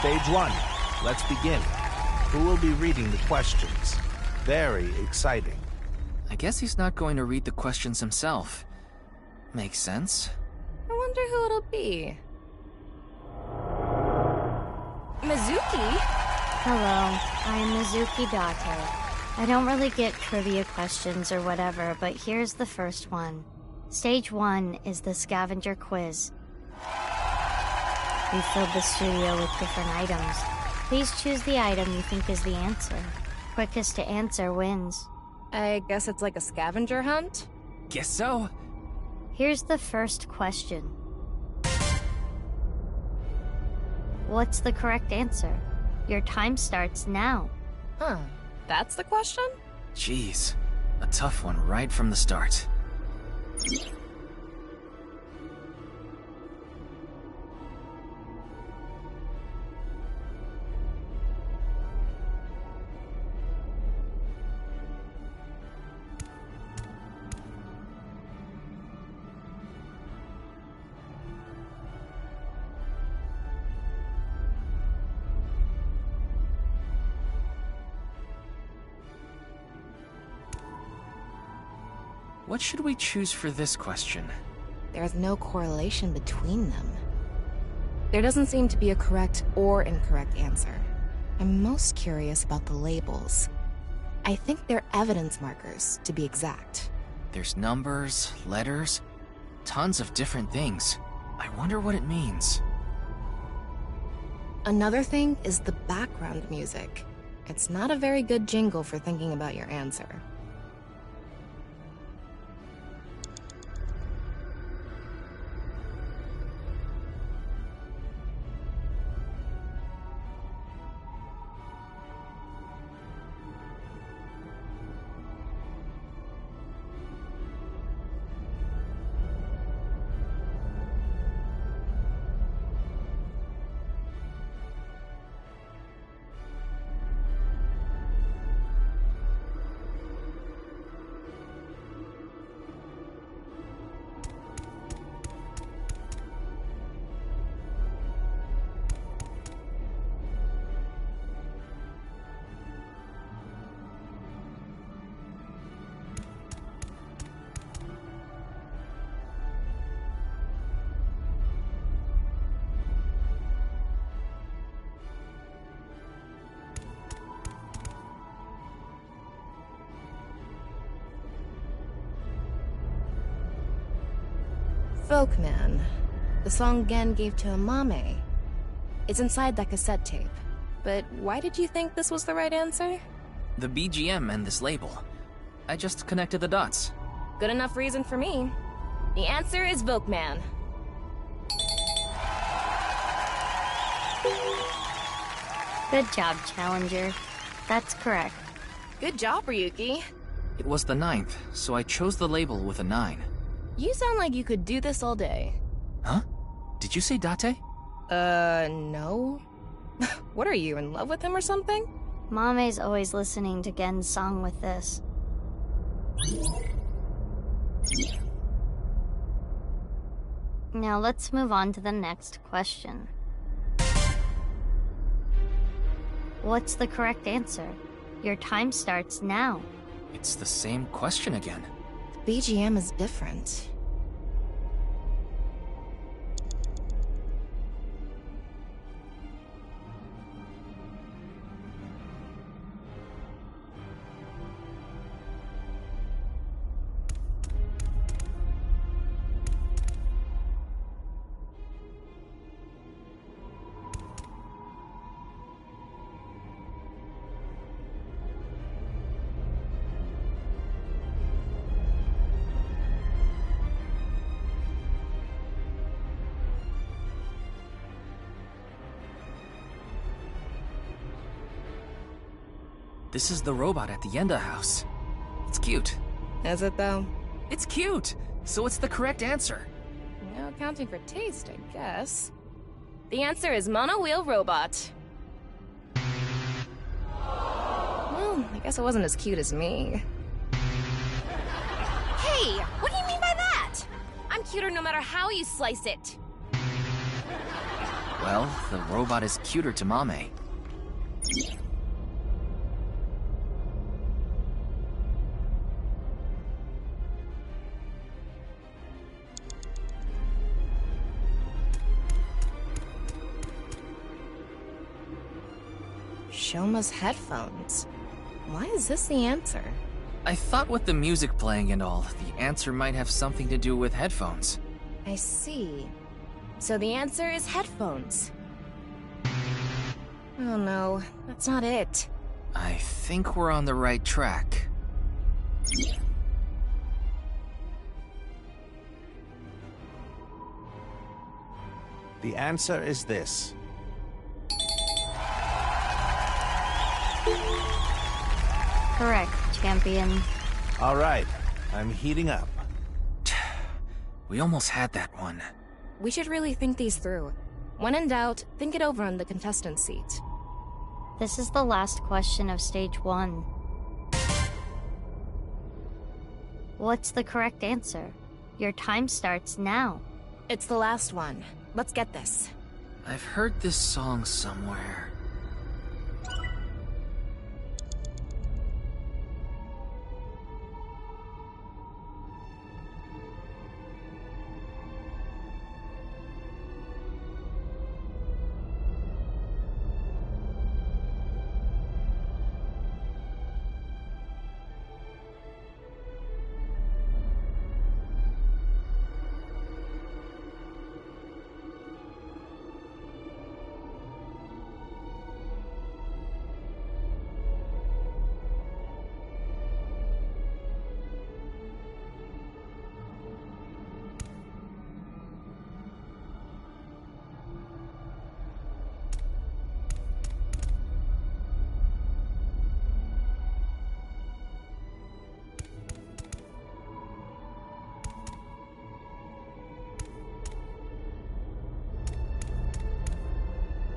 Stage 1. Let's begin. Who will be reading the questions? Very exciting. I guess he's not going to read the questions himself. Makes sense. I wonder who it'll be. Mizuki? Hello, I'm Mizuki Date. I don't really get trivia questions or whatever, but here's the first one. Stage 1 is the scavenger quiz. We filled the studio with different items. Please choose the item you think is the answer. Quickest to answer wins. I guess it's like a scavenger hunt? Guess so. Here's the first question. What's the correct answer? Your time starts now. Huh. That's the question? Jeez. A tough one right from the start. What should we choose for this question? There's no correlation between them. There doesn't seem to be a correct or incorrect answer. I'm most curious about the labels. I think they're evidence markers, to be exact. There's numbers, letters, tons of different things. I wonder what it means. Another thing is the background music. It's not a very good jingle for thinking about your answer. Folkman. The song Gen gave to Amame. It's inside that cassette tape. But why did you think this was the right answer? The BGM and this label. I just connected the dots. Good enough reason for me. The answer is Folkman. Good job, Challenger. That's correct. Good job, Ryuki. It was the 9th, so I chose the label with a 9. You sound like you could do this all day. Huh? Did you say Date? No. What are you, in love with him or something? Mame's always listening to Gen's song with this. Now let's move on to the next question. What's the correct answer? Your time starts now. It's the same question again. The BGM is different. This is the robot at the Yenda house. It's cute. Is it, though? It's cute! So it's the correct answer. No accounting for taste, I guess. The answer is Mono-Wheel Robot. Well, I guess it wasn't as cute as me. Hey! What do you mean by that? I'm cuter no matter how you slice it. Well, the robot is cuter to Mame. Shoma's headphones. Why is this the answer? I thought with the music playing and all, the answer might have something to do with headphones. I see. So the answer is headphones. Oh no, that's not it. I think we're on the right track. The answer is this. Correct, champion. All right, I'm heating up. We almost had that one. We should really think these through. When in doubt, think it over on the contestant seat. This is the last question of stage 1. What's the correct answer? Your time starts now. It's the last one. Let's get this. I've heard this song somewhere.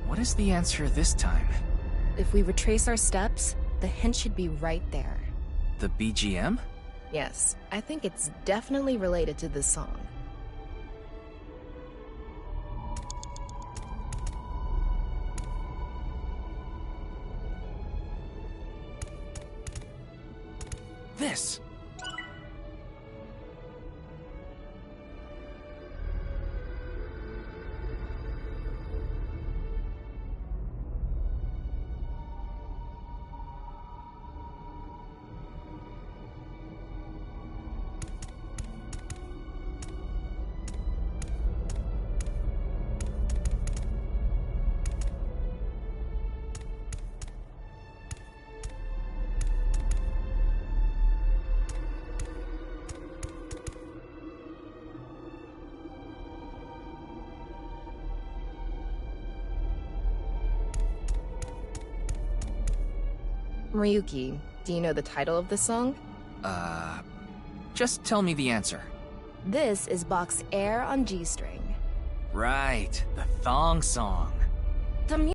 What is the answer this time? If we retrace our steps, the hint should be right there. The BGM? Yes, I think it's definitely related to this song. This! Ryuki, do you know the title of this song? Just tell me the answer. This is Bach's Air on G string. Right, the thong song. The